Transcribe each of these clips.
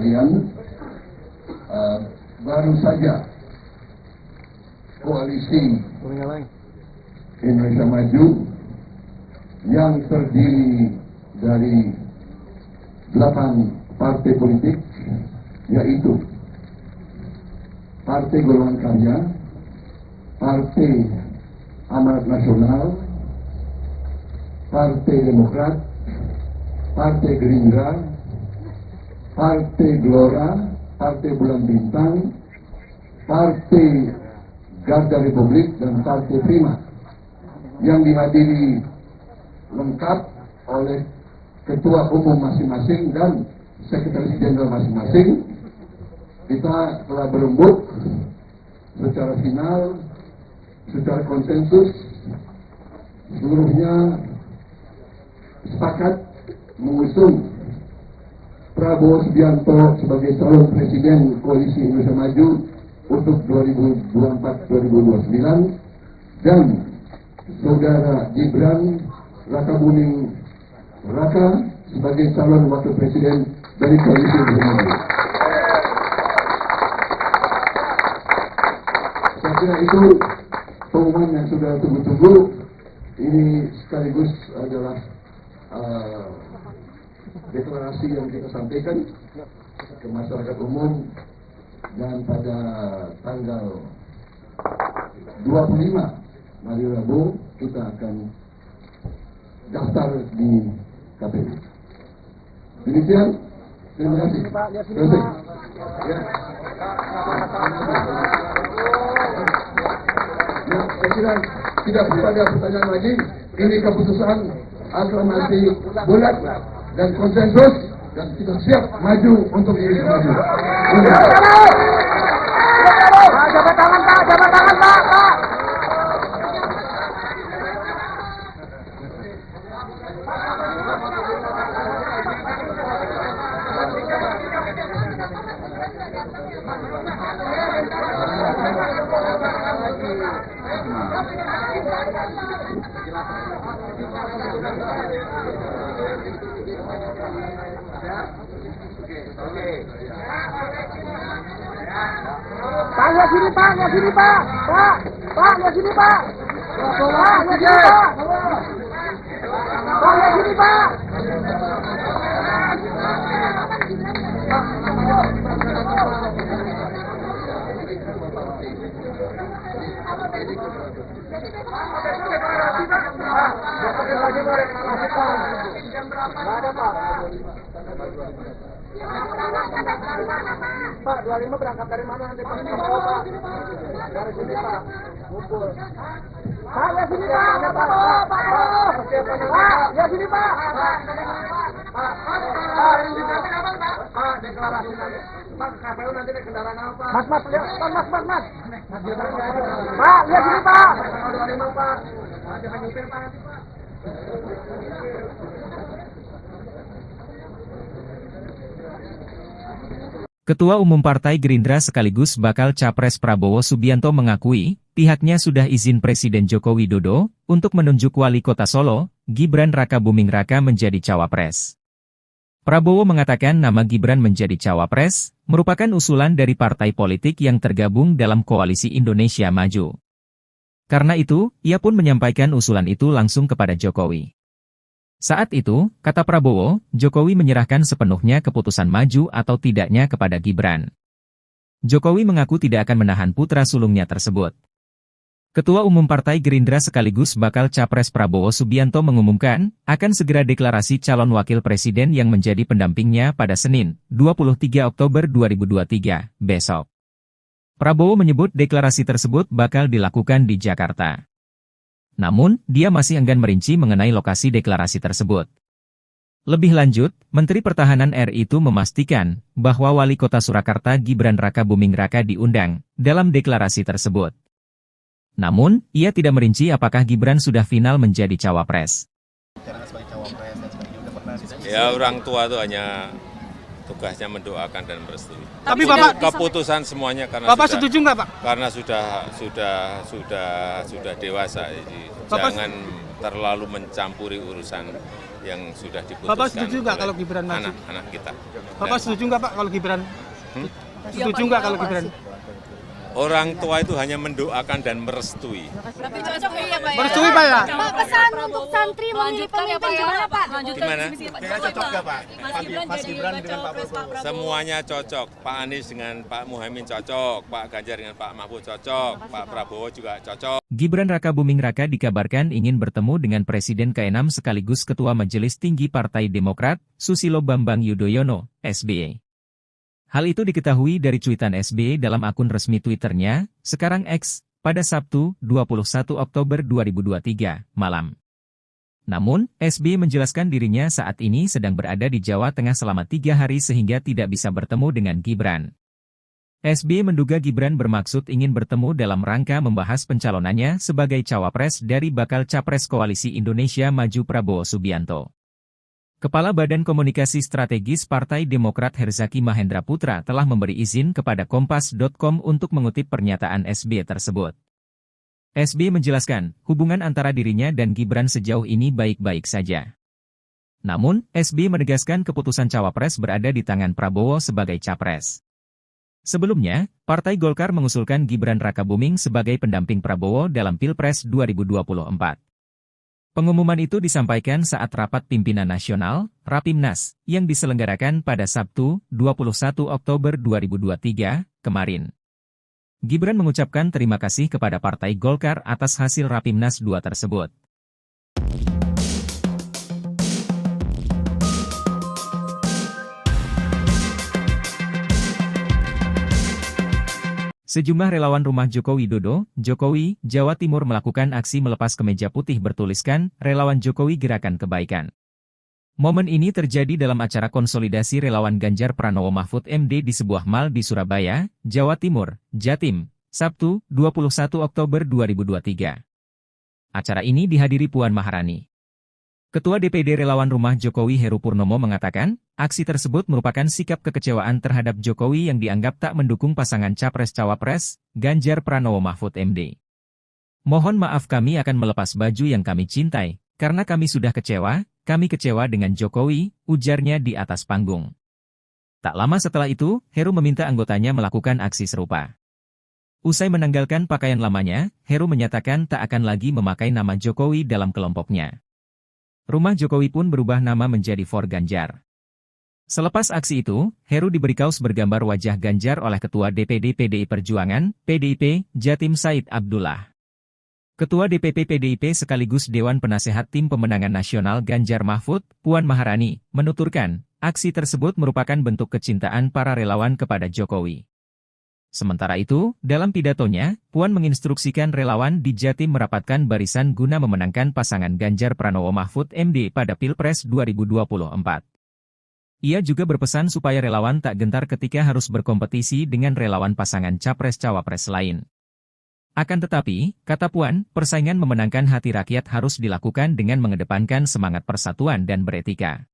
sekalian, baru saja koalisi Indonesia Maju yang terdiri dari 8 partai politik, yaitu Partai Golongan Karya, Partai Amanat Nasional, Partai Demokrat, Partai Gerindra, Partai Gelora, Partai Bulan Bintang, Partai Garda Republik, dan Partai Prima, yang dihadiri lengkap oleh ketua umum masing-masing dan sekretaris jenderal masing-masing. Kita telah berembuk secara final, secara konsensus, seluruhnya sepakat mengusung Prabowo Subianto sebagai calon presiden Koalisi Indonesia Maju untuk 2024-2029 dan saudara Gibran Rakabuming Raka sebagai calon wakil presiden dari Koalisi Indonesia Maju. Saya kira itu pengumuman yang sudah tunggu-tunggu. Ini sekaligus adalah deklarasi yang kita sampaikan ke masyarakat umum, dan pada tanggal 25 hari Rabu kita akan daftar di KPU. Demikian, terima kasih. Ya, saya kira tidak ada pertanyaan lagi. Ini keputusan aklamasi bulat dan konsensus, dan kita siap maju untuk Indonesia Maju. Jabat tangan Pak, jabat tangan Pak. Pak, lihat sini Pak, lihat sini Pak. Pak, lihat sini Pak. Pak, lihat sini Pak. Pak, lihat sini Pak. Pak, 25 berangkat dari mana nanti Pak? Dari sini Pak, ngumpul. Pak, lihat sini Pak, Pak, lihat sini Pak. Pak, deklarasi nanti. Pak, KPU nanti naik kendaraan apa? Mas, lihat, Mas. Pak, lihat sini Pak. 25 Pak. Jangan nyupir Pak nanti Pak. Ketua Umum Partai Gerindra sekaligus bakal Capres Prabowo Subianto mengakui, pihaknya sudah izin Presiden Joko Widodo untuk menunjuk Wali Kota Solo, Gibran Rakabuming Raka menjadi cawapres. Prabowo mengatakan nama Gibran menjadi cawapres merupakan usulan dari partai politik yang tergabung dalam Koalisi Indonesia Maju. Karena itu, ia pun menyampaikan usulan itu langsung kepada Jokowi. Saat itu, kata Prabowo, Jokowi menyerahkan sepenuhnya keputusan maju atau tidaknya kepada Gibran. Jokowi mengaku tidak akan menahan putra sulungnya tersebut. Ketua Umum Partai Gerindra sekaligus bakal Capres Prabowo Subianto mengumumkan, akan segera deklarasi calon wakil presiden yang menjadi pendampingnya pada Senin, 23 Oktober 2023, besok. Prabowo menyebut deklarasi tersebut bakal dilakukan di Jakarta. Namun, dia masih enggan merinci mengenai lokasi deklarasi tersebut. Lebih lanjut, Menteri Pertahanan RI itu memastikan bahwa Wali Kota Surakarta Gibran Rakabuming Raka diundang dalam deklarasi tersebut. Namun, ia tidak merinci apakah Gibran sudah final menjadi cawapres. Ya, orang tua itu hanya tugasnya mendoakan dan merestui. Tapi Bapak keputusan semuanya karena Bapak setuju nggak Pak? Karena sudah dewasa, jadi jangan terlalu mencampuri urusan yang sudah diputuskan. Bapak setuju nggak kalau Gibran maju? Anak-anak kita. Bapak setuju nggak Pak kalau Gibran? Setuju nggak kalau Gibran? Orang tua itu hanya mendoakan dan merestui. Tapi cocok ya Pak ya? Merestui Pak ya? Pak, pesan untuk santri memilih pemimpin gimana Pak? Gimana? Cocok nggak Pak? Mas Gibran dengan Pak Prabowo. Semuanya cocok. Pak Anies dengan Pak Muhaimin cocok, Pak Ganjar dengan Pak Mahfud cocok, Pak Prabowo juga cocok. Gibran Rakabuming Raka dikabarkan ingin bertemu dengan Presiden ke-6 sekaligus Ketua Majelis Tinggi Partai Demokrat, Susilo Bambang Yudhoyono, SBY. Hal itu diketahui dari cuitan SBY dalam akun resmi Twitternya, sekarang X, pada Sabtu, 21 Oktober 2023, malam. Namun, SBY menjelaskan dirinya saat ini sedang berada di Jawa Tengah selama 3 hari sehingga tidak bisa bertemu dengan Gibran. SBY menduga Gibran bermaksud ingin bertemu dalam rangka membahas pencalonannya sebagai cawapres dari bakal capres Koalisi Indonesia Maju Prabowo Subianto. Kepala Badan Komunikasi Strategis Partai Demokrat Herzaki Mahendra Putra telah memberi izin kepada Kompas.com untuk mengutip pernyataan SBY tersebut. SBY menjelaskan, hubungan antara dirinya dan Gibran sejauh ini baik-baik saja. Namun, SBY menegaskan keputusan cawapres berada di tangan Prabowo sebagai capres. Sebelumnya, Partai Golkar mengusulkan Gibran Rakabuming sebagai pendamping Prabowo dalam Pilpres 2024. Pengumuman itu disampaikan saat rapat pimpinan nasional, Rapimnas, yang diselenggarakan pada Sabtu, 21 Oktober 2023, kemarin. Gibran mengucapkan terima kasih kepada Partai Golkar atas hasil Rapimnas 2 tersebut. Sejumlah relawan rumah Joko Widodo, Jokowi, Jawa Timur melakukan aksi melepas kemeja putih bertuliskan, Relawan Jokowi Gerakan Kebaikan. Momen ini terjadi dalam acara konsolidasi relawan Ganjar Pranowo Mahfud MD di sebuah mal di Surabaya, Jawa Timur, Jatim, Sabtu, 21 Oktober 2023. Acara ini dihadiri Puan Maharani. Ketua DPD Relawan Rumah Jokowi Heru Purnomo mengatakan, aksi tersebut merupakan sikap kekecewaan terhadap Jokowi yang dianggap tak mendukung pasangan Capres-Cawapres, Ganjar Pranowo Mahfud MD. Mohon maaf kami akan melepas baju yang kami cintai, karena kami sudah kami kecewa dengan Jokowi, ujarnya di atas panggung. Tak lama setelah itu, Heru meminta anggotanya melakukan aksi serupa. Usai menanggalkan pakaian lamanya, Heru menyatakan tak akan lagi memakai nama Jokowi dalam kelompoknya. Rumah Jokowi pun berubah nama menjadi For Ganjar. Selepas aksi itu, Heru diberi kaos bergambar wajah Ganjar oleh Ketua DPD PDI Perjuangan, PDIP, Jatim Said Abdullah. Ketua DPP PDIP sekaligus Dewan Penasehat Tim Pemenangan Nasional Ganjar Mahfud, Puan Maharani, menuturkan, aksi tersebut merupakan bentuk kecintaan para relawan kepada Jokowi. Sementara itu, dalam pidatonya, Puan menginstruksikan relawan di Jatim merapatkan barisan guna memenangkan pasangan Ganjar Pranowo Mahfud MD pada Pilpres 2024. Ia juga berpesan supaya relawan tak gentar ketika harus berkompetisi dengan relawan pasangan Capres-Cawapres lain. Akan tetapi, kata Puan, persaingan memenangkan hati rakyat harus dilakukan dengan mengedepankan semangat persatuan dan beretika.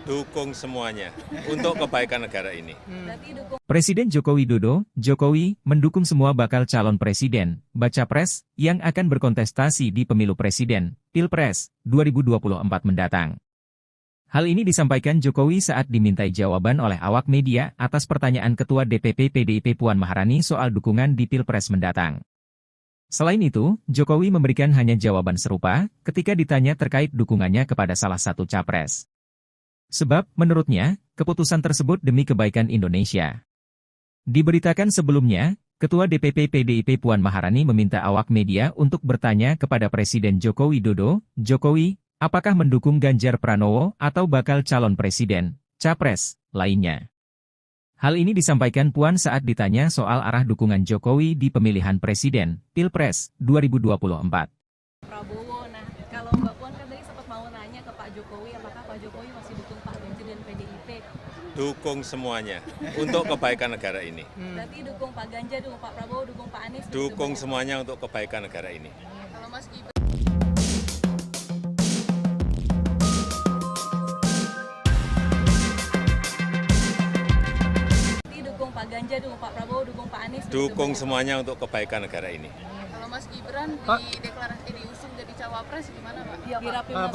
Dukung semuanya untuk kebaikan negara ini. Presiden Joko Widodo, Jokowi, mendukung semua bakal calon presiden, baca pres, yang akan berkontestasi di pemilu presiden, Pilpres, 2024 mendatang. Hal ini disampaikan Jokowi saat dimintai jawaban oleh awak media atas pertanyaan Ketua DPP PDIP Puan Maharani soal dukungan di Pilpres mendatang. Selain itu, Jokowi memberikan hanya jawaban serupa ketika ditanya terkait dukungannya kepada salah satu capres. Sebab, menurutnya, keputusan tersebut demi kebaikan Indonesia. Diberitakan sebelumnya, Ketua DPP PDIP Puan Maharani meminta awak media untuk bertanya kepada Presiden Joko Widodo, Jokowi, apakah mendukung Ganjar Pranowo atau bakal calon presiden, capres, lainnya. Hal ini disampaikan Puan saat ditanya soal arah dukungan Jokowi di pemilihan presiden, Pilpres, 2024. Prabowo, nah kalau Mbak Puan kan tadi sempat mau nanya ke Pak Jokowi, apakah Pak Jokowi masih dukung Pak Ganjar dan PDIP? Dukung semuanya untuk kebaikan negara ini. Berarti dukung Pak Ganjar, dukung Pak Prabowo, dukung Pak Anies? Dukung semuanya untuk kebaikan negara ini. Kalau Mas Gibran dukung Pak Ganjar, dukung Pak Prabowo, dukung Pak Anies? Dukung semuanya untuk kebaikan negara ini. Kalau Mas Gibran diusung jadi cawapres gimana Pak? Di Rapimnas.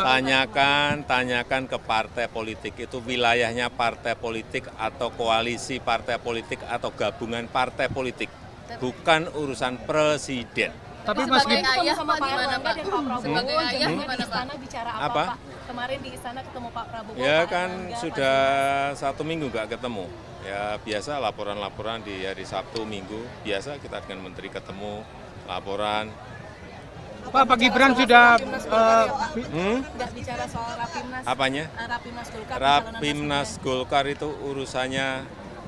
Tanyakan ke partai politik, itu wilayahnya partai politik atau koalisi partai politik atau gabungan partai politik, bukan urusan presiden. Tapi Mas Mas ketemu ayah sama Pak Pak gimana, Erlangga Pak? dan Pak Prabowo. Sebagai ayah Jadi gimana, di Pak? istana bicara apa, Apa? Pak? Kemarin di istana ketemu Pak Prabowo. Ya Pak kan Erlangga, sudah Pak 1 minggu nggak ketemu. Ya biasa laporan-laporan di hari Sabtu, Minggu, biasa kita dengan Menteri ketemu, laporan. Pak Gibran sudah Nggak bicara soal Rapimnas. Apanya? Rapimnas Golkar. Rapimnas Golkar itu urusannya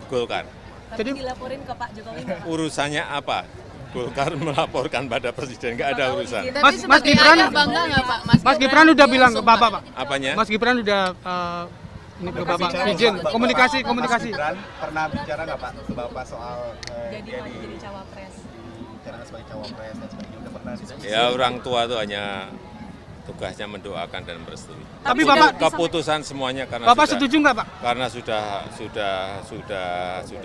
Golkar. Tapi Jadi- dilaporin ke Pak Jokowi nggak, Pak? Urusannya apa? Golkar melaporkan pada presiden, nggak ada urusan. Tapi Mas sebagai Gibran- ayah bangga nggak Pak? Mas Gibran udah bilang ke Bapak, Pak. Apanya? Mas Gibran udah ini ke Bapak izin komunikasi. Mas Gibran pernah bicara nggak Pak ke Bapak soal Jadi dia maju jadi cawapres. bicara sebagai cawapres dan sebagainya, udah pernah diskusi? Ya orang tua itu hanya tugasnya mendoakan dan merestui. Tapi sudah Bapak Keputusan semuanya karena Bapak sudah, setuju nggak, Pak? karena sudah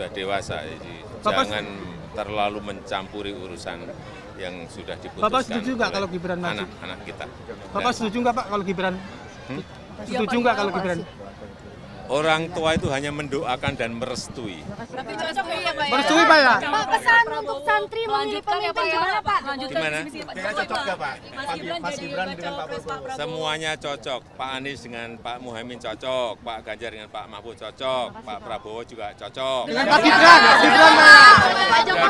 dewasa, jadi Bapak- jangan terlalu mencampuri urusan yang sudah diputuskan. Bapak setuju nggak oleh kalau Gibran maju? anak-anak kita? Bapak Dan setuju nggak Pak kalau Gibran? Setuju nggak kalau Gibran? orang tua itu hanya mendoakan dan merestui. Tapi cocok ya Pak ya? Merestui Pak ya? Pak, pesan untuk santri memilih pemimpin gimana, Pak? Lanjutkan Gimana? visi misi Pak Kira-kira Jokowi, cocok nggak, Pak? Mas Gibran jadi dengan Pak cawapres Pak Prabowo. Semuanya cocok. Pak Anies dengan Pak Muhaimin cocok, Pak Ganjar dengan Pak Mahfud cocok, Pak Prabowo juga cocok. Dengan Pak Gibran Pak. Gibran.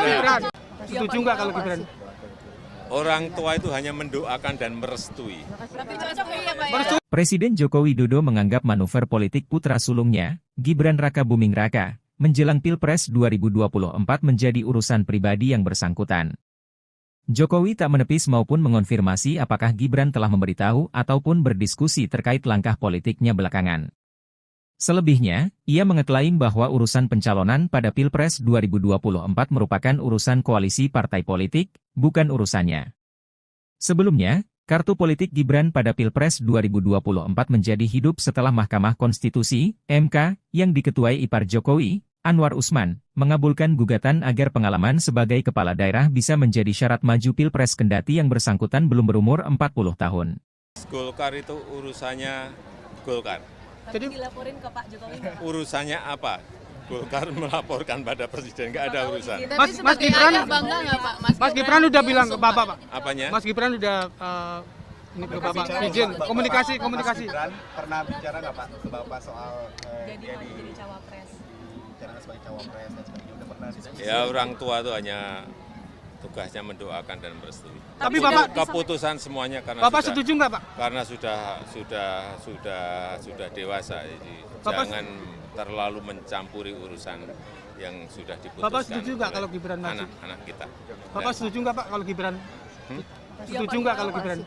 Gibran. Setuju nggak kalau Gibran? Orang tua itu hanya mendoakan dan merestui. Tapi cocok ya Pak ya? Merestui. Presiden Joko Widodo menganggap manuver politik putra sulungnya, Gibran Rakabuming Raka, menjelang Pilpres 2024 menjadi urusan pribadi yang bersangkutan. Jokowi tak menepis maupun mengonfirmasi apakah Gibran telah memberitahu ataupun berdiskusi terkait langkah politiknya belakangan. Selebihnya, ia mengeklaim bahwa urusan pencalonan pada Pilpres 2024 merupakan urusan koalisi partai politik, bukan urusannya. Sebelumnya, kartu politik Gibran pada Pilpres 2024 menjadi hidup setelah Mahkamah Konstitusi, MK, yang diketuai ipar Jokowi, Anwar Usman, mengabulkan gugatan agar pengalaman sebagai kepala daerah bisa menjadi syarat maju Pilpres kendati yang bersangkutan belum berumur 40 tahun. Golkar itu urusannya Golkar. Tapi dilaporin ke Pak Jokowi nggak, Pak? Urusannya apa? Golkar melaporkan pada presiden, nggak ada urusan. Tapi Mas sebagai Gibran- ayah bangga nggak Pak? Mas Gibran udah bilang ke Bapak, Pak. Apanya? Mas Gibran udah ini ke Bapak izin komunikasi. Mas Gibran pernah bicara nggak Pak ke Bapak soal Jadi dia maju jadi cawapres. bicara sebagai cawapres dan sebagainya, udah pernah diskusi? Ya orang tua itu hanya tugasnya mendoakan dan merestui. Tapi Bapak Keputusan semuanya karena Bapak sudah, setuju nggak, Pak? karena sudah dewasa, jadi Bapak- jangan terlalu mencampuri urusan yang sudah diputuskan. Bapak setuju nggak oleh kalau Gibran maju? anak-anak kita? Bapak Dan setuju nggak Pak kalau Gibran? Setuju nggak kalau Gibran?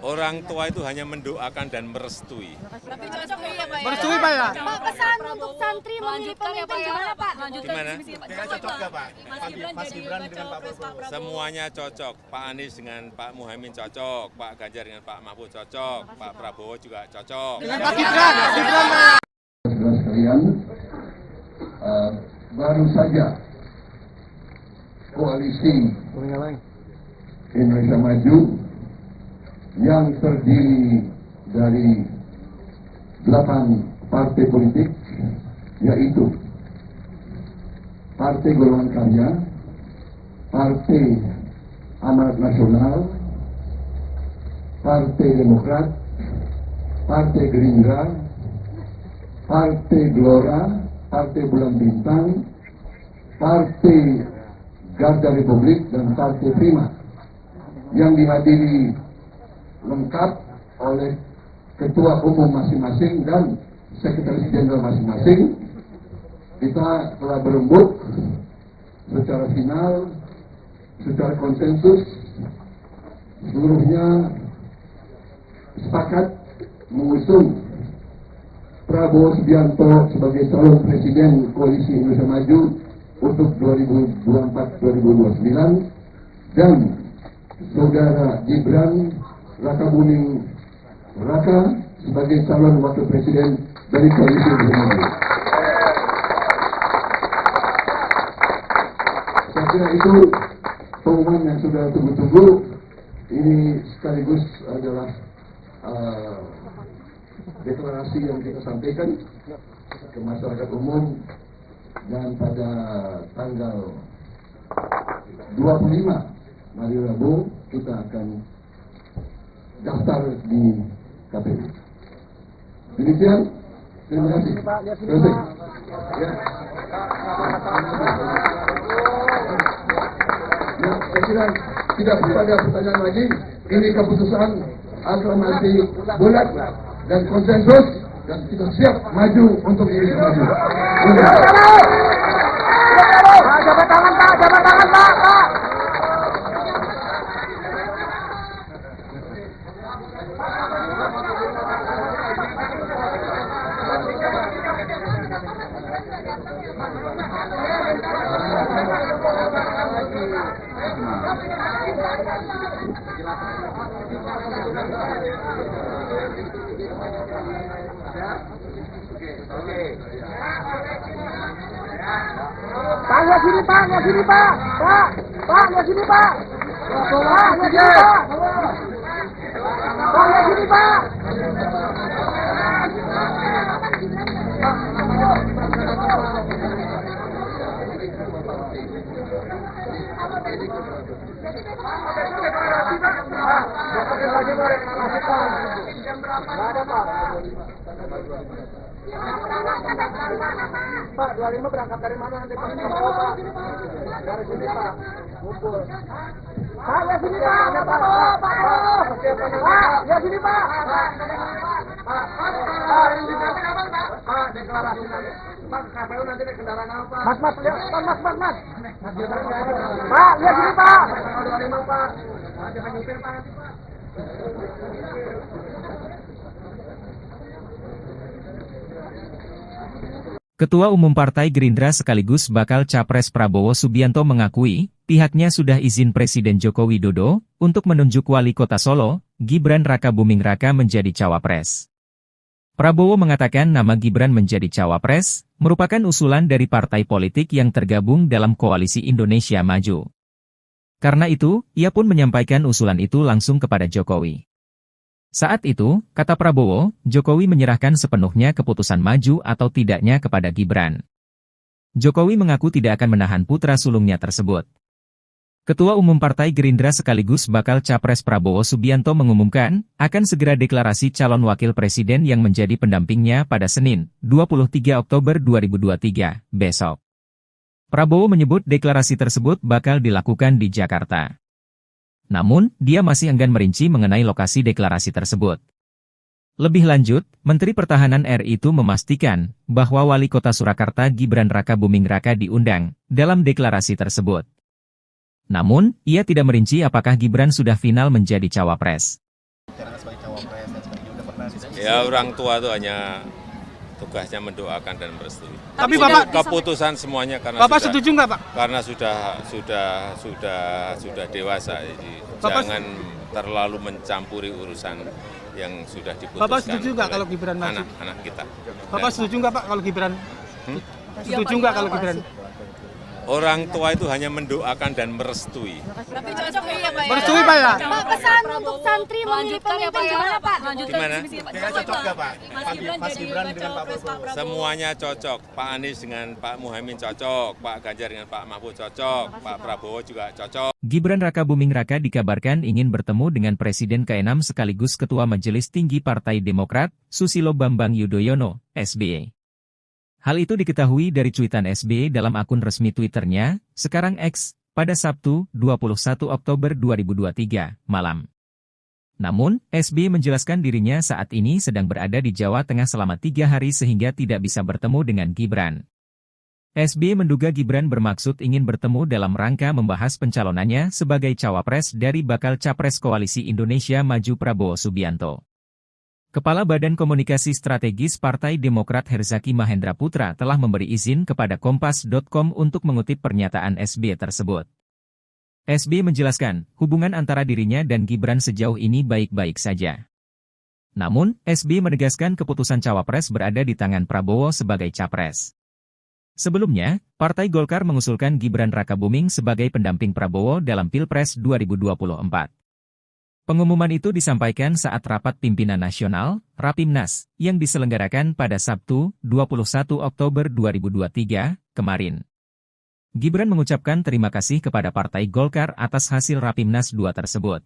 orang tua itu hanya mendoakan dan merestui. Tapi cocok ya Pak ya? Merestui Pak ya? Pak, pesan untuk santri memilih pemimpin gimana, Pak? Lanjutkan Gimana? visi misi Pak Kira-kira Jokowi, cocok nggak Pak? Mas Gibran jadi dengan Pak cawapres Pak Prabowo. Semuanya cocok. Pak Anies dengan Pak Muhaimin cocok, Pak Ganjar dengan Pak Mahfud cocok, Pak Prabowo juga cocok. Dengan Pak Gibran Pak. Saudara sekalian, baru saja koalisi Indonesia Maju yang terdiri dari 8 partai politik, yaitu Partai Golongan Karya, Partai Amanat Nasional, Partai Demokrat, Partai Gerindra, Partai Gelora, Partai Bulan Bintang, Partai Garda Republik, dan Partai Prima, yang dihadiri lengkap oleh ketua umum masing-masing dan sekretaris jenderal masing-masing. Kita telah berembuk secara final, secara konsensus, seluruhnya sepakat mengusung Prabowo Subianto sebagai calon presiden Koalisi Indonesia Maju untuk 2024-2029 dan Saudara Gibran Rakabuming Raka sebagai calon wakil presiden dari Koalisi Indonesia Maju. Saya kira itu pengumuman yang sudah tunggu-tunggu, ini sekaligus adalah deklarasi yang kita sampaikan ke masyarakat umum, dan pada tanggal 25 hari Rabu kita akan daftar di KPU. Demikian, terima kasih. Terima kasih. Ya. Ya, saya kira tidak perlu ada pertanyaan lagi. Ini keputusan aklamasi bulat dan konsensus, dan kita siap maju untuk Indonesia maju. Jabat tangan Pak, jabat tangan Pak. Pak, lihat sini Pak, lihat sini Pak. Pak, lihat sini Pak. Pak, lihat sini Pak. Pak, lihat sini Pak. Pak, 25 berangkat dari mana nanti Pak? Dari sini Pak, ngumpul. Pak, lihat sini Pak, Pak, lihat sini Pak. Pak, deklarasi nanti. Pak, KPU nanti naik kendaraan apa? Mas, lihat, Mas. Pak, lihat sini Pak. 25 Pak. Jangan nyupir Pak. Ketua Umum Partai Gerindra sekaligus bakal Capres Prabowo Subianto mengakui, pihaknya sudah izin Presiden Joko Widodo untuk menunjuk Wali Kota Solo, Gibran Rakabuming Raka menjadi cawapres. Prabowo mengatakan nama Gibran menjadi cawapres merupakan usulan dari partai politik yang tergabung dalam Koalisi Indonesia Maju. Karena itu, ia pun menyampaikan usulan itu langsung kepada Jokowi. Saat itu, kata Prabowo, Jokowi menyerahkan sepenuhnya keputusan maju atau tidaknya kepada Gibran. Jokowi mengaku tidak akan menahan putra sulungnya tersebut. Ketua Umum Partai Gerindra sekaligus bakal Capres Prabowo Subianto mengumumkan, akan segera deklarasi calon wakil presiden yang menjadi pendampingnya pada Senin, 23 Oktober 2023, besok. Prabowo menyebut deklarasi tersebut bakal dilakukan di Jakarta. Namun, dia masih enggan merinci mengenai lokasi deklarasi tersebut. Lebih lanjut, Menteri Pertahanan RI itu memastikan bahwa Wali Kota Surakarta Gibran Rakabuming Raka diundang dalam deklarasi tersebut. Namun, ia tidak merinci apakah Gibran sudah final menjadi cawapres. Ya, orang tua itu hanya tugasnya mendoakan dan merestui. Tapi Bapak keputusan semuanya karena Bapak sudah, setuju nggak Pak? karena sudah dewasa, jadi jangan terlalu mencampuri urusan yang sudah diputuskan. Bapak setuju nggak kalau Gibran maju? Anak-anak kita. Bapak setuju nggak Pak kalau Gibran? Setuju nggak kalau Gibran? Orang tua itu hanya mendoakan dan merestui. Tapi cocok ya Pak ya? Merestui Pak ya? Pak, pesan untuk santri memilih pemimpin gimana Pak? Gimana? Cocok nggak Pak? Mas Gibran jadi cawapres Pak Prabowo. Semuanya cocok. Pak Anies dengan Pak Muhaimin cocok, Pak Ganjar dengan Pak Mahfud cocok, Pak Prabowo juga cocok. Gibran Rakabuming Raka dikabarkan ingin bertemu dengan Presiden ke-6 sekaligus Ketua Majelis Tinggi Partai Demokrat, Susilo Bambang Yudhoyono, SBY. Hal itu diketahui dari cuitan SBY dalam akun resmi Twitternya, sekarang X, pada Sabtu, 21 Oktober 2023, malam. Namun, SBY menjelaskan dirinya saat ini sedang berada di Jawa Tengah selama 3 hari sehingga tidak bisa bertemu dengan Gibran. SBY menduga Gibran bermaksud ingin bertemu dalam rangka membahas pencalonannya sebagai cawapres dari bakal Capres Koalisi Indonesia Maju Prabowo Subianto. Kepala Badan Komunikasi Strategis Partai Demokrat Herzaki Mahendra Putra telah memberi izin kepada Kompas.com untuk mengutip pernyataan SBY tersebut. SBY menjelaskan, hubungan antara dirinya dan Gibran sejauh ini baik-baik saja. Namun, SBY menegaskan keputusan cawapres berada di tangan Prabowo sebagai capres. Sebelumnya, Partai Golkar mengusulkan Gibran Rakabuming sebagai pendamping Prabowo dalam Pilpres 2024. Pengumuman itu disampaikan saat rapat pimpinan nasional, Rapimnas, yang diselenggarakan pada Sabtu, 21 Oktober 2023, kemarin. Gibran mengucapkan terima kasih kepada Partai Golkar atas hasil Rapimnas 2 tersebut.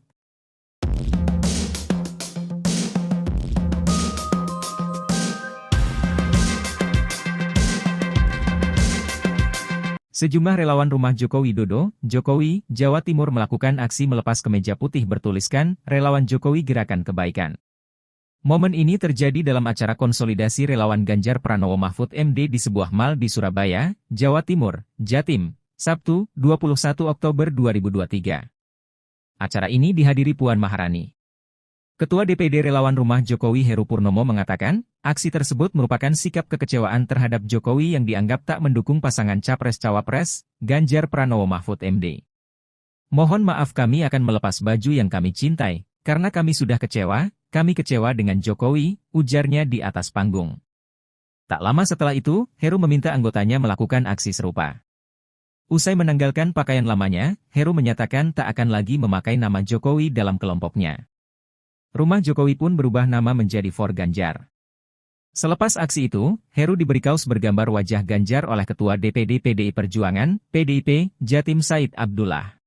Sejumlah relawan rumah Joko Widodo, Jokowi, Jawa Timur melakukan aksi melepas kemeja putih bertuliskan, Relawan Jokowi Gerakan Kebaikan. Momen ini terjadi dalam acara konsolidasi relawan Ganjar Pranowo Mahfud MD di sebuah mal di Surabaya, Jawa Timur, Jatim, Sabtu, 21 Oktober 2023. Acara ini dihadiri Puan Maharani. Ketua DPD Relawan Rumah Jokowi Heru Purnomo mengatakan, aksi tersebut merupakan sikap kekecewaan terhadap Jokowi yang dianggap tak mendukung pasangan Capres-Cawapres, Ganjar Pranowo Mahfud MD. Mohon maaf kami akan melepas baju yang kami cintai, karena kami sudah kecewa, kami kecewa dengan Jokowi, ujarnya di atas panggung. Tak lama setelah itu, Heru meminta anggotanya melakukan aksi serupa. Usai menanggalkan pakaian lamanya, Heru menyatakan tak akan lagi memakai nama Jokowi dalam kelompoknya. Rumah Jokowi pun berubah nama menjadi For Ganjar. Selepas aksi itu, Heru diberi kaos bergambar wajah Ganjar oleh Ketua DPD PDI Perjuangan, PDIP, Jatim Said Abdullah.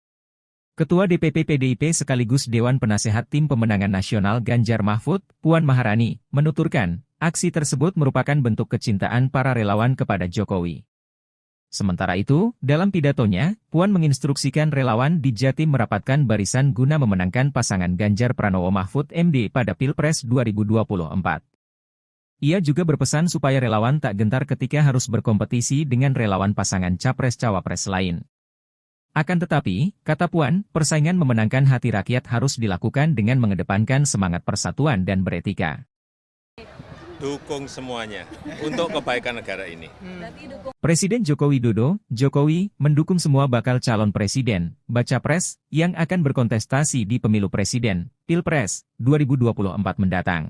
Ketua DPP PDIP sekaligus Dewan Penasehat Tim Pemenangan Nasional Ganjar Mahfud, Puan Maharani, menuturkan, aksi tersebut merupakan bentuk kecintaan para relawan kepada Jokowi. Sementara itu, dalam pidatonya, Puan menginstruksikan relawan di Jatim merapatkan barisan guna memenangkan pasangan Ganjar Pranowo Mahfud MD pada Pilpres 2024. Ia juga berpesan supaya relawan tak gentar ketika harus berkompetisi dengan relawan pasangan Capres-Cawapres lain. Akan tetapi, kata Puan, persaingan memenangkan hati rakyat harus dilakukan dengan mengedepankan semangat persatuan dan beretika. Dukung semuanya untuk kebaikan negara ini. Presiden Joko Widodo, Jokowi, mendukung semua bakal calon presiden, baca pres, yang akan berkontestasi di pemilu presiden, Pilpres, 2024 mendatang.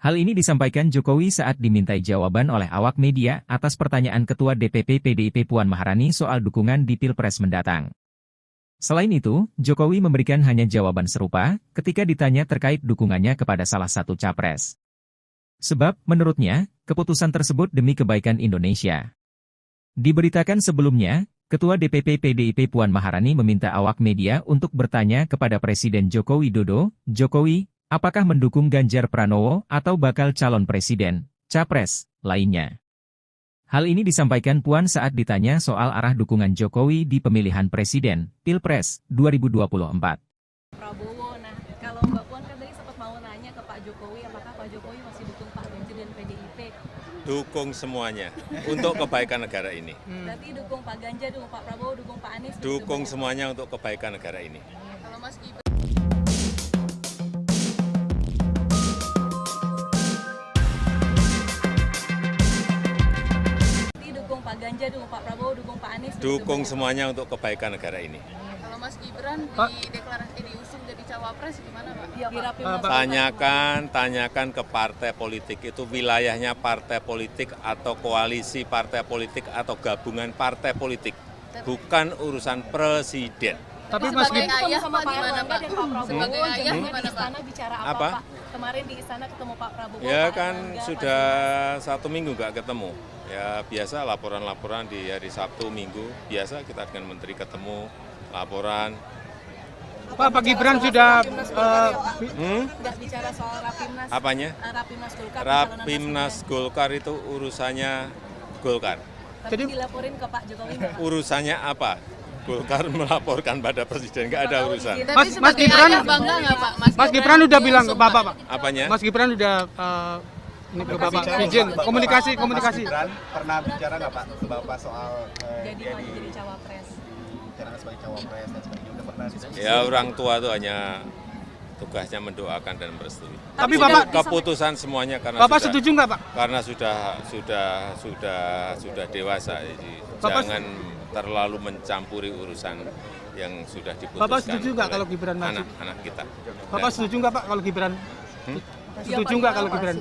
Hal ini disampaikan Jokowi saat dimintai jawaban oleh awak media atas pertanyaan Ketua DPP PDIP Puan Maharani soal dukungan di Pilpres mendatang. Selain itu, Jokowi memberikan hanya jawaban serupa ketika ditanya terkait dukungannya kepada salah satu capres. Sebab, menurutnya, keputusan tersebut demi kebaikan Indonesia. Diberitakan sebelumnya, Ketua DPP PDIP Puan Maharani meminta awak media untuk bertanya kepada Presiden Joko Widodo, Jokowi, apakah mendukung Ganjar Pranowo atau bakal calon presiden, capres, lainnya. Hal ini disampaikan Puan saat ditanya soal arah dukungan Jokowi di pemilihan presiden, Pilpres, 2024. Prabowo, nah kalau Mbak Puan kan tadi sempat mau nanya ke Pak Jokowi, apakah Pak Jokowi masih dukung Pak Ganjar dan PDIP? Dukung semuanya untuk kebaikan negara ini. Berarti dukung Pak Ganjar, dukung Pak Prabowo, dukung Pak Anies? Dukung semuanya untuk kebaikan negara ini. Kalau Mas Gibran dukung Pak Ganjar, dukung Pak Prabowo, dukung Pak Anies? Dukung semuanya untuk kebaikan negara ini. Kalau Mas Gibran diusung jadi cawapres gimana Pak? Tanyakan ke partai politik, itu wilayahnya partai politik atau koalisi partai politik atau gabungan partai politik, bukan urusan presiden. Tapi Mas Gibran sama Pak Erlangga dan Pak Prabowo, Sebagai ayah di gimana, istana bicara Apa? Pak? Kemarin di istana ketemu Pak Prabowo. Ya Pak kan Erlangga, sudah 1 minggu nggak ketemu. Ya biasa laporan-laporan di hari Sabtu Minggu, biasa kita dengan menteri ketemu, laporan. Pak Gibran sudah nggak bicara soal Rapimnas. Apanya? Rapimnas Golkar. Rapimnas Golkar itu urusannya Golkar. Tapi dilaporin ke Pak Jokowi nggak, Pak? Urusannya apa? Golkar melaporkan pada presiden, nggak ada urusan. Tapi sebagai Gibran- ayah bangga nggak Pak? Mas Gibran udah bilang ke Bapak, Pak. Apanya? Mas Gibran udah ini ke Bapak izin komunikasi. Mas Gibran pernah bicara nggak Pak ke Bapak soal Jadi dia maju jadi cawapres. dibicarakan sebagai cawapres dan sebagainya, udah pernah diskusi? Ya orang tua itu hanya tugasnya mendoakan dan merestui. Tapi Untuk Bapak keputusan semuanya karena Bapak sudah, setuju nggak Pak? karena sudah dewasa, jadi Bapak jangan terlalu mencampuri urusan yang sudah diputuskan. Bapak setuju nggak oleh kalau Gibran maju? anak-anak kita? Bapak setuju nggak Pak kalau Gibran? Setuju nggak kalau Gibran?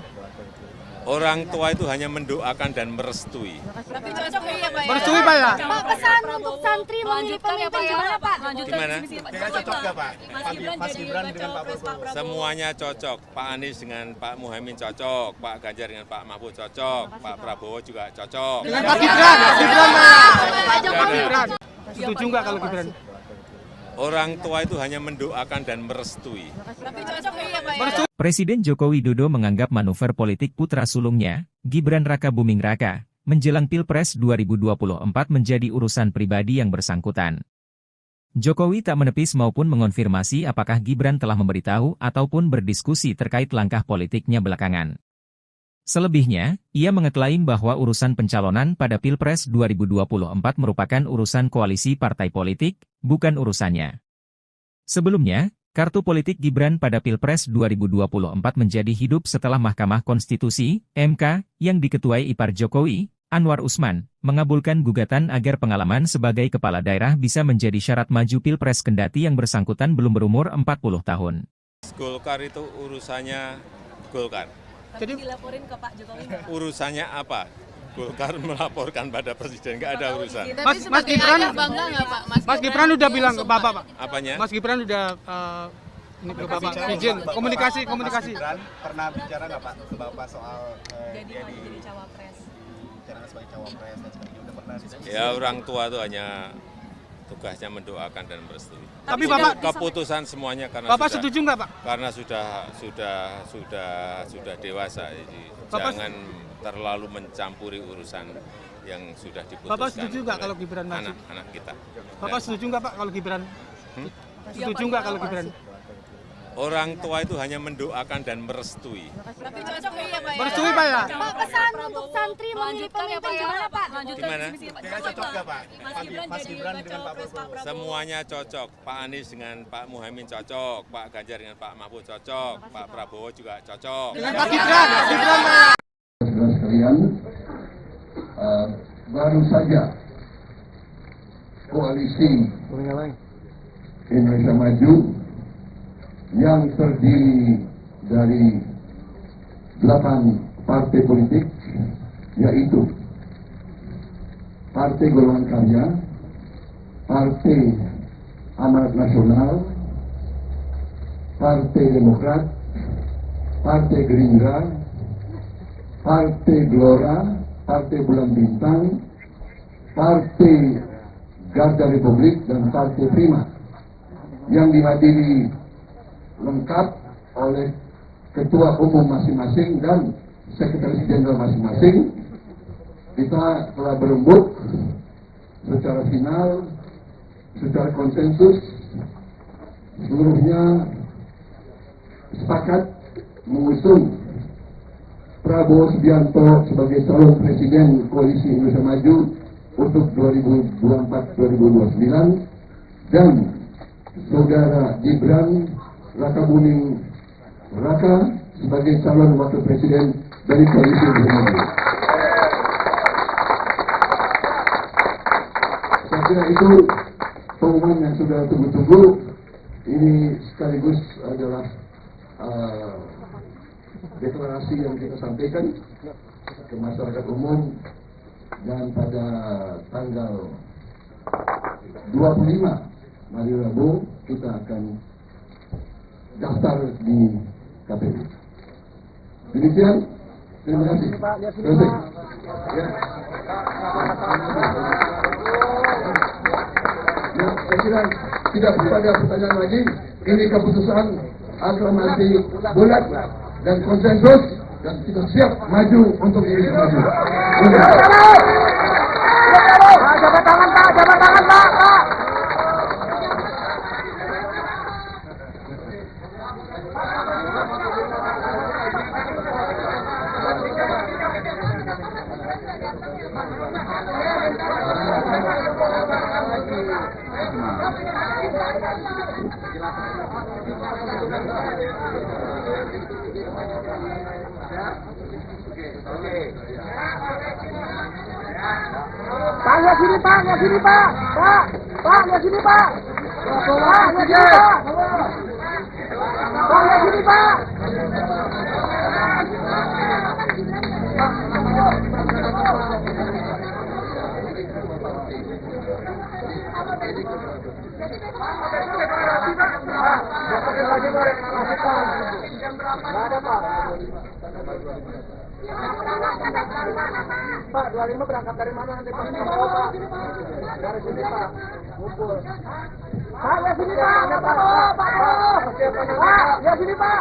Orang tua itu hanya mendoakan dan merestui. Tapi cocok ya Pak Merestui Pak ya? Pak, pesan untuk santri memilih pemimpin gimana Pak? Gimana? Kayaknya cocok nggak Pak? Mas Gibran dengan Pak Prabowo. Semuanya cocok. Pak Anies dengan Pak Muhaimin cocok, Pak Ganjar dengan Pak Mahfud cocok, Pak Prabowo juga cocok. Dengan Pak Gibran, Gibran. Setuju nggak kalau Gibran? Orang tua itu hanya mendoakan dan merestui. Tapi cocok ya Pak ya? Presiden Joko Widodo menganggap manuver politik putra sulungnya, Gibran Raka Buming Raka, menjelang Pilpres 2024 menjadi urusan pribadi yang bersangkutan. Jokowi tak menepis maupun mengonfirmasi apakah Gibran telah memberitahu ataupun berdiskusi terkait langkah politiknya belakangan. Selebihnya, ia mengeklaim bahwa urusan pencalonan pada Pilpres 2024 merupakan urusan koalisi partai politik, bukan urusannya. Sebelumnya, kartu politik Gibran pada Pilpres 2024 menjadi hidup setelah Mahkamah Konstitusi, MK, yang diketuai ipar Jokowi, Anwar Usman, mengabulkan gugatan agar pengalaman sebagai kepala daerah bisa menjadi syarat maju Pilpres kendati yang bersangkutan belum berumur 40 tahun. Golkar itu urusannya Golkar. Tapi dilaporin ke Pak Jokowi nggak? Urusannya apa? Golkar melaporkan pada presiden, nggak ada urusan. Mas Gibran Bangga nggak Pak? Mas Gibran udah bilang ke Bapak Pak. Apanya? Mas Gibran udah ini ke Bapak izin komunikasi. Mas Gibran pernah bicara nggak Pak ke Bapak soal Jadi dia maju jadi cawapres. bicara sebagai cawapres dan sebagainya, udah pernah diskusi? Ya orang tua itu hanya tugasnya mendoakan dan merestui. Tapi Itu Bapak keputusan semuanya karena Bapak sudah, setuju nggak Pak? karena sudah dewasa, jadi Bapak jangan terlalu mencampuri urusan yang sudah diputuskan. Bapak setuju nggak oleh kalau Gibran maju? anak-anak kita? Bapak setuju nggak Pak kalau Gibran? Setuju nggak kalau Gibran? Orang tua itu hanya mendoakan dan merestui. Tapi cocok ya Pak ya? Merestui Pak ya? Pak, pesan untuk santri memilih pemimpin gimana Pak? Gimana? Kayaknya cocok nggak Pak? Mas Gibran dengan Pak Prabowo. Semuanya cocok. Pak Anies dengan Pak Muhaimin cocok, Pak Ganjar dengan Pak Mahfud cocok, Pak Prabowo juga cocok. Dengan Pak Gibran, Pak. Saudara sekalian, baru saja koalisi Indonesia Maju yang terdiri dari 8 partai politik, yaitu Partai Golongan Karya, Partai Amanat Nasional, Partai Demokrat, Partai Gerindra, Partai Gelora, Partai Bulan Bintang, Partai Garda Republik, dan Partai Prima, yang dihadiri lengkap oleh ketua umum masing-masing dan sekretaris jenderal masing-masing. Kita telah berembuk secara final, secara konsensus, seluruhnya sepakat mengusung Prabowo Subianto sebagai calon presiden Koalisi Indonesia Maju untuk 2024-2029 dan Saudara Gibran Raka Buming Raka sebagai calon wakil presiden dari Koalisi Indonesia Maju. Saya kira itu pengumuman yang sudah tunggu-tunggu. Ini sekaligus adalah deklarasi yang kita sampaikan ke masyarakat umum, dan pada tanggal 25 hari Rabu kita akan daftar di KPU. Demikian, terima kasih. Selesai. Ya. Ya, saya kira tidak perlu ada pertanyaan lagi. Ini keputusan aklamasi bulat dan konsensus, dan kita siap maju untuk Indonesia Maju. Jabat tangan Pak, jabat tangan Pak. Pak, lihat sini Pak, lihat sini Pak. Pak, lihat sini Pak. Pak, lihat sini Pak. Pak, lihat sini Pak. Pak, 25 berangkat dari mana nanti Pak? Dari sini Pak, ngumpul. Pak, ya sini Pak, Pak, ya sini Pak.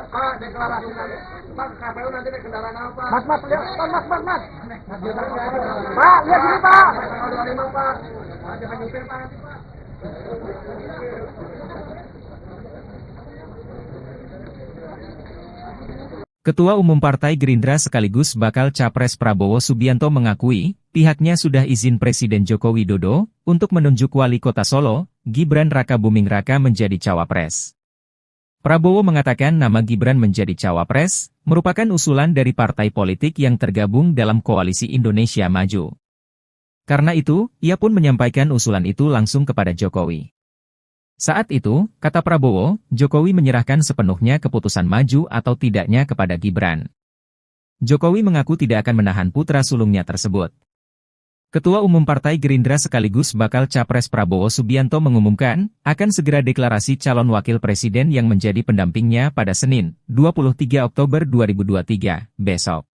Pak, deklarasi nanti. Pak, KPU nanti naik kendaraan apa? Mas, lihat, Mas. Pak, lihat sini Pak. 25 Pak. Jangan nyupir Pak nanti Pak. Ketua Umum Partai Gerindra sekaligus bakal Capres Prabowo Subianto mengakui, pihaknya sudah izin Presiden Joko Widodo untuk menunjuk Wali Kota Solo, Gibran Rakabuming Raka menjadi cawapres. Prabowo mengatakan nama Gibran menjadi cawapres merupakan usulan dari partai politik yang tergabung dalam Koalisi Indonesia Maju. Karena itu, ia pun menyampaikan usulan itu langsung kepada Jokowi. Saat itu, kata Prabowo, Jokowi menyerahkan sepenuhnya keputusan maju atau tidaknya kepada Gibran. Jokowi mengaku tidak akan menahan putra sulungnya tersebut. Ketua Umum Partai Gerindra sekaligus bakal Capres Prabowo Subianto mengumumkan, akan segera deklarasi calon wakil presiden yang menjadi pendampingnya pada Senin, 23 Oktober 2023, besok.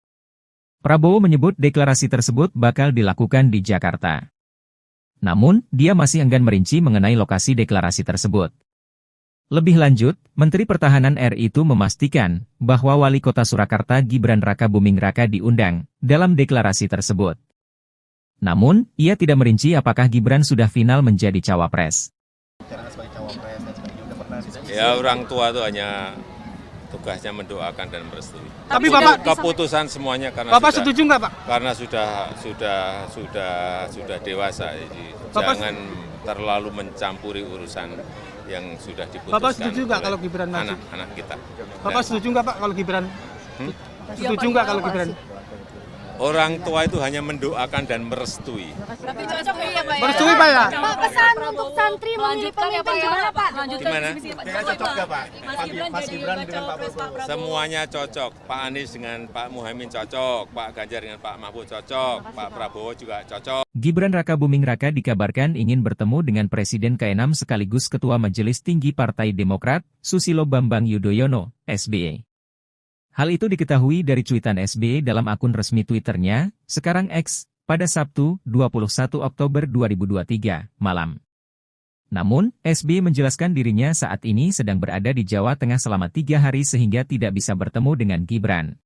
Prabowo menyebut deklarasi tersebut bakal dilakukan di Jakarta. Namun, dia masih enggan merinci mengenai lokasi deklarasi tersebut. Lebih lanjut, Menteri Pertahanan RI itu memastikan bahwa Wali Kota Surakarta Gibran Rakabuming Raka diundang dalam deklarasi tersebut. Namun, ia tidak merinci apakah Gibran sudah final menjadi cawapres. Ya, orang tua itu hanya tugasnya mendoakan dan merestui. Tapi Bapak keputusan semuanya karena Bapak sudah, setuju nggak Pak? Karena sudah dewasa, jadi jangan terlalu mencampuri urusan yang sudah diputuskan. Bapak setuju nggak kalau Gibran maju? Anak-anak kita. Bapak setuju nggak Pak kalau Gibran? Setuju nggak kalau Gibran? Orang tua itu hanya mendoakan dan merestui. Tapi cocok ya Pak ya? Merestui Pak ya? Pak, pesan untuk santri memilih pemimpin gimana Pak? Gimana? Cocok nggak Pak? Mas Gibran dengan Pak Prabowo. Semuanya cocok. Pak Anies dengan Pak Muhaimin cocok. Pak Ganjar dengan Pak Mahfud cocok. Pak Prabowo juga cocok. Gibran Rakabuming Raka dikabarkan ingin bertemu dengan Presiden ke-6 sekaligus Ketua Majelis Tinggi Partai Demokrat, Susilo Bambang Yudhoyono, SBY. Hal itu diketahui dari cuitan SBY dalam akun resmi Twitternya, sekarang X, pada Sabtu, 21 Oktober 2023, malam. Namun, SBY menjelaskan dirinya saat ini sedang berada di Jawa Tengah selama 3 hari sehingga tidak bisa bertemu dengan Gibran.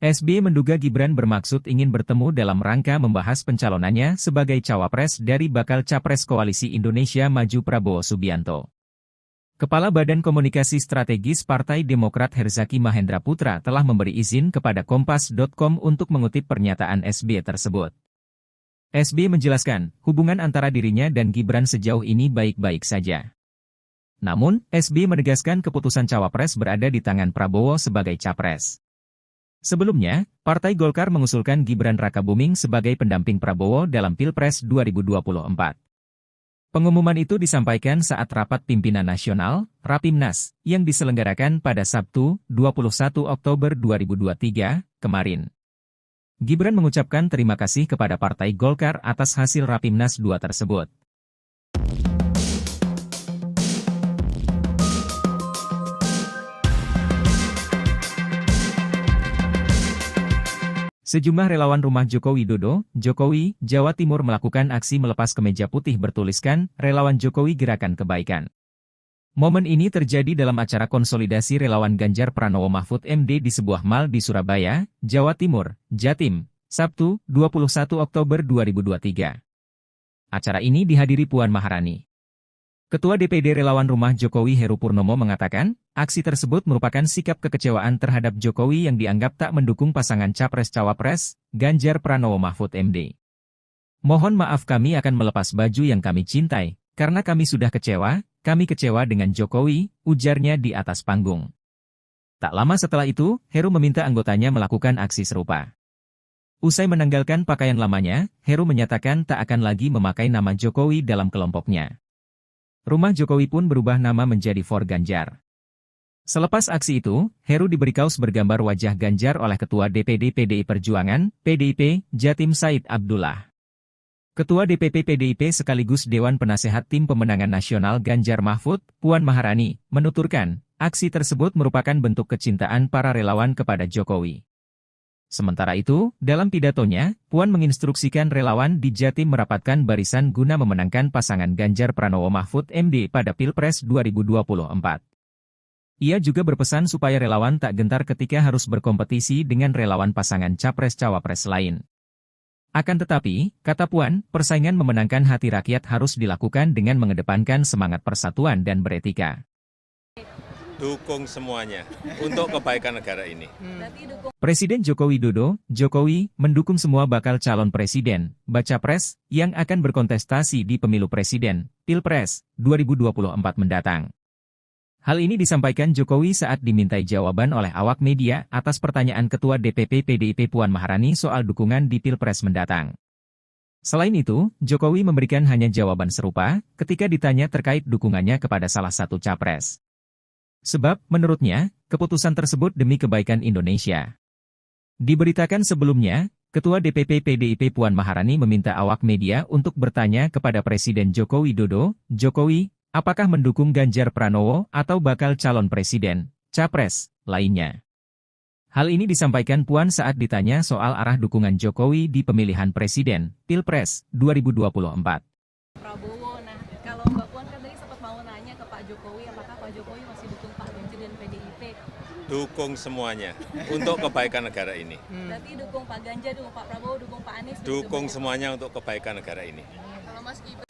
SBY menduga Gibran bermaksud ingin bertemu dalam rangka membahas pencalonannya sebagai cawapres dari bakal Capres Koalisi Indonesia Maju Prabowo Subianto. Kepala Badan Komunikasi Strategis Partai Demokrat Herzaki Mahendra Putra telah memberi izin kepada Kompas.com untuk mengutip pernyataan SBY tersebut. SBY menjelaskan, hubungan antara dirinya dan Gibran sejauh ini baik-baik saja. Namun, SBY menegaskan keputusan cawapres berada di tangan Prabowo sebagai capres. Sebelumnya, Partai Golkar mengusulkan Gibran Rakabuming sebagai pendamping Prabowo dalam Pilpres 2024. Pengumuman itu disampaikan saat rapat pimpinan nasional, Rapimnas, yang diselenggarakan pada Sabtu, 21 Oktober 2023, kemarin. Gibran mengucapkan terima kasih kepada Partai Golkar atas hasil Rapimnas 2 tersebut. Sejumlah relawan rumah Joko Widodo, Jokowi, Jawa Timur melakukan aksi melepas kemeja putih bertuliskan, Relawan Jokowi Gerakan Kebaikan. Momen ini terjadi dalam acara konsolidasi relawan Ganjar Pranowo Mahfud MD di sebuah mal di Surabaya, Jawa Timur, Jatim, Sabtu, 21 Oktober 2023. Acara ini dihadiri Puan Maharani. Ketua DPD Relawan Rumah Jokowi Heru Purnomo mengatakan, aksi tersebut merupakan sikap kekecewaan terhadap Jokowi yang dianggap tak mendukung pasangan Capres-Cawapres, Ganjar Pranowo Mahfud MD. Mohon maaf kami akan melepas baju yang kami cintai, karena kami sudah kecewa dengan Jokowi, ujarnya di atas panggung. Tak lama setelah itu, Heru meminta anggotanya melakukan aksi serupa. Usai menanggalkan pakaian lamanya, Heru menyatakan tak akan lagi memakai nama Jokowi dalam kelompoknya. Rumah Jokowi pun berubah nama menjadi For Ganjar. Selepas aksi itu, Heru diberi kaos bergambar wajah Ganjar oleh Ketua DPD PDI Perjuangan, PDIP, Jatim Said Abdullah. Ketua DPP PDIP sekaligus Dewan Penasehat Tim Pemenangan Nasional Ganjar Mahfud, Puan Maharani, menuturkan, aksi tersebut merupakan bentuk kecintaan para relawan kepada Jokowi. Sementara itu, dalam pidatonya, Puan menginstruksikan relawan di Jatim merapatkan barisan guna memenangkan pasangan Ganjar Pranowo Mahfud MD pada Pilpres 2024. Ia juga berpesan supaya relawan tak gentar ketika harus berkompetisi dengan relawan pasangan Capres-Cawapres lain. Akan tetapi, kata Puan, persaingan memenangkan hati rakyat harus dilakukan dengan mengedepankan semangat persatuan dan beretika. Dukung semuanya untuk kebaikan negara ini. Presiden Joko Widodo, Jokowi, mendukung semua bakal calon presiden, baca pres, yang akan berkontestasi di pemilu presiden, Pilpres, 2024 mendatang. Hal ini disampaikan Jokowi saat dimintai jawaban oleh awak media atas pertanyaan Ketua DPP PDIP Puan Maharani soal dukungan di Pilpres mendatang. Selain itu, Jokowi memberikan hanya jawaban serupa ketika ditanya terkait dukungannya kepada salah satu capres. Sebab, menurutnya, keputusan tersebut demi kebaikan Indonesia. Diberitakan sebelumnya, Ketua DPP PDIP Puan Maharani meminta awak media untuk bertanya kepada Presiden Joko Widodo, Jokowi, apakah mendukung Ganjar Pranowo atau bakal calon presiden, capres, lainnya. Hal ini disampaikan Puan saat ditanya soal arah dukungan Jokowi di pemilihan presiden, Pilpres, 2024. Prabowo, nah kalau Mbak Puan kan tadi sempat mau nanya ke Pak Jokowi, apakah Pak Jokowi masih dukung Pak Ganjar dan PDIP? Dukung semuanya untuk kebaikan negara ini. Berarti dukung Pak Ganjar, dukung Pak Prabowo, dukung Pak Anies? Dukung semuanya untuk kebaikan negara ini. Kalau Mas Gibran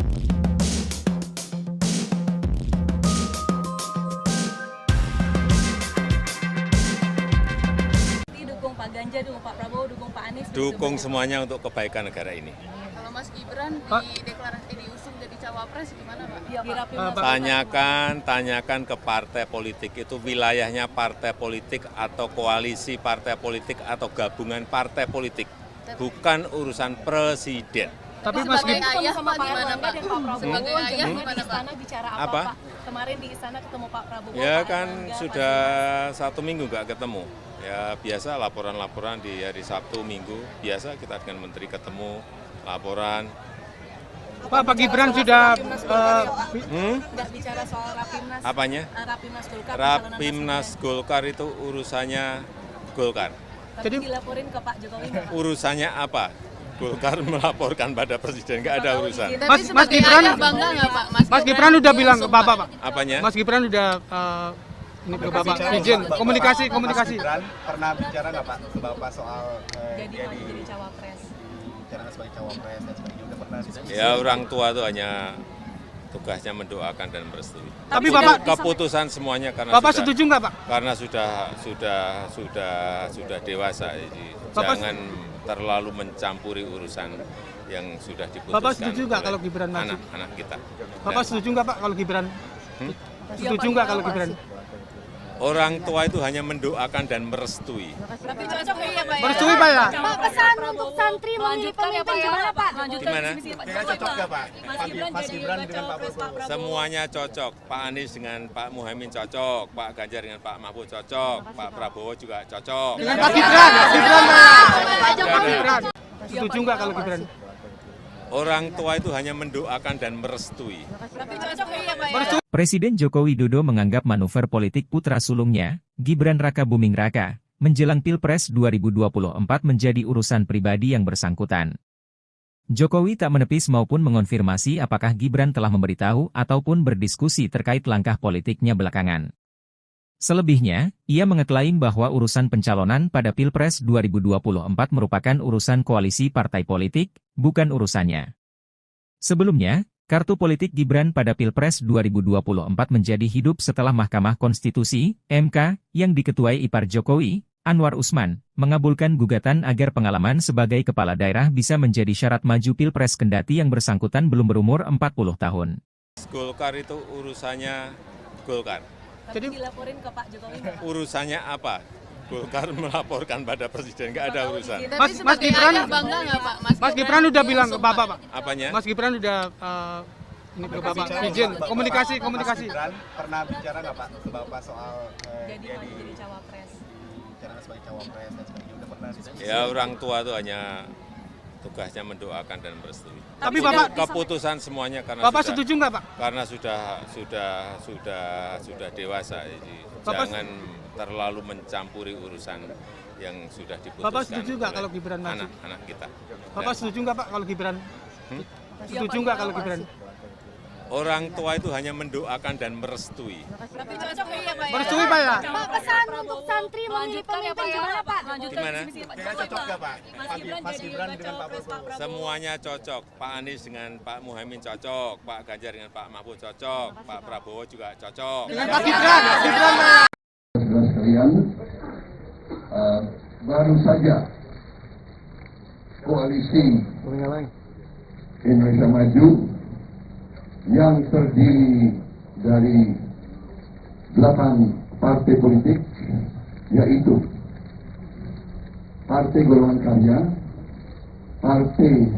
Pak Ganjar, dukung Pak Prabowo, dukung Pak Anies? Dukung semuanya untuk kebaikan negara ini. Kalau Mas Gibran diusung jadi cawapres gimana Pak? Ya, Pak. Tanyakan ke partai politik itu wilayahnya partai politik atau koalisi partai politik atau gabungan partai politik, bukan urusan presiden. Tapi Mas Gibran ayah Pak gimana Pak? Sebagai ayah gimana Pak? Bicara Apa? Pak? Kemarin di istana ketemu Pak Prabowo. Ya Pak kan Erlangga, sudah 1 minggu nggak ketemu. Ya biasa laporan-laporan di hari Sabtu, Minggu, biasa kita dengan Menteri ketemu, laporan. Pak Gibran sudah nggak bicara soal Rapimnas. Apanya? Rapimnas Golkar. Rapimnas Golkar itu urusannya Golkar. Jadi dilaporin ke Pak Jokowi. Urusannya apa? Golkar melaporkan pada presiden, nggak ada urusan. Mas Gibran bangga nggak Pak? Mas Gibran udah bilang ke Bapak, Pak. Apanya? Mas Gibran udah ini ke Bapak izin komunikasi. Mas Gibran pernah bicara nggak Pak ke Bapak soal Jadi cawapres. bicara sebagai cawapres dan sebagainya udah pernah diskusi? Ya orang tua itu hanya tugasnya mendoakan dan merestui. Tapi Bapak Keputusan semuanya karena Bapak sudah, setuju nggak Pak? karena sudah dewasa, jadi jangan terlalu mencampuri urusan yang sudah diputuskan. Bapak setuju nggak oleh kalau Gibran maju? anak-anak kita? Bapak setuju nggak Pak kalau Gibran? Setuju nggak kalau Gibran? Orang tua itu hanya mendoakan dan merestui. Tapi cocok ya Pak. Merestui Pak ya? Pak, pesan untuk santri memilih pemimpin gimana Pak? Gimana? Cocok nggak Pak? Mas Gibran dengan Pak Prabowo. Semuanya cocok. Pak Anies dengan Pak Muhaimin cocok, Pak Ganjar dengan Pak Mahfud cocok, Pak Prabowo juga cocok. Dengan Pak Gibran, Gibran. Setuju nggak kalau Gibran? Orang tua itu hanya mendoakan dan merestui. Tapi cocok ya Pak. Presiden Joko Widodo menganggap manuver politik putra sulungnya, Gibran Raka Buming Raka, menjelang Pilpres 2024 menjadi urusan pribadi yang bersangkutan. Jokowi tak menepis maupun mengonfirmasi apakah Gibran telah memberitahu ataupun berdiskusi terkait langkah politiknya belakangan. Selebihnya, ia mengeklaim bahwa urusan pencalonan pada Pilpres 2024 merupakan urusan koalisi partai politik, bukan urusannya. Sebelumnya, kartu politik Gibran pada Pilpres 2024 menjadi hidup setelah Mahkamah Konstitusi, MK, yang diketuai ipar Jokowi, Anwar Usman, mengabulkan gugatan agar pengalaman sebagai kepala daerah bisa menjadi syarat maju Pilpres kendati yang bersangkutan belum berumur 40 tahun. Golkar itu urusannya Golkar. Jadi dilaporin ke Pak Jokowi. Urusannya apa? Golkar melaporkan pada presiden, nggak ada urusan. Mas Gibran bangga nggak Pak? Mas Gibran udah bilang ke Bapak, Pak. Apanya? Mas Gibran udah Ini ke Bapak izin komunikasi. Mas Gibran pernah bicara nggak Pak ke Bapak soal Jadi mau jadi cawapres. bicara sebagai cawapres dan sebagainya, udah pernah diskusi? Ya orang tua itu hanya tugasnya mendoakan dan merestui. Tapi Bapak Keputusan semuanya karena Bapak sudah, setuju nggak Pak? karena sudah dewasa, jadi Bapak- jangan terlalu mencampuri urusan yang sudah diputuskan. Bapak setuju nggak oleh kalau Gibran maju? anak-anak kita? Bapak setuju nggak Pak kalau Gibran? Setuju nggak kalau Gibran? Orang tua itu hanya mendoakan dan merestui. Tapi cocok ya Pak ya? Merestui Pak ya? Pak, pesan untuk santri memilih pemimpin gimana Pak? Gimana? Kira cocok nggak Pak? Mas Gibran dengan Pak Prabowo? Semuanya cocok. Pak Anies dengan Pak Muhaimin cocok, Pak Ganjar dengan Pak Mahfud cocok, Pak Prabowo juga cocok. Dengan Pak Gibran, Pak. Saudara sekalian, baru saja koalisi Indonesia Maju yang terdiri dari 8 partai politik, yaitu Partai Golongan Karya, Partai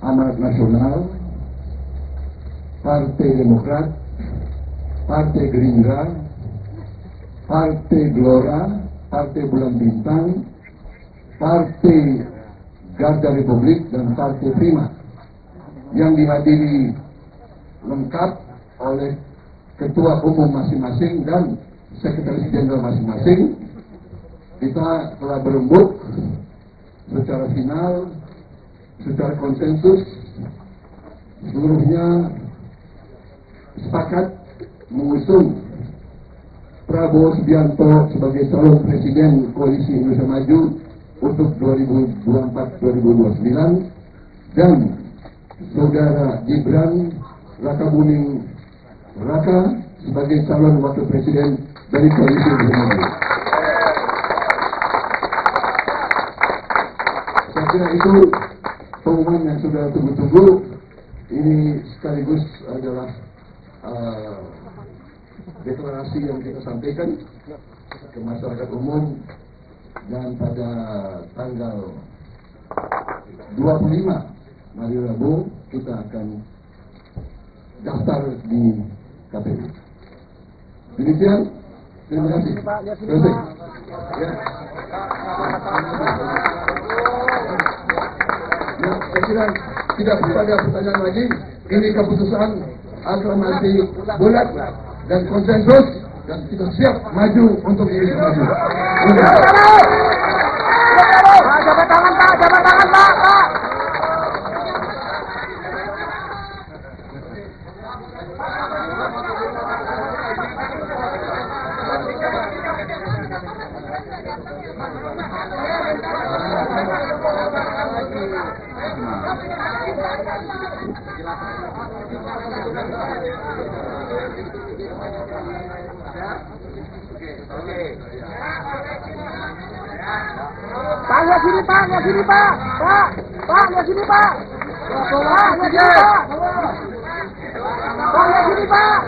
Amanat Nasional, Partai Demokrat, Partai Gerindra, Partai Gelora, Partai Bulan Bintang, Partai Garda Republik, dan Partai Prima, yang dihadiri lengkap oleh ketua umum masing-masing dan sekretaris jenderal masing-masing. Kita telah berembuk secara final, secara konsensus, seluruhnya sepakat mengusung Prabowo Subianto sebagai calon presiden Koalisi Indonesia Maju untuk 2024-2029 dan saudara Gibran Rakabuming Raka sebagai calon wakil presiden dari Koalisi Indonesia Maju. Saya kira itu pengumuman yang sudah tunggu-tunggu. Ini sekaligus adalah deklarasi yang kita sampaikan ke masyarakat umum, dan pada tanggal 25 hari Rabu kita akan daftar di KPU. Demikian, terima kasih. Terima kasih. Ya. Ya, saya kira tidak ada pertanyaan lagi. Ini keputusan aklamasi bulat dan konsensus, dan kita siap maju untuk Indonesia Maju. Jabat tangan Pak, jabat tangan Pak. Pak, lihat sini Pak, lihat sini Pak. Pak, lihat sini Pak. Pak, lihat sini Pak. Pak, lihat sini Pak.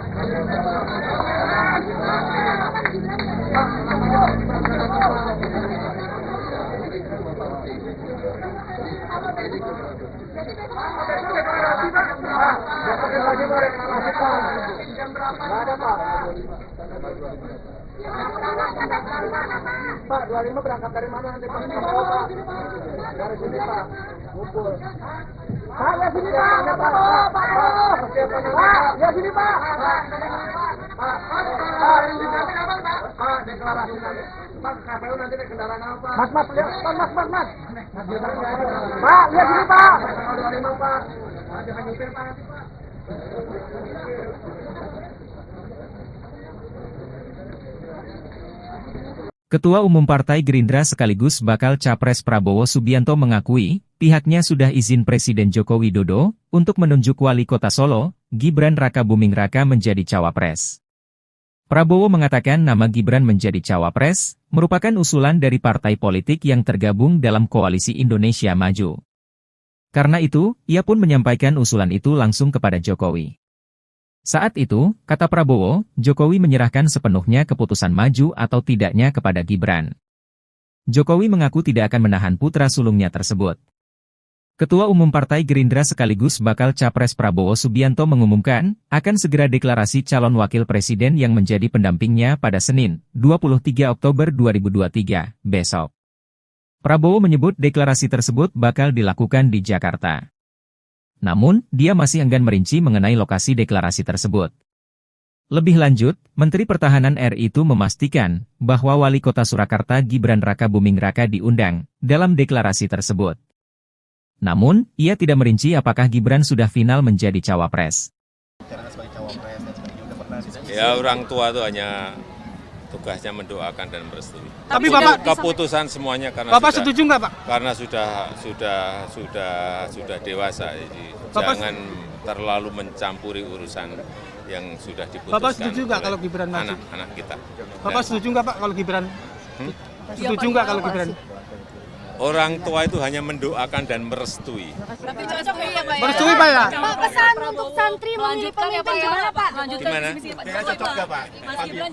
Pak, 25 berangkat dari mana nanti Pak? Dari sini Pak, ngumpul. Pak, lihat sini Pak, Pak, lihat sini Pak. Pak, deklarasi nanti. Pak, KPU nanti naik kendaraan apa? Mas, lihat, Mas. Pak, lihat sini Pak. 25 Pak. Jangan nyupir Pak nanti Pak. Ketua Umum Partai Gerindra sekaligus bakal Capres Prabowo Subianto mengakui, pihaknya sudah izin Presiden Joko Widodo untuk menunjuk Wali Kota Solo, Gibran Rakabuming Raka menjadi cawapres. Prabowo mengatakan nama Gibran menjadi cawapres merupakan usulan dari partai politik yang tergabung dalam Koalisi Indonesia Maju. Karena itu, ia pun menyampaikan usulan itu langsung kepada Jokowi. Saat itu, kata Prabowo, Jokowi menyerahkan sepenuhnya keputusan maju atau tidaknya kepada Gibran. Jokowi mengaku tidak akan menahan putra sulungnya tersebut. Ketua Umum Partai Gerindra sekaligus bakal Capres Prabowo Subianto mengumumkan, akan segera deklarasi calon wakil presiden yang menjadi pendampingnya pada Senin, 23 Oktober 2023, besok. Prabowo menyebut deklarasi tersebut bakal dilakukan di Jakarta. Namun, dia masih enggan merinci mengenai lokasi deklarasi tersebut. Lebih lanjut, Menteri Pertahanan RI itu memastikan bahwa Wali Kota Surakarta Gibran Rakabuming Raka diundang dalam deklarasi tersebut. Namun, ia tidak merinci apakah Gibran sudah final menjadi cawapres. Ya, orang tua itu hanya tugasnya mendoakan dan merestui. Tapi Bapak Keputusan semuanya karena Bapak sudah, setuju nggak Pak? karena sudah dewasa, jadi jangan terlalu mencampuri urusan yang sudah diputuskan. Bapak setuju nggak kalau Gibran maju? Anak-anak kita. Bapak setuju nggak Pak kalau Gibran? Setuju nggak kalau Gibran? Orang tua itu hanya mendoakan dan merestui. Tapi cocok ya Pak ya? Merestui Pak ya? Pak, pesan untuk santri memilih pemimpin gimana Pak? Gimana? Kira cocok nggak Pak?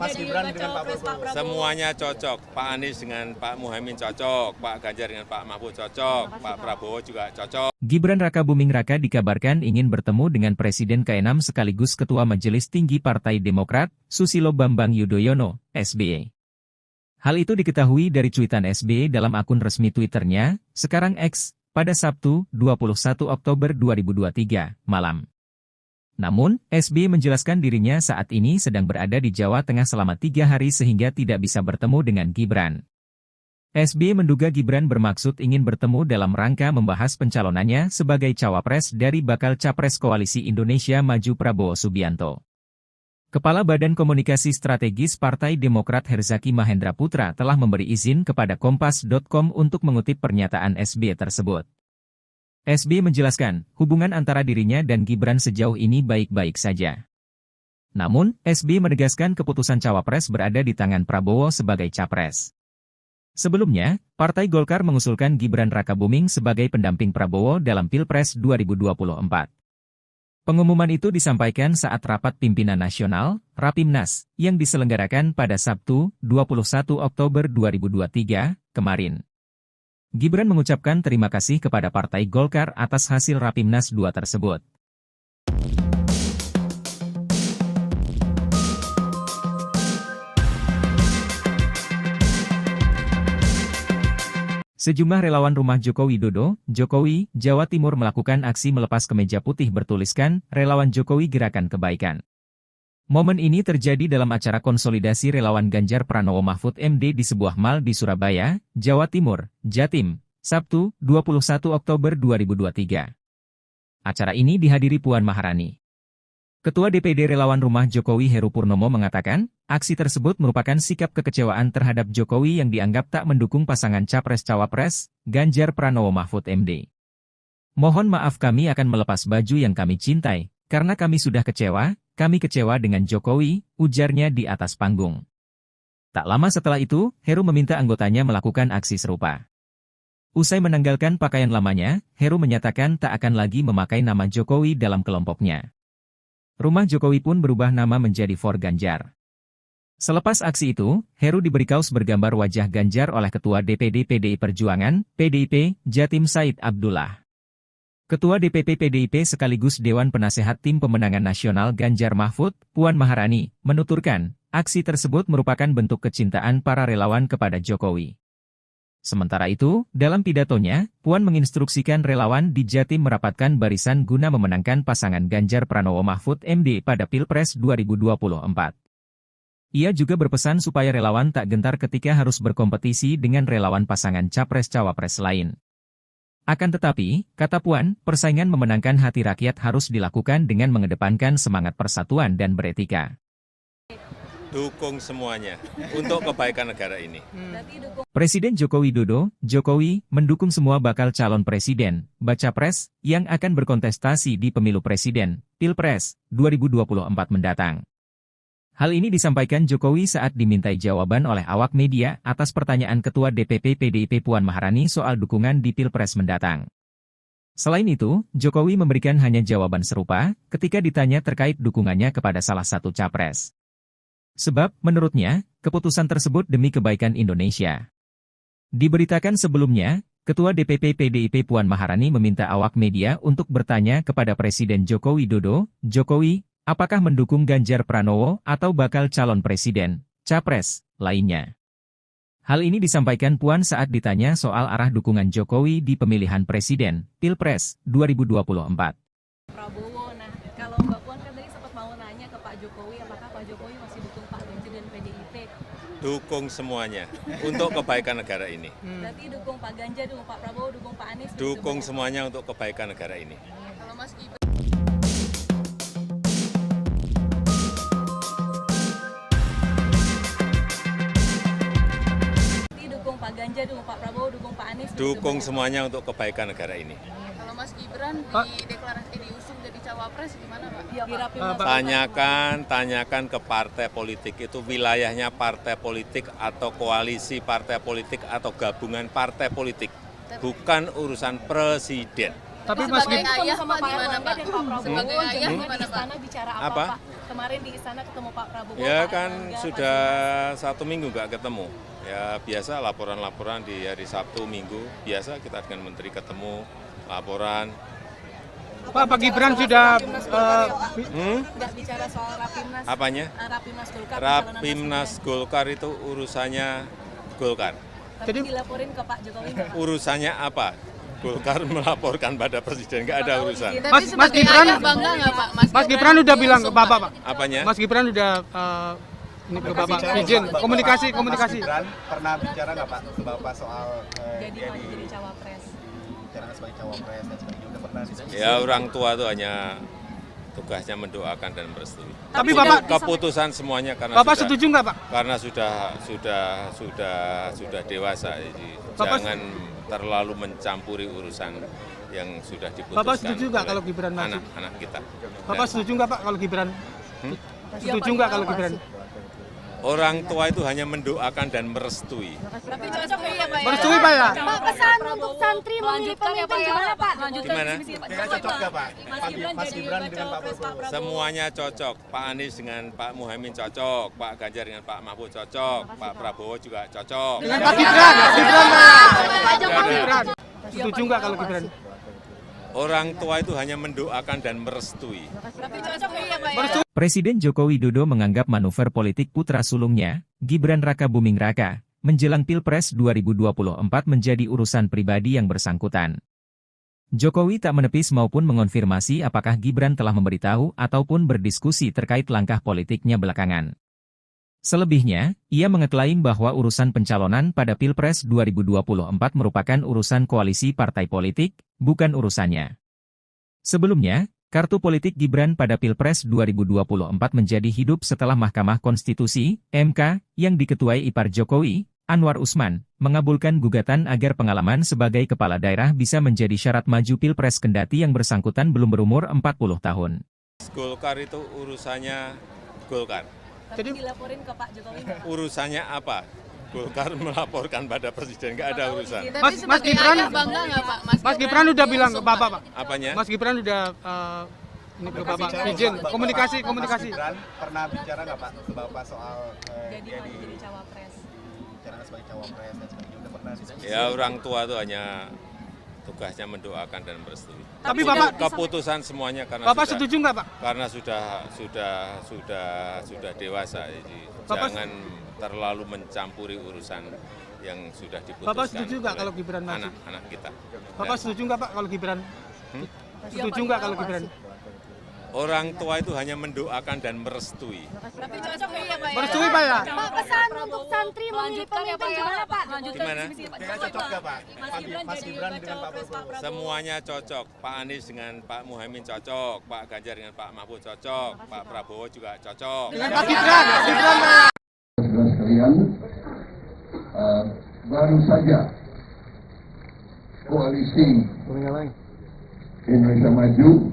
Mas Gibran dengan Pak Prabowo. Semuanya cocok. Pak Anies dengan Pak Muhaimin cocok, Pak Ganjar dengan Pak Mahfud cocok, Pak Prabowo juga cocok. Gibran Rakabuming Raka dikabarkan ingin bertemu dengan Presiden ke-6 sekaligus Ketua Majelis Tinggi Partai Demokrat, Susilo Bambang Yudhoyono, SBY. Hal itu diketahui dari cuitan SBY dalam akun resmi Twitternya, sekarang X, pada Sabtu, 21 Oktober 2023, malam. Namun, SBY menjelaskan dirinya saat ini sedang berada di Jawa Tengah selama 3 hari sehingga tidak bisa bertemu dengan Gibran. SBY menduga Gibran bermaksud ingin bertemu dalam rangka membahas pencalonannya sebagai cawapres dari bakal capres Koalisi Indonesia Maju Prabowo Subianto. Kepala Badan Komunikasi Strategis Partai Demokrat Herzaki Mahendra Putra telah memberi izin kepada Kompas.com untuk mengutip pernyataan SBY tersebut. SBY menjelaskan, hubungan antara dirinya dan Gibran sejauh ini baik-baik saja. Namun, SBY menegaskan keputusan cawapres berada di tangan Prabowo sebagai capres. Sebelumnya, Partai Golkar mengusulkan Gibran Rakabuming sebagai pendamping Prabowo dalam Pilpres 2024. Pengumuman itu disampaikan saat rapat pimpinan nasional, Rapimnas, yang diselenggarakan pada Sabtu, 21 Oktober 2023, kemarin. Gibran mengucapkan terima kasih kepada Partai Golkar atas hasil Rapimnas 2 tersebut. Sejumlah relawan rumah Joko Widodo, Jokowi, Jawa Timur melakukan aksi melepas kemeja putih bertuliskan, Relawan Jokowi Gerakan Kebaikan. Momen ini terjadi dalam acara konsolidasi relawan Ganjar Pranowo Mahfud MD di sebuah mal di Surabaya, Jawa Timur, Jatim, Sabtu, 21 Oktober 2023. Acara ini dihadiri Puan Maharani. Ketua DPD Relawan Rumah Jokowi Heru Purnomo mengatakan, aksi tersebut merupakan sikap kekecewaan terhadap Jokowi yang dianggap tak mendukung pasangan Capres-Cawapres, Ganjar Pranowo Mahfud MD. Mohon maaf kami akan melepas baju yang kami cintai, karena kami sudah kami kecewa dengan Jokowi, ujarnya di atas panggung. Tak lama setelah itu, Heru meminta anggotanya melakukan aksi serupa. Usai menanggalkan pakaian lamanya, Heru menyatakan tak akan lagi memakai nama Jokowi dalam kelompoknya. Rumah Jokowi pun berubah nama menjadi For Ganjar. Selepas aksi itu, Heru diberi kaos bergambar wajah Ganjar oleh Ketua DPD PDI Perjuangan, PDIP, Jatim Said Abdullah. Ketua DPP PDIP sekaligus Dewan Penasehat Tim Pemenangan Nasional Ganjar Mahfud, Puan Maharani, menuturkan, aksi tersebut merupakan bentuk kecintaan para relawan kepada Jokowi. Sementara itu, dalam pidatonya, Puan menginstruksikan relawan di Jatim merapatkan barisan guna memenangkan pasangan Ganjar Pranowo Mahfud MD pada Pilpres 2024. Ia juga berpesan supaya relawan tak gentar ketika harus berkompetisi dengan relawan pasangan Capres-Cawapres lain. Akan tetapi, kata Puan, persaingan memenangkan hati rakyat harus dilakukan dengan mengedepankan semangat persatuan dan beretika. Dukung semuanya untuk kebaikan negara ini. Presiden Joko Widodo, Jokowi, mendukung semua bakal calon presiden, baca pres, yang akan berkontestasi di pemilu presiden, Pilpres, 2024 mendatang. Hal ini disampaikan Jokowi saat dimintai jawaban oleh awak media atas pertanyaan Ketua DPP PDIP Puan Maharani soal dukungan di Pilpres mendatang. Selain itu, Jokowi memberikan hanya jawaban serupa ketika ditanya terkait dukungannya kepada salah satu capres. Sebab, menurutnya, keputusan tersebut demi kebaikan Indonesia. Diberitakan sebelumnya, Ketua DPP PDIP Puan Maharani meminta awak media untuk bertanya kepada Presiden Joko Widodo, Jokowi, apakah mendukung Ganjar Pranowo atau bakal calon presiden, capres, lainnya. Hal ini disampaikan Puan saat ditanya soal arah dukungan Jokowi di pemilihan presiden, Pilpres, 2024. Prabowo, nah kalau Mbak Puan kan tadi sempat mau nanya ke Pak Jokowi, apakah Pak Jokowi masih dukung Pak Ganjar dan PDIP? Dukung semuanya untuk kebaikan negara ini. Berarti dukung Pak Ganjar, dukung Pak Prabowo, dukung Pak Anies? Dukung semuanya untuk kebaikan negara ini. Kalau Mas Gibran dukung Pak Ganjar, dukung Pak Prabowo, dukung Pak Anies? Dukung semuanya untuk kebaikan negara ini. Kalau Mas Gibran diusung jadi cawapres gimana Pak? Tanyakan ke partai politik itu wilayahnya partai politik atau koalisi partai politik atau gabungan partai politik, bukan urusan presiden. Tapi Mas Gibran sama Pak Erlangga dan Pak Prabowo Sebagai ayah di gimana, istana bicara apa, Pak? Kemarin di istana ketemu Pak Prabowo. Ya Pak kan Erlangga, sudah 1 minggu nggak ketemu. Ya biasa laporan-laporan di hari Sabtu Minggu, biasa kita dengan menteri ketemu, laporan. Pak Gibran sudah nggak bicara soal Rapimnas. Apanya? Rapimnas Golkar. Rapimnas Golkar itu urusannya Golkar. Jadi dilaporin ke Pak Jokowi nggak, Pak? Urusannya apa? Golkar melaporkan pada presiden, nggak ada urusan. Mas Gibran bangga nggak Pak? Mas Gibran udah bilang ke Bapak, Pak. Apanya? Mas Gibran udah ini ke Bapak izin komunikasi. Mas Gibran pernah bicara nggak Pak ke Bapak soal Jadi maju jadi cawapres. bicara sebagai cawapres dan sebagainya, udah pernah diskusi? Ya orang tua itu hanya tugasnya mendoakan dan merestui. Tapi Bapak Keputusan semuanya karena Bapak sudah, setuju nggak, Pak? karena sudah dewasa, jadi Bapak jangan terlalu mencampuri urusan yang sudah diputuskan. Bapak setuju nggak oleh kalau Gibran maju? anak-anak kita? Bapak setuju nggak, Pak, kalau Gibran? Setuju nggak kalau Gibran? Orang tua itu hanya mendoakan dan merestui. Tapi cocok ya Pak? Merestui, Pak, ya? Pak, pesan untuk santri memilih pemimpin gimana Pak? Gimana? Kayaknya cocok nggak Pak? Mas Gibran dengan Pak Prabowo. Semuanya cocok. Pak Anies dengan Pak Muhaimin cocok, Pak Ganjar dengan Pak Mahfud cocok, Pak Prabowo juga cocok. Dengan Pak Gibran, Pak Gibran. Setuju nggak kalau Gibran? Orang tua itu hanya mendoakan dan merestui. Tapi cocok ya Pak? Presiden Joko Widodo menganggap manuver politik putra sulungnya, Gibran Raka Buming Raka, menjelang Pilpres 2024 menjadi urusan pribadi yang bersangkutan. Jokowi tak menepis maupun mengonfirmasi apakah Gibran telah memberitahu ataupun berdiskusi terkait langkah politiknya belakangan. Selebihnya, ia mengeklaim bahwa urusan pencalonan pada Pilpres 2024 merupakan urusan koalisi partai politik, bukan urusannya. Sebelumnya, kartu politik Gibran pada Pilpres 2024 menjadi hidup setelah Mahkamah Konstitusi, MK, yang diketuai ipar Jokowi, Anwar Usman, mengabulkan gugatan agar pengalaman sebagai kepala daerah bisa menjadi syarat maju Pilpres kendati yang bersangkutan belum berumur 40 tahun. Golkar itu urusannya Golkar. Jadi dilaporin ke Pak Jokowi nggak, Pak? Urusannya apa? Golkar melaporkan pada presiden, nggak ada urusan. Mas Gibran Bangga nggak Pak? Mas Gibran udah bilang ke Bapak, Pak. Apanya? Mas Gibran udah ini ke Bapak izin komunikasi. Mas Gibran pernah bicara nggak Pak ke Bapak soal Jadi maju jadi cawapres. bicara sebagai cawapres dan sebagainya, udah pernah diskusi? Ya orang tua itu hanya tugasnya mendoakan dan merestui. Tapi Bapak Keputusan semuanya karena Bapak setuju nggak, Pak? karena sudah dewasa, jadi jangan terlalu mencampuri urusan yang sudah diputuskan. Bapak setuju nggak oleh kalau Gibran maju? anak-anak kita? Bapak setuju nggak, Pak, kalau Gibran? Setuju nggak kalau Gibran? Orang tua itu hanya mendoakan dan merestui. Tapi cocok ya Pak? Merestui, Pak, ya? Pak, pesan untuk santri memilih pemimpin gimana Pak? Gimana? Kayaknya cocok nggak Pak? Mas Gibran dengan Pak Prabowo. Semuanya cocok. Pak Anies dengan Pak Muhaimin cocok, Pak Ganjar dengan Pak Mahfud cocok, Pak Prabowo juga cocok. Dengan Pak Gibran, Saudara sekalian, baru saja koalisi Indonesia Maju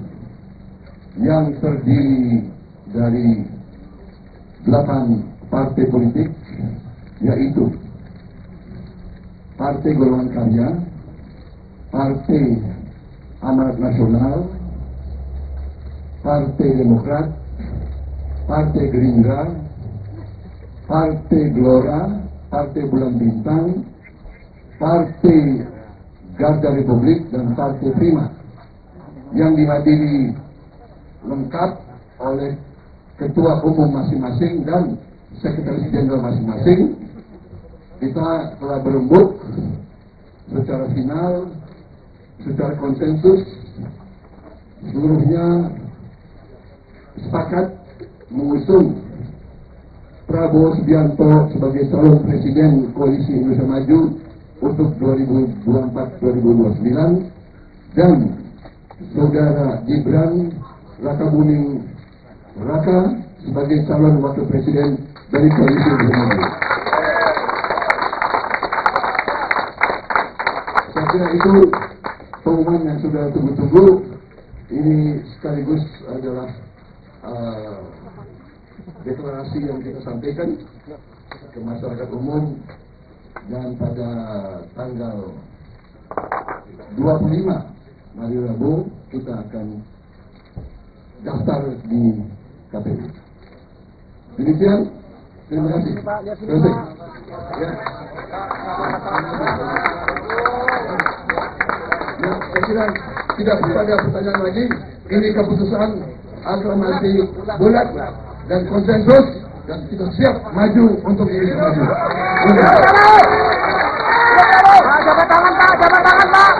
yang terdiri dari 8 partai politik, yaitu Partai Golongan Karya, Partai Amanat Nasional, Partai Demokrat, Partai Gerindra, Partai Gelora, Partai Bulan Bintang, Partai Garda Republik dan Partai Prima yang dihadiri lengkap oleh ketua umum masing-masing dan sekretaris jenderal masing-masing. Kita telah berembuk secara final, secara konsensus, seluruhnya sepakat mengusung Prabowo Subianto sebagai calon presiden Koalisi Indonesia Maju untuk 2024-2029 dan saudara Gibran Rakabuming Raka sebagai calon wakil presiden dari Koalisi Indonesia Maju. Saya kira itu pengumuman yang sudah tunggu-tunggu. Ini sekaligus adalah deklarasi yang kita sampaikan ke masyarakat umum, dan pada tanggal 25 hari Rabu kita akan daftar di KPU. Demikian, terima kasih. Terima kasih. Ya, saya kira tidak ada pertanyaan lagi. Ini keputusan aklamasi bulat dan konsensus, dan kita siap maju untuk Indonesia maju. Jabat tangan Pak, jabat tangan Pak.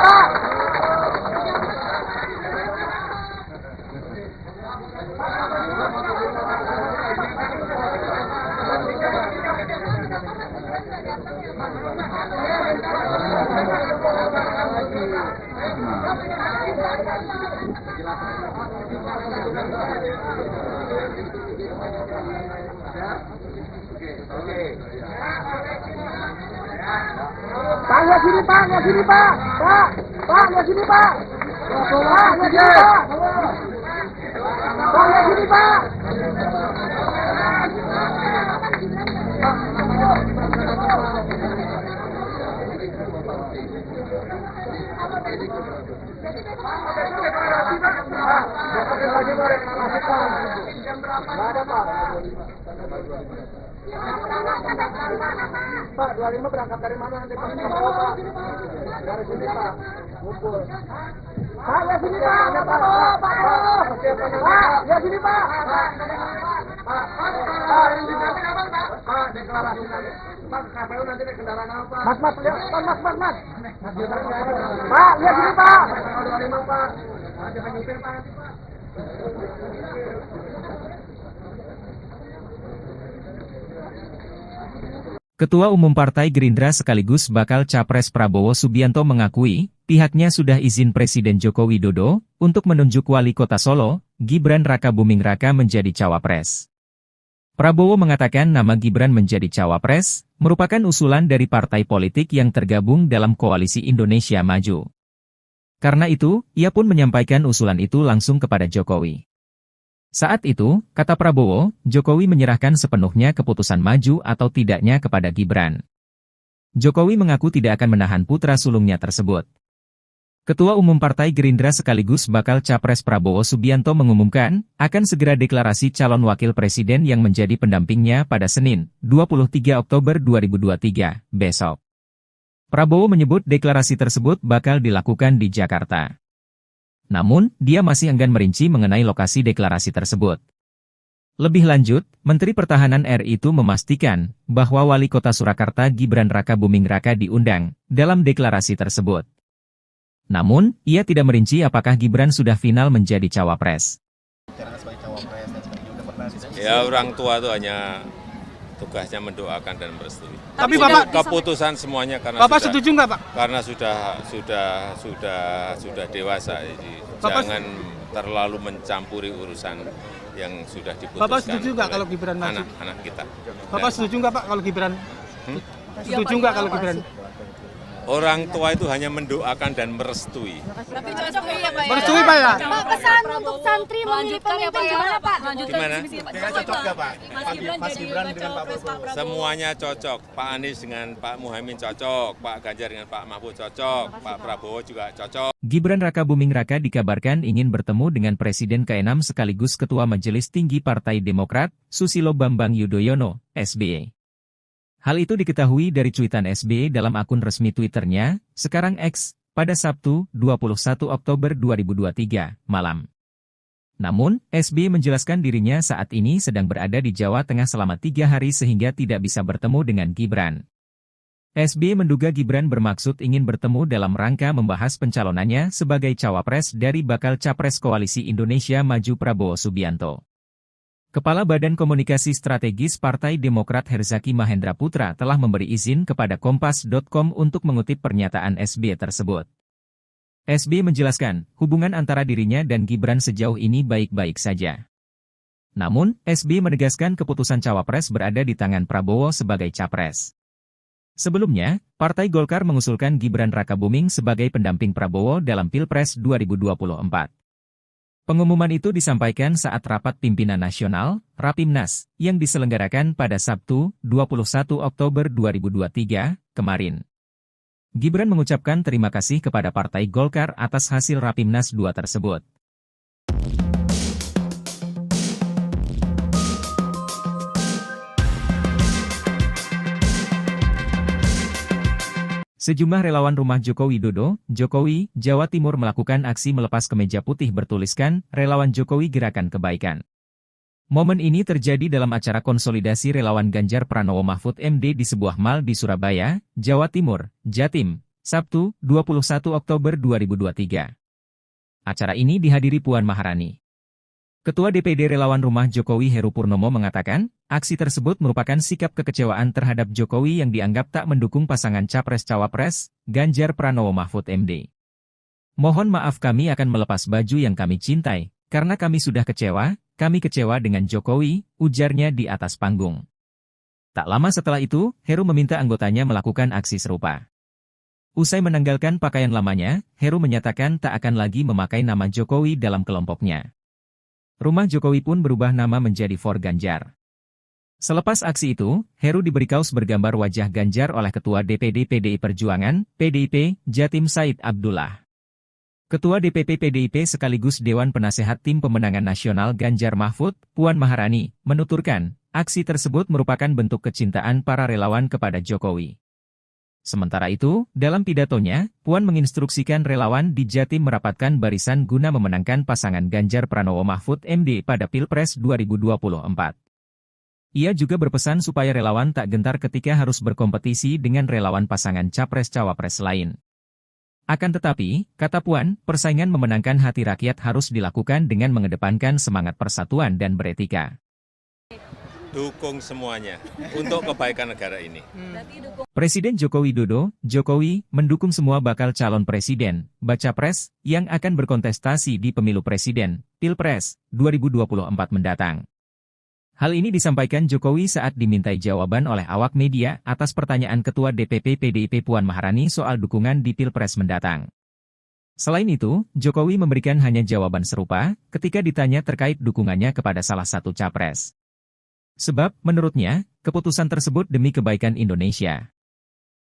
Pak, lihat sini Pak, lihat sini Pak. Pak, lihat sini Pak. Pak, lihat sini Pak. Pak, lihat sini Pak. Pak, 25 berangkat dari mana nanti Pak? Dari sini Pak, ngumpul. Pak, lihat sini Pak. Pak, lihat sini Pak. Pak, deklarasi nanti. Pak, KPU nanti naik kendaraan apa? Mas, lihat. Mas. Pak, lihat sini Pak. 25 Pak. Jangan nyupir Pak nanti Pak. Ketua Umum Partai Gerindra sekaligus bakal Capres Prabowo Subianto mengakui, pihaknya sudah izin Presiden Joko Widodo untuk menunjuk Wali Kota Solo, Gibran Rakabuming Raka menjadi cawapres. Prabowo mengatakan nama Gibran menjadi cawapres merupakan usulan dari partai politik yang tergabung dalam Koalisi Indonesia Maju. Karena itu, ia pun menyampaikan usulan itu langsung kepada Jokowi. Saat itu, kata Prabowo, Jokowi menyerahkan sepenuhnya keputusan maju atau tidaknya kepada Gibran. Jokowi mengaku tidak akan menahan putra sulungnya tersebut. Ketua Umum Partai Gerindra sekaligus bakal Capres Prabowo Subianto mengumumkan, akan segera deklarasi calon wakil presiden yang menjadi pendampingnya pada Senin, 23 Oktober 2023, besok. Prabowo menyebut deklarasi tersebut bakal dilakukan di Jakarta. Namun, dia masih enggan merinci mengenai lokasi deklarasi tersebut. Lebih lanjut, Menteri Pertahanan RI itu memastikan bahwa Wali Kota Surakarta Gibran Rakabuming Raka diundang dalam deklarasi tersebut. Namun, ia tidak merinci apakah Gibran sudah final menjadi cawapres. Ya, orang tua itu hanya tugasnya mendoakan dan merestui. Tapi Bapak keputusan semuanya karena Bapak setuju nggak Pak? Karena sudah dewasa, jadi jangan terlalu mencampuri urusan yang sudah diputuskan. Bapak setuju nggak kalau Gibran maju? Anak-anak kita. Bapak setuju nggak Pak kalau Gibran? Setuju nggak kalau Gibran? Orang tua itu hanya mendoakan dan merestui. Tapi cocok ya Pak ya? Merestui Pak ya? Pak, pesan untuk santri memilih pemimpin gimana Pak? Gimana? Cocok nggak Pak? Mas Gibran dengan Pak Prabowo. Semuanya cocok. Pak Anies dengan Pak Muhaimin cocok. Pak Ganjar dengan Pak Mahfud cocok. Pak Prabowo juga cocok. Gibran Rakabuming Raka dikabarkan ingin bertemu dengan Presiden ke-6 sekaligus Ketua Majelis Tinggi Partai Demokrat, Susilo Bambang Yudhoyono, SBY. Hal itu diketahui dari cuitan SBY dalam akun resmi Twitternya, sekarang X, pada Sabtu, 21 Oktober 2023, malam. Namun, SBY menjelaskan dirinya saat ini sedang berada di Jawa Tengah selama 3 hari sehingga tidak bisa bertemu dengan Gibran. SBY menduga Gibran bermaksud ingin bertemu dalam rangka membahas pencalonannya sebagai cawapres dari bakal capres Koalisi Indonesia Maju Prabowo Subianto. Kepala Badan Komunikasi Strategis Partai Demokrat Herzaki Mahendra Putra telah memberi izin kepada Kompas.com untuk mengutip pernyataan SBY tersebut. SBY menjelaskan, hubungan antara dirinya dan Gibran sejauh ini baik-baik saja. Namun, SBY menegaskan keputusan cawapres berada di tangan Prabowo sebagai capres. Sebelumnya, Partai Golkar mengusulkan Gibran Rakabuming sebagai pendamping Prabowo dalam Pilpres 2024. Pengumuman itu disampaikan saat rapat pimpinan nasional, Rapimnas, yang diselenggarakan pada Sabtu, 21 Oktober 2023, kemarin. Gibran mengucapkan terima kasih kepada Partai Golkar atas hasil Rapimnas 2 tersebut. Sejumlah relawan rumah Joko Widodo, Jokowi, Jawa Timur melakukan aksi melepas kemeja putih bertuliskan, Relawan Jokowi Gerakan Kebaikan. Momen ini terjadi dalam acara konsolidasi relawan Ganjar Pranowo Mahfud MD di sebuah mal di Surabaya, Jawa Timur, Jatim, Sabtu, 21 Oktober 2023. Acara ini dihadiri Puan Maharani. Ketua DPD Relawan Rumah Jokowi Heru Purnomo mengatakan, aksi tersebut merupakan sikap kekecewaan terhadap Jokowi yang dianggap tak mendukung pasangan Capres-Cawapres, Ganjar Pranowo Mahfud MD. Mohon maaf kami akan melepas baju yang kami cintai, karena kami sudah kami kecewa dengan Jokowi, ujarnya di atas panggung. Tak lama setelah itu, Heru meminta anggotanya melakukan aksi serupa. Usai menanggalkan pakaian lamanya, Heru menyatakan tak akan lagi memakai nama Jokowi dalam kelompoknya. Rumah Jokowi pun berubah nama menjadi For Ganjar. Selepas aksi itu, Heru diberi kaos bergambar wajah Ganjar oleh Ketua DPD PDI Perjuangan, PDIP, Jatim Said Abdullah. Ketua DPP PDIP sekaligus Dewan Penasehat Tim Pemenangan Nasional Ganjar Mahfud, Puan Maharani, menuturkan, aksi tersebut merupakan bentuk kecintaan para relawan kepada Jokowi. Sementara itu, dalam pidatonya, Puan menginstruksikan relawan di Jatim merapatkan barisan guna memenangkan pasangan Ganjar Pranowo Mahfud MD pada Pilpres 2024. Ia juga berpesan supaya relawan tak gentar ketika harus berkompetisi dengan relawan pasangan Capres-Cawapres lain. Akan tetapi, kata Puan, persaingan memenangkan hati rakyat harus dilakukan dengan mengedepankan semangat persatuan dan beretika. Dukung semuanya untuk kebaikan negara ini. Presiden Joko Widodo, Jokowi, mendukung semua bakal calon presiden, baca pres, yang akan berkontestasi di pemilu presiden, Pilpres, 2024 mendatang. Hal ini disampaikan Jokowi saat dimintai jawaban oleh awak media atas pertanyaan Ketua DPP PDIP Puan Maharani soal dukungan di Pilpres mendatang. Selain itu, Jokowi memberikan hanya jawaban serupa ketika ditanya terkait dukungannya kepada salah satu capres. Sebab, menurutnya, keputusan tersebut demi kebaikan Indonesia.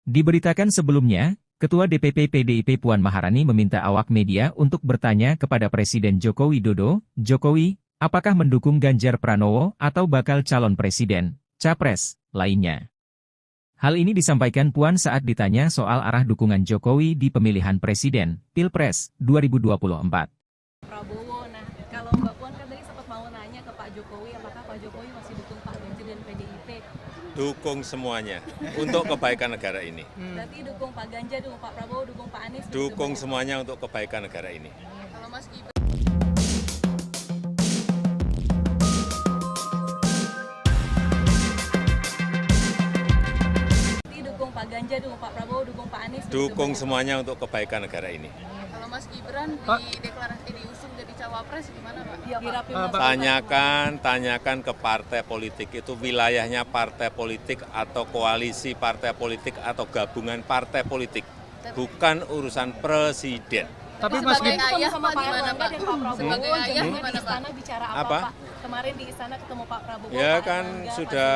Diberitakan sebelumnya, Ketua DPP PDIP Puan Maharani meminta awak media untuk bertanya kepada Presiden Joko Widodo, Jokowi, apakah mendukung Ganjar Pranowo atau bakal calon presiden, capres, lainnya. Hal ini disampaikan Puan saat ditanya soal arah dukungan Jokowi di pemilihan presiden, Pilpres, 2024. Prabowo, nah kalau Mbak Puan kan tadi sempat mau nanya ke Pak Jokowi, apakah Pak Jokowi masih dukung Pak Ganjar dan PDIP? Dukung semuanya untuk kebaikan negara ini. Berarti dukung Pak Ganjar, dukung Pak Prabowo, dukung Pak Anies? Dukung semuanya untuk kebaikan negara ini. Kalau Mas Gibran Pak Ganjar, dukung Pak Prabowo, dukung Pak Anies? Dukung semuanya untuk kebaikan negara ini. Kalau Mas Gibran deklarasi diusung jadi cawapres gimana Pak? Tanyakan ke partai politik itu wilayahnya partai politik atau koalisi partai politik atau gabungan partai politik, bukan urusan presiden. Tapi Mas Gibran ayah sama Pak Erlangga dan Pak Prabowo Sebagai ayah gimana Pak? Bicara apa Pak? Kemarin di istana ketemu Pak Prabowo. Ya Pak kan Erlangga, sudah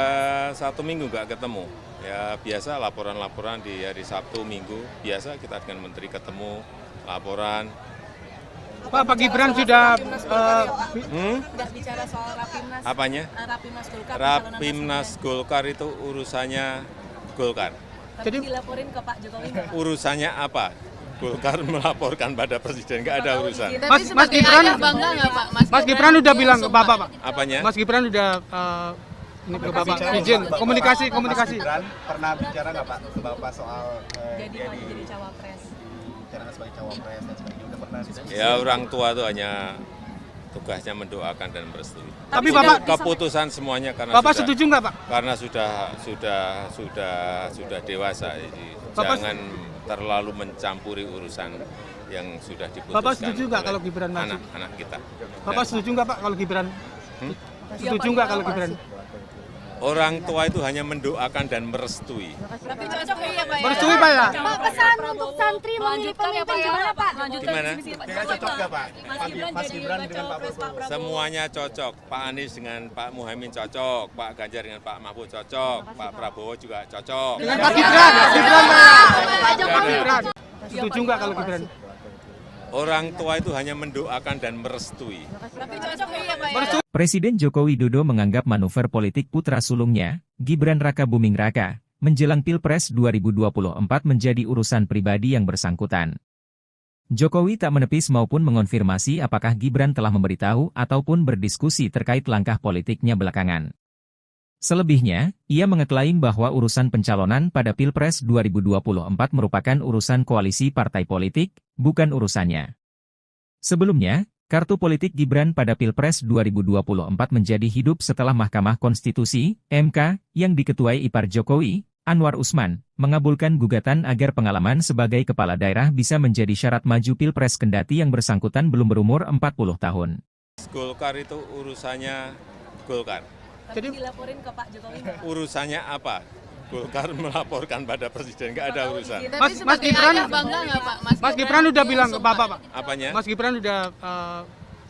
1 minggu nggak ketemu. Ya biasa laporan-laporan di hari Sabtu Minggu, biasa kita dengan menteri ketemu, laporan. Pak Gibran sudah nggak bicara soal Rapimnas. Apanya? Rapimnas Golkar. Rapimnas Golkar itu urusannya Golkar. Tapi dilaporin ke Pak Jokowi nggak, Pak? Urusannya apa? Golkar melaporkan pada presiden, nggak ada urusan. Mas Gibran bangga nggak Pak? Mas Gibran udah bilang ke Bapak, Pak. Apanya? Mas Gibran udah ini ke Bapak izin komunikasi. Mas Gibran pernah bicara nggak Pak ke Bapak soal jadi cawapres. bicara sebagai cawapres dan sebagainya, udah pernah diskusi? Ya orang tua itu hanya tugasnya mendoakan dan merestui. Tapi Bapak Keputusan semuanya karena Bapak sudah, setuju nggak Pak? karena sudah dewasa, jadi jangan terlalu mencampuri urusan yang sudah diputuskan. Bapak setuju nggak kalau Gibran maju? Anak-anak kita. Bapak setuju nggak Pak kalau Gibran? Setuju nggak kalau Gibran? Orang tua itu hanya mendoakan dan merestui. Tapi cocok ya Pak ya? Merestui Pak ya? Pak, pesan untuk santri memilih pemimpin gimana Pak? Gimana? Kira cocok nggak Pak? Mas Gibran dengan Pak Prabowo. Semuanya cocok. Pak Anies dengan Pak Muhaimin cocok, Pak Ganjar dengan Pak Mahfud cocok, Pak Prabowo juga cocok. Dengan Pak Gibran Pak. Gibran. Setuju nggak kalau Gibran? Orang tua itu hanya mendoakan dan merestui. Tapi cocok ya Pak ya? Presiden Joko Widodo menganggap manuver politik putra sulungnya, Gibran Raka Buming Raka, menjelang Pilpres 2024 menjadi urusan pribadi yang bersangkutan. Jokowi tak menepis maupun mengonfirmasi apakah Gibran telah memberitahu ataupun berdiskusi terkait langkah politiknya belakangan. Selebihnya, ia mengeklaim bahwa urusan pencalonan pada Pilpres 2024 merupakan urusan koalisi partai politik, bukan urusannya. Sebelumnya, kartu politik Gibran pada Pilpres 2024 menjadi hidup setelah Mahkamah Konstitusi, MK, yang diketuai ipar Jokowi, Anwar Usman, mengabulkan gugatan agar pengalaman sebagai kepala daerah bisa menjadi syarat maju Pilpres kendati yang bersangkutan belum berumur 40 tahun. Golkar itu urusannya Golkar. Tapi dilaporin ke Pak Jokowi nggak? Urusannya apa? Golkar melaporkan pada presiden, nggak ada urusan. Mas Gibran Bangga nggak Pak? Mas Gibran udah bilang ke Bapak, Pak. Apanya? Mas Gibran udah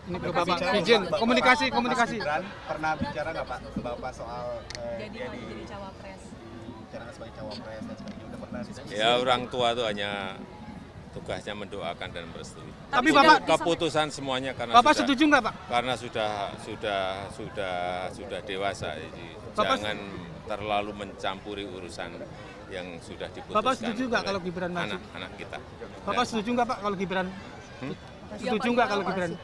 ini ke Bapak izin komunikasi. Mas Gibran pernah bicara nggak Pak ke Bapak soal Jadi cawapres. bicara sebagai cawapres dan sebagainya, udah pernah diskusi? Ya orang tua itu hanya tugasnya mendoakan dan merestui. Tapi Bapak Keputusan semuanya karena Bapak setuju nggak Pak? karena sudah dewasa, jadi jangan terlalu mencampuri urusan yang sudah diputuskan. Bapak setuju nggak kalau Gibran maju? Anak-anak kita. Bapak setuju nggak Pak kalau Gibran? Setuju nggak kalau Gibran?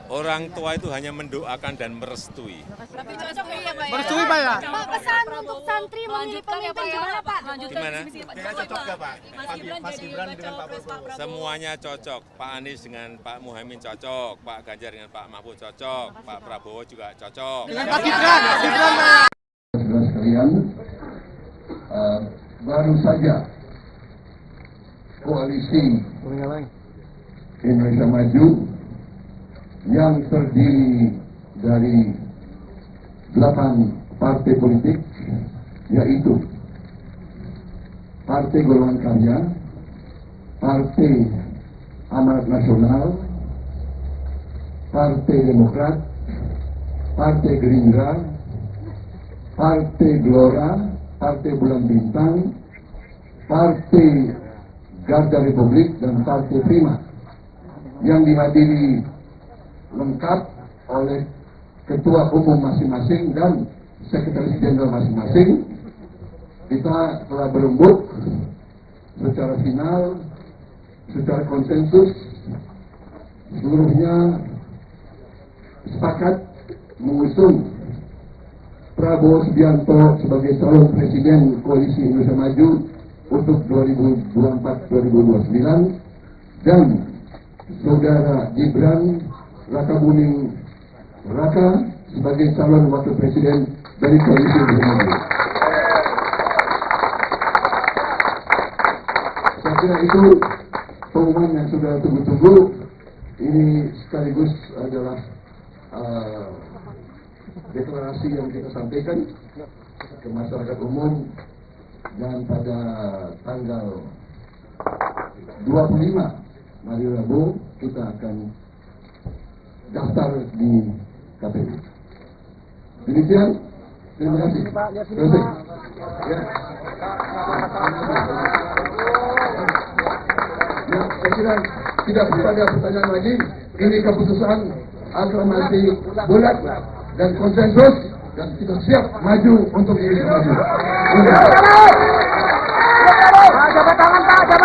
Orang tua itu hanya mendoakan dan merestui. Tapi cocok ya Pak ya? Merestui Pak ya? Pak, pesan untuk santri memilih pemimpin gimana Pak? Gimana? Kira cocok nggak Pak? Mas Gibran dengan Pak Prabowo. Semuanya cocok. Pak Anies dengan Pak Muhaimin cocok, Pak Ganjar dengan Pak Mahfud cocok, Pak Prabowo juga cocok. Dengan Pak Gibran Pak. Saudara sekalian, baru saja koalisi Indonesia Maju yang terdiri dari 8 partai politik, yaitu Partai Golongan Karya, Partai Amanat Nasional, Partai Demokrat, Partai Gerindra, Partai Gelora, Partai Bulan Bintang, Partai Garda Republik, dan Partai Prima, yang dihadiri lengkap oleh ketua umum masing-masing dan sekretaris jenderal masing-masing. Kita telah berembuk secara final, secara konsensus, seluruhnya sepakat mengusung Prabowo Subianto sebagai calon presiden Koalisi Indonesia Maju untuk 2024-2029 dan Saudara Gibran Raka Buming Raka sebagai calon wakil presiden dari Koalisi Indonesia Maju. Saya kira itu pengumuman yang sudah tunggu-tunggu. Ini sekaligus adalah deklarasi yang kita sampaikan ke masyarakat umum, dan pada tanggal 25 hari Rabu kita akan daftar di KPU. Demikian, terima kasih. Terima kasih. Ya, saya kira tidak ada pertanyaan lagi. Ini keputusan aklamasi bulat dan konsensus, dan kita siap maju untuk Indonesia Maju. Jabat tangan Pak, Pak.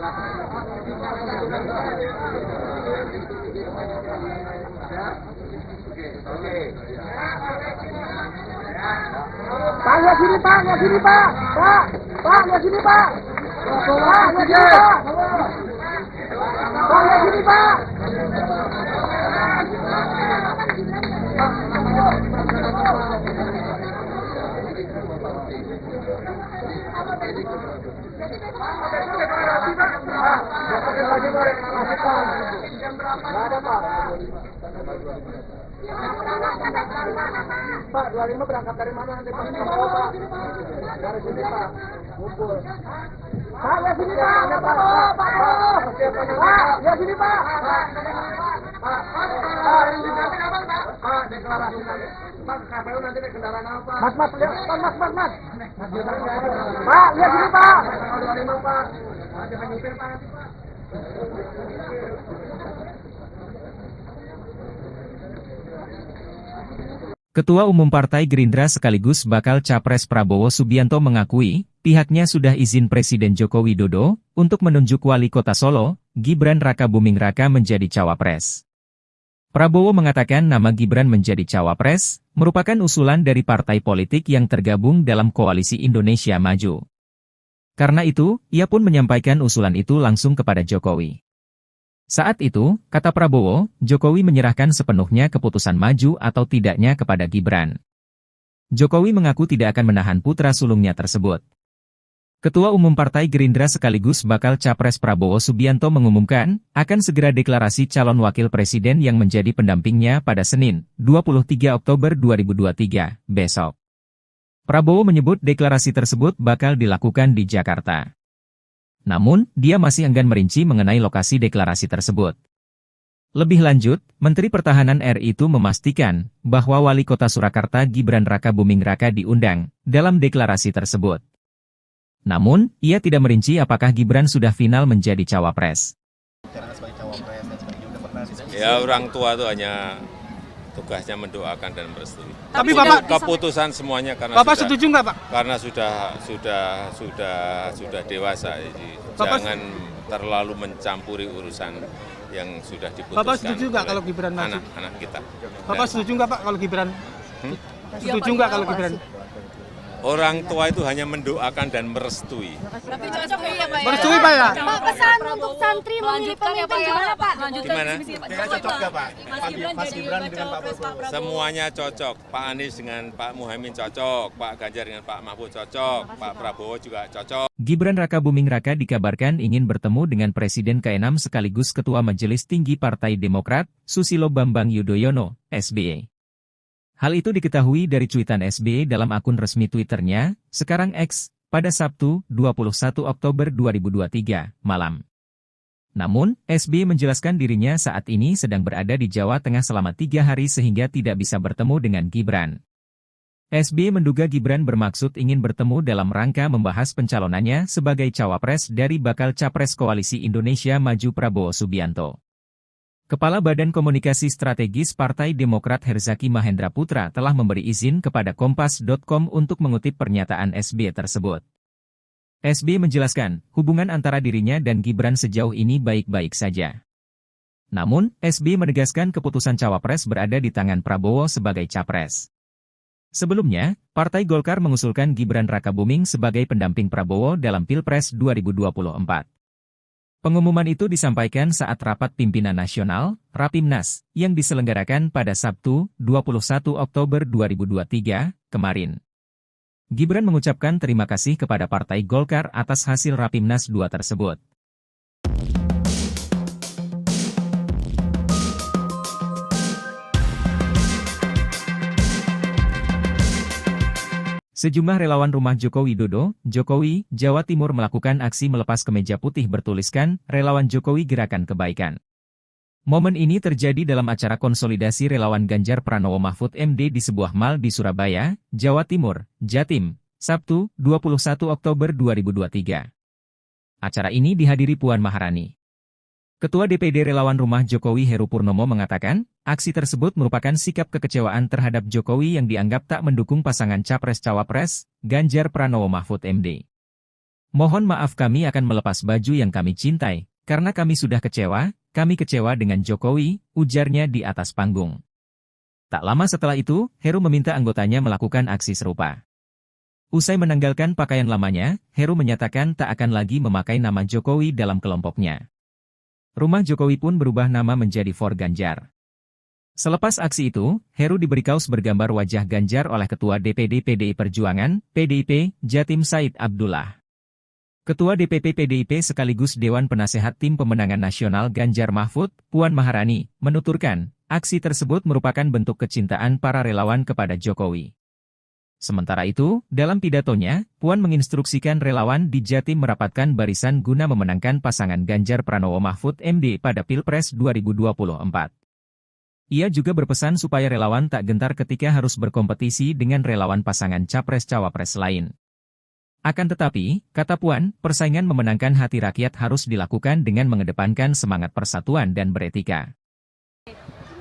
Pak, lihat sini Pak, lihat sini Pak. Pak, lihat sini Pak. Pak, lihat sini Pak. Pak, lihat sini Pak. Pak, 25 berangkat dari mana nanti Pak? Dari sini Pak. Ngumpul. Pak, lihat sini Pak. Pak, lihat sini Pak. Pak, deklarasi nanti. Pak, KPU nanti naik kendaraan apa? Mas, lihat. Mas. Pak, lihat sini Pak. 25 Pak. Jangan nyupir Pak nanti Pak. Ketua Umum Partai Gerindra sekaligus bakal Capres Prabowo Subianto mengakui, pihaknya sudah izin Presiden Joko Widodo untuk menunjuk Wali Kota Solo, Gibran Rakabuming Raka menjadi cawapres. Prabowo mengatakan nama Gibran menjadi cawapres merupakan usulan dari partai politik yang tergabung dalam Koalisi Indonesia Maju. Karena itu, ia pun menyampaikan usulan itu langsung kepada Jokowi. Saat itu, kata Prabowo, Jokowi menyerahkan sepenuhnya keputusan maju atau tidaknya kepada Gibran. Jokowi mengaku tidak akan menahan putra sulungnya tersebut. Ketua Umum Partai Gerindra sekaligus bakal Capres Prabowo Subianto mengumumkan, akan segera deklarasi calon wakil presiden yang menjadi pendampingnya pada Senin, 23 Oktober 2023, besok. Prabowo menyebut deklarasi tersebut bakal dilakukan di Jakarta. Namun, dia masih enggan merinci mengenai lokasi deklarasi tersebut. Lebih lanjut, Menteri Pertahanan RI itu memastikan bahwa Wali Kota Surakarta Gibran Rakabuming Raka diundang dalam deklarasi tersebut. Namun, ia tidak merinci apakah Gibran sudah final menjadi cawapres. Ya, orang tua itu hanya tugasnya mendoakan dan merestui. Tapi Bapak keputusan semuanya karena Bapak setuju nggak Pak? Karena sudah dewasa, jadi jangan terlalu mencampuri urusan yang sudah diputuskan. Bapak setuju nggak kalau Gibran maju? Anak-anak kita. Bapak setuju nggak Pak kalau Gibran? Setuju nggak kalau Gibran? Orang tua itu hanya mendoakan dan merestui. Tapi cocok ya Pak ya? Merestui Pak ya? Pak, pesan untuk santri memilih pemimpin gimana Pak? Gimana? Cocok nggak Pak? Mas Gibran dengan Pak Prabowo. Semuanya cocok. Pak Anies dengan Pak Muhaimin cocok. Pak Ganjar dengan Pak Mahfud cocok. Pak Prabowo juga cocok. Gibran Rakabuming Raka dikabarkan ingin bertemu dengan Presiden ke-6 sekaligus Ketua Majelis Tinggi Partai Demokrat, Susilo Bambang Yudhoyono, SBY. Hal itu diketahui dari cuitan SBY dalam akun resmi Twitternya, sekarang X, pada Sabtu, 21 Oktober 2023, malam. Namun, SBY menjelaskan dirinya saat ini sedang berada di Jawa Tengah selama 3 hari sehingga tidak bisa bertemu dengan Gibran. SBY menduga Gibran bermaksud ingin bertemu dalam rangka membahas pencalonannya sebagai cawapres dari bakal Capres Koalisi Indonesia Maju Prabowo Subianto. Kepala Badan Komunikasi Strategis Partai Demokrat Herzaki Mahendra Putra telah memberi izin kepada Kompas.com untuk mengutip pernyataan SBY tersebut. SBY menjelaskan, hubungan antara dirinya dan Gibran sejauh ini baik-baik saja. Namun, SBY menegaskan keputusan cawapres berada di tangan Prabowo sebagai capres. Sebelumnya, Partai Golkar mengusulkan Gibran Rakabuming sebagai pendamping Prabowo dalam Pilpres 2024. Pengumuman itu disampaikan saat rapat pimpinan nasional, Rapimnas, yang diselenggarakan pada Sabtu, 21 Oktober 2023, kemarin. Gibran mengucapkan terima kasih kepada Partai Golkar atas hasil Rapimnas 2 tersebut. Sejumlah relawan rumah Joko Widodo, Jokowi, Jawa Timur melakukan aksi melepas kemeja putih bertuliskan, Relawan Jokowi Gerakan Kebaikan. Momen ini terjadi dalam acara konsolidasi relawan Ganjar Pranowo Mahfud MD di sebuah mal di Surabaya, Jawa Timur, Jatim, Sabtu, 21 Oktober 2023. Acara ini dihadiri Puan Maharani. Ketua DPD Relawan Rumah Jokowi Heru Purnomo mengatakan, aksi tersebut merupakan sikap kekecewaan terhadap Jokowi yang dianggap tak mendukung pasangan Capres-Cawapres, Ganjar Pranowo Mahfud MD. Mohon maaf kami akan melepas baju yang kami cintai, karena kami sudah kami kecewa dengan Jokowi, ujarnya di atas panggung. Tak lama setelah itu, Heru meminta anggotanya melakukan aksi serupa. Usai menanggalkan pakaian lamanya, Heru menyatakan tak akan lagi memakai nama Jokowi dalam kelompoknya. Rumah Jokowi pun berubah nama menjadi For Ganjar. Selepas aksi itu, Heru diberi kaos bergambar wajah Ganjar oleh Ketua DPD PDI Perjuangan, PDIP, Jatim Said Abdullah. Ketua DPP PDIP sekaligus Dewan Penasehat Tim Pemenangan Nasional Ganjar Mahfud, Puan Maharani, menuturkan, aksi tersebut merupakan bentuk kecintaan para relawan kepada Jokowi. Sementara itu, dalam pidatonya, Puan menginstruksikan relawan di Jatim merapatkan barisan guna memenangkan pasangan Ganjar Pranowo Mahfud MD pada Pilpres 2024. Ia juga berpesan supaya relawan tak gentar ketika harus berkompetisi dengan relawan pasangan Capres-Cawapres lain. Akan tetapi, kata Puan, persaingan memenangkan hati rakyat harus dilakukan dengan mengedepankan semangat persatuan dan beretika.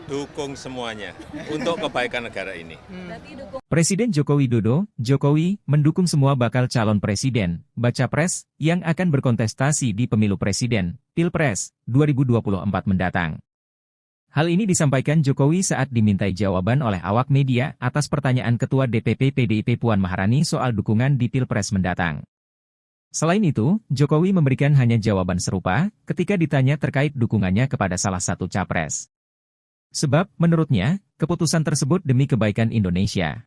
Dukung semuanya untuk kebaikan negara ini. Presiden Joko Widodo, Jokowi, mendukung semua bakal calon presiden, baca pres, yang akan berkontestasi di pemilu presiden, Pilpres, 2024 mendatang. Hal ini disampaikan Jokowi saat dimintai jawaban oleh awak media atas pertanyaan Ketua DPP PDIP Puan Maharani soal dukungan di Pilpres mendatang. Selain itu, Jokowi memberikan hanya jawaban serupa ketika ditanya terkait dukungannya kepada salah satu capres. Sebab, menurutnya, keputusan tersebut demi kebaikan Indonesia.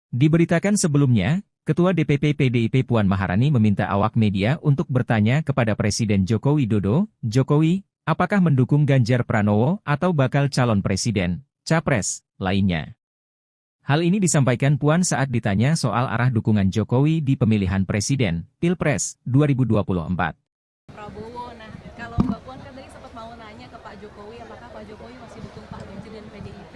Diberitakan sebelumnya, Ketua DPP PDIP Puan Maharani meminta awak media untuk bertanya kepada Presiden Joko Widodo, Jokowi, apakah mendukung Ganjar Pranowo atau bakal calon presiden, capres, lainnya. Hal ini disampaikan Puan saat ditanya soal arah dukungan Jokowi di pemilihan presiden, Pilpres, 2024. Prabowo, nah kalau Mbak Puan kan tadi sempat mau nanya ke Pak Jokowi, apakah Pak Jokowi masih dukung Pak Ganjar dan PDIP?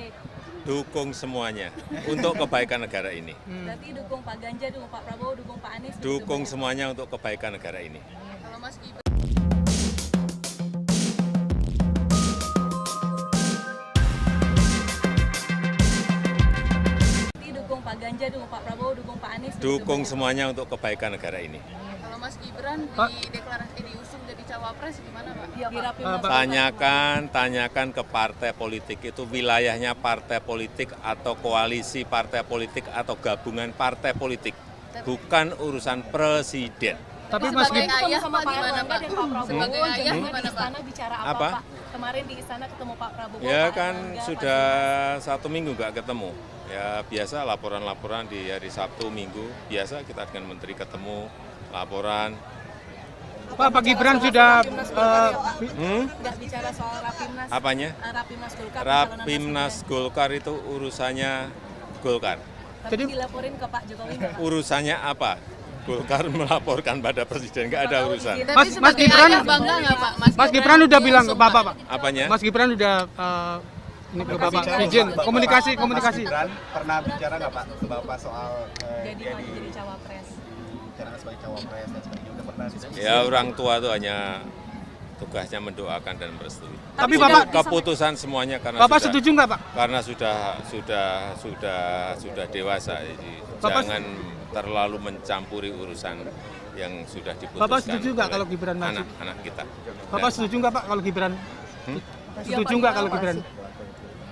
Dukung semuanya untuk kebaikan negara ini. Berarti dukung Pak Ganjar, dukung Pak Prabowo, dukung Pak Anies? Dukung semuanya untuk kebaikan negara ini. Kalau Mas Gibran dukung Pak Ganjar, dukung Pak Prabowo, dukung Pak Anies? Dukung semuanya untuk kebaikan negara ini. Kalau Mas Gibran diusung jadi cawapres gimana Pak? Tanyakan ke partai politik itu wilayahnya partai politik atau koalisi partai politik atau gabungan partai politik, bukan urusan presiden. Tapi Mas Sebagai ayah Pak gimana Pak? Sebagai ayah gimana di istana bicara apa Apa? Pak? Kemarin di istana ketemu Pak Prabowo. Ya Pak kan Erlangga, sudah 1 minggu nggak ketemu. Ya biasa laporan-laporan di hari Sabtu Minggu, biasa kita dengan menteri ketemu, laporan. Pak Gibran sudah nggak bicara soal Rapimnas. Apanya? Rapimnas Golkar. Rapimnas Golkar itu urusannya Golkar. Jadi dilaporin ke Pak Jokowi nggak, Pak? Urusannya apa? Golkar melaporkan pada presiden, nggak ada urusan. Mas Gibran bangga nggak Pak? Mas Gibran udah bilang ke Bapak, Pak. Apanya? Mas Gibran udah ini ke Bapak izin komunikasi. Mas Gibran pernah bicara nggak Pak ke Bapak soal Jadi cawapres. bicara sebagai cawapres dan sebagainya, udah pernah diskusi? Ya orang tua itu hanya tugasnya mendoakan dan merestui. Tapi Bapak Keputusan semuanya karena Bapak sudah, setuju nggak Pak? karena sudah dewasa, jadi Bapak jangan terlalu mencampuri urusan yang sudah diputuskan. Bapak setuju nggak oleh kalau Gibran maju? anak-anak kita? Bapak setuju nggak Pak kalau Gibran? Setuju nggak kalau Gibran?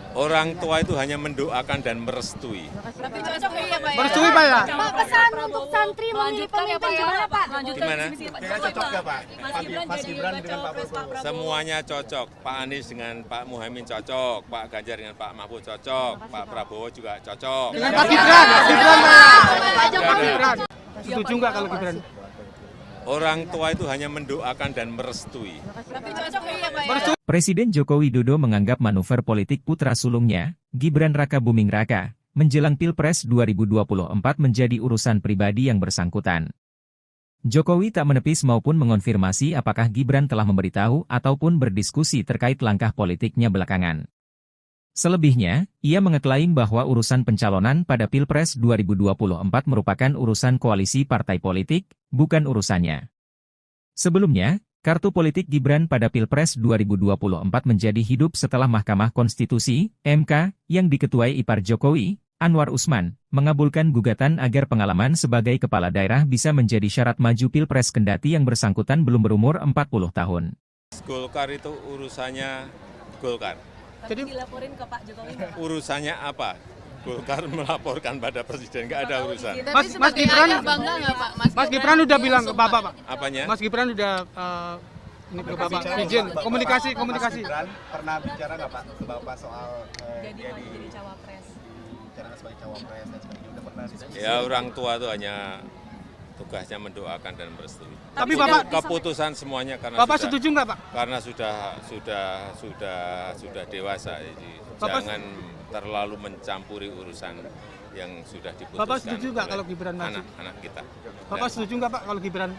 Orang tua itu hanya mendoakan dan merestui. Tapi cocok ya Pak. Merestui Pak ya? Pak, pesan untuk santri memilih pemimpin gimana Pak? Gimana? Cocok nggak Pak? Mas Gibran dengan Pak Prabowo? Semuanya cocok. Pak Anies dengan Pak Muhaimin cocok, Pak Ganjar dengan Pak Mahfud cocok, Pak Prabowo juga cocok. Dengan Pak Gibran Pak. Gibran. Setuju nggak kalau Gibran? Orang tua itu hanya mendoakan dan merestui. Tapi cocok ya Pak. Presiden Joko Widodo menganggap manuver politik putra sulungnya, Gibran Raka Buming Raka, menjelang Pilpres 2024 menjadi urusan pribadi yang bersangkutan. Jokowi tak menepis maupun mengonfirmasi apakah Gibran telah memberitahu ataupun berdiskusi terkait langkah politiknya belakangan. Selebihnya, ia mengeklaim bahwa urusan pencalonan pada Pilpres 2024 merupakan urusan koalisi partai politik, bukan urusannya. Sebelumnya, kartu politik Gibran pada Pilpres 2024 menjadi hidup setelah Mahkamah Konstitusi, MK, yang diketuai ipar Jokowi, Anwar Usman, mengabulkan gugatan agar pengalaman sebagai kepala daerah bisa menjadi syarat maju Pilpres kendati yang bersangkutan belum berumur 40 tahun. Golkar itu urusannya Golkar. Tapi dilaporin ke Pak Jokowi nggak, Pak? Urusannya apa? Golkar melaporkan pada presiden, nggak ada urusan. Mas Gibran, Mas Gibran udah bilang ke Bapak, Pak. Apanya? Mas Gibran udah ini ke Bapak, izin komunikasi. Mas Gibran pernah bicara nggak Pak ke Bapak soal Jadi maju jadi cawapres. bicara sebagai cawapres dan sebagainya, udah pernah diskusi? Ya orang tua itu hanya tugasnya mendoakan dan merestui. Tapi Itu Bapak- keputusan semuanya karena Bapak sudah, setuju nggak, Pak? karena sudah dewasa, jadi Bapak- jangan terlalu mencampuri urusan yang sudah diputuskan. Bapak setuju nggak oleh kalau Gibran maju? anak-anak kita. Bapak Dan setuju nggak Pak kalau Gibran?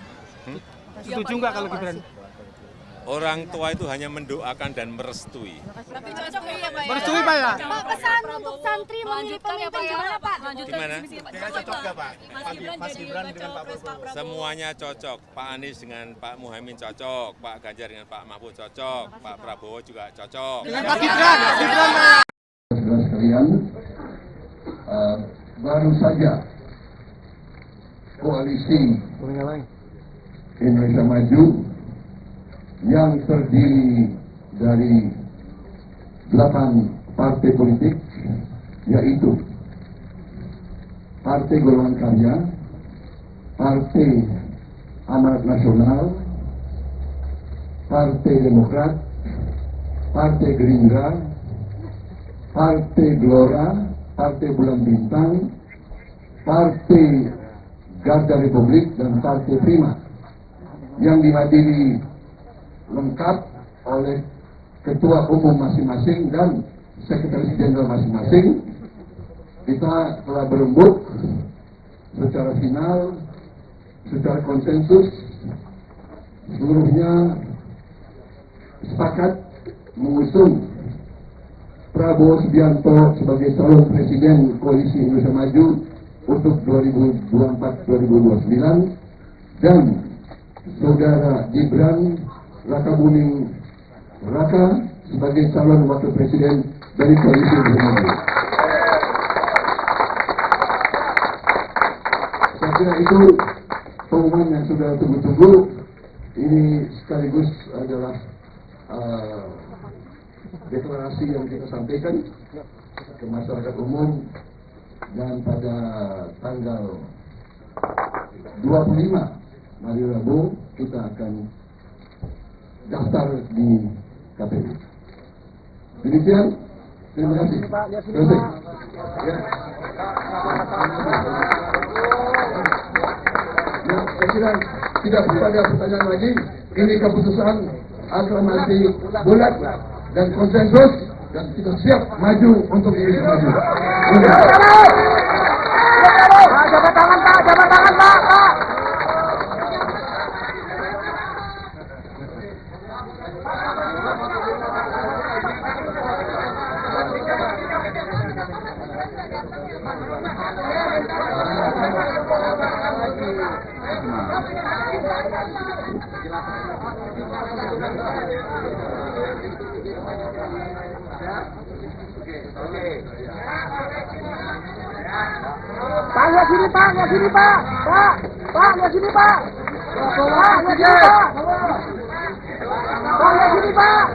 Setuju nggak kalau Gibran? orang tua itu hanya mendoakan dan merestui. Tapi cocok ya, Pak. Merestui, Pak, ya? Pak, pesan untuk santri memilih pemimpin gimana Pak? Gimana? Kira-kira cocok nggak Pak? Mas Gibran dengan Pak Prabowo? Semuanya cocok. Pak Anies dengan Pak Muhaimin cocok, Pak Ganjar dengan Pak Mahfud cocok, Pak Prabowo juga cocok. Dengan Pak Gibran, Pak. Saudara sekalian, baru saja koalisi Indonesia Maju yang terdiri dari 8 partai politik, yaitu Partai Golongan Karya, Partai Amanat Nasional, Partai Demokrat, Partai Gerindra, Partai Gelora, Partai Bulan Bintang, Partai Garda Republik, dan Partai Prima, yang dihadiri lengkap oleh ketua umum masing-masing dan sekretaris jenderal masing-masing. Kita telah berembuk secara final, secara konsensus, seluruhnya sepakat mengusung Prabowo Subianto sebagai calon presiden Koalisi Indonesia Maju untuk 2024-2029 dan Saudara Gibran Rakabuming Raka sebagai calon wakil presiden dari Koalisi Indonesia Maju. Saya kira itu pengumuman yang sudah tunggu-tunggu. Ini sekaligus adalah deklarasi yang kita sampaikan ke masyarakat umum, dan pada tanggal 25 hari Rabu kita akan daftar di KPU. Demikian, terima kasih. Selesai. Ya. Nah, saya kira tidak perlu ada pertanyaan lagi. Ini keputusan aklamasi bulat dan konsensus, dan kita siap maju untuk Indonesia Maju. Jabat tangan Pak. Pak, lihat sini Pak. Pak, lihat sini Pak. Pak, lihat sini Pak. Pak, lihat sini Pak.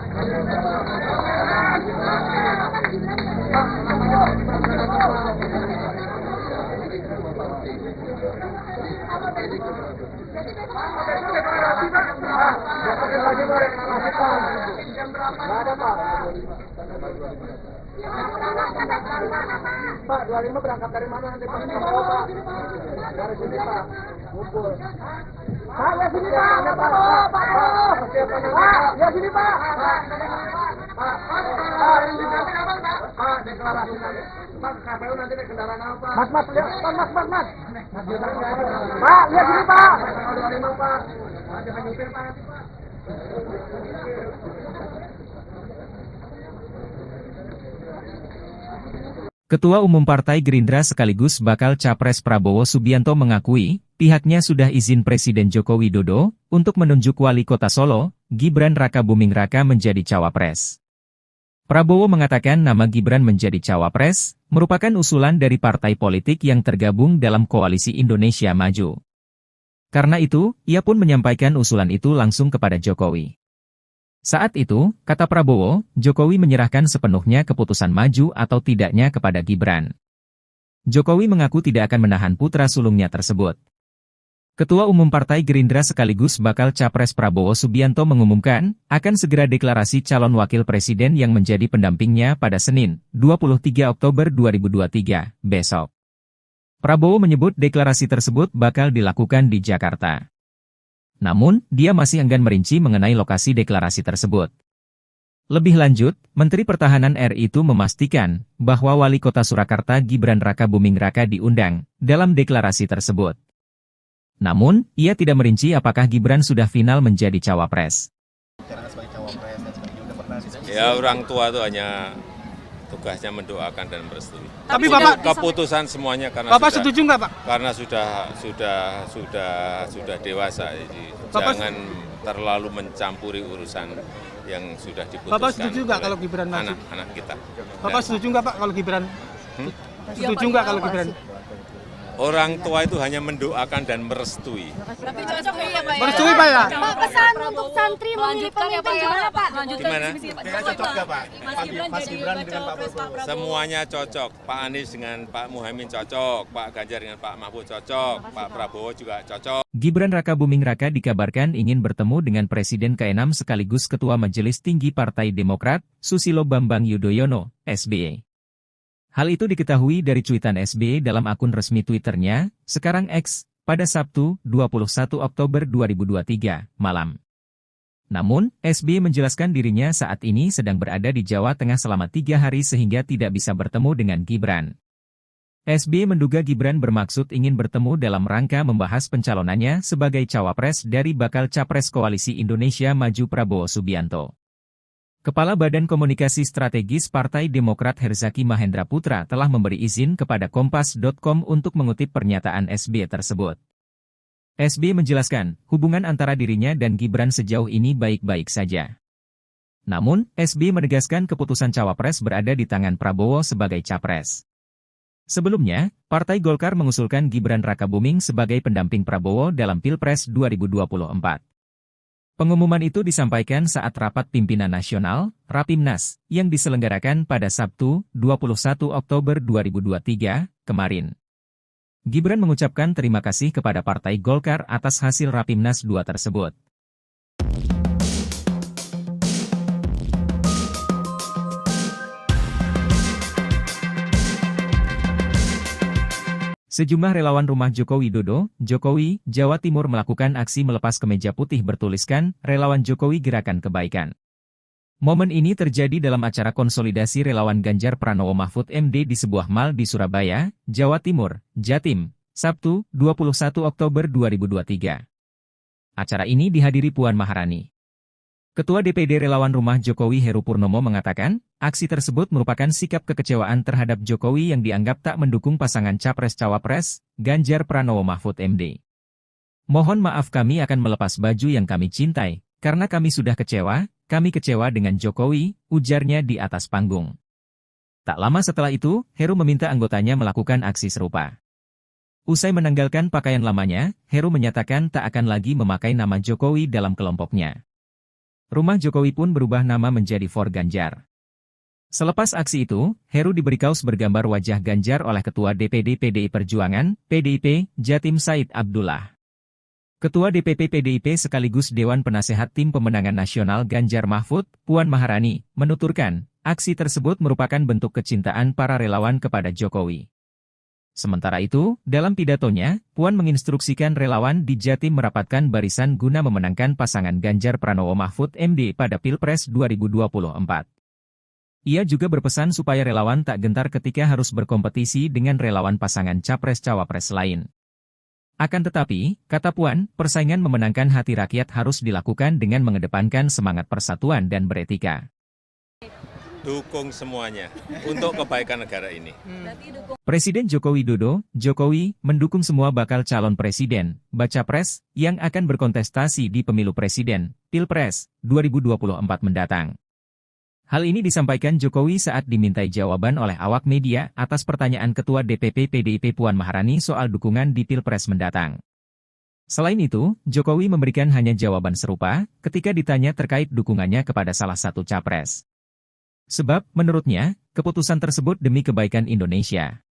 Pak, 25 berangkat dari mana nanti Pak? Dari sini Pak, ngumpul. Pak, lihat sini Pak. Pak, lihat sini Pak. Pak, deklarasi nanti. Pak, KPU nanti naik kendaraan apa? Mas, lihat. Mas. Pak, lihat sini Pak. 25 Pak. Jangan nyupir Pak. Ketua Umum Partai Gerindra sekaligus bakal Capres Prabowo Subianto mengakui, pihaknya sudah izin Presiden Joko Widodo untuk menunjuk Wali Kota Solo, Gibran Rakabuming Raka menjadi cawapres. Prabowo mengatakan nama Gibran menjadi cawapres, merupakan usulan dari partai politik yang tergabung dalam Koalisi Indonesia Maju. Karena itu, ia pun menyampaikan usulan itu langsung kepada Jokowi. Saat itu, kata Prabowo, Jokowi menyerahkan sepenuhnya keputusan maju atau tidaknya kepada Gibran. Jokowi mengaku tidak akan menahan putra sulungnya tersebut. Ketua Umum Partai Gerindra sekaligus bakal Capres Prabowo Subianto mengumumkan, akan segera deklarasi calon wakil presiden yang menjadi pendampingnya pada Senin, 23 Oktober 2023, besok. Prabowo menyebut deklarasi tersebut bakal dilakukan di Jakarta. Namun, dia masih enggan merinci mengenai lokasi deklarasi tersebut. Lebih lanjut, Menteri Pertahanan RI itu memastikan bahwa Wali Kota Surakarta Gibran Rakabuming Raka diundang dalam deklarasi tersebut. Namun, ia tidak merinci apakah Gibran sudah final menjadi cawapres. Ya, orang tua itu hanya tugasnya mendoakan dan merestui. Tapi Bapak Keputusan semuanya karena Bapak setuju nggak, Pak? Karena sudah dewasa, jadi jangan terlalu mencampuri urusan yang sudah diputuskan. Bapak setuju nggak kalau Gibran maju? Anak-anak kita. Bapak setuju nggak, Pak, kalau Gibran? Setuju nggak kalau Gibran? Orang tua itu hanya mendoakan dan merestui. Tapi cocok ya Pak ya? Merestui, Pak ya? Pak, pesan untuk santri memilih pemimpin gimana Pak? Gimana? Cocok nggak, Pak? Mas Gibran jadi cawapres Pak Prabowo. Semuanya cocok. Pak Anies dengan Pak Muhaimin cocok, Pak Ganjar dengan Pak Mahfud cocok, Pak Prabowo juga cocok. Gibran Rakabuming Raka dikabarkan ingin bertemu dengan Presiden ke-6 sekaligus Ketua Majelis Tinggi Partai Demokrat, Susilo Bambang Yudhoyono, SBY. Hal itu diketahui dari cuitan SBY dalam akun resmi Twitternya, sekarang X, pada Sabtu, 21 Oktober 2023, malam. Namun, SBY menjelaskan dirinya saat ini sedang berada di Jawa Tengah selama 3 hari sehingga tidak bisa bertemu dengan Gibran. SBY menduga Gibran bermaksud ingin bertemu dalam rangka membahas pencalonannya sebagai cawapres dari bakal Capres Koalisi Indonesia Maju Prabowo Subianto. Kepala Badan Komunikasi Strategis Partai Demokrat Herzaki Mahendra Putra telah memberi izin kepada Kompas.com untuk mengutip pernyataan SBY tersebut. SBY menjelaskan, hubungan antara dirinya dan Gibran sejauh ini baik-baik saja. Namun, SBY menegaskan keputusan cawapres berada di tangan Prabowo sebagai capres. Sebelumnya, Partai Golkar mengusulkan Gibran Rakabuming sebagai pendamping Prabowo dalam Pilpres 2024. Pengumuman itu disampaikan saat rapat pimpinan nasional, Rapimnas, yang diselenggarakan pada Sabtu, 21 Oktober 2023, kemarin. Gibran mengucapkan terima kasih kepada Partai Golkar atas hasil Rapimnas 2 tersebut. Sejumlah relawan rumah Joko Widodo, Jokowi, Jawa Timur melakukan aksi melepas kemeja putih bertuliskan, Relawan Jokowi Gerakan Kebaikan. Momen ini terjadi dalam acara konsolidasi relawan Ganjar Pranowo Mahfud MD di sebuah mal di Surabaya, Jawa Timur, Jatim, Sabtu, 21 Oktober 2023. Acara ini dihadiri Puan Maharani. Ketua DPD Relawan Rumah Jokowi Heru Purnomo mengatakan, aksi tersebut merupakan sikap kekecewaan terhadap Jokowi yang dianggap tak mendukung pasangan Capres-Cawapres, Ganjar Pranowo Mahfud MD. Mohon maaf kami akan melepas baju yang kami cintai, karena kami sudah kami kecewa dengan Jokowi, ujarnya di atas panggung. Tak lama setelah itu, Heru meminta anggotanya melakukan aksi serupa. Usai menanggalkan pakaian lamanya, Heru menyatakan tak akan lagi memakai nama Jokowi dalam kelompoknya. Rumah Jokowi pun berubah nama menjadi For Ganjar. Selepas aksi itu, Heru diberi kaos bergambar wajah Ganjar oleh Ketua DPD PDI Perjuangan, PDIP, Jatim Said Abdullah. Ketua DPP PDIP sekaligus Dewan Penasehat Tim Pemenangan Nasional Ganjar Mahfud, Puan Maharani, menuturkan, aksi tersebut merupakan bentuk kecintaan para relawan kepada Jokowi. Sementara itu, dalam pidatonya, Puan menginstruksikan relawan di Jatim merapatkan barisan guna memenangkan pasangan Ganjar Pranowo Mahfud MD pada Pilpres 2024. Ia juga berpesan supaya relawan tak gentar ketika harus berkompetisi dengan relawan pasangan Capres-Cawapres lain. Akan tetapi, kata Puan, persaingan memenangkan hati rakyat harus dilakukan dengan mengedepankan semangat persatuan dan beretika. Dukung semuanya untuk kebaikan negara ini. Presiden Joko Widodo, Jokowi, mendukung semua bakal calon presiden, baca pres, yang akan berkontestasi di pemilu presiden, Pilpres, 2024 mendatang. Hal ini disampaikan Jokowi saat dimintai jawaban oleh awak media atas pertanyaan Ketua DPP PDIP Puan Maharani soal dukungan di Pilpres mendatang. Selain itu, Jokowi memberikan hanya jawaban serupa ketika ditanya terkait dukungannya kepada salah satu capres. Sebab, menurutnya, keputusan tersebut demi kebaikan Indonesia.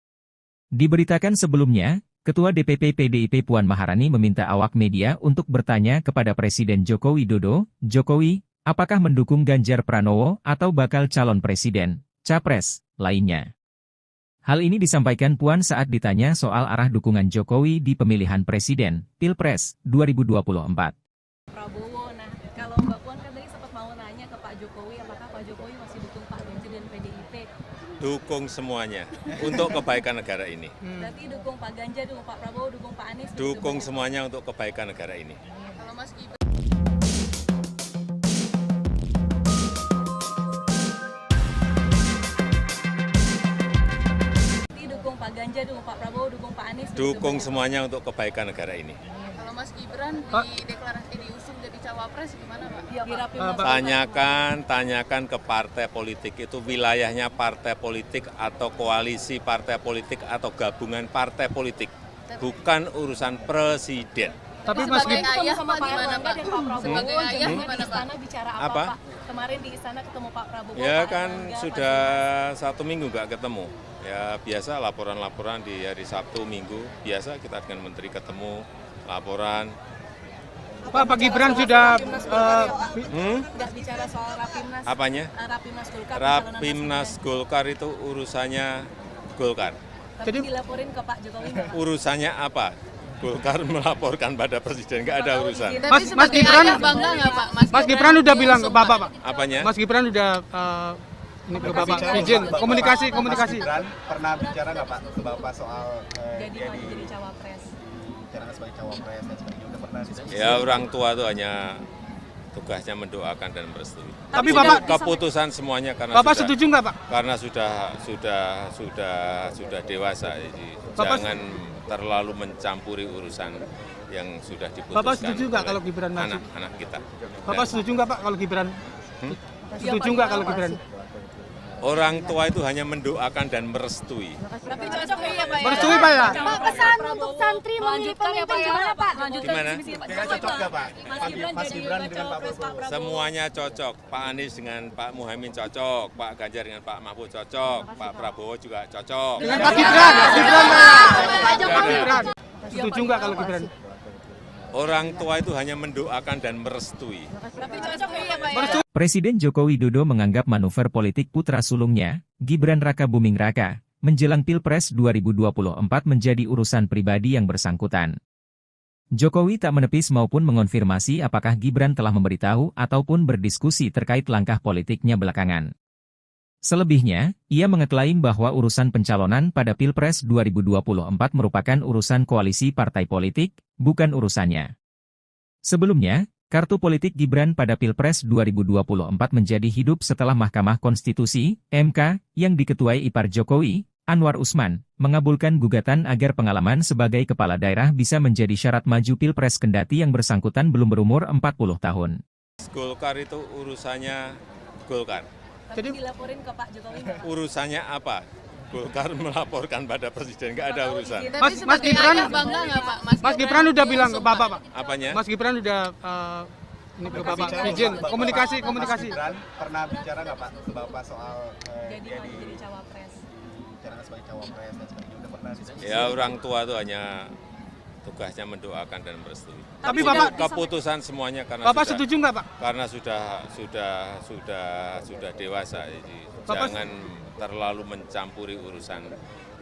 Diberitakan sebelumnya, Ketua DPP PDIP Puan Maharani meminta awak media untuk bertanya kepada Presiden Joko Widodo, "Jokowi, apakah mendukung Ganjar Pranowo atau bakal calon presiden, capres, lainnya?" Hal ini disampaikan Puan saat ditanya soal arah dukungan Jokowi di pemilihan presiden, Pilpres, 2024. Prabowo, nah kalau Mbak Puan kan tadi sempat mau nanya ke Pak Jokowi, apakah Pak Jokowi masih dukung Pak Ganjar dan PDIP? Dukung semuanya untuk kebaikan negara ini. Berarti dukung Pak Ganjar, dukung Pak Prabowo, dukung Pak Anies? Dukung semuanya untuk kebaikan negara ini. Kalau Mas Gibran dukung Pak Ganjar, dukung Pak Prabowo, dukung Pak Anies? Dukung semuanya untuk kebaikan negara ini. Kalau Mas Gibran di diusung jadi cawapres gimana Pak? Tanyakan ke partai politik itu wilayahnya partai politik atau koalisi partai politik atau gabungan partai politik, bukan urusan presiden. Tapi Mas Gibran sama Pak Erlangga dan Pak Prabowo sebagai ayah gimana di istana bicara apa? Pak? Kemarin di istana ketemu Pak Prabowo. Ya Pak kan Erlangga, sudah 1 minggu nggak ketemu. Ya biasa laporan-laporan di hari Sabtu Minggu, biasa kita dengan menteri ketemu, laporan. Pak Gibran sudah nggak bicara soal Rapimnas. Apanya? Rapimnas Golkar. Rapimnas Golkar itu urusannya Golkar. Tapi dilaporin ke Pak Jokowi nggak, Pak? Urusannya apa? Golkar melaporkan pada presiden, nggak ada urusan. Mas Gibran bangga nggak Pak? Mas Gibran udah bilang ke Bapak, Pak. Apanya? Mas Gibran udah ini ke Bapak izin komunikasi. Mas Gibran pernah bicara nggak Pak ke Bapak soal jadi cawapres? bicara sebagai cawapres dan sebagainya, udah pernah diskusi? Ya orang tua itu hanya tugasnya mendoakan dan merestui. Tapi Bapak keputusan semuanya karena Bapak setuju nggak Pak? Karena sudah dewasa, jadi jangan terlalu mencampuri urusan yang sudah diputuskan. Bapak setuju nggak kalau Gibran maju? Anak-anak kita. Bapak setuju nggak Pak kalau Gibran? Setuju nggak kalau Gibran? Orang tua itu hanya mendoakan dan merestui. Tapi cocok ya Pak? Merestui Pak ya? Pak, pesan untuk santri memilih pemimpin gimana Pak? Gimana? Kayaknya cocok nggak Pak? Mas Gibran dengan Pak Prabowo. Semuanya cocok. Pak Anies dengan Pak Muhaimin cocok, Pak Ganjar dengan Pak Mahfud cocok, Pak Prabowo juga cocok. Dengan Pak Gibran Pak Gibran. Setuju nggak kalau Gibran? Orang tua itu hanya mendoakan dan merestui. Tapi cocok ya Pak? Presiden Joko Widodo menganggap manuver politik putra sulungnya, Gibran Raka Buming Raka, menjelang Pilpres 2024 menjadi urusan pribadi yang bersangkutan. Jokowi tak menepis maupun mengonfirmasi apakah Gibran telah memberitahu ataupun berdiskusi terkait langkah politiknya belakangan. Selebihnya, ia mengeklaim bahwa urusan pencalonan pada Pilpres 2024 merupakan urusan koalisi partai politik, bukan urusannya. Sebelumnya, kartu politik Gibran pada Pilpres 2024 menjadi hidup setelah Mahkamah Konstitusi, MK, yang diketuai ipar Jokowi, Anwar Usman, mengabulkan gugatan agar pengalaman sebagai kepala daerah bisa menjadi syarat maju Pilpres kendati yang bersangkutan belum berumur 40 tahun. Golkar itu urusannya Golkar. Tapi dilaporin ke Pak Jokowi nggak, Pak? Urusannya apa? Golkar melaporkan pada presiden, nggak ada urusan. Mas Gibran bangga nggak Pak? Mas Gibran udah bilang ke Bapak Pak. Apanya? Mas Gibran udah ini ke Bapak izin komunikasi. Mas Gibran pernah bicara nggak Pak ke Bapak soal Jadi cawapres. bicara sebagai cawapres dan sebagainya, udah pernah diskusi? Ya orang tua itu hanya tugasnya mendoakan dan merestui. Tapi Bapak Keputusan semuanya karena Bapak setuju nggak Pak? karena sudah dewasa, jadi jangan terlalu mencampuri urusan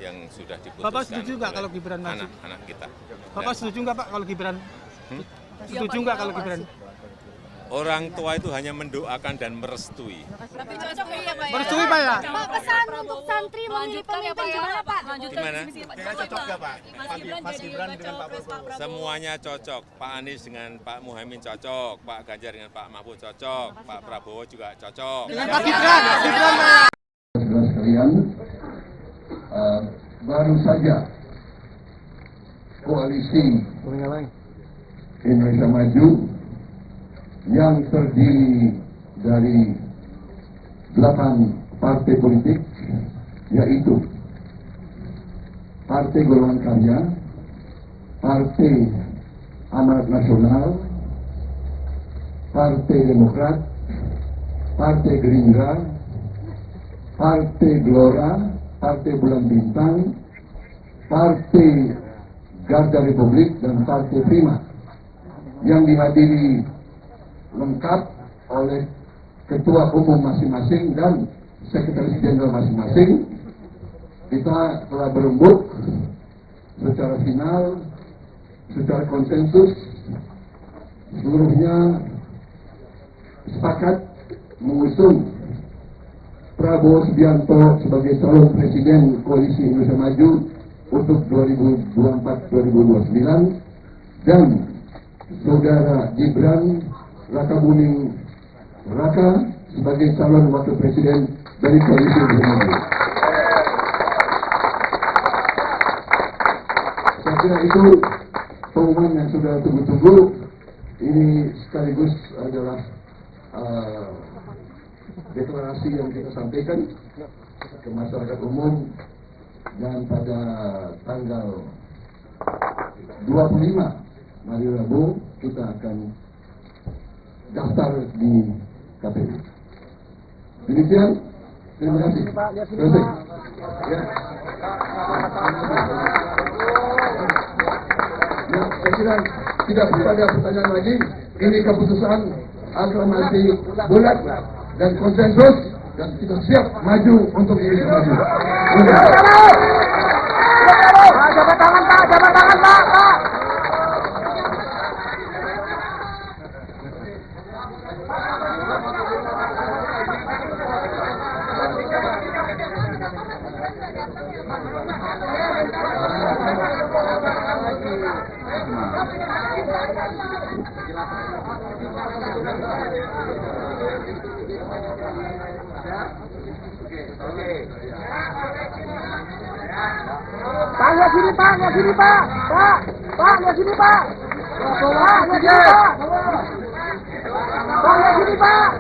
yang sudah diputuskan. Bapak setuju nggak kalau Gibran maju? Anak-anak kita. Bapak setuju nggak Pak kalau Gibran? Setuju nggak kalau Gibran? Orang tua itu hanya mendoakan dan merestui. Tapi cocok ya Pak? Merestui Pak ya? Pak, pesan untuk santri memilih pemimpin gimana Pak? Gimana? Kayaknya cocok nggak Pak? Mas Gibran dengan Pak Prabowo. Semuanya cocok. Pak Anies dengan Pak Muhaimin cocok, Pak Ganjar dengan Pak Mahfud cocok, Pak Prabowo juga cocok. Dengan Pak Gibran Pak ya? Saudara sekalian, baru saja koalisi Indonesia Maju yang terdiri dari 8 partai politik, yaitu Partai Golongan Karya, Partai Amanat Nasional, Partai Demokrat, Partai Gerindra, Partai Gelora, Partai Bulan Bintang, Partai Garda Republik, dan Partai Prima, yang dihadiri lengkap oleh ketua umum masing-masing dan sekretaris jenderal masing-masing. Kita telah berembuk secara final, secara konsensus, seluruhnya sepakat mengusung Prabowo Subianto sebagai calon presiden Koalisi Indonesia Maju untuk 2024-2029 dan saudara Gibran Rakabuming Raka sebagai calon wakil presiden dari Koalisi Indonesia Maju. Saya kira itu pengumuman yang sudah tunggu-tunggu. Ini sekaligus adalah deklarasi yang kita sampaikan ke masyarakat umum, dan pada tanggal 25 hari Rabu kita akan daftar di KPU. Demikian, terima kasih. Selesai. Ya. Ya, saya kira tidak ada pertanyaan lagi. Ini keputusan aklamasi bulat dan konsensus, dan kita siap maju untuk Indonesia Maju. Jabat tangan Pak, jabat tangan Pak. Pak, lihat sini Pak, lihat sini Pak. Pak, lihat sini Pak. Pak, lihat sini Pak. Pak, lihat sini Pak.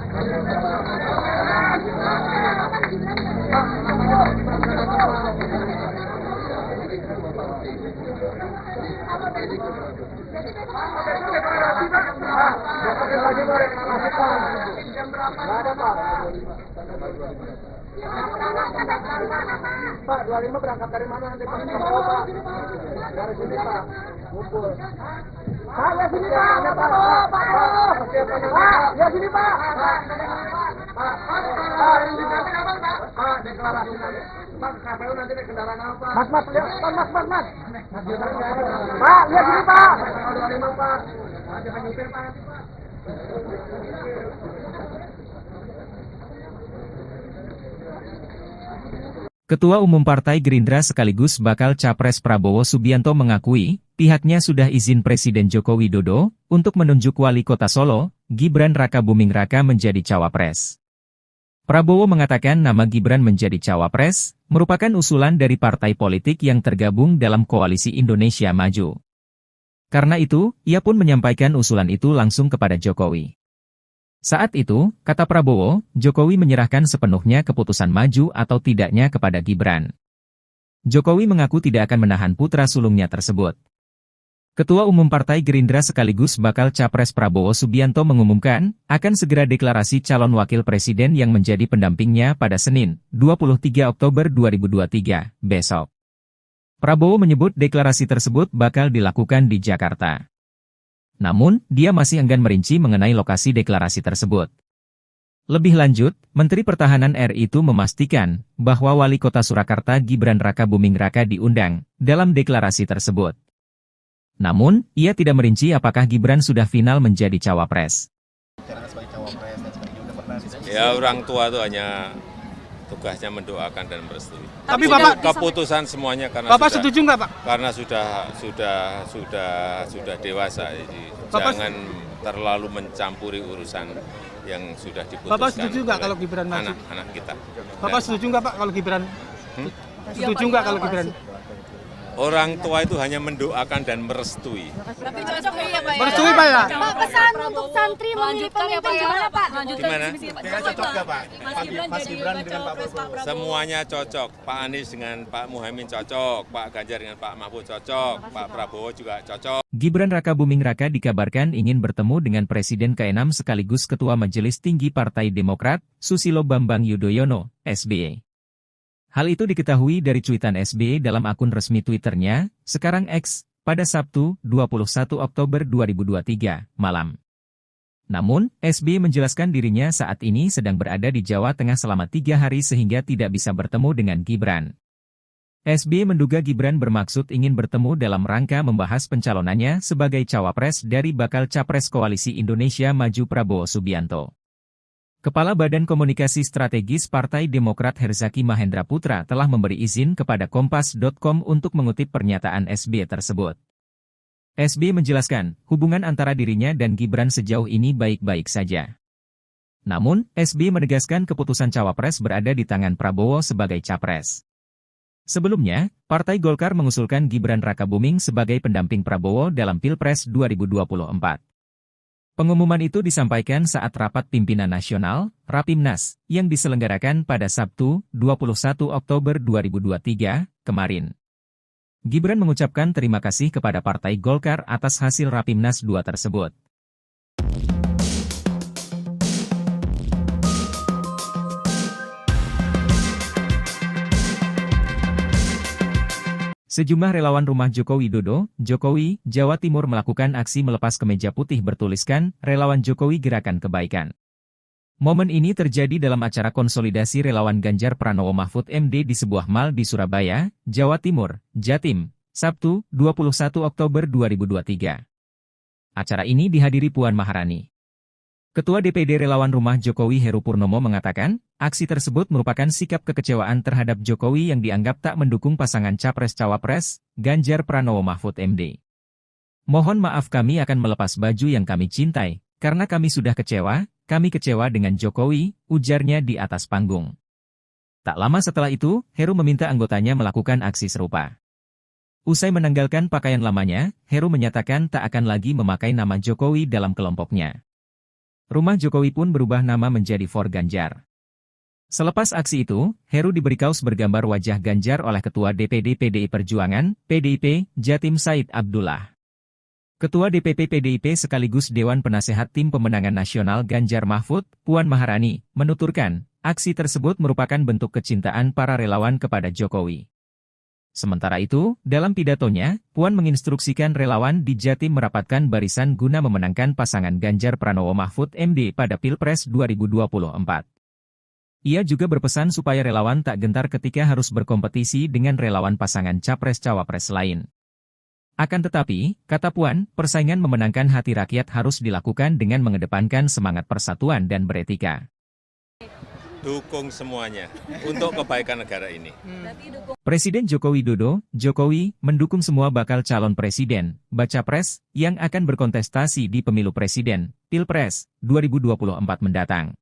Pak, 25 berangkat dari mana nanti Pak? Dari sini Pak, ngumpul. Pak, lihat sini Pak, Pak, lihat sini Pak. Pak, deklarasi nanti. Pak, KPU nanti naik kendaraan apa? Mas, lihat, Mas. Pak, lihat sini Pak. Tanggal 25 Pak. Jangan nyupir Pak nanti Pak. Ketua Umum Partai Gerindra sekaligus bakal Capres Prabowo Subianto mengakui, pihaknya sudah izin Presiden Joko Widodo untuk menunjuk Wali Kota Solo, Gibran Rakabuming Raka menjadi cawapres. Prabowo mengatakan nama Gibran menjadi cawapres merupakan usulan dari partai politik yang tergabung dalam Koalisi Indonesia Maju. Karena itu, ia pun menyampaikan usulan itu langsung kepada Jokowi. Saat itu, kata Prabowo, Jokowi menyerahkan sepenuhnya keputusan maju atau tidaknya kepada Gibran. Jokowi mengaku tidak akan menahan putra sulungnya tersebut. Ketua Umum Partai Gerindra sekaligus bakal Capres Prabowo Subianto mengumumkan, akan segera deklarasi calon wakil presiden yang menjadi pendampingnya pada Senin, 23 Oktober 2023, besok. Prabowo menyebut deklarasi tersebut bakal dilakukan di Jakarta. Namun, dia masih enggan merinci mengenai lokasi deklarasi tersebut. Lebih lanjut, Menteri Pertahanan RI itu memastikan bahwa Wali Kota Surakarta Gibran Rakabuming Raka diundang dalam deklarasi tersebut. Namun, ia tidak merinci apakah Gibran sudah final menjadi cawapres. Ya, orang tua itu hanya tugasnya mendoakan dan merestui. Tapi Bapak keputusan semuanya karena Bapak sudah, setuju nggak Pak? Karena sudah dewasa, jadi jangan terlalu mencampuri urusan yang sudah diputuskan. Bapak setuju nggak kalau Gibran maju? Anak-anak kita. Bapak setuju nggak Pak kalau Gibran? Setuju nggak kalau Gibran? Orang tua itu hanya mendoakan dan merestui. Tapi cocok ya Pak ya? Merestui Pak ya? Pak, pesan untuk santri memilih pemimpin gimana Pak? Gimana? Kayaknya cocok nggak Pak? Mas Gibran dengan Pak Prabowo. Semuanya cocok. Pak Anies dengan Pak Muhaimin cocok, Pak Ganjar dengan Pak Mahfud cocok, Pak Prabowo juga cocok. Gibran Rakabuming Raka dikabarkan ingin bertemu dengan Presiden ke-6 sekaligus Ketua Majelis Tinggi Partai Demokrat, Susilo Bambang Yudhoyono, SBY. Hal itu diketahui dari cuitan SBY dalam akun resmi Twitternya, sekarang X, pada Sabtu, 21 Oktober 2023, malam. Namun, SBY menjelaskan dirinya saat ini sedang berada di Jawa Tengah selama 3 hari sehingga tidak bisa bertemu dengan Gibran. SBY menduga Gibran bermaksud ingin bertemu dalam rangka membahas pencalonannya sebagai cawapres dari bakal capres Koalisi Indonesia Maju Prabowo Subianto. Kepala Badan Komunikasi Strategis Partai Demokrat Herzaki Mahendra Putra telah memberi izin kepada Kompas.com untuk mengutip pernyataan SBY tersebut. SBY menjelaskan, hubungan antara dirinya dan Gibran sejauh ini baik-baik saja. Namun, SBY menegaskan keputusan cawapres berada di tangan Prabowo sebagai capres. Sebelumnya, Partai Golkar mengusulkan Gibran Rakabuming sebagai pendamping Prabowo dalam Pilpres 2024. Pengumuman itu disampaikan saat rapat pimpinan nasional, Rapimnas, yang diselenggarakan pada Sabtu, 21 Oktober 2023, kemarin. Gibran mengucapkan terima kasih kepada Partai Golkar atas hasil Rapimnas 2 tersebut. Sejumlah relawan rumah Joko Widodo, Jokowi, Jawa Timur melakukan aksi melepas kemeja putih bertuliskan, Relawan Jokowi Gerakan Kebaikan. Momen ini terjadi dalam acara konsolidasi relawan Ganjar Pranowo Mahfud MD di sebuah mal di Surabaya, Jawa Timur, Jatim, Sabtu, 21 Oktober 2023. Acara ini dihadiri Puan Maharani. Ketua DPD Relawan Rumah Jokowi Heru Purnomo mengatakan, aksi tersebut merupakan sikap kekecewaan terhadap Jokowi yang dianggap tak mendukung pasangan Capres-Cawapres, Ganjar Pranowo Mahfud MD. Mohon maaf kami akan melepas baju yang kami cintai, karena kami sudah kecewa dengan Jokowi, ujarnya di atas panggung. Tak lama setelah itu, Heru meminta anggotanya melakukan aksi serupa. Usai menanggalkan pakaian lamanya, Heru menyatakan tak akan lagi memakai nama Jokowi dalam kelompoknya. Rumah Jokowi pun berubah nama menjadi For Ganjar. Selepas aksi itu, Heru diberi kaos bergambar wajah Ganjar oleh Ketua DPD PDI Perjuangan, PDIP, Jatim Said Abdullah. Ketua DPP PDIP sekaligus Dewan Penasehat Tim Pemenangan Nasional Ganjar Mahfud, Puan Maharani, menuturkan, aksi tersebut merupakan bentuk kecintaan para relawan kepada Jokowi. Sementara itu, dalam pidatonya, Puan menginstruksikan relawan di Jatim merapatkan barisan guna memenangkan pasangan Ganjar Pranowo Mahfud MD pada Pilpres 2024. Ia juga berpesan supaya relawan tak gentar ketika harus berkompetisi dengan relawan pasangan Capres-Cawapres lain. Akan tetapi, kata Puan, persaingan memenangkan hati rakyat harus dilakukan dengan mengedepankan semangat persatuan dan beretika. Dukung semuanya untuk kebaikan negara ini. Presiden Joko Widodo, Jokowi, mendukung semua bakal calon presiden, baca pres, yang akan berkontestasi di pemilu presiden, Pilpres, 2024 mendatang.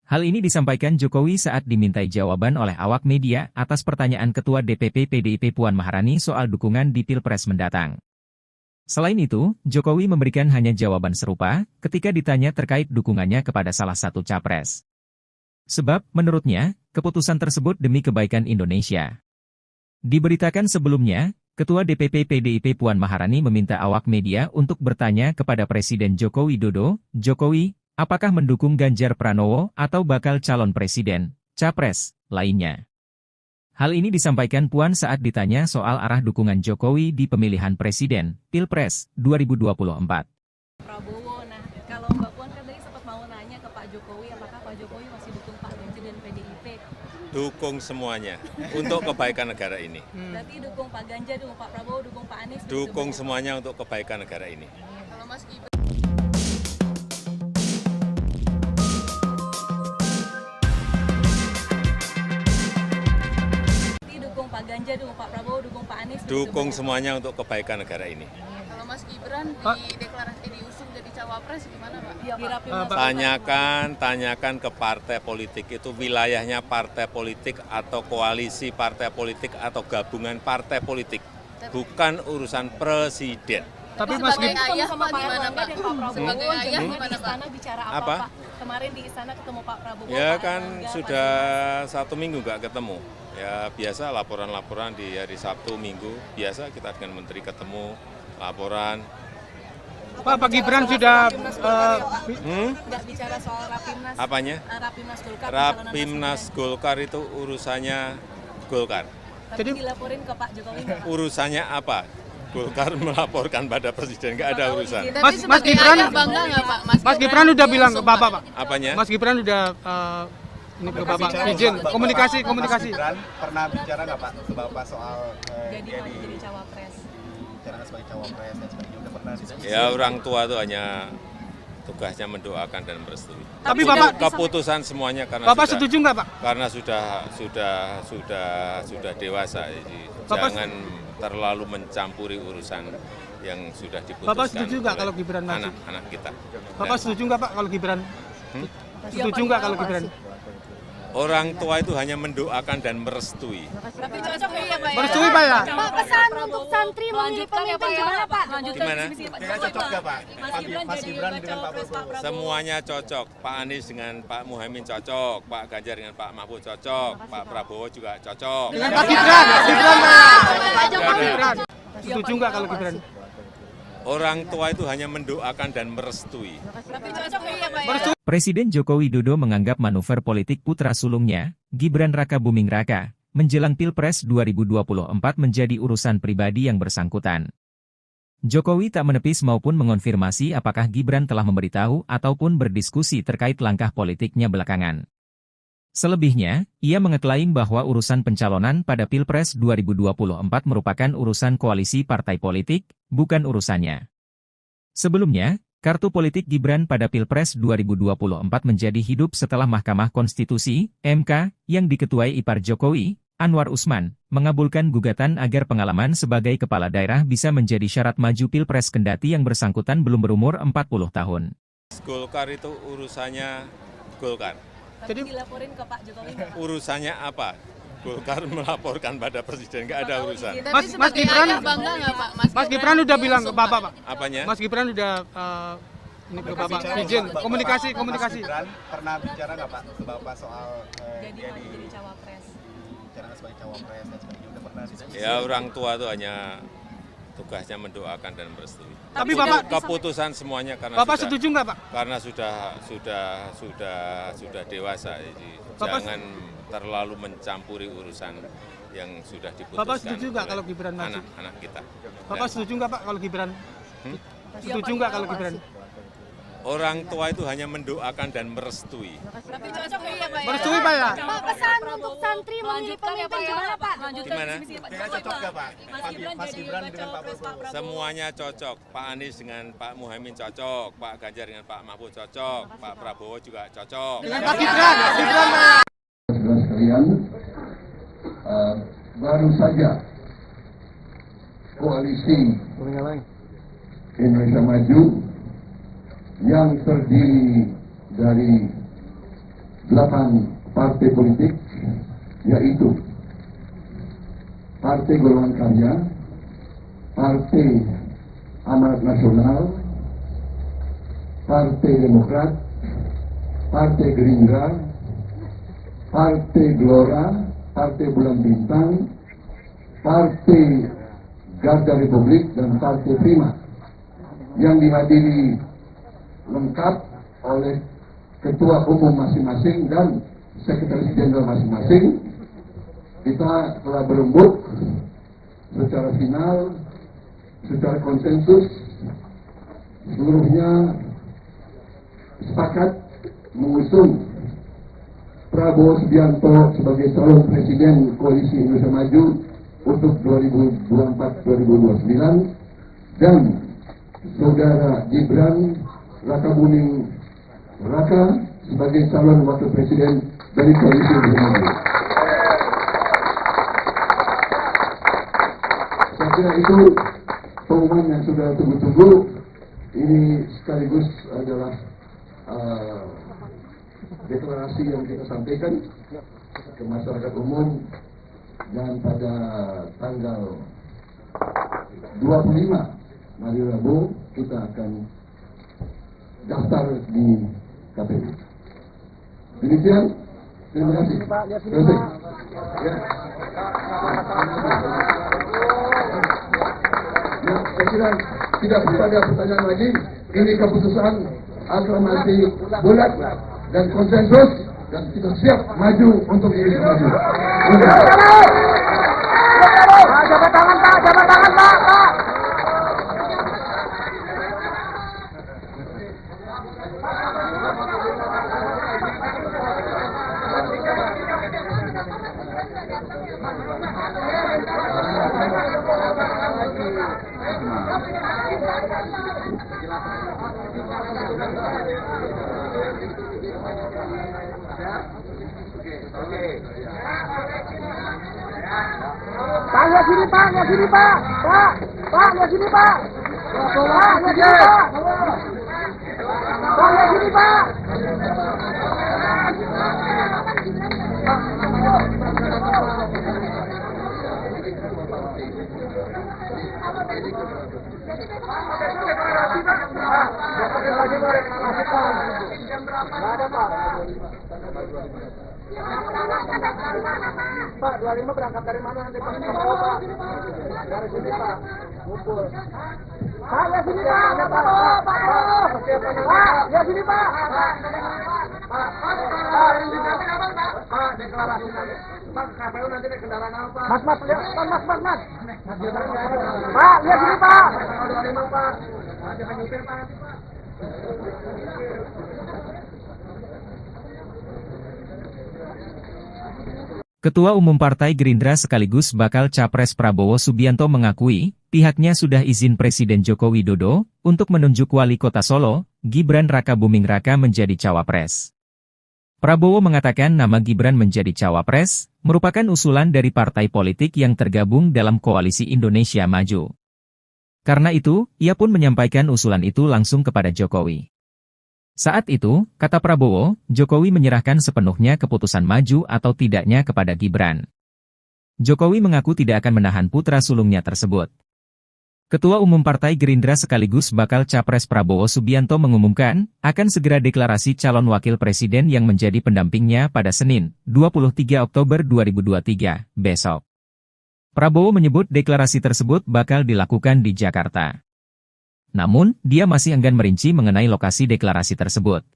Hal ini disampaikan Jokowi saat dimintai jawaban oleh awak media atas pertanyaan Ketua DPP PDIP Puan Maharani soal dukungan di Pilpres mendatang. Selain itu, Jokowi memberikan hanya jawaban serupa ketika ditanya terkait dukungannya kepada salah satu capres. Sebab, menurutnya, keputusan tersebut demi kebaikan Indonesia. Diberitakan sebelumnya, Ketua DPP PDIP Puan Maharani meminta awak media untuk bertanya kepada Presiden Joko Widodo, Jokowi, apakah mendukung Ganjar Pranowo atau bakal calon presiden, capres, lainnya. Hal ini disampaikan Puan saat ditanya soal arah dukungan Jokowi di pemilihan presiden, Pilpres, 2024. Prabowo, nah kalau Mbak Puan kan tadi sempat mau nanya ke Pak Jokowi, apakah Pak Jokowi masih dukung Pak Ganjar dan PDIP? Dukung semuanya untuk kebaikan negara ini. Berarti dukung Pak Ganjar, dukung Pak Prabowo, dukung Pak Anies? Dukung semuanya untuk kebaikan negara ini. Kalau Mas Gibran dukung Pak Ganjar, dukung Pak Prabowo, dukung Pak Anies? Dukung semuanya untuk kebaikan negara ini. Kalau Mas Gibran diusung jadi cawapres gimana Pak? Tanyakan ke partai politik itu wilayahnya partai politik atau koalisi partai politik atau gabungan partai politik, bukan urusan presiden. Tapi Mas sebagai Gibran ayah sama Pak Erlangga dan Pak Prabowo, Sebagai ayah di gimana, Pak? istana bicara apa, Apa? Pak? Kemarin di istana ketemu Pak Prabowo. Ya Pak kan Erlangga, sudah Pak 1 minggu nggak ketemu. Ya biasa laporan-laporan di hari Sabtu, Minggu. Biasa kita dengan Menteri ketemu, laporan. Pak Gibran sudah nggak bicara soal Rapimnas. Apanya? Rapimnas Golkar. Rapimnas Golkar itu urusannya Golkar. Tapi Jadi- dilaporin ke Pak Jokowi nggak, Pak? Urusannya apa? Golkar melaporkan pada presiden, nggak ada urusan. Tapi Mas sebagai Gibran- ayah bangga nggak Pak? Mas Gibran udah bilang ke Bapak, Pak. Apanya? Mas Gibran udah ini ke Bapak izin komunikasi. Mas Gibran pernah bicara nggak Pak ke Bapak soal Jadi cawapres. bicara sebagai cawapres dan sebagainya, udah pernah diskusi? Ya orang tua itu hanya tugasnya mendoakan dan merestui. Tapi Bapak Keputusan semuanya karena Bapak sudah, setuju nggak, Pak? karena sudah dewasa. Jadi Bapak- jangan terlalu mencampuri urusan yang sudah diputuskan. Bapak setuju nggak oleh kalau Gibran maju? anak-anak kita? Bapak setuju nggak, Pak, kalau Gibran? Setuju nggak kalau Gibran? Orang tua itu hanya mendoakan dan merestui. Tapi cocok ya Pak ya? Merestui, Pak ya? Pak, pesan untuk santri memilih pemimpin gimana Pak? Gimana? Kira cocok nggak Pak? Mas Gibran dengan Pak Prabowo. Semuanya cocok. Pak Anies dengan Pak Muhaimin cocok, Pak Ganjar dengan Pak Mahfud cocok, Pak Prabowo juga cocok. Dengan Pak Gibran, Pak Jokowi. Gibran. Setuju nggak kalau Gibran? Orang tua itu hanya mendoakan dan merestui. Tapi cocok ya Pak ya? Merestui. Presiden Joko Widodo menganggap manuver politik putra sulungnya, Gibran Rakabuming Raka, menjelang Pilpres 2024 menjadi urusan pribadi yang bersangkutan. Jokowi tak menepis maupun mengonfirmasi apakah Gibran telah memberitahu ataupun berdiskusi terkait langkah politiknya belakangan. Selebihnya, ia mengeklaim bahwa urusan pencalonan pada Pilpres 2024 merupakan urusan koalisi partai politik, bukan urusannya. Sebelumnya, kartu politik Gibran pada Pilpres 2024 menjadi hidup setelah Mahkamah Konstitusi, MK, yang diketuai ipar Jokowi, Anwar Usman, mengabulkan gugatan agar pengalaman sebagai kepala daerah bisa menjadi syarat maju Pilpres kendati yang bersangkutan belum berumur 40 tahun. Golkar itu urusannya Golkar. Tapi Jadi- dilaporin ke Pak Jokowi nggak, Pak? Urusannya apa? Golkar melaporkan pada presiden, nggak ada urusan. Tapi Mas sebagai Gibran- ayah bangga nggak Pak? Mas Gibran udah bilang ke Bapak, Pak. Apanya? Mas Gibran udah ini ke Bapak izin komunikasi. Mas Gibran pernah bicara nggak Pak ke Bapak soal Jadi cawapres. bicara sebagai cawapres dan sebagainya, udah pernah diskusi? Ya orang tua itu hanya tugasnya mendoakan dan merestui. Tapi Bapak Keputusan semuanya karena Bapak sudah, setuju nggak, Pak? karena sudah dewasa. Jadi Bapak- jangan terlalu mencampuri urusan yang sudah diputuskan. Bapak setuju nggak oleh kalau Gibran maju? anak-anak kita? Bapak setuju nggak, Pak, kalau Gibran? Setuju nggak kalau Gibran? Orang tua itu hanya mendoakan dan merestui. Tapi cocok ya Pak ya? Merestui, Pak ya? Pak, pesan untuk santri memilih pemimpin gimana Pak? Gimana? Kira cocok nggak Pak? Mas Gibran dengan Pak Prabowo. Semuanya cocok. Pak Anies dengan Pak Muhaimin cocok, Pak Ganjar dengan Pak Mahfud cocok, Pak Prabowo juga cocok. Dengan Pak Gibran, Pak. Saudara sekalian, baru saja koalisi Indonesia Maju yang terdiri dari 8 partai politik, yaitu Partai Golongan Karya, Partai Amanat Nasional, Partai Demokrat, Partai Gerindra, Partai Gelora, Partai Bulan Bintang, Partai Garda Republik, dan Partai Prima, yang dihadiri lengkap oleh ketua umum masing-masing dan sekretaris jenderal masing-masing. Kita telah berembuk secara final, secara konsensus, seluruhnya sepakat mengusung Prabowo Subianto sebagai calon presiden Koalisi Indonesia Maju untuk 2024-2029 dan saudara Gibran Rakabuming Raka sebagai calon wakil presiden dari Koalisi Indonesia Maju. Saya kira itu pengumuman yang sudah tunggu-tunggu. Ini sekaligus adalah deklarasi yang kita sampaikan ke masyarakat umum, dan pada tanggal 25 hari Rabu kita akan daftar di KPU. Demikian, terima kasih. Terima kasih. Ya. Ya, saya kira tidak perlu ada pertanyaan lagi. Ini keputusan aklamasi bulat dan konsensus, dan kita siap maju untuk Indonesia maju. Jabat tangan Pak, jabat tangan Pak. Pak, lihat sini Pak, lihat sini Pak. Pak, lihat sini Pak. Pak, lihat sini Pak. Pak, lihat sini Pak. Pak, 25 berangkat dari mana nanti Pak? Dari sini Pak, ngumpul. Pak, lihat sini Pak, Pak, lihat sini Pak. Pak, deklarasi nanti. Pak, KPU nanti naik kendaraan apa? Mas, lihat, Mas. Pak, lihat sini Pak. 25 Pak. Jangan nyupir Pak. Ketua Umum Partai Gerindra sekaligus bakal Capres Prabowo Subianto mengakui, pihaknya sudah izin Presiden Joko Widodo untuk menunjuk Wali Kota Solo, Gibran Rakabuming Raka menjadi cawapres. Prabowo mengatakan nama Gibran menjadi cawapres merupakan usulan dari partai politik yang tergabung dalam Koalisi Indonesia Maju. Karena itu, ia pun menyampaikan usulan itu langsung kepada Jokowi. Saat itu, kata Prabowo, Jokowi menyerahkan sepenuhnya keputusan maju atau tidaknya kepada Gibran. Jokowi mengaku tidak akan menahan putra sulungnya tersebut. Ketua Umum Partai Gerindra sekaligus bakal Capres Prabowo Subianto mengumumkan, akan segera deklarasi calon wakil presiden yang menjadi pendampingnya pada Senin, 23 Oktober 2023, besok. Prabowo menyebut deklarasi tersebut bakal dilakukan di Jakarta. Namun, dia masih enggan merinci mengenai lokasi deklarasi tersebut.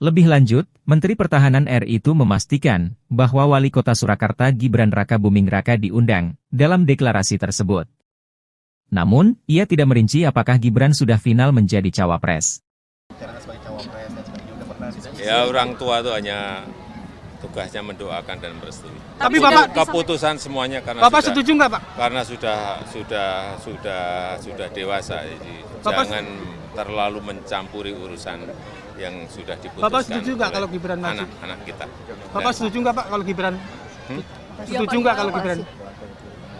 Lebih lanjut, Menteri Pertahanan RI itu memastikan bahwa Wali Kota Surakarta Gibran Rakabuming Raka diundang dalam deklarasi tersebut. Namun, ia tidak merinci apakah Gibran sudah final menjadi cawapres. Ya, orang tua itu hanya tugasnya mendoakan dan merestui. Tapi Bapak keputusan semuanya karena Bapak sudah, setuju nggak Pak? Karena sudah dewasa, jadi jangan terlalu mencampuri urusan yang sudah diputuskan. Bapak setuju nggak kalau Gibran maju? Anak-anak kita. Bapak setuju nggak Pak kalau Gibran? Setuju nggak kalau Gibran?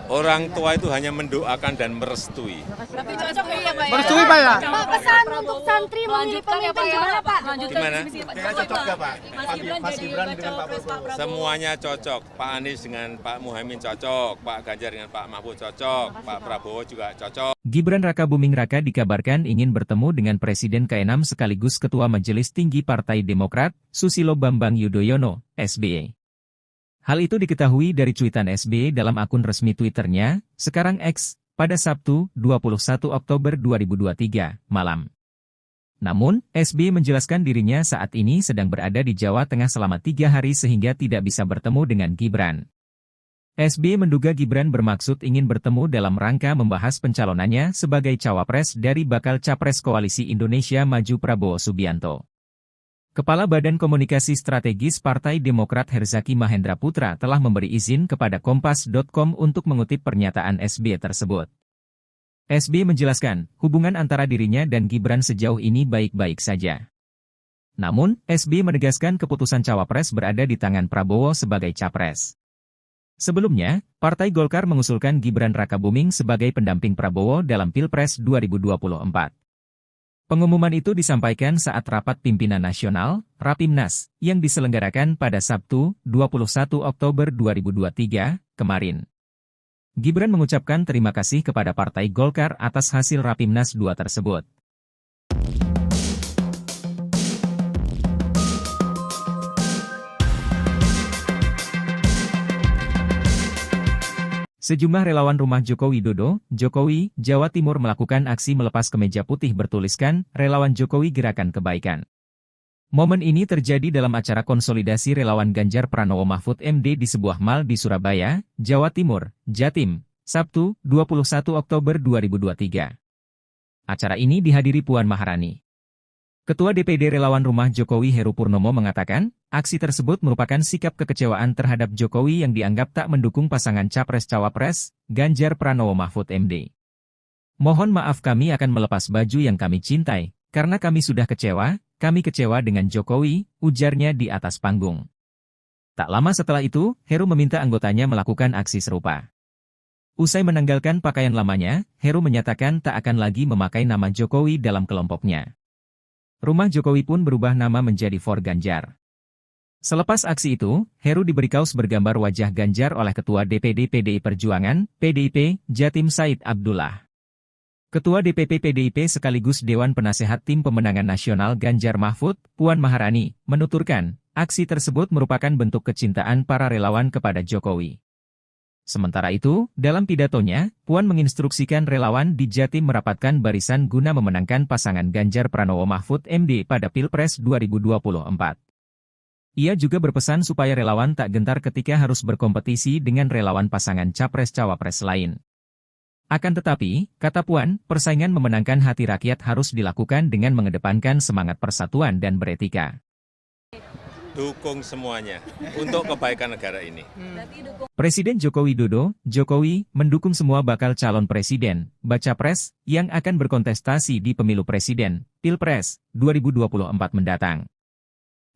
Orang tua itu hanya mendoakan dan merestui. Tapi cocok ya Pak ya? Merestui Pak ya? Pak, pesan untuk santri memilih pemimpin gimana Pak? Gimana? Cocok nggak Pak? Mas Gibran dengan Pak Prabowo. Semuanya cocok. Pak Anies dengan Pak Muhaimin cocok, Pak Ganjar dengan Pak Mahfud cocok, Pak Prabowo juga cocok. Gibran Rakabuming Raka dikabarkan ingin bertemu dengan Presiden ke-6 sekaligus Ketua Majelis Tinggi Partai Demokrat, Susilo Bambang Yudhoyono, SBY. Hal itu diketahui dari cuitan SBY dalam akun resmi Twitternya, sekarang X, pada Sabtu, 21 Oktober 2023, malam. Namun, SBY menjelaskan dirinya saat ini sedang berada di Jawa Tengah selama 3 hari sehingga tidak bisa bertemu dengan Gibran. SBY menduga Gibran bermaksud ingin bertemu dalam rangka membahas pencalonannya sebagai cawapres dari bakal Capres Koalisi Indonesia Maju Prabowo Subianto. Kepala Badan Komunikasi Strategis Partai Demokrat Herzaki Mahendra Putra telah memberi izin kepada Kompas.com untuk mengutip pernyataan SBY tersebut. SBY menjelaskan, hubungan antara dirinya dan Gibran sejauh ini baik-baik saja. Namun, SBY menegaskan keputusan cawapres berada di tangan Prabowo sebagai capres. Sebelumnya, Partai Golkar mengusulkan Gibran Rakabuming sebagai pendamping Prabowo dalam Pilpres 2024. Pengumuman itu disampaikan saat rapat pimpinan nasional, Rapimnas, yang diselenggarakan pada Sabtu, 21 Oktober 2023, kemarin. Gibran mengucapkan terima kasih kepada Partai Golkar atas hasil Rapimnas 2 tersebut. Sejumlah relawan rumah Joko Widodo, Jokowi, Jawa Timur melakukan aksi melepas kemeja putih bertuliskan, Relawan Jokowi Gerakan Kebaikan. Momen ini terjadi dalam acara konsolidasi relawan Ganjar Pranowo Mahfud MD di sebuah mal di Surabaya, Jawa Timur, Jatim, Sabtu, 21 Oktober 2023. Acara ini dihadiri Puan Maharani. Ketua DPD Relawan Rumah Jokowi Heru Purnomo mengatakan, aksi tersebut merupakan sikap kekecewaan terhadap Jokowi yang dianggap tak mendukung pasangan Capres-Cawapres, Ganjar Pranowo Mahfud MD. Mohon maaf kami akan melepas baju yang kami cintai, karena kami sudah kami kecewa dengan Jokowi, ujarnya di atas panggung. Tak lama setelah itu, Heru meminta anggotanya melakukan aksi serupa. Usai menanggalkan pakaian lamanya, Heru menyatakan tak akan lagi memakai nama Jokowi dalam kelompoknya. Rumah Jokowi pun berubah nama menjadi For Ganjar. Selepas aksi itu, Heru diberi kaos bergambar wajah Ganjar oleh Ketua DPD PDI Perjuangan, PDIP, Jatim Said Abdullah. Ketua DPP PDIP sekaligus Dewan Penasehat Tim Pemenangan Nasional Ganjar Mahfud, Puan Maharani, menuturkan, aksi tersebut merupakan bentuk kecintaan para relawan kepada Jokowi. Sementara itu, dalam pidatonya, Puan menginstruksikan relawan di Jatim merapatkan barisan guna memenangkan pasangan Ganjar Pranowo Mahfud MD pada Pilpres 2024. Ia juga berpesan supaya relawan tak gentar ketika harus berkompetisi dengan relawan pasangan Capres-Cawapres lain. Akan tetapi, kata Puan, persaingan memenangkan hati rakyat harus dilakukan dengan mengedepankan semangat persatuan dan beretika. Dukung semuanya untuk kebaikan negara ini. Presiden Joko Widodo, Jokowi, mendukung semua bakal calon presiden, baca pres, yang akan berkontestasi di pemilu presiden, Pilpres, 2024 mendatang.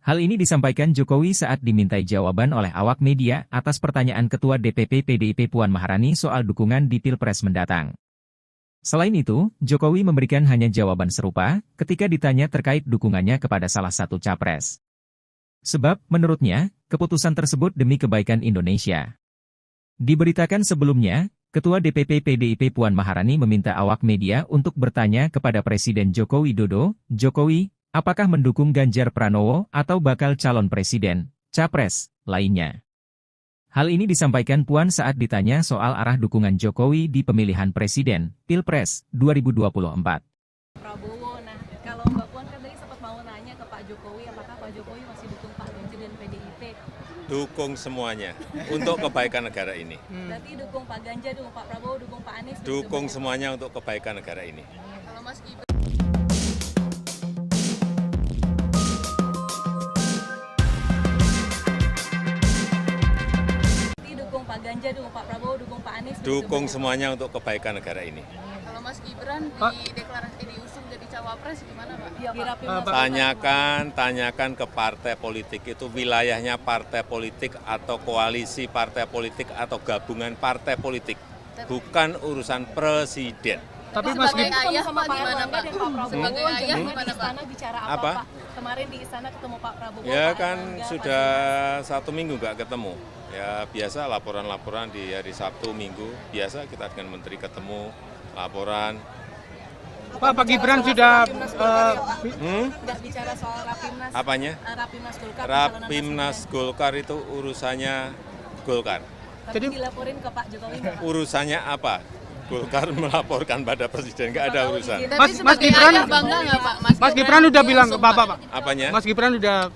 Hal ini disampaikan Jokowi saat dimintai jawaban oleh awak media atas pertanyaan Ketua DPP PDIP Puan Maharani soal dukungan di Pilpres mendatang. Selain itu, Jokowi memberikan hanya jawaban serupa ketika ditanya terkait dukungannya kepada salah satu capres. Sebab, menurutnya, keputusan tersebut demi kebaikan Indonesia. Diberitakan sebelumnya, Ketua DPP PDIP Puan Maharani meminta awak media untuk bertanya kepada Presiden Joko Widodo, Jokowi, apakah mendukung Ganjar Pranowo atau bakal calon presiden, capres, lainnya. Hal ini disampaikan Puan saat ditanya soal arah dukungan Jokowi di pemilihan presiden, Pilpres, 2024. Prabowo, nah kalau Mbak Puan kan tadi sempat mau nanya ke Pak Jokowi, apakah Pak Jokowi masih dukung Pak Ganjar dan PDIP? Dukung semuanya untuk kebaikan negara ini. Berarti dukung Pak Ganjar, dukung Pak Prabowo, dukung Pak Anies? Dukung semuanya untuk kebaikan negara ini. Kalau Mas Gibran dukung Pak Ganjar, dukung Pak Prabowo, dukung Pak Anies? Dukung semuanya untuk kebaikan negara ini. Kalau Mas Gibran diusung jadi cawapres gimana Pak? Tanyakan ke partai politik itu wilayahnya partai politik atau koalisi partai politik atau gabungan partai politik, bukan urusan presiden. Tapi Mas Gibran sama Pak Erlangga dan Pak Prabowo sebagai ayah gimana Pak? Bicara apa Pak? Kemarin di istana ketemu Pak Prabowo. Ya kan sudah 1 minggu nggak ketemu. Ya biasa laporan-laporan di hari Sabtu, Minggu, biasa kita dengan Menteri ketemu, laporan. Pak Gibran sudah nggak bicara soal Rapimnas. Apanya? Rapimnas Golkar. Rapimnas Golkar itu urusannya Golkar. Jadi dilaporin ke Pak Jokowi nggak, Pak? Urusannya apa? Golkar melaporkan pada presiden, nggak ada urusan. Mas Gibran bangga nggak Pak? Mas Gibran udah bilang ke Bapak, Pak. Apanya? Mas Gibran udah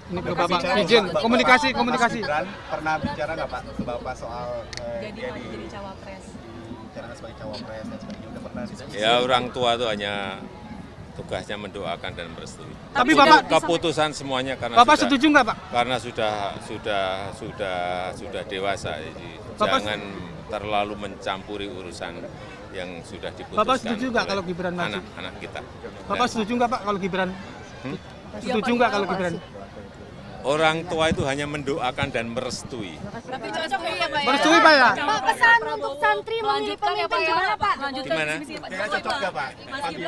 ini ke Bapak izin komunikasi. Mas Gibran pernah bicara nggak Pak ke Bapak soal Jadi cawapres. bicara sebagai cawapres dan sebagainya, udah pernah diskusi? Ya orang tua itu hanya tugasnya mendoakan dan merestui. Tapi Bapak Keputusan semuanya karena Bapak sudah, setuju nggak Pak? karena sudah dewasa, jadi jangan terlalu mencampuri urusan yang sudah diputuskan. Bapak setuju nggak oleh kalau Gibran maju? anak-anak kita? Bapak setuju nggak Pak kalau Gibran? Setuju nggak kalau Gibran? Orang tua itu hanya mendoakan dan merestui. Tapi cocok ya Pak ya? Merestui Pak ya? Pak, pesan untuk santri memilih pemimpin gimana Pak? Gimana? Kayaknya cocok nggak Pak?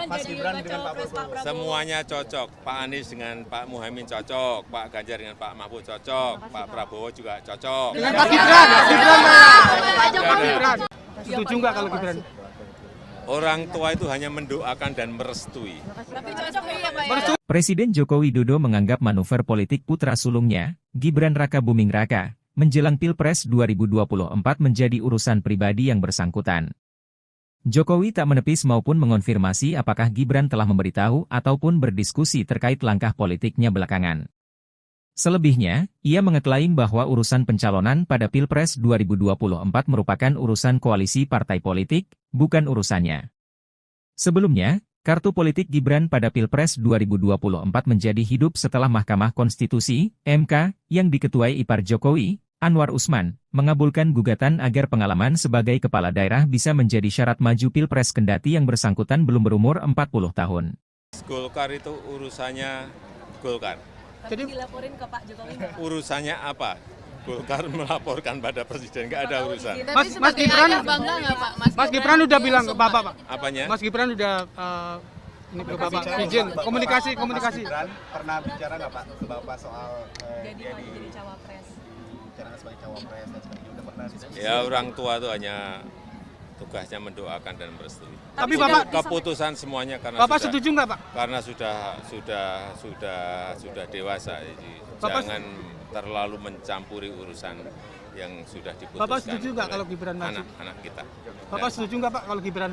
Mas Gibran dengan Pak Prabowo. Semuanya cocok. Pak Anies dengan Pak Muhaimin cocok, Pak Ganjar dengan Pak Mahfud cocok, Pak Prabowo juga cocok. Dengan Pak Gibran Pak. Gibran. Setuju nggak kalau Gibran? Orang tua itu hanya mendoakan dan merestui. Tapi cocok ya Pak ya? Presiden Joko Widodo menganggap manuver politik putra sulungnya, Gibran Raka Buming Raka, menjelang Pilpres 2024 menjadi urusan pribadi yang bersangkutan. Jokowi tak menepis maupun mengonfirmasi apakah Gibran telah memberitahu ataupun berdiskusi terkait langkah politiknya belakangan. Selebihnya, ia mengeklaim bahwa urusan pencalonan pada Pilpres 2024 merupakan urusan koalisi partai politik, bukan urusannya. Sebelumnya, kartu politik Gibran pada Pilpres 2024 menjadi hidup setelah Mahkamah Konstitusi, MK, yang diketuai ipar Jokowi, Anwar Usman, mengabulkan gugatan agar pengalaman sebagai kepala daerah bisa menjadi syarat maju Pilpres kendati yang bersangkutan belum berumur 40 tahun. Golkar itu urusannya Golkar. Tapi dilaporin ke Pak Jokowi nggak? Urusannya apa? Golkar melaporkan pada presiden, nggak ada urusan. Mas Gibran, Bangga nggak Pak? Mas Gibran udah bilang ke Bapak Pak. Apanya? Mas Gibran udah ini ke Bapak izin komunikasi. Mas Gibran pernah bicara nggak Pak ke Bapak soal Jadi dia Pak jadi cawapres. bicara sebagai cawapres dan sebagainya, udah pernah diskusi? Ya orang tua itu hanya tugasnya mendoakan dan merestui. Tapi Bapak Keputusan semuanya karena Bapak sudah, setuju nggak Pak? karena sudah dewasa, jadi Bapak jangan terlalu mencampuri urusan yang sudah diputuskan. Bapak setuju nggak oleh kalau Gibran maju? anak-anak kita? Bapak setuju nggak Pak kalau Gibran?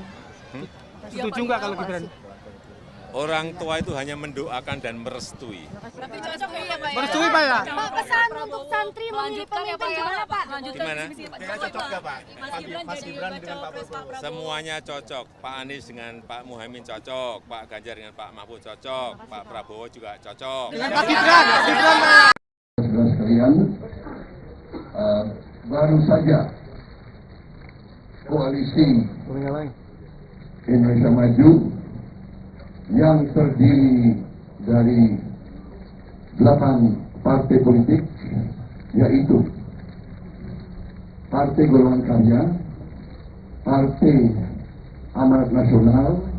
Setuju nggak kalau Gibran? Orang tua itu hanya mendoakan dan merestui. Tapi cocok ya Pak ya? Merestui Pak ya? Pak, pesan untuk santri memilih pemimpin gimana Pak? Gimana? Kayaknya cocok nggak Pak? Mas Gibran dengan Pak Prabowo. Semuanya cocok. Pak Anies dengan Pak Muhaimin cocok, Pak Ganjar dengan Pak Mahfud cocok, Pak Prabowo juga cocok. Dengan Pak Gibran Pak. Saudara sekalian, baru saja koalisi Indonesia Maju yang terdiri dari 8 partai politik, yaitu Partai Golongan Karya, Partai Amanat Nasional,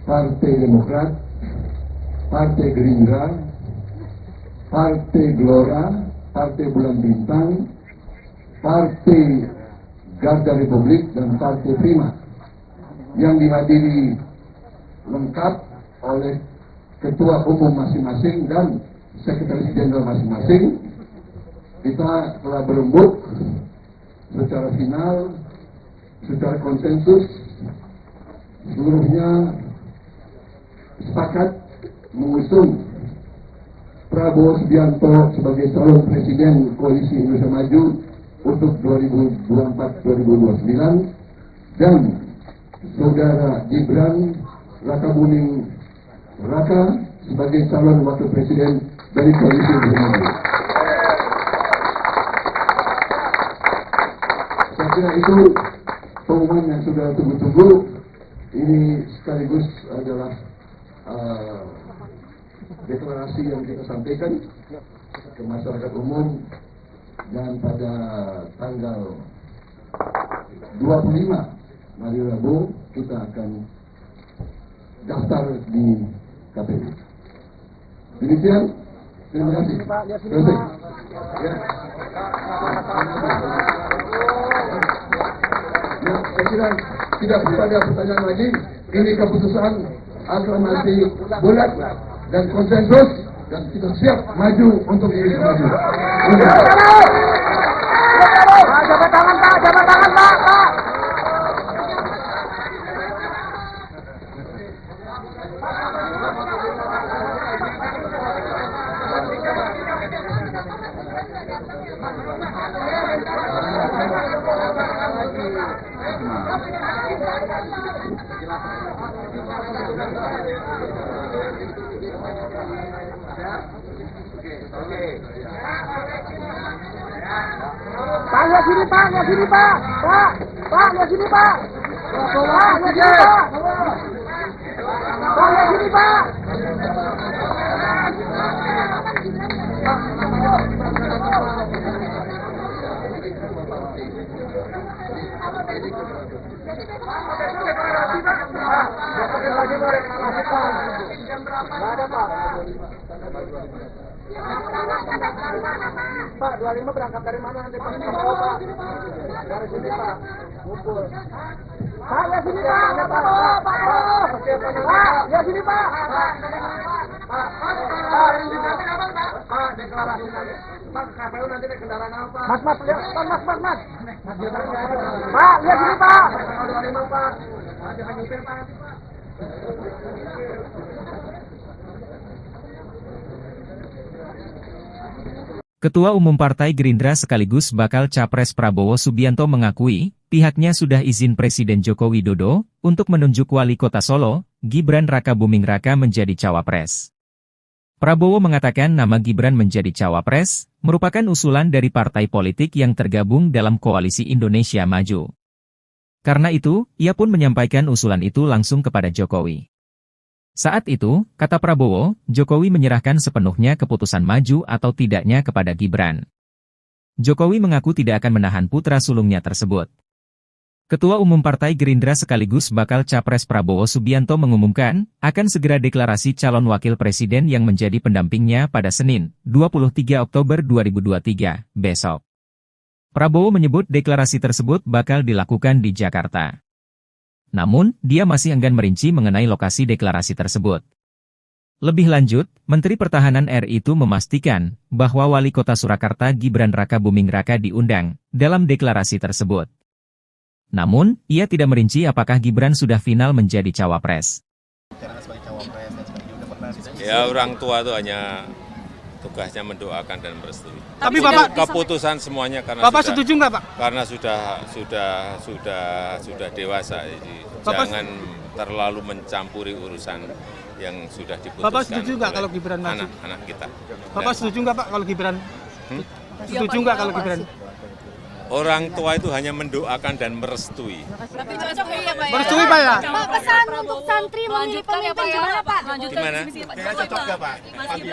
Partai Demokrat, Partai Gerindra, Partai Gelora, Partai Bulan Bintang, Partai Garda Republik, dan Partai Prima, yang dihadiri lengkap oleh ketua umum masing-masing dan sekretaris jenderal masing-masing. Kita telah berembuk secara final, secara konsensus, seluruhnya sepakat mengusung Prabowo Subianto sebagai calon presiden Koalisi Indonesia Maju untuk 2024-2029 dan Saudara Gibran Raka Buming Raka sebagai calon wakil presiden dari Koalisi Indonesia Maju. Saya kira itu pengumuman yang sudah tunggu-tunggu. Ini sekaligus adalah deklarasi yang kita sampaikan ke masyarakat umum, dan pada tanggal 25 hari Rabu kita akan daftar di KPU. Demikian, terima kasih. Selesai. Ya. Ya, saya kira tidak ada pertanyaan lagi. Ini keputusan aklamasi bulat dan konsensus, dan kita siap maju untuk Indonesia Maju. Jabat tangan Pak, jabat tangan Pak. Pak, lihat sini Pak, lihat sini Pak. Pak, lihat sini Pak. Pak, lihat sini Pak. Pak, lihat sini Pak. Pak, 25 berangkat dari mana nanti Pak? Dari sini Pak. Ngumpul. Pak, ya sini Pak. Pak, ya sini Pak. Pak, deklarasi nanti. Pak, KPU nanti naik kendaraan apa? Mas, lihat. Mas. Pak, lihat sini Pak. 25 Pak. Jangan nyupir Pak. Ketua Umum Partai Gerindra sekaligus bakal Capres Prabowo Subianto mengakui, pihaknya sudah izin Presiden Joko Widodo untuk menunjuk Wali Kota Solo, Gibran Rakabuming Raka menjadi cawapres. Prabowo mengatakan nama Gibran menjadi cawapres merupakan usulan dari partai politik yang tergabung dalam Koalisi Indonesia Maju. Karena itu, ia pun menyampaikan usulan itu langsung kepada Jokowi. Saat itu, kata Prabowo, Jokowi menyerahkan sepenuhnya keputusan maju atau tidaknya kepada Gibran. Jokowi mengaku tidak akan menahan putra sulungnya tersebut. Ketua Umum Partai Gerindra sekaligus bakal Capres Prabowo Subianto mengumumkan, akan segera deklarasi calon wakil presiden yang menjadi pendampingnya pada Senin, 23 Oktober 2023, besok. Prabowo menyebut deklarasi tersebut bakal dilakukan di Jakarta. Namun, dia masih enggan merinci mengenai lokasi deklarasi tersebut. Lebih lanjut, Menteri Pertahanan RI itu memastikan bahwa Wali Kota Surakarta Gibran Rakabuming Raka diundang dalam deklarasi tersebut. Namun, ia tidak merinci apakah Gibran sudah final menjadi cawapres. Ya, orang tua itu hanya tugasnya mendoakan dan merestui. Tapi Bapak keputusan semuanya karena Bapak setuju nggak Pak? Karena sudah dewasa, jadi jangan terlalu mencampuri urusan yang sudah diputuskan. Bapak setuju nggak kalau Gibran maju? Anak-anak kita. Bapak setuju nggak Pak kalau Gibran? Setuju nggak kalau Gibran? Orang tua itu hanya mendoakan dan merestui. Tapi cocok ya Pak ya? Merestui Pak ya? Pak, pesan untuk santri memilih pemimpin gimana Pak? Gimana? Kayaknya cocok nggak Pak?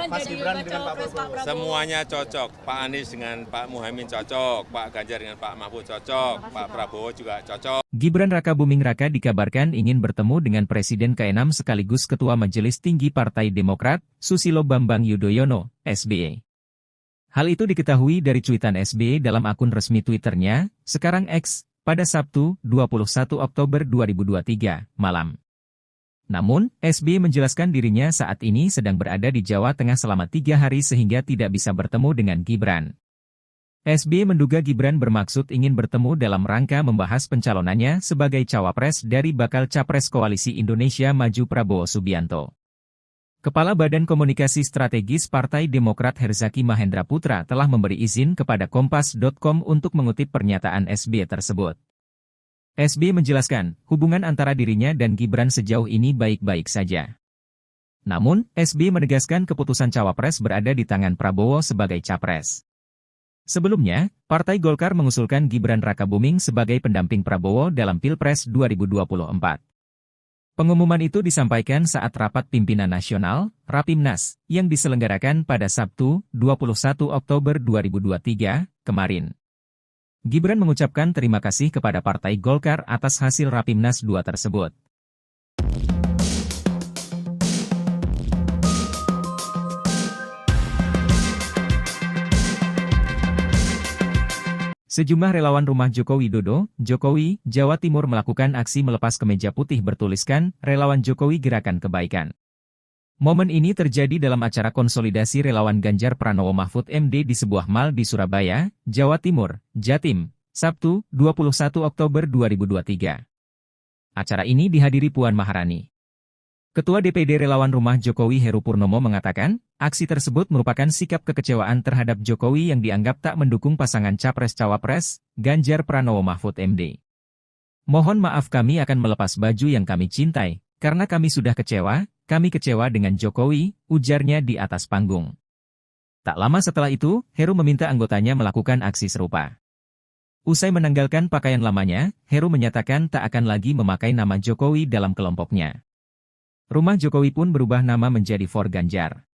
Mas Gibran dengan Pak Prabowo. Semuanya cocok. Pak Anies dengan Pak Muhaimin cocok. Pak Ganjar dengan Pak Mahfud cocok. Pak Prabowo juga cocok. Gibran Rakabuming Raka dikabarkan ingin bertemu dengan Presiden ke-6 sekaligus Ketua Majelis Tinggi Partai Demokrat, Susilo Bambang Yudhoyono, SBY. Hal itu diketahui dari cuitan SBY dalam akun resmi Twitternya, sekarang X, pada Sabtu, 21 Oktober 2023, malam. Namun, SBY menjelaskan dirinya saat ini sedang berada di Jawa Tengah selama 3 hari sehingga tidak bisa bertemu dengan Gibran. SBY menduga Gibran bermaksud ingin bertemu dalam rangka membahas pencalonannya sebagai cawapres dari bakal Capres Koalisi Indonesia Maju Prabowo Subianto. Kepala Badan Komunikasi Strategis Partai Demokrat Herzaki Mahendra Putra telah memberi izin kepada Kompas.com untuk mengutip pernyataan SBY tersebut. SBY menjelaskan, hubungan antara dirinya dan Gibran sejauh ini baik-baik saja. Namun, SBY menegaskan keputusan cawapres berada di tangan Prabowo sebagai capres. Sebelumnya, Partai Golkar mengusulkan Gibran Rakabuming sebagai pendamping Prabowo dalam Pilpres 2024. Pengumuman itu disampaikan saat rapat pimpinan nasional, Rapimnas, yang diselenggarakan pada Sabtu, 21 Oktober 2023, kemarin. Gibran mengucapkan terima kasih kepada Partai Golkar atas hasil Rapimnas 2 tersebut. Sejumlah relawan rumah Joko Widodo, Jokowi, Jawa Timur melakukan aksi melepas kemeja putih bertuliskan, Relawan Jokowi Gerakan Kebaikan. Momen ini terjadi dalam acara konsolidasi relawan Ganjar Pranowo Mahfud MD di sebuah mal di Surabaya, Jawa Timur, Jatim, Sabtu, 21 Oktober 2023. Acara ini dihadiri Puan Maharani. Ketua DPD Relawan Rumah Jokowi Heru Purnomo mengatakan, aksi tersebut merupakan sikap kekecewaan terhadap Jokowi yang dianggap tak mendukung pasangan Capres-Cawapres, Ganjar Pranowo Mahfud MD. Mohon maaf kami akan melepas baju yang kami cintai, karena kami sudah kecewa dengan Jokowi, ujarnya di atas panggung. Tak lama setelah itu, Heru meminta anggotanya melakukan aksi serupa. Usai menanggalkan pakaian lamanya, Heru menyatakan tak akan lagi memakai nama Jokowi dalam kelompoknya. Rumah Jokowi pun berubah nama menjadi For Ganjar.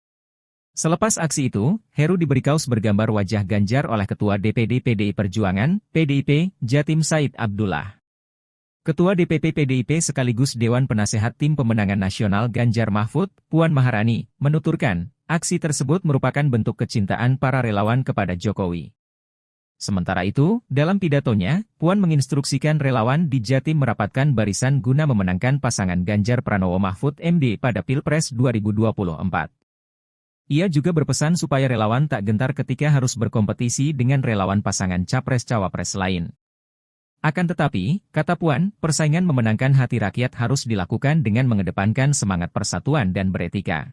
Selepas aksi itu, Heru diberi kaos bergambar wajah Ganjar oleh Ketua DPD PDI Perjuangan, PDIP, Jatim Said Abdullah. Ketua DPP PDIP sekaligus Dewan Penasehat Tim Pemenangan Nasional Ganjar Mahfud, Puan Maharani, menuturkan, aksi tersebut merupakan bentuk kecintaan para relawan kepada Jokowi. Sementara itu, dalam pidatonya, Puan menginstruksikan relawan di Jatim merapatkan barisan guna memenangkan pasangan Ganjar Pranowo Mahfud MD pada Pilpres 2024. Ia juga berpesan supaya relawan tak gentar ketika harus berkompetisi dengan relawan pasangan Capres-Cawapres lain. Akan tetapi, kata Puan, persaingan memenangkan hati rakyat harus dilakukan dengan mengedepankan semangat persatuan dan beretika.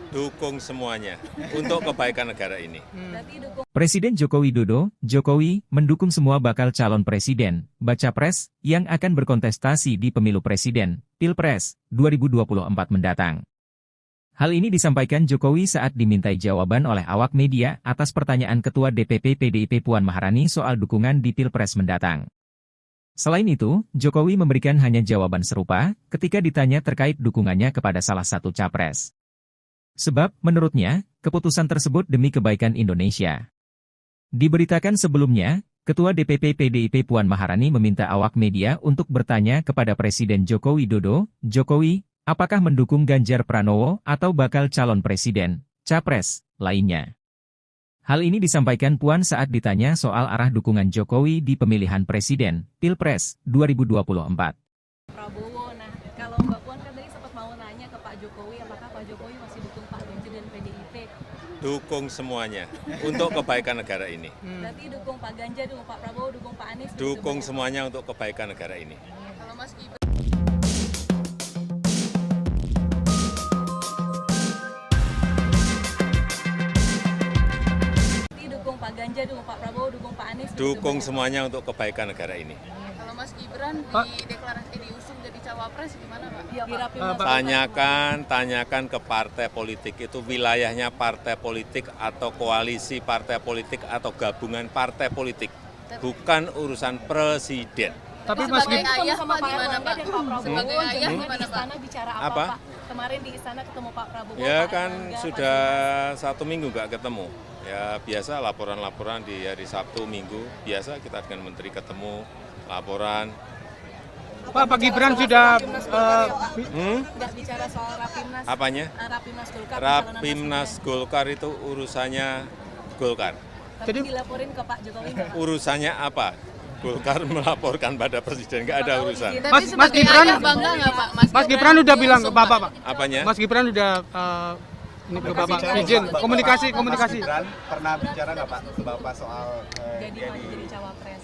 Dukung semuanya untuk kebaikan negara ini. Presiden Joko Widodo, Jokowi, mendukung semua bakal calon presiden, baca pres, yang akan berkontestasi di pemilu presiden, Pilpres, 2024 mendatang. Hal ini disampaikan Jokowi saat dimintai jawaban oleh awak media atas pertanyaan Ketua DPP PDIP Puan Maharani soal dukungan di Pilpres mendatang. Selain itu, Jokowi memberikan hanya jawaban serupa ketika ditanya terkait dukungannya kepada salah satu capres. Sebab, menurutnya, keputusan tersebut demi kebaikan Indonesia. Diberitakan sebelumnya, Ketua DPP PDIP Puan Maharani meminta awak media untuk bertanya kepada Presiden Joko Widodo, Jokowi, apakah mendukung Ganjar Pranowo atau bakal calon presiden, capres, lainnya. Hal ini disampaikan Puan saat ditanya soal arah dukungan Jokowi di pemilihan presiden, Pilpres, 2024. Prabowo, nah kalau Mbak Puan kan tadi sempat mau nanya ke Pak Jokowi, apakah Pak Jokowi masih dukung Pak Ganjar dan PDIP? Dukung semuanya untuk kebaikan negara ini. Berarti dukung Pak Ganjar, dukung Pak Prabowo, dukung Pak Anies? Dukung semuanya untuk kebaikan negara ini. Kalau Mas Gibran Pak Ganjar, dukung Pak Prabowo, dukung Pak Anies? Dukung semuanya untuk kebaikan negara ini. Kalau Mas Gibran diusung jadi cawapres gimana Pak? Tanyakan ke partai politik itu wilayahnya partai politik atau koalisi partai politik atau gabungan partai politik, bukan urusan presiden. Tapi Mas ayah sama Pak Erlangga dan Pak Prabowo sebagai ayah di istana bicara apa? Pak? Kemarin di istana ketemu Pak Prabowo. Ya Pak kan Erlangga, sudah 1 minggu nggak ketemu. Ya biasa laporan-laporan di hari Sabtu Minggu, biasa kita dengan menteri ketemu, laporan. Pak Gibran sudah nggak bicara soal Rapimnas. Apanya? Rapimnas Golkar. Rapimnas Golkar itu urusannya Golkar. Tapi dilaporin ke Pak Jokowi nggak, Pak? Urusannya apa? Golkar melaporkan pada presiden, nggak ada urusan. Mas Gibran bangga nggak Pak? Mas Gibran udah bilang ke Bapak, Pak. Apanya? Mas Gibran udah ini ke Bapak izin komunikasi. Mas Gibran pernah bicara nggak Pak ke Bapak soal jadi cawapres?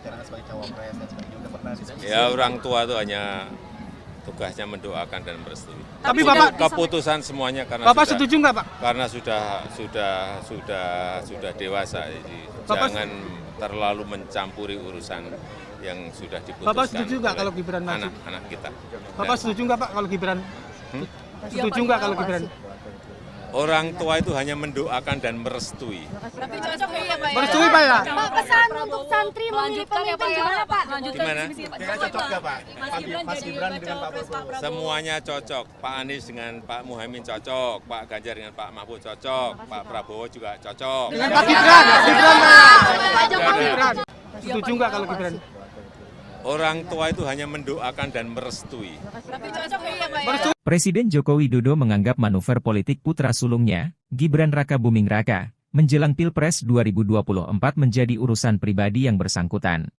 bicara sebagai cawapres dan sebagainya, udah pernah diskusi? Ya orang tua itu hanya tugasnya mendoakan dan merestui. Tapi Bapak keputusan semuanya karena Bapak setuju nggak Pak? Karena sudah dewasa, jadi jangan terlalu mencampuri urusan yang sudah diputuskan. Bapak setuju nggak kalau Gibran maju? Anak-anak kita. Bapak setuju nggak Pak kalau Gibran? Setuju nggak kalau Gibran? Orang tua itu hanya mendoakan dan merestui. Tapi cocok ya Pak? Merestui Pak ya? Pak, pesan untuk santri memilih pemimpin gimana Pak? Gimana? Kira cocok nggak Pak? Mas Gibran dengan Pak Prabowo. Semuanya cocok. Pak Anies dengan Pak Muhaimin cocok, Pak Ganjar dengan Pak Mahfud cocok, Pak Prabowo juga cocok. Dengan Pak Gibran Pak. Setuju nggak kalau Gibran? Orang tua itu hanya mendoakan dan merestui. Tapi cocok ya Pak? Presiden Joko Widodo menganggap manuver politik putra sulungnya, Gibran Raka Buming Raka, menjelang Pilpres 2024 menjadi urusan pribadi yang bersangkutan.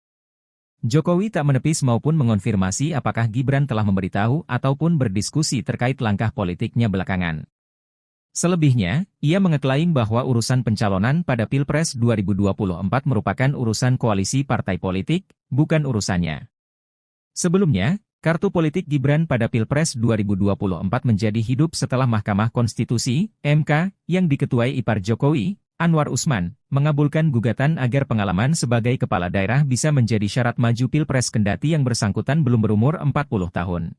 Jokowi tak menepis maupun mengonfirmasi apakah Gibran telah memberitahu ataupun berdiskusi terkait langkah politiknya belakangan. Selebihnya, ia mengeklaim bahwa urusan pencalonan pada Pilpres 2024 merupakan urusan koalisi partai politik, bukan urusannya. Sebelumnya, kartu politik Gibran pada Pilpres 2024 menjadi hidup setelah Mahkamah Konstitusi, MK, yang diketuai ipar Jokowi, Anwar Usman, mengabulkan gugatan agar pengalaman sebagai kepala daerah bisa menjadi syarat maju Pilpres kendati yang bersangkutan belum berumur 40 tahun.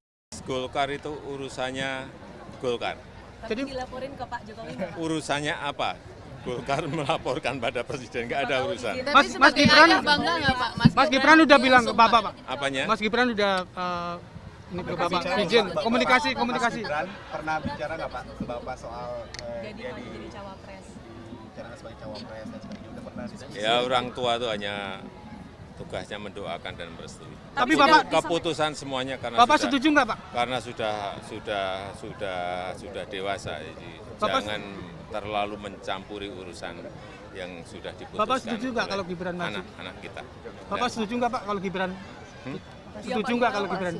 Golkar itu urusannya Golkar. Tapi dilaporin ke Pak Jokowi nggak, Pak? Urusannya apa? Golkar melaporkan pada presiden, nggak ada urusan. Mas Gibran bangga nggak Pak? Mas Gibran udah bilang ke Bapak, Pak. Apanya? Mas Gibran udah ini ke Bapak izin komunikasi. Mas Gibran pernah bicara nggak Pak ke Bapak soal Jadi cawapres? bicara sebagai cawapres dan sebagainya, udah pernah diskusi? Ya orang tua itu hanya tugasnya mendoakan dan merestui. Tapi Bapak Keputusan semuanya karena Bapak sudah, setuju nggak Pak? karena sudah dewasa, jadi jangan terlalu mencampuri urusan yang sudah diputuskan. Bapak setuju nggak kalau Gibran maju? Anak-anak kita. Bapak setuju nggak Pak kalau Gibran? Setuju nggak kalau Gibran?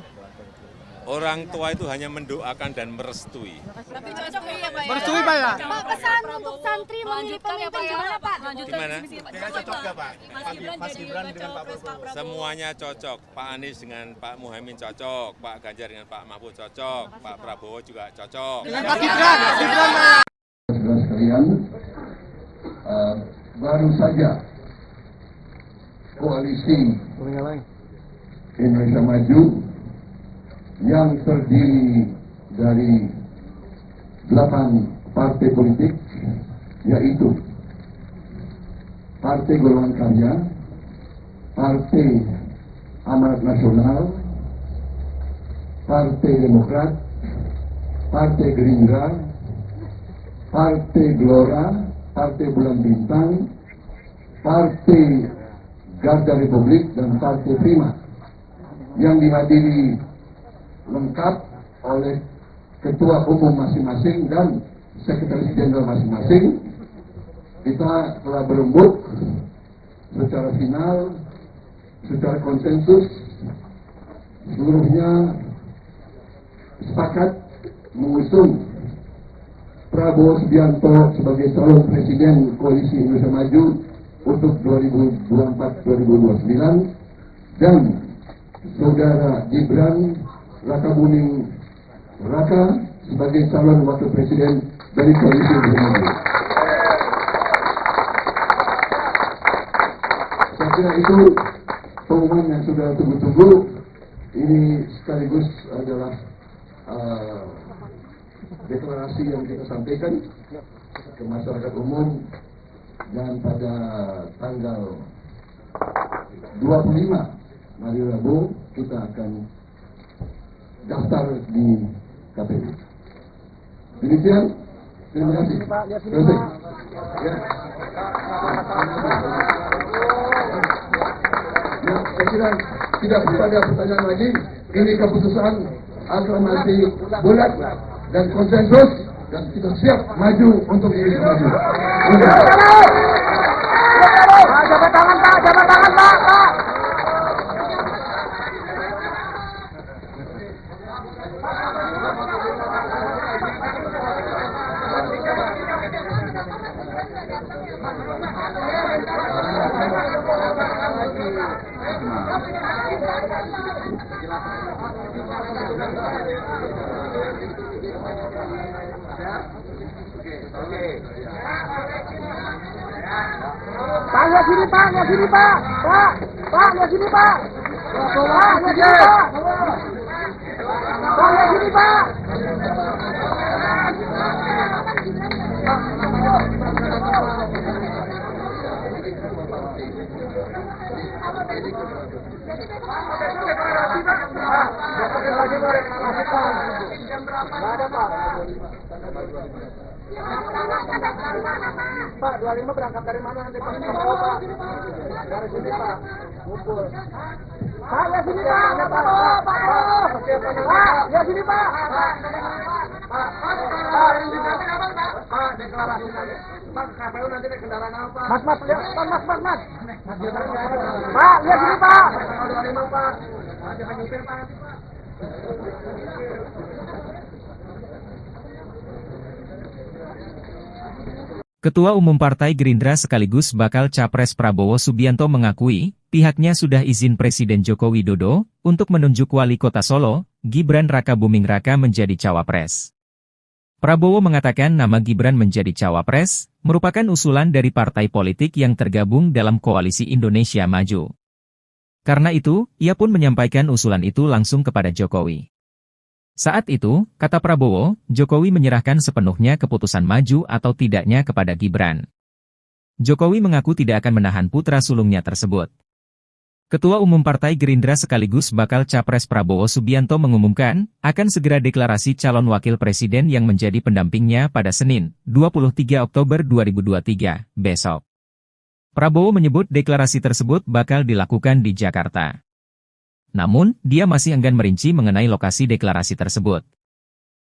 Orang tua itu hanya mendoakan dan merestui. Tapi cocok ya Pak ya? Merestui Pak ya? Pak, pesan untuk santri memilih pemimpin gimana Pak? Gimana? Cocok nggak Pak? Mas Gibran dengan Pak Prabowo. Semuanya cocok. Pak Anies dengan Pak Muhaimin cocok, Pak Ganjar dengan Pak Mahfud cocok, Pak Prabowo juga cocok. Dengan Pak Gibran, Pak. Saudara sekalian, baru saja koalisi Indonesia Maju yang terdiri dari 8 partai politik, yaitu Partai Golongan Karya, Partai Amanat Nasional, Partai Demokrat, Partai Gerindra, Partai Gelora, Partai Bulan Bintang, Partai Garda Republik, dan Partai Prima, yang dihadiri lengkap oleh ketua umum masing-masing dan sekretaris jenderal masing-masing. Kita telah berembuk secara final, secara konsensus, seluruhnya sepakat mengusung Prabowo Subianto sebagai calon presiden Koalisi Indonesia Maju untuk 2024-2029 dan Saudara Gibran Rakabuming Raka sebagai calon wakil presiden dari Koalisi Indonesia Maju. Saya kira itu pengumuman yang sudah tunggu-tunggu. Ini sekaligus adalah deklarasi yang kita sampaikan ke masyarakat umum, dan pada tanggal 25 hari Rabu kita akan daftar di KPU. Demikian, terima kasih. Selesai. Ya. Ya, saya kira tidak ada pertanyaan lagi. Ini keputusan aklamasi bulat dan konsensus, dan kita siap maju untuk Indonesia Maju. Jabat tangan Pak, jabat tangan Pak. Pak, lihat sini Pak, lihat sini Pak. Pak, lihat sini Pak. Pak, lihat sini Pak. Pak, lihat sini Pak. Pak, 25 berangkat dari mana nanti Pak? Dari sini Pak, ngumpul. Pak, lihat sini Pak, Pak, lihat sini Pak. Pak, deklarasi nanti. Pak, KPU nanti naik kendaraan apa? Mas, lihat, Mas. Pak, lihat sini Pak. Tanggal 25 Pak. Jangan nyupir Pak nanti Pak. Ketua Umum Partai Gerindra sekaligus bakal Capres Prabowo Subianto mengakui, pihaknya sudah izin Presiden Joko Widodo untuk menunjuk Wali Kota Solo, Gibran Rakabuming Raka menjadi cawapres. Prabowo mengatakan nama Gibran menjadi cawapres merupakan usulan dari partai politik yang tergabung dalam Koalisi Indonesia Maju. Karena itu, ia pun menyampaikan usulan itu langsung kepada Jokowi. Saat itu, kata Prabowo, Jokowi menyerahkan sepenuhnya keputusan maju atau tidaknya kepada Gibran. Jokowi mengaku tidak akan menahan putra sulungnya tersebut. Ketua Umum Partai Gerindra sekaligus bakal Capres Prabowo Subianto mengumumkan, akan segera deklarasi calon wakil presiden yang menjadi pendampingnya pada Senin, 23 Oktober 2023, besok. Prabowo menyebut deklarasi tersebut bakal dilakukan di Jakarta. Namun, dia masih enggan merinci mengenai lokasi deklarasi tersebut.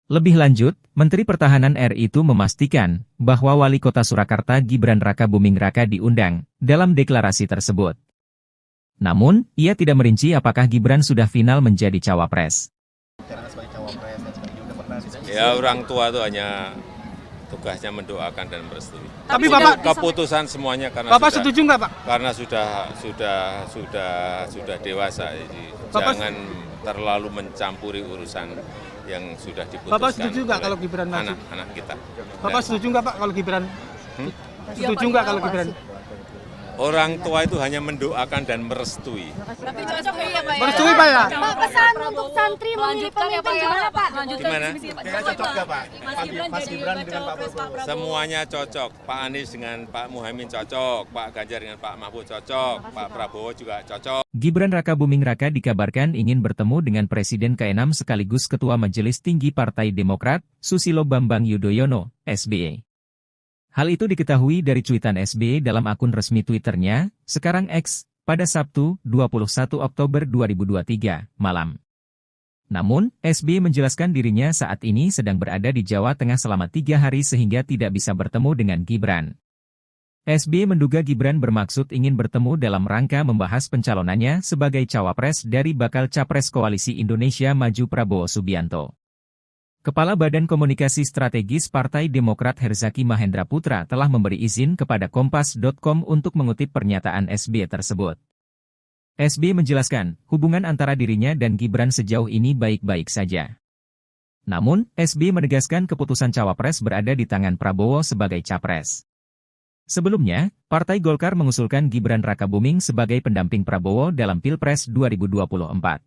Lebih lanjut, Menteri Pertahanan RI itu memastikan bahwa Wali Kota Surakarta Gibran Rakabuming Raka diundang dalam deklarasi tersebut. Namun, ia tidak merinci apakah Gibran sudah final menjadi cawapres. Ya, orang tua itu hanya tugasnya mendoakan dan merestui. Tapi Bapak Keputusan semuanya karena Bapak setuju nggak, Pak? Karena sudah dewasa, jadi jangan terlalu mencampuri urusan yang sudah diputuskan. Bapak setuju nggak kalau Gibran maju? Anak-anak kita. Bapak setuju nggak, Pak, kalau Gibran? Setuju nggak kalau Gibran? Orang tua itu hanya mendoakan dan merestui. Tapi cocok ya Pak ya? Merestui, Pak ya? Pak, pesan untuk santri memilih pemimpin gimana Pak? Gimana? Kayaknya cocok nggak, Pak? Mas Gibran dengan Pak Prabowo. Semuanya cocok. Pak Anies dengan Pak Muhaimin cocok, Pak Ganjar dengan Pak Mahfud cocok, Pak Prabowo juga cocok. Gibran Rakabuming Raka dikabarkan ingin bertemu dengan Presiden ke-6 sekaligus Ketua Majelis Tinggi Partai Demokrat, Susilo Bambang Yudhoyono, SBY. Hal itu diketahui dari cuitan SBY dalam akun resmi Twitternya, sekarang X, pada Sabtu, 21 Oktober 2023, malam. Namun, SBY menjelaskan dirinya saat ini sedang berada di Jawa Tengah selama 3 hari sehingga tidak bisa bertemu dengan Gibran. SBY menduga Gibran bermaksud ingin bertemu dalam rangka membahas pencalonannya sebagai cawapres dari bakal capres Koalisi Indonesia Maju Prabowo Subianto. Kepala Badan Komunikasi Strategis Partai Demokrat Herzaki Mahendra Putra telah memberi izin kepada Kompas.com untuk mengutip pernyataan SBY tersebut. SBY menjelaskan, hubungan antara dirinya dan Gibran sejauh ini baik-baik saja. Namun, SBY menegaskan keputusan cawapres berada di tangan Prabowo sebagai capres. Sebelumnya, Partai Golkar mengusulkan Gibran Rakabuming sebagai pendamping Prabowo dalam Pilpres 2024.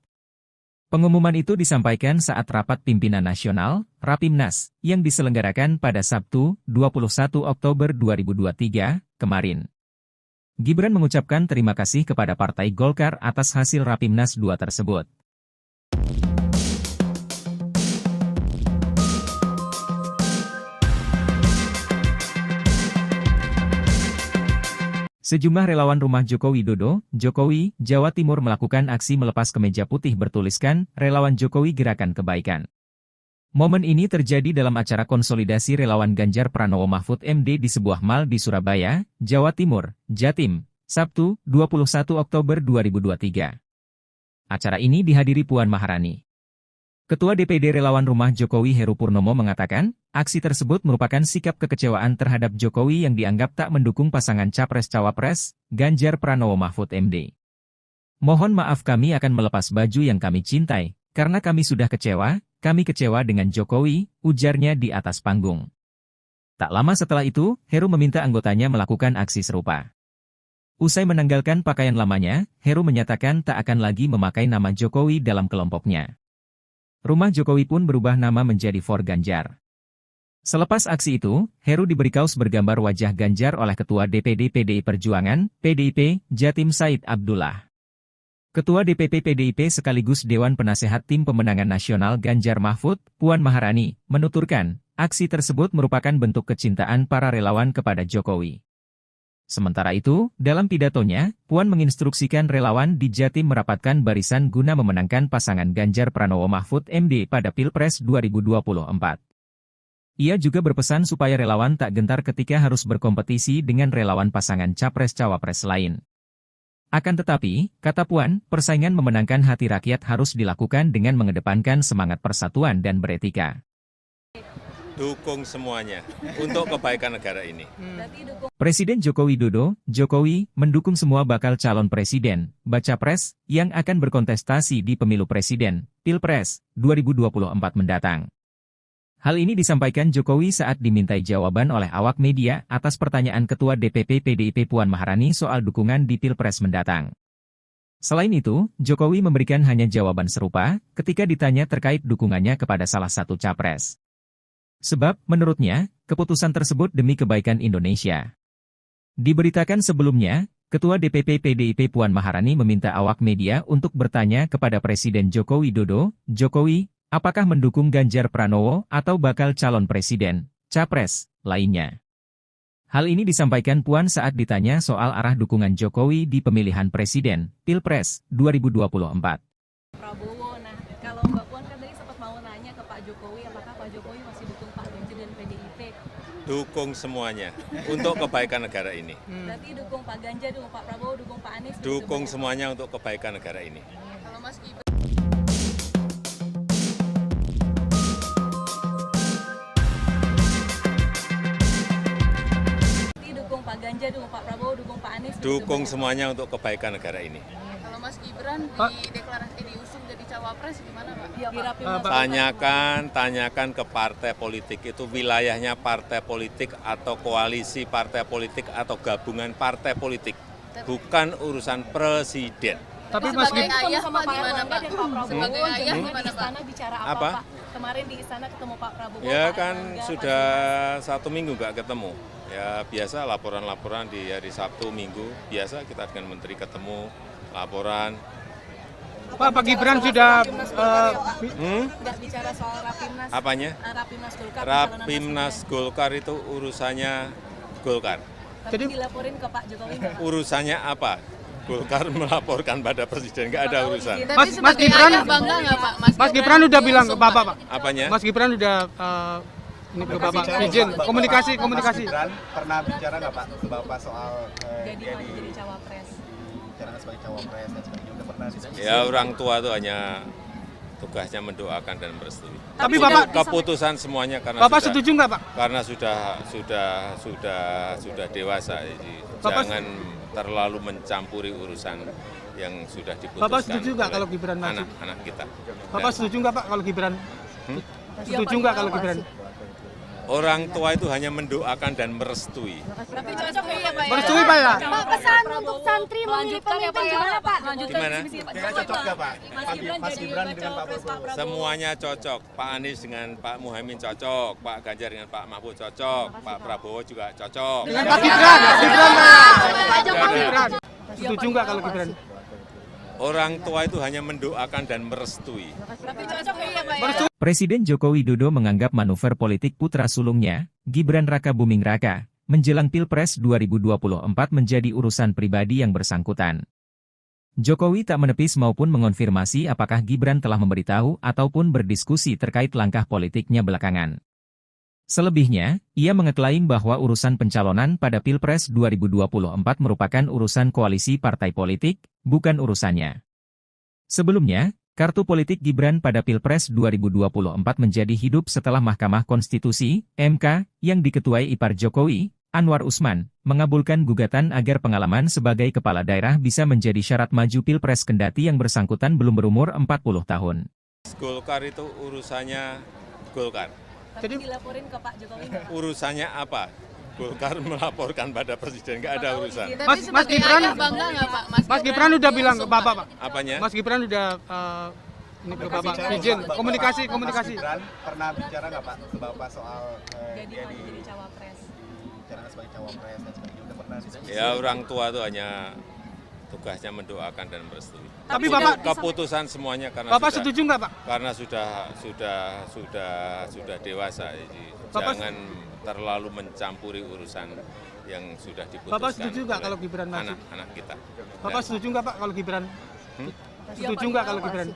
Pengumuman itu disampaikan saat rapat pimpinan nasional, Rapimnas, yang diselenggarakan pada Sabtu, 21 Oktober 2023, kemarin. Gibran mengucapkan terima kasih kepada Partai Golkar atas hasil Rapimnas 2 tersebut. Sejumlah relawan rumah Joko Widodo, Jokowi, Jawa Timur melakukan aksi melepas kemeja putih bertuliskan, Relawan Jokowi Gerakan Kebaikan. Momen ini terjadi dalam acara konsolidasi relawan Ganjar Pranowo Mahfud MD di sebuah mal di Surabaya, Jawa Timur, Jatim, Sabtu, 21 Oktober 2023. Acara ini dihadiri Puan Maharani. Ketua DPD Relawan Rumah Jokowi Heru Purnomo mengatakan, aksi tersebut merupakan sikap kekecewaan terhadap Jokowi yang dianggap tak mendukung pasangan Capres-Cawapres, Ganjar Pranowo Mahfud MD. Mohon maaf kami akan melepas baju yang kami cintai, karena kami sudah kecewa dengan Jokowi, ujarnya di atas panggung. Tak lama setelah itu, Heru meminta anggotanya melakukan aksi serupa. Usai menanggalkan pakaian lamanya, Heru menyatakan tak akan lagi memakai nama Jokowi dalam kelompoknya. Rumah Jokowi pun berubah nama menjadi For Ganjar. Selepas aksi itu, Heru diberi kaos bergambar wajah Ganjar oleh Ketua DPD PDI Perjuangan, PDIP, Jatim Said Abdullah. Ketua DPP PDIP sekaligus Dewan Penasehat Tim Pemenangan Nasional Ganjar Mahfud, Puan Maharani, menuturkan, aksi tersebut merupakan bentuk kecintaan para relawan kepada Jokowi. Sementara itu, dalam pidatonya, Puan menginstruksikan relawan di Jatim merapatkan barisan guna memenangkan pasangan Ganjar Pranowo Mahfud MD pada Pilpres 2024. Ia juga berpesan supaya relawan tak gentar ketika harus berkompetisi dengan relawan pasangan Capres-Cawapres lain. Akan tetapi, kata Puan, persaingan memenangkan hati rakyat harus dilakukan dengan mengedepankan semangat persatuan dan beretika. Dukung semuanya untuk kebaikan negara ini. Presiden Joko Widodo, Jokowi, mendukung semua bakal calon presiden, baca pres, yang akan berkontestasi di pemilu presiden, Pilpres, 2024 mendatang. Hal ini disampaikan Jokowi saat dimintai jawaban oleh awak media atas pertanyaan Ketua DPP PDIP Puan Maharani soal dukungan di Pilpres mendatang. Selain itu, Jokowi memberikan hanya jawaban serupa ketika ditanya terkait dukungannya kepada salah satu capres. Sebab, menurutnya, keputusan tersebut demi kebaikan Indonesia. Diberitakan sebelumnya, Ketua DPP PDIP Puan Maharani meminta awak media untuk bertanya kepada Presiden Joko Widodo, Jokowi, apakah mendukung Ganjar Pranowo atau bakal calon presiden, capres, lainnya. Hal ini disampaikan Puan saat ditanya soal arah dukungan Jokowi di pemilihan presiden, Pilpres 2024. Prabowo, nah kalau Mbak Puan kan tadi sempat mau nanya ke Pak Jokowi, apakah Pak Jokowi masih dukung Pak Ganjar dan PDIP? Dukung semuanya untuk kebaikan negara ini. Berarti dukung Pak Ganjar, dukung Pak Prabowo, dukung Pak Anies? Dukung semuanya untuk kebaikan negara ini. Kalau Mas Gibran Pak Ganjar, dukung Pak Prabowo, dukung Pak Anies? Dukung semuanya untuk kebaikan negara ini. Kalau Mas Gibran diusung jadi cawapres gimana Pak? Iya, Tanyakan ke partai politik itu wilayahnya partai politik atau koalisi partai politik atau gabungan partai politik, bukan urusan presiden. Tapi Mas Gibran sama Pak Erlangga dan Pak Prabowo sebagai ayah di istana bicara apa Pak? Kemarin di istana ketemu Pak Prabowo. Ya Pak kan Erlangga, sudah 1 minggu nggak ketemu. Ya biasa laporan-laporan di hari Sabtu, Minggu, biasa kita dengan Menteri ketemu, laporan. Pak Gibran sudah nggak bicara soal Rapimnas. Apanya? Rapimnas Golkar. Rapimnas Golkar itu urusannya Golkar. Jadi dilaporin ke Pak Jokowi. Urusannya apa? Golkar melaporkan pada presiden, nggak ada urusan. Mas Gibran bangga nggak Pak? Mas Gibran udah bilang ke Bapak Pak. Apanya? Mas Gibran udah ini ke Bapak izin komunikasi. Mas Gibran pernah bicara nggak Pak ke Bapak soal jadi cawapres? bicara sebagai cawapres dan sebagainya udah pernah ditanya? Ya orang tua itu hanya tugasnya mendoakan dan merestui. Tapi Bapak keputusan semuanya karena Bapak setuju nggak Pak? Karena sudah dewasa, jadi jangan terlalu mencampuri urusan yang sudah diputuskan. Bapak setuju nggak kalau Gibran maju? Anak-anak kita. Bapak setuju nggak Pak kalau Gibran? Setuju nggak kalau Gibran? Orang tua itu hanya mendoakan dan merestui. Tapi cocok ya Pak. Merestui Pak ya? Pak, pesan untuk santri memilih pemimpin gimana Pak? Gimana? Cocok nggak Pak? Mas Gibran dengan Pak Prabowo. Semuanya cocok. Pak Anies dengan Pak Muhaimin cocok, Pak Ganjar dengan Pak Mahfud cocok, Pak Prabowo juga cocok. Dengan Pak Gibran Pak. Gibran. Setuju nggak kalau Gibran? Orang tua itu hanya mendoakan dan merestui. Tapi cocok ya Pak. Presiden Joko Widodo menganggap manuver politik putra sulungnya, Gibran Rakabuming Raka, menjelang Pilpres 2024 menjadi urusan pribadi yang bersangkutan. Jokowi tak menepis maupun mengonfirmasi apakah Gibran telah memberitahu ataupun berdiskusi terkait langkah politiknya belakangan. Selebihnya, ia mengeklaim bahwa urusan pencalonan pada Pilpres 2024 merupakan urusan koalisi partai politik, bukan urusannya. Sebelumnya, kartu politik Gibran pada Pilpres 2024 menjadi hidup setelah Mahkamah Konstitusi, MK, yang diketuai ipar Jokowi, Anwar Usman, mengabulkan gugatan agar pengalaman sebagai kepala daerah bisa menjadi syarat maju Pilpres kendati yang bersangkutan belum berumur 40 tahun. Golkar itu urusannya Golkar. Jadi dilaporin ke Pak Jokowi. Urusannya apa? Golkar melaporkan pada presiden, nggak ada urusan. Mas Gibran bangga nggak Pak? Mas Gibran udah bilang ke Bapak Pak. Apanya? Mas Gibran udah ini ke Bapak izin komunikasi. Mas Gibran pernah bicara nggak Pak ke Bapak soal jadi cawapres? bicara sebagai cawapres dan sebagainya udah pernah ditanya? Ya orang tua itu hanya tugasnya mendoakan dan merestui. Tapi Bapak keputusan semuanya karena Bapak setuju nggak Pak? Karena sudah dewasa, jadi jangan terlalu mencampuri urusan yang sudah diputuskan. Bapak setuju nggak kalau Gibran maju? Anak-anak kita. Bapak setuju nggak Pak kalau Gibran? Setuju nggak kalau Gibran?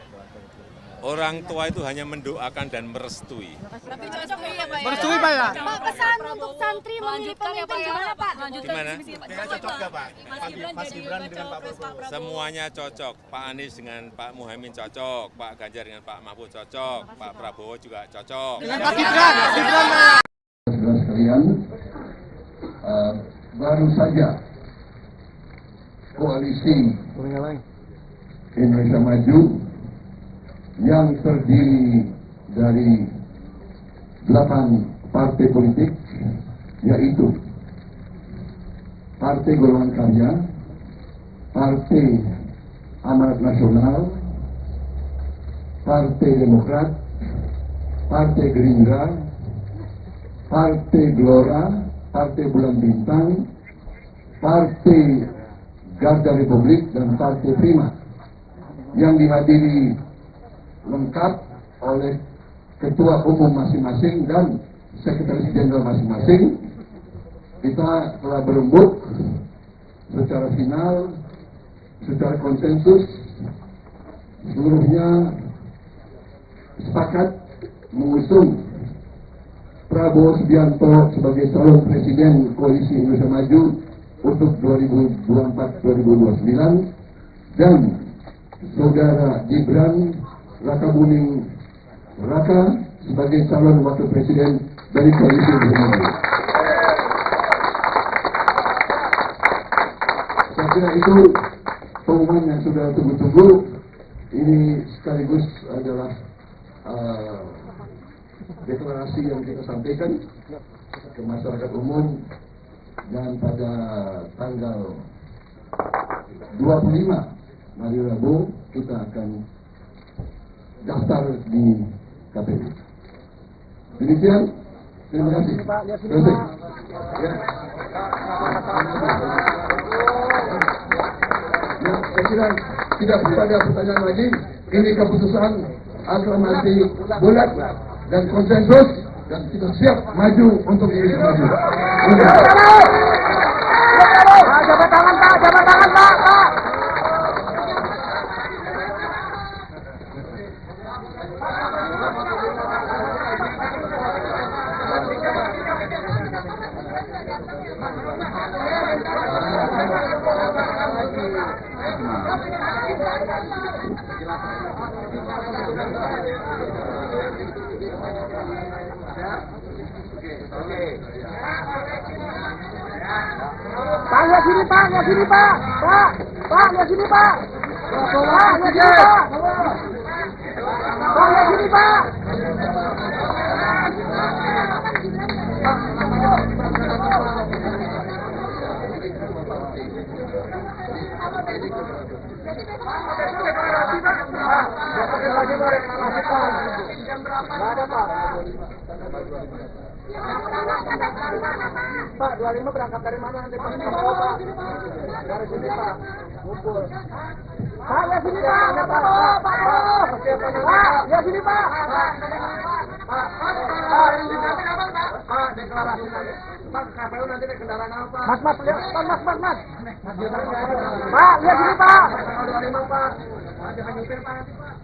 Orang tua itu hanya mendoakan dan merestui. Tapi cocok ya Pak. Merestui Pak ya? Pak, pesan untuk santri memilih pemimpin gimana Pak? Gimana? Cocok nggak Pak? Mas Gibran dengan Pak Prabowo. Semuanya cocok. Pak Anies dengan Pak Muhaimin cocok, Pak Ganjar dengan Pak Mahfud cocok, Pak Prabowo juga cocok. Dengan Pak Gibran Pak. Saudara sekalian, baru saja koalisi Indonesia Maju yang terdiri dari 8 partai politik, yaitu Partai Golongan Karya, Partai Amanat Nasional, Partai Demokrat, Partai Gerindra, Partai Gelora, Partai Bulan Bintang, Partai Garda Republik, dan Partai Prima, yang dihadiri lengkap oleh ketua umum masing-masing dan sekretaris jenderal masing-masing, kita telah berembuk secara final, secara konsensus, seluruhnya sepakat mengusung Prabowo Subianto sebagai calon presiden Koalisi Indonesia Maju untuk 2024-2029 dan saudara Gibran Rakabuming Raka sebagai calon wakil presiden dari Koalisi Indonesia Maju. Saya kira itu pengumuman yang sudah tunggu-tunggu. Ini sekaligus adalah deklarasi yang kita sampaikan ke masyarakat umum, dan pada tanggal 25 hari Rabu kita akan daftar di KPU. Demikian, terima kasih. Terima kasih. Ya. Ya, saya kira tidak ada pertanyaan lagi. Ini keputusan aklamasi bulat dan konsensus, dan kita siap maju untuk Indonesia Maju. Jabat tangan Pak, jabat tangan Pak. Pak, lihat sini Pak, lihat sini Pak. Pak, lihat sini Pak. Pak, lihat sini Pak. Pak, lihat sini Pak. Pak, 25 berangkat dari mana nanti Pak? Dari sini Pak, ngumpul. Pak, lihat sini Pak, Pak, lihat sini Pak. Pak, deklarasi nanti. Pak, KPU nanti naik kendaraan apa? Mas, lihat, Mas. Pak, lihat sini Pak. 25 Pak. Jangan nyupir Pak nanti Pak.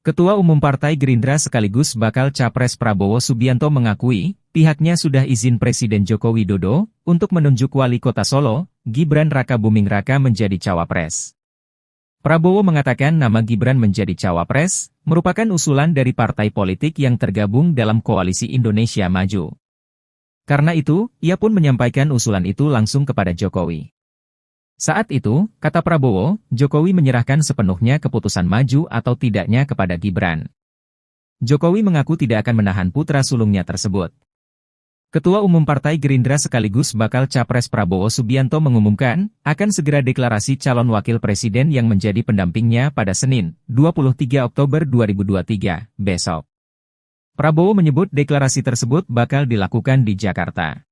Ketua Umum Partai Gerindra sekaligus bakal Capres Prabowo Subianto mengakui, pihaknya sudah izin Presiden Joko Widodo untuk menunjuk Wali Kota Solo, Gibran Rakabuming Raka menjadi cawapres. Prabowo mengatakan nama Gibran menjadi cawapres merupakan usulan dari partai politik yang tergabung dalam Koalisi Indonesia Maju. Karena itu, ia pun menyampaikan usulan itu langsung kepada Jokowi. Saat itu, kata Prabowo, Jokowi menyerahkan sepenuhnya keputusan maju atau tidaknya kepada Gibran. Jokowi mengaku tidak akan menahan putra sulungnya tersebut. Ketua Umum Partai Gerindra sekaligus bakal Capres Prabowo Subianto mengumumkan, akan segera deklarasi calon wakil presiden yang menjadi pendampingnya pada Senin, 23 Oktober 2023, besok. Prabowo menyebut deklarasi tersebut bakal dilakukan di Jakarta.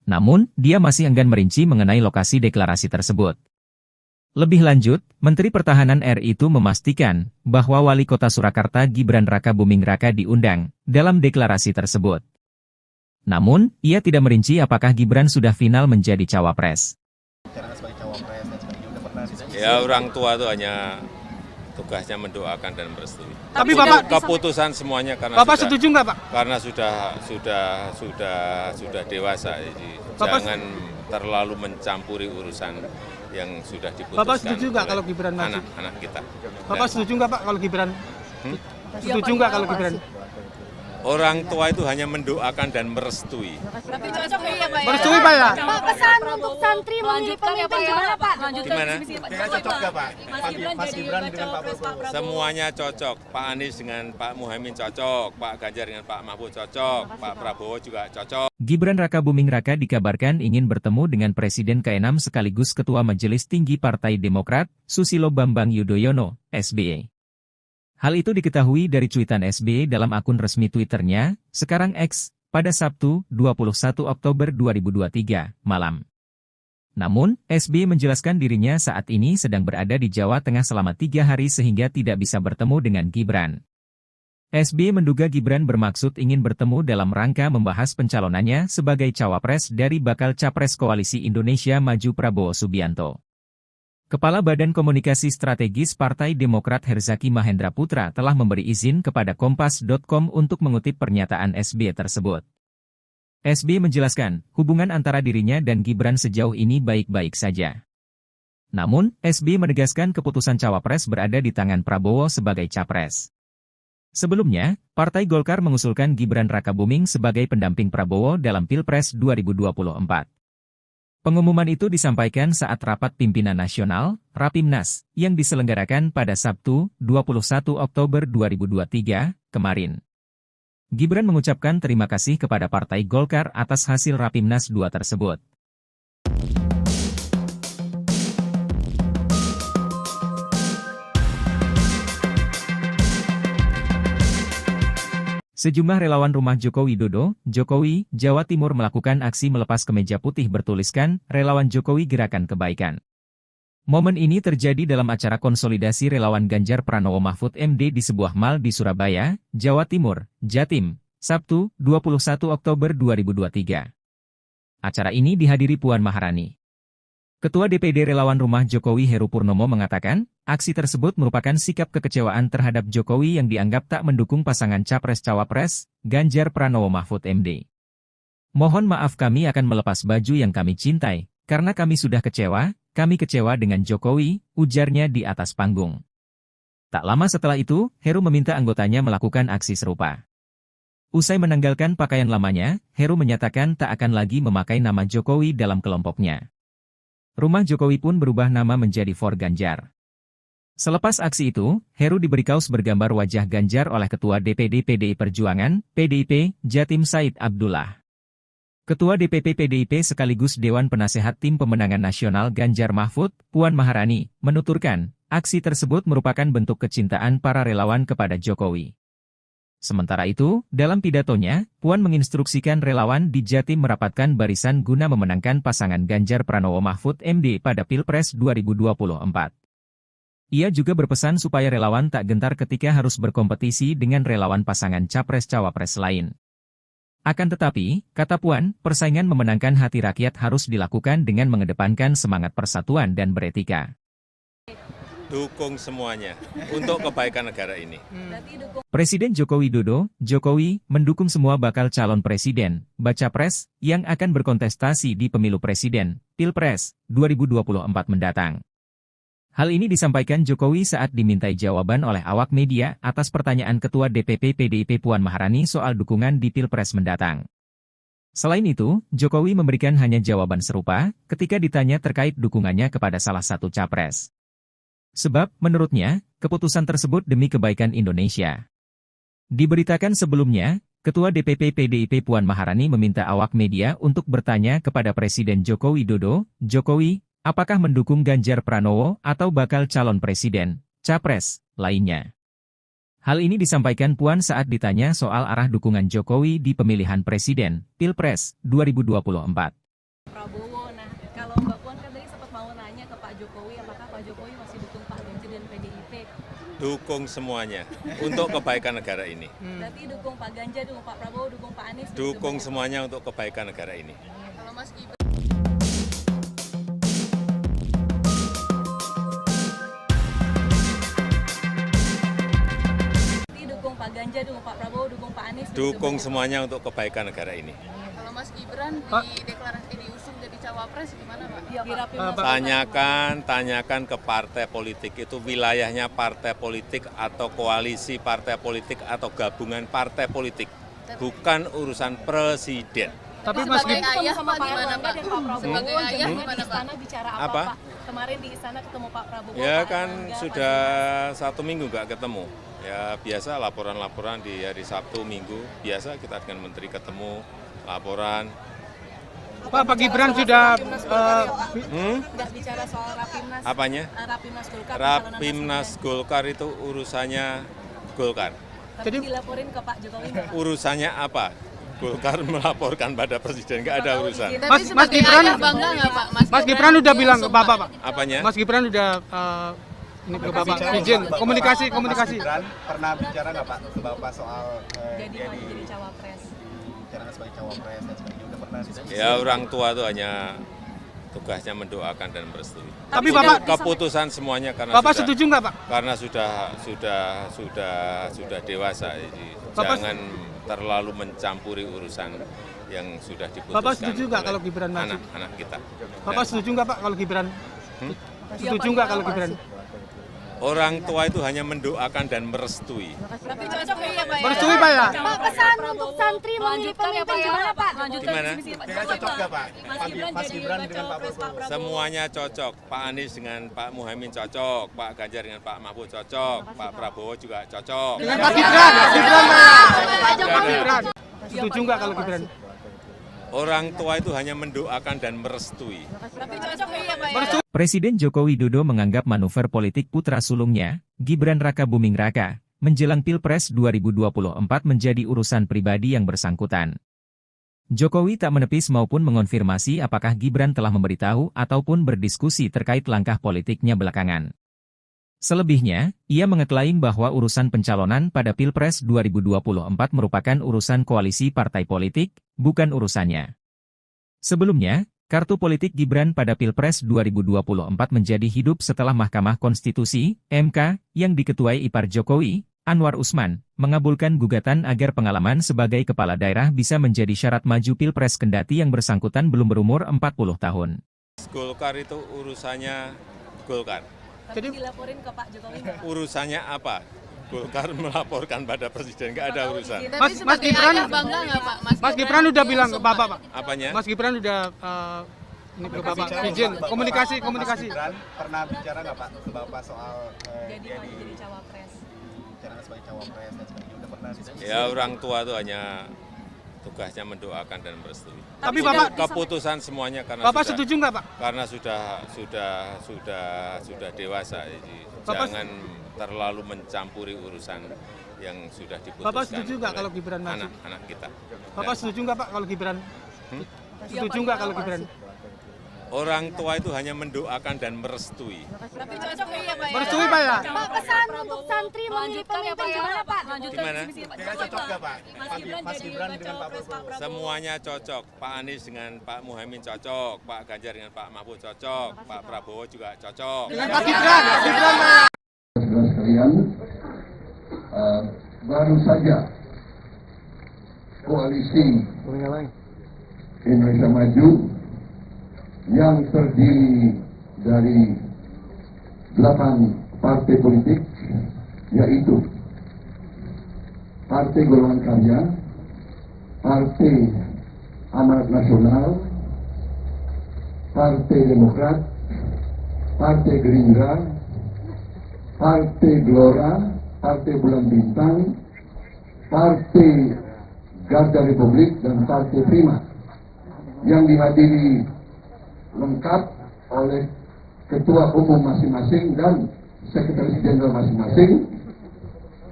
Namun, dia masih enggan merinci mengenai lokasi deklarasi tersebut. Lebih lanjut, Menteri Pertahanan RI itu memastikan bahwa Wali Kota Surakarta Gibran Rakabuming Raka diundang dalam deklarasi tersebut. Namun, ia tidak merinci apakah Gibran sudah final menjadi cawapres. Ya, orang tua itu hanya tugasnya mendoakan dan merestui. Tapi Bapak keputusan semuanya karena Bapak setuju nggak Pak? Karena sudah dewasa, jadi jangan terlalu mencampuri urusan yang sudah diputuskan. Bapak setuju nggak kalau Gibran maju? Anak-anak kita. Bapak setuju nggak Pak kalau Gibran? Setuju nggak kalau Gibran? Orang tua itu hanya mendoakan dan merestui. Tapi cocok ya Pak ya? Merestui Pak ya? Pak, pesan untuk santri memilih pemimpin gimana Pak? Gimana? Cocok nggak Pak? Mas Gibran dengan Pak Prabowo. Semuanya cocok. Pak Anies dengan Pak Muhaimin cocok, Pak Ganjar dengan Pak Mahfud cocok, Pak Prabowo juga cocok. Gibran Rakabuming Raka dikabarkan ingin bertemu dengan Presiden ke-6 sekaligus Ketua Majelis Tinggi Partai Demokrat, Susilo Bambang Yudhoyono, SBY. Hal itu diketahui dari cuitan SBY dalam akun resmi Twitternya, sekarang X, pada Sabtu, 21 Oktober 2023, malam. Namun, SBY menjelaskan dirinya saat ini sedang berada di Jawa Tengah selama 3 hari sehingga tidak bisa bertemu dengan Gibran. SBY menduga Gibran bermaksud ingin bertemu dalam rangka membahas pencalonannya sebagai cawapres dari bakal capres Koalisi Indonesia Maju Prabowo Subianto. Kepala Badan Komunikasi Strategis Partai Demokrat Herzaki Mahendra Putra telah memberi izin kepada Kompas.com untuk mengutip pernyataan SBY tersebut. SBY menjelaskan, hubungan antara dirinya dan Gibran sejauh ini baik-baik saja. Namun, SBY menegaskan keputusan cawapres berada di tangan Prabowo sebagai capres. Sebelumnya, Partai Golkar mengusulkan Gibran Rakabuming sebagai pendamping Prabowo dalam Pilpres 2024. Pengumuman itu disampaikan saat rapat pimpinan nasional, Rapimnas, yang diselenggarakan pada Sabtu, 21 Oktober 2023, kemarin. Gibran mengucapkan terima kasih kepada Partai Golkar atas hasil Rapimnas 2 tersebut. Sejumlah relawan rumah Joko Widodo, Jokowi, Jawa Timur melakukan aksi melepas kemeja putih bertuliskan, Relawan Jokowi Gerakan Kebaikan. Momen ini terjadi dalam acara konsolidasi relawan Ganjar Pranowo Mahfud MD di sebuah mal di Surabaya, Jawa Timur, Jatim, Sabtu, 21 Oktober 2023. Acara ini dihadiri Puan Maharani. Ketua DPD Relawan Rumah Jokowi Heru Purnomo mengatakan, aksi tersebut merupakan sikap kekecewaan terhadap Jokowi yang dianggap tak mendukung pasangan Capres-Cawapres, Ganjar Pranowo Mahfud MD. Mohon maaf kami akan melepas baju yang kami cintai, karena kami sudah kami kecewa dengan Jokowi, ujarnya di atas panggung. Tak lama setelah itu, Heru meminta anggotanya melakukan aksi serupa. Usai menanggalkan pakaian lamanya, Heru menyatakan tak akan lagi memakai nama Jokowi dalam kelompoknya. Rumah Jokowi pun berubah nama menjadi For Ganjar. Selepas aksi itu, Heru diberi kaos bergambar wajah Ganjar oleh Ketua DPD PDI Perjuangan, PDIP, Jatim Said Abdullah. Ketua DPP PDIP sekaligus Dewan Penasehat Tim Pemenangan Nasional Ganjar Mahfud, Puan Maharani, menuturkan, aksi tersebut merupakan bentuk kecintaan para relawan kepada Jokowi. Sementara itu, dalam pidatonya, Puan menginstruksikan relawan di Jatim merapatkan barisan guna memenangkan pasangan Ganjar Pranowo Mahfud MD pada Pilpres 2024. Ia juga berpesan supaya relawan tak gentar ketika harus berkompetisi dengan relawan pasangan Capres-Cawapres lain. Akan tetapi, kata Puan, persaingan memenangkan hati rakyat harus dilakukan dengan mengedepankan semangat persatuan dan beretika. Dukung semuanya untuk kebaikan negara ini. Presiden Joko Widodo, Jokowi, mendukung semua bakal calon presiden, baca pres, yang akan berkontestasi di pemilu presiden, Pilpres, 2024 mendatang. Hal ini disampaikan Jokowi saat dimintai jawaban oleh awak media atas pertanyaan Ketua DPP PDIP Puan Maharani soal dukungan di Pilpres mendatang. Selain itu, Jokowi memberikan hanya jawaban serupa ketika ditanya terkait dukungannya kepada salah satu capres. Sebab, menurutnya, keputusan tersebut demi kebaikan Indonesia. Diberitakan sebelumnya, Ketua DPP PDIP Puan Maharani meminta awak media untuk bertanya kepada Presiden Joko Widodo, Jokowi, apakah mendukung Ganjar Pranowo atau bakal calon presiden, capres, lainnya. Hal ini disampaikan Puan saat ditanya soal arah dukungan Jokowi di pemilihan presiden, Pilpres, 2024. Prabowo, nah kalau Mbak Puan kan tadi sempat mau nanya ke Pak Jokowi, apakah Pak Jokowi masih dukung Pak Ganjar dan PDIP? Dukung semuanya untuk kebaikan negara ini. Berarti dukung Pak Ganjar, dukung Pak Prabowo, dukung Pak Anies? Dukung semuanya untuk kebaikan negara ini. Kalau Mas Gibran dukung Pak Ganjar, dukung Pak Prabowo, dukung Pak Anies? Dukung semuanya untuk kebaikan negara ini. Kalau Mas Gibran diusung jadi cawapres gimana Pak? Tanyakan ke partai politik itu wilayahnya partai politik atau koalisi partai politik atau gabungan partai politik, bukan urusan presiden. Tapi Mas Gibran sama Pak Erlangga dan Pak Prabowo sebagai ayah di istana bicara apa Pak? Kemarin di istana ketemu Pak Prabowo. Ya Pak kan Erlangga, sudah 1 minggu nggak ketemu. Ya biasa laporan-laporan di hari Sabtu Minggu, biasa kita dengan menteri ketemu, laporan. Pak Gibran sudah nggak bicara soal Rapimnas. Apanya? Rapimnas Golkar. Rapimnas Golkar itu urusannya Golkar. Tapi dilaporin ke Pak Jokowi nggak, Pak? Urusannya apa? Golkar melaporkan pada presiden, nggak ada urusan. Mas Gibran udah bilang ke Bapak, Pak. Apanya? Mas Gibran udah ini ke Bapak izin komunikasi. Mas Gibran pernah bicara nggak Pak ke Bapak soal Jadi dia jadi cawapres. dibicarakan sebagai cawapres dan sebagainya, udah pernah diskusi? Ya orang tua itu hanya tugasnya mendoakan dan merestui. Tapi Bapak Keputusan semuanya karena Bapak sudah, setuju nggak Pak? karena sudah dewasa, jadi Bapak- jangan terlalu mencampuri urusan yang sudah diputuskan. Bapak setuju nggak oleh kalau Gibran maju? anak-anak kita? Bapak setuju nggak Pak kalau Gibran? Setuju nggak kalau Gibran? Orang tua itu hanya mendoakan dan merestui. Tapi cocok ya Pak. Merestui Pak ya? Pak, pesan untuk santri memilih pemimpin gimana Pak? Gimana? Kira cocok nggak Pak? Mas Gibran dengan Pak Prabowo? Semuanya cocok. Pak Anies dengan Pak Muhaimin cocok, Pak Ganjar dengan Pak Mahfud cocok, Pak Prabowo juga cocok. Dengan Pak Gibran Pak. Gibran. Setuju nggak kalau Gibran? Orang tua itu hanya mendoakan dan merestui. Tapi cocok ya Pak. Merestui. Presiden Joko Widodo menganggap manuver politik putra sulungnya, Gibran Rakabuming Raka, menjelang Pilpres 2024 menjadi urusan pribadi yang bersangkutan. Jokowi tak menepis maupun mengonfirmasi apakah Gibran telah memberitahu ataupun berdiskusi terkait langkah politiknya belakangan. Selebihnya, ia mengeklaim bahwa urusan pencalonan pada Pilpres 2024 merupakan urusan koalisi partai politik, bukan urusannya. Sebelumnya, kartu politik Gibran pada Pilpres 2024 menjadi hidup setelah Mahkamah Konstitusi, MK, yang diketuai ipar Jokowi, Anwar Usman, mengabulkan gugatan agar pengalaman sebagai kepala daerah bisa menjadi syarat maju Pilpres kendati yang bersangkutan belum berumur 40 tahun. Golkar itu urusannya Golkar. Tapi dilaporin ke Pak Jokowi nggak? Urusannya apa? Golkar melaporkan pada presiden, nggak ada urusan. Mas Gibran, Bangga nggak Pak? Mas Gibran udah bilang ke Bapak Pak. Apanya? Mas Gibran udah ini ke Bapak izin komunikasi. Mas Gibran pernah bicara nggak Pak ke Bapak soal Jadi dia jadi cawapres. dibicarakan sebagai cawapres dan sebagainya, udah pernah diskusi? Ya orang tua itu hanya tugasnya mendoakan dan merestui. Tapi Bapak Keputusan semuanya karena Bapak sudah, setuju nggak Pak? karena sudah dewasa, jadi Bapak- jangan terlalu mencampuri urusan yang sudah diputuskan. Bapak setuju nggak oleh kalau Gibran maju? anak-anak kita? Bapak setuju nggak Pak kalau Gibran? Setuju nggak kalau Gibran? Orang tua itu hanya mendoakan dan merestui. Tapi cocok ya Pak. Merestui Pak ya? Pak, pesan untuk santri memilih pemimpin gimana Pak? Gimana? Kira cocok nggak Pak? Mas Gibran dengan Pak Prabowo? Semuanya cocok. Pak Anies dengan Pak Muhaimin cocok, Pak Ganjar dengan Pak Mahfud cocok, Pak Prabowo juga cocok. Dengan Pak Gibran Pak. Saudara sekalian, baru saja koalisi Indonesia Maju yang terdiri dari 8 partai politik, yaitu Partai Golongan Karya, Partai Amanat Nasional, Partai Demokrat, Partai Gerindra, Partai Gelora, Partai Bulan Bintang, Partai Garda Republik, dan Partai Prima, yang dihadiri lengkap oleh ketua umum masing-masing dan sekretaris jenderal masing-masing.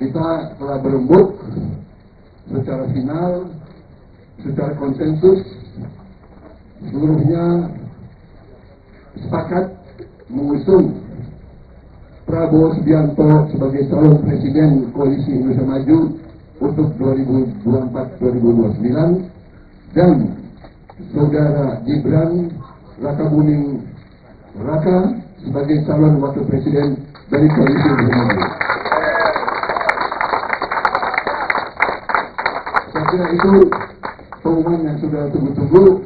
Kita telah berembuk secara final, secara konsensus, seluruhnya sepakat mengusung Prabowo Subianto sebagai calon presiden Koalisi Indonesia Maju untuk 2024-2029 dan Saudara Gibran Rakabuming Raka sebagai calon wakil presiden dari Koalisi Indonesia Maju. Saya kira itu pengumuman yang sudah tunggu-tunggu.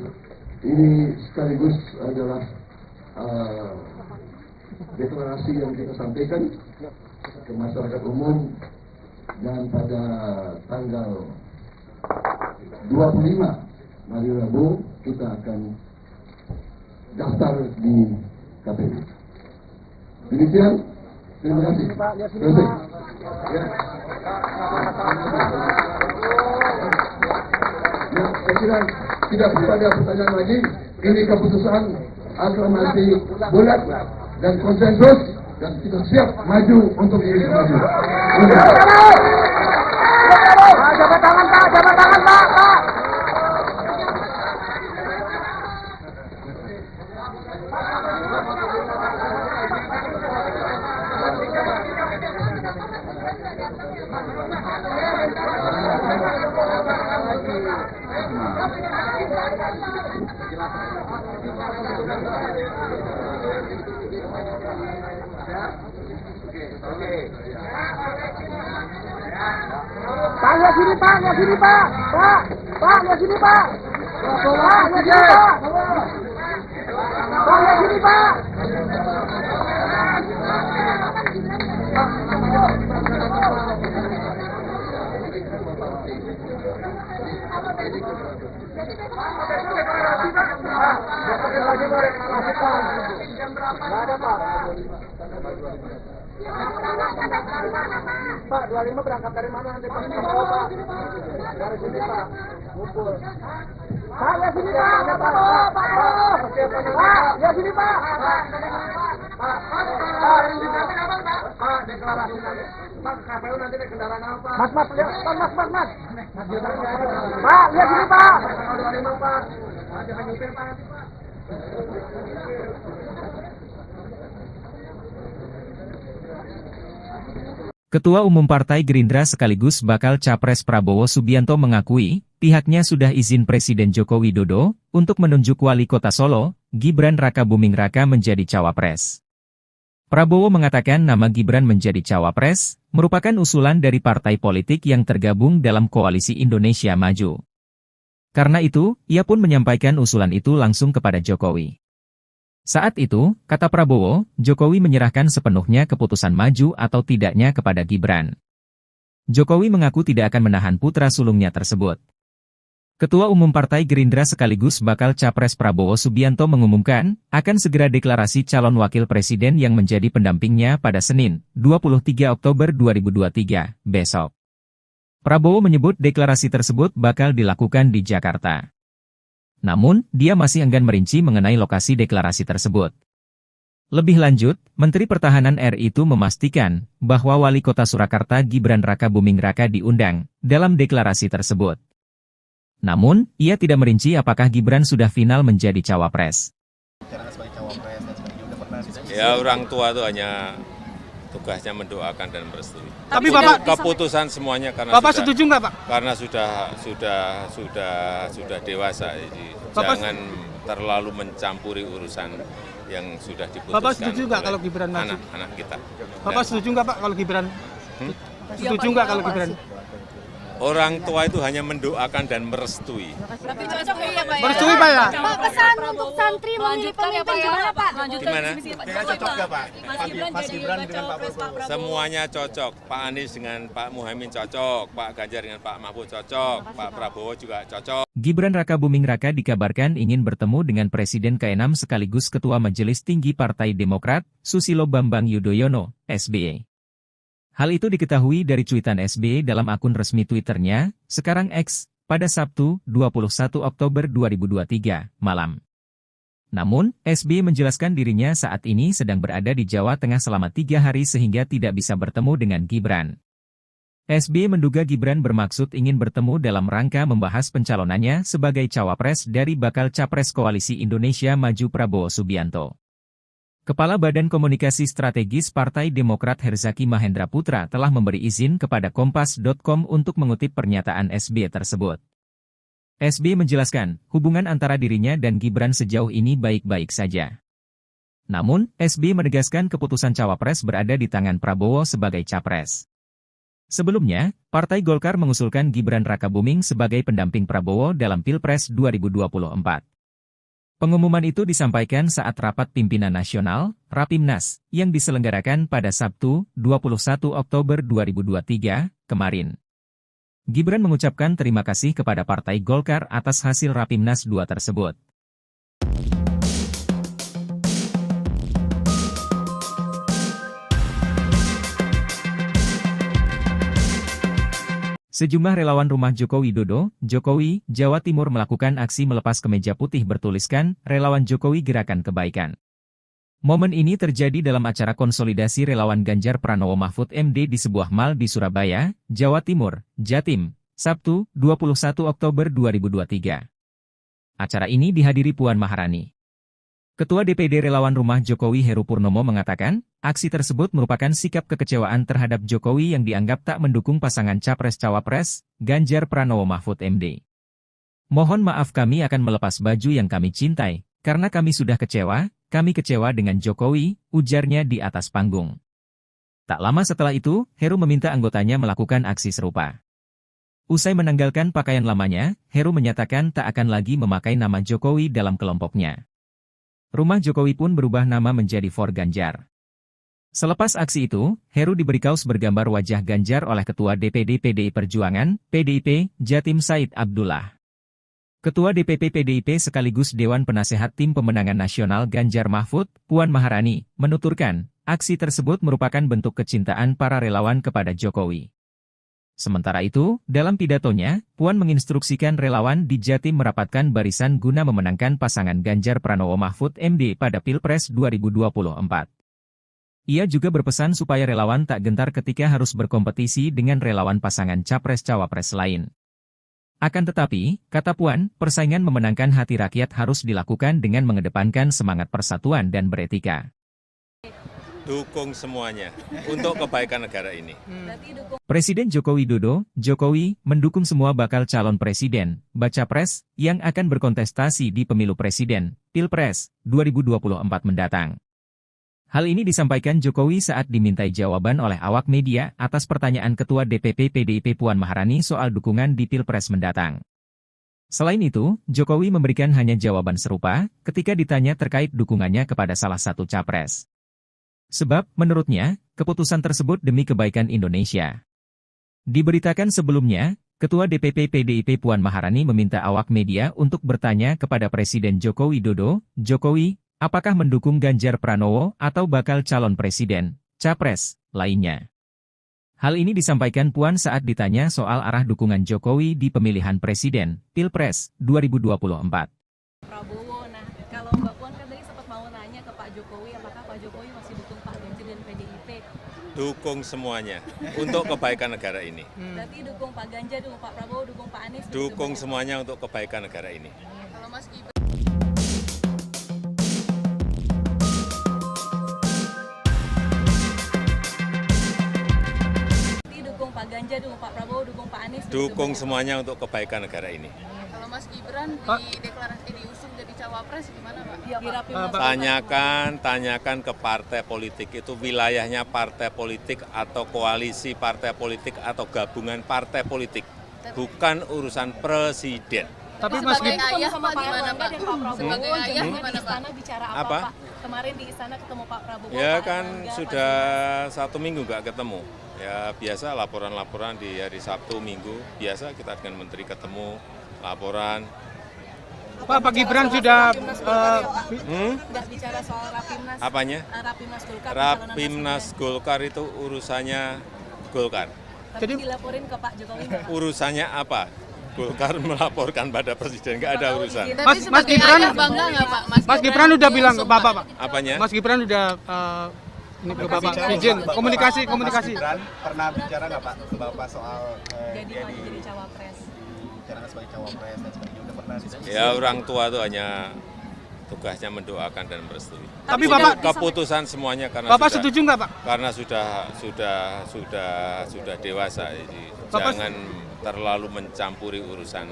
Ini sekaligus adalah deklarasi yang kita sampaikan ke masyarakat umum, dan pada tanggal 25 hari Rabu kita akan daftar di KPU. Demikian, terima kasih. Terima kasih. Ya, saya kira tidak ada pertanyaan lagi. Ini keputusan aklamasi bulat dan konsensus, dan kita siap maju untuk Indonesia Maju. Jabat tangan Pak. Pak, lihat sini Pak, lihat sini Pak. Pak, lihat sini Pak. Pak, lihat sini Pak. Pak, lihat sini Pak. Pak, 25 berangkat dari mana nanti Pak? Dari sini Pak, ngumpul. Pak, lihat sini Pak, Pak, lihat sini Pak. Pak, deklarasi nanti. Pak, KPU nanti naik kendaraan apa? Mas, lihat, Mas. Pak, lihat sini Pak. 25 Pak. Jangan nyupir Pak nanti Pak. Ketua Umum Partai Gerindra sekaligus bakal Capres Prabowo Subianto mengakui, pihaknya sudah izin Presiden Joko Widodo untuk menunjuk Wali Kota Solo, Gibran Rakabuming Raka menjadi cawapres. Prabowo mengatakan nama Gibran menjadi cawapres merupakan usulan dari partai politik yang tergabung dalam Koalisi Indonesia Maju. Karena itu, ia pun menyampaikan usulan itu langsung kepada Jokowi. Saat itu, kata Prabowo, Jokowi menyerahkan sepenuhnya keputusan maju atau tidaknya kepada Gibran. Jokowi mengaku tidak akan menahan putra sulungnya tersebut. Ketua Umum Partai Gerindra sekaligus bakal Capres Prabowo Subianto mengumumkan, akan segera deklarasi calon wakil presiden yang menjadi pendampingnya pada Senin, 23 Oktober 2023, besok. Prabowo menyebut deklarasi tersebut bakal dilakukan di Jakarta. Namun, dia masih enggan merinci mengenai lokasi deklarasi tersebut. Lebih lanjut, Menteri Pertahanan RI itu memastikan bahwa Wali Kota Surakarta Gibran Rakabuming Raka diundang dalam deklarasi tersebut. Namun, ia tidak merinci apakah Gibran sudah final menjadi cawapres. Ya, orang tua itu hanya tugasnya mendoakan dan merestui. Tapi Bapak keputusan semuanya karena Bapak setuju nggak Pak? Karena sudah dewasa, jadi jangan terlalu mencampuri urusan yang sudah diputuskan. Bapak setuju nggak kalau Gibran maju? Anak-anak kita. Bapak setuju nggak Pak kalau Gibran? Setuju nggak kalau Gibran? Orang tua itu hanya mendoakan dan merestui. Tapi cocok ya Pak ya? Merestui Pak ya? Pak, pesan untuk santri memilih pemimpin gimana Pak? Gimana? Cocok nggak Pak? Mas Gibran dengan Pak Prabowo. Semuanya cocok. Pak Anies dengan Pak Muhaimin cocok. Pak Ganjar dengan Pak Mahfud cocok. Pak Prabowo juga cocok. Gibran Rakabuming Raka dikabarkan ingin bertemu dengan Presiden ke-6 sekaligus Ketua Majelis Tinggi Partai Demokrat, Susilo Bambang Yudhoyono, SBY. Hal itu diketahui dari cuitan SBY dalam akun resmi Twitternya, sekarang X, pada Sabtu, 21 Oktober 2023, malam. Namun, SBY menjelaskan dirinya saat ini sedang berada di Jawa Tengah selama 3 hari sehingga tidak bisa bertemu dengan Gibran. SBY menduga Gibran bermaksud ingin bertemu dalam rangka membahas pencalonannya sebagai cawapres dari bakal Capres Koalisi Indonesia Maju Prabowo Subianto. Kepala Badan Komunikasi Strategis Partai Demokrat Herzaki Mahendra Putra telah memberi izin kepada Kompas.com untuk mengutip pernyataan SBY tersebut. SBY menjelaskan, hubungan antara dirinya dan Gibran sejauh ini baik-baik saja. Namun, SBY menegaskan keputusan cawapres berada di tangan Prabowo sebagai capres. Sebelumnya, Partai Golkar mengusulkan Gibran Rakabuming sebagai pendamping Prabowo dalam Pilpres 2024. Pengumuman itu disampaikan saat rapat pimpinan nasional, Rapimnas, yang diselenggarakan pada Sabtu, 21 Oktober 2023, kemarin. Gibran mengucapkan terima kasih kepada Partai Golkar atas hasil Rapimnas 2 tersebut. Sejumlah relawan rumah Joko Widodo, Jokowi, Jawa Timur melakukan aksi melepas kemeja putih bertuliskan, Relawan Jokowi Gerakan Kebaikan. Momen ini terjadi dalam acara konsolidasi relawan Ganjar Pranowo Mahfud MD di sebuah mal di Surabaya, Jawa Timur, Jatim, Sabtu, 21 Oktober 2023. Acara ini dihadiri Puan Maharani. Ketua DPD Relawan Rumah Jokowi Heru Purnomo mengatakan, aksi tersebut merupakan sikap kekecewaan terhadap Jokowi yang dianggap tak mendukung pasangan Capres-Cawapres, Ganjar Pranowo Mahfud MD. Mohon maaf kami akan melepas baju yang kami cintai, karena kami sudah kecewa dengan Jokowi, ujarnya di atas panggung. Tak lama setelah itu, Heru meminta anggotanya melakukan aksi serupa. Usai menanggalkan pakaian lamanya, Heru menyatakan tak akan lagi memakai nama Jokowi dalam kelompoknya. Rumah Jokowi pun berubah nama menjadi For Ganjar. Selepas aksi itu, Heru diberi kaos bergambar wajah Ganjar oleh Ketua DPD PDI Perjuangan, PDIP, Jatim Said Abdullah. Ketua DPP PDIP sekaligus Dewan Penasehat Tim Pemenangan Nasional Ganjar Mahfud, Puan Maharani, menuturkan, aksi tersebut merupakan bentuk kecintaan para relawan kepada Jokowi. Sementara itu, dalam pidatonya, Puan menginstruksikan relawan di Jatim merapatkan barisan guna memenangkan pasangan Ganjar Pranowo Mahfud MD pada Pilpres 2024. Ia juga berpesan supaya relawan tak gentar ketika harus berkompetisi dengan relawan pasangan Capres-Cawapres lain. Akan tetapi, kata Puan, persaingan memenangkan hati rakyat harus dilakukan dengan mengedepankan semangat persatuan dan beretika. Dukung semuanya untuk kebaikan negara ini. Presiden Joko Widodo, Jokowi, mendukung semua bakal calon presiden, baca pres, yang akan berkontestasi di pemilu presiden, Pilpres, 2024 mendatang. Hal ini disampaikan Jokowi saat dimintai jawaban oleh awak media atas pertanyaan Ketua DPP PDIP Puan Maharani soal dukungan di Pilpres mendatang. Selain itu, Jokowi memberikan hanya jawaban serupa ketika ditanya terkait dukungannya kepada salah satu capres. Sebab, menurutnya, keputusan tersebut demi kebaikan Indonesia. Diberitakan sebelumnya, Ketua DPP PDIP Puan Maharani meminta awak media untuk bertanya kepada Presiden Joko Widodo, Jokowi, apakah mendukung Ganjar Pranowo atau bakal calon presiden, capres, lainnya. Hal ini disampaikan Puan saat ditanya soal arah dukungan Jokowi di pemilihan presiden, Pilpres, 2024. Prabowo, nah kalau Mbak Puan kan tadi sempat mau nanya ke Pak Jokowi, apakah Pak Jokowi masih dukung Pak Ganjar dan PDIP? Dukung semuanya untuk kebaikan negara ini. Berarti dukung Pak Ganjar, dukung Pak Prabowo, dukung Pak Anies? Dukung semuanya untuk kebaikan negara ini. Kalau Mas Gibran Pak Ganjar, dukung Pak Prabowo, dukung Pak Anies? Dukung semuanya untuk kebaikan negara ini. Kalau Mas Gibran diusung jadi cawapres gimana Pak? Tanyakan ke partai politik itu wilayahnya partai politik atau koalisi partai politik atau gabungan partai politik, bukan urusan presiden. Tapi Mas Gibran Gibran sama Pak Erlangga dan Pak Prabowo sebagai ayah di gimana, istana bicara apa Pak? Kemarin di istana ketemu Pak Prabowo. Ya Pak kan Erlangga, sudah 1 minggu nggak ketemu. Ya biasa laporan-laporan di hari Sabtu Minggu, biasa kita dengan menteri ketemu, laporan. Pak Gibran sudah nggak bicara soal Rapimnas. Apanya? Rapimnas Golkar. Rapimnas Golkar itu urusannya Golkar. Tapi dilaporin ke Pak Jokowi nggak, Pak? Urusannya apa? Golkar melaporkan pada presiden, nggak ada urusan. Mas Gibran bangga nggak Pak? Mas Gibran udah bilang ke Bapak, Pak. Apanya? Mas Gibran udah ini ke Bapak izin komunikasi. Mas Gibran pernah bicara nggak Pak ke Bapak soal jadi cawapres? bicara sebagai cawapres dan sebagainya, udah pernah diskusi? Ya orang tua itu hanya tugasnya mendoakan dan merestui. Tapi Bapak Keputusan semuanya karena Bapak setuju nggak Pak? karena sudah dewasa, jadi jangan terlalu mencampuri urusan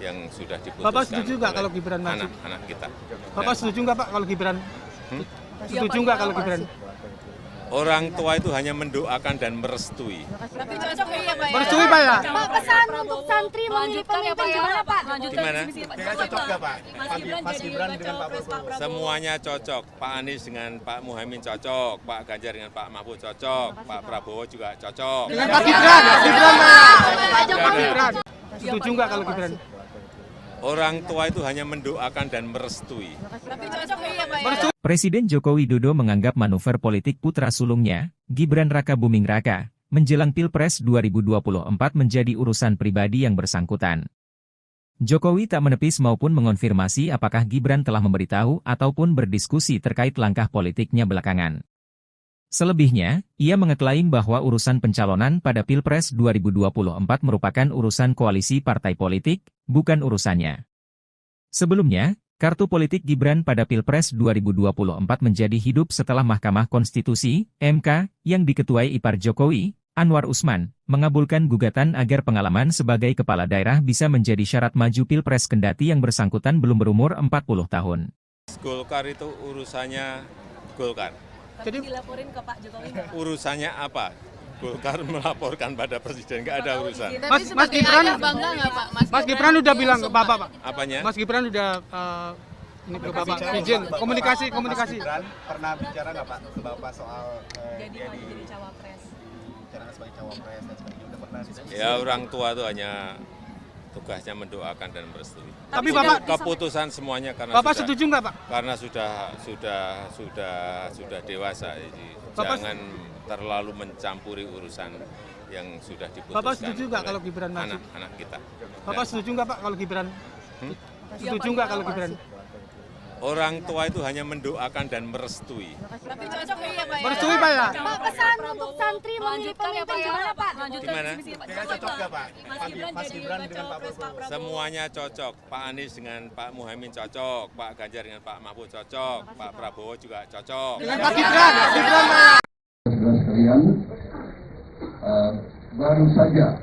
yang sudah diputuskan. Bapak setuju nggak kalau Gibran maju? Anak-anak kita. Bapak setuju nggak Pak kalau Gibran? Setuju nggak kalau Gibran? Orang tua itu hanya mendoakan dan merestui. Tapi cocok ya Pak? Merestui Pak ya? Pak, pesan untuk santri memilih pemimpin gimana Pak? Gimana? Kayaknya cocok nggak Pak? Mas Gibran dengan Pak Prabowo. Semuanya cocok. Pak Anies dengan Pak Muhaimin cocok, Pak Ganjar dengan Pak Mahfud cocok, Pak Prabowo juga cocok. Dengan Pak Gibran Gibran. Setuju nggak kalau Gibran? Orang tua itu hanya mendoakan dan merestui. Tapi cocok ya Pak? Presiden Joko Widodo menganggap manuver politik putra sulungnya, Gibran Raka Buming Raka, menjelang Pilpres 2024 menjadi urusan pribadi yang bersangkutan. Jokowi tak menepis maupun mengonfirmasi apakah Gibran telah memberitahu ataupun berdiskusi terkait langkah politiknya belakangan. Selebihnya, ia mengeklaim bahwa urusan pencalonan pada Pilpres 2024 merupakan urusan koalisi partai politik, bukan urusannya. Sebelumnya, kartu politik Gibran pada Pilpres 2024 menjadi hidup setelah Mahkamah Konstitusi, MK, yang diketuai ipar Jokowi, Anwar Usman, mengabulkan gugatan agar pengalaman sebagai kepala daerah bisa menjadi syarat maju Pilpres kendati yang bersangkutan belum berumur 40 tahun. Golkar itu urusannya Golkar. Tapi dilaporin ke Pak Jokowi nggak? Urusannya apa? Golkar melaporkan pada presiden, nggak ada urusan. Mas Gibran, bangga nggak Pak? Mas Gibran udah bilang ke Bapak, Pak. Apanya? Mas Gibran udah ini ke Bapak izin komunikasi. Mas Gibran pernah bicara nggak Pak ke Bapak soal Jadi cawapres. bicara sebagai cawapres dan sebagainya, udah pernah diskusi? Ya orang tua itu hanya tugasnya mendoakan dan merestui. Tapi Bapak Keputusan semuanya karena Bapak setuju nggak Pak? karena sudah dewasa, jadi jangan terlalu mencampuri urusan yang sudah diputuskan. Bapak setuju nggak oleh kalau Gibran maju? anak-anak kita? Bapak setuju nggak Pak kalau Gibran? Setuju nggak kalau Gibran? Orang tua itu hanya mendoakan dan merestui. Tapi cocok ya Pak ya? Merestui Pak ya? Pak, pesan untuk santri memilih pemimpin gimana Pak? Gimana? Kira cocok nggak Pak? Mas Gibran dengan Pak Prabowo. Semuanya cocok. Pak Anies dengan Pak Muhaimin cocok, Pak Ganjar dengan Pak Mahfud cocok, Pak Prabowo juga cocok. Dengan Pak Gibran, Pak. Saudara sekalian, baru saja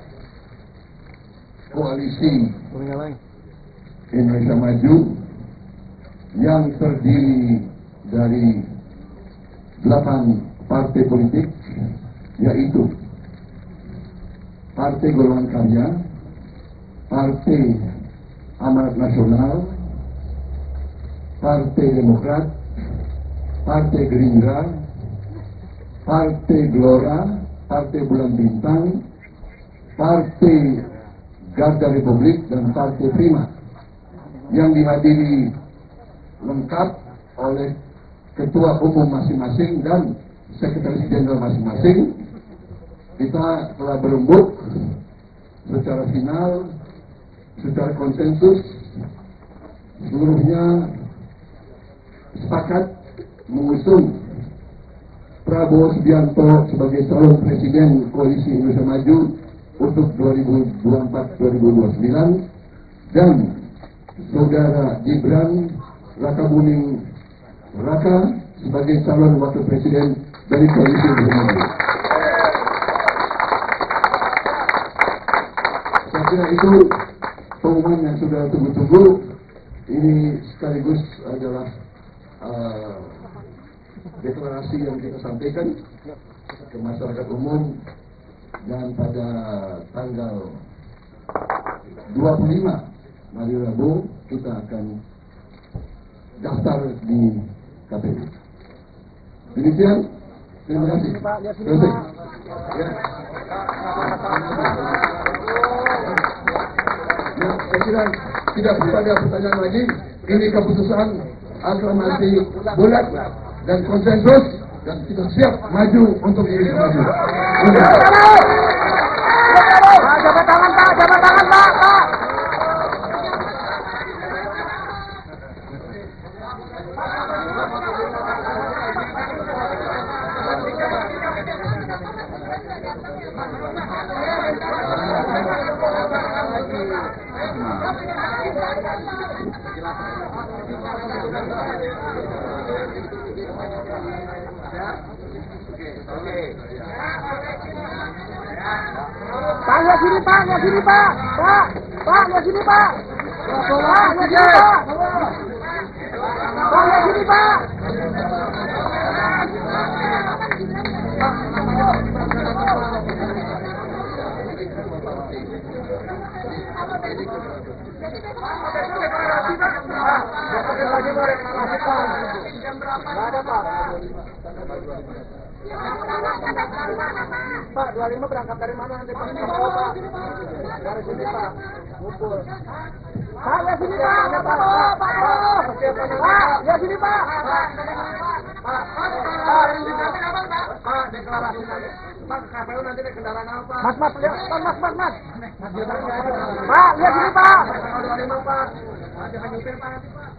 koalisi Indonesia Maju yang terdiri dari 8 partai politik, yaitu Partai Golongan Karya, Partai Amanat Nasional, Partai Demokrat, Partai Gerindra, Partai Gelora, Partai Bulan Bintang, Partai Garda Republik, dan Partai Prima, yang dihadiri lengkap oleh ketua umum masing-masing dan sekretaris jenderal masing-masing. Kita telah berembuk secara final, secara konsensus, seluruhnya sepakat mengusung Prabowo Subianto sebagai calon presiden Koalisi Indonesia Maju untuk 2024-2029 dan Saudara Gibran Rakabuming Raka sebagai calon wakil presiden dari Koalisi Indonesia Maju. Saya kira itu pengumuman yang sudah tunggu-tunggu. Ini sekaligus adalah deklarasi yang kita sampaikan ke masyarakat umum, dan pada tanggal 25 hari Rabu kita akan daftar di KPU. Demikian, terima kasih. Selesai. Ya. Ya, saya kira tidak ada pertanyaan lagi. Ini keputusan aklamasi bulat dan konsensus, dan kita siap maju untuk Indonesia Maju. Jabat tangan Pak, jabat tangan Pak. Pak, lihat sini Pak, lihat sini Pak. Pak, lihat sini Pak. Pak, lihat sini Pak. Pak, lihat sini Pak. Pak, 25 berangkat dari mana nanti Pak? Dari sini Pak, ngumpul. Pak, lihat sini Pak, Pak, lihat sini Pak. Pak, deklarasi nanti. Pak, KPU nanti naik kendaraan apa? Mas, lihat, Mas. Pak, lihat sini Pak. 25 Pak. Jangan nyupir Pak nanti Pak.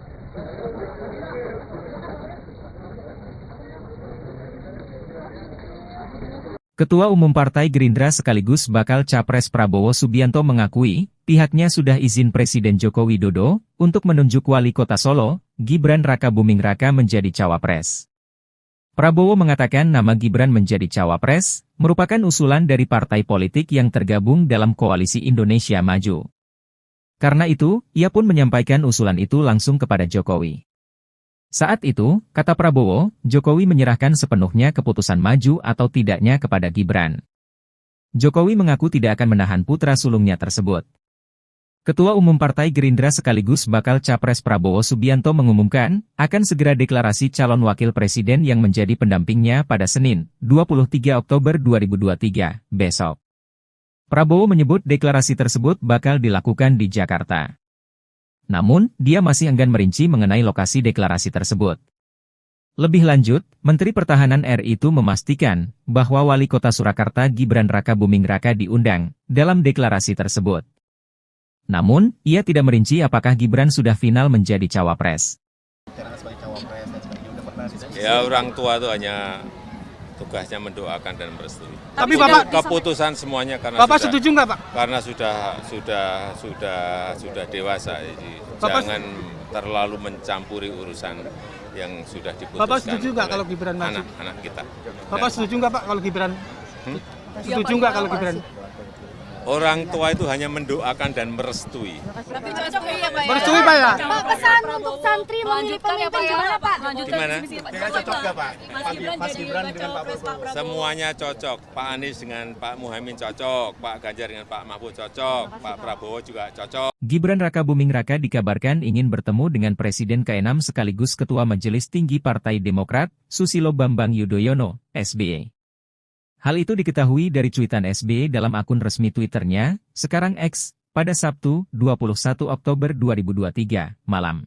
Ketua Umum Partai Gerindra sekaligus bakal Capres Prabowo Subianto mengakui, pihaknya sudah izin Presiden Joko Widodo untuk menunjuk Wali Kota Solo, Gibran Rakabuming Raka menjadi cawapres. Prabowo mengatakan nama Gibran menjadi cawapres merupakan usulan dari partai politik yang tergabung dalam Koalisi Indonesia Maju. Karena itu, ia pun menyampaikan usulan itu langsung kepada Jokowi. Saat itu, kata Prabowo, Jokowi menyerahkan sepenuhnya keputusan maju atau tidaknya kepada Gibran. Jokowi mengaku tidak akan menahan putra sulungnya tersebut. Ketua Umum Partai Gerindra sekaligus bakal Capres Prabowo Subianto mengumumkan, akan segera deklarasi calon wakil presiden yang menjadi pendampingnya pada Senin, 23 Oktober 2023, besok. Prabowo menyebut deklarasi tersebut bakal dilakukan di Jakarta. Namun, dia masih enggan merinci mengenai lokasi deklarasi tersebut. Lebih lanjut, Menteri Pertahanan RI itu memastikan bahwa Wali Kota Surakarta Gibran Rakabuming Raka diundang dalam deklarasi tersebut. Namun, ia tidak merinci apakah Gibran sudah final menjadi cawapres. Ya, orang tua itu hanya tugasnya mendoakan dan merestui. Tapi Bapak keputusan semuanya karena Bapak setuju nggak, Pak? Karena sudah dewasa, jadi jangan terlalu mencampuri urusan yang sudah diputuskan. Bapak setuju nggak kalau Gibran maju? Anak-anak kita. Bapak setuju nggak, Pak, kalau Gibran? Setuju nggak kalau Gibran? Orang tua itu hanya mendoakan dan merestui. Tapi cocok ya Pak ya? Merestui, Pak ya? Pak, pesan untuk santri memilih pemimpin gimana Pak? Gimana? Cocok nggak Pak? Mas Gibran dengan Pak Prabowo. Semuanya cocok. Pak Anies dengan Pak Muhaimin cocok. Pak Ganjar dengan Pak Mahfud cocok. Pak Prabowo juga cocok. Gibran Rakabuming Raka dikabarkan ingin bertemu dengan Presiden ke-6 sekaligus Ketua Majelis Tinggi Partai Demokrat, Susilo Bambang Yudhoyono, SBY. Hal itu diketahui dari cuitan SBY dalam akun resmi Twitternya, sekarang X, pada Sabtu, 21 Oktober 2023, malam.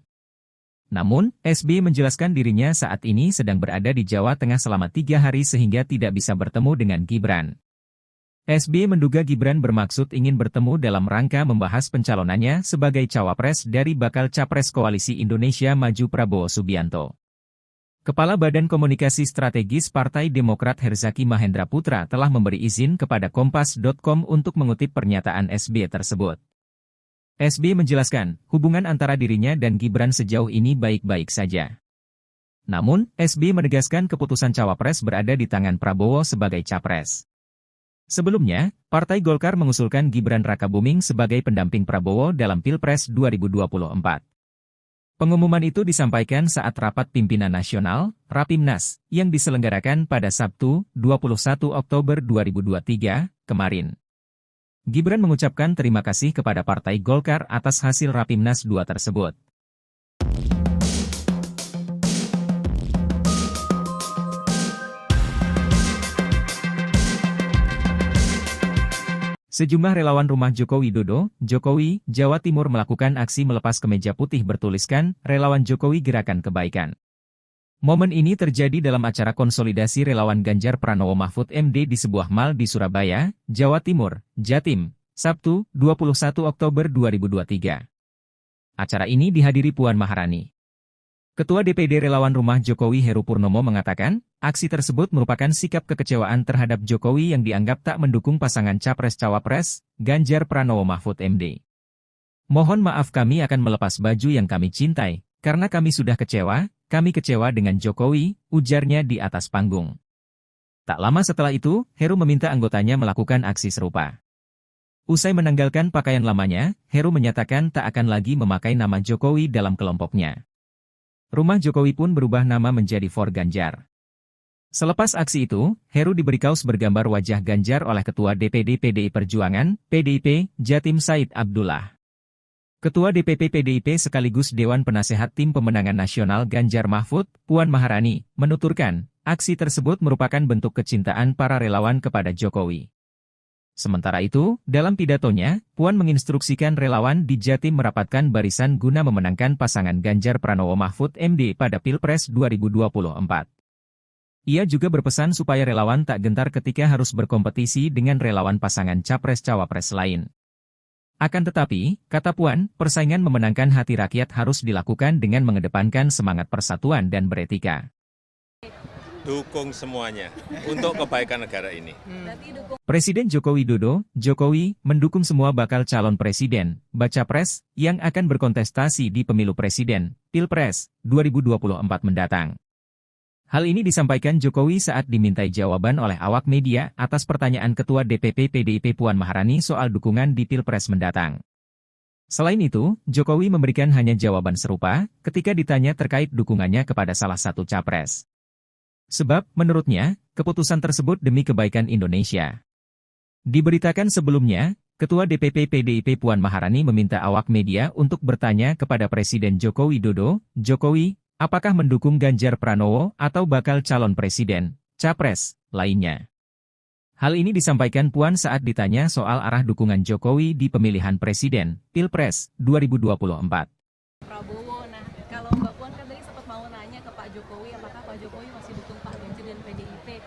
Namun, SBY menjelaskan dirinya saat ini sedang berada di Jawa Tengah selama 3 hari sehingga tidak bisa bertemu dengan Gibran. SBY menduga Gibran bermaksud ingin bertemu dalam rangka membahas pencalonannya sebagai cawapres dari bakal Capres Koalisi Indonesia Maju Prabowo Subianto. Kepala Badan Komunikasi Strategis Partai Demokrat Herzaki Mahendra Putra telah memberi izin kepada Kompas.com untuk mengutip pernyataan SBY tersebut. SBY menjelaskan, hubungan antara dirinya dan Gibran sejauh ini baik-baik saja. Namun, SBY menegaskan keputusan cawapres berada di tangan Prabowo sebagai capres. Sebelumnya, Partai Golkar mengusulkan Gibran Rakabuming sebagai pendamping Prabowo dalam Pilpres 2024. Pengumuman itu disampaikan saat rapat pimpinan nasional, Rapimnas, yang diselenggarakan pada Sabtu, 21 Oktober 2023, kemarin. Gibran mengucapkan terima kasih kepada Partai Golkar atas hasil Rapimnas 2 tersebut. Sejumlah relawan rumah Joko Widodo, Jokowi, Jawa Timur melakukan aksi melepas kemeja putih bertuliskan, Relawan Jokowi Gerakan Kebaikan. Momen ini terjadi dalam acara konsolidasi relawan Ganjar Pranowo Mahfud MD di sebuah mal di Surabaya, Jawa Timur, Jatim, Sabtu, 21 Oktober 2023. Acara ini dihadiri Puan Maharani. Ketua DPD Relawan Rumah Jokowi Heru Purnomo mengatakan, aksi tersebut merupakan sikap kekecewaan terhadap Jokowi yang dianggap tak mendukung pasangan Capres-Cawapres, Ganjar Pranowo Mahfud MD. Mohon maaf kami akan melepas baju yang kami cintai, karena kami sudah kecewa dengan Jokowi, ujarnya di atas panggung. Tak lama setelah itu, Heru meminta anggotanya melakukan aksi serupa. Usai menanggalkan pakaian lamanya, Heru menyatakan tak akan lagi memakai nama Jokowi dalam kelompoknya. Rumah Jokowi pun berubah nama menjadi For Ganjar. Selepas aksi itu, Heru diberi kaos bergambar wajah Ganjar oleh Ketua DPD PDI Perjuangan, PDIP, Jatim Said Abdullah. Ketua DPP PDIP sekaligus Dewan Penasehat Tim Pemenangan Nasional Ganjar Mahfud, Puan Maharani, menuturkan, aksi tersebut merupakan bentuk kecintaan para relawan kepada Jokowi. Sementara itu, dalam pidatonya, Puan menginstruksikan relawan di Jatim merapatkan barisan guna memenangkan pasangan Ganjar Pranowo Mahfud MD pada Pilpres 2024. Ia juga berpesan supaya relawan tak gentar ketika harus berkompetisi dengan relawan pasangan Capres-Cawapres lain. Akan tetapi, kata Puan, persaingan memenangkan hati rakyat harus dilakukan dengan mengedepankan semangat persatuan dan beretika. Dukung semuanya untuk kebaikan negara ini. Presiden Joko Widodo, Jokowi, mendukung semua bakal calon presiden, baca pres, yang akan berkontestasi di pemilu presiden, Pilpres, 2024 mendatang. Hal ini disampaikan Jokowi saat dimintai jawaban oleh awak media atas pertanyaan Ketua DPP PDIP Puan Maharani soal dukungan di Pilpres mendatang. Selain itu, Jokowi memberikan hanya jawaban serupa ketika ditanya terkait dukungannya kepada salah satu capres. Sebab, menurutnya, keputusan tersebut demi kebaikan Indonesia. Diberitakan sebelumnya, Ketua DPP PDIP Puan Maharani meminta awak media untuk bertanya kepada Presiden Joko Widodo, "Jokowi, apakah mendukung Ganjar Pranowo atau bakal calon presiden, capres, lainnya?" Hal ini disampaikan Puan saat ditanya soal arah dukungan Jokowi di pemilihan presiden, Pilpres, 2024. Prabowo, nah kalau Mbak Puan kan tadi sempat mau nanya ke Pak Jokowi, apakah Pak Jokowi masih dukung Pak Ganjar dan PDIP?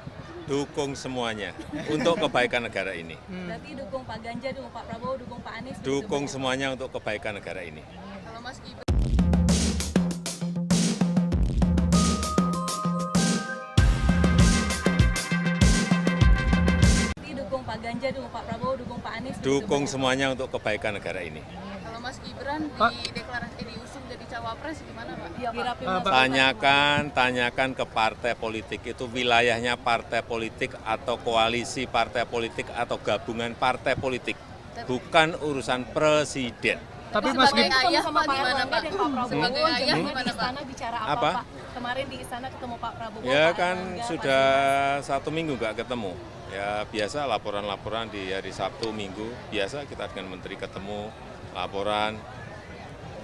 Dukung semuanya untuk kebaikan negara ini. Berarti dukung Pak Ganjar, dukung Pak Prabowo, dukung Pak Anies? Dukung semuanya untuk kebaikan negara ini. Kalau Mas Gibran dukung Pak Ganjar, dukung Pak Prabowo, dukung Pak Anies? Dukung semuanya untuk kebaikan negara ini. Kalau Mas Gibran diusung jadi cawapres gimana Pak? Tanyakan ke partai politik itu wilayahnya partai politik atau koalisi partai politik atau gabungan partai politik, bukan urusan presiden. Tapi Mas sebagai Gibran ayah Pak gimana Pak? Sebagai ayah gimana Pak? istana bicara apa Pak? Kemarin di istana ketemu Pak Prabowo. Ya Pak kan Erlangga, sudah 1 minggu nggak ketemu. Ya biasa laporan-laporan di hari Sabtu, Minggu, biasa kita dengan menteri ketemu, laporan.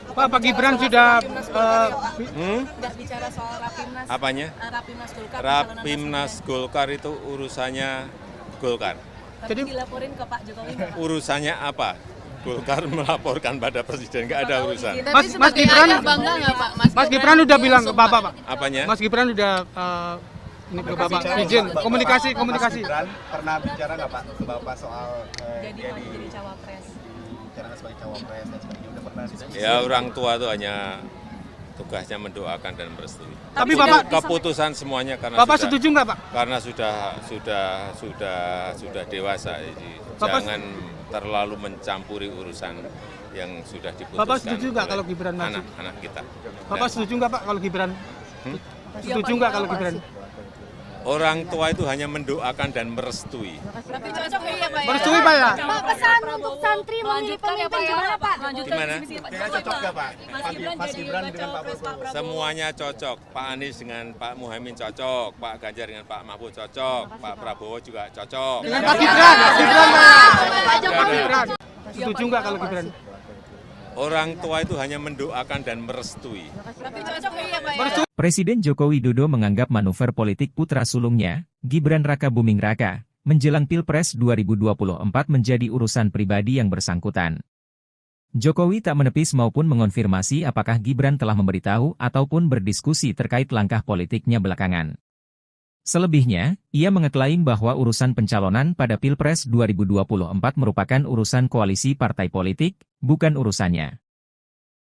Pak Gibran sudah nggak bicara soal Rapimnas. Apanya? Rapimnas Golkar. Rapimnas Golkar itu urusannya Golkar. Jadi dilaporin ke Pak Jokowi nggak, Pak? Urusannya apa? Golkar melaporkan pada presiden, nggak ada urusan. Mas Gibran bangga nggak Pak? Mas Gibran udah bilang ke Bapak, Pak. Apanya? Mas Gibran udah ini ke Bapak izin komunikasi. Mas Gibran pernah bicara nggak Pak ke Bapak soal Jadi cawapres. bicara sebagai cawapres dan sebagainya, udah pernah diskusi? Ya orang tua itu hanya tugasnya mendoakan dan merestui. Tapi Bapak Keputusan semuanya karena Bapak sudah, setuju nggak Pak? karena sudah dewasa. Jadi jangan terlalu mencampuri urusan yang sudah diputuskan. Bapak setuju nggak kalau Gibran maju? Anak-anak kita. Bapak setuju nggak Pak kalau Gibran? Setuju nggak kalau Gibran? Orang tua itu hanya mendoakan dan merestui. Tapi cocok ya Pak. Merestui Pak ya? Pak, pesan untuk santri memilih pemimpin gimana Pak? Gimana? Cocok nggak Pak? Mas Gibran dengan Pak Prabowo? Semuanya cocok. Pak Anies dengan Pak Muhaimin cocok, Pak Ganjar dengan Pak Mahfud cocok, Pak Prabowo juga cocok. Dengan Pak Gibran Pak. Pak Jokowi. Gibran. Setuju nggak kalau Gibran? Orang tua itu hanya mendoakan dan merestui. Tapi cocok ya Pak. Presiden Joko Widodo menganggap manuver politik putra sulungnya, Gibran Raka Buming Raka, menjelang Pilpres 2024 menjadi urusan pribadi yang bersangkutan. Jokowi tak menepis maupun mengonfirmasi apakah Gibran telah memberitahu ataupun berdiskusi terkait langkah politiknya belakangan. Selebihnya, ia mengeklaim bahwa urusan pencalonan pada Pilpres 2024 merupakan urusan koalisi partai politik, bukan urusannya.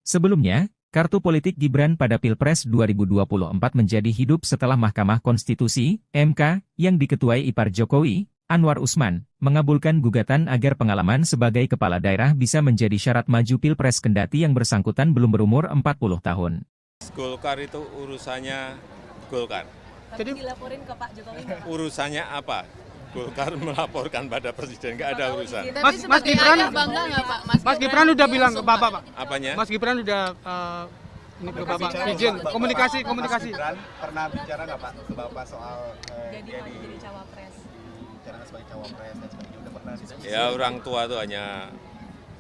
Sebelumnya, kartu politik Gibran pada Pilpres 2024 menjadi hidup setelah Mahkamah Konstitusi, MK, yang diketuai ipar Jokowi, Anwar Usman, mengabulkan gugatan agar pengalaman sebagai kepala daerah bisa menjadi syarat maju Pilpres kendati yang bersangkutan belum berumur 40 tahun. Golkar itu urusannya Golkar. Jadi dilaporin ke Pak Jokowi nggak, Pak? Urusannya apa? Golkar melaporkan pada presiden, nggak ada urusan. Mas Gibran bangga nggak Pak? Mas Gibran udah bilang ke Bapak, Pak. Apanya? Mas Gibran udah ini ke Bapak izin komunikasi. Mas Gibran pernah bicara nggak Pak ke Bapak soal Jadi cawapres. bicara sebagai cawapres dan sebagainya, udah pernah diskusi? Ya orang tua itu hanya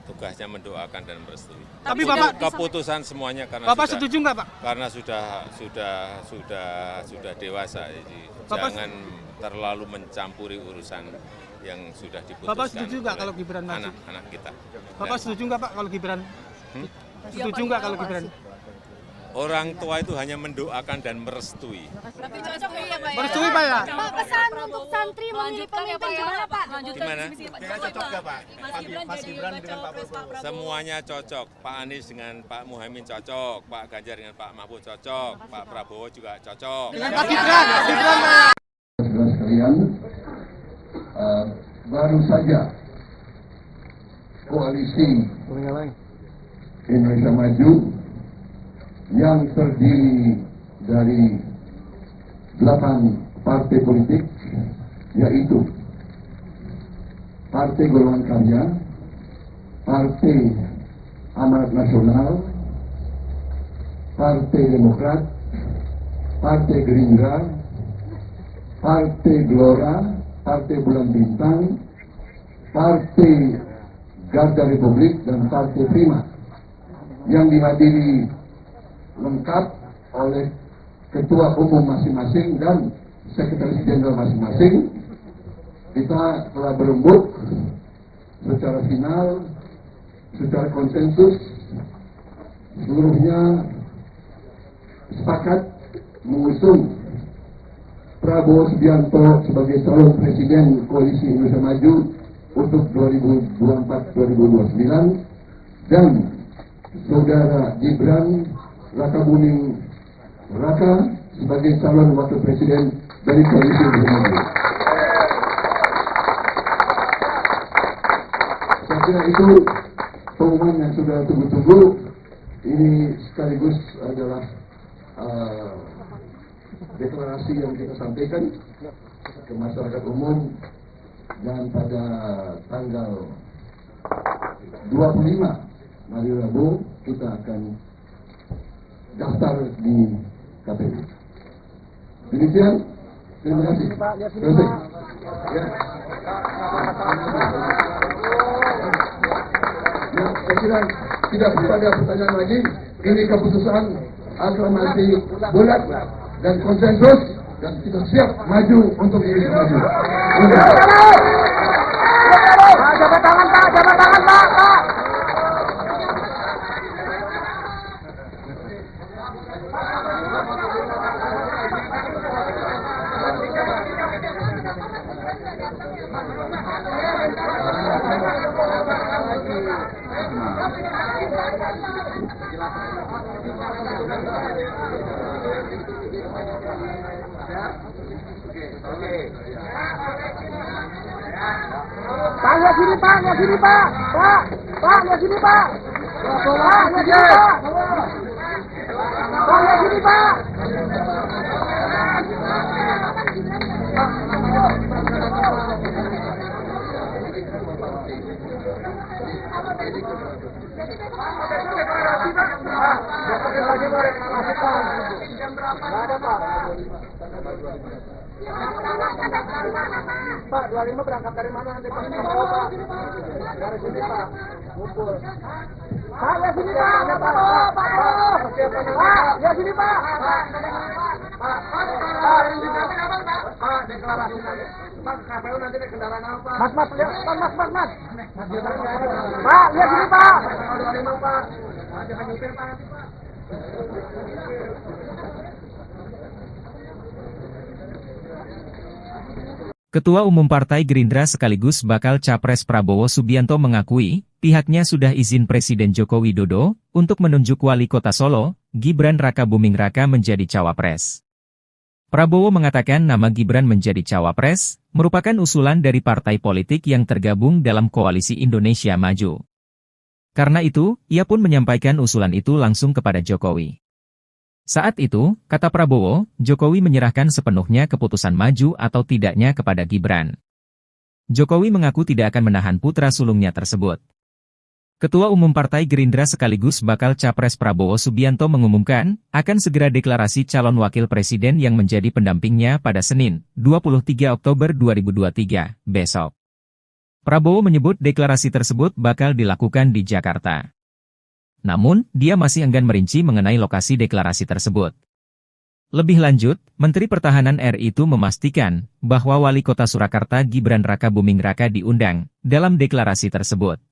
tugasnya mendoakan dan merestui. Tapi Bapak Keputusan semuanya karena Bapak setuju nggak Pak? karena sudah dewasa. Jadi jangan terlalu mencampuri urusan yang sudah diputuskan. Bapak setuju nggak kalau Gibran maju? Anak-anak kita. Bapak setuju nggak Pak kalau Gibran? Setuju nggak kalau Gibran? Orang tua itu hanya mendoakan dan merestui. Tapi cocok ya Pak. Merestui Pak ya? Pak, pesan untuk santri memilih pemimpin gimana Pak? Gimana? Cocok nggak Pak? Mas Gibran dengan Pak Prabowo? Semuanya cocok. Pak Anies dengan Pak Muhaimin cocok, Pak Ganjar dengan Pak Mahfud cocok, Pak Prabowo juga cocok. Dengan Pak Gibran Pak ya? Saudara sekalian, baru saja koalisi Indonesia Maju yang terdiri dari 8 partai politik, yaitu Partai Golongan Karya, Partai Amanat Nasional, Partai Demokrat, Partai Gerindra, Partai Gelora, Partai Bulan Bintang, Partai Garda Republik, dan Partai Prima, yang dihadiri lengkap oleh ketua umum masing-masing dan sekretaris jenderal masing-masing. Kita telah berembuk secara final, secara konsensus, seluruhnya sepakat mengusung Prabowo Subianto sebagai calon presiden Koalisi Indonesia Maju untuk 2024-2029 dan saudara Gibran Rakabuming Raka sebagai calon wakil presiden dari Koalisi Indonesia Maju. Saya kira itu pengumuman yang sudah tunggu-tunggu. Ini sekaligus adalah deklarasi yang kita sampaikan ke masyarakat umum, dan pada tanggal 25 hari Rabu kita akan daftar di KPU. Demikian, terima kasih. Selesai. Ya. Ya, saya kira tidak perlu ada pertanyaan lagi. Ini keputusan aklamasi bulat dan konsensus, dan kita siap maju untuk Indonesia maju. Jabat tangan Pak, jabat tangan Pak. Pak, lihat sini Pak, lihat sini Pak. Pak, lihat sini Pak. Pak, lihat sini Pak. Pak, lihat sini Pak. Pak, 25 berangkat dari mana nanti Pak? Dari sini Pak, ngumpul. Pak, lihat sini Pak, Pak, lihat sini Pak. Pak, deklarasi nanti. Pak, KPU nanti naik kendaraan apa? Mas, lihat, Mas. Pak, lihat sini Pak. 25 Pak. Jangan nyupir Pak nanti Pak. Ketua Umum Partai Gerindra sekaligus bakal Capres Prabowo Subianto mengakui, pihaknya sudah izin Presiden Joko Widodo untuk menunjuk Wali Kota Solo, Gibran Rakabuming Raka menjadi cawapres. Prabowo mengatakan nama Gibran menjadi cawapres merupakan usulan dari partai politik yang tergabung dalam Koalisi Indonesia Maju. Karena itu, ia pun menyampaikan usulan itu langsung kepada Jokowi. Saat itu, kata Prabowo, Jokowi menyerahkan sepenuhnya keputusan maju atau tidaknya kepada Gibran. Jokowi mengaku tidak akan menahan putra sulungnya tersebut. Ketua Umum Partai Gerindra sekaligus bakal Capres Prabowo Subianto mengumumkan, akan segera deklarasi calon wakil presiden yang menjadi pendampingnya pada Senin, 23 Oktober 2023, besok. Prabowo menyebut deklarasi tersebut bakal dilakukan di Jakarta. Namun, dia masih enggan merinci mengenai lokasi deklarasi tersebut. Lebih lanjut, Menteri Pertahanan RI itu memastikan bahwa Wali Kota Surakarta Gibran Rakabuming Raka diundang dalam deklarasi tersebut.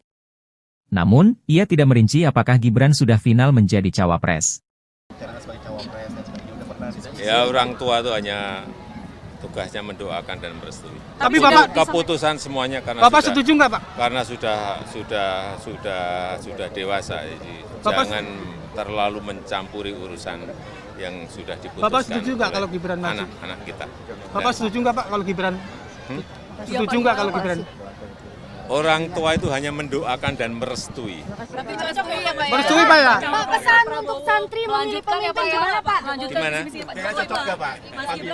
Namun, ia tidak merinci apakah Gibran sudah final menjadi cawapres. Ya, orang tua itu hanya tugasnya mendoakan dan merestui. Tapi Bapak keputusan semuanya karena Bapak setuju nggak Pak? Karena sudah dewasa, jadi jangan terlalu mencampuri urusan yang sudah diputuskan. Bapak setuju nggak kalau Gibran maju? Anak-anak kita. Bapak setuju nggak Pak kalau Gibran? Setuju nggak kalau Gibran? Orang tua itu hanya mendoakan dan merestui. Tapi cocok ya Pak ya? Merestui Pak ya? Pak, pesan untuk santri memilih pemimpin gimana Pak? Gimana? Kira cocok nggak Pak?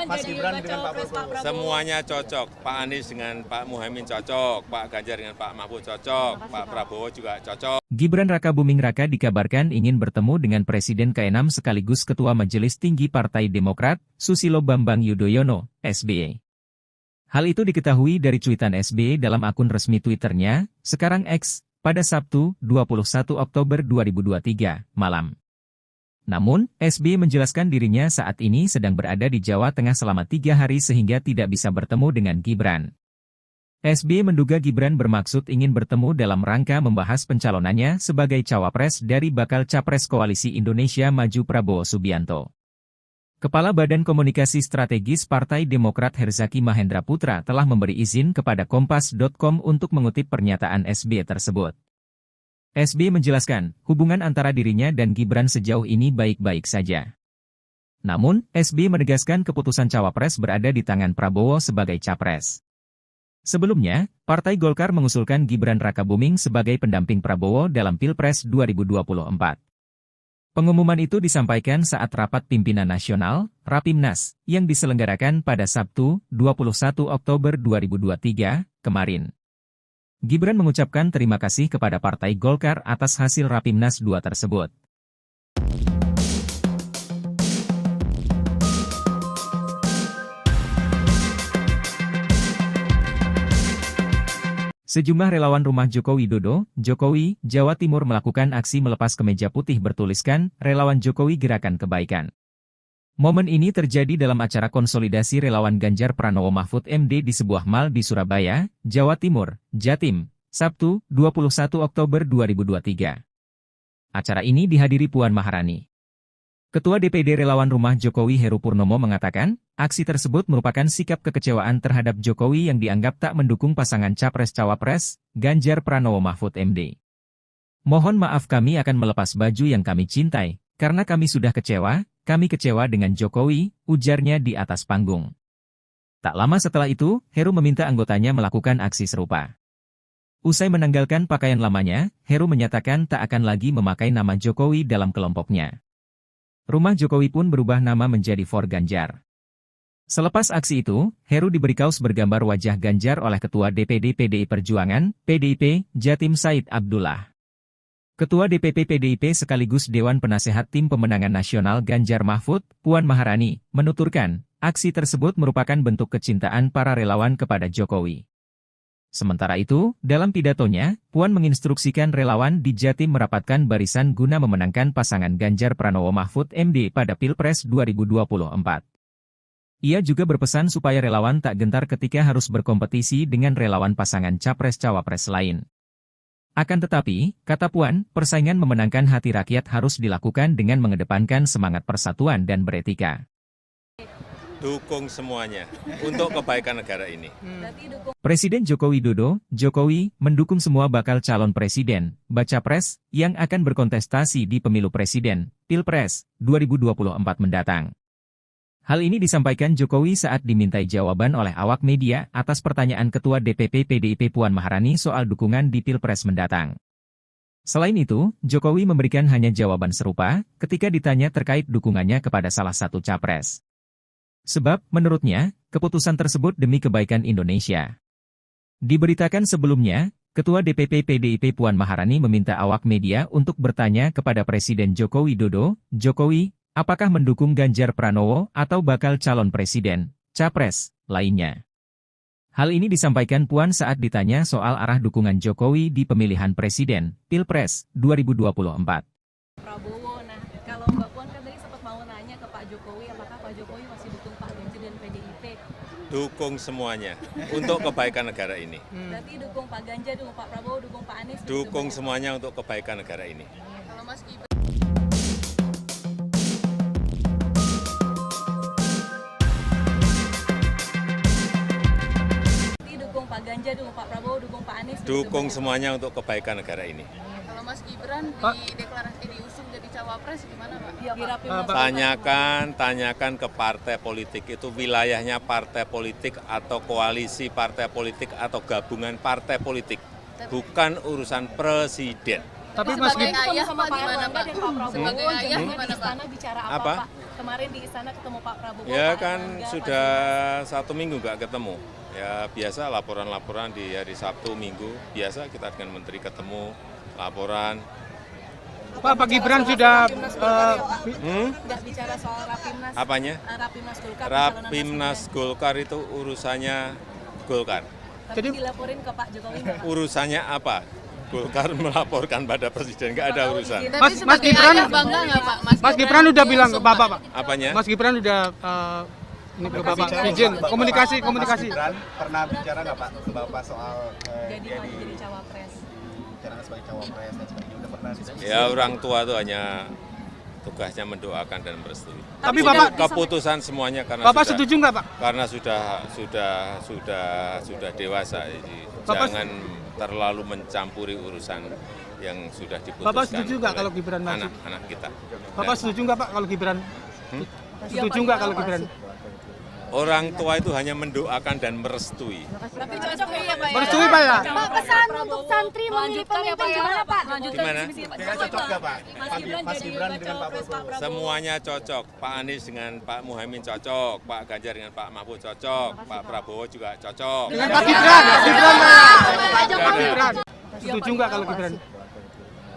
Mas Gibran dengan Pak Prabowo. Semuanya cocok. Pak Anies dengan Pak Muhaimin cocok, Pak Ganjar dengan Pak Mahfud cocok, Pak Prabowo juga cocok. Gibran Raka Buming Raka dikabarkan ingin bertemu dengan Presiden ke-6 sekaligus Ketua Majelis Tinggi Partai Demokrat, Susilo Bambang Yudhoyono, SBY. Hal itu diketahui dari cuitan SBY dalam akun resmi Twitternya, sekarang X, pada Sabtu, 21 Oktober 2023, malam. Namun, SBY menjelaskan dirinya saat ini sedang berada di Jawa Tengah selama 3 hari sehingga tidak bisa bertemu dengan Gibran. SBY menduga Gibran bermaksud ingin bertemu dalam rangka membahas pencalonannya sebagai cawapres dari bakal capres Koalisi Indonesia Maju Prabowo Subianto. Kepala Badan Komunikasi Strategis Partai Demokrat Herzaki Mahendra Putra telah memberi izin kepada Kompas.com untuk mengutip pernyataan SBY tersebut. SBY menjelaskan, hubungan antara dirinya dan Gibran sejauh ini baik-baik saja. Namun, SBY menegaskan keputusan cawapres berada di tangan Prabowo sebagai capres. Sebelumnya, Partai Golkar mengusulkan Gibran Raka Buming sebagai pendamping Prabowo dalam Pilpres 2024. Pengumuman itu disampaikan saat rapat pimpinan nasional, Rapimnas, yang diselenggarakan pada Sabtu, 21 Oktober 2023, kemarin. Gibran mengucapkan terima kasih kepada Partai Golkar atas hasil Rapimnas 2 tersebut. Sejumlah relawan rumah Joko Widodo, Jokowi, Jawa Timur melakukan aksi melepas kemeja putih bertuliskan, Relawan Jokowi Gerakan Kebaikan. Momen ini terjadi dalam acara konsolidasi relawan Ganjar Pranowo Mahfud MD di sebuah mal di Surabaya, Jawa Timur, Jatim, Sabtu, 21 Oktober 2023. Acara ini dihadiri Puan Maharani. Ketua DPD Relawan Rumah Jokowi Heru Purnomo mengatakan, aksi tersebut merupakan sikap kekecewaan terhadap Jokowi yang dianggap tak mendukung pasangan Capres-Cawapres, Ganjar Pranowo Mahfud MD. Mohon maaf kami akan melepas baju yang kami cintai, karena kami sudah kecewa dengan Jokowi, ujarnya di atas panggung. Tak lama setelah itu, Heru meminta anggotanya melakukan aksi serupa. Usai menanggalkan pakaian lamanya, Heru menyatakan tak akan lagi memakai nama Jokowi dalam kelompoknya. Rumah Jokowi pun berubah nama menjadi For Ganjar. Selepas aksi itu, Heru diberi kaos bergambar wajah Ganjar oleh Ketua DPD PDI Perjuangan, PDIP, Jatim Said Abdullah. Ketua DPP PDIP sekaligus Dewan Penasehat Tim Pemenangan Nasional Ganjar Mahfud, Puan Maharani, menuturkan, aksi tersebut merupakan bentuk kecintaan para relawan kepada Jokowi. Sementara itu, dalam pidatonya, Puan menginstruksikan relawan di Jatim merapatkan barisan guna memenangkan pasangan Ganjar Pranowo Mahfud MD pada Pilpres 2024. Ia juga berpesan supaya relawan tak gentar ketika harus berkompetisi dengan relawan pasangan Capres-Cawapres lain. Akan tetapi, kata Puan, persaingan memenangkan hati rakyat harus dilakukan dengan mengedepankan semangat persatuan dan beretika. Dukung semuanya untuk kebaikan negara ini. Presiden Joko Widodo, Jokowi, mendukung semua bakal calon presiden, baca pres, yang akan berkontestasi di pemilu presiden, Pilpres, 2024 mendatang. Hal ini disampaikan Jokowi saat dimintai jawaban oleh awak media atas pertanyaan Ketua DPP PDIP Puan Maharani soal dukungan di Pilpres mendatang. Selain itu, Jokowi memberikan hanya jawaban serupa ketika ditanya terkait dukungannya kepada salah satu capres. Sebab, menurutnya, keputusan tersebut demi kebaikan Indonesia. Diberitakan sebelumnya, Ketua DPP PDIP Puan Maharani meminta awak media untuk bertanya kepada Presiden Joko Widodo, Jokowi, apakah mendukung Ganjar Pranowo atau bakal calon presiden, capres, lainnya. Hal ini disampaikan Puan saat ditanya soal arah dukungan Jokowi di pemilihan presiden, Pilpres, 2024. Prabowo, nah kalau Mbak Puan kan tadi sempat mau nanya ke Pak Jokowi, apakah Pak Jokowi masih dukung Pak Ganjar dan PDIP? Dukung semuanya untuk kebaikan negara ini. Berarti dukung Pak Ganjar, dukung Pak Prabowo, dukung Pak Anies? Dukung semuanya untuk kebaikan negara ini. Kalau Mas Gibran dukung Pak Ganjar, dukung Pak Prabowo, dukung Pak Anies? Dukung semuanya untuk kebaikan negara ini. Kalau Mas Gibran deklarasi diusung jadi cawapres gimana Pak? Tanyakan ke partai politik, itu wilayahnya partai politik atau koalisi partai politik atau gabungan partai politik, bukan urusan presiden. Tapi Mas sebagai Gibran ayah sama Pak Erlangga dan Pak Prabowo Sebagai ayah jangan di gimana, istana bicara apa, Apa? Pak? Kemarin di istana ketemu Pak Prabowo. Ya Pak kan Erlangga, sudah Pak 1 minggu nggak ketemu. Ya biasa laporan-laporan di hari Sabtu, Minggu. Biasa kita dengan Menteri ketemu, laporan. Pak Gibran sudah nggak bicara soal Rapimnas. Apanya? Rapimnas Golkar. Rapimnas Golkar itu urusannya Golkar. Tapi Jadi- dilaporin ke Pak Jokowi nggak, Pak? Urusannya apa? Golkar melaporkan pada presiden, nggak ada urusan. Tapi Mas sebagai Gibran- ayah bangga nggak Pak? Mas Gibran udah bilang ke Bapak, Pak. Apanya? Mas Gibran udah ini ke Bapak izin komunikasi. Mas Gibran pernah bicara nggak Pak ke Bapak soal Jadi dia maju jadi cawapres. dibicarakan sebagai cawapres dan sebagainya, udah pernah diskusi? Ya orang tua itu hanya tugasnya mendoakan dan merestui. Tapi Bapak Keputusan semuanya karena Bapak sudah, setuju nggak, Pak? karena sudah dewasa. Jadi Bapak jangan terlalu mencampuri urusan yang sudah diputuskan. Bapak setuju nggak oleh kalau Gibran maju? anak-anak kita? Bapak setuju nggak, Pak, kalau Gibran? Setuju nggak kalau Gibran? Orang tua itu hanya mendoakan dan merestui. Tapi cocok ya Pak ya? Merestui, Pak ya? Pak, pesan untuk santri memilih pemimpin gimana, Pak? Gimana? Kayaknya cocok nggak Pak? Mas Gibran dengan Pak Prabowo. Semuanya cocok. Pak Anies dengan Pak Muhaimin cocok, Pak Ganjar dengan Pak Mahfud cocok, Pak Prabowo juga cocok. Dengan Pak Gibran, Gibran, Pak. Nggak ada. Gibran. Setuju nggak kalau Gibran?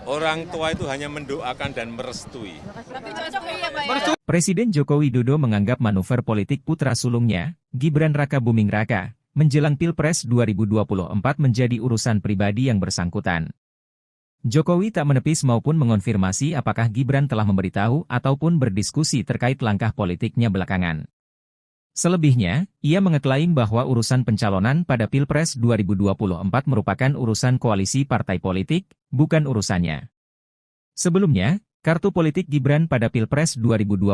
Orang tua itu hanya mendoakan dan merestui. Tapi cocok ya Pak ya? Merestui. Presiden Joko Widodo menganggap manuver politik putra sulungnya, Gibran Rakabuming Raka, menjelang Pilpres 2024 menjadi urusan pribadi yang bersangkutan. Jokowi tak menepis maupun mengonfirmasi apakah Gibran telah memberitahu ataupun berdiskusi terkait langkah politiknya belakangan. Selebihnya, ia mengeklaim bahwa urusan pencalonan pada Pilpres 2024 merupakan urusan koalisi partai politik, bukan urusannya. Sebelumnya, kartu politik Gibran pada Pilpres 2024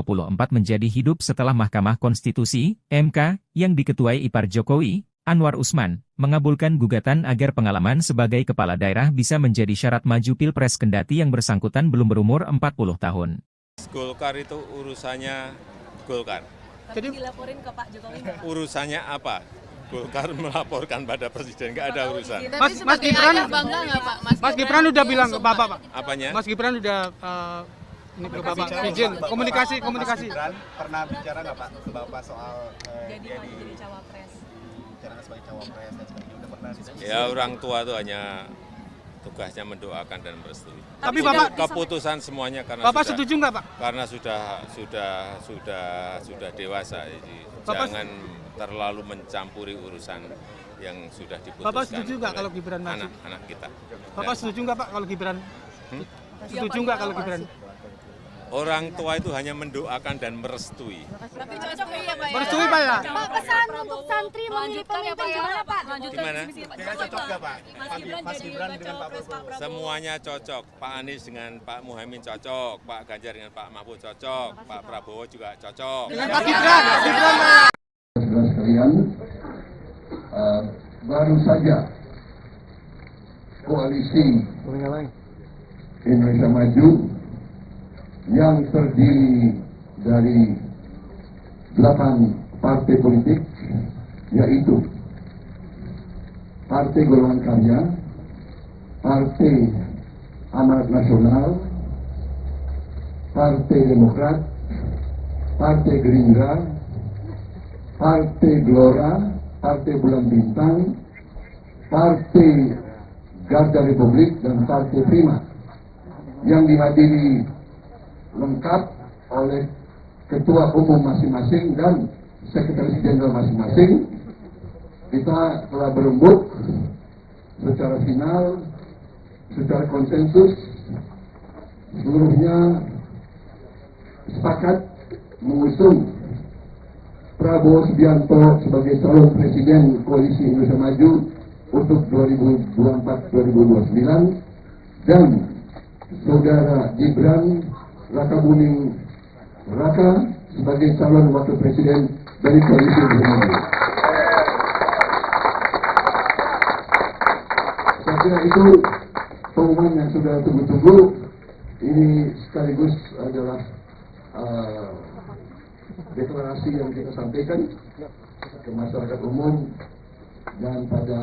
menjadi hidup setelah Mahkamah Konstitusi, MK, yang diketuai ipar Jokowi, Anwar Usman, mengabulkan gugatan agar pengalaman sebagai kepala daerah bisa menjadi syarat maju Pilpres kendati yang bersangkutan belum berumur 40 tahun. Golkar itu urusannya Golkar. Tapi dilaporin ke Pak Jokowi nggak, Pak? Urusannya apa? Golkar melaporkan pada presiden, nggak ada urusan. Tapi Mas sebagai Gibran- ayah bangga nggak Pak? Mas Gibran udah bilang ke Bapak, Pak. Apanya? Mas Gibran udah ini ke Bapak izin komunikasi. Mas Gibran pernah bicara nggak Pak ke Bapak soal Jadi dia maju jadi cawapres. dibicarakan sebagai cawapres dan sebagainya, udah pernah diskusi? Ya orang tua itu hanya tugasnya mendoakan dan merestui. Tapi Bapak Keputusan semuanya karena Bapak sudah, setuju nggak, Pak? karena sudah dewasa. Jadi Bapak- jangan terlalu mencampuri urusan yang sudah diputuskan. Bapak setuju nggak oleh kalau Gibran maju? anak-anak kita? Bapak setuju nggak, Pak, kalau Gibran? Setuju nggak kalau Gibran? Orang tua itu hanya mendoakan dan merestui. Tapi cocok ya Pak ya? Merestui, Pak ya? Pak, pesan untuk santri memilih pemimpin gimana, Pak? Gimana? Kayaknya cocok nggak Pak? Mas Gibran dengan Pak Prabowo. Semuanya cocok. Pak Anies dengan Pak Muhaimin cocok, Pak Ganjar dengan Pak Mahfud cocok, Pak Prabowo juga cocok. Dengan Pak Gibran, Gibran, Pak. Saudara sekalian, baru saja koalisi Indonesia Maju yang terdiri dari 8 partai politik, yaitu Partai Golongan Karya, Partai Amanat Nasional, Partai Demokrat, Partai Gerindra, Partai Gelora, Partai Bulan Bintang, Partai Garda Republik, dan Partai Prima, yang dihadiri lengkap oleh ketua umum masing-masing dan sekretaris jenderal masing-masing. Kita telah berembuk secara final, secara konsensus, seluruhnya sepakat mengusung Prabowo Subianto sebagai calon presiden koalisi Indonesia Maju untuk 2024-2029 dan saudara Gibran Rakabuming Raka sebagai calon wakil presiden dari koalisi Indonesia Maju. Saya kira itu pengumuman yang sudah tunggu-tunggu. Ini sekaligus adalah deklarasi yang kita sampaikan ke masyarakat umum, dan pada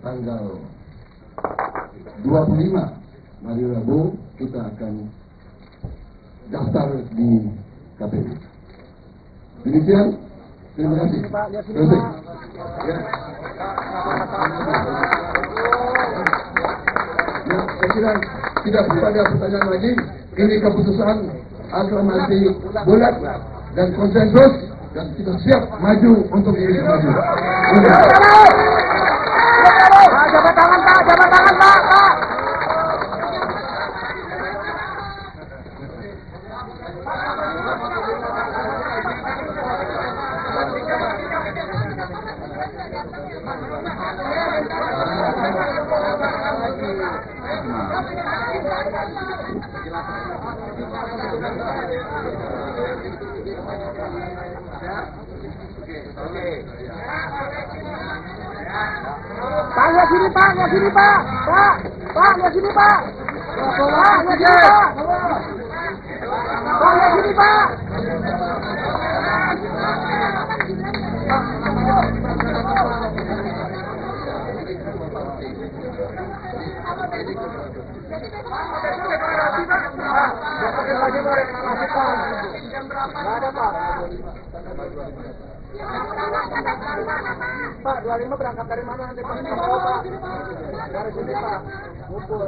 tanggal 25 hari Rabu kita akan daftar di KPU. Demikian, terima kasih. Selesai. Ya. Ya, saya kira tidak perlu ada pertanyaan lagi. Ini keputusan aklamasi bulat dan konsensus, dan kita siap maju untuk Indonesia maju. Jabat tangan Pak, jabat tangan Pak. Pak, lihat sini Pak, lihat sini Pak. Pak, lihat sini Pak. Pak, lihat sini Pak. Pak, lihat sini Pak. Pak, 25 berangkat dari mana nanti Pak? Dari sini Pak, ngumpul.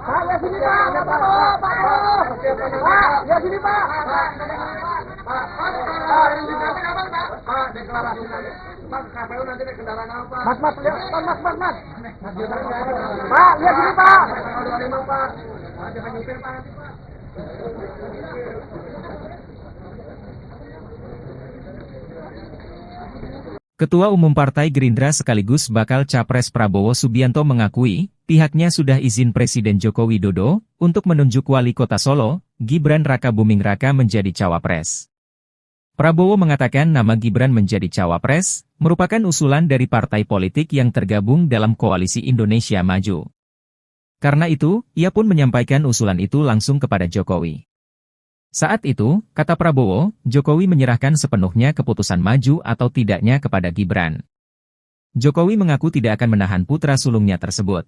Pak, lihat sini Pak, Pak, lihat sini Pak. Pak, deklarasi nanti. Pak, KPU nanti naik kendaraan apa? Mas, lihat, Mas. Pak, lihat sini Pak. 25 Pak. Jangan nyupir Pak nanti Pak. Ketua Umum Partai Gerindra sekaligus bakal Capres Prabowo Subianto mengakui, pihaknya sudah izin Presiden Joko Widodo untuk menunjuk Wali Kota Solo, Gibran Rakabuming Raka menjadi cawapres. Prabowo mengatakan nama Gibran menjadi cawapres merupakan usulan dari partai politik yang tergabung dalam Koalisi Indonesia Maju. Karena itu, ia pun menyampaikan usulan itu langsung kepada Jokowi. Saat itu, kata Prabowo, Jokowi menyerahkan sepenuhnya keputusan maju atau tidaknya kepada Gibran. Jokowi mengaku tidak akan menahan putra sulungnya tersebut.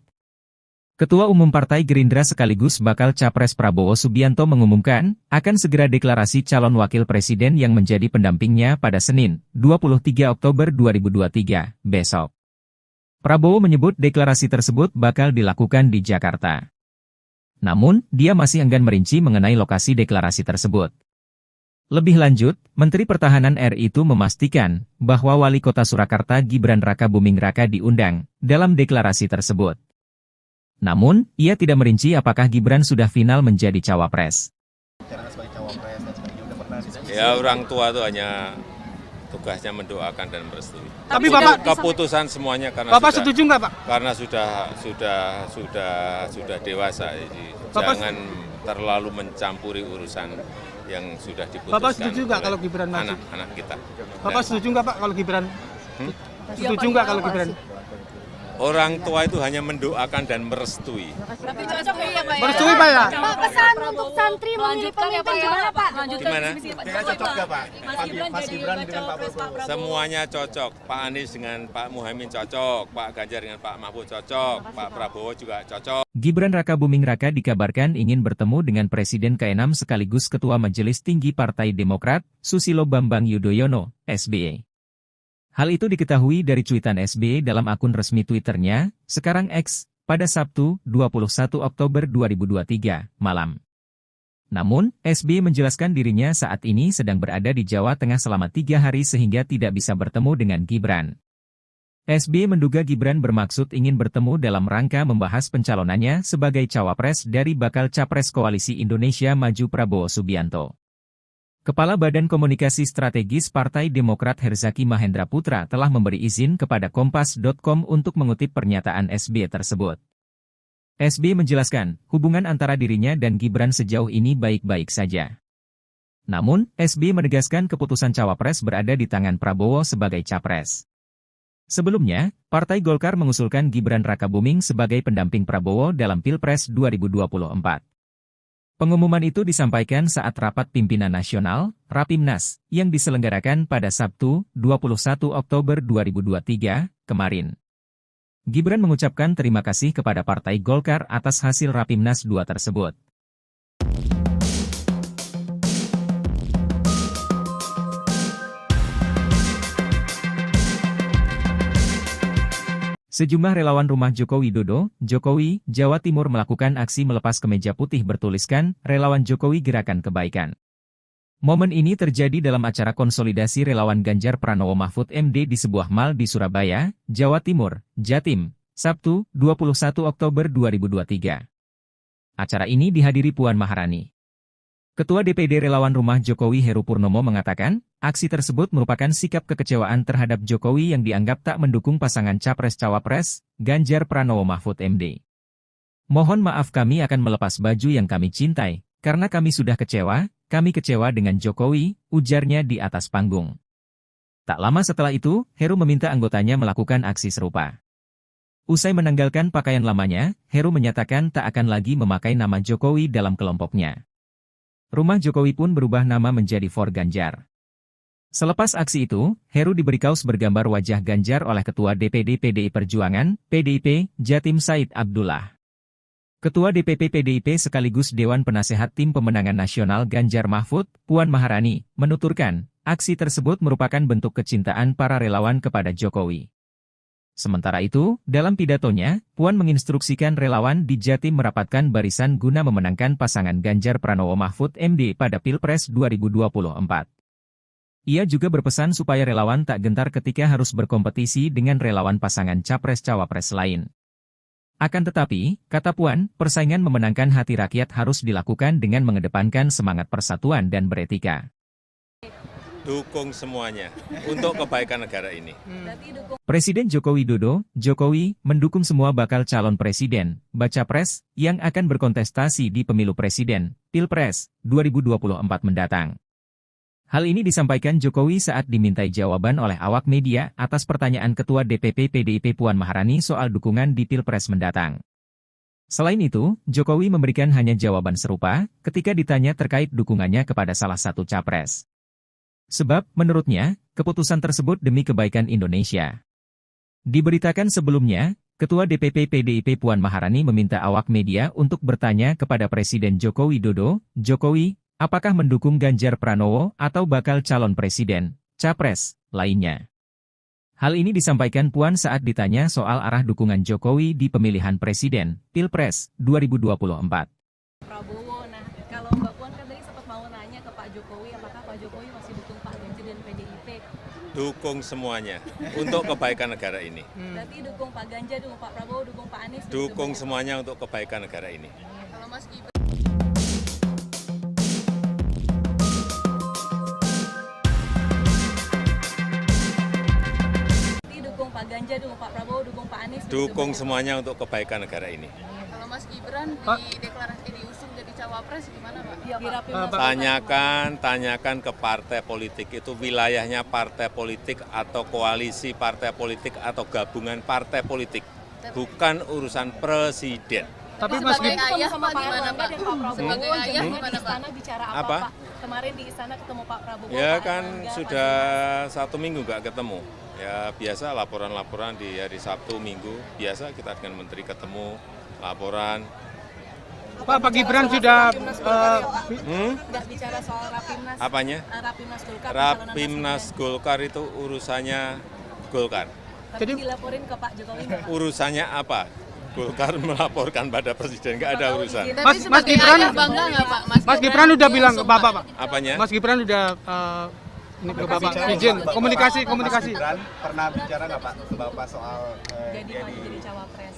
Ketua Umum Partai Gerindra sekaligus bakal Capres Prabowo Subianto mengumumkan, akan segera deklarasi calon wakil presiden yang menjadi pendampingnya pada Senin, 23 Oktober 2023, besok. Prabowo menyebut deklarasi tersebut bakal dilakukan di Jakarta. Namun, dia masih enggan merinci mengenai lokasi deklarasi tersebut. Lebih lanjut, Menteri Pertahanan RI itu memastikan bahwa Wali Kota Surakarta Gibran Rakabuming Raka diundang dalam deklarasi tersebut. Namun, ia tidak merinci apakah Gibran sudah final menjadi cawapres. Ya, orang tua itu hanya tugasnya mendoakan dan merestui. Tapi Bapak keputusan semuanya karena Bapak setuju nggak Pak? Karena sudah dewasa, jadi jangan terlalu mencampuri urusan yang sudah diputuskan. Bapak setuju nggak kalau Gibran maju? Anak-anak kita. Bapak setuju nggak Pak kalau Gibran? Setuju nggak kalau Gibran? Orang tua itu hanya mendoakan dan merestui. Tapi cocok ya Pak ya? Merestui Pak ya? Pak, pesan untuk santri memilih pemimpin gimana Pak? Gimana? Kayaknya cocok nggak Pak? Mas Gibran dengan Pak Prabowo. Semuanya cocok. Pak Anies dengan Pak Muhaimin cocok. Pak Ganjar dengan Pak Mahfud cocok. Pak Prabowo juga cocok. Gibran Rakabuming Raka dikabarkan ingin bertemu dengan Presiden ke-6 sekaligus Ketua Majelis Tinggi Partai Demokrat, Susilo Bambang Yudhoyono, SBY. Hal itu diketahui dari cuitan SBY dalam akun resmi Twitternya, sekarang X, pada Sabtu, 21 Oktober 2023, malam. Namun, SBY menjelaskan dirinya saat ini sedang berada di Jawa Tengah selama 3 hari sehingga tidak bisa bertemu dengan Gibran. SBY menduga Gibran bermaksud ingin bertemu dalam rangka membahas pencalonannya sebagai cawapres dari bakal Capres Koalisi Indonesia Maju Prabowo Subianto. Kepala Badan Komunikasi Strategis Partai Demokrat Herzaki Mahendra Putra telah memberi izin kepada Kompas.com untuk mengutip pernyataan SBY tersebut. SBY menjelaskan, hubungan antara dirinya dan Gibran sejauh ini baik-baik saja. Namun, SBY menegaskan keputusan cawapres berada di tangan Prabowo sebagai capres. Sebelumnya, Partai Golkar mengusulkan Gibran Rakabuming sebagai pendamping Prabowo dalam Pilpres 2024. Pengumuman itu disampaikan saat rapat pimpinan nasional, Rapimnas, yang diselenggarakan pada Sabtu, 21 Oktober 2023, kemarin. Gibran mengucapkan terima kasih kepada Partai Golkar atas hasil Rapimnas 2 tersebut. Sejumlah relawan rumah Joko Widodo, Jokowi, Jawa Timur melakukan aksi melepas kemeja putih bertuliskan, Relawan Jokowi Gerakan Kebaikan. Momen ini terjadi dalam acara konsolidasi relawan Ganjar Pranowo Mahfud MD di sebuah mal di Surabaya, Jawa Timur, Jatim, Sabtu, 21 Oktober 2023. Acara ini dihadiri Puan Maharani. Ketua DPD Relawan Rumah Jokowi Heru Purnomo mengatakan, aksi tersebut merupakan sikap kekecewaan terhadap Jokowi yang dianggap tak mendukung pasangan Capres-Cawapres, Ganjar Pranowo Mahfud MD. Mohon maaf kami akan melepas baju yang kami cintai, karena kami sudah kecewa dengan Jokowi, ujarnya di atas panggung. Tak lama setelah itu, Heru meminta anggotanya melakukan aksi serupa. Usai menanggalkan pakaian lamanya, Heru menyatakan tak akan lagi memakai nama Jokowi dalam kelompoknya. Rumah Jokowi pun berubah nama menjadi For Ganjar. Selepas aksi itu, Heru diberi kaos bergambar wajah Ganjar oleh Ketua DPD PDI Perjuangan, PDIP, Jatim Said Abdullah. Ketua DPP PDIP sekaligus Dewan Penasehat Tim Pemenangan Nasional Ganjar Mahfud, Puan Maharani, menuturkan, aksi tersebut merupakan bentuk kecintaan para relawan kepada Jokowi. Sementara itu, dalam pidatonya, Puan menginstruksikan relawan di Jatim merapatkan barisan guna memenangkan pasangan Ganjar Pranowo Mahfud MD pada Pilpres 2024. Ia juga berpesan supaya relawan tak gentar ketika harus berkompetisi dengan relawan pasangan Capres-Cawapres lain. Akan tetapi, kata Puan, persaingan memenangkan hati rakyat harus dilakukan dengan mengedepankan semangat persatuan dan beretika. Dukung semuanya untuk kebaikan negara ini. Presiden Joko Widodo, Jokowi, mendukung semua bakal calon presiden, baca pres, yang akan berkontestasi di pemilu presiden, Pilpres, 2024 mendatang. Hal ini disampaikan Jokowi saat dimintai jawaban oleh awak media atas pertanyaan Ketua DPP PDIP Puan Maharani soal dukungan di Pilpres mendatang. Selain itu, Jokowi memberikan hanya jawaban serupa ketika ditanya terkait dukungannya kepada salah satu capres. Sebab, menurutnya, keputusan tersebut demi kebaikan Indonesia. Diberitakan sebelumnya, Ketua DPP PDIP Puan Maharani meminta awak media untuk bertanya kepada Presiden Joko Widodo, Jokowi, apakah mendukung Ganjar Pranowo atau bakal calon presiden, capres, lainnya. Hal ini disampaikan Puan saat ditanya soal arah dukungan Jokowi di pemilihan presiden, Pilpres, 2024. Prabowo, nah kalau Mbak Puan kan tadi sempat mau nanya ke Pak Jokowi, apakah Pak Jokowi masih dukung Pak Ganjar dan PDIP? Dukung semuanya untuk kebaikan negara ini. Berarti dukung Pak Ganjar, dukung Pak Prabowo, dukung Pak Anies? Dukung semuanya untuk kebaikan negara ini. Kalau Mas Gibran dukung Pak Ganjar, dukung Pak Prabowo, dukung Pak Anies? Dukung semuanya untuk kebaikan negara ini. Kalau Mas Gibran diusung jadi cawapres gimana Pak? Ya, Tanyakan ke partai politik itu wilayahnya partai politik atau koalisi partai politik atau gabungan partai politik, bukan urusan presiden. Tapi Mas Gibran sama Pak Erlangga dan Pak Prabowo di istana bicara apa? Pak? Kemarin di istana ketemu Pak Prabowo. Ya kan sudah 1 minggu nggak ketemu. Ya biasa laporan-laporan di hari Sabtu Minggu, biasa kita dengan menteri ketemu, laporan. Pak Gibran sudah nggak bicara soal Rapimnas. Apanya? Rapimnas Golkar. Rapimnas Golkar itu urusannya Golkar. Jadi dilaporin ke Pak Jokowi. Urusannya apa? Golkar melaporkan pada presiden, nggak ada urusan. Mas Gibran bangga nggak Pak? Mas Gibran udah bilang ke Bapak Pak. Apanya? Mas Gibran udah ini ke Bapak izin komunikasi. Mas Gibran pernah bicara nggak Pak ke Bapak soal jadi cawapres?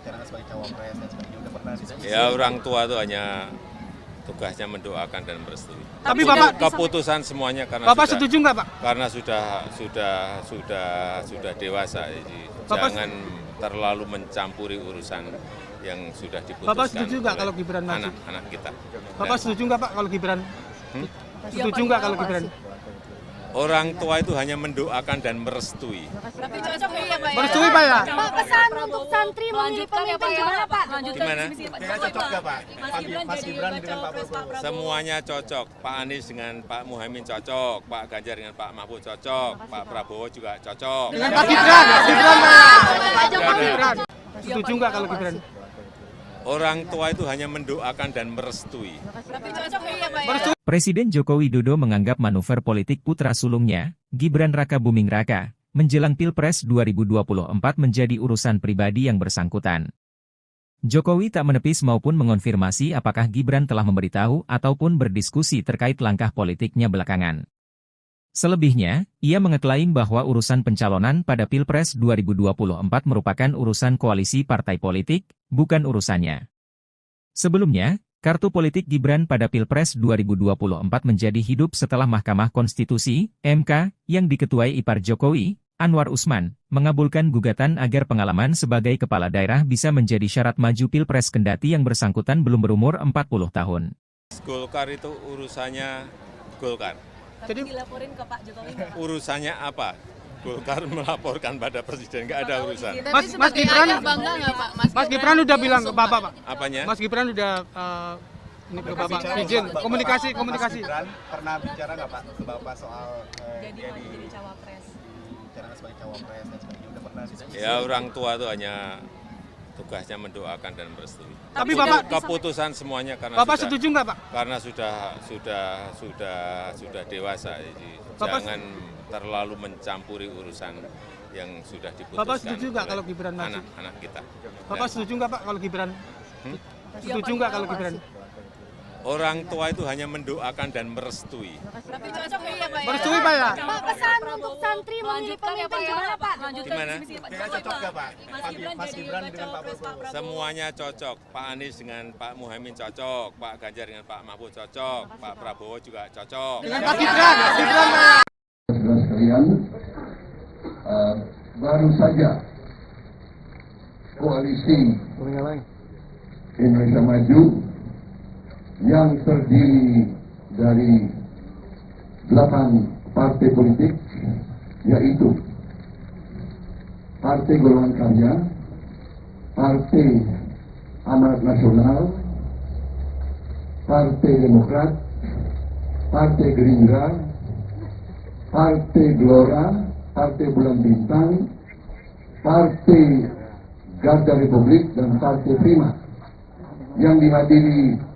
Bicara sebagai cawapres dan sebagainya udah pernah disebut. Ya orang tua itu hanya tugasnya mendoakan dan merestui. Tapi Bapak keputusan semuanya karena Bapak setuju nggak Pak? Karena sudah dewasa, jadi jangan terlalu mencampuri urusan yang sudah diputuskan. Bapak setuju nggak kalau Gibran maju? Anak-anak kita. Bapak setuju nggak Pak kalau Gibran? Setuju nggak kalau Gibran? Orang tua itu hanya mendoakan dan merestui. Tapi cocok ya Pak ya? Merestui Pak ya? Pak, pesan untuk santri memilih pemimpin gimana Pak? Gimana? Kayaknya cocok nggak Pak? Mas Gibran dengan Pak Prabowo. Semuanya cocok. Pak Anies dengan Pak Muhaimin cocok, Pak Ganjar dengan Pak Mahfud cocok, Pak Prabowo juga cocok. Dengan Pak Gibran, Gibran Pak Jokowi. Gibran. Setuju nggak kalau Gibran? Orang tua itu hanya mendoakan dan merestui. Tapi cocok ya Pak ya? Presiden Joko Widodo menganggap manuver politik putra sulungnya, Gibran Raka Buming Raka, menjelang Pilpres 2024 menjadi urusan pribadi yang bersangkutan. Jokowi tak menepis maupun mengonfirmasi apakah Gibran telah memberitahu ataupun berdiskusi terkait langkah politiknya belakangan. Selebihnya, ia mengeklaim bahwa urusan pencalonan pada Pilpres 2024 merupakan urusan koalisi partai politik, bukan urusannya. Sebelumnya, kartu politik Gibran pada Pilpres 2024 menjadi hidup setelah Mahkamah Konstitusi, MK, yang diketuai ipar Jokowi, Anwar Usman, mengabulkan gugatan agar pengalaman sebagai kepala daerah bisa menjadi syarat maju Pilpres kendati yang bersangkutan belum berumur 40 tahun. Golkar itu urusannya Golkar. Tapi dilaporin ke Pak Jokowi nggak? Urusannya apa? Golkar melaporkan pada presiden, nggak ada urusan. Mas Gibran, Bangga nggak Pak? Mas Gibran udah bilang ke Bapak Pak. Apanya? Mas Gibran udah ini ke Bapak izin komunikasi. Mas Gibran pernah bicara nggak Pak ke Bapak soal Jadi mau jadi cawapres. bicara sebagai cawapres dan sebagainya, udah pernah diskusi? Ya orang tua itu hanya tugasnya mendoakan dan merestui. Tapi Bapak Keputusan semuanya karena Bapak sudah, setuju nggak Pak? karena sudah dewasa, jadi Bapak- jangan terlalu mencampuri urusan yang sudah diputuskan. Bapak setuju nggak oleh kalau Gibran maju? anak-anak kita? Bapak setuju nggak Pak kalau Gibran? Setuju nggak kalau Gibran? Orang tua itu hanya mendoakan dan merestui. Tapi cocok ya Pak ya? Merestui Pak ya? Pak, pesan untuk santri memilih pemimpin gimana Pak? Gimana? Kayaknya cocok nggak Pak? Mas Gibran dengan Pak Prabowo. Semuanya cocok. Pak Anies dengan Pak Muhaimin cocok, Pak Ganjar dengan Pak Mahfud cocok, Pak Prabowo juga cocok. Dengan Pak Gibran, Gibran Pak. Saudara sekalian, baru saja koalisi Indonesia Maju yang terdiri dari 8 partai politik, yaitu Partai Golongan Karya, Partai Amanat Nasional, Partai Demokrat, Partai Gerindra, Partai Gelora, Partai Bulan Bintang, Partai Garda Republik, dan Partai Prima, yang dihadiri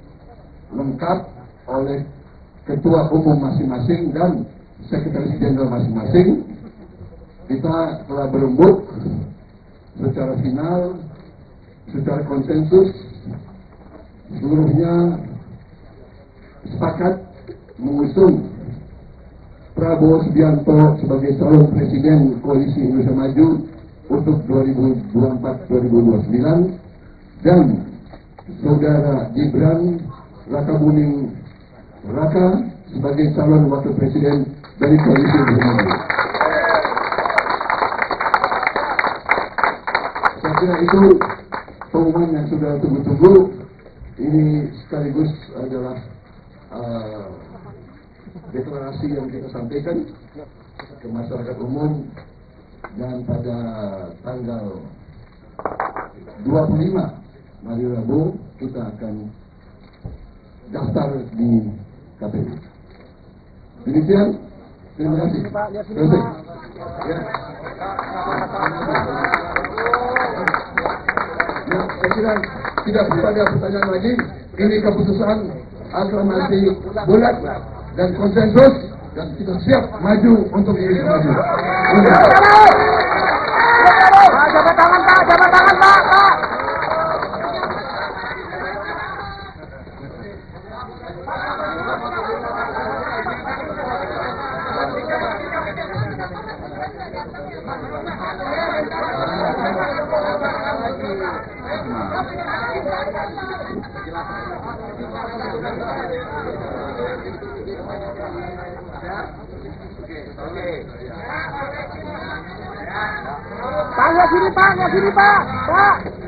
lengkap oleh ketua umum masing-masing dan sekretaris jenderal masing-masing. Kita telah berembuk secara final, secara konsensus, seluruhnya sepakat mengusung Prabowo Subianto sebagai calon presiden Koalisi Indonesia Maju untuk 2024-2029 dan saudara Gibran Raka Buming Raka sebagai calon wakil presiden dari Koalisi Indonesia Maju. Saya kira itu pengumuman yang sudah tunggu-tunggu. Ini sekaligus adalah deklarasi yang kita sampaikan ke masyarakat umum, dan pada tanggal 25 hari Rabu kita akan daftar di KPU. Demikian, terima kasih. Terima kasih. Ya. Ya, saya kira tidak ada pertanyaan lagi. Ini keputusan aklamasi bulat dan konsensus, dan kita siap maju untuk Indonesia Maju. Jabat tangan Pak, jabat tangan Pak. Pak, lihat sini Pak, lihat sini Pak.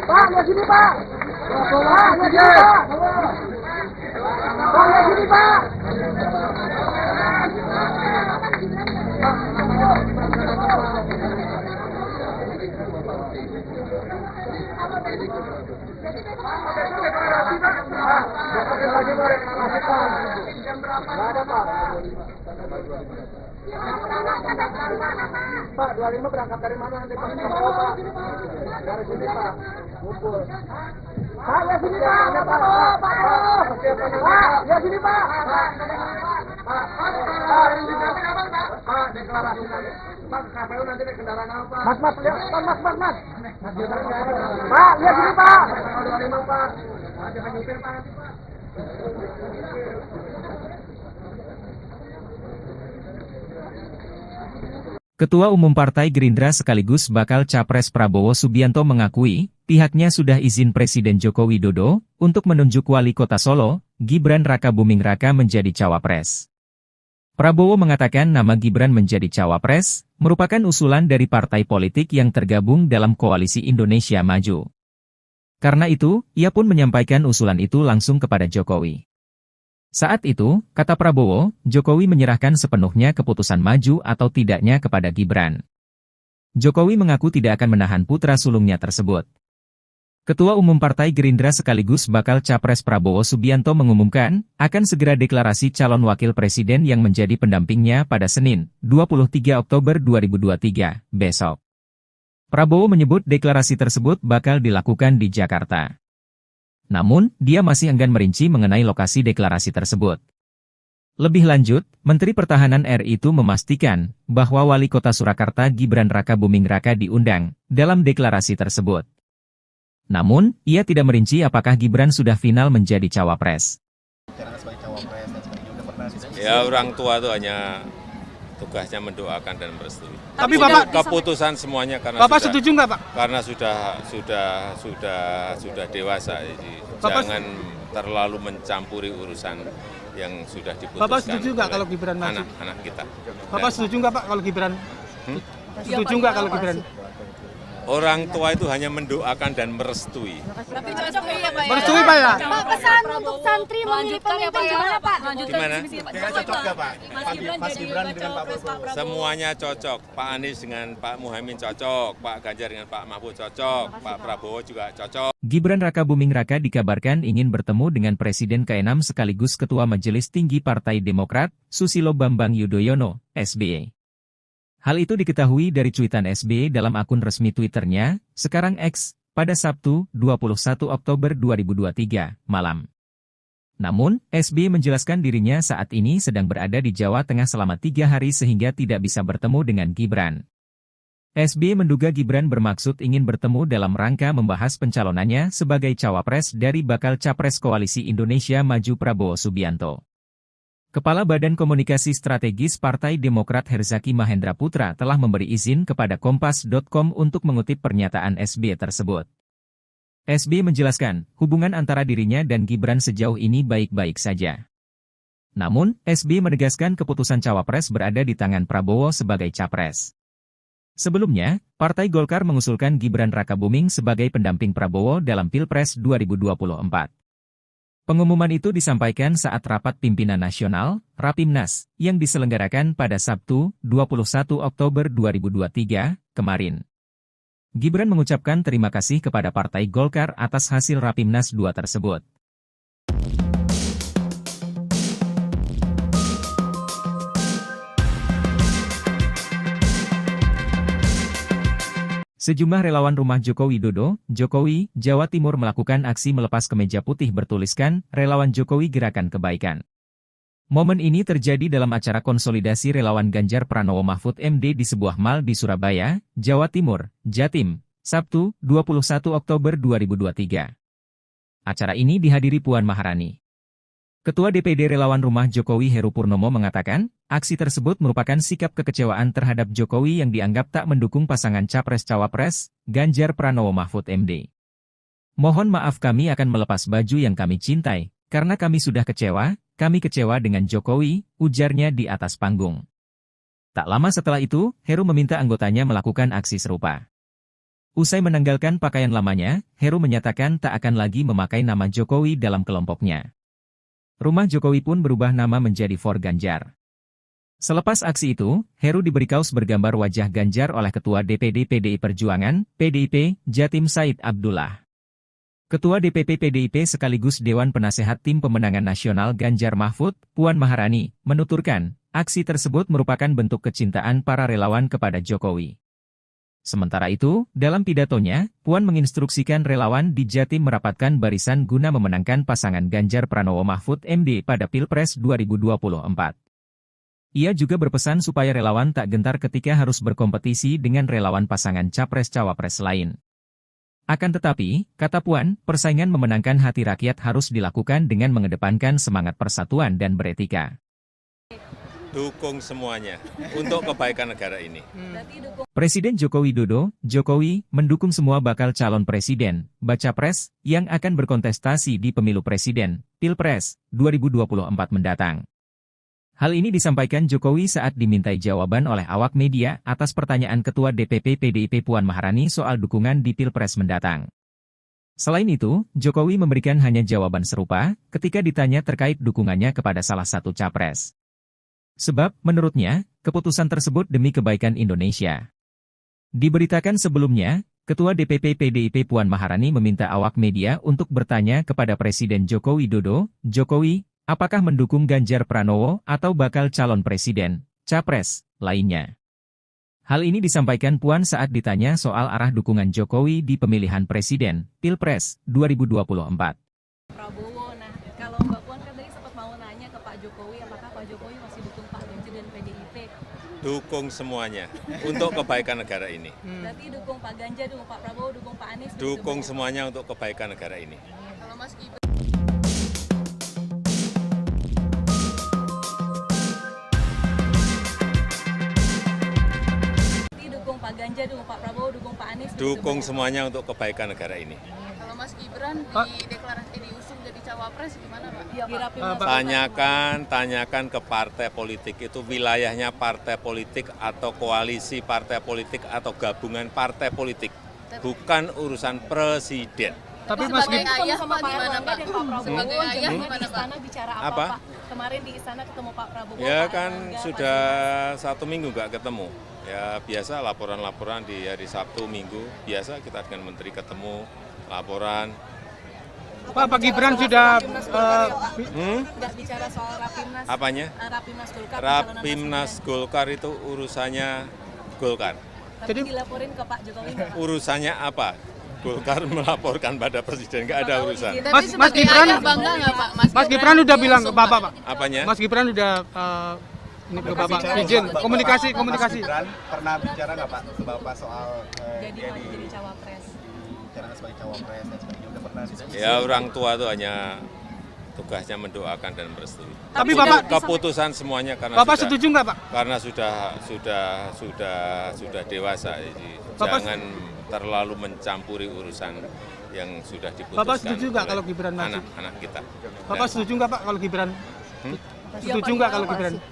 Pak, lihat sini Pak. Pak, lihat sini Pak. Pak, lihat sini Pak. Pak, 25 berangkat dari mana nanti Pak? Dari sini Pak, ngumpul. Pak, ya sini Pak, Pak, ya sini Pak. Pak, deklarasi nanti. Pak, KPU nanti naik kendaraan apa? Mas, lihat, Mas. Pak, lihat sini Pak. 25 Pak. Jangan nyupir Pak nanti Pak. Ketua Umum Partai Gerindra sekaligus bakal Capres Prabowo Subianto mengakui, pihaknya sudah izin Presiden Joko Widodo untuk menunjuk Wali Kota Solo, Gibran Rakabuming Raka menjadi cawapres. Prabowo mengatakan nama Gibran menjadi cawapres merupakan usulan dari partai politik yang tergabung dalam Koalisi Indonesia Maju. Karena itu, ia pun menyampaikan usulan itu langsung kepada Jokowi. Saat itu, kata Prabowo, Jokowi menyerahkan sepenuhnya keputusan maju atau tidaknya kepada Gibran. Jokowi mengaku tidak akan menahan putra sulungnya tersebut. Ketua Umum Partai Gerindra sekaligus bakal Capres Prabowo Subianto mengumumkan, akan segera deklarasi calon wakil presiden yang menjadi pendampingnya pada Senin, 23 Oktober 2023, besok. Prabowo menyebut deklarasi tersebut bakal dilakukan di Jakarta. Namun, dia masih enggan merinci mengenai lokasi deklarasi tersebut. Lebih lanjut, Menteri Pertahanan RI itu memastikan bahwa Wali Kota Surakarta Gibran Rakabuming Raka diundang dalam deklarasi tersebut. Namun, ia tidak merinci apakah Gibran sudah final menjadi cawapres. Ya, orang tua itu hanya tugasnya mendoakan dan merestui. Tapi Bapak keputusan semuanya karena Bapak sudah, setuju nggak Pak? karena sudah dewasa, jadi jangan terlalu mencampuri urusan yang sudah diputuskan. Bapak setuju nggak kalau Gibran maju? Anak-anak kita. Bapak setuju nggak Pak kalau Gibran? Setuju nggak kalau Gibran? Orang tua itu hanya mendoakan dan merestui. Tapi cocok ya Pak ya? Merestui Pak ya? Pak, pesan untuk santri memilih pemimpin gimana Pak? Gimana? Kayaknya cocok nggak Pak? Mas Gibran dengan Pak Prabowo. Semuanya cocok. Pak Anies dengan Pak Muhaimin cocok, Pak Ganjar dengan Pak Mahfud cocok, Pak Prabowo juga cocok. Gibran Rakabuming Raka dikabarkan ingin bertemu dengan Presiden ke-6 sekaligus Ketua Majelis Tinggi Partai Demokrat, Susilo Bambang Yudhoyono, SBY. Hal itu diketahui dari cuitan SBY dalam akun resmi Twitternya, sekarang X, pada Sabtu, 21 Oktober 2023, malam. Namun, SBY menjelaskan dirinya saat ini sedang berada di Jawa Tengah selama 3 hari sehingga tidak bisa bertemu dengan Gibran. SBY menduga Gibran bermaksud ingin bertemu dalam rangka membahas pencalonannya sebagai cawapres dari bakal Capres Koalisi Indonesia Maju Prabowo Subianto. Kepala Badan Komunikasi Strategis Partai Demokrat Herzaki Mahendra Putra telah memberi izin kepada Kompas.com untuk mengutip pernyataan SBY tersebut. SBY menjelaskan, hubungan antara dirinya dan Gibran sejauh ini baik-baik saja. Namun, SBY menegaskan keputusan cawapres berada di tangan Prabowo sebagai capres. Sebelumnya, Partai Golkar mengusulkan Gibran Rakabuming sebagai pendamping Prabowo dalam Pilpres 2024. Pengumuman itu disampaikan saat rapat pimpinan nasional, Rapimnas, yang diselenggarakan pada Sabtu, 21 Oktober 2023, kemarin. Gibran mengucapkan terima kasih kepada Partai Golkar atas hasil Rapimnas 2 tersebut. Sejumlah relawan rumah Joko Widodo, Jokowi, Jawa Timur melakukan aksi melepas kemeja putih bertuliskan, Relawan Jokowi Gerakan Kebaikan. Momen ini terjadi dalam acara konsolidasi relawan Ganjar Pranowo Mahfud MD di sebuah mal di Surabaya, Jawa Timur, Jatim, Sabtu, 21 Oktober 2023. Acara ini dihadiri Puan Maharani. Ketua DPD Relawan Rumah Jokowi Heru Purnomo mengatakan, aksi tersebut merupakan sikap kekecewaan terhadap Jokowi yang dianggap tak mendukung pasangan Capres-Cawapres, Ganjar Pranowo Mahfud MD. Mohon maaf kami akan melepas baju yang kami cintai, karena kami sudah kami kecewa dengan Jokowi, ujarnya di atas panggung. Tak lama setelah itu, Heru meminta anggotanya melakukan aksi serupa. Usai menanggalkan pakaian lamanya, Heru menyatakan tak akan lagi memakai nama Jokowi dalam kelompoknya. Rumah Jokowi pun berubah nama menjadi For Ganjar. Selepas aksi itu, Heru diberi kaos bergambar wajah Ganjar oleh Ketua DPD PDI Perjuangan, PDIP, Jatim Said Abdullah. Ketua DPP PDIP sekaligus Dewan Penasehat Tim Pemenangan Nasional Ganjar Mahfud, Puan Maharani, menuturkan, aksi tersebut merupakan bentuk kecintaan para relawan kepada Jokowi. Sementara itu, dalam pidatonya, Puan menginstruksikan relawan di Jatim merapatkan barisan guna memenangkan pasangan Ganjar Pranowo Mahfud MD pada Pilpres 2024. Ia juga berpesan supaya relawan tak gentar ketika harus berkompetisi dengan relawan pasangan Capres-Cawapres lain. Akan tetapi, kata Puan, persaingan memenangkan hati rakyat harus dilakukan dengan mengedepankan semangat persatuan dan beretika. Dukung semuanya untuk kebaikan negara ini. Presiden Joko Widodo, Jokowi, mendukung semua bakal calon presiden, baca pres, yang akan berkontestasi di pemilu presiden, Pilpres, 2024 mendatang. Hal ini disampaikan Jokowi saat dimintai jawaban oleh awak media atas pertanyaan Ketua DPP PDIP Puan Maharani soal dukungan di Pilpres mendatang. Selain itu, Jokowi memberikan hanya jawaban serupa ketika ditanya terkait dukungannya kepada salah satu capres. Sebab, menurutnya, keputusan tersebut demi kebaikan Indonesia. Diberitakan sebelumnya, Ketua DPP PDIP Puan Maharani meminta awak media untuk bertanya kepada Presiden Joko Widodo, Jokowi, apakah mendukung Ganjar Pranowo atau bakal calon presiden, capres, lainnya. Hal ini disampaikan Puan saat ditanya soal arah dukungan Jokowi di pemilihan presiden, Pilpres, 2024. Prabowo, nah kalau Mbak Puan kan tadi sempat mau nanya ke Pak Jokowi, apakah Pak Jokowi masih dukung Pak Ganjar dan PDIP? Dukung semuanya untuk kebaikan negara ini. Berarti dukung Pak Ganjar, dukung Pak Prabowo, dukung Pak Anies? Dukung semuanya untuk kebaikan negara ini. Kalau Mas Gibran Pak Ganjar, dukung Pak Prabowo, dukung Pak Anies? Dukung semuanya untuk kebaikan negara ini. Kalau Mas Gibran diusung jadi cawapres gimana Pak? Tanyakan ke partai politik itu wilayahnya partai politik atau koalisi partai politik atau gabungan partai politik, bukan urusan presiden. Tapi Mas Gibran sama Pak Erlangga dan Pak Prabowo di istana bicara apa? Kemarin di istana ketemu Pak Prabowo. Ya kan sudah 1 minggu nggak ketemu. Ya biasa laporan-laporan di hari Sabtu, Minggu, biasa kita dengan Menteri ketemu, laporan. Pak Gibran sudah nggak bicara soal Rapimnas. Apanya? Rapimnas Golkar. Rapimnas Golkar itu urusannya Golkar. Tapi dilaporin ke Pak Jokowi nggak? Urusannya apa? Golkar melaporkan pada presiden, nggak ada urusan. Mas Gibran bangga nggak Pak? Mas Gibran udah bilang ke Bapak Pak. Apanya? Mas Gibran udah ini ke Bapak izin komunikasi. Mas Gibran pernah bicara nggak Pak ke Bapak soal jadi cawapres? Bicara sebagai cawapres dan sebagainya, udah pernah diskusi? Ya orang tua itu hanya tugasnya mendoakan dan merestui. Tapi Bapak keputusan semuanya karena Bapak sudah, setuju nggak Pak? Karena sudah dewasa, jadi jangan terlalu mencampuri urusan yang sudah diputuskan. Bapak setuju nggak kalau Gibran maju? Anak-anak kita. Bapak setuju nggak Pak kalau Gibran? Setuju nggak kalau Gibran?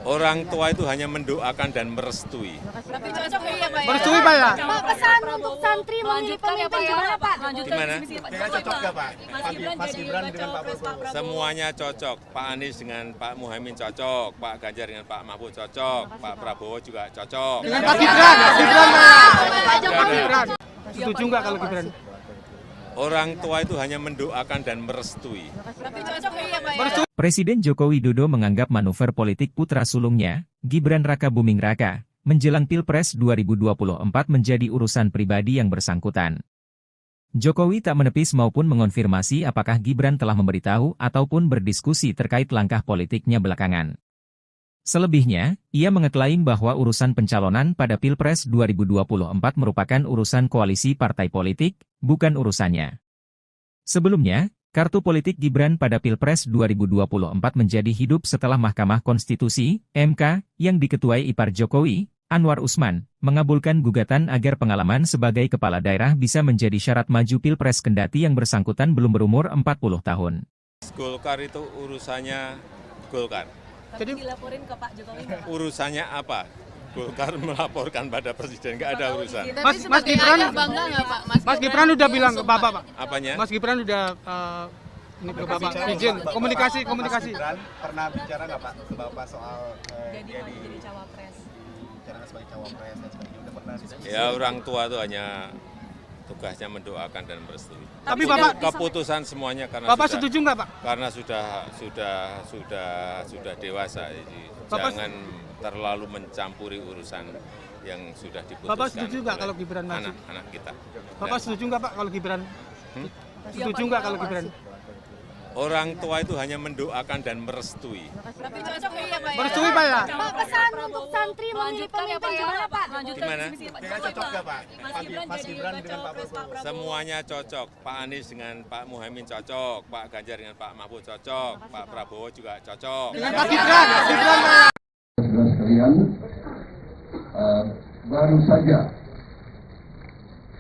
Orang tua itu hanya mendoakan dan merestui. Tapi cocok ya Pak? Merestui Pak ya? Pak, pesan untuk santri memilih pemimpin gimana Pak? Gimana? Cocok nggak Pak? Mas Gibran dengan Pak Prabowo? Semuanya cocok. Pak Anies dengan Pak Muhaimin cocok. Pak Ganjar dengan Pak Mahfud cocok. Pak Prabowo juga cocok. Dengan Pak Gibran Pak Gibran. Setuju nggak kalau Gibran? Orang tua itu hanya mendoakan dan merestui. Tapi cocok ya Pak? Presiden Joko Widodo menganggap manuver politik putra sulungnya, Gibran Raka Buming Raka, menjelang Pilpres 2024 menjadi urusan pribadi yang bersangkutan. Jokowi tak menepis maupun mengonfirmasi apakah Gibran telah memberitahu ataupun berdiskusi terkait langkah politiknya belakangan. Selebihnya, ia mengeklaim bahwa urusan pencalonan pada Pilpres 2024 merupakan urusan koalisi partai politik, bukan urusannya. Sebelumnya, kartu politik Gibran pada Pilpres 2024 menjadi hidup setelah Mahkamah Konstitusi, MK, yang diketuai ipar Jokowi, Anwar Usman, mengabulkan gugatan agar pengalaman sebagai kepala daerah bisa menjadi syarat maju Pilpres kendati yang bersangkutan belum berumur 40 tahun. Golkar itu urusannya Golkar. Jadi dilaporin ke Pak Jokowi nggak? Urusannya apa? Golkar melaporkan pada presiden, nggak ada urusan. Mas Gibran bangga nggak Pak? Mas Gibran udah bilang ke Bapak Pak. Apanya? Mas Gibran udah ini ke Bapak izin komunikasi. Mas Gibran pernah bicara nggak Pak ke Bapak soal Jadi cawapres? bicara sebagai cawapres dan sebagainya, udah pernah diskusi? Ya orang tua itu hanya tugasnya mendoakan dan merestui. Tapi Bapak Keputusan semuanya karena Bapak setuju nggak, Pak? Karena sudah dewasa, jadi jangan terlalu mencampuri urusan yang sudah diputuskan. Bapak setuju nggak kalau Gibran maju? Anak-anak kita. Bapak setuju nggak, Pak, kalau Gibran? Setuju nggak kalau Gibran? Orang tua itu hanya mendoakan dan merestui. Tapi cocok ya Pak ya? Merestui, Pak ya? Pak, pesan untuk santri memilih pemimpin gimana Pak? Gimana? Cocok nggak Pak? Mas Gibran dengan Pak Prabowo. Semuanya cocok. Pak Anies dengan Pak Muhaimin cocok. Pak Ganjar dengan Pak Mahfud cocok. Pak Prabowo juga cocok. Dengan Pak Gibran, Pak. Saudara sekalian, baru saja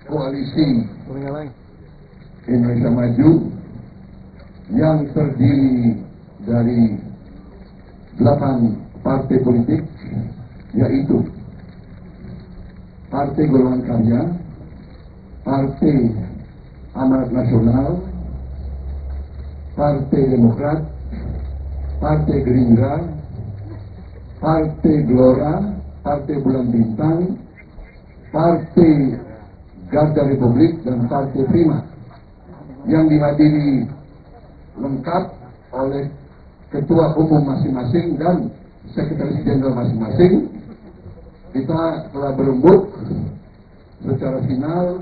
koalisi Indonesia Maju yang terdiri dari 8 partai politik, yaitu Partai Golongan Karya, Partai Amanat Nasional, Partai Demokrat, Partai Gerindra, Partai Gelora, Partai Bulan Bintang, Partai Garda Republik, dan Partai Prima, yang dihadiri lengkap oleh ketua umum masing-masing dan sekretaris jenderal masing-masing. Kita telah berembuk secara final,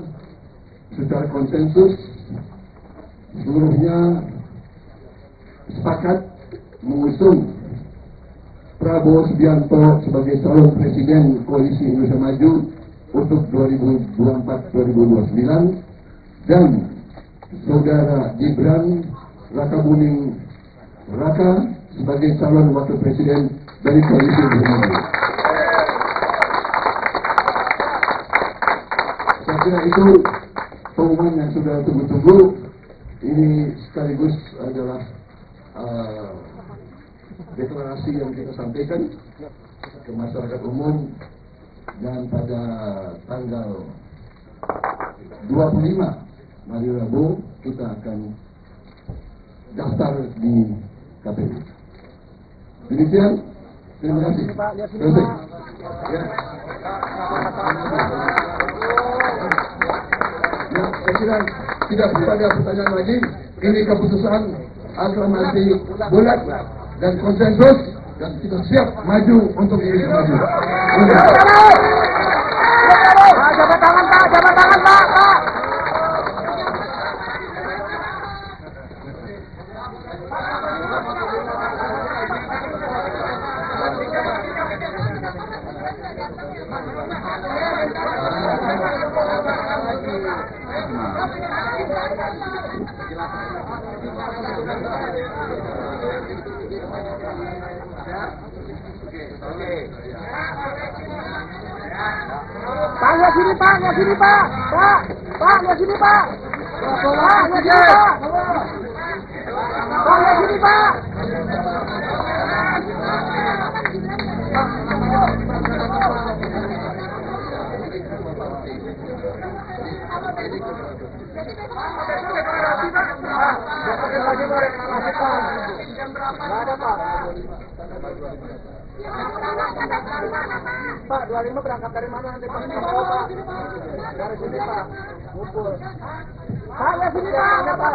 secara konsensus, seluruhnya sepakat mengusung Prabowo Subianto sebagai calon presiden Koalisi Indonesia Maju untuk 2024-2029 dan saudara Gibran Rakabuming Raka sebagai calon wakil presiden dari Koalisi Indonesia Maju. Saya kira itu pengumuman yang sudah tunggu-tunggu. Ini sekaligus adalah deklarasi yang kita sampaikan ke masyarakat umum, dan pada tanggal 25 hari Rabu kita akan daftar di KPU. Demikian, terima kasih. Selesai. Ya. Ya, saya kira tidak perlu ada pertanyaan lagi. Ini keputusan aklamasi bulat dan konsensus, dan kita siap maju untuk Indonesia Maju. Jabat tangan Pak, jabat tangan Pak. Pak, lihat sini Pak, lihat sini Pak. Pak, lihat sini Pak. Pak, lihat sini Pak. Pak, lihat sini Pak. Pak, 25 berangkat dari mana nanti Pak? Dari sini Pak, ngumpul. Pak, lihat sini Pak, Pak,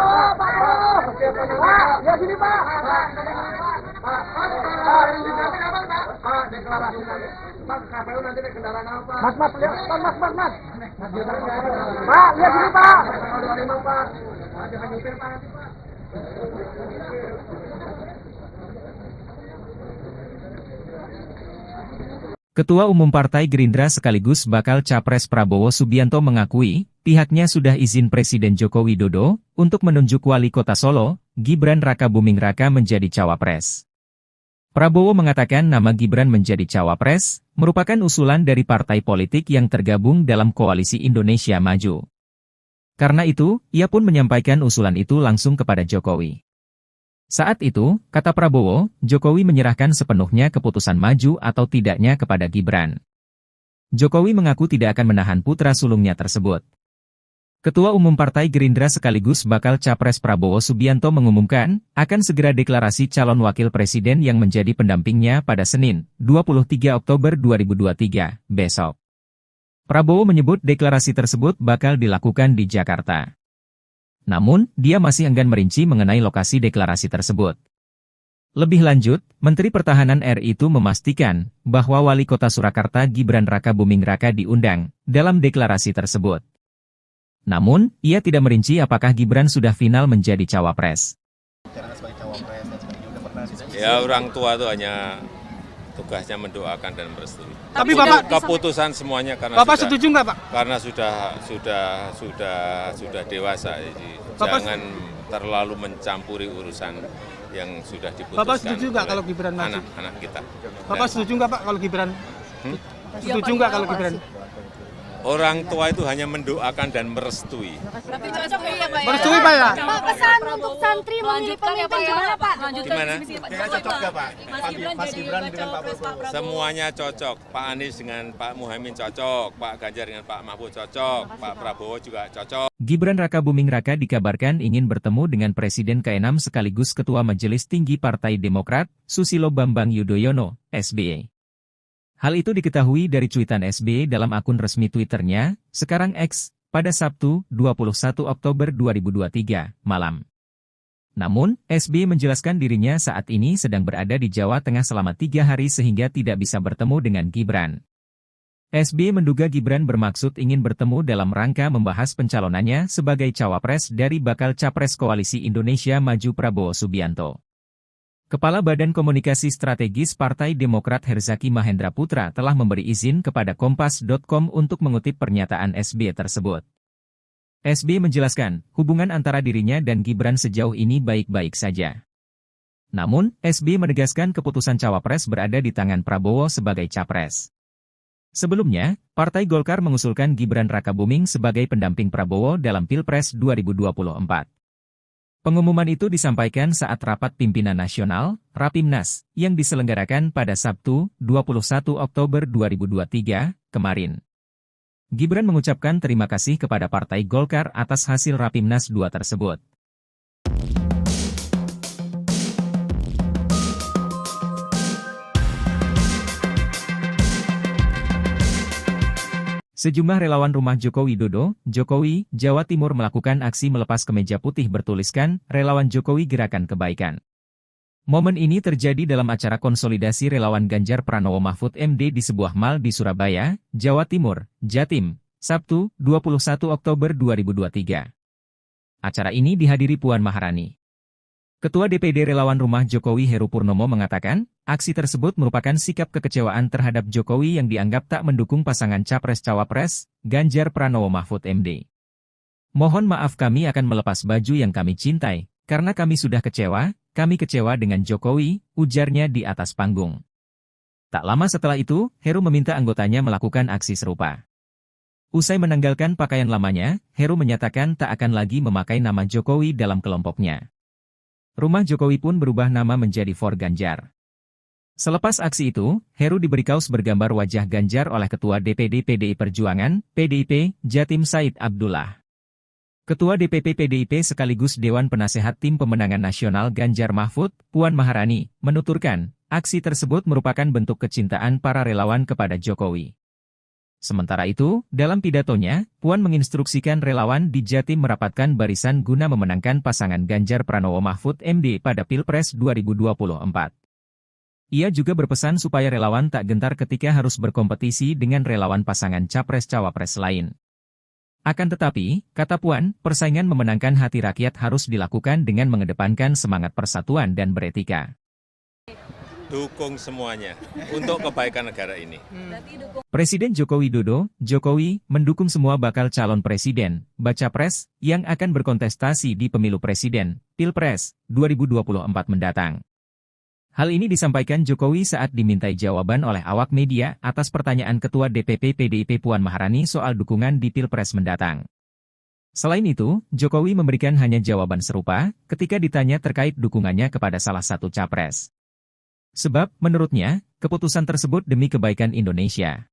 lihat sini Pak. Pak, deklarasi nanti. Pak, KPU nanti naik kendaraan apa? Mas, lihat, Mas. Pak, lihat sini Pak. 25 Pak. Jangan nyupir Pak nanti Pak. Ketua Umum Partai Gerindra sekaligus bakal Capres Prabowo Subianto mengakui, pihaknya sudah izin Presiden Joko Widodo untuk menunjuk Wali Kota Solo, Gibran Rakabuming Raka menjadi cawapres. Prabowo mengatakan nama Gibran menjadi cawapres merupakan usulan dari partai politik yang tergabung dalam Koalisi Indonesia Maju. Karena itu, ia pun menyampaikan usulan itu langsung kepada Jokowi. Saat itu, kata Prabowo, Jokowi menyerahkan sepenuhnya keputusan maju atau tidaknya kepada Gibran. Jokowi mengaku tidak akan menahan putra sulungnya tersebut. Ketua Umum Partai Gerindra sekaligus bakal Capres Prabowo Subianto mengumumkan, akan segera deklarasi calon wakil presiden yang menjadi pendampingnya pada Senin, 23 Oktober 2023, besok. Prabowo menyebut deklarasi tersebut bakal dilakukan di Jakarta. Namun, dia masih enggan merinci mengenai lokasi deklarasi tersebut. Lebih lanjut, Menteri Pertahanan RI itu memastikan bahwa Wali Kota Surakarta Gibran Rakabuming Raka diundang dalam deklarasi tersebut. Namun, ia tidak merinci apakah Gibran sudah final menjadi cawapres. Ya, orang tua itu hanya tugasnya mendoakan dan merestui. Tapi Bapak Keputusan semuanya karena Bapak sudah, setuju nggak Pak? karena sudah dewasa, jadi jangan terlalu mencampuri urusan yang sudah diputuskan. Bapak setuju nggak kalau Gibran maju? Anak-anak kita. Bapak setuju nggak Pak kalau Gibran? Setuju nggak kalau Gibran? Orang tua itu hanya mendoakan dan merestui. Tapi cocok ya Pak ya? Merestui Pak ya? Pak, pesan untuk santri memilih pemimpin gimana Pak? Gimana? Kira cocok nggak Pak? Mas Gibran dengan Pak Prabowo. Semuanya cocok. Pak Anies dengan Pak Muhaimin cocok, Pak Ganjar dengan Pak Mahfud cocok, Pak Prabowo juga cocok. Gibran Rakabuming Raka dikabarkan ingin bertemu dengan Presiden ke-6 sekaligus Ketua Majelis Tinggi Partai Demokrat, Susilo Bambang Yudhoyono, SBY. Hal itu diketahui dari cuitan SBY dalam akun resmi Twitternya, sekarang X, pada Sabtu, 21 Oktober 2023, malam. Namun, SBY menjelaskan dirinya saat ini sedang berada di Jawa Tengah selama 3 hari sehingga tidak bisa bertemu dengan Gibran. SBY menduga Gibran bermaksud ingin bertemu dalam rangka membahas pencalonannya sebagai cawapres dari bakal capres Koalisi Indonesia Maju Prabowo Subianto. Kepala Badan Komunikasi Strategis Partai Demokrat Herzaki Mahendra Putra telah memberi izin kepada Kompas.com untuk mengutip pernyataan SBY tersebut. SBY menjelaskan, hubungan antara dirinya dan Gibran sejauh ini baik-baik saja. Namun, SBY menegaskan keputusan cawapres berada di tangan Prabowo sebagai capres. Sebelumnya, Partai Golkar mengusulkan Gibran Rakabuming sebagai pendamping Prabowo dalam Pilpres 2024. Pengumuman itu disampaikan saat rapat pimpinan nasional, Rapimnas, yang diselenggarakan pada Sabtu, 21 Oktober 2023, kemarin. Gibran mengucapkan terima kasih kepada Partai Golkar atas hasil Rapimnas 2 tersebut. Sejumlah relawan rumah Joko Widodo, Jokowi, Jawa Timur melakukan aksi melepas kemeja putih bertuliskan, Relawan Jokowi Gerakan Kebaikan. Momen ini terjadi dalam acara konsolidasi relawan Ganjar Pranowo Mahfud MD di sebuah mal di Surabaya, Jawa Timur, Jatim, Sabtu, 21 Oktober 2023. Acara ini dihadiri Puan Maharani. Ketua DPD Relawan Rumah Jokowi Heru Purnomo mengatakan, aksi tersebut merupakan sikap kekecewaan terhadap Jokowi yang dianggap tak mendukung pasangan Capres-Cawapres, Ganjar Pranowo Mahfud MD. Mohon maaf kami akan melepas baju yang kami cintai, karena kami sudah kami kecewa dengan Jokowi, ujarnya di atas panggung. Tak lama setelah itu, Heru meminta anggotanya melakukan aksi serupa. Usai menanggalkan pakaian lamanya, Heru menyatakan tak akan lagi memakai nama Jokowi dalam kelompoknya. Rumah Jokowi pun berubah nama menjadi For Ganjar. Selepas aksi itu, Heru diberi kaos bergambar wajah Ganjar oleh Ketua DPD PDI Perjuangan, PDIP, Jatim Said Abdullah. Ketua DPP PDIP sekaligus Dewan Penasehat Tim Pemenangan Nasional Ganjar Mahfud, Puan Maharani, menuturkan, aksi tersebut merupakan bentuk kecintaan para relawan kepada Jokowi. Sementara itu, dalam pidatonya, Puan menginstruksikan relawan di Jatim merapatkan barisan guna memenangkan pasangan Ganjar Pranowo Mahfud MD pada Pilpres 2024. Ia juga berpesan supaya relawan tak gentar ketika harus berkompetisi dengan relawan pasangan Capres-Cawapres lain. Akan tetapi, kata Puan, persaingan memenangkan hati rakyat harus dilakukan dengan mengedepankan semangat persatuan dan beretika. Dukung semuanya untuk kebaikan negara ini. Presiden Joko Widodo, Jokowi, mendukung semua bakal calon presiden, baca pres, yang akan berkontestasi di pemilu presiden, Pilpres, 2024 mendatang. Hal ini disampaikan Jokowi saat dimintai jawaban oleh awak media atas pertanyaan Ketua DPP PDIP Puan Maharani soal dukungan di Pilpres mendatang. Selain itu, Jokowi memberikan hanya jawaban serupa ketika ditanya terkait dukungannya kepada salah satu capres. Sebab, menurutnya, keputusan tersebut demi kebaikan Indonesia.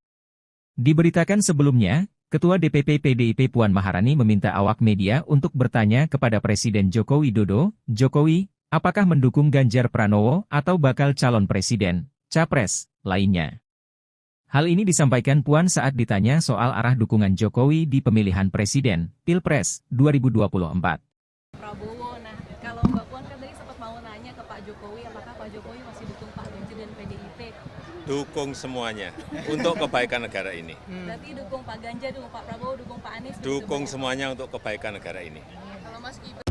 Diberitakan sebelumnya, Ketua DPP PDIP Puan Maharani meminta awak media untuk bertanya kepada Presiden Joko Widodo, Jokowi, apakah mendukung Ganjar Pranowo atau bakal calon presiden, capres, lainnya. Hal ini disampaikan Puan saat ditanya soal arah dukungan Jokowi di pemilihan presiden, Pilpres, 2024. Prabowo, nah kalau Mbak Puan kan tadi sempat mau nanya ke Pak Jokowi, apakah Pak Jokowi masih dukung Pak Ganjar dan PDIP? Dukung semuanya untuk kebaikan negara ini. Berarti dukung Pak Ganjar, dukung Pak Prabowo, dukung Pak Anies? Dukung semuanya untuk kebaikan negara ini. Kalau Mas Gibran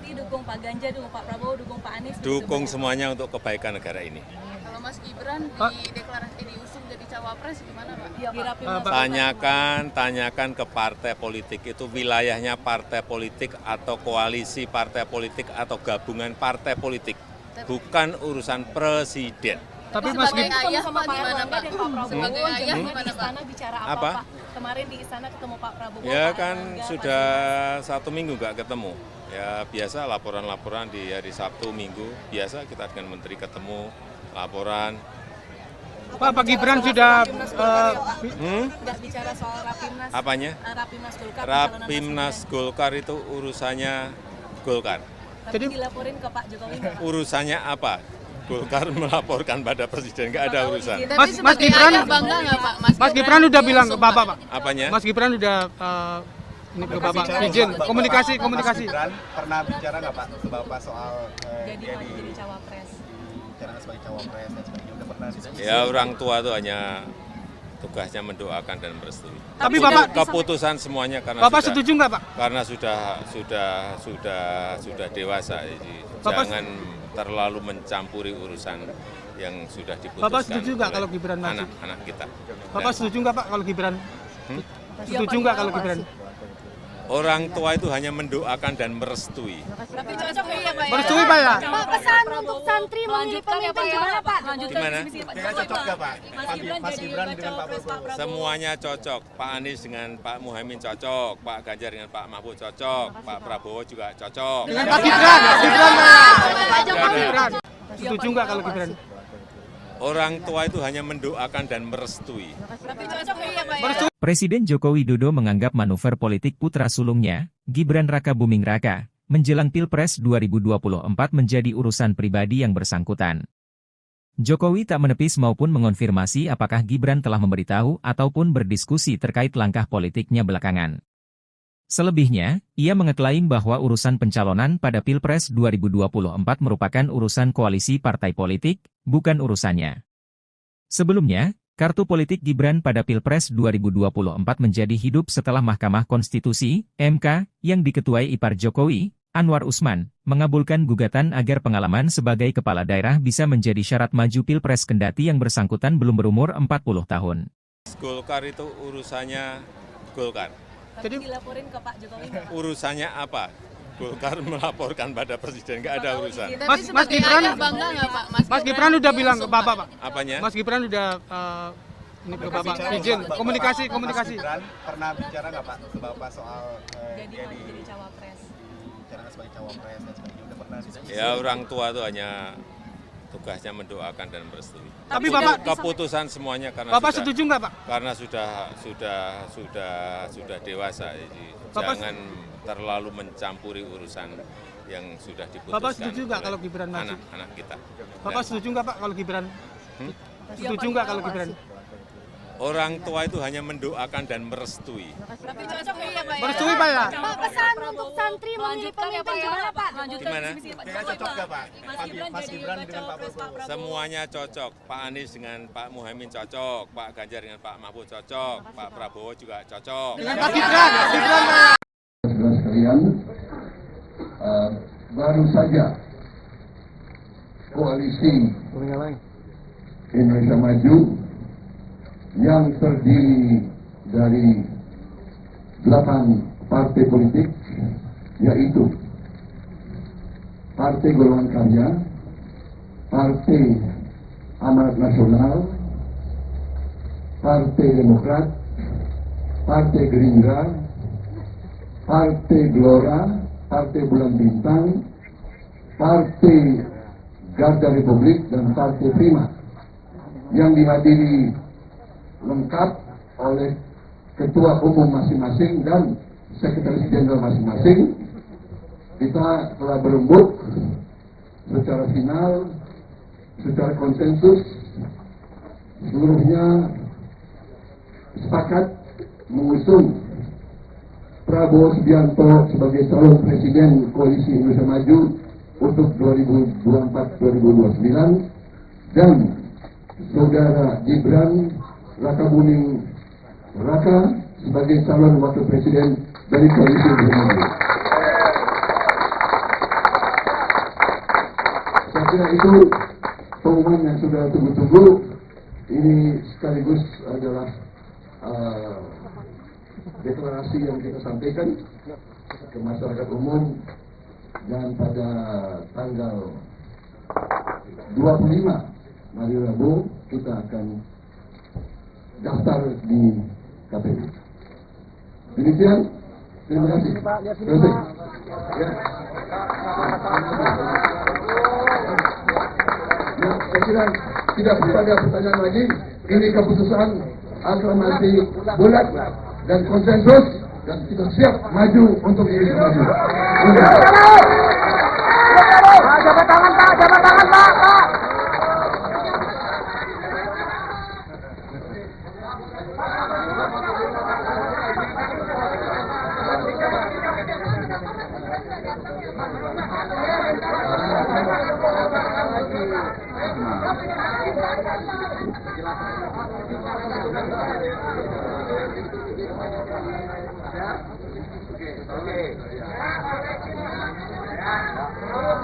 dukung Pak Ganjar, dukung Pak Prabowo, dukung Pak Anies? Dukung semuanya untuk kebaikan negara ini. Kalau Mas Gibran deklarasi diusung jadi cawapres gimana Pak? Tanyakan ke partai politik itu wilayahnya partai politik atau koalisi partai politik atau gabungan partai politik, bukan urusan presiden. Tapi Mas Gibran sama Pak Erlangga dan Pak Prabowo sebagai ayah di istana bicara apa? Pak? Kemarin di istana ketemu Pak Prabowo. Ya Pak kan Erlangga, sudah 1 minggu nggak ketemu. Ya biasa laporan-laporan di hari Sabtu Minggu, biasa kita dengan menteri ketemu, laporan. Pak Gibran sudah nggak bicara soal Rapimnas. Apanya? Rapimnas Golkar. Rapimnas Golkar itu urusannya Golkar. Jadi dilaporin ke Pak Jokowi nggak, Pak? Urusannya apa? Golkar melaporkan pada presiden, nggak ada urusan. Mas Gibran bangga nggak Pak? Mas Gibran udah bilang ke Bapak, Pak. Apanya? Mas Gibran udah ini ke Bapak izin komunikasi. Mas Gibran pernah bicara nggak Pak ke Bapak soal Jadi cawapres. bicara sebagai cawapres dan sebagainya, udah pernah diskusi? Ya orang tua itu hanya tugasnya mendoakan dan merestui. Tapi Bapak Keputusan semuanya karena Bapak sudah, setuju nggak Pak? karena sudah dewasa, jadi jangan terlalu mencampuri urusan yang sudah diputuskan. Bapak setuju nggak kalau Gibran maju? Anak-anak kita. Bapak setuju nggak Pak kalau Gibran? Setuju nggak kalau Gibran? Orang tua itu hanya mendoakan dan merestui. Tapi cocok ya Pak? Merestui Pak ya? Pak, pesan untuk santri memilih pemimpin gimana Pak? Gimana? Kayaknya cocok nggak Pak? Mas Gibran dengan Pak Prabowo. Semuanya cocok. Pak Anies dengan Pak Muhaimin cocok, Pak Ganjar dengan Pak Mahfud cocok, Pak Prabowo juga cocok. Dengan Pak Gibran Pak Gibran. Setuju nggak kalau Gibran? Orang tua itu hanya mendoakan dan merestui. Tapi cocok ya Pak? Presiden Joko Widodo menganggap manuver politik putra sulungnya, Gibran Raka Buming Raka, menjelang Pilpres 2024 menjadi urusan pribadi yang bersangkutan. Jokowi tak menepis maupun mengonfirmasi apakah Gibran telah memberitahu ataupun berdiskusi terkait langkah politiknya belakangan. Selebihnya, ia mengeklaim bahwa urusan pencalonan pada Pilpres 2024 merupakan urusan koalisi partai politik, bukan urusannya. Sebelumnya, kartu politik Gibran pada Pilpres 2024 menjadi hidup setelah Mahkamah Konstitusi, MK, yang diketuai ipar Jokowi, Anwar Usman, mengabulkan gugatan agar pengalaman sebagai kepala daerah bisa menjadi syarat maju Pilpres kendati yang bersangkutan belum berumur 40 tahun. Golkar itu urusannya Golkar. Tapi dilaporin ke Pak Jokowi nggak, Pak? Urusannya apa? Golkar melaporkan pada presiden, nggak ada urusan. Mas Gibran Bangga nggak Pak? Mas Gibran udah bilang ke Bapak, Pak. Apanya? Mas Gibran udah ini ke Bapak izin komunikasi. Mas Gibran pernah bicara nggak Pak ke Bapak soal Jadi cawapres. bicara sebagai cawapres dan sebagainya, udah pernah diskusi? Ya orang tua itu hanya tugasnya mendoakan dan merestui. Tapi Bapak Keputusan semuanya karena Bapak setuju nggak Pak? karena sudah dewasa, jadi jangan terlalu mencampuri urusan yang sudah diputuskan. Bapak setuju nggak oleh kalau Gibran maju? anak-anak kita. Bapak setuju nggak Pak kalau Gibran? Setuju nggak kalau Gibran? Orang tua itu hanya mendoakan dan merestui. Tapi cocok ya Pak? Merestui Pak ya? Pak, pesan untuk santri memilih pemimpin gimana Pak? Gimana? Kayaknya cocok nggak Pak? Mas Gibran dengan Pak Prabowo. Semuanya cocok. Pak Anies dengan Pak Muhaimin cocok, Pak Ganjar dengan Pak Mahfud cocok, Pak Prabowo juga cocok. Dengan Pak Gibran Pak. Saudara sekalian, baru saja koalisi Indonesia Maju yang terdiri dari 8 partai politik, yaitu Partai Golongan Karya, Partai Amanat Nasional, Partai Demokrat, Partai Gerindra, Partai Gelora, Partai Bulan Bintang, Partai Garda Republik, dan Partai Prima, yang dihadiri lengkap oleh ketua umum masing-masing dan sekretaris jenderal masing-masing, kita telah berembuk secara final, secara konsensus, seluruhnya sepakat mengusung Prabowo Subianto sebagai calon presiden Koalisi Indonesia Maju untuk 2024-2029 dan saudara Gibran Rakabuming Raka sebagai calon wakil presiden dari Koalisi Indonesia Maju. Saya kira itu pengumuman yang sudah tunggu-tunggu. Ini sekaligus adalah deklarasi yang kita sampaikan ke masyarakat umum, dan pada tanggal 25 hari Rabu kita akan daftar di KPU. Demikian, terima kasih. Selesai. Ya. Ya, saya kira tidak perlu ada pertanyaan lagi. Ini keputusan aklamasi bulat dan konsensus, dan kita siap maju untuk Indonesia Maju. Jabat tangan Pak, jabat tangan Pak.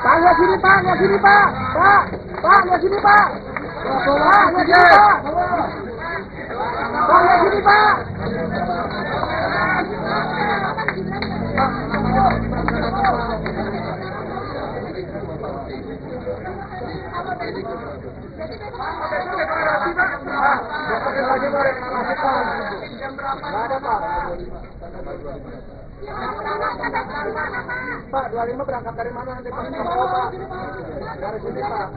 Pak, lihat sini Pak, lihat sini Pak. Pak, lihat sini Pak. Pak, lihat sini Pak. Pak, lihat sini Pak. Pak, 25 berangkat dari mana nanti Pak? Dari sini Pak,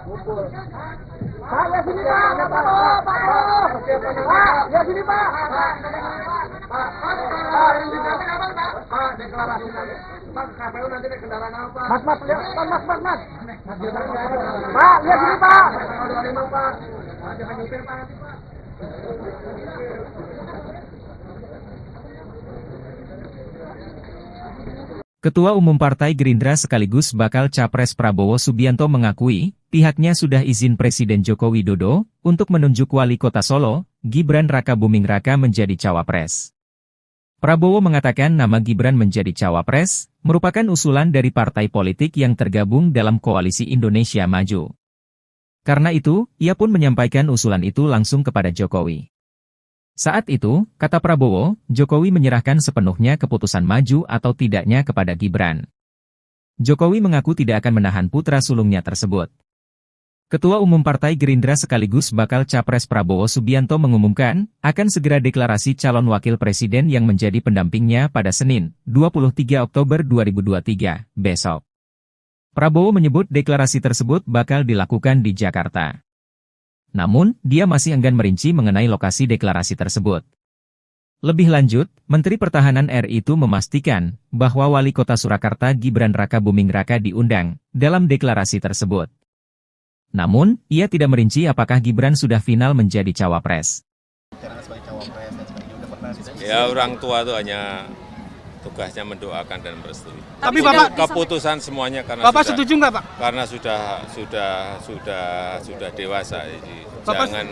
ngumpul. Pak, lihat sini Pak, Pak, lihat sini Pak. Pak, deklarasi nanti. Pak, KPU nanti naik kendaraan apa? Mas, lihat, Mas. Pak, lihat sini Pak. 25 Pak. Jangan nyupir Pak nanti Pak. Ketua Umum Partai Gerindra sekaligus bakal Capres Prabowo Subianto mengakui, pihaknya sudah izin Presiden Joko Widodo untuk menunjuk Wali Kota Solo, Gibran Rakabuming Raka menjadi cawapres. Prabowo mengatakan nama Gibran menjadi cawapres merupakan usulan dari partai politik yang tergabung dalam Koalisi Indonesia Maju. Karena itu, ia pun menyampaikan usulan itu langsung kepada Jokowi. Saat itu, kata Prabowo, Jokowi menyerahkan sepenuhnya keputusan maju atau tidaknya kepada Gibran. Jokowi mengaku tidak akan menahan putra sulungnya tersebut. Ketua Umum Partai Gerindra sekaligus bakal Capres Prabowo Subianto mengumumkan, akan segera deklarasi calon wakil presiden yang menjadi pendampingnya pada Senin, 23 Oktober 2023, besok. Prabowo menyebut deklarasi tersebut bakal dilakukan di Jakarta. Namun, dia masih enggan merinci mengenai lokasi deklarasi tersebut. Lebih lanjut, Menteri Pertahanan RI itu memastikan bahwa Wali Kota Surakarta Gibran Rakabuming Raka diundang dalam deklarasi tersebut. Namun, ia tidak merinci apakah Gibran sudah final menjadi cawapres. Ya, orang tua itu hanya tugasnya mendoakan dan merestui. Tapi Bapak keputusan semuanya karena Bapak sudah, setuju nggak Pak? Karena sudah dewasa, jadi jangan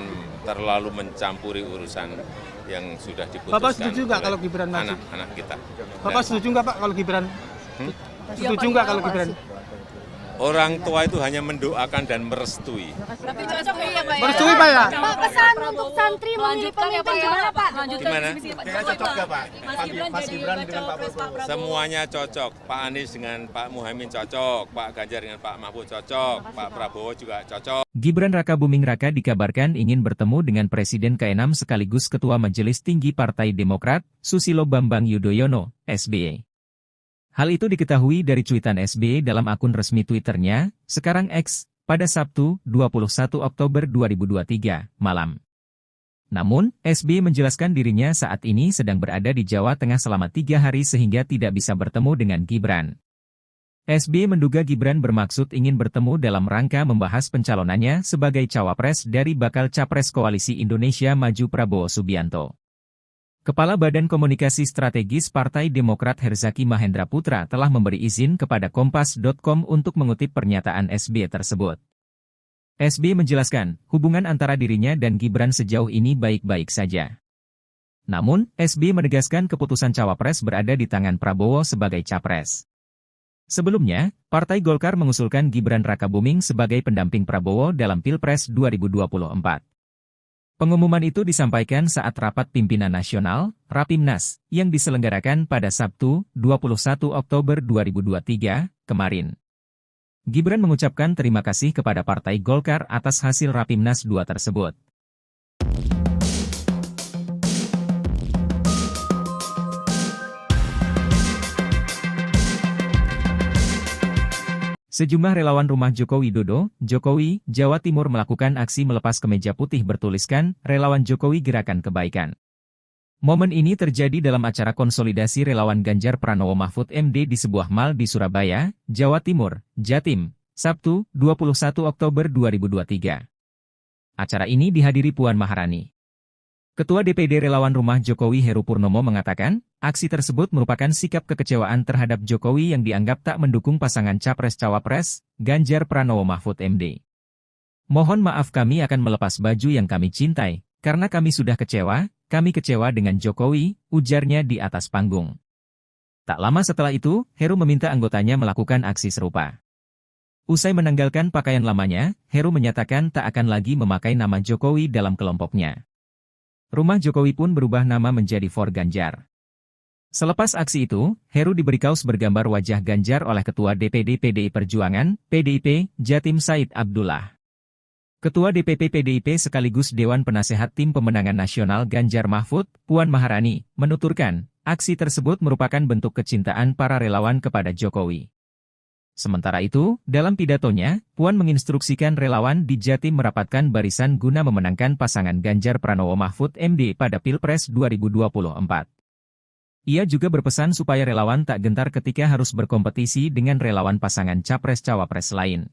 terlalu mencampuri urusan yang sudah diputuskan. Bapak setuju nggak kalau Gibran maju? Anak-anak kita. Bapak setuju nggak Pak kalau Gibran? Setuju nggak kalau Gibran? Orang tua itu hanya mendoakan dan merestui. Tapi cocok ya Pak ya? Merestui Pak ya? Pak, pesan untuk santri memilih pemimpin gimana Pak? Gimana? Kayaknya cocok nggak Pak? Mas Gibran dengan Pak Prabowo. Semuanya cocok. Pak Anies dengan Pak Muhaimin cocok. Pak Ganjar dengan Pak Mahfud cocok. Pak Prabowo juga cocok. Gibran Rakabuming Raka dikabarkan ingin bertemu dengan Presiden ke-6 sekaligus Ketua Majelis Tinggi Partai Demokrat, Susilo Bambang Yudhoyono, SBY. Hal itu diketahui dari cuitan SBY dalam akun resmi Twitternya, sekarang X, pada Sabtu, 21 Oktober 2023, malam. Namun, SBY menjelaskan dirinya saat ini sedang berada di Jawa Tengah selama 3 hari sehingga tidak bisa bertemu dengan Gibran. SBY menduga Gibran bermaksud ingin bertemu dalam rangka membahas pencalonannya sebagai cawapres dari bakal capres Koalisi Indonesia Maju Prabowo Subianto. Kepala Badan Komunikasi Strategis Partai Demokrat Herzaki Mahendra Putra telah memberi izin kepada Kompas.com untuk mengutip pernyataan SBY tersebut. SBY menjelaskan, hubungan antara dirinya dan Gibran sejauh ini baik-baik saja. Namun, SBY menegaskan keputusan cawapres berada di tangan Prabowo sebagai capres. Sebelumnya, Partai Golkar mengusulkan Gibran Rakabuming sebagai pendamping Prabowo dalam Pilpres 2024. Pengumuman itu disampaikan saat rapat pimpinan nasional, Rapimnas, yang diselenggarakan pada Sabtu, 21 Oktober 2023, kemarin. Gibran mengucapkan terima kasih kepada Partai Golkar atas hasil Rapimnas 2 tersebut. Sejumlah relawan rumah Joko Widodo, Jokowi, Jawa Timur melakukan aksi melepas kemeja putih bertuliskan, Relawan Jokowi Gerakan Kebaikan. Momen ini terjadi dalam acara konsolidasi relawan Ganjar Pranowo Mahfud MD di sebuah mal di Surabaya, Jawa Timur, Jatim, Sabtu, 21 Oktober 2023. Acara ini dihadiri Puan Maharani. Ketua DPD Relawan Rumah Jokowi Heru Purnomo mengatakan, aksi tersebut merupakan sikap kekecewaan terhadap Jokowi yang dianggap tak mendukung pasangan Capres-Cawapres, Ganjar Pranowo Mahfud MD. Mohon maaf kami akan melepas baju yang kami cintai, karena kami sudah kecewa dengan Jokowi, ujarnya di atas panggung. Tak lama setelah itu, Heru meminta anggotanya melakukan aksi serupa. Usai menanggalkan pakaian lamanya, Heru menyatakan tak akan lagi memakai nama Jokowi dalam kelompoknya. Rumah Jokowi pun berubah nama menjadi For Ganjar. Selepas aksi itu, Heru diberi kaos bergambar wajah Ganjar oleh Ketua DPD PDI Perjuangan, PDIP, Jatim Said Abdullah. Ketua DPP PDIP sekaligus Dewan Penasehat Tim Pemenangan Nasional Ganjar Mahfud, Puan Maharani, menuturkan, aksi tersebut merupakan bentuk kecintaan para relawan kepada Jokowi. Sementara itu, dalam pidatonya, Puan menginstruksikan relawan di Jatim merapatkan barisan guna memenangkan pasangan Ganjar Pranowo Mahfud MD pada Pilpres 2024. Ia juga berpesan supaya relawan tak gentar ketika harus berkompetisi dengan relawan pasangan Capres-Cawapres lain.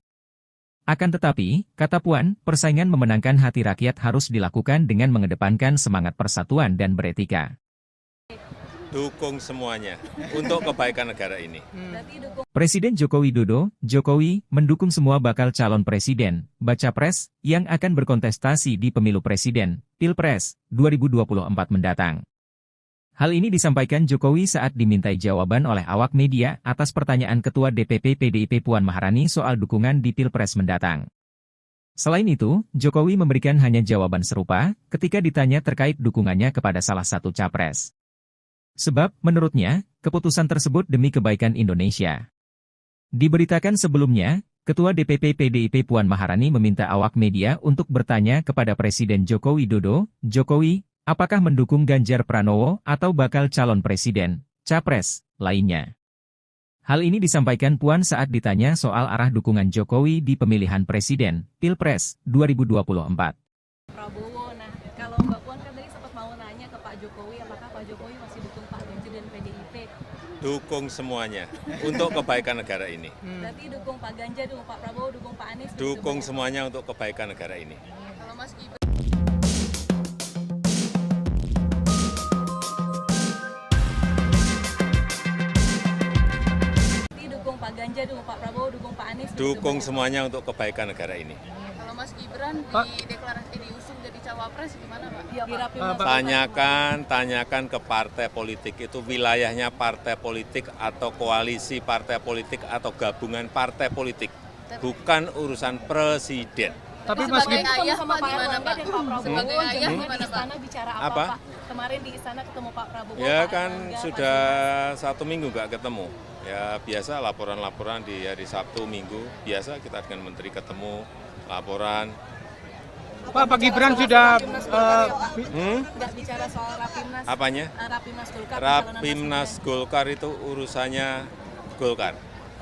Akan tetapi, kata Puan, persaingan memenangkan hati rakyat harus dilakukan dengan mengedepankan semangat persatuan dan beretika. Dukung semuanya untuk kebaikan negara ini. Presiden Joko Widodo, Jokowi, mendukung semua bakal calon presiden, baca pres, yang akan berkontestasi di pemilu presiden, Pilpres, 2024 mendatang. Hal ini disampaikan Jokowi saat dimintai jawaban oleh awak media atas pertanyaan Ketua DPP PDIP Puan Maharani soal dukungan di Pilpres mendatang. Selain itu, Jokowi memberikan hanya jawaban serupa ketika ditanya terkait dukungannya kepada salah satu capres. Sebab, menurutnya, keputusan tersebut demi kebaikan Indonesia. Diberitakan sebelumnya, Ketua DPP PDIP Puan Maharani meminta awak media untuk bertanya kepada Presiden Joko Widodo, Jokowi, apakah mendukung Ganjar Pranowo atau bakal calon presiden, capres, lainnya. Hal ini disampaikan Puan saat ditanya soal arah dukungan Jokowi di pemilihan presiden, Pilpres, 2024. Prabowo, nah kalau Mbak Puan kan tadi sempat mau nanya ke Pak Jokowi, apakah Pak Jokowi masih dukung Pak Ganjar dan PDIP? Dukung semuanya untuk kebaikan negara ini. Berarti dukung Pak Ganjar, dukung Pak Prabowo, dukung Pak Anies? Dukung semuanya untuk kebaikan negara ini. Kalau Mas Gibran dukung Pak Ganjar, dukung Pak Prabowo, dukung Pak Anies? Dukung semuanya untuk kebaikan negara ini. Kalau Mas Gibran diusung jadi cawapres gimana Pak? Tanyakan ke partai politik itu wilayahnya partai politik atau koalisi partai politik atau gabungan partai politik, bukan urusan presiden. Tapi Mas Gibran ayah sama Pak Erlangga dan Pak Prabowo Sebagai ayah di istana bicara apa Pak? Kemarin di istana ketemu Pak Prabowo. Ya Pak kan Erlangga, sudah 1 minggu nggak ketemu. Ya biasa laporan-laporan di hari Sabtu Minggu, biasa kita dengan menteri ketemu, laporan. Pak Gibran sudah nggak bicara soal Rapimnas. Apanya? Rapimnas Golkar. Rapimnas Golkar itu urusannya Golkar.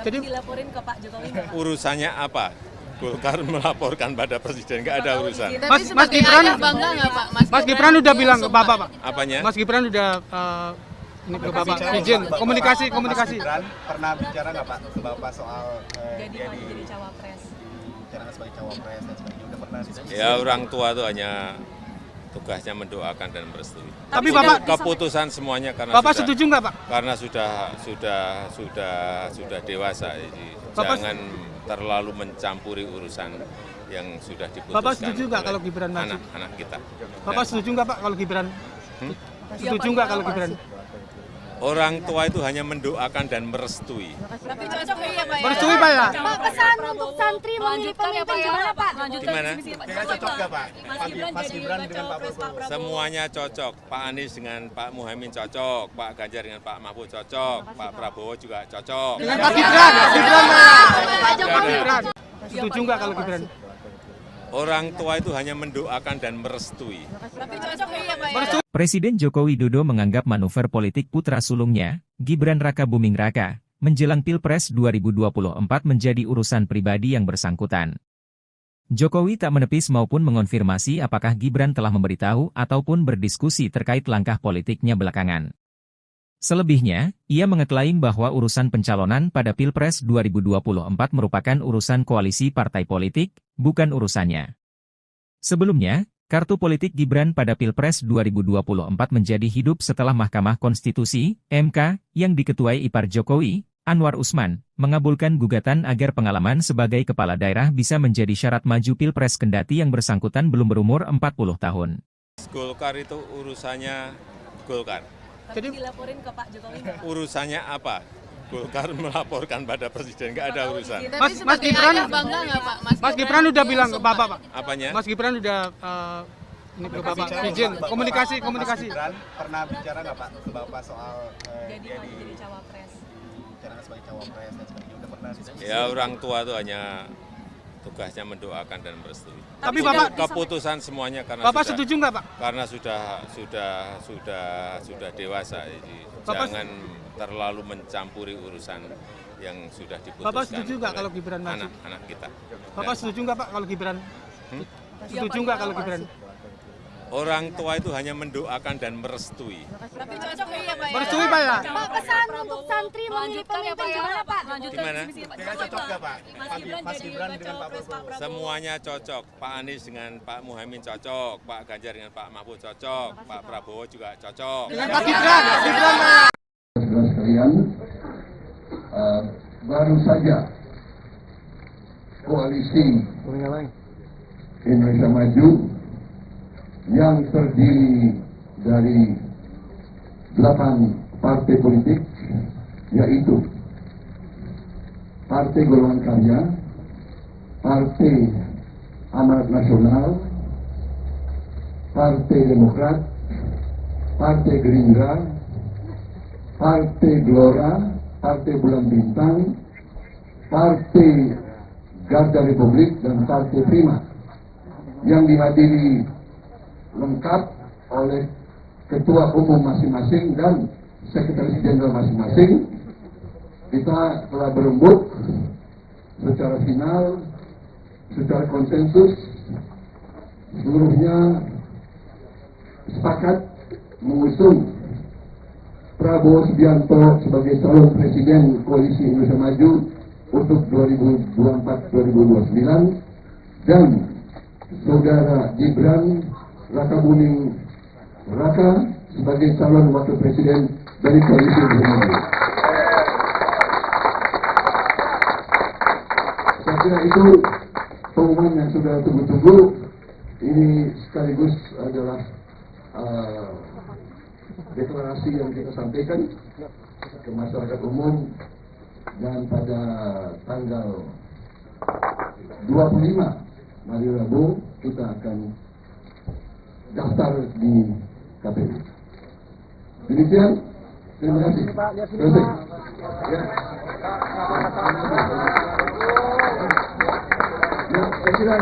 Jadi dilaporin ke Pak Jokowi. Urusannya apa? Golkar melaporkan pada presiden, nggak ada urusan. Mas Gibran bangga nggak Pak? Mas Gibran udah bilang ke Bapak Pak. Apanya? Mas Gibran udah Ini ke Bapak izin komunikasi. Mas Gibran pernah bicara nggak Pak ke Bapak soal jadi cawapres? bicara sebagai cawapres dan sebagainya, udah pernah diskusi? Ya orang tua itu hanya tugasnya mendoakan dan merestui. Tapi Bapak Keputusan semuanya karena Bapak sudah, setuju nggak Pak? karena sudah dewasa, jadi jangan terlalu mencampuri urusan yang sudah diputuskan. Bapak setuju nggak oleh kalau Gibran maju? anak-anak kita? Bapak setuju nggak Pak kalau Gibran? Setuju nggak kalau Gibran? Orang tua itu hanya mendoakan dan merestui. Tapi cocok ya Pak ya? Merestui Pak ya? Pak, pesan untuk santri memilih pemimpin gimana Pak? Gimana? Kira cocok nggak Pak? Mas Gibran dengan Pak Prabowo? Semuanya cocok. Pak Anies dengan Pak Muhaimin cocok, Pak Ganjar dengan Pak Mahfud cocok, Pak Prabowo juga cocok. Dengan Pak Gibran Pak Jokowi. Gibran. Setuju nggak kalau Gibran? Orang tua itu hanya mendoakan dan merestui. Tapi cocok ya Pak ya? Presiden Joko Widodo menganggap manuver politik putra sulungnya, Gibran Rakabuming Raka, menjelang Pilpres 2024 menjadi urusan pribadi yang bersangkutan. Jokowi tak menepis maupun mengonfirmasi apakah Gibran telah memberitahu ataupun berdiskusi terkait langkah politiknya belakangan. Selebihnya, ia mengeklaim bahwa urusan pencalonan pada Pilpres 2024 merupakan urusan koalisi partai politik, bukan urusannya. Sebelumnya, kartu politik Gibran pada Pilpres 2024 menjadi hidup setelah Mahkamah Konstitusi, MK, yang diketuai ipar Jokowi, Anwar Usman, mengabulkan gugatan agar pengalaman sebagai kepala daerah bisa menjadi syarat maju Pilpres kendati yang bersangkutan belum berumur 40 tahun. Golkar itu urusannya Golkar. Tapi dilaporin ke Pak Jokowi nggak? Urusannya apa? Golkar melaporkan pada presiden, nggak ada urusan. Mas Gibran, Bangga nggak Pak? Mas Gibran udah bilang ke Bapak Pak. Apanya? Mas Gibran udah ini ke Bapak izin komunikasi. Mas Gibran pernah bicara nggak Pak ke Bapak soal Jadi cawapres. bicara sebagai cawapres dan sebagainya, udah pernah diskusi? Ya orang tua itu hanya tugasnya mendoakan dan merestui. Tapi Bapak Keputusan semuanya karena Bapak setuju nggak Pak? karena sudah dewasa, jadi jangan terlalu mencampuri urusan yang sudah diputuskan. Bapak setuju nggak oleh kalau Gibran maju? anak-anak kita? Bapak setuju nggak Pak kalau Gibran? Setuju nggak kalau Gibran? Orang tua itu hanya mendoakan dan merestui. Tapi cocok ya Pak ya? Merestui Pak ya? Pak, pesan untuk santri memilih pemimpin gimana Pak? Gimana? Kira cocok nggak Pak? Mas Gibran dengan Pak Prabowo? Semuanya cocok. Pak Anies dengan Pak Muhaimin cocok, Pak Ganjar dengan Pak Mahfud cocok, Pak Prabowo juga cocok. Dengan Pak Gibran Pak. Saudara sekalian, baru saja koalisi Indonesia Maju yang terdiri dari 8 partai politik, yaitu Partai Golongan Karya, Partai Amanat Nasional, Partai Demokrat, Partai Gerindra, Partai Gelora, Partai Bulan Bintang, Partai Garda Republik, dan Partai Prima, yang dihadiri lengkap oleh ketua umum masing-masing dan sekretaris jenderal masing-masing. Kita telah berembuk secara final, secara konsensus, seluruhnya sepakat mengusung Prabowo Subianto sebagai calon presiden Koalisi Indonesia Maju untuk 2024-2029 dan saudara Gibran Rakabuming Raka sebagai calon wakil presiden dari Koalisi Indonesia Maju. Saya kira itu pengumuman yang sudah tunggu-tunggu. Ini sekaligus adalah deklarasi yang kita sampaikan ke masyarakat umum, dan pada tanggal 25 hari Rabu kita akan daftar di KPU. Demikian, terima kasih. Terima kasih. Ya. Ya, saya kira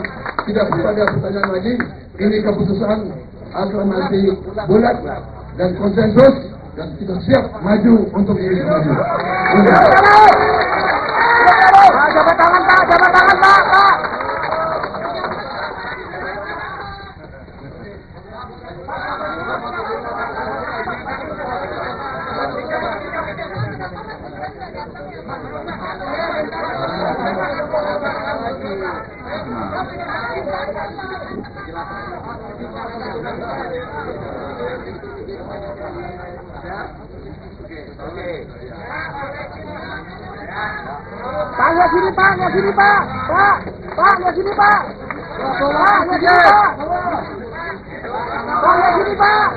tidak ada pertanyaan lagi. Ini keputusan aklamasi bulat dan konsensus, dan kita siap maju untuk Indonesia Maju. Jabat tangan Pak. Pak, lihat sini Pak, lihat sini Pak. Pak, lihat sini Pak. Pak, lihat sini Pak. Pak, lihat sini Pak.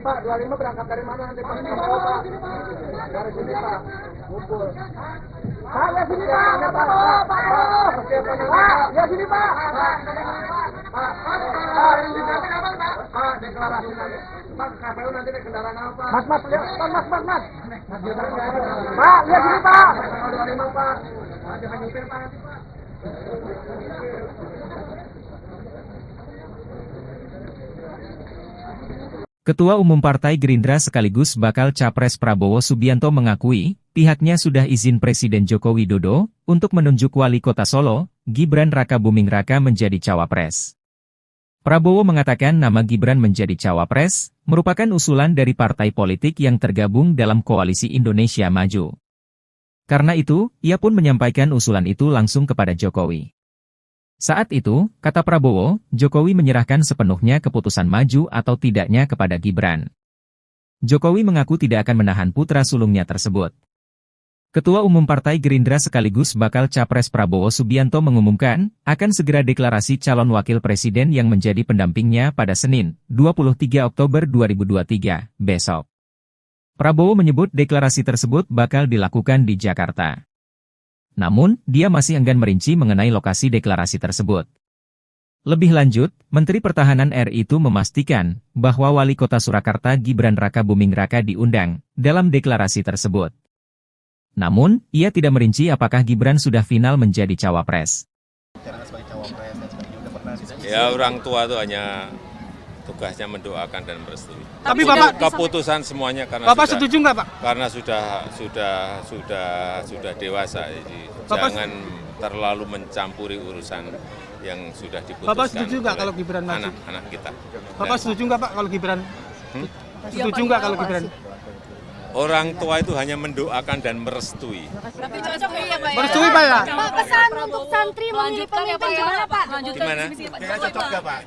Pak, 25 berangkat dari mana nanti Pak? Dari sini Pak, ngumpul. Pak, lihat sini Pak, Pak, lihat sini Pak. Pak, deklarasi nanti. Pak, KPU nanti naik kendaraan apa? Mas, lihat, Mas. Pak, lihat sini Pak. 25 Pak. Jangan nyupir Pak nanti Pak. Ketua Umum Partai Gerindra sekaligus bakal Capres Prabowo Subianto mengakui, pihaknya sudah izin Presiden Joko Widodo untuk menunjuk Wali Kota Solo, Gibran Rakabuming Raka menjadi cawapres. Prabowo mengatakan nama Gibran menjadi cawapres merupakan usulan dari partai politik yang tergabung dalam Koalisi Indonesia Maju. Karena itu, ia pun menyampaikan usulan itu langsung kepada Jokowi. Saat itu, kata Prabowo, Jokowi menyerahkan sepenuhnya keputusan maju atau tidaknya kepada Gibran. Jokowi mengaku tidak akan menahan putra sulungnya tersebut. Ketua Umum Partai Gerindra sekaligus bakal Capres Prabowo Subianto mengumumkan, akan segera deklarasi calon wakil presiden yang menjadi pendampingnya pada Senin, 23 Oktober 2023, besok. Prabowo menyebut deklarasi tersebut bakal dilakukan di Jakarta. Namun, dia masih enggan merinci mengenai lokasi deklarasi tersebut. Lebih lanjut, Menteri Pertahanan RI itu memastikan bahwa Wali Kota Surakarta Gibran Rakabuming Raka diundang dalam deklarasi tersebut. Namun, ia tidak merinci apakah Gibran sudah final menjadi cawapres. Ya, orang tua itu hanya tugasnya mendoakan dan merestui. Tapi Bapak keputusan semuanya karena Bapak sudah, setuju nggak Pak? karena sudah dewasa, jadi jangan terlalu mencampuri urusan yang sudah diputuskan. Bapak setuju nggak kalau Gibran maju? Anak-anak kita. Bapak setuju nggak Pak kalau Gibran? Setuju nggak kalau Gibran? Orang tua itu hanya mendoakan dan merestui. Tapi cocok ya Pak ya? Merestui Pak ya? Pak, pesan untuk santri memilih pemimpin gimana Pak? Gimana? Kira cocok nggak Pak?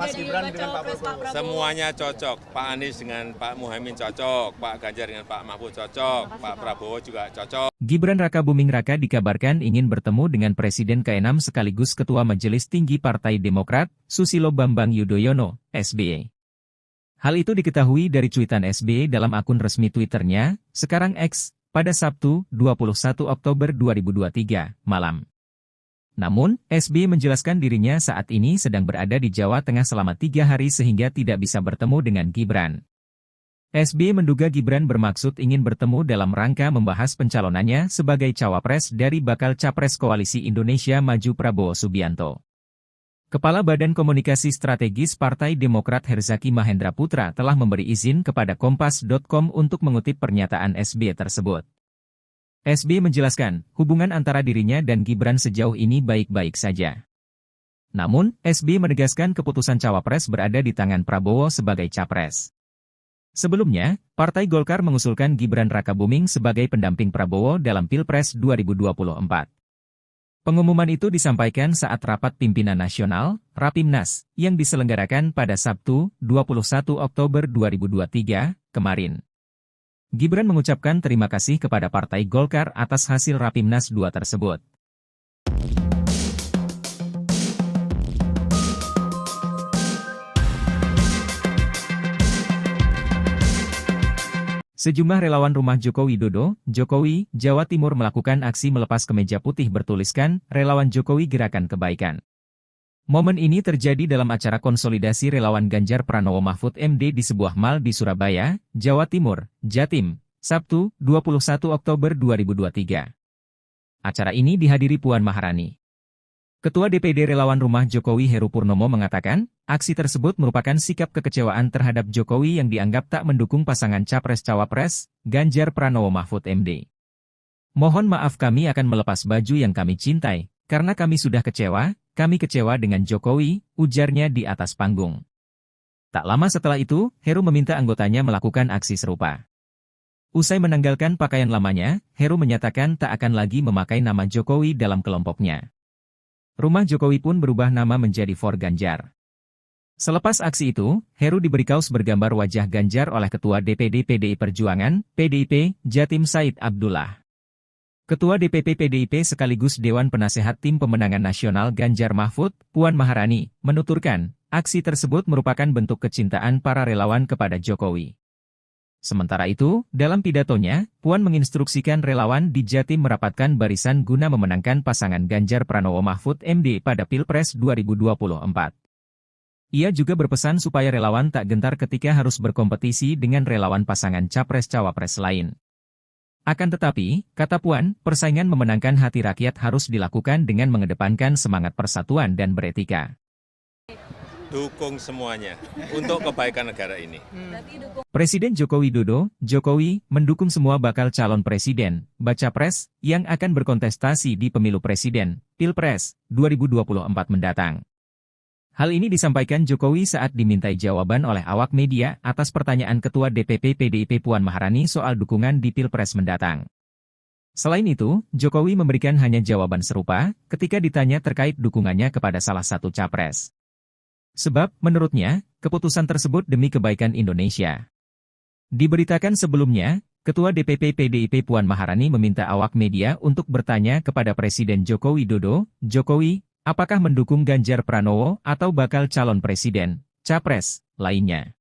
Mas Gibran dengan Pak Prabowo. Semuanya cocok. Pak Anies dengan Pak Muhaimin cocok. Pak Ganjar dengan Pak Mahfud cocok. Pak Prabowo juga cocok. Gibran Rakabuming Raka dikabarkan ingin bertemu dengan Presiden ke-6 sekaligus Ketua Majelis Tinggi Partai Demokrat, Susilo Bambang Yudhoyono, SBY. Hal itu diketahui dari cuitan SBY dalam akun resmi Twitternya, sekarang X, pada Sabtu, 21 Oktober 2023, malam. Namun, SBY menjelaskan dirinya saat ini sedang berada di Jawa Tengah selama 3 hari sehingga tidak bisa bertemu dengan Gibran. SBY menduga Gibran bermaksud ingin bertemu dalam rangka membahas pencalonannya sebagai cawapres dari bakal Capres Koalisi Indonesia Maju Prabowo Subianto. Kepala Badan Komunikasi Strategis Partai Demokrat Herzaki Mahendra Putra telah memberi izin kepada Kompas.com untuk mengutip pernyataan SBY tersebut. SBY menjelaskan, hubungan antara dirinya dan Gibran sejauh ini baik-baik saja. Namun, SBY menegaskan keputusan cawapres berada di tangan Prabowo sebagai capres. Sebelumnya, Partai Golkar mengusulkan Gibran Rakabuming sebagai pendamping Prabowo dalam Pilpres 2024. Pengumuman itu disampaikan saat rapat pimpinan nasional, Rapimnas, yang diselenggarakan pada Sabtu, 21 Oktober 2023, kemarin. Gibran mengucapkan terima kasih kepada Partai Golkar atas hasil Rapimnas 2 tersebut. Sejumlah relawan rumah Joko Widodo, Jokowi, Jawa Timur melakukan aksi melepas kemeja putih bertuliskan, Relawan Jokowi Gerakan Kebaikan. Momen ini terjadi dalam acara konsolidasi relawan Ganjar Pranowo Mahfud MD di sebuah mal di Surabaya, Jawa Timur, Jatim, Sabtu, 21 Oktober 2023. Acara ini dihadiri Puan Maharani. Ketua DPD Relawan Rumah Jokowi Heru Purnomo mengatakan, aksi tersebut merupakan sikap kekecewaan terhadap Jokowi yang dianggap tak mendukung pasangan Capres-Cawapres, Ganjar Pranowo Mahfud MD. Mohon maaf, kami akan melepas baju yang kami cintai, karena kami sudah kami kecewa dengan Jokowi, ujarnya di atas panggung. Tak lama setelah itu, Heru meminta anggotanya melakukan aksi serupa. Usai menanggalkan pakaian lamanya, Heru menyatakan tak akan lagi memakai nama Jokowi dalam kelompoknya. Rumah Jokowi pun berubah nama menjadi For Ganjar. Selepas aksi itu, Heru diberi kaos bergambar wajah Ganjar oleh Ketua DPD PDI Perjuangan, PDIP, Jatim Said Abdullah. Ketua DPP PDIP sekaligus Dewan Penasehat Tim Pemenangan Nasional Ganjar Mahfud, Puan Maharani, menuturkan, aksi tersebut merupakan bentuk kecintaan para relawan kepada Jokowi. Sementara itu, dalam pidatonya, Puan menginstruksikan relawan di Jatim merapatkan barisan guna memenangkan pasangan Ganjar Pranowo Mahfud MD pada Pilpres 2024. Ia juga berpesan supaya relawan tak gentar ketika harus berkompetisi dengan relawan pasangan Capres-Cawapres lain. Akan tetapi, kata Puan, persaingan memenangkan hati rakyat harus dilakukan dengan mengedepankan semangat persatuan dan beretika. Dukung semuanya untuk kebaikan negara ini. Presiden Joko Widodo, Jokowi, mendukung semua bakal calon presiden, baca pres, yang akan berkontestasi di pemilu presiden, Pilpres, 2024 mendatang. Hal ini disampaikan Jokowi saat dimintai jawaban oleh awak media atas pertanyaan Ketua DPP PDIP Puan Maharani soal dukungan di Pilpres mendatang. Selain itu, Jokowi memberikan hanya jawaban serupa ketika ditanya terkait dukungannya kepada salah satu capres. Sebab, menurutnya, keputusan tersebut demi kebaikan Indonesia. Diberitakan sebelumnya, Ketua DPP PDIP Puan Maharani meminta awak media untuk bertanya kepada Presiden Joko Widodo, Jokowi, apakah mendukung Ganjar Pranowo atau bakal calon presiden, capres, lainnya.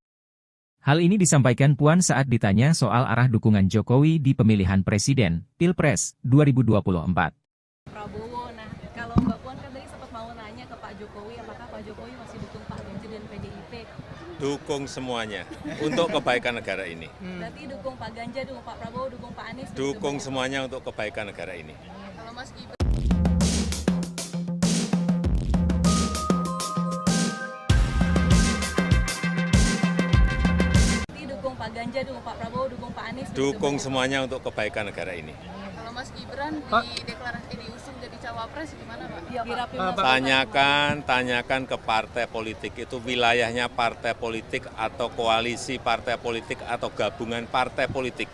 Hal ini disampaikan Puan saat ditanya soal arah dukungan Jokowi di pemilihan presiden, Pilpres, 2024. Prabowo, nah kalau Mbak Puan kan tadi sempat mau nanya ke Pak Jokowi, apakah Pak Jokowi masih dukung Pak Ganjar dan PDIP? Dukung semuanya untuk kebaikan negara ini. Berarti dukung Pak Ganjar, dukung Pak Prabowo, dukung Pak Anies? Dukung semuanya untuk kebaikan negara ini. Kalau Mas Gibran dukung Pak Ganjar, dukung Pak Prabowo, dukung Pak Anies? Dukung semuanya untuk kebaikan negara ini. Kalau Mas Gibran diusung jadi cawapres gimana Pak? Tanyakan ke partai politik itu wilayahnya partai politik atau koalisi partai politik atau gabungan partai politik,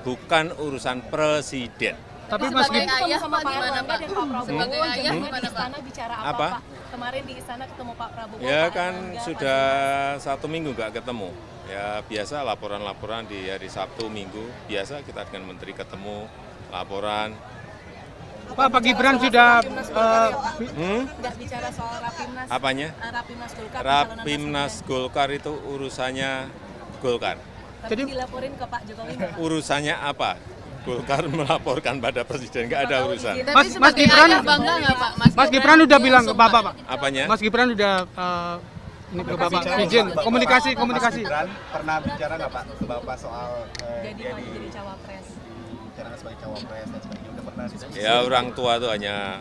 bukan urusan presiden. Tapi Mas Gibran sama Pak Erlangga dan Pak Prabowo sebagai ayah gimana di istana bicara apa Pak? Kemarin di istana ketemu Pak Prabowo. Ya Pak kan Erlangga, sudah 1 minggu nggak ketemu. Ya biasa laporan-laporan di hari Sabtu Minggu, biasa kita dengan menteri ketemu, laporan. Pak Gibran sudah nggak bicara soal Rapimnas. Apanya? Rapimnas Golkar. Rapimnas Golkar itu urusannya Golkar. Tapi dilaporin ke Pak Jokowi nggak, Pak? Urusannya apa? Golkar melaporkan pada presiden, nggak ada urusan. Mas Gibran bangga nggak Pak? Mas Gibran udah bilang ke Bapak, Pak. Apanya? Mas Gibran udah ini ke Bapak izin komunikasi. Mas Gibran pernah bicara nggak Pak ke Bapak soal Jadi cawapres. bicara sebagai cawapres dan sebagainya, udah pernah diskusi? Ya orang tua itu hanya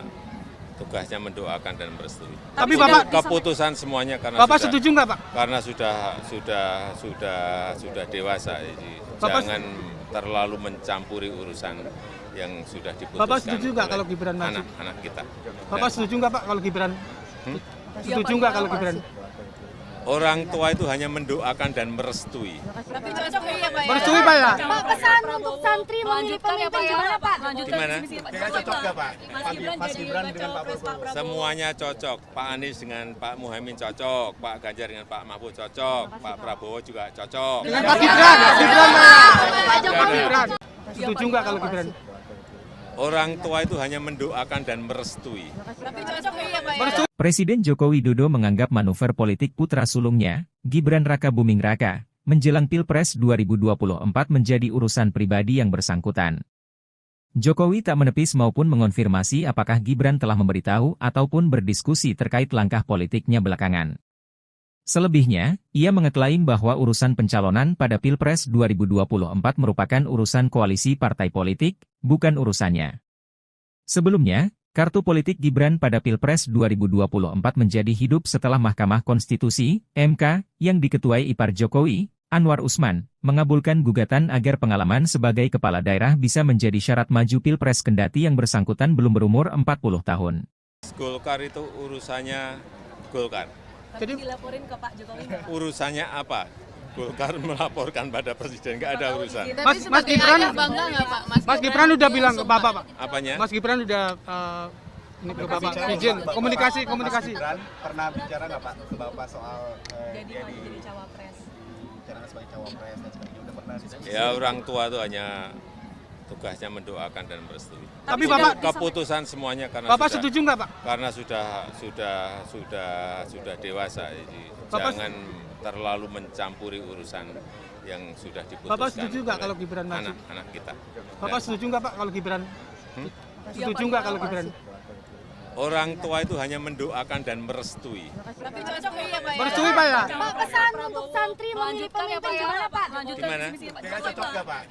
tugasnya mendoakan dan merestui. Tapi Bapak Keputusan semuanya karena Bapak sudah, setuju nggak Pak? karena sudah dewasa, jadi jangan terlalu mencampuri urusan yang sudah diputuskan. Bapak setuju nggak oleh kalau Gibran maju? anak-anak kita. Bapak setuju nggak Pak kalau Gibran? Setuju nggak kalau Gibran? Orang tua itu hanya mendoakan dan merestui. Tapi cocok ya Pak? Merestui Pak ya? Pak, pesan untuk santri memilih pemimpin gimana Pak? Gimana? Kayaknya cocok nggak Pak? Mas Gibran dengan Pak Prabowo. Semuanya cocok. Pak Anies dengan Pak Muhaimin cocok, Pak Ganjar dengan Pak Mahfud cocok, Pak Prabowo juga cocok. Dengan Pak Gibran Pak Gibran. Setuju nggak kalau Gibran? Orang tua itu hanya mendoakan dan merestui. Tapi cocok ya Pak? Presiden Joko Widodo menganggap manuver politik putra sulungnya, Gibran Raka Buming Raka, menjelang Pilpres 2024 menjadi urusan pribadi yang bersangkutan. Jokowi tak menepis maupun mengonfirmasi apakah Gibran telah memberitahu ataupun berdiskusi terkait langkah politiknya belakangan. Selebihnya, ia mengeklaim bahwa urusan pencalonan pada Pilpres 2024 merupakan urusan koalisi partai politik, bukan urusannya. Sebelumnya, Kartu politik Gibran pada Pilpres 2024 menjadi hidup setelah Mahkamah Konstitusi, MK, yang diketuai ipar Jokowi, Anwar Usman, mengabulkan gugatan agar pengalaman sebagai kepala daerah bisa menjadi syarat maju Pilpres kendati yang bersangkutan belum berumur 40 tahun. Golkar itu urusannya Golkar. Tapi dilaporin ke Pak Jokowi nggak? Urusannya apa? Golkar melaporkan pada Presiden, nggak ada urusan. Mas Gibran, bangga nggak Pak? Mas Gibran udah bilang ke Bapak, Pak. Apanya? Mas Gibran udah ini ke Bapak izin komunikasi. Mas Gibran pernah bicara nggak Pak ke Bapak soal Jadi dia maju jadi cawapres. bicara sebagai cawapres dan sebagainya, udah pernah diskusi? Ya orang tua itu hanya tugasnya mendoakan dan merestui. Tapi Bapak Keputusan semuanya karena Bapak sudah, setuju nggak Pak? karena sudah dewasa, jadi Bapak jangan terlalu mencampuri urusan yang sudah diputuskan. Bapak setuju nggak oleh kalau Gibran maju? anak-anak kita? Bapak setuju nggak Pak kalau Gibran? Setuju nggak kalau Gibran? Orang tua itu hanya mendoakan dan merestui. Tapi cocok ya Pak? Merestui Pak ya? Pak, pesan untuk santri memilih pemimpin gimana Pak? Gimana? Dengan cocok nggak Pak?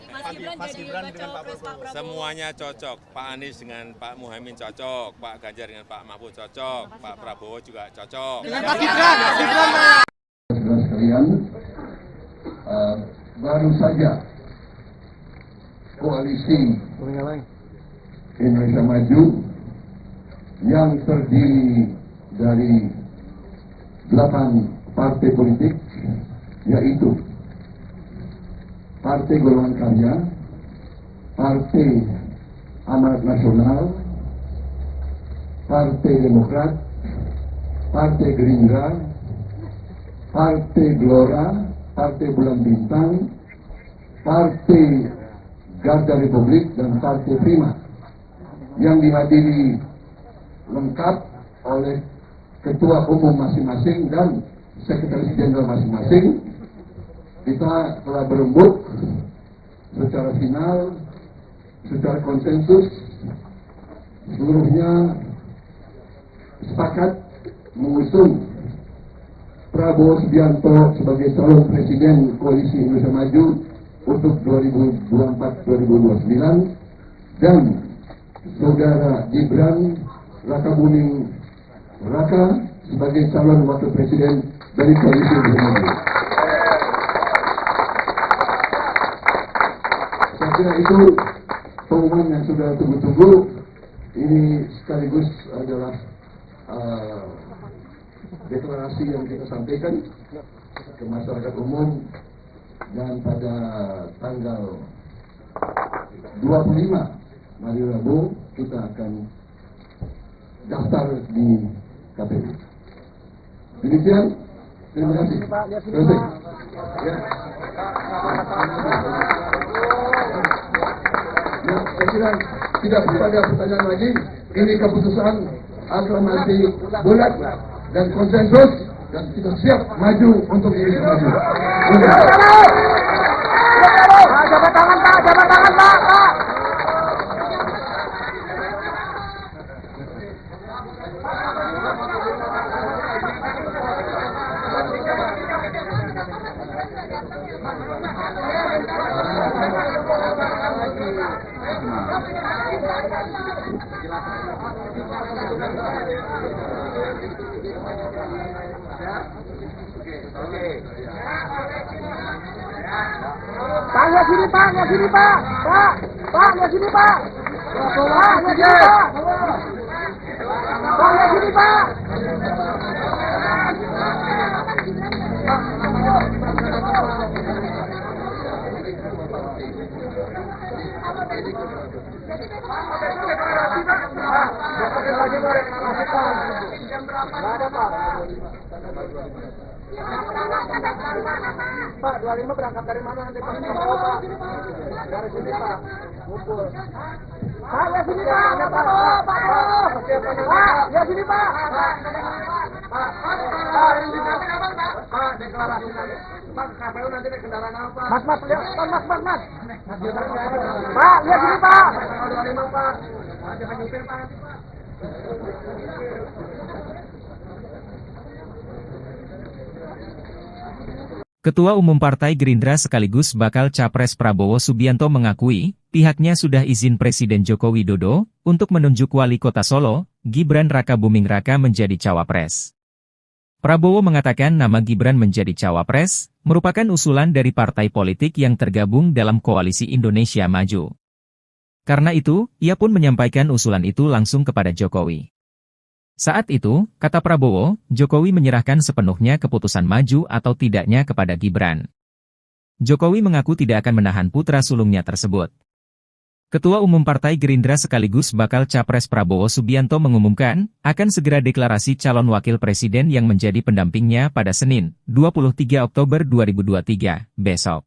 Mas Gibran dengan Pak Prabowo. Semuanya cocok. Pak Anies dengan Pak Muhaimin cocok, Pak Ganjar dengan Pak Mahfud cocok, Pak Prabowo juga cocok. Dengan Pak Gibran, Pak. Saudara sekalian, baru saja koalisi Indonesia Maju yang terdiri dari 8 partai politik, yaitu Partai Golongan Karya, Partai Amanat Nasional, Partai Demokrat, Partai Gerindra, Partai Gelora, Partai Bulan Bintang, Partai Garda Republik, dan Partai Prima, yang dihadiri lengkap oleh ketua umum masing-masing dan sekretaris jenderal masing-masing. Kita telah berembuk secara final, secara konsensus, seluruhnya sepakat mengusung Prabowo Subianto sebagai calon presiden Koalisi Indonesia Maju untuk 2024-2029 dan Saudara Gibran Rakabuming Raka sebagai calon wakil presiden dari Koalisi Indonesia Maju. Saya kira itu pengumuman yang sudah tunggu-tunggu. Ini sekaligus adalah deklarasi yang kita sampaikan ke masyarakat umum, dan pada tanggal 25 hari Rabu kita akan daftar di KPU. Demikian, terima kasih. Terima kasih. Ya, saya kira tidak perlu ada pertanyaan lagi. Ini keputusan aklamasi bulat dan konsensus, dan kita siap maju untuk Indonesia Maju. Jabat tangan Pak, jabat tangan Pak. Pak, lihat sini Pak, lihat sini Pak. Pak, lihat sini Pak. Pak, lihat sini Pak. Pak, lihat sini Pak. Pak, 25 berangkat dari mana nanti Pak? Dari sini Pak, ngumpul. Pak, lihat sini Pak. Pak, lihat sini Pak. Pak, deklarasi nanti. Pak, KPU nanti naik kendaraan apa? Mas, lihat. Mas. Pak, lihat sini Pak. Tanggal 25 Pak. Jangan nyupir Pak nanti Pak. Ketua Umum Partai Gerindra sekaligus bakal Capres Prabowo Subianto mengakui, pihaknya sudah izin Presiden Joko Widodo untuk menunjuk wali kota Solo, Gibran Rakabuming Raka menjadi cawapres. Prabowo mengatakan nama Gibran menjadi cawapres merupakan usulan dari partai politik yang tergabung dalam Koalisi Indonesia Maju. Karena itu, ia pun menyampaikan usulan itu langsung kepada Jokowi. Saat itu, kata Prabowo, Jokowi menyerahkan sepenuhnya keputusan maju atau tidaknya kepada Gibran. Jokowi mengaku tidak akan menahan putra sulungnya tersebut. Ketua Umum Partai Gerindra sekaligus bakal Capres Prabowo Subianto mengumumkan, akan segera deklarasi calon wakil presiden yang menjadi pendampingnya pada Senin, 23 Oktober 2023, besok.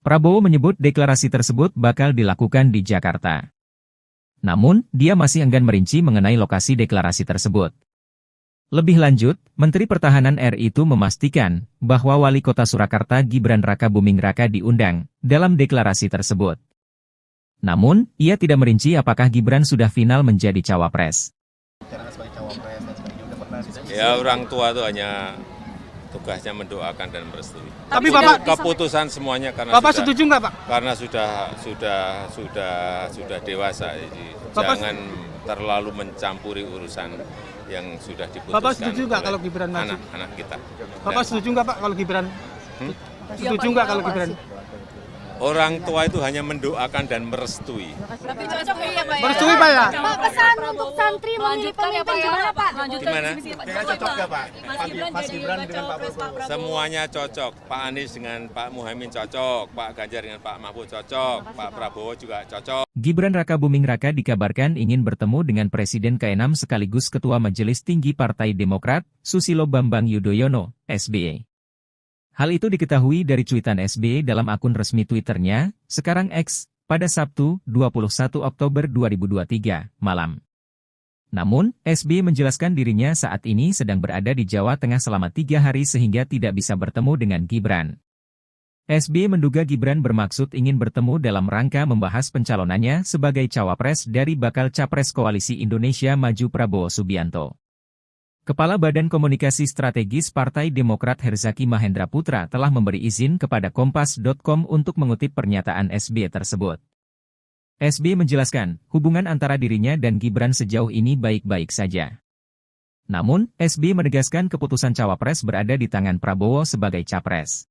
Prabowo menyebut deklarasi tersebut bakal dilakukan di Jakarta. Namun, dia masih enggan merinci mengenai lokasi deklarasi tersebut. Lebih lanjut, Menteri Pertahanan RI itu memastikan bahwa Wali Kota Surakarta Gibran Rakabuming Raka diundang dalam deklarasi tersebut. Namun, ia tidak merinci apakah Gibran sudah final menjadi cawapres. Ya, orang tua itu hanya tugasnya mendoakan dan merestui. Tapi Bapak keputusan semuanya karena Bapak setuju nggak Pak? Karena sudah dewasa, jadi jangan terlalu mencampuri urusan yang sudah diputuskan. Bapak setuju nggak kalau Gibran maju? Anak-anak kita. Bapak setuju nggak Pak kalau Gibran? Setuju nggak kalau Gibran? Orang tua itu hanya mendoakan dan merestui. Tapi cocok ya Pak ya? Merestui Pak ya? Pak, pesan untuk santri memilih pemimpin gimana Pak? Gimana? Cocok nggak Pak? Mas Gibran dengan Pak Prabowo. Semuanya cocok. Pak Anies dengan Pak Muhaimin cocok. Pak Ganjar dengan Pak Mahfud cocok. Pak Prabowo juga cocok. Gibran Rakabuming Raka dikabarkan ingin bertemu dengan Presiden ke-6 sekaligus Ketua Majelis Tinggi Partai Demokrat, Susilo Bambang Yudhoyono, SBY. Hal itu diketahui dari cuitan SBY dalam akun resmi Twitternya, sekarang X, pada Sabtu, 21 Oktober 2023, malam. Namun, SBY menjelaskan dirinya saat ini sedang berada di Jawa Tengah selama 3 hari sehingga tidak bisa bertemu dengan Gibran. SBY menduga Gibran bermaksud ingin bertemu dalam rangka membahas pencalonannya sebagai cawapres dari bakal Capres Koalisi Indonesia Maju Prabowo Subianto. Kepala Badan Komunikasi Strategis Partai Demokrat Herzaki Mahendra Putra telah memberi izin kepada Kompas.com untuk mengutip pernyataan SBY tersebut. SBY menjelaskan, hubungan antara dirinya dan Gibran sejauh ini baik-baik saja. Namun, SBY menegaskan keputusan cawapres berada di tangan Prabowo sebagai capres.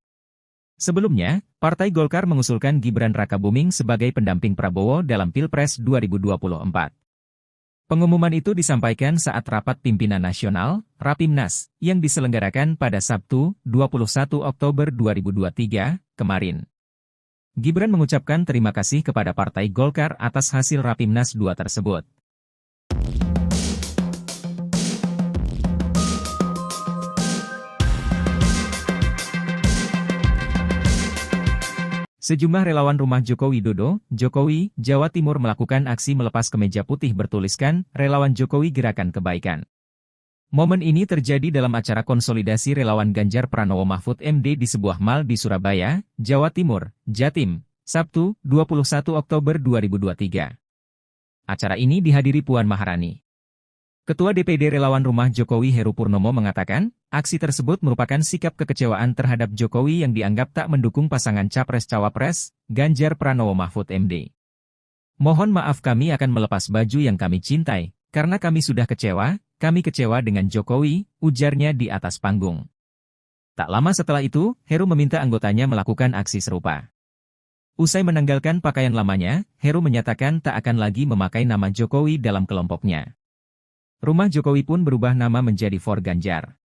Sebelumnya, Partai Golkar mengusulkan Gibran Rakabuming sebagai pendamping Prabowo dalam Pilpres 2024. Pengumuman itu disampaikan saat rapat pimpinan nasional, Rapimnas, yang diselenggarakan pada Sabtu, 21 Oktober 2023, kemarin. Gibran mengucapkan terima kasih kepada Partai Golkar atas hasil Rapimnas 2 tersebut. Sejumlah relawan rumah Joko Widodo, Jokowi, Jawa Timur melakukan aksi melepas kemeja putih bertuliskan, Relawan Jokowi Gerakan Kebaikan. Momen ini terjadi dalam acara konsolidasi relawan Ganjar Pranowo Mahfud MD di sebuah mal di Surabaya, Jawa Timur, Jatim, Sabtu, 21 Oktober 2023. Acara ini dihadiri Puan Maharani. Ketua DPD Relawan Rumah Jokowi Heru Purnomo mengatakan, aksi tersebut merupakan sikap kekecewaan terhadap Jokowi yang dianggap tak mendukung pasangan Capres-Cawapres, Ganjar Pranowo Mahfud MD. Mohon maaf kami akan melepas baju yang kami cintai, karena kami sudah kecewa dengan Jokowi, ujarnya di atas panggung. Tak lama setelah itu, Heru meminta anggotanya melakukan aksi serupa. Usai menanggalkan pakaian lamanya, Heru menyatakan tak akan lagi memakai nama Jokowi dalam kelompoknya. Rumah Jokowi pun berubah nama menjadi For Ganjar.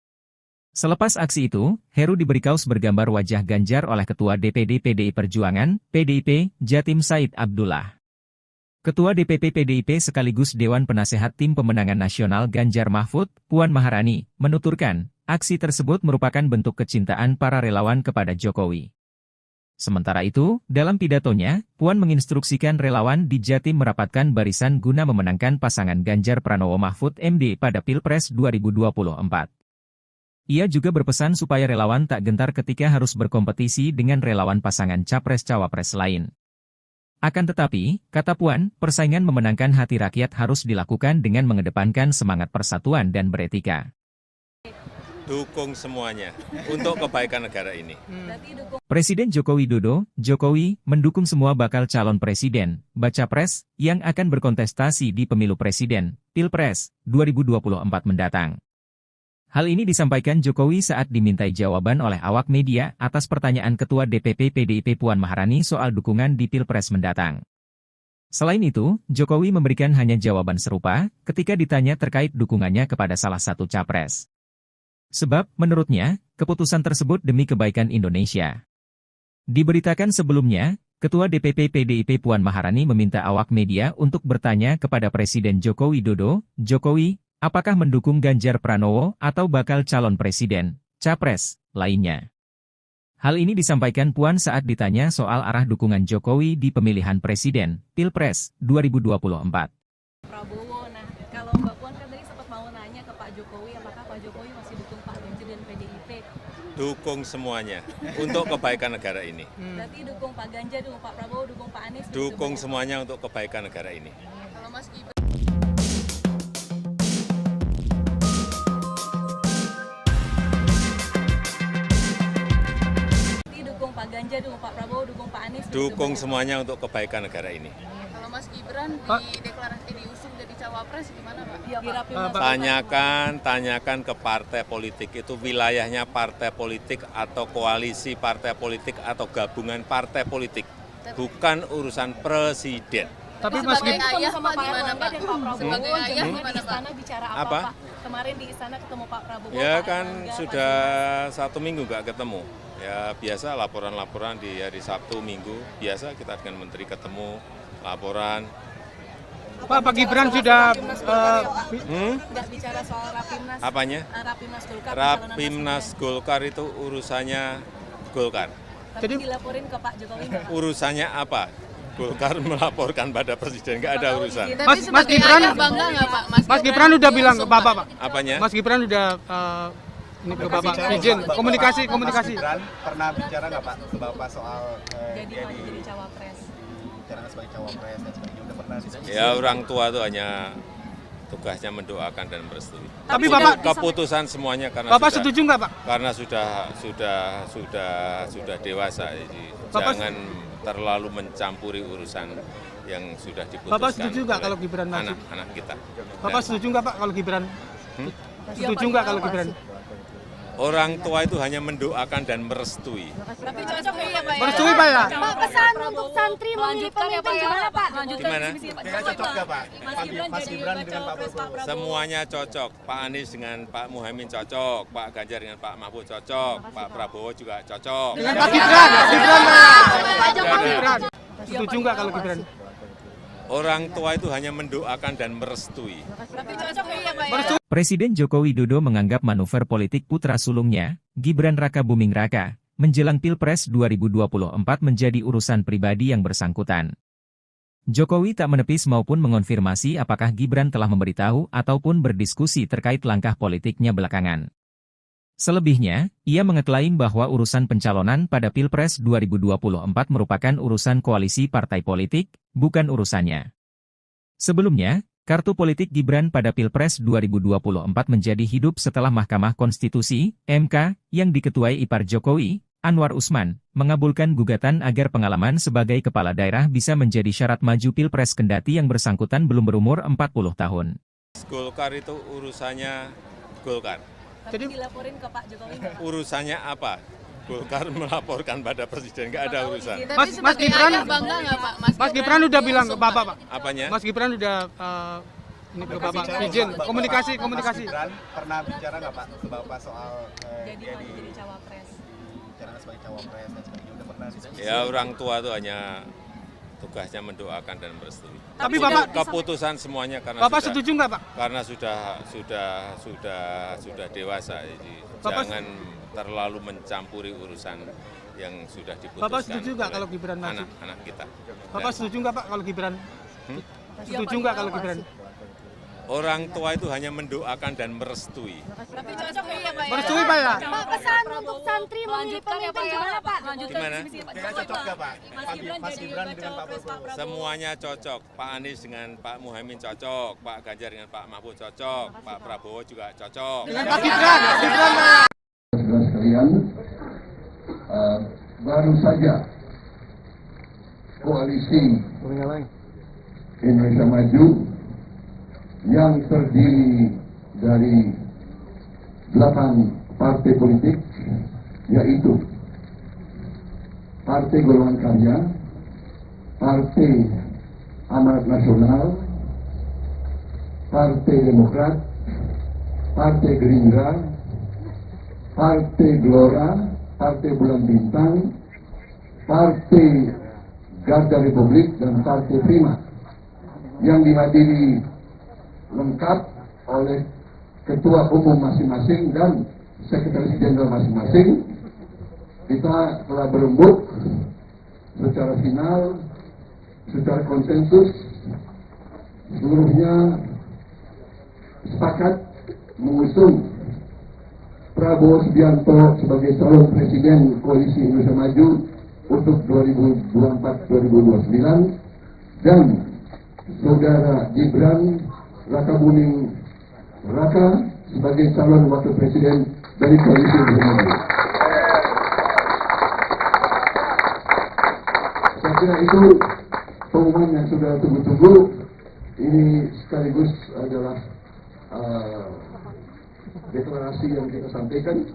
Selepas aksi itu, Heru diberi kaos bergambar wajah Ganjar oleh Ketua DPD PDI Perjuangan, PDIP, Jatim Said Abdullah. Ketua DPP PDIP sekaligus Dewan Penasehat Tim Pemenangan Nasional Ganjar Mahfud, Puan Maharani, menuturkan, aksi tersebut merupakan bentuk kecintaan para relawan kepada Jokowi. Sementara itu, dalam pidatonya, Puan menginstruksikan relawan di Jatim merapatkan barisan guna memenangkan pasangan Ganjar Pranowo Mahfud MD pada Pilpres 2024. Ia juga berpesan supaya relawan tak gentar ketika harus berkompetisi dengan relawan pasangan Capres-Cawapres lain. Akan tetapi, kata Puan, persaingan memenangkan hati rakyat harus dilakukan dengan mengedepankan semangat persatuan dan beretika. dukung semuanya untuk kebaikan negara ini. Berarti dukung Presiden Joko Widodo, Jokowi, mendukung semua bakal calon presiden, baca pres, yang akan berkontestasi di pemilu presiden, Pilpres, 2024 mendatang. Hal ini disampaikan Jokowi saat dimintai jawaban oleh awak media atas pertanyaan Ketua DPP PDIP Puan Maharani soal dukungan di Pilpres mendatang. Selain itu, Jokowi memberikan hanya jawaban serupa ketika ditanya terkait dukungannya kepada salah satu capres. Sebab, menurutnya, keputusan tersebut demi kebaikan Indonesia. Diberitakan sebelumnya, Ketua DPP PDIP Puan Maharani meminta awak media untuk bertanya kepada Presiden Joko Widodo, Jokowi, apakah mendukung Ganjar Pranowo atau bakal calon presiden, capres, lainnya. Hal ini disampaikan Puan saat ditanya soal arah dukungan Jokowi di pemilihan presiden, Pilpres, 2024. Prabowo. Nah, kalau Mbak Puan kan tadi sempat mau nanya ke Pak Jokowi, apakah Pak Jokowi masih dukung Pak Ganjar dan PDIP? Dukung semuanya untuk kebaikan negara ini. Berarti dukung Pak Ganjar, dukung Pak Prabowo, dukung Pak Anies. Dukung semuanya untuk kebaikan negara ini. Kalau Mas Gibran dukung Pak Ganjar, dukung Pak Prabowo, dukung Pak Anies. Dukung semuanya untuk kebaikan negara ini. Kalau Mas Gibran diusung jadi cawapres gimana Pak? Tanyakan ke partai politik itu wilayahnya partai politik atau koalisi partai politik atau gabungan partai politik, bukan urusan presiden. Tapi Mas Gibran ayah sama Pak Erlangga dan Pak Prabowo Sebagai ayah di gimana, istana bicara apa, Apa? Pak? Kemarin di istana ketemu Pak Prabowo. Ya Pak kan Erlangga, sudah Pak 1 minggu nggak ketemu. Ya biasa laporan-laporan di hari Sabtu Minggu, biasa kita dengan menteri ketemu, laporan. Pak Gibran sudah nggak bicara soal Rapimnas. Apanya? Rapimnas Golkar. Rapimnas Golkar itu urusannya Golkar. Tapi Jadi- dilaporin ke Pak Jokowi nggak, Pak? Urusannya apa? Golkar melaporkan pada presiden, nggak ada urusan. Mas Gibran bangga nggak Pak? Mas Gibran udah bilang ke Bapak, Pak. Apanya? Mas Gibran udah ini ke Bapak izin komunikasi. Mas Gibran pernah bicara nggak Pak ke Bapak soal Jadi maju jadi cawapres. bicara sebagai cawapres dan sebagainya, udah pernah diskusi? Ya orang tua itu hanya tugasnya mendoakan dan merestui. Tapi Bapak Keputusan semuanya karena Bapak sudah, setuju nggak, Pak? karena sudah dewasa, jadi Bapak- jangan terlalu mencampuri urusan yang sudah diputuskan. Bapak setuju nggak oleh kalau Gibran maju? anak-anak kita? Bapak setuju nggak, Pak, kalau Gibran? Setuju nggak kalau Gibran? Orang tua itu hanya mendoakan dan merestui. Tapi cocok ya Pak ya? Merestui, Pak ya? Pak, pesan untuk santri memilih pemimpin gimana Pak? Gimana? Kayaknya cocok nggak Pak? Mas Gibran dengan Pak Prabowo. Semuanya cocok. Pak Anies dengan Pak Muhaimin cocok, Pak Ganjar dengan Pak Mahfud cocok, Pak Prabowo juga cocok. Dengan Pak Gibran, Pak Jokowi. Gibran. Setuju nggak kalau Gibran? Orang tua itu hanya mendoakan dan merestui. Tapi cocok ya Pak ya? Presiden Joko Widodo menganggap manuver politik putra sulungnya, Gibran Raka Buming Raka, menjelang Pilpres 2024 menjadi urusan pribadi yang bersangkutan. Jokowi tak menepis maupun mengonfirmasi apakah Gibran telah memberitahu ataupun berdiskusi terkait langkah politiknya belakangan. Selebihnya, ia mengeklaim bahwa urusan pencalonan pada Pilpres 2024 merupakan urusan koalisi partai politik, bukan urusannya. Sebelumnya, kartu politik Gibran pada Pilpres 2024 menjadi hidup setelah Mahkamah Konstitusi, MK, yang diketuai ipar Jokowi, Anwar Usman, mengabulkan gugatan agar pengalaman sebagai kepala daerah bisa menjadi syarat maju Pilpres kendati yang bersangkutan belum berumur 40 tahun. Golkar itu urusannya Golkar. Tapi dilaporin ke Pak Jokowi nggak, Pak? Urusannya apa? Golkar melaporkan pada presiden, nggak ada urusan. Mas Gibran Bangga nggak Pak? Mas Gibran udah bilang ke Bapak, Pak. Apanya? Mas Gibran udah ini ke Bapak izin komunikasi. Mas Gibran pernah bicara nggak Pak ke Bapak soal Jadi maju jadi cawapres. bicara sebagai cawapres dan sebagainya, udah pernah diskusi? Ya orang tua itu hanya tugasnya mendoakan dan merestui. Tapi Bapak Keputusan semuanya karena Bapak sudah, setuju nggak, Pak? karena sudah dewasa, jadi Bapak- jangan terlalu mencampuri urusan yang sudah diputuskan. Bapak setuju nggak oleh kalau Gibran maju? anak-anak kita? Bapak setuju nggak, Pak, kalau Gibran? Setuju nggak kalau Gibran? Orang tua itu hanya mendoakan dan merestui. Tapi cocok ya Pak ya? Merestui Pak ya? Pak, pesan untuk santri memilih pemimpin gimana Pak? Gimana? Cocok nggak Pak? Mas Gibran jadi dengan Pak cawapres Pak Prabowo. Semuanya cocok. Pak Anies dengan Pak Muhaimin cocok. Pak Ganjar dengan Pak Mahfud cocok. Pak Prabowo juga cocok. Dengan Pak Gibran Pak. Saudara sekalian, baru saja koalisi Indonesia Maju yang terdiri dari 8 partai politik, yaitu Partai Golongan Karya, Partai Amanat Nasional, Partai Demokrat, Partai Gerindra, Partai Gelora, Partai Bulan Bintang, Partai Garda Republik, dan Partai Prima, yang dihadiri lengkap oleh ketua umum masing-masing dan sekretaris jenderal masing-masing. Kita telah berembuk secara final, secara konsensus, seluruhnya sepakat mengusung Prabowo Subianto sebagai calon presiden Koalisi Indonesia Maju untuk 2024-2029 dan Saudara Gibran Rakabuming Raka sebagai calon wakil presiden dari Koalisi Indonesia Maju. Saya kira itu pengumuman yang sudah tunggu-tunggu. Ini sekaligus adalah deklarasi yang kita sampaikan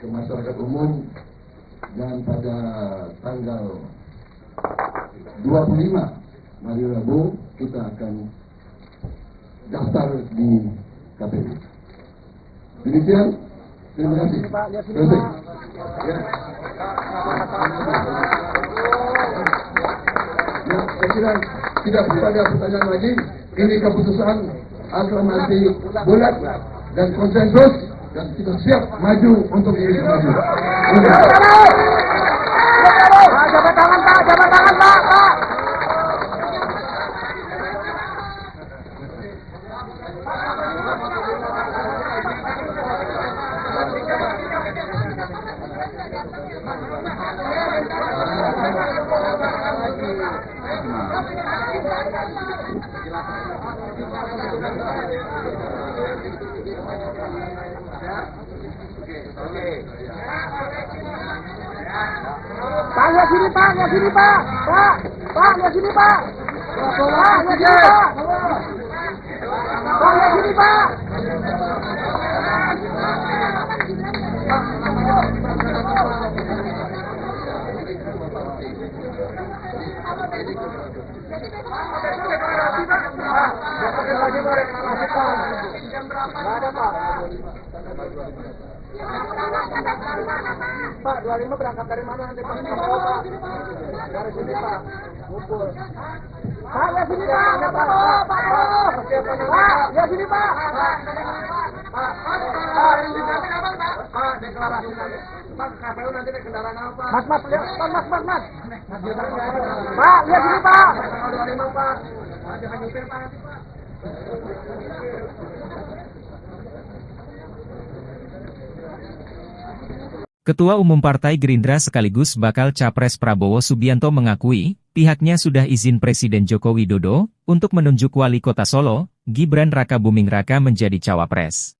ke masyarakat umum, dan pada tanggal 25 hari Rabu kita akan daftar di KPU. Demikian, terima kasih. Terima kasih. Ya. Ya, saya kira tidak ada pertanyaan lagi. Ini keputusan aklamasi bulat dan konsensus, dan kita siap maju untuk Indonesia Maju. Jabat tangan Pak, jabat tangan Pak. Pak, lihat sini Pak, lihat sini Pak. Pak, lihat sini Pak. Pak, lihat sini Pak. Pak, lihat sini Pak. Pak, 25 berangkat dari mana nanti Pak? Dari sini Pak. Ngumpul. Pak, lihat sini Pak. Pak, lihat sini Pak. Pak, deklarasi nanti. Pak, KPU nanti naik kendaraan apa? Mas, lihat. Mas. Pak, lihat sini Pak. Tanggal 25 Pak. Jangan nyupir Pak nanti Pak. Ketua Umum Partai Gerindra sekaligus bakal Capres Prabowo Subianto mengakui, pihaknya sudah izin Presiden Joko Widodo untuk menunjuk Wali Kota Solo, Gibran Rakabuming Raka menjadi cawapres.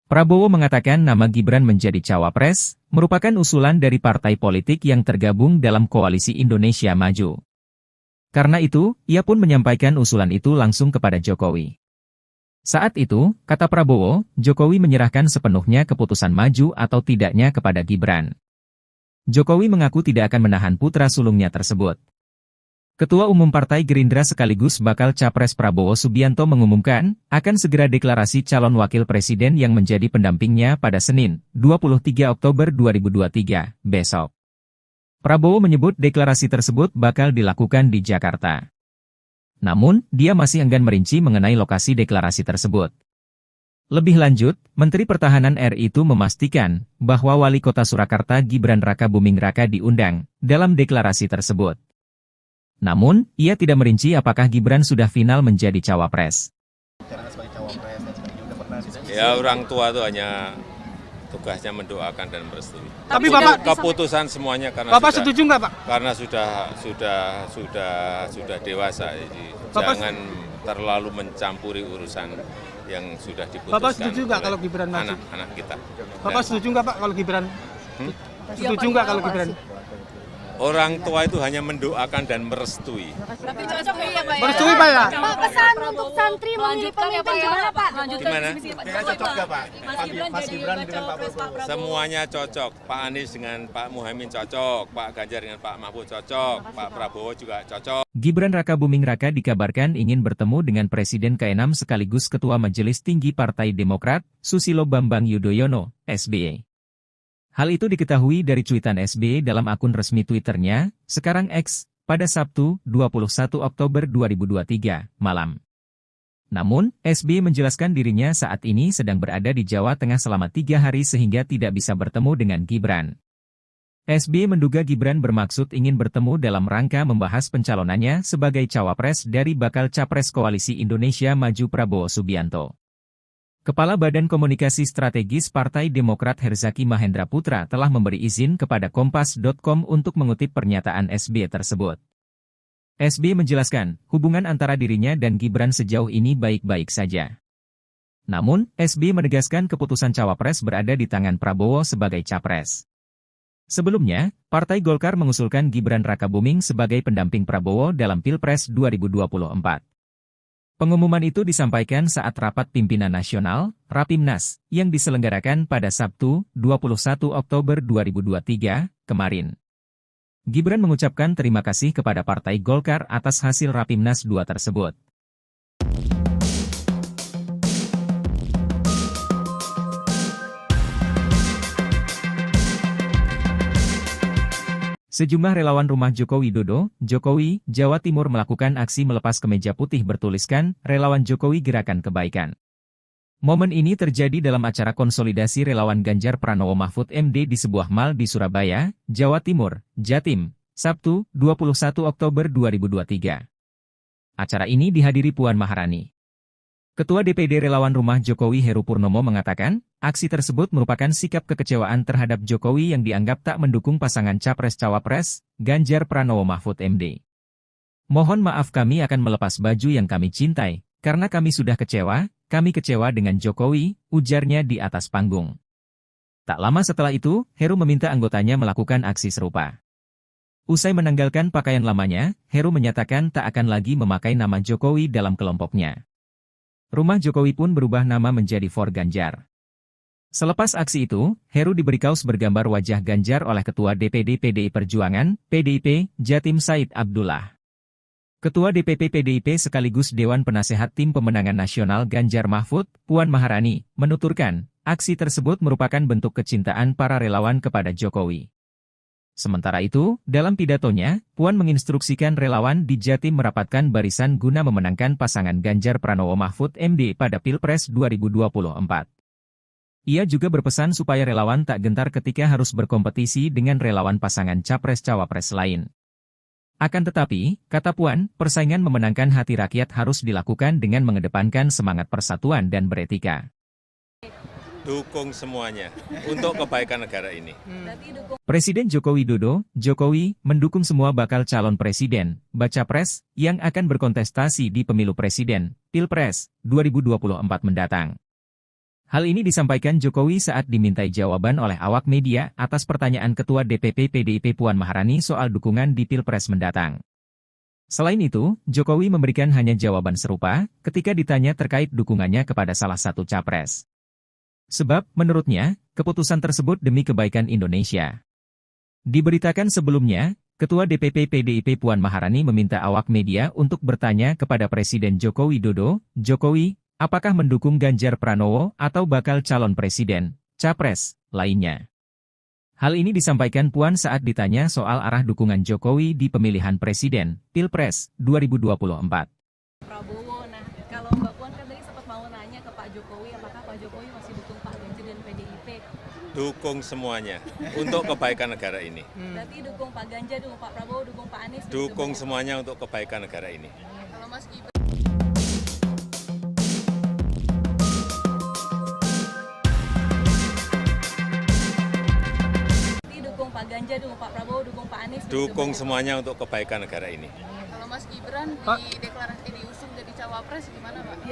Prabowo mengatakan nama Gibran menjadi cawapres merupakan usulan dari partai politik yang tergabung dalam Koalisi Indonesia Maju. Karena itu, ia pun menyampaikan usulan itu langsung kepada Jokowi. Saat itu, kata Prabowo, Jokowi menyerahkan sepenuhnya keputusan maju atau tidaknya kepada Gibran. Jokowi mengaku tidak akan menahan putra sulungnya tersebut. Ketua Umum Partai Gerindra sekaligus bakal Capres Prabowo Subianto mengumumkan, akan segera deklarasi calon wakil presiden yang menjadi pendampingnya pada Senin, 23 Oktober 2023, besok. Prabowo menyebut deklarasi tersebut bakal dilakukan di Jakarta. Namun, dia masih enggan merinci mengenai lokasi deklarasi tersebut. Lebih lanjut, Menteri Pertahanan RI itu memastikan bahwa Wali Kota Surakarta Gibran Rakabuming Raka diundang dalam deklarasi tersebut. Namun, ia tidak merinci apakah Gibran sudah final menjadi cawapres. Bicarakan sebagai cawapres dan sebagainya udah pernah diskusi. Ya orang tua itu hanya tugasnya mendoakan dan merestui. Tapi Bapak Keputusan semuanya karena Bapak setuju nggak Pak? karena sudah dewasa, jadi Bapak jangan terlalu mencampuri urusan yang sudah diputuskan. Bapak setuju nggak oleh kalau Gibran maju? anak-anak kita? Bapak setuju nggak Pak kalau Gibran? Setuju nggak kalau Gibran? Orang tua itu hanya mendoakan dan merestui. Tapi cocok ya Pak ya? Merestui Pak ya? Pak, pesan untuk santri memilih pemimpin gimana Pak? Gimana? Kira cocok nggak Pak? Mas Gibran dengan Pak Prabowo. Semuanya cocok. Pak Anies dengan Pak Muhaimin cocok, Pak Ganjar dengan Pak Mahfud cocok, Pak Prabowo juga cocok. Gibran Rakabuming Raka dikabarkan ingin bertemu dengan Presiden ke-6 sekaligus Ketua Majelis Tinggi Partai Demokrat, Susilo Bambang Yudhoyono, SBY. Hal itu diketahui dari cuitan SBY dalam akun resmi Twitternya, sekarang X, pada Sabtu, 21 Oktober 2023, malam. Namun, SBY menjelaskan dirinya saat ini sedang berada di Jawa Tengah selama 3 hari sehingga tidak bisa bertemu dengan Gibran. SBY menduga Gibran bermaksud ingin bertemu dalam rangka membahas pencalonannya sebagai cawapres dari bakal capres Koalisi Indonesia Maju Prabowo Subianto. Kepala Badan Komunikasi Strategis Partai Demokrat Herzaki Mahendra Putra telah memberi izin kepada Kompas.com untuk mengutip pernyataan SBY tersebut. SBY menjelaskan, hubungan antara dirinya dan Gibran sejauh ini baik-baik saja. Namun, SBY menegaskan keputusan cawapres berada di tangan Prabowo sebagai capres. Sebelumnya, Partai Golkar mengusulkan Gibran Rakabuming sebagai pendamping Prabowo dalam Pilpres 2024. Pengumuman itu disampaikan saat rapat pimpinan nasional, Rapimnas, yang diselenggarakan pada Sabtu, 21 Oktober 2023, kemarin. Gibran mengucapkan terima kasih kepada Partai Golkar atas hasil Rapimnas 2 tersebut. Sejumlah relawan rumah Joko Widodo, Jokowi, Jawa Timur melakukan aksi melepas kemeja putih bertuliskan, Relawan Jokowi Gerakan Kebaikan. Momen ini terjadi dalam acara konsolidasi relawan Ganjar Pranowo Mahfud MD di sebuah mal di Surabaya, Jawa Timur, Jatim, Sabtu, 21 Oktober 2023. Acara ini dihadiri Puan Maharani. Ketua DPD Relawan Rumah Jokowi Heru Purnomo mengatakan, aksi tersebut merupakan sikap kekecewaan terhadap Jokowi yang dianggap tak mendukung pasangan Capres-Cawapres, Ganjar Pranowo Mahfud MD. Mohon maaf kami akan melepas baju yang kami cintai, karena kami sudah kecewa dengan Jokowi, ujarnya di atas panggung. Tak lama setelah itu, Heru meminta anggotanya melakukan aksi serupa. Usai menanggalkan pakaian lamanya, Heru menyatakan tak akan lagi memakai nama Jokowi dalam kelompoknya. Rumah Jokowi pun berubah nama menjadi For Ganjar. Selepas aksi itu, Heru diberi kaos bergambar wajah Ganjar oleh Ketua DPD PDI Perjuangan, PDIP, Jatim Said Abdullah. Ketua DPP PDIP sekaligus Dewan Penasehat Tim Pemenangan Nasional Ganjar Mahfud, Puan Maharani, menuturkan, aksi tersebut merupakan bentuk kecintaan para relawan kepada Jokowi. Sementara itu, dalam pidatonya, Puan menginstruksikan relawan di Jatim merapatkan barisan guna memenangkan pasangan Ganjar Pranowo Mahfud MD pada Pilpres 2024. Ia juga berpesan supaya relawan tak gentar ketika harus berkompetisi dengan relawan pasangan Capres-Cawapres lain. Akan tetapi, kata Puan, persaingan memenangkan hati rakyat harus dilakukan dengan mengedepankan semangat persatuan dan beretika. Dukung semuanya untuk kebaikan negara ini. Presiden Joko Widodo, Jokowi, mendukung semua bakal calon presiden, baca pres, yang akan berkontestasi di pemilu presiden, Pilpres, 2024 mendatang. Hal ini disampaikan Jokowi saat dimintai jawaban oleh awak media atas pertanyaan Ketua DPP PDIP Puan Maharani soal dukungan di Pilpres mendatang. Selain itu, Jokowi memberikan hanya jawaban serupa ketika ditanya terkait dukungannya kepada salah satu capres. Sebab, menurutnya, keputusan tersebut demi kebaikan Indonesia. Diberitakan sebelumnya, Ketua DPP PDIP Puan Maharani meminta awak media untuk bertanya kepada Presiden Joko Widodo, Jokowi, apakah mendukung Ganjar Pranowo atau bakal calon presiden, capres, lainnya. Hal ini disampaikan Puan saat ditanya soal arah dukungan Jokowi di pemilihan presiden, Pilpres, 2024. Prabowo, nah kalau Mbak Puan kan tadi sempat mau nanya ke Pak Jokowi, apakah Pak Jokowi masih dukung Pak Ganjar dan PDIP? Dukung semuanya untuk kebaikan negara ini. Berarti dukung Pak Ganjar, dukung Pak Prabowo, dukung Pak Anies? Dukung semuanya untuk kebaikan negara ini. Kalau Mas Gibran dukung semuanya untuk kebaikan negara ini. Kalau Mas Gibran diusung jadi cawapres gimana Pak?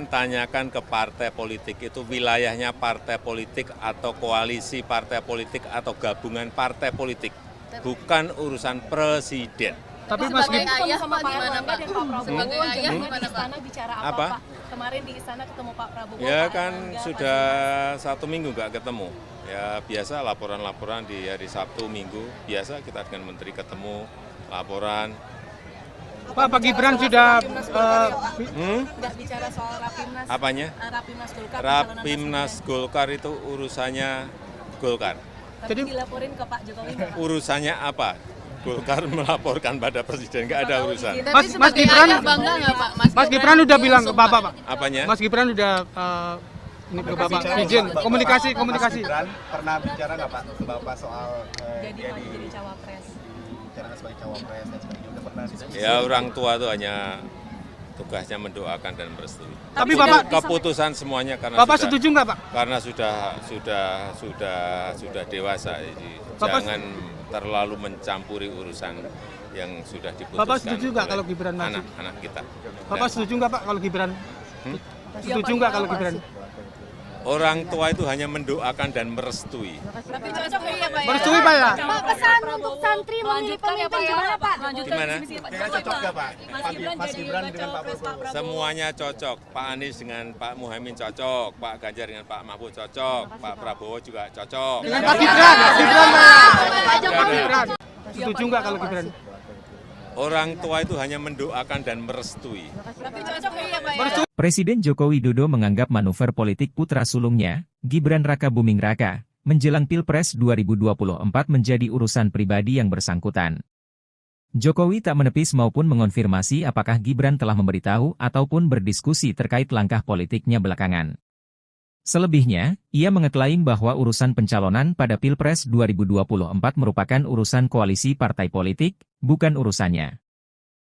Tanyakan ke partai politik itu wilayahnya partai politik atau koalisi partai politik atau gabungan partai politik, bukan urusan presiden. Tapi sebagai ayah Pak gimana Pak? Sebagai ayah gimana Pak? Bicara apa Pak? Kemarin di istana ketemu Pak Prabowo. Ya kan sudah 1 minggu nggak ketemu. Ya biasa laporan-laporan di hari Sabtu, Minggu, biasa kita dengan menteri ketemu, laporan. Pak Gibran sudah nggak bicara soal Rapimnas. Apanya? Rapimnas Golkar. Rapimnas Golkar itu urusannya Golkar. Jadi dilaporin ke Pak Jokowi. Urusannya apa? Golkar melaporkan pada presiden, nggak ada urusan. Mas Gibran bangga nggak Pak? Mas Gibran udah bilang ke Bapak, Pak. Apanya? Mas Gibran udah ini ke Bapak izin komunikasi. Mas Gibran pernah bicara nggak Pak ke Bapak soal jadi cawapres? bicara sebagai cawapres dan sebagainya, udah pernah diskusi? Ya orang tua itu hanya tugasnya mendoakan dan merestui. Tapi Bapak keputusan semuanya karena Bapak sudah, setuju nggak Pak? Karena sudah dewasa, jadi jangan terlalu mencampuri urusan yang sudah diputuskan. Bapak setuju nggak kalau Gibran maju? Anak-anak kita. Bapak setuju nggak Pak kalau Gibran? Setuju nggak kalau Gibran? Orang tua itu hanya mendoakan dan merestui. Tapi cocok ya Pak. Merestui Pak ya? Pak, pesan untuk santri memilih pemimpin gimana Pak? Gimana? Cocok nggak Pak? Mas Gibran dengan Pak Prabowo? Semuanya cocok. Pak Anies dengan Pak Muhaimin cocok, Pak Ganjar dengan Pak Mahfud cocok, Pak Prabowo juga cocok. Dengan Pak Gibran Pak. Setuju nggak kalau Gibran? Orang tua itu hanya mendoakan dan merestui. Tapi cocok ya Pak. Presiden Joko Widodo menganggap manuver politik putra sulungnya, Gibran Raka Buming Raka, menjelang Pilpres 2024 menjadi urusan pribadi yang bersangkutan. Jokowi tak menepis maupun mengonfirmasi apakah Gibran telah memberitahu ataupun berdiskusi terkait langkah politiknya belakangan. Selebihnya, ia mengeklaim bahwa urusan pencalonan pada Pilpres 2024 merupakan urusan koalisi partai politik, bukan urusannya.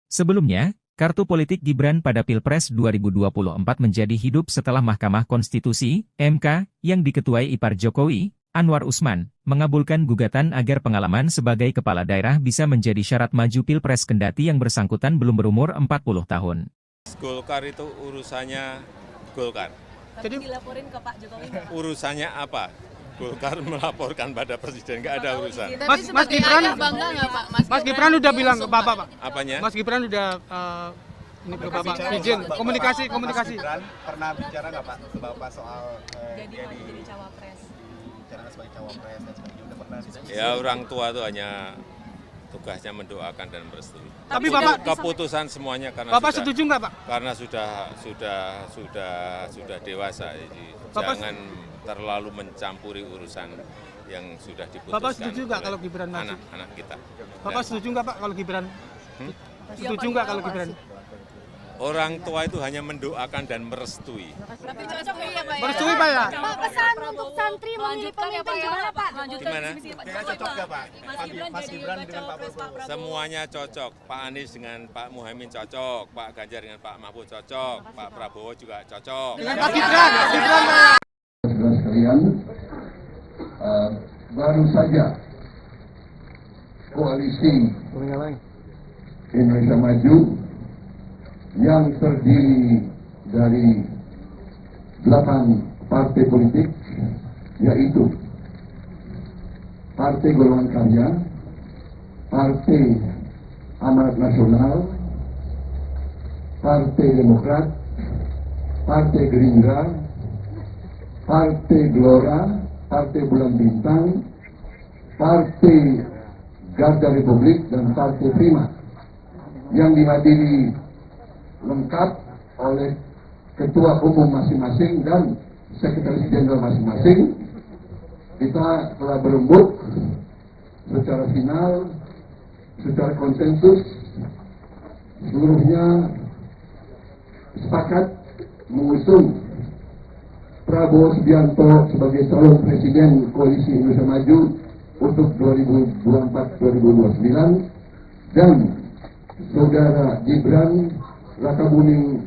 Sebelumnya, kartu politik Gibran pada Pilpres 2024 menjadi hidup setelah Mahkamah Konstitusi, MK, yang diketuai ipar Jokowi, Anwar Usman, mengabulkan gugatan agar pengalaman sebagai kepala daerah bisa menjadi syarat maju Pilpres kendati yang bersangkutan belum berumur 40 tahun. Golkar itu urusannya Golkar. Jadi dilaporin ke Pak Jokowi. Urusannya apa? Golkar melaporkan pada presiden, nggak ada urusan. Mas Gibran bangga nggak Pak? Mas Gibran udah bilang ke Bapak Pak. Apanya? Mas Gibran udah ini ke Bapak izin komunikasi. Mas Gibran pernah bicara nggak Pak ke Bapak soal Jadi cawapres. bicara sebagai cawapres dan sebagainya, udah pernah diskusi? Ya orang tua itu hanya tugasnya mendoakan dan merestui. Tapi Bapak keputusan semuanya karena Bapak setuju nggak Pak? Karena sudah dewasa, jadi jangan terlalu mencampuri urusan yang sudah diputuskan. Bapak setuju nggak kalau Gibran maju? Anak-anak kita. Bapak setuju nggak Pak kalau Gibran? Setuju nggak kalau Gibran? Orang tua itu hanya mendoakan dan merestui. Tapi cocok ya Pak. Merestui Pak ya? Pak, pesan untuk santri memilih pemimpin gimana Pak? Gimana? Cocok nggak Pak? Mas Gibran dengan Pak Prabowo? Semuanya cocok. Pak Anies dengan Pak Muhaimin cocok, Pak Ganjar dengan Pak Mahfud cocok, Pak Prabowo juga cocok. Dengan Pak Gibran Pak. Saudara sekalian, baru saja koalisi Indonesia Maju yang terdiri dari 8 partai politik, yaitu Partai Golongan Karya, Partai Amanat Nasional, Partai Demokrat, Partai Gerindra, Partai Gelora, Partai Bulan Bintang, Partai Garda Republik, dan Partai Prima, yang dihadiri lengkap oleh ketua umum masing-masing dan sekretaris jenderal masing-masing. Kita telah berembuk secara final, secara konsensus, seluruhnya sepakat mengusung Prabowo Subianto sebagai calon presiden Koalisi Indonesia Maju untuk 2024-2029 dan saudara Gibran Raka Buming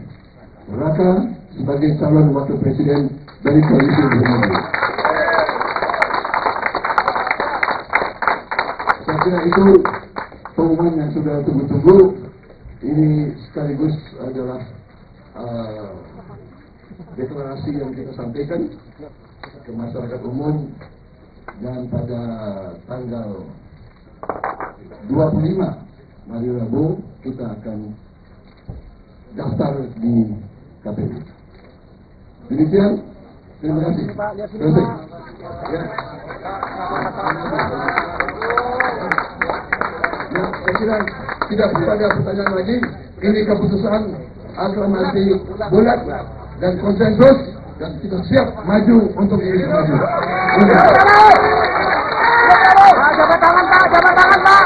Raka sebagai calon wakil presiden dari Koalisi Indonesia Maju. kira itu pengumuman yang sudah tunggu-tunggu. Ini sekaligus adalah deklarasi yang kita sampaikan ke masyarakat umum, dan pada tanggal 25 hari Rabu kita akan daftar di KPU. Demikian, terima kasih. Selesai. Ya. Ya, saya kira tidak perlu ada pertanyaan lagi. Ini keputusan aklamasi bulat dan konsensus, dan kita siap maju untuk ini maju. Jabat tangan Pak, jabat tangan Pak.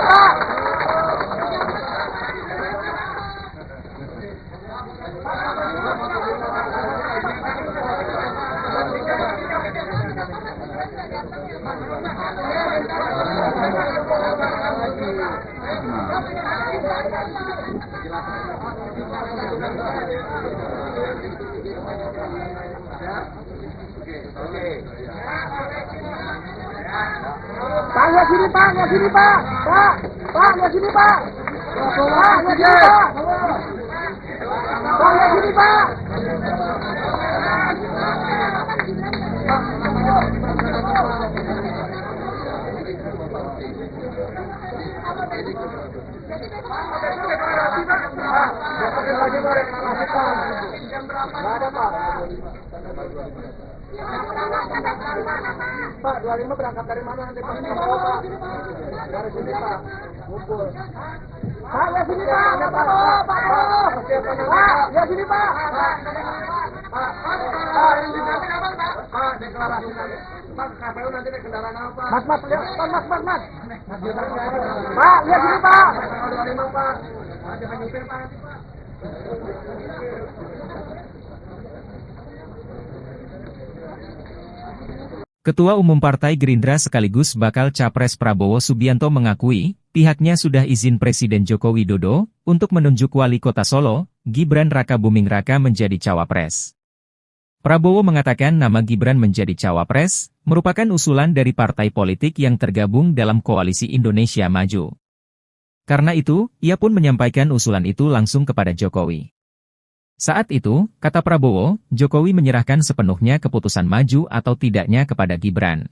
Pak, lihat sini Pak, lihat sini Pak. Pak, lihat sini Pak. Pak, lihat sini Pak. Pak, lihat sini Pak. Pak, 25 berangkat dari mana nanti Pak? Dari sini Pak, ngumpul. Pak, lihat sini Pak, Pak, lihat sini Pak. Pak, deklarasi nanti. Pak, KPU nanti naik kendaraan apa? Mas, lihat, Mas. Pak, lihat sini Pak. 25 Pak. Jangan nyupir Pak. Ketua Umum Partai Gerindra sekaligus bakal Capres Prabowo Subianto mengakui, pihaknya sudah izin Presiden Joko Widodo untuk menunjuk Wali Kota Solo, Gibran Rakabuming Raka menjadi cawapres. Prabowo mengatakan nama Gibran menjadi cawapres merupakan usulan dari partai politik yang tergabung dalam Koalisi Indonesia Maju. Karena itu, ia pun menyampaikan usulan itu langsung kepada Jokowi. Saat itu, kata Prabowo, Jokowi menyerahkan sepenuhnya keputusan maju atau tidaknya kepada Gibran.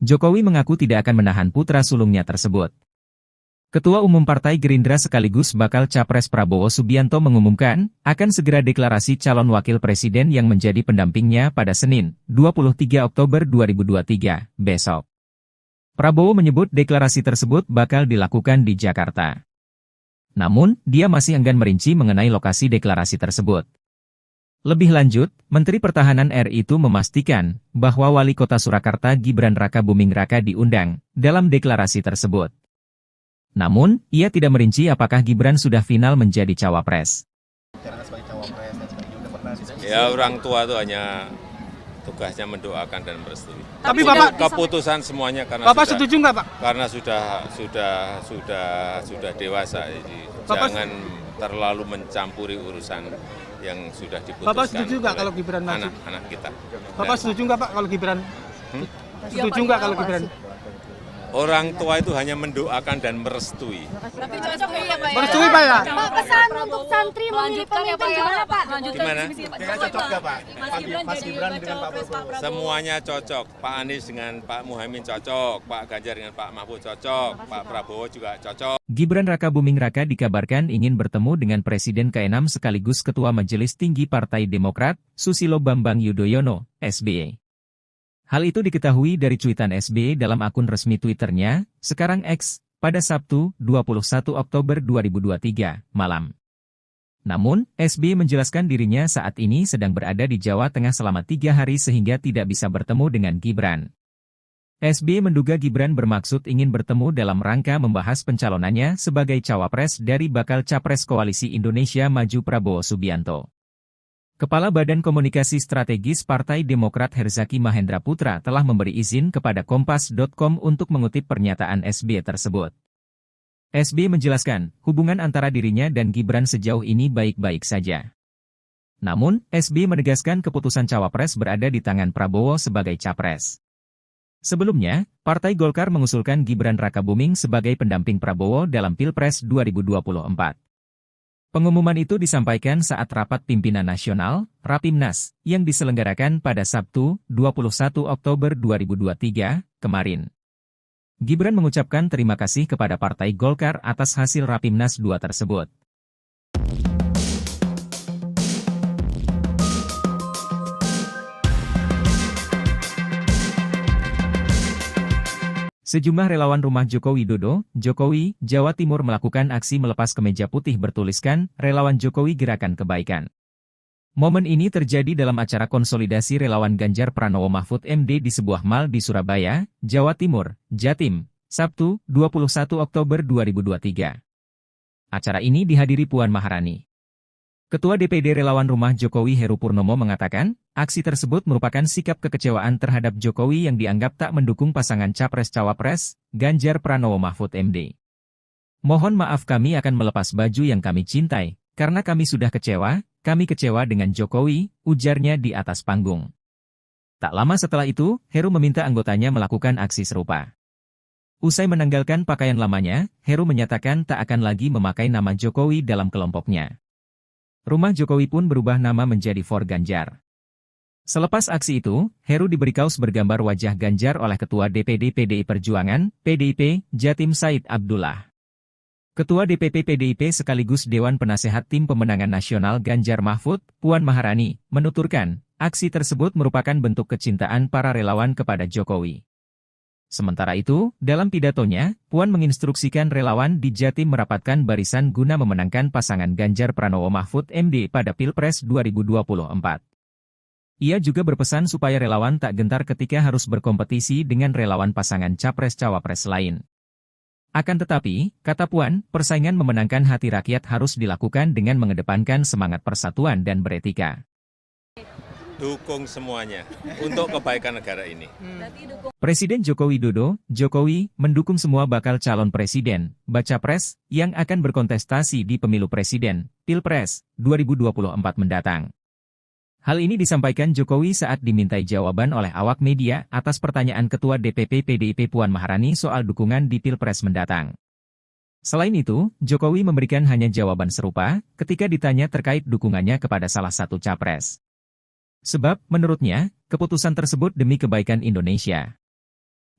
Jokowi mengaku tidak akan menahan putra sulungnya tersebut. Ketua Umum Partai Gerindra sekaligus bakal Capres Prabowo Subianto mengumumkan, akan segera deklarasi calon wakil presiden yang menjadi pendampingnya pada Senin, 23 Oktober 2023, besok. Prabowo menyebut deklarasi tersebut bakal dilakukan di Jakarta. Namun, dia masih enggan merinci mengenai lokasi deklarasi tersebut. Lebih lanjut, Menteri Pertahanan RI itu memastikan bahwa Wali Kota Surakarta Gibran Rakabuming Raka diundang dalam deklarasi tersebut. Namun, ia tidak merinci apakah Gibran sudah final menjadi cawapres. Ya, orang tua itu hanya tugasnya mendoakan dan merestui. Tapi Bapak keputusan semuanya karena Bapak setuju nggak Pak? Karena sudah dewasa, jadi jangan terlalu mencampuri urusan yang sudah diputuskan. Bapak setuju nggak kalau Gibran maju? Anak-anak kita. Bapak setuju nggak Pak kalau Gibran? Setuju nggak kalau Gibran? Orang tua itu hanya mendoakan dan merestui. Tapi cocok ya Pak ya? Merestui Pak ya? Pak, pesan untuk santri memilih pemimpin gimana Pak? Gimana? Cocok nggak Pak? Mas Gibran dengan Pak Prabowo. Semuanya cocok. Pak Anies dengan Pak Muhaimin cocok. Pak Ganjar dengan Pak Mahfud cocok. Pak Prabowo juga cocok. Gibran Rakabuming Raka dikabarkan ingin bertemu dengan Presiden ke-6 sekaligus Ketua Majelis Tinggi Partai Demokrat, Susilo Bambang Yudhoyono, SBY. Hal itu diketahui dari cuitan SBY dalam akun resmi Twitternya, sekarang X, pada Sabtu, 21 Oktober 2023, malam. Namun, SBY menjelaskan dirinya saat ini sedang berada di Jawa Tengah selama 3 hari sehingga tidak bisa bertemu dengan Gibran. SBY menduga Gibran bermaksud ingin bertemu dalam rangka membahas pencalonannya sebagai cawapres dari bakal Capres Koalisi Indonesia Maju Prabowo Subianto. Kepala Badan Komunikasi Strategis Partai Demokrat Herzaki Mahendra Putra telah memberi izin kepada Kompas.com untuk mengutip pernyataan SBY tersebut. SBY menjelaskan, hubungan antara dirinya dan Gibran sejauh ini baik-baik saja. Namun, SBY menegaskan keputusan cawapres berada di tangan Prabowo sebagai capres. Sebelumnya, Partai Golkar mengusulkan Gibran Rakabuming sebagai pendamping Prabowo dalam Pilpres 2024. Pengumuman itu disampaikan saat rapat pimpinan nasional, Rapimnas, yang diselenggarakan pada Sabtu, 21 Oktober 2023, kemarin. Gibran mengucapkan terima kasih kepada Partai Golkar atas hasil Rapimnas 2 tersebut. Sejumlah relawan rumah Joko Widodo, Jokowi, Jawa Timur melakukan aksi melepas kemeja putih bertuliskan, Relawan Jokowi Gerakan Kebaikan. Momen ini terjadi dalam acara konsolidasi relawan Ganjar Pranowo Mahfud MD di sebuah mal di Surabaya, Jawa Timur, Jatim, Sabtu, 21 Oktober 2023. Acara ini dihadiri Puan Maharani. Ketua DPD Relawan Rumah Jokowi Heru Purnomo mengatakan, aksi tersebut merupakan sikap kekecewaan terhadap Jokowi yang dianggap tak mendukung pasangan Capres-Cawapres, Ganjar Pranowo Mahfud MD. Mohon maaf kami akan melepas baju yang kami cintai, karena kami sudah kecewa dengan Jokowi, ujarnya di atas panggung. Tak lama setelah itu, Heru meminta anggotanya melakukan aksi serupa. Usai menanggalkan pakaian lamanya, Heru menyatakan tak akan lagi memakai nama Jokowi dalam kelompoknya. Rumah Jokowi pun berubah nama menjadi For Ganjar. Selepas aksi itu, Heru diberi kaos bergambar wajah Ganjar oleh Ketua DPD PDI Perjuangan, PDIP, Jatim Said Abdullah. Ketua DPP PDIP sekaligus Dewan Penasehat Tim Pemenangan Nasional Ganjar Mahfud, Puan Maharani, menuturkan, aksi tersebut merupakan bentuk kecintaan para relawan kepada Jokowi. Sementara itu, dalam pidatonya, Puan menginstruksikan relawan di Jatim merapatkan barisan guna memenangkan pasangan Ganjar Pranowo Mahfud MD pada Pilpres 2024. Ia juga berpesan supaya relawan tak gentar ketika harus berkompetisi dengan relawan pasangan Capres-Cawapres lain. Akan tetapi, kata Puan, persaingan memenangkan hati rakyat harus dilakukan dengan mengedepankan semangat persatuan dan beretika. Dukung semuanya untuk kebaikan negara ini. Presiden Joko Widodo, Jokowi, mendukung semua bakal calon presiden, baca pres, yang akan berkontestasi di pemilu presiden, Pilpres, 2024 mendatang. Hal ini disampaikan Jokowi saat dimintai jawaban oleh awak media atas pertanyaan Ketua DPP PDIP Puan Maharani soal dukungan di Pilpres mendatang. Selain itu, Jokowi memberikan hanya jawaban serupa ketika ditanya terkait dukungannya kepada salah satu capres. Sebab, menurutnya, keputusan tersebut demi kebaikan Indonesia.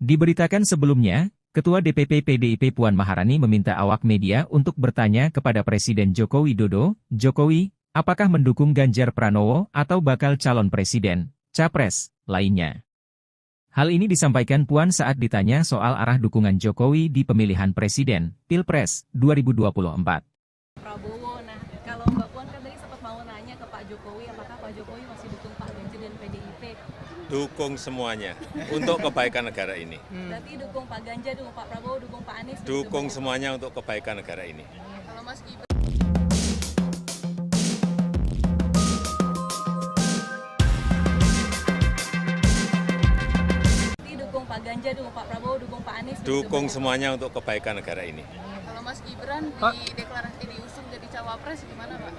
Diberitakan sebelumnya, Ketua DPP PDIP Puan Maharani meminta awak media untuk bertanya kepada Presiden Joko Widodo, Jokowi, apakah mendukung Ganjar Pranowo atau bakal calon presiden, capres, lainnya. Hal ini disampaikan Puan saat ditanya soal arah dukungan Jokowi di pemilihan presiden, Pilpres, 2024. Prabowo, nah kalau Mbak Puan kan tadi sempat mau nanya ke Pak Jokowi, apakah Pak Jokowi masih dukung Pak Ganjar dan PDIP? Dukung semuanya untuk kebaikan negara ini. Berarti dukung Pak Ganjar, dukung Pak Prabowo, dukung Pak Anies? Dukung semuanya untuk kebaikan negara ini. Kalau Mas Gibran dukung Pak Ganjar, dukung Pak Prabowo, dukung Pak Anies? Dukung semuanya untuk kebaikan negara ini. Kalau Mas Gibran deklarasi diusung jadi cawapres gimana Pak?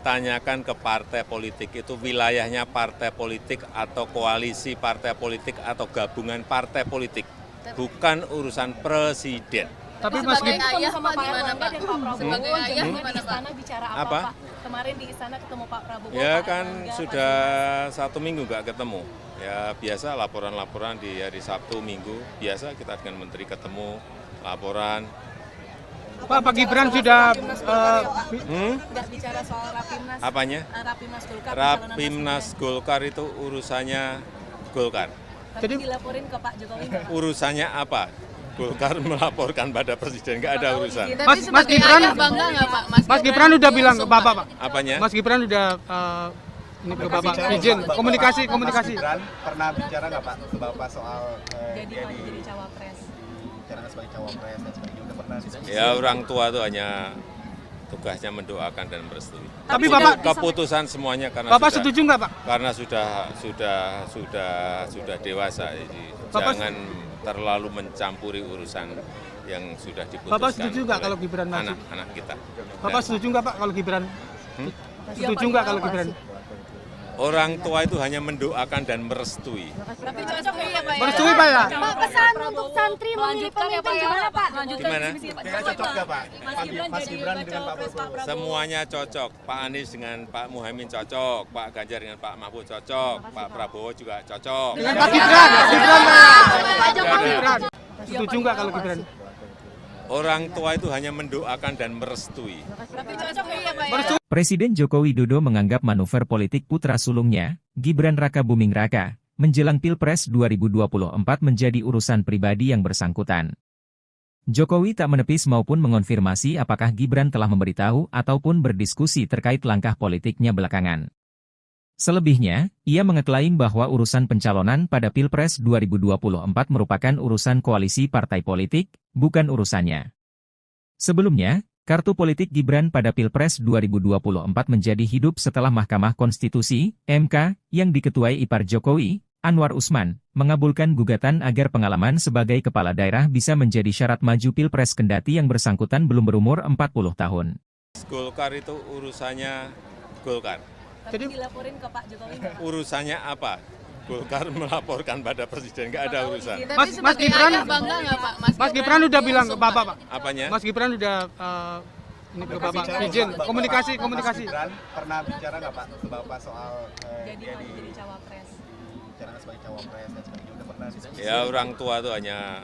Tanyakan ke partai politik itu wilayahnya partai politik atau koalisi partai politik atau gabungan partai politik, bukan urusan presiden. Tapi Mas Gibran sama Pak Erlangga dan Pak Prabowo sebagai ayah gimana di istana bicara apa? Pak? Kemarin di istana ketemu Pak Prabowo. Ya Pak kan Erlangga, sudah 1 minggu nggak ketemu. Ya biasa laporan-laporan di hari Sabtu Minggu, biasa kita dengan menteri ketemu, laporan. Pak Gibran sudah nggak bicara soal Rapimnas. Apanya? Rapimnas Golkar. Rapimnas Golkar itu urusannya Golkar. Jadi dilaporin ke Pak Jokowi nggak, Pak? Urusannya apa? Golkar melaporkan pada presiden, nggak ada urusan. Mas Gibran bangga nggak Pak? Mas Gibran udah bilang ke Bapak, Pak. Apanya? Mas Gibran udah ini ke Bapak izin komunikasi. Mas Gibran pernah bicara nggak Pak ke Bapak soal Jadi cawapres. bicara sebagai cawapres dan sebagainya, udah pernah? Ya orang tua itu hanya tugasnya mendoakan dan merestui. Tapi Bapak keputusan semuanya karena Bapak setuju nggak Pak? Karena sudah dewasa, jadi jangan terlalu mencampuri urusan yang sudah diputuskan. Bapak setuju nggak kalau Gibran maju? Anak-anak kita. Bapak setuju nggak Pak kalau Gibran? Setuju nggak kalau Gibran? Orang tua itu hanya mendoakan dan merestui. Tapi cocok ya Pak ya? Merestui Pak ya? Pak, pesan untuk santri memilih pemimpin gimana Pak? Gimana? Kayaknya cocok nggak Pak? Mas Gibran dengan Pak Prabowo. Semuanya cocok. Pak Anies dengan Pak Muhaimin cocok, Pak Ganjar dengan Pak Mahfud cocok, Pak Prabowo juga cocok. Dengan Pak Gibran, Gibran Pak ya? Pak Gibran. Setuju nggak kalau Gibran? Orang tua itu hanya mendoakan dan merestui. Tapi cocok ya Pak ya? Presiden Joko Widodo menganggap manuver politik putra sulungnya, Gibran Rakabuming Raka, menjelang Pilpres 2024 menjadi urusan pribadi yang bersangkutan. Jokowi tak menepis maupun mengonfirmasi apakah Gibran telah memberitahu ataupun berdiskusi terkait langkah politiknya belakangan. Selebihnya, ia mengeklaim bahwa urusan pencalonan pada Pilpres 2024 merupakan urusan koalisi partai politik, bukan urusannya. Sebelumnya, kartu politik Gibran pada Pilpres 2024 menjadi hidup setelah Mahkamah Konstitusi, MK, yang diketuai ipar Jokowi, Anwar Usman, mengabulkan gugatan agar pengalaman sebagai kepala daerah bisa menjadi syarat maju Pilpres kendati yang bersangkutan belum berumur 40 tahun. Golkar itu urusannya Golkar. Tapi dilaporin ke Pak Jokowi nggak? Urusannya apa? Golkar melaporkan pada presiden, nggak ada urusan. Mas Gibran, Bangga nggak Pak? Mas Gibran udah bilang ke Bapak Pak. Apanya? Mas Gibran udah ini ke Bapak izin komunikasi. Mas Gibran pernah bicara nggak Pak ke Bapak soal Jadi dia maju jadi cawapres. bicara sebagai cawapres dan sebagainya, udah pernah diskusi? Ya orang tua itu hanya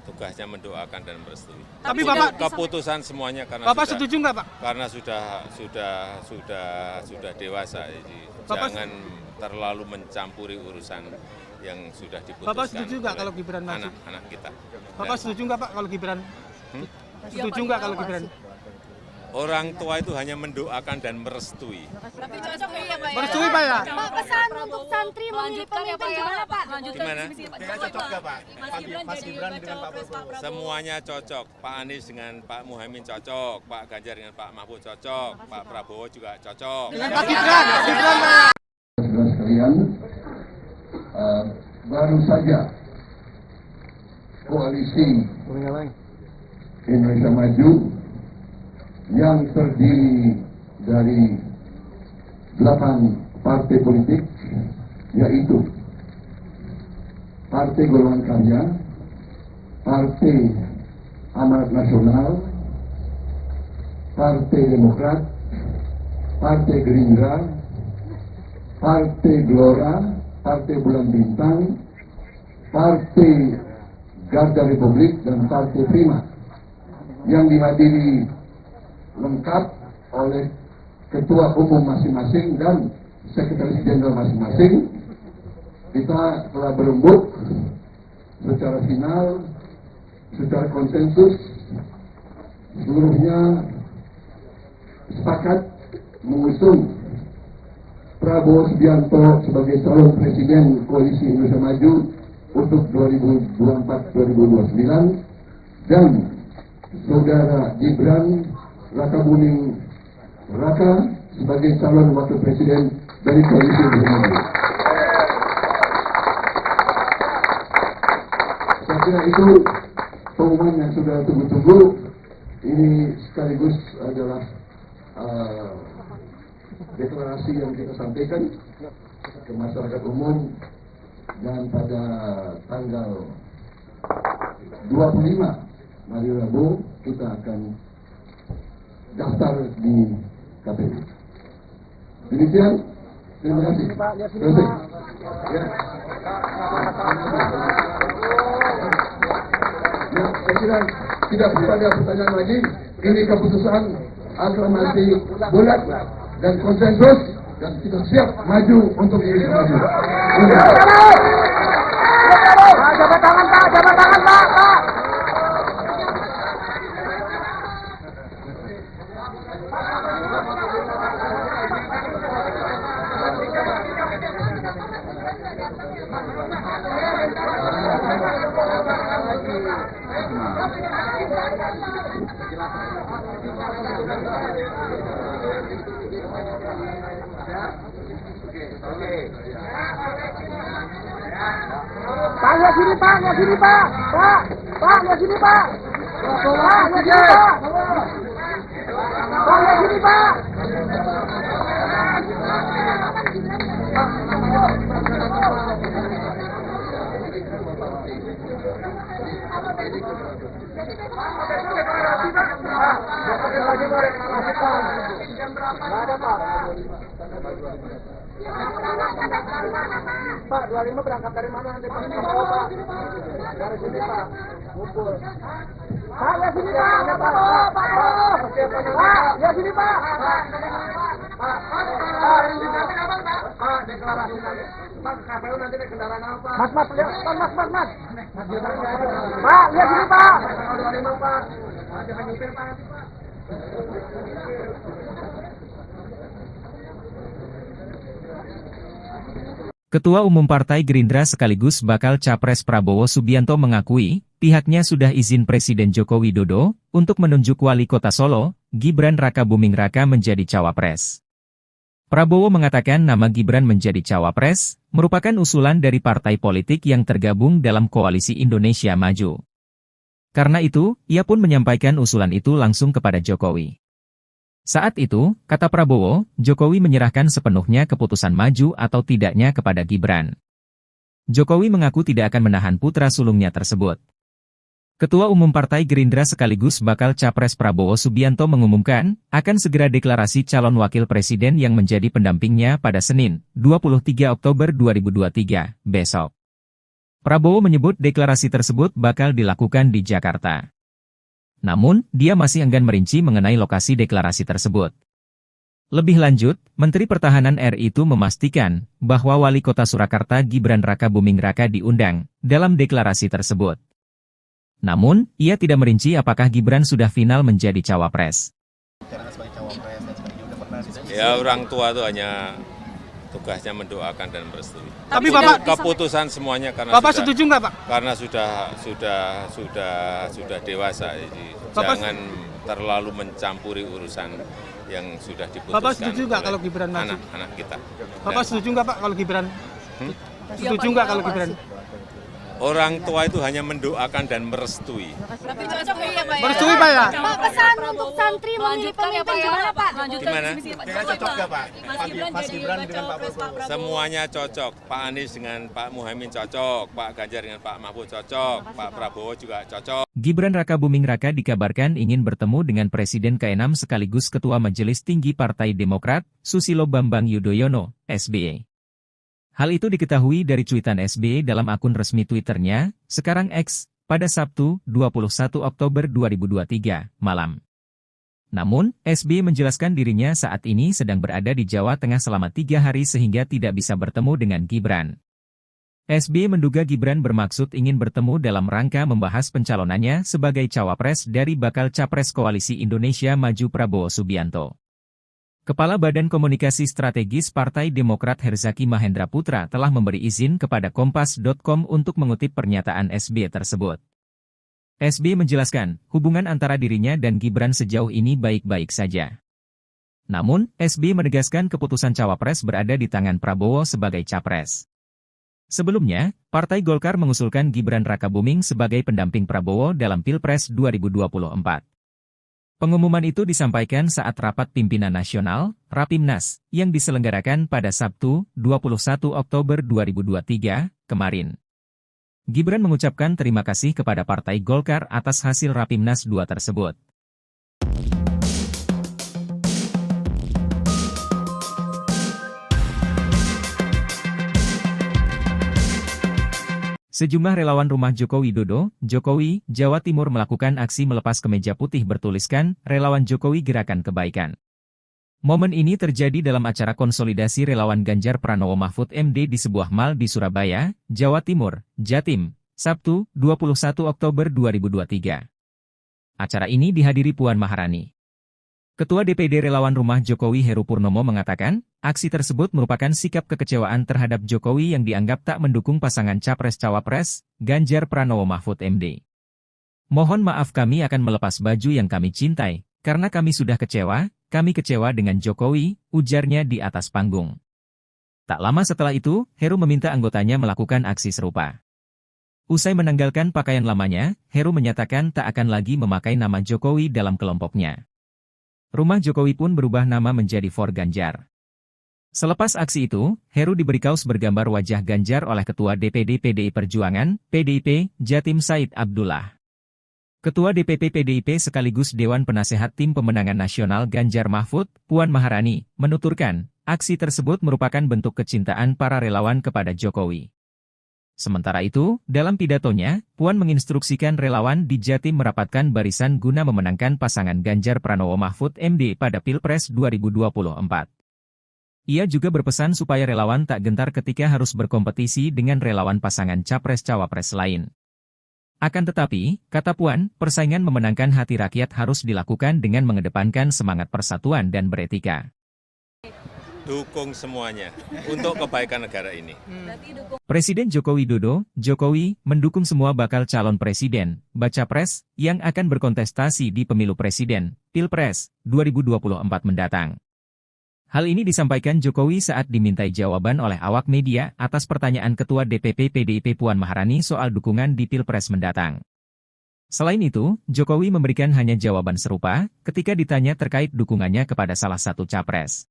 tugasnya mendoakan dan merestui. Tapi Bapak Keputusan semuanya karena Bapak sudah, setuju nggak Pak? karena sudah dewasa, jadi Bapak jangan terlalu mencampuri urusan yang sudah diputuskan. Bapak setuju nggak oleh kalau Gibran maju? anak-anak kita? Bapak setuju nggak Pak kalau Gibran? Setuju nggak kalau Gibran? Orang tua itu hanya mendoakan dan merestui. Tapi cocok ya Pak ya? Merestui Pak ya? Pak, pesan untuk santri memilih pemimpin gimana Pak? Gimana? Kayaknya cocok nggak Pak? Mas Gibran dengan Pak Prabowo. Semuanya cocok. Pak Anies dengan Pak Muhaimin cocok, Pak Ganjar dengan Pak Mahfud cocok, Pak Prabowo juga cocok. Dengan Pak Gibran, Gibran Pak ya? Saudara sekalian, baru saja koalisi Indonesia Maju yang terdiri dari 8 partai politik, yaitu Partai Golongan Karya, Partai Amanat Nasional, Partai Demokrat, Partai Gerindra, Partai Gelora, Partai Bulan Bintang, Partai Garda Republik, dan Partai Prima, yang dihadiri lengkap oleh ketua umum masing-masing dan sekretaris jenderal masing-masing. Kita telah berembuk secara final, secara konsensus, seluruhnya sepakat mengusung Prabowo Subianto sebagai calon presiden koalisi Indonesia Maju untuk 2024-2029 dan saudara Gibran Rakabuming Raka sebagai calon wakil presiden dari koalisi Indonesia Maju. Saya kira itu pengumuman yang sudah tunggu-tunggu. Ini sekaligus adalah deklarasi yang kita sampaikan ke masyarakat umum, dan pada tanggal 25 hari Rabu kita akan daftar di KPU. Demikian, terima kasih. Selesai. Ya. Ya, saya kira tidak perlu ada pertanyaan lagi. Ini keputusan aklamasi bulat dan konsensus, dan kita siap maju untuk Indonesia Maju. Jabat tangan Pak, jabat tangan Pak. Pak, lihat sini Pak, lihat sini Pak. Pak, lihat sini Pak. Pak, lihat sini Pak. Pak, lihat sini Pak. Pak, 25 berangkat dari mana nanti Pak? Dari sini Pak, ngumpul. Pak, ya sini Pak, Pak, ya sini Pak. Pak, deklarasi nanti. Pak, KPU nanti naik kendaraan apa? Mas, lihat, Mas. Pak, lihat sini Pak. Tanggal 25 Pak. Jangan nyupir Pak nanti Pak. Ketua Umum Partai Gerindra sekaligus bakal Capres Prabowo Subianto mengakui, pihaknya sudah izin Presiden Joko Widodo untuk menunjuk Wali Kota Solo, Gibran Rakabuming Raka menjadi cawapres. Prabowo mengatakan nama Gibran menjadi cawapres merupakan usulan dari partai politik yang tergabung dalam Koalisi Indonesia Maju. Karena itu, ia pun menyampaikan usulan itu langsung kepada Jokowi. Saat itu, kata Prabowo, Jokowi menyerahkan sepenuhnya keputusan maju atau tidaknya kepada Gibran. Jokowi mengaku tidak akan menahan putra sulungnya tersebut. Ketua Umum Partai Gerindra sekaligus bakal Capres Prabowo Subianto mengumumkan, akan segera deklarasi calon wakil presiden yang menjadi pendampingnya pada Senin, 23 Oktober 2023, besok. Prabowo menyebut deklarasi tersebut bakal dilakukan di Jakarta. Namun, dia masih enggan merinci mengenai lokasi deklarasi tersebut. Lebih lanjut, Menteri Pertahanan RI itu memastikan bahwa Wali Kota Surakarta Gibran Rakabuming Raka diundang dalam deklarasi tersebut. Namun, ia tidak merinci apakah Gibran sudah final menjadi cawapres. Ya, orang tua itu hanya tugasnya mendoakan dan merestui. Tapi Bapak keputusan semuanya karena Bapak setuju nggak Pak? Karena sudah dewasa, jadi jangan terlalu mencampuri urusan yang sudah diputuskan. Bapak setuju nggak kalau Gibran maju? Anak-anak kita. Bapak setuju nggak Pak kalau Gibran? Setuju nggak kalau Gibran? Orang tua itu hanya mendoakan dan merestui. Tapi cocok ya Pak ya? Merestui Pak ya? Pak, pesan untuk santri memilih pemimpin gimana Pak? Gimana? Cocok nggak Pak? Mas Gibran dengan Pak Prabowo. Semuanya cocok. Pak Anies dengan Pak Muhaimin cocok, Pak Ganjar dengan Pak Mahfud cocok, Pak Prabowo juga cocok. Gibran Rakabuming Raka dikabarkan ingin bertemu dengan Presiden ke-6 sekaligus Ketua Majelis Tinggi Partai Demokrat, Susilo Bambang Yudhoyono, SBY. Hal itu diketahui dari cuitan SBY dalam akun resmi Twitternya, sekarang X, pada Sabtu, 21 Oktober 2023, malam. Namun, SBY menjelaskan dirinya saat ini sedang berada di Jawa Tengah selama 3 hari sehingga tidak bisa bertemu dengan Gibran. SBY menduga Gibran bermaksud ingin bertemu dalam rangka membahas pencalonannya sebagai cawapres dari bakal Capres Koalisi Indonesia Maju Prabowo Subianto. Kepala Badan Komunikasi Strategis Partai Demokrat Herzaki Mahendra Putra telah memberi izin kepada Kompas.com untuk mengutip pernyataan SBY tersebut. SBY menjelaskan, hubungan antara dirinya dan Gibran sejauh ini baik-baik saja. Namun, SBY menegaskan keputusan cawapres berada di tangan Prabowo sebagai capres. Sebelumnya, Partai Golkar mengusulkan Gibran Rakabuming sebagai pendamping Prabowo dalam Pilpres 2024. Pengumuman itu disampaikan saat rapat pimpinan nasional, Rapimnas, yang diselenggarakan pada Sabtu, 21 Oktober 2023, kemarin. Gibran mengucapkan terima kasih kepada Partai Golkar atas hasil Rapimnas 2 tersebut. Sejumlah relawan rumah Joko Widodo, Jokowi, Jawa Timur melakukan aksi melepas kemeja putih bertuliskan, Relawan Jokowi Gerakan Kebaikan. Momen ini terjadi dalam acara konsolidasi relawan Ganjar Pranowo Mahfud MD di sebuah mal di Surabaya, Jawa Timur, Jatim, Sabtu, 21 Oktober 2023. Acara ini dihadiri Puan Maharani. Ketua DPD Relawan Rumah Jokowi Heru Purnomo mengatakan, aksi tersebut merupakan sikap kekecewaan terhadap Jokowi yang dianggap tak mendukung pasangan Capres-Cawapres, Ganjar Pranowo Mahfud MD. Mohon maaf kami akan melepas baju yang kami cintai, karena kami sudah kecewa dengan Jokowi, ujarnya di atas panggung. Tak lama setelah itu, Heru meminta anggotanya melakukan aksi serupa. Usai menanggalkan pakaian lamanya, Heru menyatakan tak akan lagi memakai nama Jokowi dalam kelompoknya. Rumah Jokowi pun berubah nama menjadi For Ganjar. Selepas aksi itu, Heru diberi kaos bergambar wajah Ganjar oleh Ketua DPD PDI Perjuangan, PDIP, Jatim Said Abdullah. Ketua DPP PDIP sekaligus Dewan Penasehat Tim Pemenangan Nasional Ganjar Mahfud, Puan Maharani, menuturkan, aksi tersebut merupakan bentuk kecintaan para relawan kepada Jokowi. Sementara itu, dalam pidatonya, Puan menginstruksikan relawan di Jatim merapatkan barisan guna memenangkan pasangan Ganjar Pranowo Mahfud MD pada Pilpres 2024. Ia juga berpesan supaya relawan tak gentar ketika harus berkompetisi dengan relawan pasangan Capres-Cawapres lain. Akan tetapi, kata Puan, persaingan memenangkan hati rakyat harus dilakukan dengan mengedepankan semangat persatuan dan beretika. Dukung semuanya untuk kebaikan negara ini. Presiden Joko Widodo, Jokowi, mendukung semua bakal calon presiden, baca pres, yang akan berkontestasi di pemilu presiden, Pilpres, 2024 mendatang. Hal ini disampaikan Jokowi saat dimintai jawaban oleh awak media atas pertanyaan Ketua DPP PDIP Puan Maharani soal dukungan di Pilpres mendatang. Selain itu, Jokowi memberikan hanya jawaban serupa ketika ditanya terkait dukungannya kepada salah satu capres.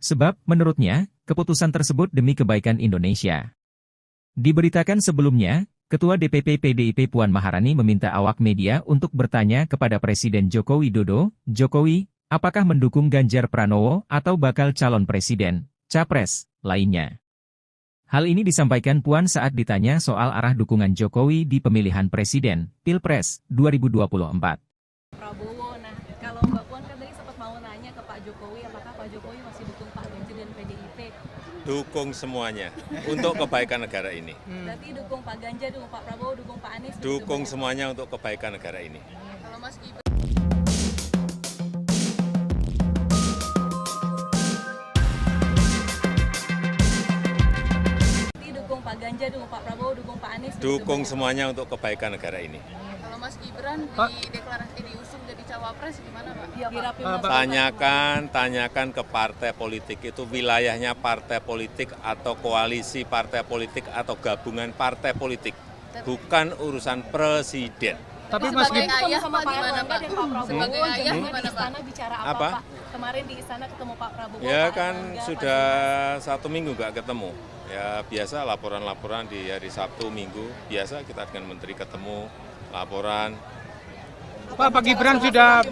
Sebab, menurutnya, keputusan tersebut demi kebaikan Indonesia. Diberitakan sebelumnya, Ketua DPP PDIP Puan Maharani meminta awak media untuk bertanya kepada Presiden Joko Widodo, Jokowi, apakah mendukung Ganjar Pranowo atau bakal calon presiden, capres, lainnya. Hal ini disampaikan Puan saat ditanya soal arah dukungan Jokowi di pemilihan presiden, Pilpres, 2024. Prabowo, nah kalau Mbak Puan kan tadi sempat mau nanya ke Pak Jokowi, apakah Pak Jokowi masih dukung Pak Ganjar dan PDIP? Dukung semuanya untuk kebaikan negara ini. Berarti dukung Pak Ganjar, dukung Pak Prabowo, dukung Pak Anies? Dukung semuanya untuk kebaikan negara ini. Kalau Mas Gibran Pak Ganjar, dukung Pak Prabowo, dukung Pak Anies? Dukung semuanya untuk kebaikan negara ini. Kalau Mas Gibran diusung jadi cawapres gimana Pak? Iya, Pak. Tanyakan ke partai politik itu wilayahnya partai politik atau koalisi partai politik atau gabungan partai politik, bukan urusan presiden. Tapi Mas Gibran sama Pak Erlangga dan Pak Prabowo sebagai ayah di istana bicara apa? Pak? Kemarin di istana ketemu Pak Prabowo. Ya Pak kan Erlangga, sudah 1 minggu nggak ketemu. Ya biasa laporan-laporan di hari Sabtu Minggu, biasa kita dengan menteri ketemu, laporan. Pak Gibran sudah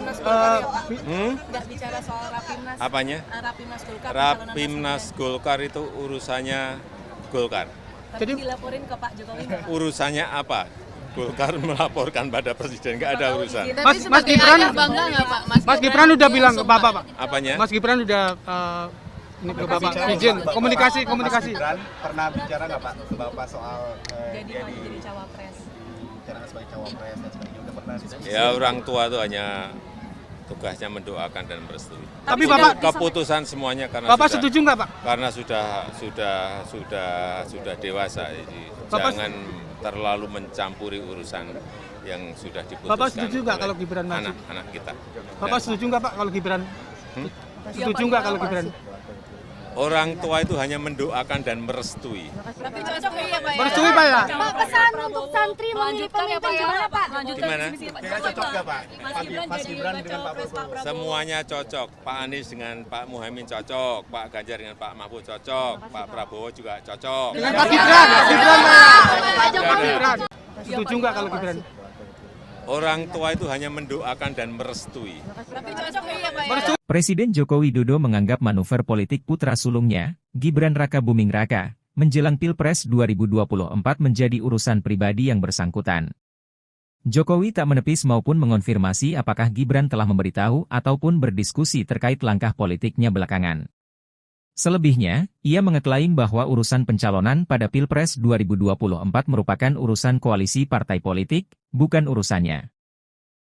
nggak bicara soal Rapimnas. Apanya? Rapimnas Golkar. Rapimnas Golkar itu urusannya Golkar. Jadi dilaporin ke Pak Jokowi. Urusannya apa? Golkar melaporkan pada presiden, nggak ada urusan. Mas Gibran bangga nggak Pak? Mas Gibran udah bilang ke Bapak Pak. Apanya? Mas Gibran udah ini ke Bapak izin komunikasi. Mas Gibran pernah bicara nggak Pak ke Bapak soal jadi cawapres? Bicara sebagai cawapres dan sebagainya udah pernah ditanya? Ya orang tua itu hanya tugasnya mendoakan dan merestui. Tapi Bapak keputusan semuanya karena Bapak setuju nggak Pak? Karena sudah dewasa, jadi jangan terlalu mencampuri urusan yang sudah diputuskan. Bapak setuju nggak kalau Gibran maju? Anak-anak kita. Bapak setuju nggak Pak kalau Gibran? Setuju nggak kalau Gibran? Orang tua itu hanya mendoakan dan merestui. Tapi cocok ya Pak? Merestui Pak ya? Pak, pesan untuk santri memilih pemimpin gimana Pak? Gimana? Cocok nggak Pak? Mas Gibran dengan Pak Prabowo. Semuanya cocok. Pak Anies dengan Pak Muhaimin cocok. Pak Ganjar dengan Pak Mahfud cocok. Pak Prabowo juga cocok. Dengan Pak Gibran Pak. Setuju nggak kalau Gibran? Orang tua itu hanya mendoakan dan merestui. Tapi cocok ya Pak? Presiden Joko Widodo menganggap manuver politik putra sulungnya, Gibran Raka Buming Raka, menjelang Pilpres 2024 menjadi urusan pribadi yang bersangkutan. Jokowi tak menepis maupun mengonfirmasi apakah Gibran telah memberitahu ataupun berdiskusi terkait langkah politiknya belakangan. Selebihnya, ia mengeklaim bahwa urusan pencalonan pada Pilpres 2024 merupakan urusan koalisi partai politik, bukan urusannya.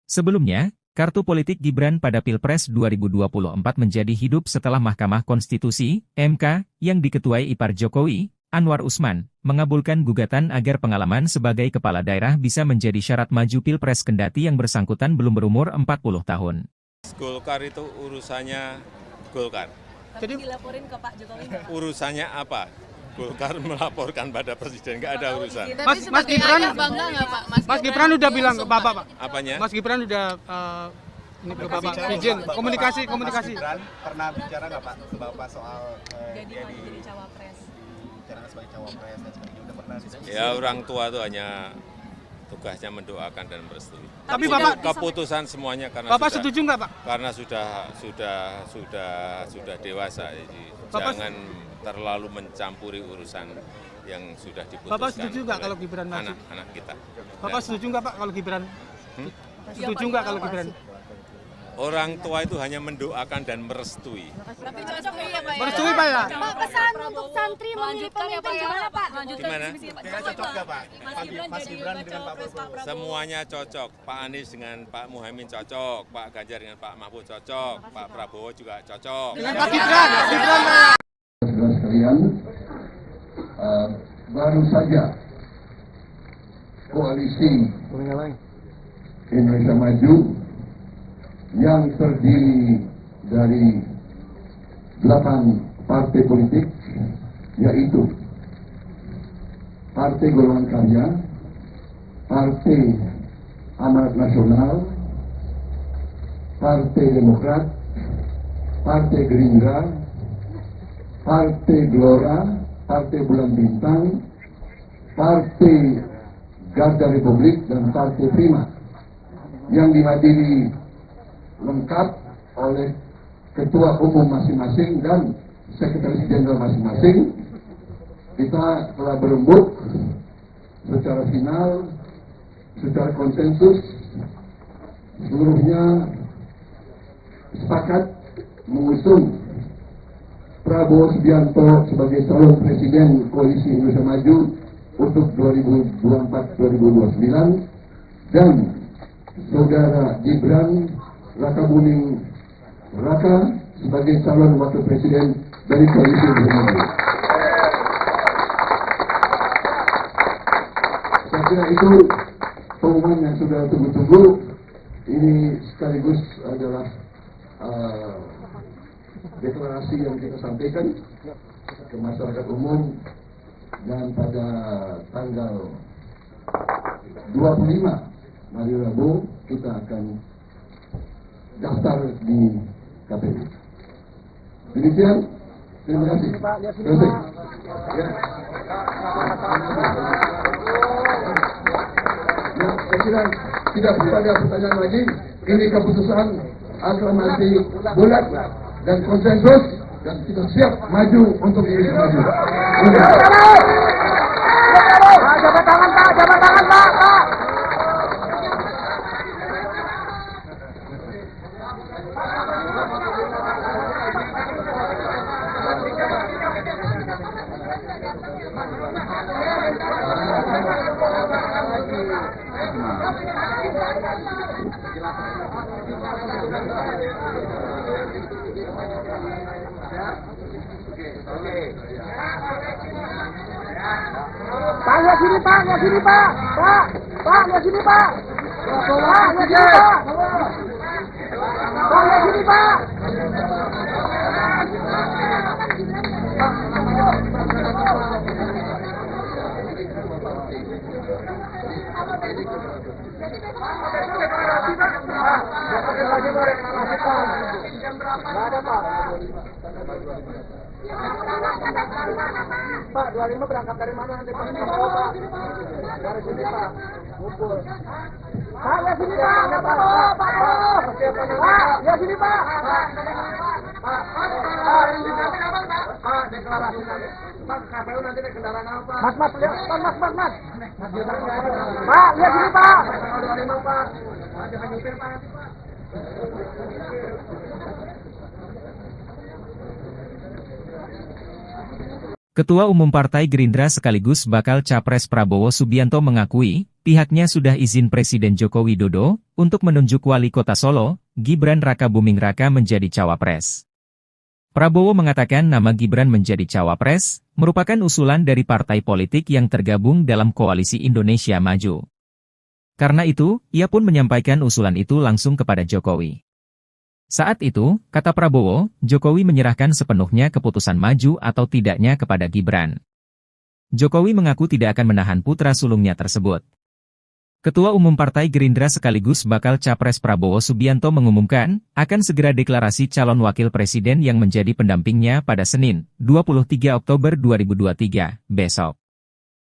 Sebelumnya, kartu politik Gibran pada Pilpres 2024 menjadi hidup setelah Mahkamah Konstitusi, MK, yang diketuai ipar Jokowi, Anwar Usman, mengabulkan gugatan agar pengalaman sebagai kepala daerah bisa menjadi syarat maju Pilpres kendati yang bersangkutan belum berumur 40 tahun. Golkar itu urusannya Golkar. Jadi dilaporin ke Pak Jokowi. Urusannya apa? Golkar melaporkan pada presiden, nggak ada urusan. Mas Gibran bangga nggak Pak? Mas Gibran udah bilang ke Bapak Pak. Apanya? Mas Gibran udah ini ke Bapak izin komunikasi. Mas Gibran pernah bicara nggak Pak ke Bapak soal jadi cawapres? Bicara sebagai cawapres dan sebagainya udah pernah ditanya? Ya orang tua itu hanya tugasnya mendoakan dan merestui. Tapi Bapak Keputusan semuanya karena Bapak setuju nggak, Pak? karena sudah dewasa, jadi jangan terlalu mencampuri urusan yang sudah diputuskan. Bapak setuju nggak oleh kalau Gibran maju? anak-anak kita? Bapak setuju nggak, Pak, kalau Gibran? Setuju nggak kalau Gibran? Orang tua itu hanya mendoakan dan merestui. Tapi cocok ya Pak ya? Merestui, Pak ya? Pak, pesan untuk santri memilih pemimpin gimana Pak? Gimana? Kira cocok nggak Pak? Mas Gibran dengan Pak Prabowo. Semuanya cocok. Pak Anies dengan Pak Muhaimin cocok, Pak Ganjar dengan Pak Mahfud cocok, Pak Prabowo juga cocok. Dengan Pak Gibran, Pak. Saudara sekalian, baru saja koalisi Indonesia Maju yang terdiri dari 8 partai politik, yaitu Partai Golongan Karya, Partai Amanat Nasional, Partai Demokrat, Partai Gerindra, Partai Gelora, Partai Bulan Bintang, Partai Garda Republik, dan Partai Prima, yang dihadiri lengkap oleh ketua umum masing-masing dan sekretaris jenderal masing-masing. Kita telah berembuk secara final, secara konsensus, seluruhnya sepakat mengusung Prabowo Subianto sebagai calon presiden Koalisi Indonesia Maju untuk 2024-2029 dan saudara Gibran Rakabuming Raka sebagai calon wakil presiden dari Koalisi Indonesia Maju. Saya kira itu pengumuman yang sudah tunggu-tunggu. Ini sekaligus adalah deklarasi yang kita sampaikan ke masyarakat umum, dan pada tanggal 25 hari Rabu kita akan daftar di KPU. Demikian, terima kasih. Terima kasih. Ya. Saya kira tidak perlu ada pertanyaan lagi. Ini keputusan aklamasi bulat dan konsensus, dan kita siap maju untuk Indonesia Maju. Jabat tangan Pak, jabat tangan Pak. Pak, lihat sini Pak, lihat sini Pak. Pak, lihat sini Pak. Pak, lihat sini Pak. Pak, lihat sini Pak. Pak, 25 berangkat dari mana nanti Pak? Dari sini Pak, ngumpul. Pak, lihat sini Pak, Pak, lihat sini Pak. Pak, deklarasi nanti. Pak, KPU nanti naik kendaraan apa? Mas, lihat, Mas. Pak, lihat sini Pak. Tanggal 25 Pak. Jangan nyupir Pak nanti Pak. Ketua Umum Partai Gerindra sekaligus bakal Capres Prabowo Subianto mengakui, pihaknya sudah izin Presiden Joko Widodo untuk menunjuk Wali Kota Solo, Gibran Rakabuming Raka menjadi cawapres. Prabowo mengatakan nama Gibran menjadi cawapres merupakan usulan dari partai politik yang tergabung dalam Koalisi Indonesia Maju. Karena itu, ia pun menyampaikan usulan itu langsung kepada Jokowi. Saat itu, kata Prabowo, Jokowi menyerahkan sepenuhnya keputusan maju atau tidaknya kepada Gibran. Jokowi mengaku tidak akan menahan putra sulungnya tersebut. Ketua Umum Partai Gerindra sekaligus bakal Capres Prabowo Subianto mengumumkan, akan segera deklarasi calon wakil presiden yang menjadi pendampingnya pada Senin, 23 Oktober 2023, besok.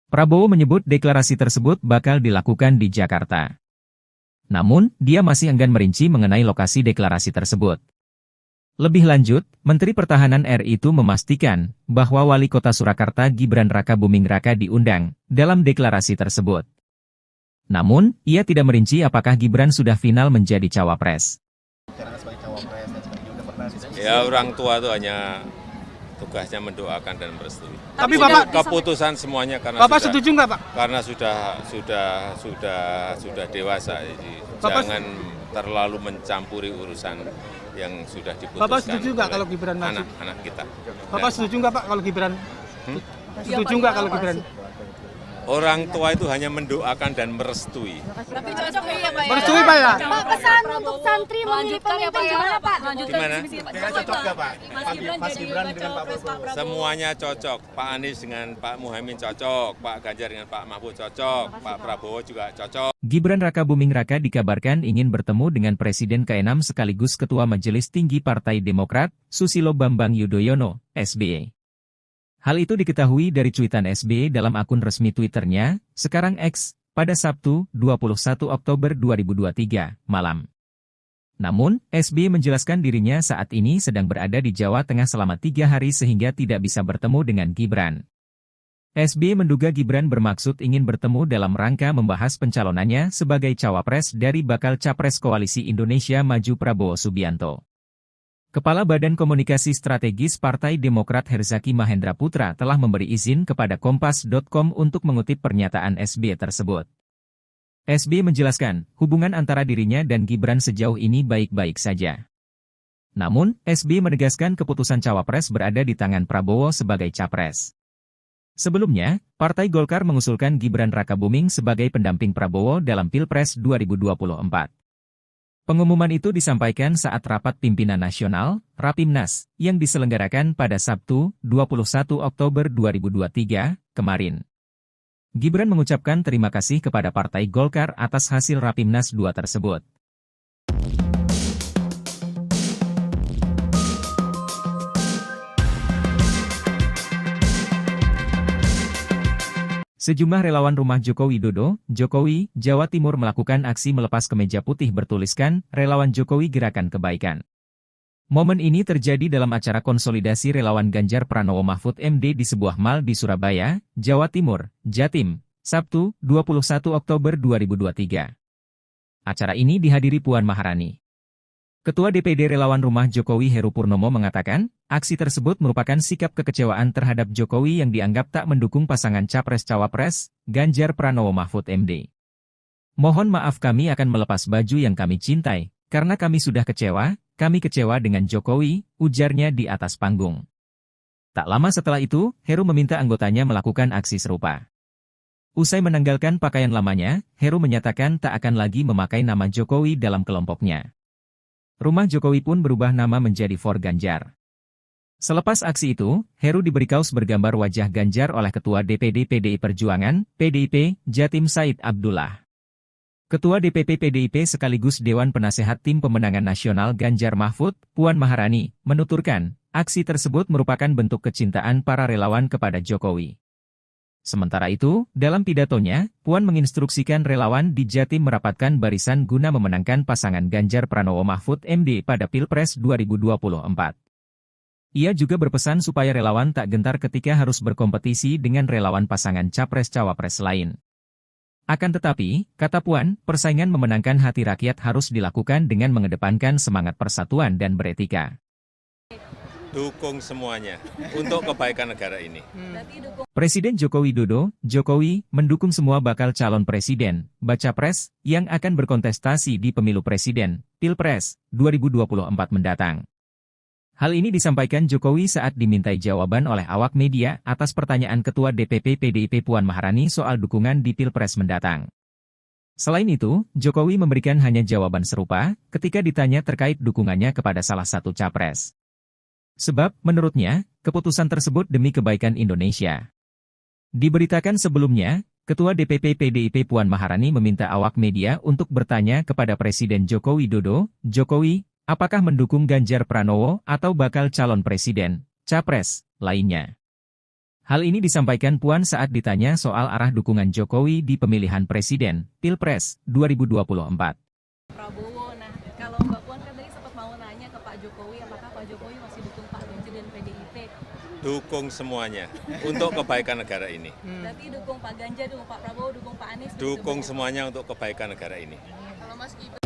Prabowo menyebut deklarasi tersebut bakal dilakukan di Jakarta. Namun, dia masih enggan merinci mengenai lokasi deklarasi tersebut. Lebih lanjut, Menteri Pertahanan RI itu memastikan bahwa Wali Kota Surakarta Gibran Rakabuming Raka diundang dalam deklarasi tersebut. Namun, ia tidak merinci apakah Gibran sudah final menjadi cawapres. Ya, orang tua itu hanya tugasnya mendoakan dan merestui. Tapi Bapak Keputusan semuanya karena Bapak setuju nggak Pak? Karena sudah dewasa, jadi jangan terlalu mencampuri urusan yang sudah diputuskan. Bapak setuju nggak kalau Gibran maju? Anak-anak kita. Bapak setuju nggak Pak kalau Gibran? Setuju nggak kalau Gibran? Orang tua itu hanya mendoakan dan merestui. Tapi cocok ya Pak ya? Merestui Pak ya? Pak, pesan untuk santri memilih pemimpin gimana Pak? Gimana? Cocok nggak Pak? Mas Gibran dengan Pak Prabowo. Semuanya cocok. Pak Anies dengan Pak Muhaimin cocok, Pak Ganjar dengan Pak Mahfud cocok, Pak Prabowo juga cocok. Gibran Rakabuming Raka dikabarkan ingin bertemu dengan Presiden ke-6 sekaligus Ketua Majelis Tinggi Partai Demokrat, Susilo Bambang Yudhoyono, SBY. Hal itu diketahui dari cuitan SBY dalam akun resmi Twitternya, sekarang X, pada Sabtu, 21 Oktober 2023, malam. Namun, SBY menjelaskan dirinya saat ini sedang berada di Jawa Tengah selama 3 hari sehingga tidak bisa bertemu dengan Gibran. SBY menduga Gibran bermaksud ingin bertemu dalam rangka membahas pencalonannya sebagai cawapres dari bakal capres Koalisi Indonesia Maju Prabowo Subianto. Kepala Badan Komunikasi Strategis Partai Demokrat Herzaki Mahendra Putra telah memberi izin kepada Kompas.com untuk mengutip pernyataan SBY tersebut. SBY menjelaskan, hubungan antara dirinya dan Gibran sejauh ini baik-baik saja. Namun, SBY menegaskan keputusan cawapres berada di tangan Prabowo sebagai capres. Sebelumnya, Partai Golkar mengusulkan Gibran Rakabuming sebagai pendamping Prabowo dalam Pilpres 2024. Pengumuman itu disampaikan saat rapat pimpinan nasional, Rapimnas, yang diselenggarakan pada Sabtu, 21 Oktober 2023, kemarin. Gibran mengucapkan terima kasih kepada Partai Golkar atas hasil Rapimnas 2 tersebut. Sejumlah relawan rumah Joko Widodo, Jokowi, Jawa Timur melakukan aksi melepas kemeja putih bertuliskan, Relawan Jokowi Gerakan Kebaikan. Momen ini terjadi dalam acara konsolidasi relawan Ganjar Pranowo Mahfud MD di sebuah mal di Surabaya, Jawa Timur, Jatim, Sabtu, 21 Oktober 2023. Acara ini dihadiri Puan Maharani. Ketua DPD Relawan Rumah Jokowi Heru Purnomo mengatakan, aksi tersebut merupakan sikap kekecewaan terhadap Jokowi yang dianggap tak mendukung pasangan Capres-Cawapres, Ganjar Pranowo Mahfud MD. Mohon maaf kami akan melepas baju yang kami cintai, karena kami sudah kami kecewa dengan Jokowi, ujarnya di atas panggung. Tak lama setelah itu, Heru meminta anggotanya melakukan aksi serupa. Usai menanggalkan pakaian lamanya, Heru menyatakan tak akan lagi memakai nama Jokowi dalam kelompoknya. Rumah Jokowi pun berubah nama menjadi For Ganjar. Selepas aksi itu, Heru diberi kaos bergambar wajah Ganjar oleh Ketua DPD PDI Perjuangan, PDIP, Jatim Said Abdullah. Ketua DPP PDIP sekaligus Dewan Penasehat Tim Pemenangan Nasional Ganjar Mahfud, Puan Maharani, menuturkan, aksi tersebut merupakan bentuk kecintaan para relawan kepada Jokowi. Sementara itu, dalam pidatonya, Puan menginstruksikan relawan di Jatim merapatkan barisan guna memenangkan pasangan Ganjar Pranowo Mahfud MD pada Pilpres 2024. Ia juga berpesan supaya relawan tak gentar ketika harus berkompetisi dengan relawan pasangan Capres-Cawapres lain. Akan tetapi, kata Puan, persaingan memenangkan hati rakyat harus dilakukan dengan mengedepankan semangat persatuan dan beretika. Dukung semuanya untuk kebaikan negara ini. Presiden Joko Widodo, Jokowi, mendukung semua bakal calon presiden, baca pres, yang akan berkontestasi di pemilu presiden, Pilpres, 2024 mendatang. Hal ini disampaikan Jokowi saat dimintai jawaban oleh awak media atas pertanyaan Ketua DPP PDIP Puan Maharani soal dukungan di Pilpres mendatang. Selain itu, Jokowi memberikan hanya jawaban serupa ketika ditanya terkait dukungannya kepada salah satu capres. Sebab, menurutnya, keputusan tersebut demi kebaikan Indonesia. Diberitakan sebelumnya, Ketua DPP PDIP Puan Maharani meminta awak media untuk bertanya kepada Presiden Joko Widodo, Jokowi, apakah mendukung Ganjar Pranowo atau bakal calon presiden, capres, lainnya. Hal ini disampaikan Puan saat ditanya soal arah dukungan Jokowi di pemilihan presiden, Pilpres, 2024. Prabowo, nah kalau Mbak Puan kan tadi sempat mau nanya ke Pak Jokowi, apakah Pak Jokowi masih dukung Pak Ganjar dan PDIP? Dukung semuanya untuk kebaikan negara ini. Berarti dukung Pak Ganjar, dukung Pak Prabowo, dukung Pak Anies? Dukung semuanya untuk kebaikan negara ini. Kalau Mas Gibran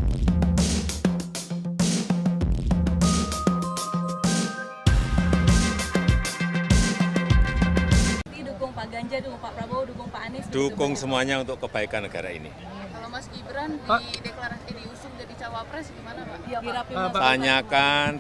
dukung Pak Ganjar, dukung Pak Prabowo, dukung Pak Anies? Dukung semuanya untuk kebaikan negara ini. Kalau Mas Gibran diusung jadi cawapres gimana Pak?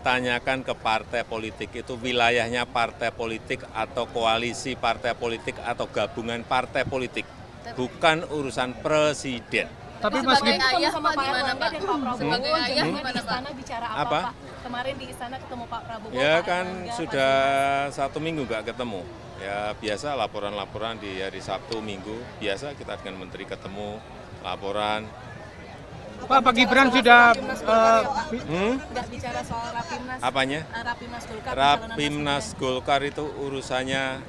Tanyakan ke partai politik itu wilayahnya partai politik atau koalisi partai politik atau gabungan partai politik, bukan urusan presiden. Tapi Mas Gibran sama Pak Erlangga dan Pak Prabowo sebagai ayah gimana Pak? Bicara apa Pak? Kemarin di istana ketemu Pak Prabowo. Ya Pak kan Erlangga, sudah 1 minggu nggak ketemu. Ya biasa laporan-laporan di hari Sabtu Minggu, biasa kita dengan menteri ketemu, laporan. Pak Gibran sudah nggak bicara soal Rapimnas. Apanya? Rapimnas Golkar. Rapimnas Golkar itu urusannya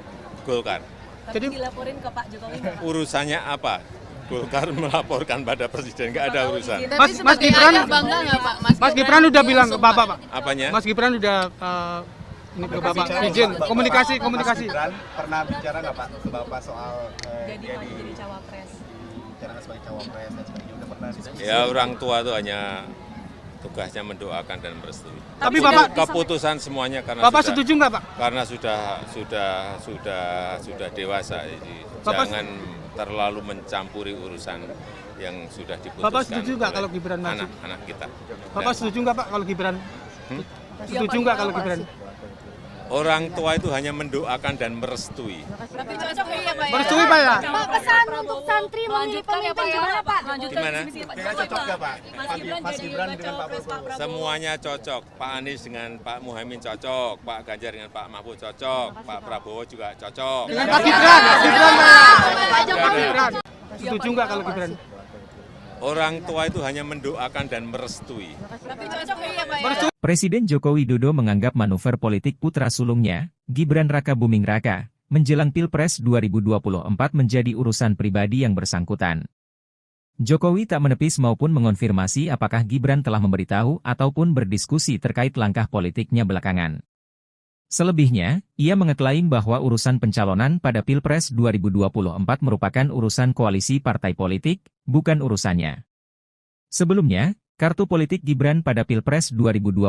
Golkar. Jadi dilaporin ke Pak Jokowi nggak, Pak? Urusannya apa? Golkar melaporkan pada presiden, nggak ada urusan. Mas Gibran bangga nggak Pak? Mas Gibran udah bilang ke Bapak, Pak. Apanya? Mas Gibran udah ini ke Bapak izin komunikasi. Mas Gibran pernah bicara nggak Pak ke Bapak soal Jadi cawapres. bicara sebagai cawapres dan sebagainya, udah pernah diskusi? Ya orang tua itu hanya tugasnya mendoakan dan merestui. Tapi Bapak Keputusan semuanya karena Bapak sudah, setuju nggak Pak? karena sudah dewasa, jadi jangan terlalu mencampuri urusan yang sudah diputuskan. Bapak setuju nggak oleh kalau Gibran maju? anak-anak kita? Bapak setuju nggak Pak kalau Gibran? Setuju nggak kalau Gibran? Orang tua itu hanya mendoakan dan merestui. Tapi cocok ya Pak? Merestui Pak ya? Pak, pesan untuk santri memilih pemimpin gimana Pak? Gimana? Kira cocok nggak Pak? Mas Gibran dengan Pak Prabowo? Semuanya cocok. Pak Anies dengan Pak Muhaimin cocok, Pak Ganjar dengan Pak Mahfud cocok, Pak Prabowo juga cocok. Dengan Pak Gibran Pak. Gibran. Setuju nggak kalau Gibran? Orang tua itu hanya mendoakan dan merestui. Tapi cocok ya Pak? Presiden Joko Widodo menganggap manuver politik putra sulungnya, Gibran Raka Buming Raka, menjelang Pilpres 2024 menjadi urusan pribadi yang bersangkutan. Jokowi tak menepis maupun mengonfirmasi apakah Gibran telah memberitahu ataupun berdiskusi terkait langkah politiknya belakangan. Selebihnya, ia mengeklaim bahwa urusan pencalonan pada Pilpres 2024 merupakan urusan koalisi partai politik, bukan urusannya. Sebelumnya, kartu politik Gibran pada Pilpres 2024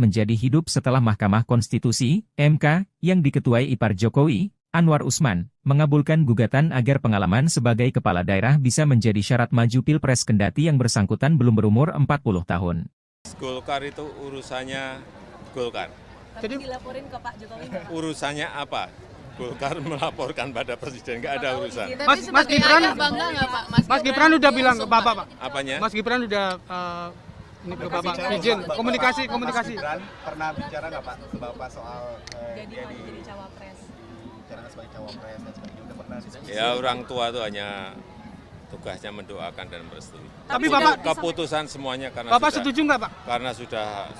menjadi hidup setelah Mahkamah Konstitusi, MK, yang diketuai ipar Jokowi, Anwar Usman, mengabulkan gugatan agar pengalaman sebagai kepala daerah bisa menjadi syarat maju Pilpres kendati yang bersangkutan belum berumur 40 tahun. Golkar itu urusannya Golkar. Jadi dilaporin ke Pak Jokowi nggak, Pak? Urusannya apa? Golkar melaporkan pada presiden, nggak ada urusan. Mas Gibran bangga nggak Pak? Mas Gibran udah bilang ke Bapak, Pak. Apanya? Mas Gibran udah ini ke Bapak izin komunikasi. Mas Gibran pernah bicara nggak Pak ke Bapak soal Jadi cawapres. bicara sebagai cawapres dan sebagainya, udah pernah diskusi? Ya orang tua itu hanya tugasnya mendoakan dan merestui. Tapi Bapak Keputusan semuanya karena Bapak setuju nggak Pak? karena sudah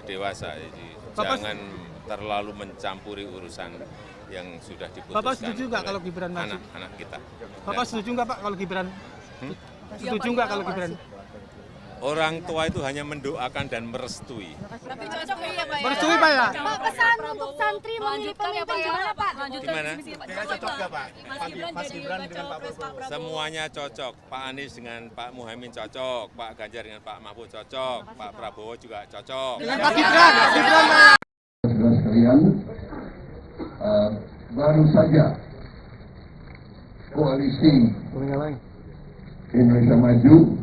dewasa, jadi jangan terlalu mencampuri urusan yang sudah diputuskan. Bapak setuju nggak oleh kalau Gibran maju? anak-anak kita? Bapak setuju nggak Pak kalau Gibran? Setuju nggak kalau Gibran? Orang tua itu hanya mendoakan dan merestui. Tapi cocok ya Pak? Merestui Pak ya? Pak, pesan untuk santri memilih pemimpin gimana Pak? Gimana? Kira cocok nggak Pak? Mas Gibran dengan Pak Prabowo? Semuanya cocok. Pak Anies dengan Pak Muhaimin cocok, Pak Ganjar dengan Pak Mahfud cocok, Pak Prabowo juga cocok. Dengan Pak Gibran Pak. Saudara sekalian, baru saja koalisi Indonesia Maju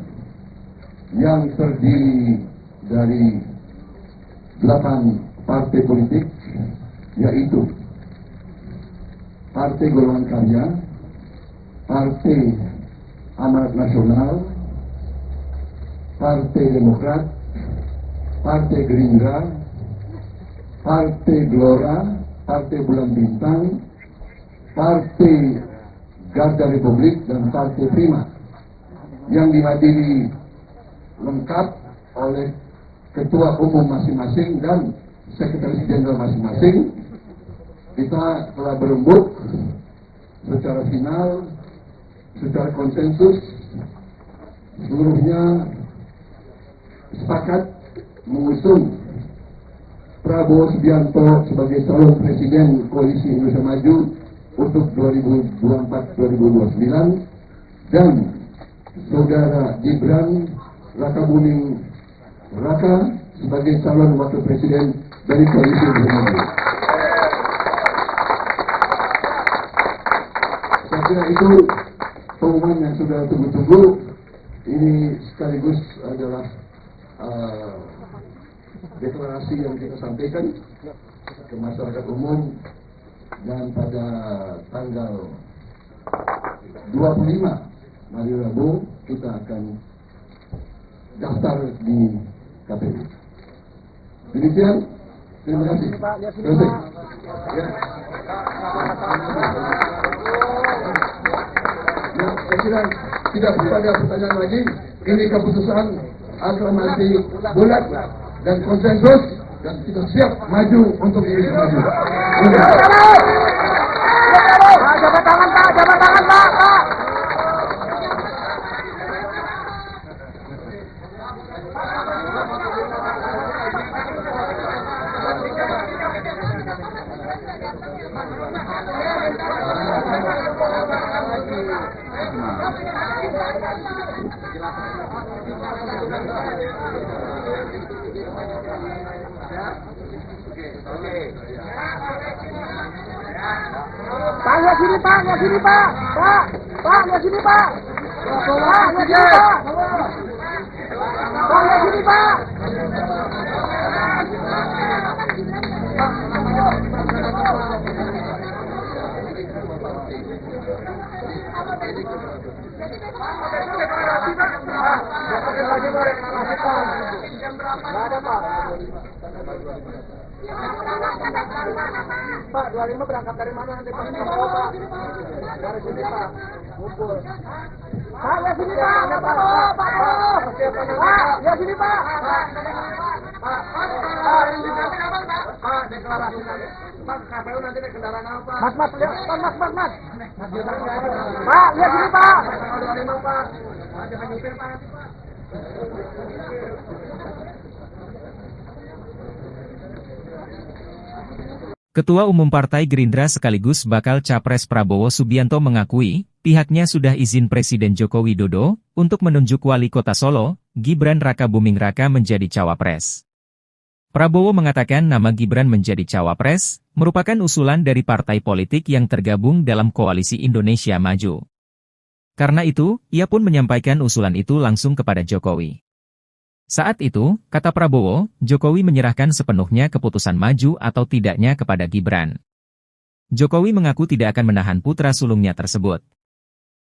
yang terdiri dari 8 partai politik, yaitu Partai Golongan Karya, Partai Amanat Nasional, Partai Demokrat, Partai Gerindra, Partai Gelora, Partai Bulan Bintang, Partai Garda Republik, dan Partai Prima, yang dihadiri lengkap oleh ketua umum masing-masing dan sekretaris jenderal masing-masing, kita telah berembuk secara final, secara konsensus, seluruhnya sepakat mengusung Prabowo Subianto sebagai calon presiden Koalisi Indonesia Maju untuk 2024-2029 dan saudara Gibran Rakabuming Raka sebagai calon wakil presiden dari Koalisi Indonesia Maju. Saya kira itu pengumuman yang sudah tunggu-tunggu. Ini sekaligus adalah deklarasi yang kita sampaikan ke masyarakat umum, dan pada tanggal 25 hari Rabu kita akan daftar di KPU. Demikian, terima kasih. Selesai. Ya. Nah, saya kira tidak perlu ada pertanyaan lagi. Ini keputusan aklamasi bulat dan konsensus, dan kita siap maju untuk Indonesia Maju. Jabat tangan Pak, jabat tangan Pak. Pak, lihat sini Pak, lihat sini Pak. Pak, lihat sini Pak. Pak, lihat sini Pak. Pak, lihat sini Pak. Pak, 25 berangkat dari mana nanti Pak? Dari sini Pak, ngumpul. Pak, lihat sini Pak, Pak, lihat sini Pak. Pak, deklarasi nanti. Pak, KPU nanti naik kendaraan apa? Mas, lihat, Mas. Pak, lihat sini Pak. 25 Pak. Jangan nyupir Pak. Ketua Umum Partai Gerindra sekaligus bakal Capres Prabowo Subianto mengakui, pihaknya sudah izin Presiden Joko Widodo untuk menunjuk Wali Kota Solo, Gibran Rakabuming Raka menjadi cawapres. Prabowo mengatakan nama Gibran menjadi cawapres merupakan usulan dari partai politik yang tergabung dalam Koalisi Indonesia Maju. Karena itu, ia pun menyampaikan usulan itu langsung kepada Jokowi. Saat itu, kata Prabowo, Jokowi menyerahkan sepenuhnya keputusan maju atau tidaknya kepada Gibran. Jokowi mengaku tidak akan menahan putra sulungnya tersebut.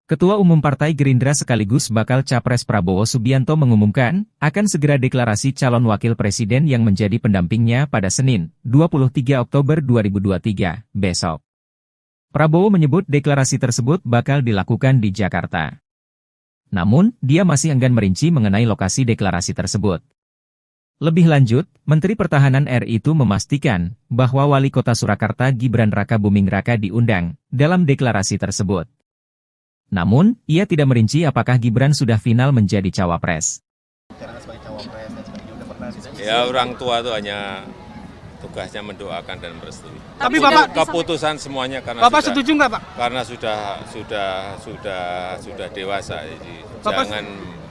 Ketua Umum Partai Gerindra sekaligus bakal Capres Prabowo Subianto mengumumkan, akan segera deklarasi calon wakil presiden yang menjadi pendampingnya pada Senin, 23 Oktober 2023, besok. Prabowo menyebut deklarasi tersebut bakal dilakukan di Jakarta. Namun, dia masih enggan merinci mengenai lokasi deklarasi tersebut. Lebih lanjut, Menteri Pertahanan RI itu memastikan bahwa Wali Kota Surakarta Gibran Rakabuming Raka diundang dalam deklarasi tersebut. Namun, ia tidak merinci apakah Gibran sudah final menjadi cawapres. Ya, orang tua itu hanya tugasnya mendoakan dan merestui. Tapi Bapak keputusan semuanya karena Bapak sudah, setuju nggak Pak? Karena sudah dewasa, jadi jangan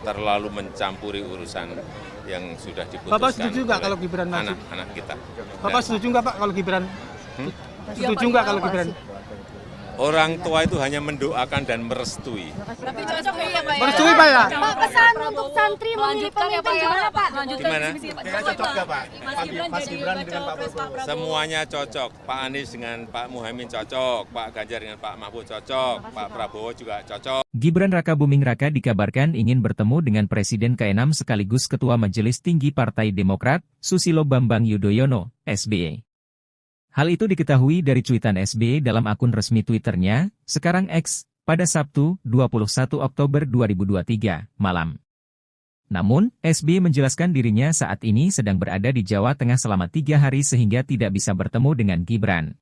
terlalu mencampuri urusan yang sudah diputuskan. Bapak setuju nggak kalau Gibran maju? Anak-anak kita. Bapak setuju nggak Pak kalau Gibran? Setuju nggak kalau Gibran? Orang tua itu hanya mendoakan dan merestui. Tapi cocok ya Pak ya? Merestui Pak ya? Pak, pesan untuk santri memilih pemimpin gimana Pak? Gimana? Cocok nggak Pak? Mas Gibran jadi cawapres Pak Prabowo. Semuanya cocok. Pak Anies dengan Pak Muhaimin cocok, Pak Ganjar dengan Pak Mahfud cocok, Pak Prabowo juga cocok. Gibran Rakabuming Raka dikabarkan ingin bertemu dengan Presiden ke-6 sekaligus Ketua Majelis Tinggi Partai Demokrat, Susilo Bambang Yudhoyono, SBY. Hal itu diketahui dari cuitan SBY dalam akun resmi Twitternya, sekarang X, pada Sabtu, 21 Oktober 2023, malam. Namun, SBY menjelaskan dirinya saat ini sedang berada di Jawa Tengah selama 3 hari sehingga tidak bisa bertemu dengan Gibran.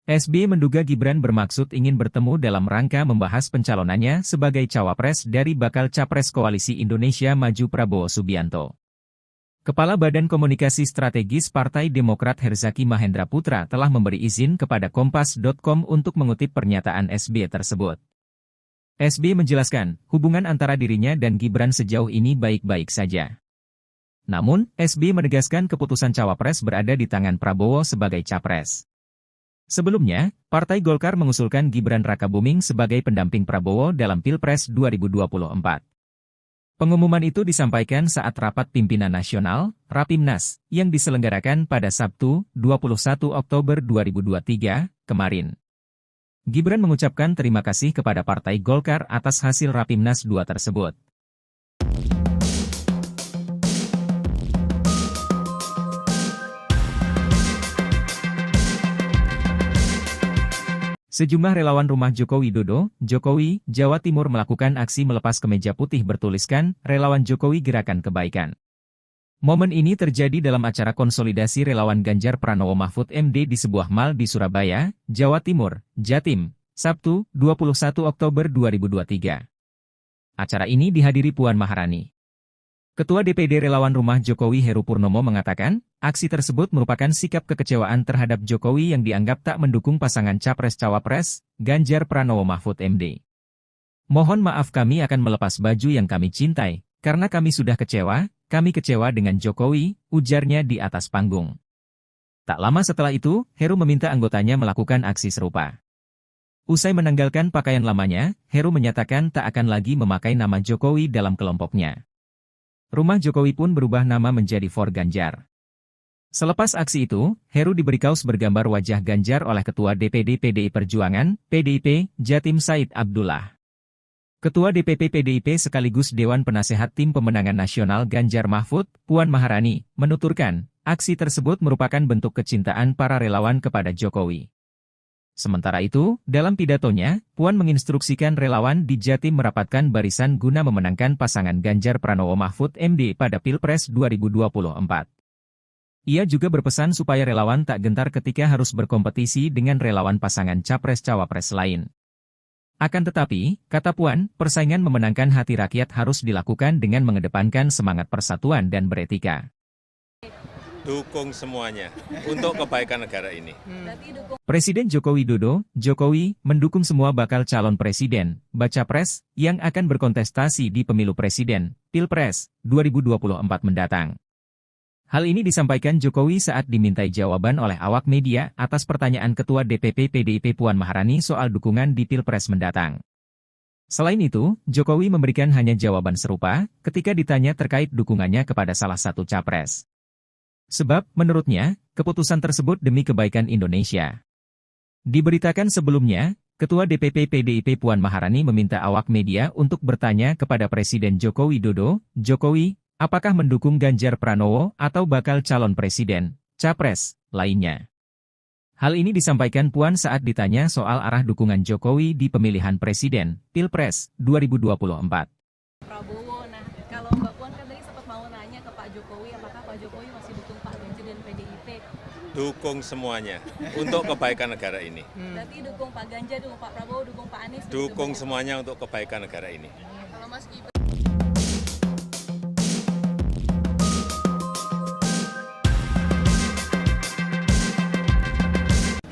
SBY menduga Gibran bermaksud ingin bertemu dalam rangka membahas pencalonannya sebagai cawapres dari bakal capres Koalisi Indonesia Maju Prabowo Subianto. Kepala Badan Komunikasi Strategis Partai Demokrat Herzaki Mahendra Putra telah memberi izin kepada Kompas.com untuk mengutip pernyataan SBY tersebut. SBY menjelaskan, hubungan antara dirinya dan Gibran sejauh ini baik-baik saja. Namun, SBY menegaskan keputusan cawapres berada di tangan Prabowo sebagai capres. Sebelumnya, Partai Golkar mengusulkan Gibran Rakabuming sebagai pendamping Prabowo dalam Pilpres 2024. Pengumuman itu disampaikan saat rapat pimpinan nasional, Rapimnas, yang diselenggarakan pada Sabtu, 21 Oktober 2023, kemarin. Gibran mengucapkan terima kasih kepada Partai Golkar atas hasil Rapimnas 2 tersebut. Sejumlah relawan rumah Joko Widodo, Jokowi, Jawa Timur melakukan aksi melepas kemeja putih bertuliskan, Relawan Jokowi Gerakan Kebaikan. Momen ini terjadi dalam acara konsolidasi relawan Ganjar Pranowo Mahfud MD di sebuah mal di Surabaya, Jawa Timur, Jatim, Sabtu, 21 Oktober 2023. Acara ini dihadiri Puan Maharani. Ketua DPD Relawan Rumah Jokowi Heru Purnomo mengatakan, aksi tersebut merupakan sikap kekecewaan terhadap Jokowi yang dianggap tak mendukung pasangan Capres-Cawapres, Ganjar Pranowo Mahfud MD. Mohon maaf kami akan melepas baju yang kami cintai, karena kami sudah kecewa, kami kecewa dengan Jokowi, ujarnya di atas panggung. Tak lama setelah itu, Heru meminta anggotanya melakukan aksi serupa. Usai menanggalkan pakaian lamanya, Heru menyatakan tak akan lagi memakai nama Jokowi dalam kelompoknya. Rumah Jokowi pun berubah nama menjadi For Ganjar. Selepas aksi itu, Heru diberi kaos bergambar wajah Ganjar oleh Ketua DPD PDI Perjuangan, PDIP, Jatim Said Abdullah. Ketua DPP PDIP sekaligus Dewan Penasehat Tim Pemenangan Nasional Ganjar Mahfud, Puan Maharani, menuturkan, aksi tersebut merupakan bentuk kecintaan para relawan kepada Jokowi. Sementara itu, dalam pidatonya, Puan menginstruksikan relawan di Jatim merapatkan barisan guna memenangkan pasangan Ganjar Pranowo Mahfud MD pada Pilpres 2024. Ia juga berpesan supaya relawan tak gentar ketika harus berkompetisi dengan relawan pasangan Capres-Cawapres lain. Akan tetapi, kata Puan, persaingan memenangkan hati rakyat harus dilakukan dengan mengedepankan semangat persatuan dan beretika. Dukung semuanya untuk kebaikan negara ini. Presiden Joko Widodo, Jokowi, mendukung semua bakal calon presiden, baca pres, yang akan berkontestasi di pemilu presiden, Pilpres, 2024 mendatang. Hal ini disampaikan Jokowi saat dimintai jawaban oleh awak media atas pertanyaan Ketua DPP PDIP Puan Maharani soal dukungan di Pilpres mendatang. Selain itu, Jokowi memberikan hanya jawaban serupa ketika ditanya terkait dukungannya kepada salah satu capres. Sebab, menurutnya, keputusan tersebut demi kebaikan Indonesia. Diberitakan sebelumnya, Ketua DPP PDIP Puan Maharani meminta awak media untuk bertanya kepada Presiden Joko Widodo, Jokowi, apakah mendukung Ganjar Pranowo atau bakal calon presiden, capres, lainnya. Hal ini disampaikan Puan saat ditanya soal arah dukungan Jokowi di pemilihan presiden, Pilpres, 2024. Prabowo, nah kalau Mbak Puan kan tadi sempat mau nanya ke Pak Jokowi, apakah Pak Jokowi masih dukung Pak Ganjar dan PDIP? Dukung semuanya untuk kebaikan negara ini. Berarti dukung Pak Ganjar, dukung Pak Prabowo, dukung Pak Anies? Dukung semuanya untuk kebaikan negara ini. Kalau Mas Gibran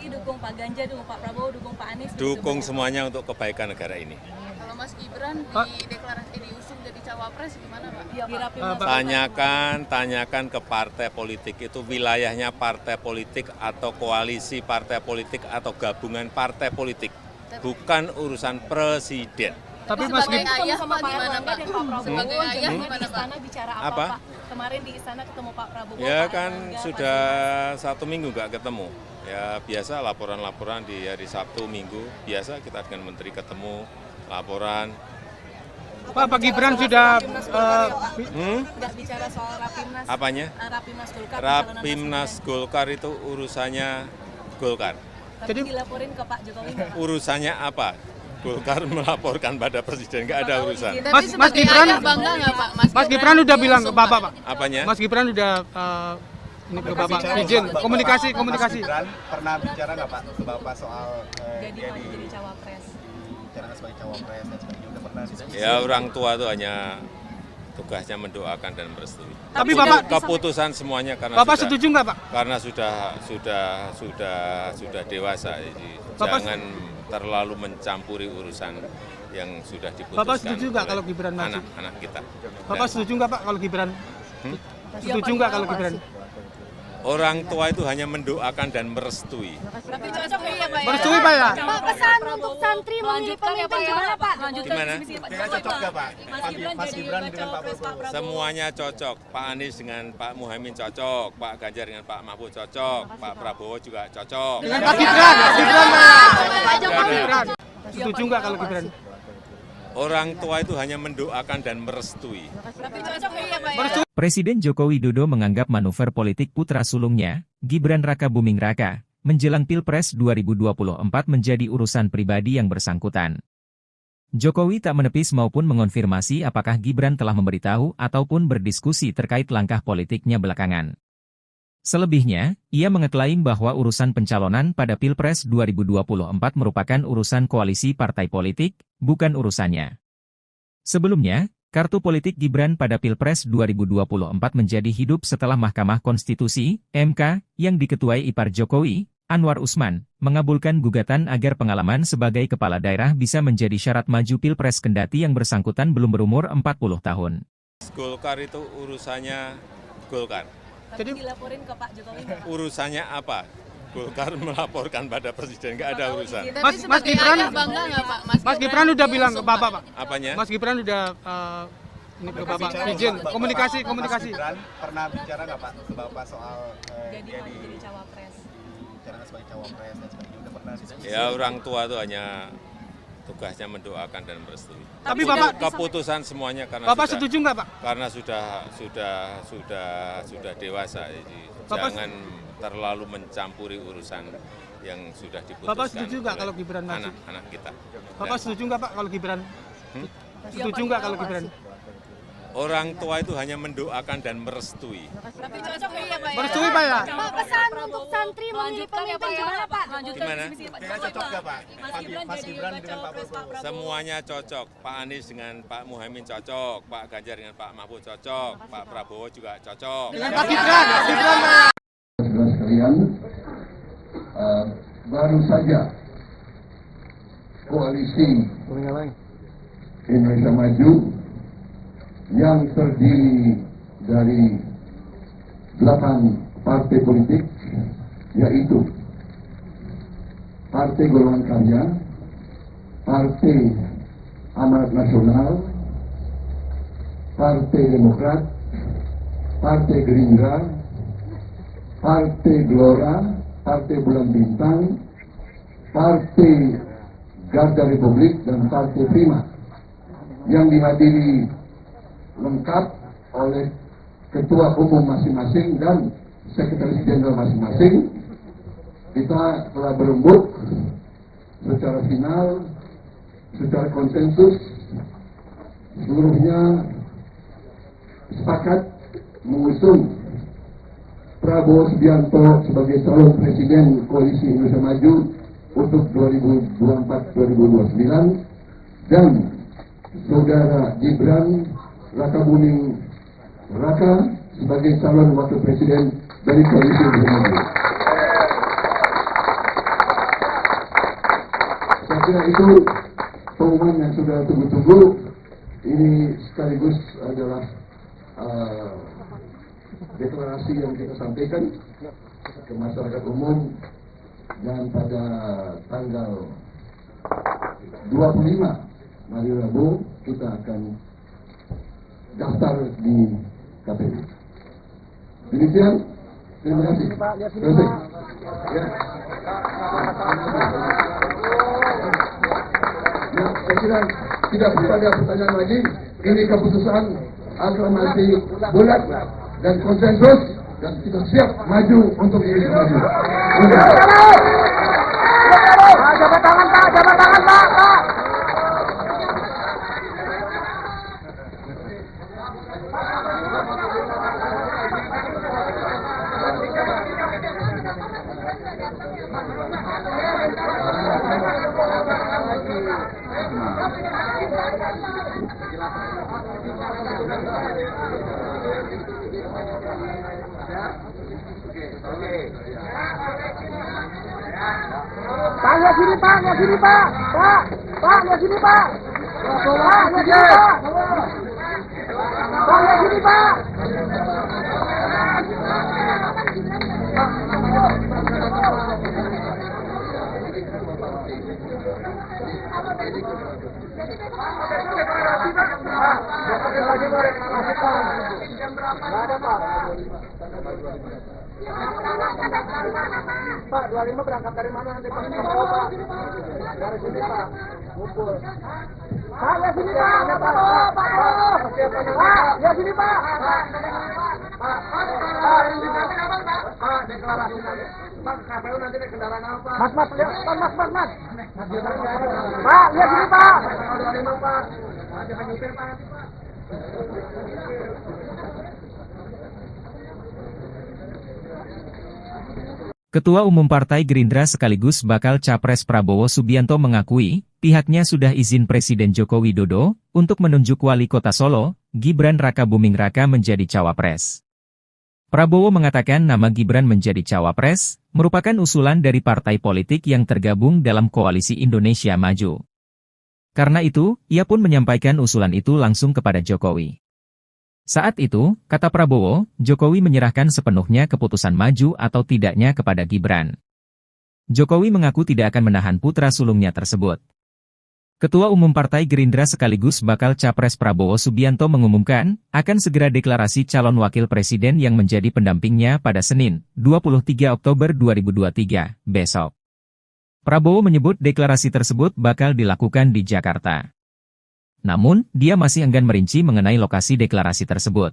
dukung Pak Ganjar, dukung Pak Prabowo, dukung Pak Anies? Dukung semuanya untuk kebaikan negara ini. Kalau Mas Gibran di diusung jadi cawapres gimana Pak? Tanyakan ke partai politik itu wilayahnya partai politik atau koalisi partai politik atau gabungan partai politik, bukan urusan presiden. Tapi Mas Gibran sama Pak Erlangga dan Pak Prabowo sebagai ayah gimana Pak? Bicara apa? Kemarin di istana ketemu Pak Prabowo. Ya kan sudah 1 minggu nggak ketemu. Ya biasa laporan-laporan di hari Sabtu Minggu, biasa kita dengan menteri ketemu, laporan. Pak Gibran sudah nggak bicara soal Rapimnas. Apanya? Rapimnas Golkar. Rapimnas Golkar itu urusannya Golkar. Tapi dilaporin ke Pak Jokowi nggak, Pak? Urusannya apa? Golkar melaporkan pada presiden, nggak ada urusan. Mas Gibran bangga nggak Pak? Mas Gibran udah bilang ke Bapak, Pak. Apanya? Mas Gibran udah ini ke Bapak izin komunikasi. Mas Gibran pernah bicara nggak Pak ke Bapak soal dia jadi cawapres? bicarakan sebagai cawapres dan sebagainya, udah pernah diskusi? Ya orang tua itu hanya tugasnya mendoakan dan merestui. Tapi Bapak Keputusan semuanya karena Bapak setuju nggak Pak? karena sudah dewasa, jadi jangan terlalu mencampuri urusan yang sudah diputuskan. Bapak setuju nggak oleh kalau Gibran maju? anak-anak kita? Bapak setuju nggak Pak kalau Gibran? Setuju nggak kalau Gibran? Orang tua itu hanya mendoakan dan merestui. Tapi cocok ya Pak ya? Merestui Pak ya? Pak, pesan untuk santri memilih pemimpin gimana Pak? Gimana? Kayaknya cocok nggak Pak? Mas Gibran dengan Pak Prabowo. Semuanya cocok. Pak Anies dengan Pak Muhaimin cocok, Pak Ganjar dengan Pak Mahfud cocok, Pak Prabowo juga cocok. Dengan Pak Gibran Pak. Gibran. Setuju nggak kalau Gibran? Orang tua itu hanya mendoakan dan merestui. Tapi cocok ya Pak ya? Presiden Joko Widodo menganggap manuver politik putra sulungnya, Gibran Raka Buming Raka, menjelang Pilpres 2024 menjadi urusan pribadi yang bersangkutan. Jokowi tak menepis maupun mengonfirmasi apakah Gibran telah memberitahu ataupun berdiskusi terkait langkah politiknya belakangan. Selebihnya, ia mengeklaim bahwa urusan pencalonan pada Pilpres 2024 merupakan urusan koalisi partai politik, bukan urusannya. Sebelumnya, kartu politik Gibran pada Pilpres 2024 menjadi hidup setelah Mahkamah Konstitusi, MK, yang diketuai ipar Jokowi, Anwar Usman, mengabulkan gugatan agar pengalaman sebagai kepala daerah bisa menjadi syarat maju Pilpres kendati yang bersangkutan belum berumur 40 tahun. Golkar itu urusannya Golkar. Tapi dilaporin ke Pak Jokowi nggak? Urusannya apa? Golkar melaporkan pada presiden, nggak ada urusan. Mas Gibran Bangga nggak Pak? Mas Gibran udah bilang ke Bapak Pak. Apanya? Mas Gibran udah ini ke Bapak izin komunikasi. Mas Gibran pernah bicara nggak Pak ke Bapak soal dia jadi cawapres? bicarakan sebagai cawapres dan sebagainya, udah pernah diskusi? Ya orang tua itu hanya tugasnya mendoakan dan merestui. Tapi Bapak Keputusan semuanya Bapak setuju nggak Pak? karena sudah dewasa, jadi jangan terlalu mencampuri urusan yang sudah diputuskan. Bapak setuju nggak oleh kalau Gibran maju? anak-anak kita? Bapak setuju nggak Pak kalau Gibran? Setuju nggak kalau Gibran? Orang tua itu hanya mendoakan dan merestui. Tapi cocok ya Pak ya? Merestui Pak ya? Pak, pesan untuk santri memilih pemimpin gimana Pak? Gimana? Kayaknya cocok nggak Pak? Mas Gibran dengan Pak Prabowo. Semuanya cocok. Pak Anies dengan Pak Muhaimin cocok, Pak Ganjar dengan Pak Mahfud cocok, Pak Prabowo juga cocok. Dengan Pak Gibran Pak. Saudara sekalian, baru saja koalisi Indonesia Maju yang terdiri dari 8 partai politik, yaitu Partai Golongan Karya, Partai Amanat Nasional, Partai Demokrat, Partai Gerindra, Partai Gelora, Partai Bulan Bintang, Partai Garda Republik, dan Partai Prima, yang dihadiri lengkap oleh ketua umum masing-masing dan sekretaris jenderal masing-masing. Kita telah berembuk secara final, secara konsensus, seluruhnya sepakat mengusung Prabowo Subianto sebagai calon presiden koalisi Indonesia Maju untuk 2024-2029 dan saudara Gibran Raka Buming Raka sebagai calon wakil presiden dari koalisi Indonesia Maju. Saya kira itu pengumuman yang sudah tunggu-tunggu. Ini sekaligus adalah deklarasi yang kita sampaikan ke masyarakat umum, dan pada tanggal 25 hari Rabu kita akan daftar di KPU. Demikian, terima kasih. Selesai. Ya. Ya, saya kira tidak perlu ada pertanyaan lagi. Ini keputusan aklamasi bulat dan konsensus, dan kita siap maju untuk Indonesia Maju. Jabat tangan Pak. Pak, lihat sini Pak, lihat sini Pak. Pak, lihat sini Pak. Pak, lihat sini Pak. Pak, lihat sini Pak. Pak, 25 berangkat dari mana nanti Pak? Dari sini Pak, ngumpul. Pak, lihat sini Pak, Pak, lihat sini Pak. Pak, deklarasi nanti. Pak, KPU nanti naik kendaraan apa? Mas, lihat, Mas. Pak, lihat sini Pak. 25 Pak. Jangan nyupir Pak nanti Pak. Ketua Umum Partai Gerindra sekaligus bakal Capres Prabowo Subianto mengakui, pihaknya sudah izin Presiden Joko Widodo untuk menunjuk Wali Kota Solo, Gibran Rakabuming Raka menjadi cawapres. Prabowo mengatakan nama Gibran menjadi cawapres merupakan usulan dari partai politik yang tergabung dalam Koalisi Indonesia Maju. Karena itu, ia pun menyampaikan usulan itu langsung kepada Jokowi. Saat itu, kata Prabowo, Jokowi menyerahkan sepenuhnya keputusan maju atau tidaknya kepada Gibran. Jokowi mengaku tidak akan menahan putra sulungnya tersebut. Ketua Umum Partai Gerindra sekaligus bakal Capres Prabowo Subianto mengumumkan, akan segera deklarasi calon wakil presiden yang menjadi pendampingnya pada Senin, 23 Oktober 2023, besok. Prabowo menyebut deklarasi tersebut bakal dilakukan di Jakarta. Namun, dia masih enggan merinci mengenai lokasi deklarasi tersebut.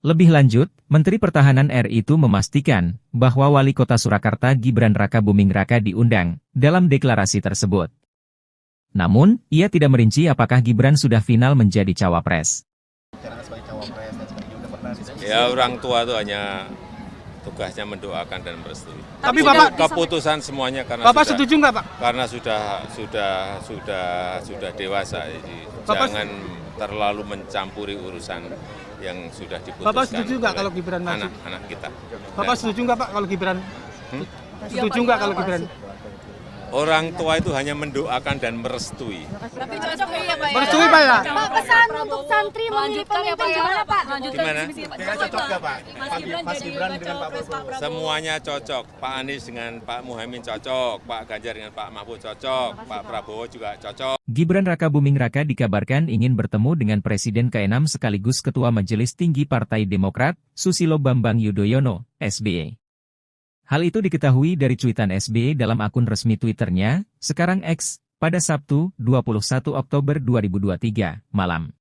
Lebih lanjut, Menteri Pertahanan RI itu memastikan bahwa Wali Kota Surakarta Gibran Rakabuming Raka diundang dalam deklarasi tersebut. Namun, ia tidak merinci apakah Gibran sudah final menjadi cawapres. Ya, orang tua itu hanya tugasnya mendoakan dan merestui. Tapi Bapak keputusan semuanya karena Bapak setuju nggak Pak? Karena sudah dewasa, jadi jangan terlalu mencampuri urusan yang sudah diputuskan. Bapak setuju nggak kalau Gibran maju? Anak-anak kita. Bapak setuju nggak Pak kalau Gibran? Setuju nggak kalau Gibran? Orang tua itu hanya mendoakan dan merestui. Tapi cocok ya Pak ya? Merestui Pak ya? Pak, pesan untuk santri memilih pemimpin gimana Pak? Gimana? Cocok nggak Pak? Mas Gibran dengan Pak Prabowo. Semuanya cocok. Pak Anies dengan Pak Muhaimin cocok. Pak Ganjar dengan Pak Mahfud cocok. Pak Prabowo juga cocok. Gibran Rakabuming Raka dikabarkan ingin bertemu dengan Presiden ke-6 sekaligus Ketua Majelis Tinggi Partai Demokrat, Susilo Bambang Yudhoyono, SBY. Hal itu diketahui dari cuitan SBY dalam akun resmi Twitternya, sekarang X, pada Sabtu, 21 Oktober 2023, malam.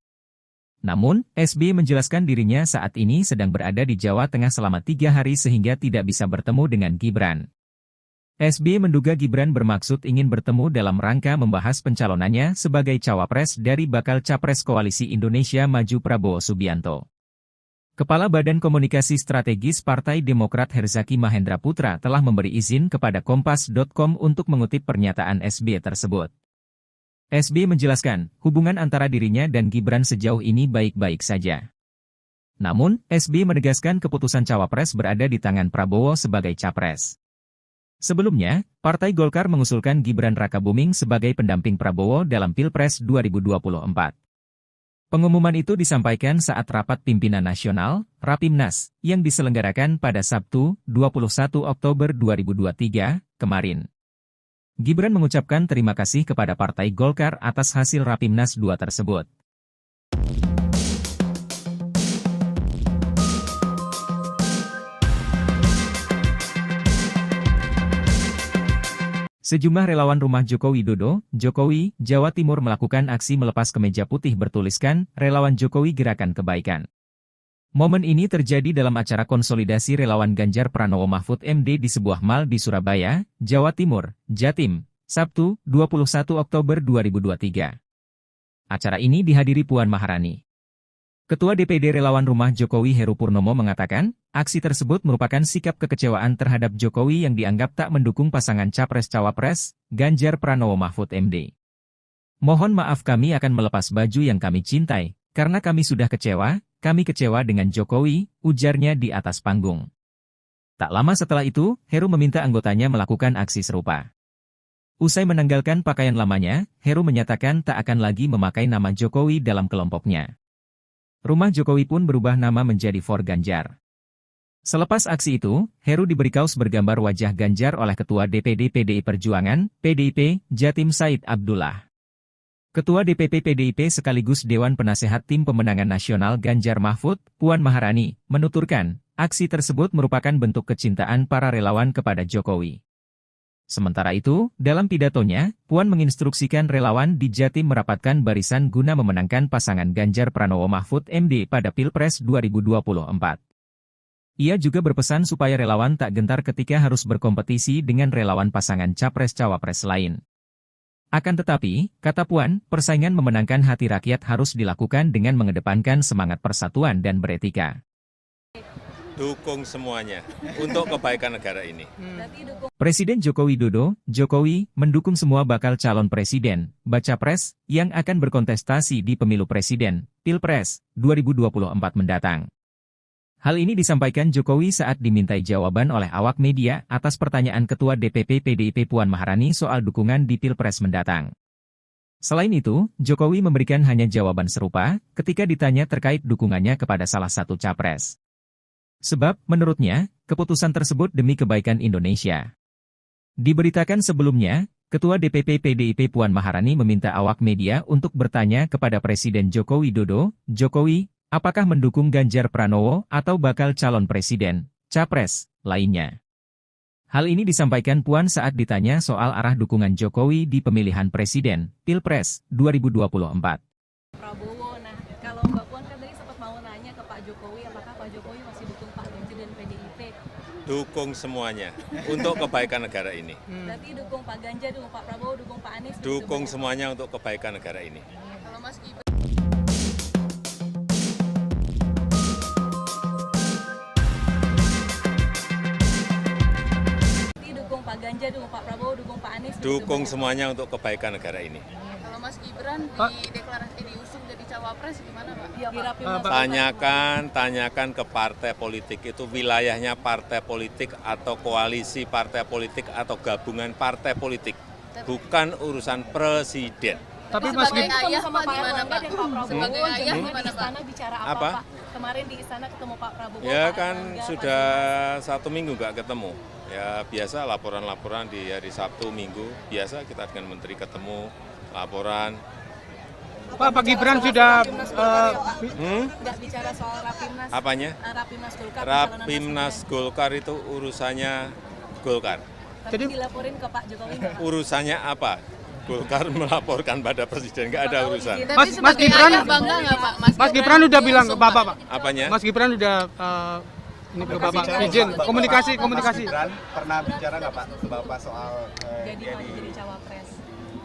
Namun, SBY menjelaskan dirinya saat ini sedang berada di Jawa Tengah selama 3 hari sehingga tidak bisa bertemu dengan Gibran. SBY menduga Gibran bermaksud ingin bertemu dalam rangka membahas pencalonannya sebagai cawapres dari bakal Capres Koalisi Indonesia Maju Prabowo Subianto. Kepala Badan Komunikasi Strategis Partai Demokrat Herzaki Mahendra Putra telah memberi izin kepada Kompas.com untuk mengutip pernyataan SBY tersebut. SBY menjelaskan, hubungan antara dirinya dan Gibran sejauh ini baik-baik saja. Namun, SBY menegaskan keputusan cawapres berada di tangan Prabowo sebagai capres. Sebelumnya, Partai Golkar mengusulkan Gibran Rakabuming sebagai pendamping Prabowo dalam Pilpres 2024. Pengumuman itu disampaikan saat rapat pimpinan nasional, Rapimnas, yang diselenggarakan pada Sabtu, 21 Oktober 2023, kemarin. Gibran mengucapkan terima kasih kepada Partai Golkar atas hasil Rapimnas 2 tersebut. Sejumlah relawan rumah Joko Widodo, Jokowi, Jawa Timur melakukan aksi melepas kemeja putih bertuliskan, Relawan Jokowi Gerakan Kebaikan. Momen ini terjadi dalam acara konsolidasi relawan Ganjar Pranowo Mahfud MD di sebuah mal di Surabaya, Jawa Timur, Jatim, Sabtu, 21 Oktober 2023. Acara ini dihadiri Puan Maharani. Ketua DPD Relawan Rumah Jokowi Heru Purnomo mengatakan, aksi tersebut merupakan sikap kekecewaan terhadap Jokowi yang dianggap tak mendukung pasangan Capres-Cawapres, Ganjar Pranowo Mahfud MD. Mohon maaf kami akan melepas baju yang kami cintai, karena kami sudah kecewa, kami kecewa dengan Jokowi, ujarnya di atas panggung. Tak lama setelah itu, Heru meminta anggotanya melakukan aksi serupa. Usai menanggalkan pakaian lamanya, Heru menyatakan tak akan lagi memakai nama Jokowi dalam kelompoknya. Rumah Jokowi pun berubah nama menjadi For Ganjar. Selepas aksi itu, Heru diberi kaos bergambar wajah Ganjar oleh Ketua DPD PDI Perjuangan, PDIP, Jatim Said Abdullah. Ketua DPP PDIP sekaligus Dewan Penasehat Tim Pemenangan Nasional Ganjar Mahfud, Puan Maharani, menuturkan, aksi tersebut merupakan bentuk kecintaan para relawan kepada Jokowi. Sementara itu, dalam pidatonya, Puan menginstruksikan relawan di Jatim merapatkan barisan guna memenangkan pasangan Ganjar Pranowo Mahfud MD pada Pilpres 2024. Ia juga berpesan supaya relawan tak gentar ketika harus berkompetisi dengan relawan pasangan Capres-Cawapres lain. Akan tetapi, kata Puan, persaingan memenangkan hati rakyat harus dilakukan dengan mengedepankan semangat persatuan dan beretika. Dukung semuanya untuk kebaikan negara ini. Presiden Joko Widodo, Jokowi, mendukung semua bakal calon presiden, baca pres, yang akan berkontestasi di pemilu presiden, Pilpres, 2024 mendatang. Hal ini disampaikan Jokowi saat dimintai jawaban oleh awak media atas pertanyaan Ketua DPP PDIP Puan Maharani soal dukungan di Pilpres mendatang. Selain itu, Jokowi memberikan hanya jawaban serupa ketika ditanya terkait dukungannya kepada salah satu capres. Sebab, menurutnya, keputusan tersebut demi kebaikan Indonesia. Diberitakan sebelumnya, Ketua DPP PDIP Puan Maharani meminta awak media untuk bertanya kepada Presiden Joko Widodo, Jokowi, apakah mendukung Ganjar Pranowo atau bakal calon presiden, capres, lainnya. Hal ini disampaikan Puan saat ditanya soal arah dukungan Jokowi di pemilihan presiden, Pilpres, 2024. Prabowo, nah kalau Mbak Puan kan tadi sempat mau nanya ke Pak Jokowi, apakah Pak Jokowi masih dukung Pak Ganjar dan PDIP? Dukung semuanya untuk kebaikan negara ini. Berarti dukung Pak Ganjar, dukung Pak Prabowo, dukung Pak Anies? Dukung semuanya untuk kebaikan negara ini. Kalau Mas Gibran Pak Ganjar, dukung Pak Prabowo, dukung Pak Anies? Dukung semuanya untuk kebaikan negara ini. Kalau Mas Gibran diusung jadi cawapres gimana Pak? Iya, Tanyakan ke partai politik itu wilayahnya partai politik atau koalisi partai politik atau gabungan partai politik, bukan urusan presiden. Tapi Mas Gibran sama Pak Erlangga dan Pak Prabowo sebagai ayah gimana Pak? Bicara apa Pak? Kemarin di istana ketemu Pak Prabowo. Ya kan sudah 1 minggu nggak ketemu. Ya biasa laporan-laporan di hari Sabtu, Minggu, biasa kita dengan Menteri ketemu, laporan. Pak Gibran sudah nggak bicara soal Rapimnas. Apanya? Rapimnas Golkar. Rapimnas Golkar itu urusannya Golkar. Jadi dilaporin ke Pak Jokowi. Urusannya apa? Golkar melaporkan pada presiden, nggak ada urusan. Mas Gibran bangga nggak Pak? Mas Gibran udah bilang ke Bapak Pak. Apanya? Mas Gibran udah ini ke Bapak izin komunikasi. Mas Gibran pernah bicara nggak Pak ke Bapak soal jadi cawapres?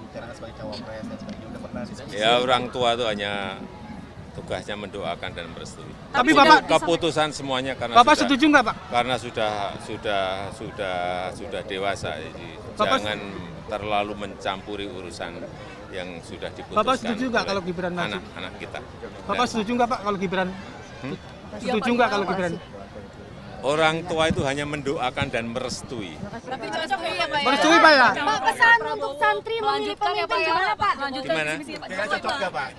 bicara sebagai cawapres dan sebagainya udah pernah ditanya? Ya orang tua itu hanya tugasnya mendoakan dan merestui. Tapi Bapak keputusan semuanya karena Bapak setuju nggak Pak? Karena sudah dewasa, jadi jangan terlalu mencampuri urusan yang sudah diputuskan. Bapak setuju nggak kalau Gibran maju? Anak-anak kita. Bapak setuju nggak Pak kalau Gibran? Setuju nggak kalau Gibran? Orang tua itu hanya mendoakan dan merestui. Tapi cocok ya Pak ya? Merestui Pak ya? Pak, pesan untuk santri memilih pemimpin gimana Pak? Gimana? Cocok nggak Pak?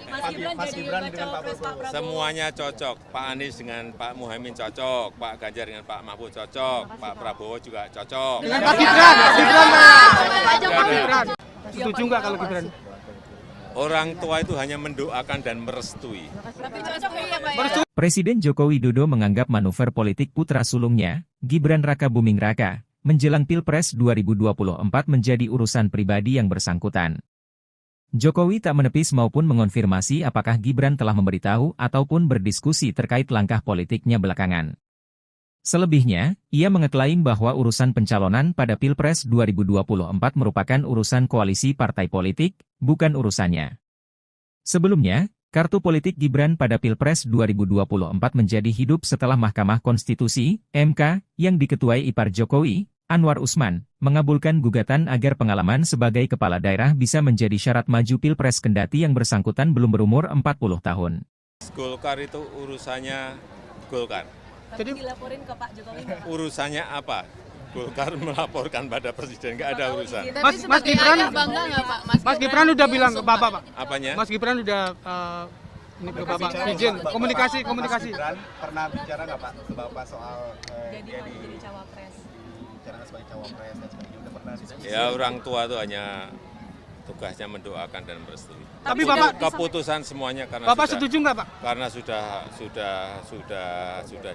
Mas Gibran dengan Pak Prabowo. Semuanya cocok. Pak Anies dengan Pak Muhaimin cocok, Pak Ganjar dengan Pak Mahfud cocok, Pak Prabowo juga cocok. Dengan Pak Gibran Pak Gibran. Setuju nggak kalau Gibran? Orang tua itu hanya mendoakan dan merestui. Tapi cocok ya Pak ya? Presiden Joko Widodo menganggap manuver politik putra sulungnya, Gibran Raka Buming Raka, menjelang Pilpres 2024 menjadi urusan pribadi yang bersangkutan. Jokowi tak menepis maupun mengonfirmasi apakah Gibran telah memberitahu ataupun berdiskusi terkait langkah politiknya belakangan. Selebihnya, ia mengeklaim bahwa urusan pencalonan pada Pilpres 2024 merupakan urusan koalisi partai politik, bukan urusannya. Sebelumnya, kartu politik Gibran pada Pilpres 2024 menjadi hidup setelah Mahkamah Konstitusi, MK, yang diketuai ipar Jokowi, Anwar Usman, mengabulkan gugatan agar pengalaman sebagai kepala daerah bisa menjadi syarat maju Pilpres kendati yang bersangkutan belum berumur 40 tahun. Golkar itu urusannya Golkar. Tapi dilaporin ke Pak Jokowi nggak? Urusannya apa? Golkar melaporkan pada presiden, nggak ada urusan. Mas Gibran, bangga nggak Pak? Mas Gibran udah bilang ke Bapak, Pak. Apanya? Mas Gibran udah ini ke Bapak izin komunikasi. Mas Gibran pernah bicara nggak Pak ke Bapak soal Jadi mau jadi cawapres. bicara sebagai cawapres dan sebagainya, udah pernah diskusi? Ya orang tua itu hanya tugasnya mendoakan dan merestui. Tapi Bapak Keputusan semuanya karena Bapak sudah, setuju nggak, Pak? karena sudah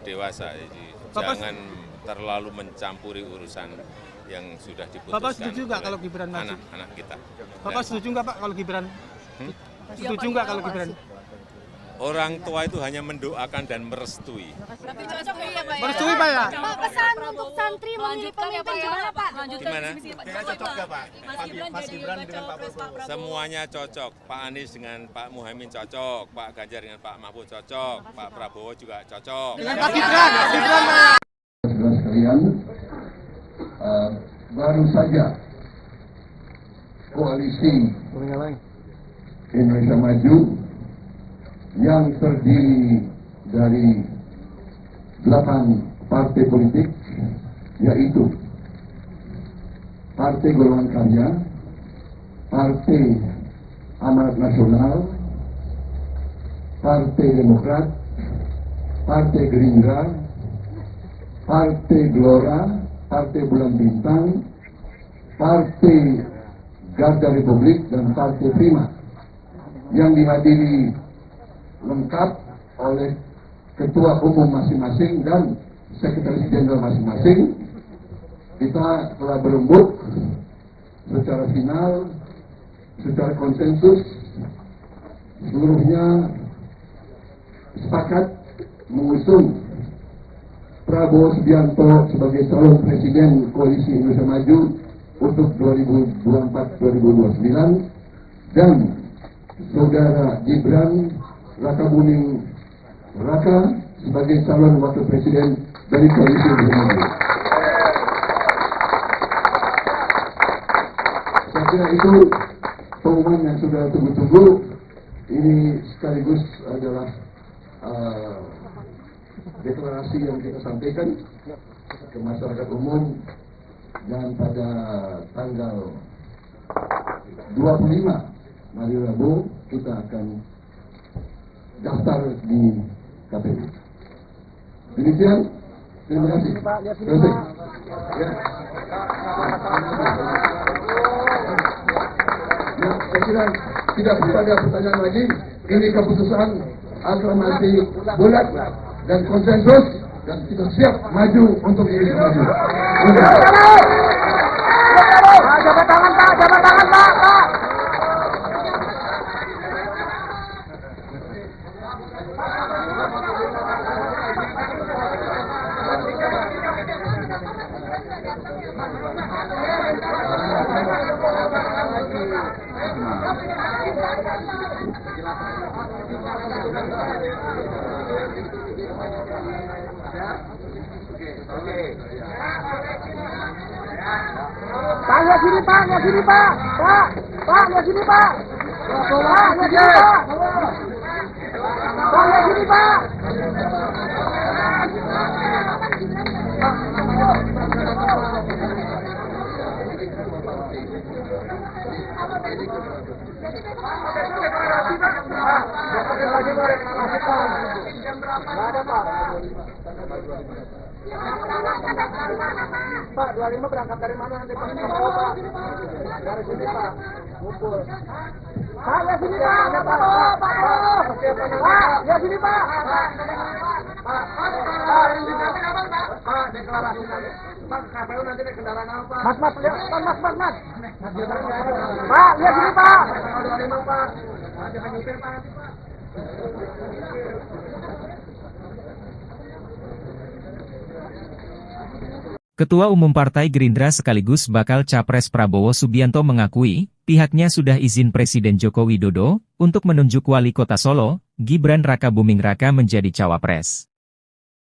dewasa, jadi Bapak- jangan terlalu mencampuri urusan yang sudah diputuskan. Bapak setuju nggak oleh kalau Gibran maju? anak-anak kita? Bapak setuju nggak, Pak, kalau Gibran? Setuju nggak kalau Gibran? Orang tua itu hanya mendoakan dan merestui. Tapi cocok ya Pak ya? Merestui, Pak ya? Pak, pesan untuk santri memilih pemimpin gimana Pak? Gimana? Kira cocok nggak Pak? Mas Gibran dengan Pak Prabowo? Semuanya cocok. Pak Anies dengan Pak Muhaimin cocok, Pak Ganjar dengan Pak Mahfud cocok, Pak Prabowo juga cocok. Dengan Pak Gibran, Pak Gibran, Pak. Saudara sekalian, baru saja koalisi Indonesia Maju yang terdiri dari 8 partai politik, yaitu Partai Golongan Karya, Partai Amanat Nasional, Partai Demokrat, Partai Gerindra, Partai Gelora, Partai Bulan Bintang, Partai Garda Republik, dan Partai Prima, yang dihadiri lengkap oleh ketua umum masing-masing dan sekretaris jenderal masing-masing. Kita telah berembuk secara final, secara konsensus, seluruhnya sepakat mengusung Prabowo Subianto sebagai calon presiden Koalisi Indonesia Maju untuk 2024-2029 dan saudara Gibran Rakabuming Raka sebagai calon wakil presiden dari Koalisi Indonesia Maju. Saya kira itu pengumuman yang sudah tunggu-tunggu. Ini sekaligus adalah deklarasi yang kita sampaikan ke masyarakat umum, dan pada tanggal 25 hari Rabu kita akan daftar di KPU. Demikian, terima kasih. Selesai. Ya. Ya, saya kira tidak perlu ada pertanyaan lagi. Ini keputusan aklamasi bulat dan konsensus, dan kita siap maju untuk Indonesia Maju. Jabat tangan Pak, jabat tangan Pak. Pak, lihat sini Pak, lihat sini Pak. Pak, lihat sini Pak. Pak, lihat sini Pak. Pak, lihat sini Pak. Pak, 25 berangkat dari mana nanti Pak? Dari sini Pak, ngumpul. Pak, lihat sini Pak, Pak, lihat sini Pak. Pak, deklarasi nanti. Pak, KPU nanti naik kendaraan apa? Mas, lihat, Mas. Pak, lihat sini Pak. 25 Pak. Jangan nyupir Pak nanti Pak. Ketua Umum Partai Gerindra sekaligus bakal Capres Prabowo Subianto mengakui, pihaknya sudah izin Presiden Joko Widodo untuk menunjuk Wali Kota Solo, Gibran Rakabuming Raka menjadi cawapres.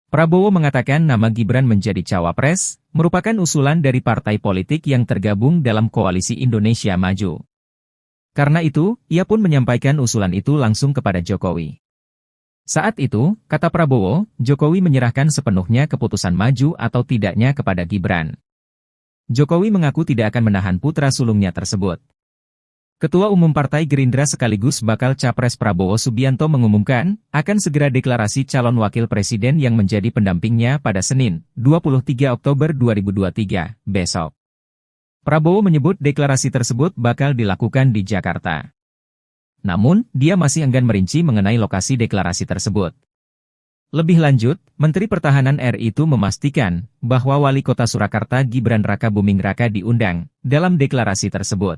Prabowo mengatakan nama Gibran menjadi cawapres merupakan usulan dari partai politik yang tergabung dalam Koalisi Indonesia Maju. Karena itu, ia pun menyampaikan usulan itu langsung kepada Jokowi. Saat itu, kata Prabowo, Jokowi menyerahkan sepenuhnya keputusan maju atau tidaknya kepada Gibran. Jokowi mengaku tidak akan menahan putra sulungnya tersebut. Ketua Umum Partai Gerindra sekaligus bakal Capres Prabowo Subianto mengumumkan, akan segera deklarasi calon wakil presiden yang menjadi pendampingnya pada Senin, 23 Oktober 2023, besok. Prabowo menyebut deklarasi tersebut bakal dilakukan di Jakarta. Namun, dia masih enggan merinci mengenai lokasi deklarasi tersebut. Lebih lanjut, Menteri Pertahanan RI itu memastikan bahwa Wali Kota Surakarta Gibran Rakabuming Raka diundang dalam deklarasi tersebut.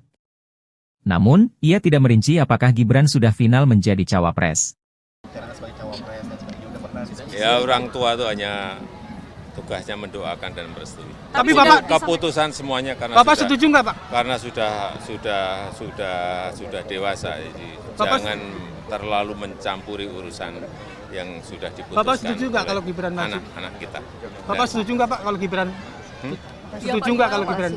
Namun, ia tidak merinci apakah Gibran sudah final menjadi cawapres. Ya, orang tua itu hanya tugasnya mendoakan dan merestui. Tapi Bapak Keputusan semuanya karena Bapak setuju nggak, Pak? Karena sudah dewasa, jadi jangan terlalu mencampuri urusan yang sudah diputuskan. Bapak setuju nggak kalau Gibran maju? Anak-anak kita. Bapak setuju nggak, Pak, kalau Gibran? Setuju nggak kalau Gibran?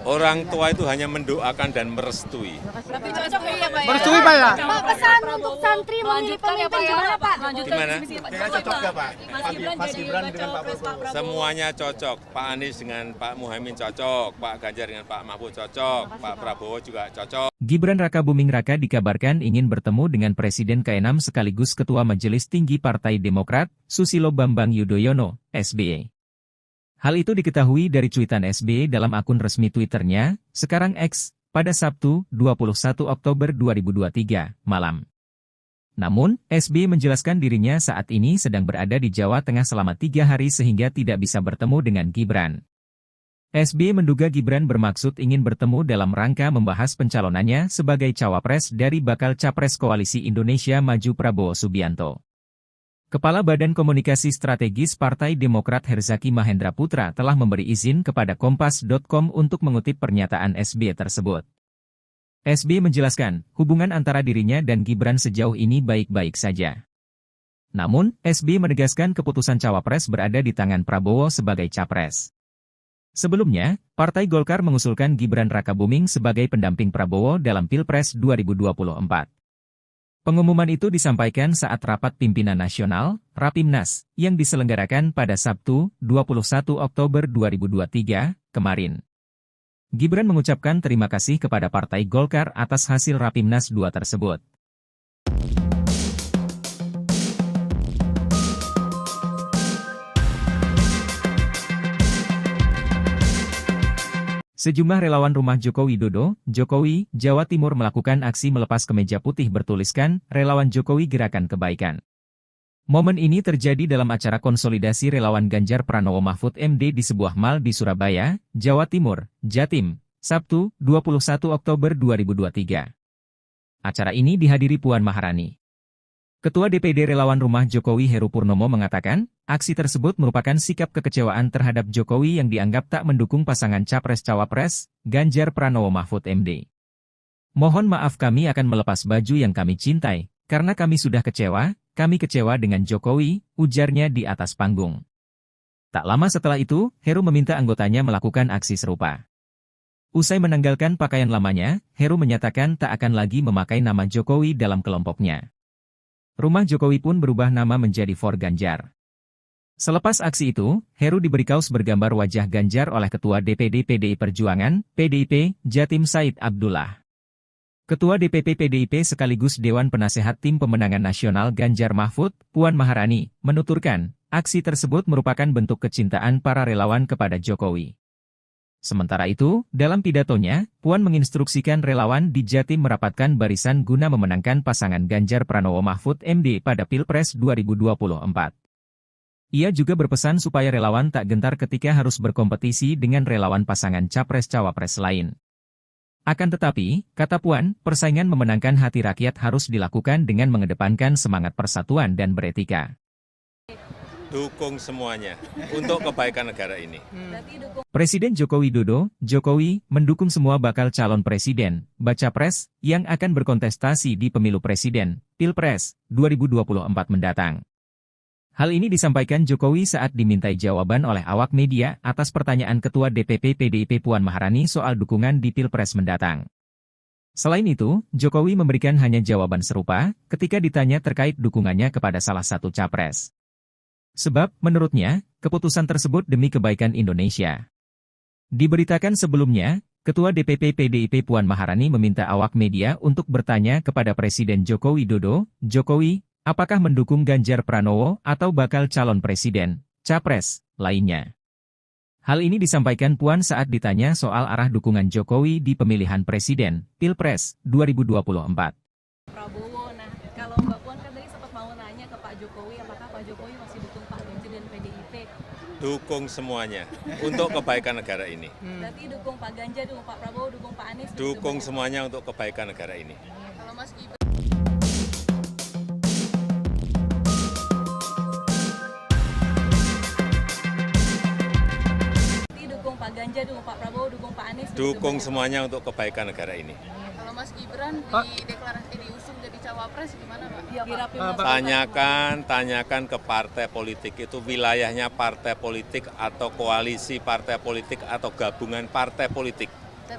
Orang tua itu hanya mendoakan dan merestui. Tapi cocok ya Pak ya? Merestui, Pak ya? Pak, pesan untuk santri memilih pemimpin gimana Pak? Gimana? Kayaknya cocok nggak, Pak? Mas Gibran dengan jadi Pak Cawapres Pak Prabowo. Semuanya cocok. Pak Anies dengan Pak Muhaimin cocok. Pak Ganjar dengan Pak Mahfud cocok. Pak Prabowo juga cocok. Gibran Rakabuming Raka dikabarkan ingin bertemu dengan Presiden ke-6 sekaligus Ketua Majelis Tinggi Partai Demokrat, Susilo Bambang Yudhoyono, SBY. Hal itu diketahui dari cuitan SBY dalam akun resmi Twitternya, sekarang X, pada Sabtu, 21 Oktober 2023, malam. Namun, SBY menjelaskan dirinya saat ini sedang berada di Jawa Tengah selama 3 hari sehingga tidak bisa bertemu dengan Gibran. SBY menduga Gibran bermaksud ingin bertemu dalam rangka membahas pencalonannya sebagai cawapres dari bakal Capres Koalisi Indonesia Maju Prabowo Subianto. Kepala Badan Komunikasi Strategis Partai Demokrat Herzaki Mahendra Putra telah memberi izin kepada Kompas.com untuk mengutip pernyataan SBY tersebut. SBY menjelaskan, hubungan antara dirinya dan Gibran sejauh ini baik-baik saja. Namun, SBY menegaskan keputusan cawapres berada di tangan Prabowo sebagai capres. Sebelumnya, Partai Golkar mengusulkan Gibran Rakabuming sebagai pendamping Prabowo dalam Pilpres 2024. Pengumuman itu disampaikan saat rapat pimpinan nasional, Rapimnas, yang diselenggarakan pada Sabtu, 21 Oktober 2023, kemarin. Gibran mengucapkan terima kasih kepada Partai Golkar atas hasil Rapimnas 2 tersebut. Sejumlah relawan rumah Joko Widodo, Jokowi, Jawa Timur melakukan aksi melepas kemeja putih bertuliskan, Relawan Jokowi Gerakan Kebaikan. Momen ini terjadi dalam acara konsolidasi relawan Ganjar Pranowo Mahfud MD di sebuah mal di Surabaya, Jawa Timur, Jatim, Sabtu, 21 Oktober 2023. Acara ini dihadiri Puan Maharani. Ketua DPD Relawan Rumah Jokowi Heru Purnomo mengatakan, aksi tersebut merupakan sikap kekecewaan terhadap Jokowi yang dianggap tak mendukung pasangan Capres-Cawapres, Ganjar Pranowo Mahfud MD. Mohon maaf kami akan melepas baju yang kami cintai, karena kami sudah kami kecewa dengan Jokowi, ujarnya di atas panggung. Tak lama setelah itu, Heru meminta anggotanya melakukan aksi serupa. Usai menanggalkan pakaian lamanya, Heru menyatakan tak akan lagi memakai nama Jokowi dalam kelompoknya. Rumah Jokowi pun berubah nama menjadi For Ganjar. Selepas aksi itu, Heru diberi kaos bergambar wajah Ganjar oleh Ketua DPD PDI Perjuangan, PDIP, Jatim Said Abdullah. Ketua DPP PDIP sekaligus Dewan Penasehat Tim Pemenangan Nasional Ganjar Mahfud, Puan Maharani, menuturkan, aksi tersebut merupakan bentuk kecintaan para relawan kepada Jokowi. Sementara itu, dalam pidatonya, Puan menginstruksikan relawan di Jatim merapatkan barisan guna memenangkan pasangan Ganjar Pranowo Mahfud MD pada Pilpres 2024. Ia juga berpesan supaya relawan tak gentar ketika harus berkompetisi dengan relawan pasangan Capres-Cawapres lain. Akan tetapi, kata Puan, persaingan memenangkan hati rakyat harus dilakukan dengan mengedepankan semangat persatuan dan beretika. Dukung semuanya untuk kebaikan negara ini. Presiden Joko Widodo, Jokowi, mendukung semua bakal calon presiden, baca pres, yang akan berkontestasi di pemilu presiden, Pilpres, 2024 mendatang. Hal ini disampaikan Jokowi saat dimintai jawaban oleh awak media atas pertanyaan Ketua DPP PDIP Puan Maharani soal dukungan di Pilpres mendatang. Selain itu, Jokowi memberikan hanya jawaban serupa ketika ditanya terkait dukungannya kepada salah satu capres. Sebab, menurutnya, keputusan tersebut demi kebaikan Indonesia. Diberitakan sebelumnya, Ketua DPP PDIP Puan Maharani meminta awak media untuk bertanya kepada Presiden Joko Widodo, "Jokowi, apakah mendukung Ganjar Pranowo atau bakal calon presiden, capres, lainnya?" Hal ini disampaikan Puan saat ditanya soal arah dukungan Jokowi di pemilihan presiden, Pilpres, 2024. Prabowo, nah kalau Mbak Puan kan tadi sempat mau nanya ke Pak Jokowi, apakah Pak Jokowi masih dukung Pak Ganjar dan PDIP? Dukung semuanya untuk kebaikan negara ini. Berarti dukung Pak Ganjar, dukung Pak Prabowo, dukung Pak Anies? Dukung semuanya untuk kebaikan negara ini. Kalau Mas Gibran dukung Pak Ganjar, dukung Pak Prabowo, dukung Pak Anies? Dukung semuanya untuk kebaikan negara ini. Kalau Mas Gibran diusung jadi cawapres gimana Pak? Tanyakan ke partai politik itu wilayahnya partai politik atau koalisi partai politik atau gabungan partai politik,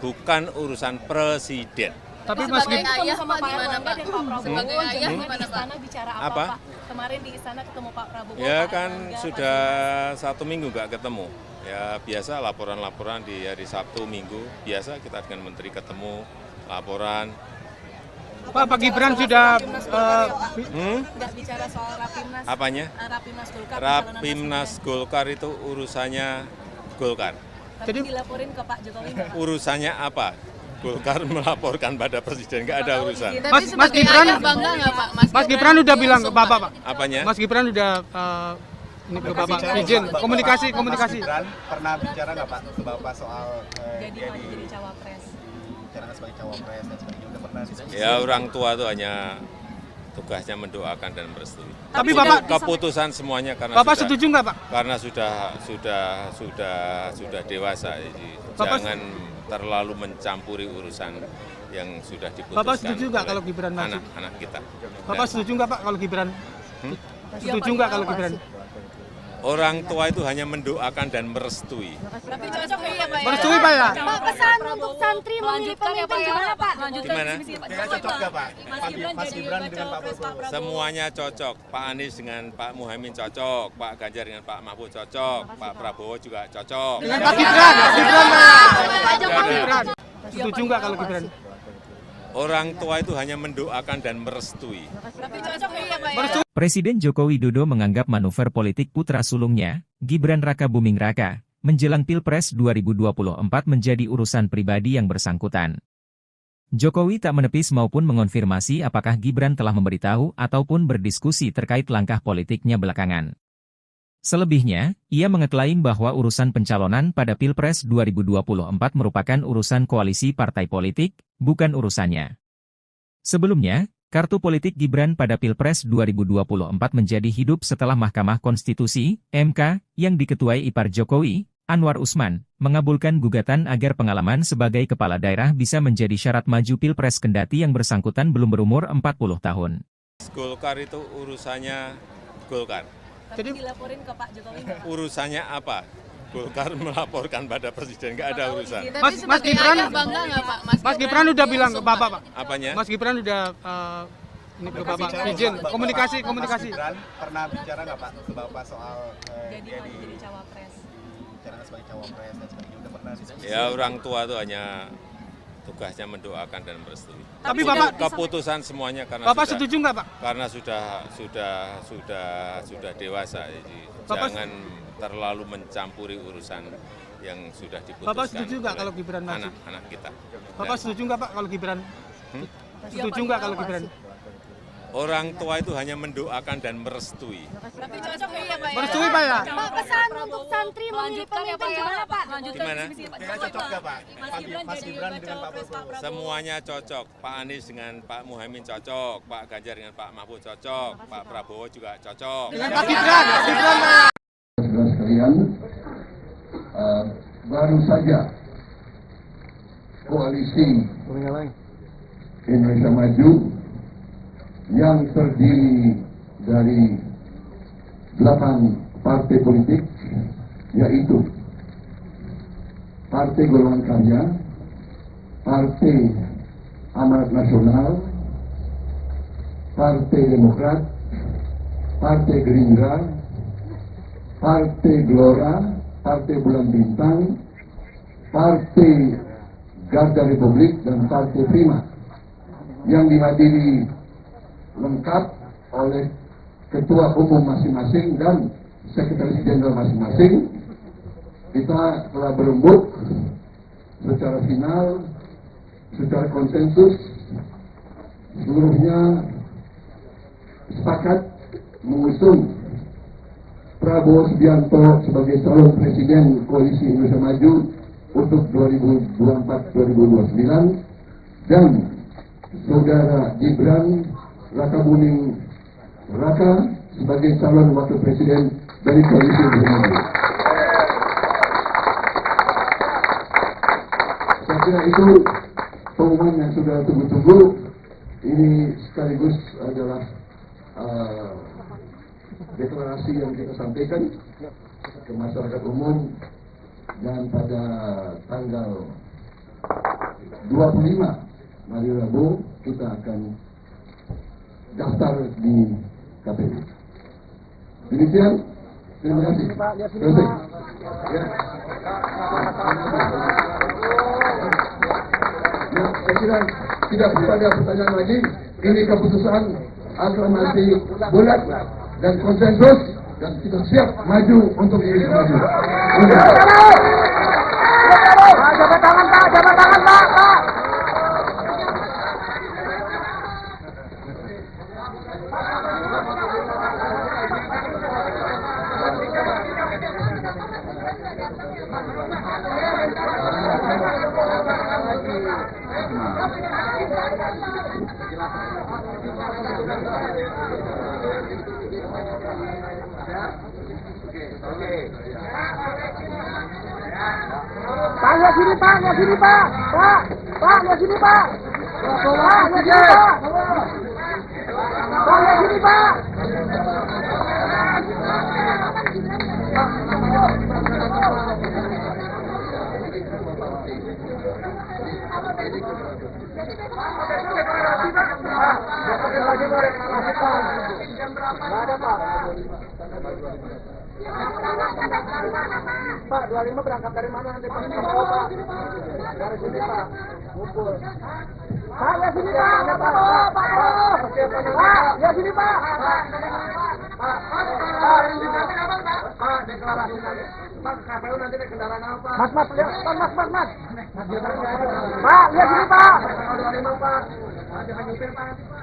bukan urusan presiden. Tapi Mas Gibran sama Pak Erlangga dan Pak Prabowo Sebagai ayah di istana bicara apa? Pak? Kemarin di istana ketemu Pak Prabowo. Ya Pak kan Erlangga, sudah 1 minggu nggak ketemu. Ya biasa laporan-laporan di hari Sabtu Minggu, biasa kita dengan menteri ketemu, laporan. Pak Gibran sudah nggak bicara soal Rapimnas. Apanya? Rapimnas Golkar. Rapimnas Golkar itu urusannya Golkar. Jadi dilaporin ke Pak Jokowi nggak, Pak? Urusannya apa? Golkar melaporkan pada presiden, nggak ada urusan. Mas Gibran bangga nggak Pak? Mas Gibran udah bilang ke Bapak, Pak. Apanya? Mas Gibran udah ini ke Bapak izin komunikasi. Mas Gibran pernah bicara nggak Pak ke Bapak soal Jadi cawapres. bicara sebagai cawapres dan sebagainya, udah pernah diskusi? Ya orang tua itu hanya tugasnya mendoakan dan merestui. Tapi Bapak Keputusan semuanya karena Bapak sudah, setuju nggak Pak? karena sudah dewasa, jadi jangan terlalu mencampuri urusan yang sudah diputuskan. Bapak setuju nggak oleh kalau Gibran maju? anak-anak kita. Bapak setuju nggak Pak kalau Gibran? Setuju nggak kalau Gibran? Orang tua itu hanya mendoakan dan merestui. Tapi cocok ya Pak? Merestui Pak ya? Pak, pesan untuk santri memilih pemimpin gimana Pak? Gimana? Kayaknya cocok nggak Pak? Mas Gibran dengan Pak Prabowo. Semuanya cocok. Pak Anies dengan Pak Muhaimin cocok, Pak Ganjar dengan Pak Mahfud cocok, Pak Prabowo juga cocok. Dengan Pak Gibran Pak Gibran. Setuju nggak kalau Gibran? Orang tua itu hanya mendoakan dan merestui. Tapi cocok ya Pak? Presiden Joko Widodo menganggap manuver politik putra sulungnya, Gibran Raka Buming Raka, menjelang Pilpres 2024 menjadi urusan pribadi yang bersangkutan. Jokowi tak menepis maupun mengonfirmasi apakah Gibran telah memberitahu ataupun berdiskusi terkait langkah politiknya belakangan. Selebihnya, ia mengeklaim bahwa urusan pencalonan pada Pilpres 2024 merupakan urusan koalisi partai politik, bukan urusannya. Sebelumnya, kartu politik Gibran pada Pilpres 2024 menjadi hidup setelah Mahkamah Konstitusi, MK, yang diketuai ipar Jokowi, Anwar Usman, mengabulkan gugatan agar pengalaman sebagai kepala daerah bisa menjadi syarat maju Pilpres kendati yang bersangkutan belum berumur 40 tahun. Golkar itu urusannya Golkar. Jadi dilaporin ke Pak Jokowi nggak, Pak? Urusannya apa? Golkar melaporkan pada presiden, nggak ada urusan. Mas Gibran bangga nggak Pak? Mas Gibran udah bilang ke Bapak, Pak. Apanya? Mas Gibran udah ini ke Bapak izin komunikasi. Mas Gibran pernah bicara nggak Pak ke Bapak soal Jadi cawapres. bicara sebagai cawapres dan sebagainya, udah pernah diskusi? Ya orang tua itu hanya tugasnya mendoakan dan merestui. Tapi Bapak Keputusan semuanya karena Bapak setuju nggak Pak? karena sudah dewasa, jadi Bapak jangan terlalu mencampuri urusan yang sudah diputuskan. Bapak setuju nggak oleh kalau Gibran maju? anak-anak kita. Bapak setuju nggak Pak kalau Gibran? Setuju nggak kalau Gibran? Orang tua itu hanya mendoakan dan merestui. Tapi cocok ya Pak? Merestui Pak ya? Pak, pesan untuk santri memilih pemimpin gimana Pak? Gimana? Kayaknya cocok nggak Pak? Mas Gibran dengan Pak Prabowo. Semuanya cocok. Pak Anies dengan Pak Muhaimin cocok, Pak Ganjar dengan Pak Mahfud cocok, Pak Prabowo juga cocok. Dengan Pak Gibran Pak. Saudara sekalian, baru saja koalisi Indonesia Maju yang terdiri dari 8 partai politik, yaitu Partai Golongan Karya, Partai Amanat Nasional, Partai Demokrat, Partai Gerindra, Partai Gelora, Partai Bulan Bintang, Partai Garda Republik, dan Partai Prima yang dihadiri lengkap oleh ketua umum masing-masing dan sekretaris jenderal masing-masing. Kita telah berembuk secara final, secara konsensus, seluruhnya sepakat mengusung Prabowo Subianto sebagai calon presiden Koalisi Indonesia Maju untuk 2024-2029 dan saudara Gibran Rakabuming Raka sebagai calon wakil presiden dari Koalisi Indonesia Maju. Saya kira itu pengumuman yang sudah tunggu-tunggu. Ini sekaligus adalah deklarasi yang kita sampaikan ke masyarakat umum, dan pada tanggal 25 hari Rabu kita akan daftar di KPU. Demikian, terima kasih. Selesai. Ya. Ya, saya kira tidak ada pertanyaan lagi. Ini keputusan aklamasi bulat dan konsensus, dan kita siap maju untuk Indonesia Maju. Jabat tangan Pak, jabat tangan Pak. Pak, lihat sini Pak, lihat sini Pak. Pak, lihat sini Pak. Pak, lihat sini Pak. Pak, lihat sini Pak. Pak, 25 berangkat dari mana nanti Pak? Dari sini Pak, ngumpul. Pak, lihat sini Pak. Pak, lihat sini Pak. Pak, deklarasi nanti. Pak, KPU nanti naik kendaraan apa? Mas, lihat. Mas. Pak, lihat sini Pak. 25 Pak. Jangan nyupir Pak nanti Pak.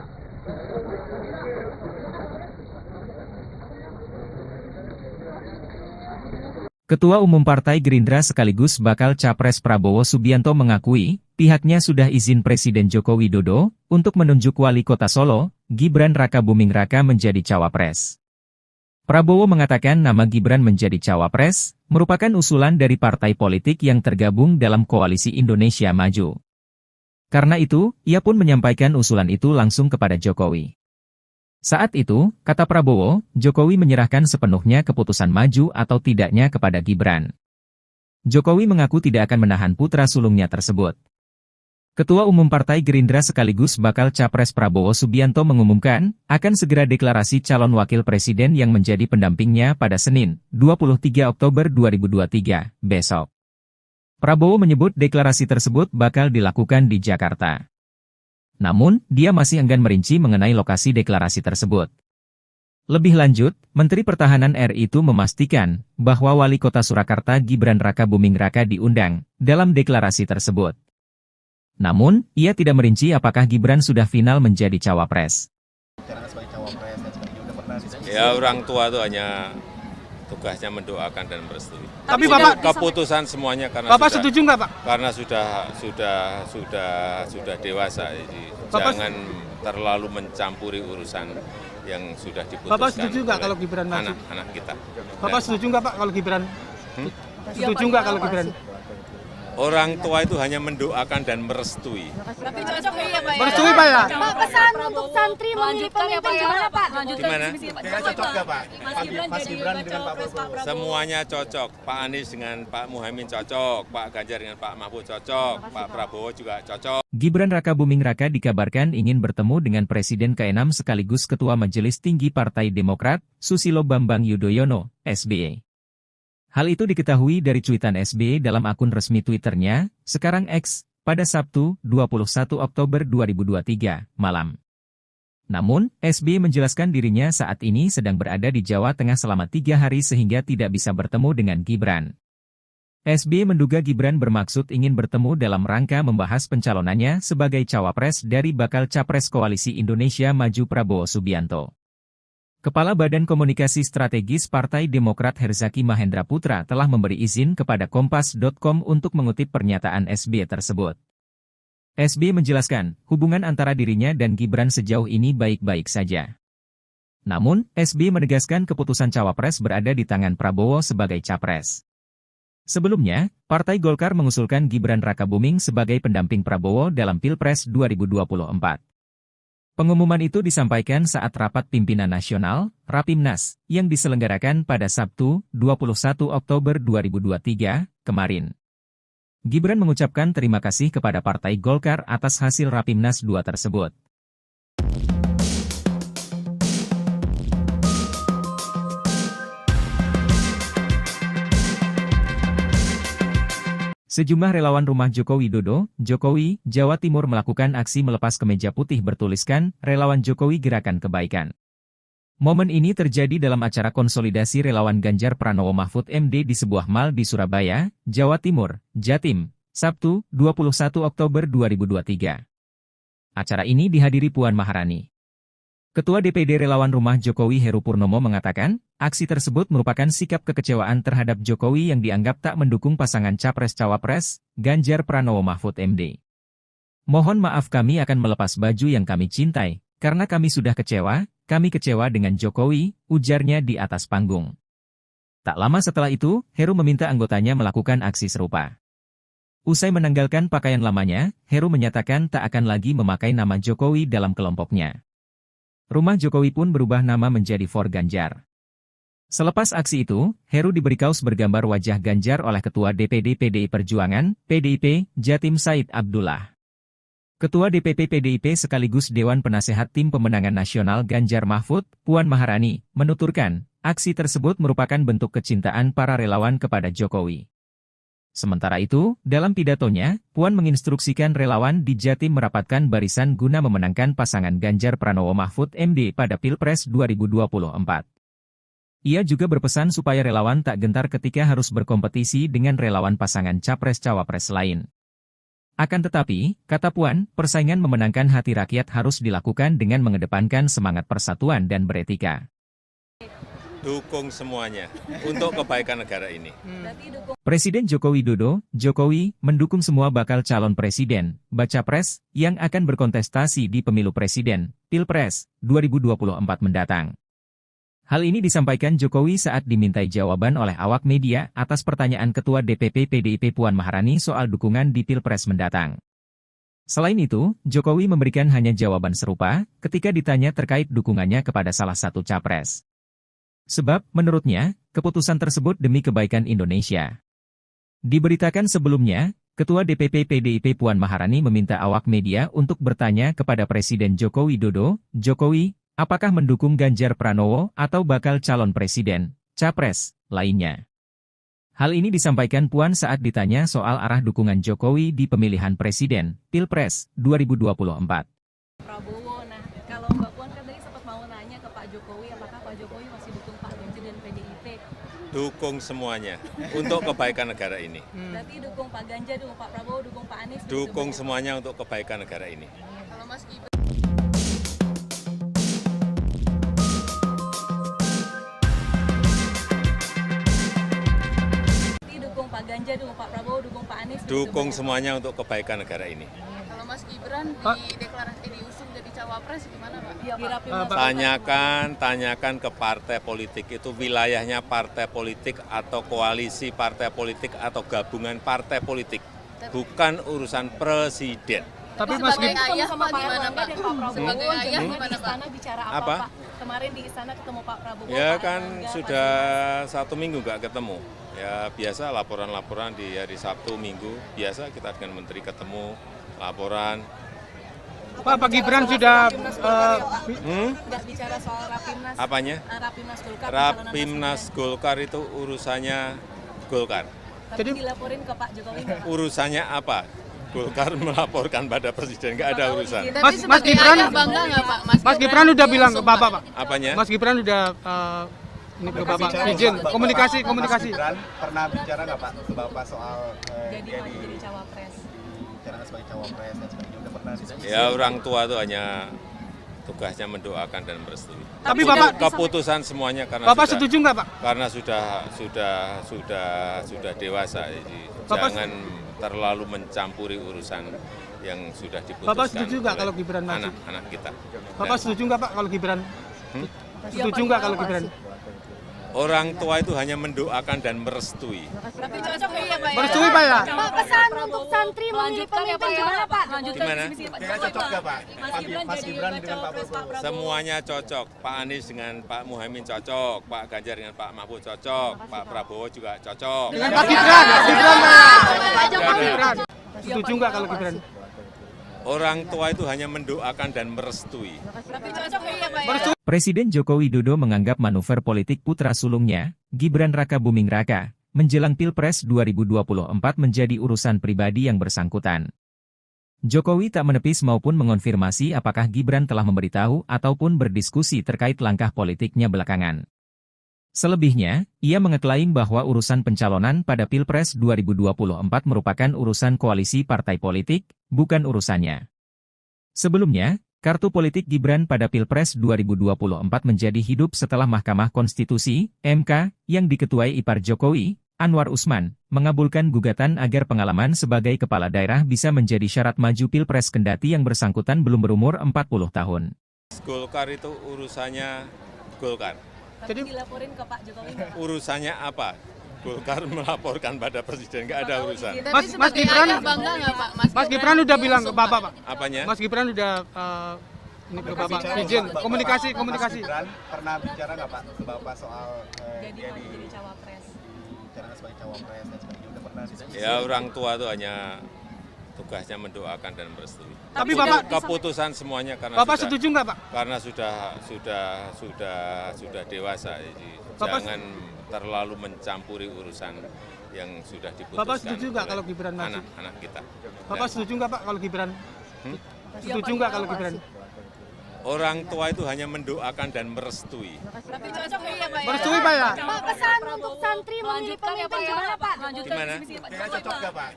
Ketua Umum Partai Gerindra sekaligus bakal Capres Prabowo Subianto mengakui, pihaknya sudah izin Presiden Joko Widodo untuk menunjuk Wali Kota Solo, Gibran Rakabuming Raka menjadi cawapres. Prabowo mengatakan nama Gibran menjadi cawapres merupakan usulan dari partai politik yang tergabung dalam Koalisi Indonesia Maju. Karena itu, ia pun menyampaikan usulan itu langsung kepada Jokowi. Saat itu, kata Prabowo, Jokowi menyerahkan sepenuhnya keputusan maju atau tidaknya kepada Gibran. Jokowi mengaku tidak akan menahan putra sulungnya tersebut. Ketua Umum Partai Gerindra sekaligus bakal Capres Prabowo Subianto mengumumkan, akan segera deklarasi calon wakil presiden yang menjadi pendampingnya pada Senin, 23 Oktober 2023, besok. Prabowo menyebut deklarasi tersebut bakal dilakukan di Jakarta. Namun, dia masih enggan merinci mengenai lokasi deklarasi tersebut. Lebih lanjut, Menteri Pertahanan RI itu memastikan bahwa Wali Kota Surakarta Gibran Rakabuming Raka diundang dalam deklarasi tersebut. Namun, ia tidak merinci apakah Gibran sudah final menjadi cawapres. Ya, orang tua itu hanya tugasnya mendoakan dan merestui. Tapi Bapak keputusan semuanya karena Bapak setuju nggak Pak? Karena sudah dewasa, jadi jangan terlalu mencampuri urusan yang sudah diputuskan. Bapak setuju nggak kalau Gibran maju? Anak-anak kita. Bapak setuju nggak Pak kalau Gibran? Setuju nggak kalau Gibran? Orang tua itu hanya mendoakan dan merestui. Tapi cocok ya Pak ya? Merestui Pak ya? Pak, pesan untuk santri memilih pemimpin gimana Pak? Gimana? Kayaknya cocok nggak Pak? Mas Gibran dengan Pak Prabowo. Semuanya cocok. Pak Anies dengan Pak Muhaimin cocok, Pak Ganjar dengan Pak Mahfud cocok, Pak Prabowo juga cocok. Gibran Raka Buming Raka dikabarkan ingin bertemu dengan Presiden ke-6 sekaligus Ketua Majelis Tinggi Partai Demokrat, Susilo Bambang Yudhoyono, SBY. Hal itu diketahui dari cuitan SBY dalam akun resmi Twitternya, sekarang X, pada Sabtu, 21 Oktober 2023, malam. Namun, SBY menjelaskan dirinya saat ini sedang berada di Jawa Tengah selama 3 hari sehingga tidak bisa bertemu dengan Gibran. SBY menduga Gibran bermaksud ingin bertemu dalam rangka membahas pencalonannya sebagai cawapres dari bakal capres Koalisi Indonesia Maju Prabowo Subianto. Kepala Badan Komunikasi Strategis Partai Demokrat Herzaki Mahendra Putra telah memberi izin kepada Kompas.com untuk mengutip pernyataan SBY tersebut. SBY menjelaskan, hubungan antara dirinya dan Gibran sejauh ini baik-baik saja. Namun, SBY menegaskan keputusan cawapres berada di tangan Prabowo sebagai capres. Sebelumnya, Partai Golkar mengusulkan Gibran Raka Buming sebagai pendamping Prabowo dalam Pilpres 2024. Pengumuman itu disampaikan saat rapat pimpinan nasional, Rapimnas, yang diselenggarakan pada Sabtu, 21 Oktober 2023, kemarin. Gibran mengucapkan terima kasih kepada Partai Golkar atas hasil Rapimnas 2 tersebut. Sejumlah relawan rumah Joko Widodo, Jokowi, Jawa Timur melakukan aksi melepas kemeja putih bertuliskan, Relawan Jokowi Gerakan Kebaikan. Momen ini terjadi dalam acara konsolidasi relawan Ganjar Pranowo Mahfud MD di sebuah mal di Surabaya, Jawa Timur, Jatim, Sabtu, 21 Oktober 2023. Acara ini dihadiri Puan Maharani. Ketua DPD Relawan Rumah Jokowi Heru Purnomo mengatakan, aksi tersebut merupakan sikap kekecewaan terhadap Jokowi yang dianggap tak mendukung pasangan Capres-Cawapres, Ganjar Pranowo Mahfud MD. Mohon maaf kami akan melepas baju yang kami cintai, karena kami sudah kecewa dengan Jokowi, ujarnya di atas panggung. Tak lama setelah itu, Heru meminta anggotanya melakukan aksi serupa. Usai menanggalkan pakaian lamanya, Heru menyatakan tak akan lagi memakai nama Jokowi dalam kelompoknya. Rumah Jokowi pun berubah nama menjadi For Ganjar. Selepas aksi itu, Heru diberi kaos bergambar wajah Ganjar oleh Ketua DPD PDI Perjuangan, PDIP, Jatim Said Abdullah. Ketua DPP PDIP sekaligus Dewan Penasehat Tim Pemenangan Nasional Ganjar Mahfud, Puan Maharani, menuturkan, aksi tersebut merupakan bentuk kecintaan para relawan kepada Jokowi. Sementara itu, dalam pidatonya, Puan menginstruksikan relawan di Jatim merapatkan barisan guna memenangkan pasangan Ganjar Pranowo Mahfud MD pada Pilpres 2024. Ia juga berpesan supaya relawan tak gentar ketika harus berkompetisi dengan relawan pasangan Capres-Cawapres lain. Akan tetapi, kata Puan, persaingan memenangkan hati rakyat harus dilakukan dengan mengedepankan semangat persatuan dan beretika. Dukung semuanya untuk kebaikan negara ini. Presiden Joko Widodo, Jokowi, mendukung semua bakal calon presiden, baca pres, yang akan berkontestasi di pemilu presiden, Pilpres, 2024 mendatang. Hal ini disampaikan Jokowi saat dimintai jawaban oleh awak media atas pertanyaan Ketua DPP PDIP Puan Maharani soal dukungan di Pilpres mendatang. Selain itu, Jokowi memberikan hanya jawaban serupa ketika ditanya terkait dukungannya kepada salah satu capres. Sebab, menurutnya, keputusan tersebut demi kebaikan Indonesia. Diberitakan sebelumnya, Ketua DPP PDIP Puan Maharani meminta awak media untuk bertanya kepada Presiden Joko Widodo, Jokowi, apakah mendukung Ganjar Pranowo atau bakal calon presiden, capres, lainnya. Hal ini disampaikan Puan saat ditanya soal arah dukungan Jokowi di pemilihan presiden, Pilpres, 2024. Prabowo, nah kalau Mbak Puan kan tadi sempat mau nanya ke Pak Jokowi, apakah Pak Jokowi masih dukung Pak Ganjar dan PDIP? Dukung semuanya untuk kebaikan negara ini. Berarti dukung Pak Ganjar, dukung Pak Prabowo, dukung Pak Anies? Dukung semuanya untuk kebaikan negara ini. Kalau Mas Gibran dukung Pak Ganjar, dukung Pak Prabowo, dukung Pak Anies? Dukung semuanya untuk kebaikan negara ini. Kalau Mas Gibran diusung jadi cawapres gimana Pak? Tanyakan ke partai politik itu wilayahnya partai politik atau koalisi partai politik atau gabungan partai politik. bukan urusan presiden. Tapi Mas Mas Gibran Gibran sama Pak Erlangga dan Pak Prabowo Sebagai ayah di gimana, istana bicara apa, Apa? Pak? Kemarin di istana ketemu Pak Prabowo. Ya Pak kan Erlangga, sudah Pak 1 minggu nggak ketemu. Ya biasa laporan-laporan di hari Sabtu Minggu, biasa kita dengan menteri ketemu, laporan. Pak Gibran sudah nggak bicara soal Rapimnas. Apanya? Rapimnas Golkar. Rapimnas Golkar itu urusannya Golkar. Tapi Jadi- dilaporin ke Pak Jokowi nggak, Pak? Urusannya apa? Golkar melaporkan pada presiden, nggak ada urusan. Mas Gibran bangga nggak Pak? Mas Gibran udah bilang ke Bapak, Pak. Apanya? Mas Gibran udah ini ke Bapak izin komunikasi. Mas Gibran pernah bicara nggak Pak ke Bapak soal Jadi maju jadi cawapres. bicara sebagai cawapres dan sebagainya, udah pernah diskusi? Ya orang tua itu hanya tugasnya mendoakan dan merestui. Tapi Bapak Keputusan semuanya karena Bapak sudah, setuju nggak, Pak? karena sudah dewasa, jadi Bapak- jangan terlalu mencampuri urusan yang sudah diputuskan. Bapak setuju nggak oleh kalau Gibran maju? anak-anak kita? Bapak setuju nggak, Pak, kalau Gibran? Setuju nggak kalau Gibran? Orang tua itu hanya mendoakan dan merestui. Tapi cocok ya Pak ya? Merestui, Pak ya? Pak, pesan untuk santri memilih pemimpin gimana Pak? Gimana? Kira cocok nggak Pak? Mas Gibran dengan Pak Prabowo. Semuanya cocok. Pak Anies dengan Pak Muhaimin cocok, Pak Ganjar dengan Pak Mahfud cocok, Pak Prabowo juga cocok. Dengan Pak Gibran, Pak Jokowi. Gibran. Setuju nggak kalau Gibran? Orang tua itu hanya mendoakan dan merestui. Tapi cocok ya Pak ya? Merestui. Presiden Joko Widodo menganggap manuver politik putra sulungnya, Gibran Raka Buming Raka, menjelang Pilpres 2024 menjadi urusan pribadi yang bersangkutan. Jokowi tak menepis maupun mengonfirmasi apakah Gibran telah memberitahu ataupun berdiskusi terkait langkah politiknya belakangan. Selebihnya, ia mengeklaim bahwa urusan pencalonan pada Pilpres 2024 merupakan urusan koalisi partai politik, bukan urusannya. Sebelumnya, kartu politik Gibran pada Pilpres 2024 menjadi hidup setelah Mahkamah Konstitusi, MK, yang diketuai ipar Jokowi, Anwar Usman, mengabulkan gugatan agar pengalaman sebagai kepala daerah bisa menjadi syarat maju Pilpres kendati yang bersangkutan belum berumur 40 tahun. Golkar itu urusannya Golkar. Tapi dilaporin ke Pak Jokowi nggak, Pak? Urusannya apa? Golkar melaporkan pada presiden, nggak ada urusan. Mas Gibran bangga nggak Pak? Mas Gibran udah bilang ke Bapak, Pak. Apanya? Mas Gibran udah ini ke Bapak izin komunikasi. Mas Gibran pernah bicara nggak Pak ke Bapak soal Jadi dia maju di jadi cawapres. bicara sebagai cawapres dan sebagainya, udah pernah diskusi? Ya orang tua itu hanya tugasnya mendoakan dan merestui. Tapi Bapak Keputusan semuanya karena Bapak sudah, setuju nggak, Pak? karena sudah dewasa, jadi Bapak- jangan terlalu mencampuri urusan yang sudah diputuskan. Bapak setuju nggak oleh kalau Gibran maju? anak-anak kita? Bapak setuju nggak, Pak, kalau Gibran? Setuju nggak kalau Gibran? Orang tua itu hanya mendoakan dan merestui. Tapi cocok ya Pak ya? Merestui, Pak ya? Pak, pesan untuk santri memilih pemimpin gimana Pak? Gimana? Kira cocok nggak Pak?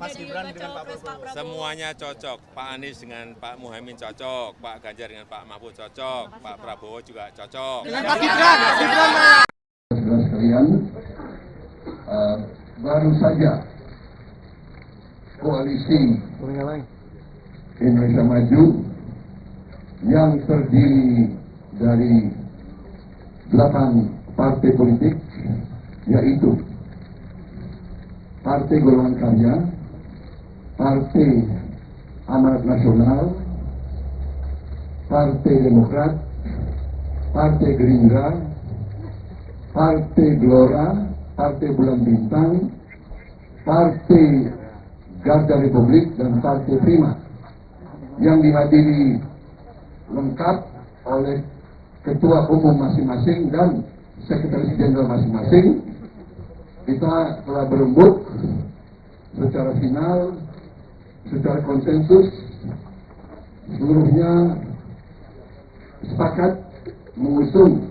Mas Gibran dengan Pak Prabowo. Semuanya cocok. Pak Anies dengan Pak Muhaimin cocok, Pak Ganjar dengan Pak Mahfud cocok, Pak Prabowo juga cocok. Dengan Pak Gibran, Saudara sekalian, baru saja koalisi Indonesia Maju yang terdiri dari 8 partai politik, yaitu Partai Golongan Karya, Partai Amanat Nasional, Partai Demokrat, Partai Gerindra, Partai Gelora, Partai Bulan Bintang, Partai Garda Republik, dan Partai Prima, yang dihadiri lengkap oleh ketua umum masing-masing dan sekretaris jenderal masing-masing. Kita telah berembuk secara final, secara konsensus, seluruhnya sepakat mengusung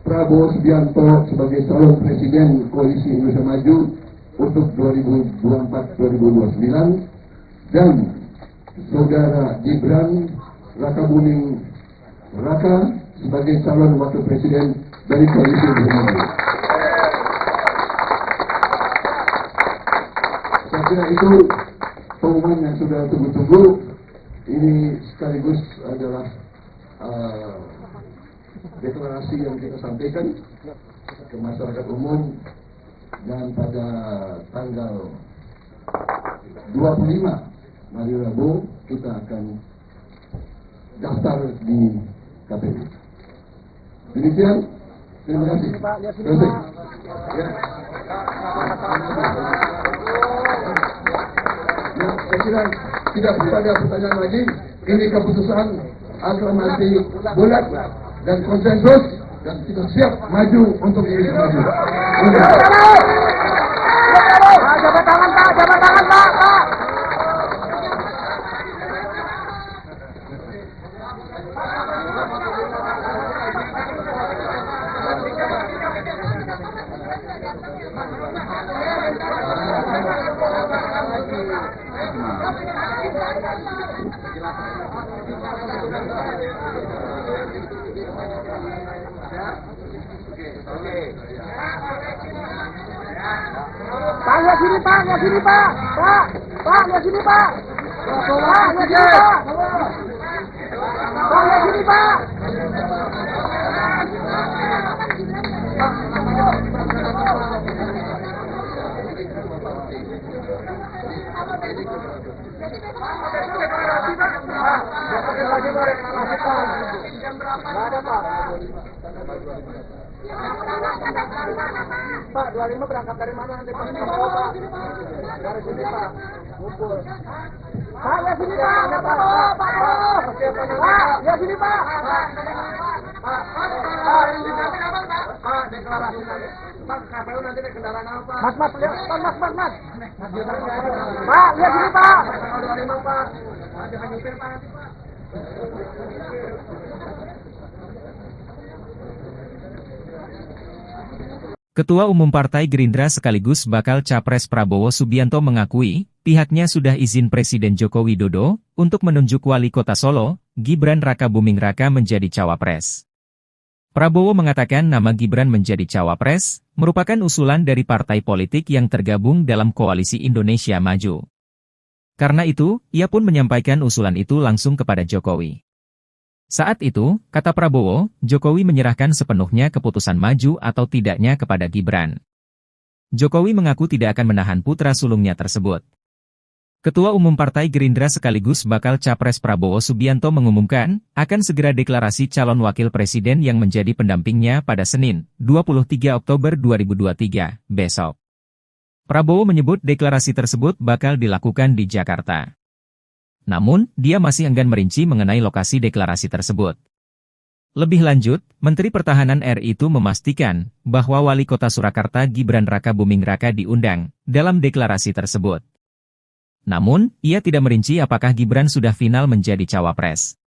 Prabowo Subianto sebagai calon presiden Koalisi Indonesia Maju untuk 2024-2029 dan Saudara Gibran Raka Buming Raka sebagai calon wakil presiden dari Koalisi Indonesia Maju. Saya kira itu pengumuman yang sudah tunggu-tunggu. Ini sekaligus adalah deklarasi yang kita sampaikan ke masyarakat umum, dan pada tanggal 25 hari Rabu kita akan daftar di KPU. Demikian, terima kasih. Terima kasih. Ya. Ya, saya kira tidak perlu ada pertanyaan lagi. Ini keputusan aklamasi bulat dan konsensus, dan kita siap maju untuk Indonesia maju. Jabat tangan Pak, jabat tangan Pak. Pak, lihat sini Pak, lihat sini Pak. Pak, lihat sini Pak. Pak, lihat sini Pak. Pak, lihat sini Pak. Pak, 25 berangkat dari mana nanti Pak? Dari sini Pak. Ngumpul. Pak, lihat sini Pak. Pak, lihat sini Pak. Pak, deklarasi nanti. Pak, KPU nanti naik kendaraan apa Pak? Mas, lihat. Mas. Pak, lihat sini Pak. Tanggal 25 Pak. Jangan nyupir Pak nanti Pak. Ketua Umum Partai Gerindra sekaligus bakal Capres Prabowo Subianto mengakui, pihaknya sudah izin Presiden Joko Widodo untuk menunjuk Wali Kota Solo, Gibran Rakabuming Raka menjadi cawapres. Prabowo mengatakan nama Gibran menjadi cawapres merupakan usulan dari partai politik yang tergabung dalam Koalisi Indonesia Maju. Karena itu, ia pun menyampaikan usulan itu langsung kepada Jokowi. Saat itu, kata Prabowo, Jokowi menyerahkan sepenuhnya keputusan maju atau tidaknya kepada Gibran. Jokowi mengaku tidak akan menahan putra sulungnya tersebut. Ketua Umum Partai Gerindra sekaligus bakal Capres Prabowo Subianto mengumumkan, akan segera deklarasi calon wakil presiden yang menjadi pendampingnya pada Senin, 23 Oktober 2023, besok. Prabowo menyebut deklarasi tersebut bakal dilakukan di Jakarta. Namun, dia masih enggan merinci mengenai lokasi deklarasi tersebut. Lebih lanjut, Menteri Pertahanan RI itu memastikan bahwa Wali Kota Surakarta Gibran Rakabuming Raka diundang dalam deklarasi tersebut. Namun, ia tidak merinci apakah Gibran sudah final menjadi cawapres.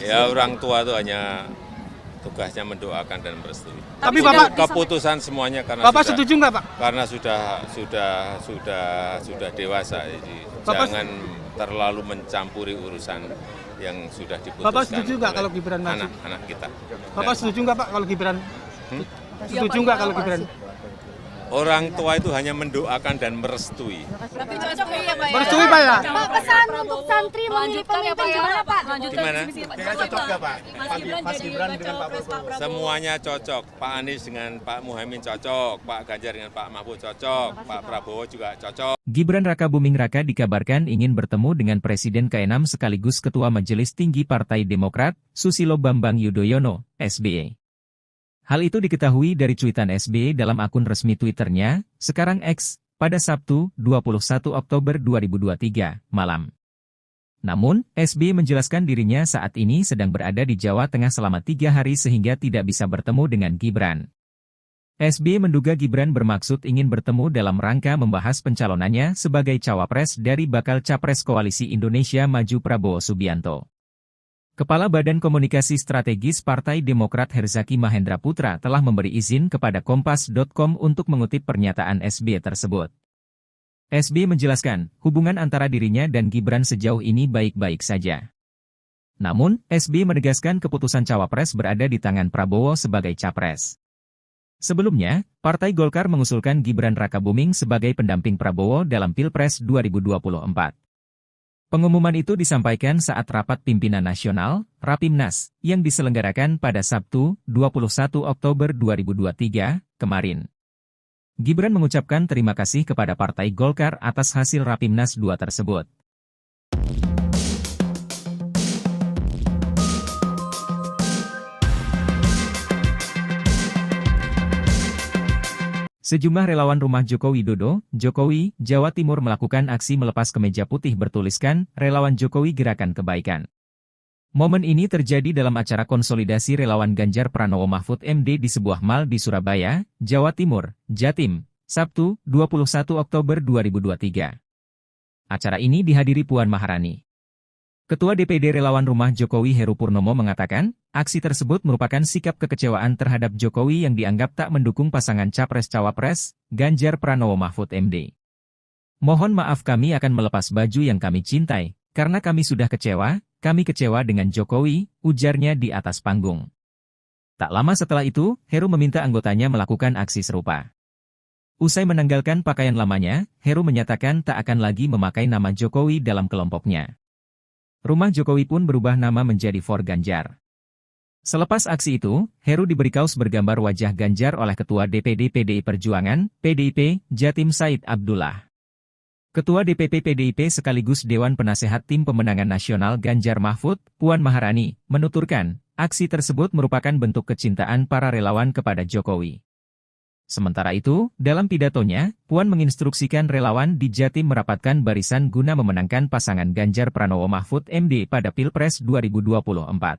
Ya, orang tua itu hanya tugasnya mendoakan dan merestui. Tapi Bapak keputusan semuanya karena Bapak sudah, setuju nggak Pak? Karena sudah dewasa, jadi jangan terlalu mencampuri urusan yang sudah diputuskan. Bapak setuju nggak kalau Gibran maju? Anak-anak kita. Bapak setuju nggak Pak kalau Gibran? Setuju nggak kalau Gibran? Orang tua itu hanya mendoakan dan merestui. Tapi cocok ya Pak ya? Merestui Pak ya? Pak, pesan untuk santri memilih pemimpin gimana Pak? Gimana? Kayaknya cocok nggak Pak? Mas Gibran dengan Pak Prabowo. Semuanya cocok. Pak Anies dengan Pak Muhaimin cocok. Pak Ganjar dengan Pak Mahfud cocok. Pak Prabowo juga cocok. Gibran Rakabuming Raka dikabarkan ingin bertemu dengan Presiden ke-6 sekaligus Ketua Majelis Tinggi Partai Demokrat, Susilo Bambang Yudhoyono, SBY. Hal itu diketahui dari cuitan SBY dalam akun resmi Twitternya, sekarang X, pada Sabtu, 21 Oktober 2023, malam. Namun, SBY menjelaskan dirinya saat ini sedang berada di Jawa Tengah selama 3 hari sehingga tidak bisa bertemu dengan Gibran. SBY menduga Gibran bermaksud ingin bertemu dalam rangka membahas pencalonannya sebagai cawapres dari bakal Capres Koalisi Indonesia Maju Prabowo Subianto. Kepala Badan Komunikasi Strategis Partai Demokrat Herzaki Mahendra Putra telah memberi izin kepada Kompas.com untuk mengutip pernyataan SBY tersebut. SBY menjelaskan, hubungan antara dirinya dan Gibran sejauh ini baik-baik saja. Namun, SBY menegaskan keputusan cawapres berada di tangan Prabowo sebagai capres. Sebelumnya, Partai Golkar mengusulkan Gibran Rakabuming sebagai pendamping Prabowo dalam Pilpres 2024. Pengumuman itu disampaikan saat rapat pimpinan nasional, Rapimnas, yang diselenggarakan pada Sabtu, 21 Oktober 2023, kemarin. Gibran mengucapkan terima kasih kepada Partai Golkar atas hasil Rapimnas 2 tersebut. Sejumlah relawan rumah Joko Widodo, Jokowi, Jawa Timur melakukan aksi melepas kemeja putih bertuliskan, Relawan Jokowi Gerakan Kebaikan. Momen ini terjadi dalam acara konsolidasi relawan Ganjar Pranowo Mahfud MD di sebuah mal di Surabaya, Jawa Timur, Jatim, Sabtu, 21 Oktober 2023. Acara ini dihadiri Puan Maharani. Ketua DPD Relawan Rumah Jokowi Heru Purnomo mengatakan, aksi tersebut merupakan sikap kekecewaan terhadap Jokowi yang dianggap tak mendukung pasangan Capres-Cawapres, Ganjar Pranowo Mahfud MD. Mohon maaf kami akan melepas baju yang kami cintai, karena kami sudah kecewa dengan Jokowi, ujarnya di atas panggung. Tak lama setelah itu, Heru meminta anggotanya melakukan aksi serupa. Usai menanggalkan pakaian lamanya, Heru menyatakan tak akan lagi memakai nama Jokowi dalam kelompoknya. Rumah Jokowi pun berubah nama menjadi For Ganjar. Selepas aksi itu, Heru diberi kaos bergambar wajah Ganjar oleh Ketua DPD PDI Perjuangan, PDIP, Jatim Said Abdullah. Ketua DPP PDIP sekaligus Dewan Penasehat Tim Pemenangan Nasional Ganjar Mahfud, Puan Maharani, menuturkan, aksi tersebut merupakan bentuk kecintaan para relawan kepada Jokowi. Sementara itu, dalam pidatonya, Puan menginstruksikan relawan di Jatim merapatkan barisan guna memenangkan pasangan Ganjar Pranowo Mahfud MD pada Pilpres 2024.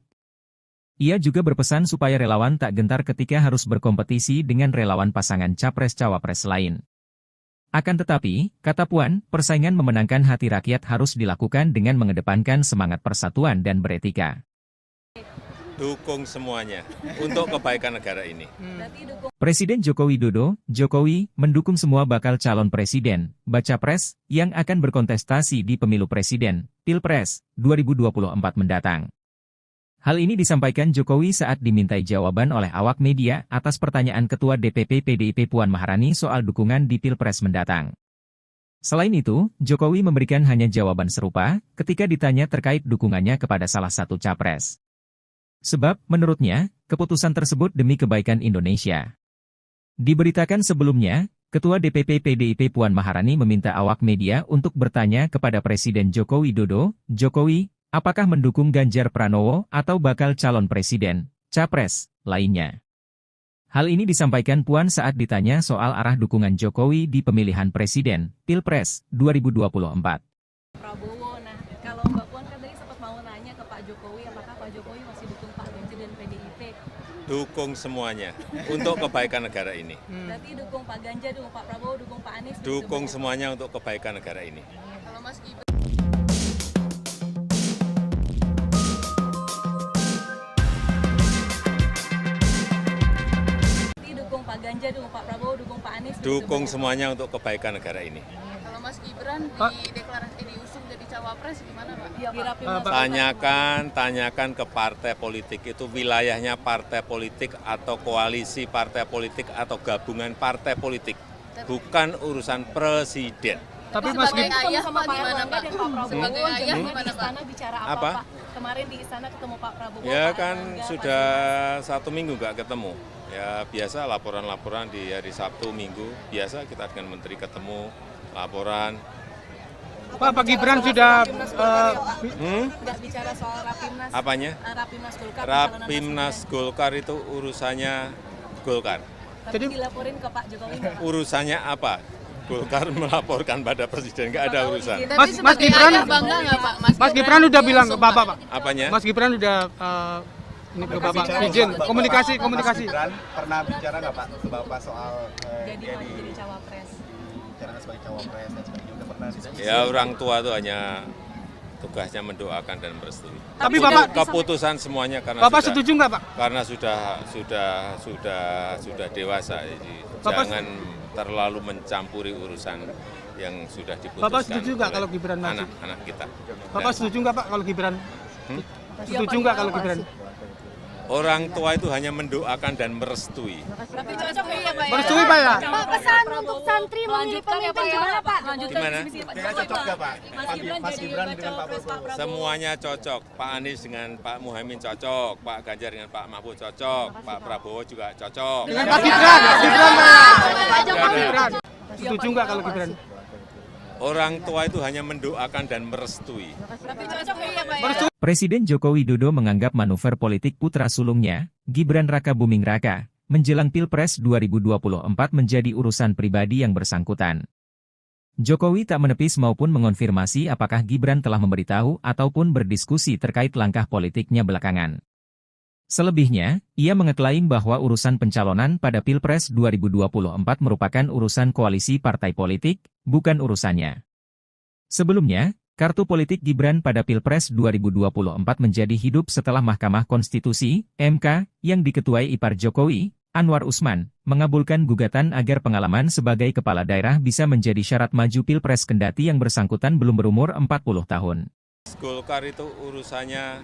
Ia juga berpesan supaya relawan tak gentar ketika harus berkompetisi dengan relawan pasangan Capres-Cawapres lain. Akan tetapi, kata Puan, persaingan memenangkan hati rakyat harus dilakukan dengan mengedepankan semangat persatuan dan beretika. Dukung semuanya untuk kebaikan negara ini. Presiden Joko Widodo, Jokowi, mendukung semua bakal calon presiden, baca pres, yang akan berkontestasi di pemilu presiden, Pilpres, 2024 mendatang. Hal ini disampaikan Jokowi saat dimintai jawaban oleh awak media atas pertanyaan Ketua DPP PDIP Puan Maharani soal dukungan di Pilpres mendatang. Selain itu, Jokowi memberikan hanya jawaban serupa ketika ditanya terkait dukungannya kepada salah satu capres. Sebab, menurutnya, keputusan tersebut demi kebaikan Indonesia. Diberitakan sebelumnya, Ketua DPP PDIP Puan Maharani meminta awak media untuk bertanya kepada Presiden Joko Widodo, Jokowi, apakah mendukung Ganjar Pranowo atau bakal calon presiden, capres, lainnya. Hal ini disampaikan Puan saat ditanya soal arah dukungan Jokowi di pemilihan presiden, Pilpres, 2024. Prabowo, nah kalau Mbak Puan kan tadi sempat mau nanya ke Pak Jokowi, apakah Pak Jokowi masih dukung Pak Ganjar dan PDIP? Dukung semuanya untuk kebaikan negara ini. Berarti dukung Pak Ganjar, dukung Pak Prabowo, dukung Pak Anies? Dukung semuanya untuk kebaikan negara ini. Kalau Mas Gibran dukung Pak Ganjar, dukung Pak Prabowo, dukung Pak Anies? Dukung semuanya untuk kebaikan negara ini. Kalau Mas Gibran diusung jadi cawapres gimana Pak? Tanyakan ke partai politik itu wilayahnya partai politik atau koalisi partai politik atau gabungan partai politik, bukan urusan presiden. Tapi Mas Gibran ayah Pak gimana Pak? Sebagai ayah gimana Pak? Bicara apa Pak? Kemarin di istana ketemu Pak Prabowo. Ya kan sudah 1 minggu nggak ketemu. Ya biasa laporan-laporan di hari Sabtu, Minggu, biasa kita dengan menteri ketemu, laporan. Pak Gibran sudah nggak bicara soal Rapimnas. Apanya? Rapimnas Golkar. Rapimnas Golkar itu urusannya Golkar. Jadi dilaporin ke Pak Jokowi. Urusannya apa? Golkar melaporkan pada presiden, nggak ada urusan. Mas Gibran bangga nggak Pak? Mas Gibran udah bilang ke Bapak Pak. Apanya? Mas Gibran udah ini ke Bapak izin komunikasi. Mas Gibran pernah bicara nggak Pak ke Bapak soal jadi cawapres? Bicara sebagai cawapres dan sebagainya udah pernah diskusi. Ya orang tua itu hanya tugasnya mendoakan dan merestui. Tapi Bapak keputusan semuanya karena Bapak setuju nggak Pak? Karena sudah dewasa, jadi jangan terlalu mencampuri urusan yang sudah diputuskan. Bapak setuju nggak kalau Gibran maju? Anak-anak kita. Bapak setuju nggak Pak kalau Gibran? Setuju nggak kalau Gibran? Orang tua itu hanya mendoakan dan merestui. Tapi cocok ya Pak. Merestui Pak ya? Pak, pesan untuk santri memilih pemimpin gimana Pak? Gimana? Cocok nggak Pak? Mas Gibran dengan Pak Prabowo. Semuanya cocok. Pak Anies dengan Pak Muhaimin cocok. Pak Ganjar dengan Pak Mahfud cocok. Pak Prabowo juga cocok. Dengan Pak Gibran Pak ya? Pak Jokowi Setuju nggak kalau Gibran? Orang tua itu hanya mendoakan dan merestui. Tapi cocok ya Pak ya? Presiden Joko Widodo menganggap manuver politik putra sulungnya, Gibran Raka Buming Raka, menjelang Pilpres 2024 menjadi urusan pribadi yang bersangkutan. Jokowi tak menepis maupun mengonfirmasi apakah Gibran telah memberitahu ataupun berdiskusi terkait langkah politiknya belakangan. Selebihnya, ia mengeklaim bahwa urusan pencalonan pada Pilpres 2024 merupakan urusan koalisi partai politik, bukan urusannya. Sebelumnya, kartu politik Gibran pada Pilpres 2024 menjadi hidup setelah Mahkamah Konstitusi, MK, yang diketuai ipar Jokowi, Anwar Usman, mengabulkan gugatan agar pengalaman sebagai kepala daerah bisa menjadi syarat maju Pilpres kendati yang bersangkutan belum berumur 40 tahun. Golkar itu urusannya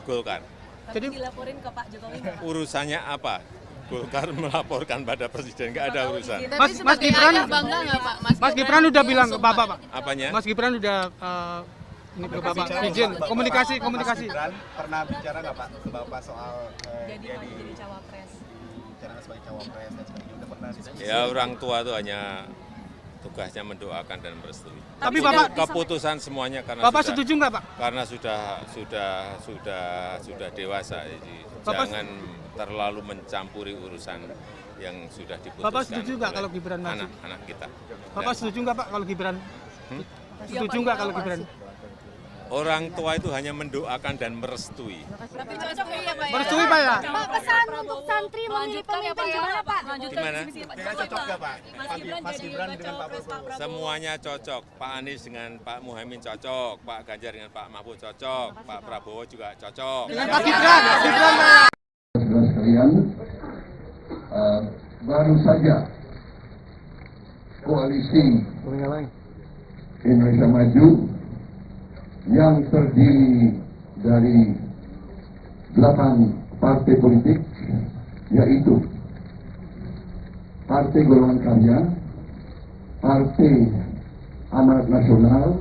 Golkar. Tapi dilaporin ke Pak Jokowi nggak? Urusannya apa? Golkar melaporkan pada presiden, nggak ada urusan. Mas Gibran, bangga nggak Pak? Mas Gibran udah bilang ke Bapak, Pak. Apanya? Mas Gibran udah ini ke Bapak izin komunikasi. Mas Gibran pernah bicara nggak Pak ke Bapak soal Jadi dia jadi cawapres. bicara sebagai cawapres dan sebagainya, udah pernah diskusi? Ya orang tua itu hanya tugasnya mendoakan dan merestui. Tapi Itu Bapak keputusan semuanya karena Bapak sudah, setuju nggak Pak? karena sudah dewasa, jadi Bapak- jangan terlalu mencampuri urusan yang sudah diputuskan. Bapak setuju nggak oleh kalau Gibran maju? anak-anak kita? Bapak Dan setuju nggak Pak kalau Gibran? Setuju nggak kalau Gibran? orang tua itu hanya mendoakan dan merestui. Tapi cocok ya Pak ya? Merestui Pak ya? Pak, pesan untuk santri memilih pemimpin gimana Pak? Gimana? Kira cocok nggak Pak? Mas Gibran dengan Pak Prabowo? Semuanya cocok. Pak Anies dengan Pak Muhaimin cocok, Pak Ganjar dengan Pak Mahfud cocok, Pak Prabowo juga cocok. Dengan Pak Gibran Pak. Saudara sekalian, baru saja koalisi Indonesia Maju yang terdiri dari 8 partai politik, yaitu Partai Golongan Karya, Partai Amanat Nasional,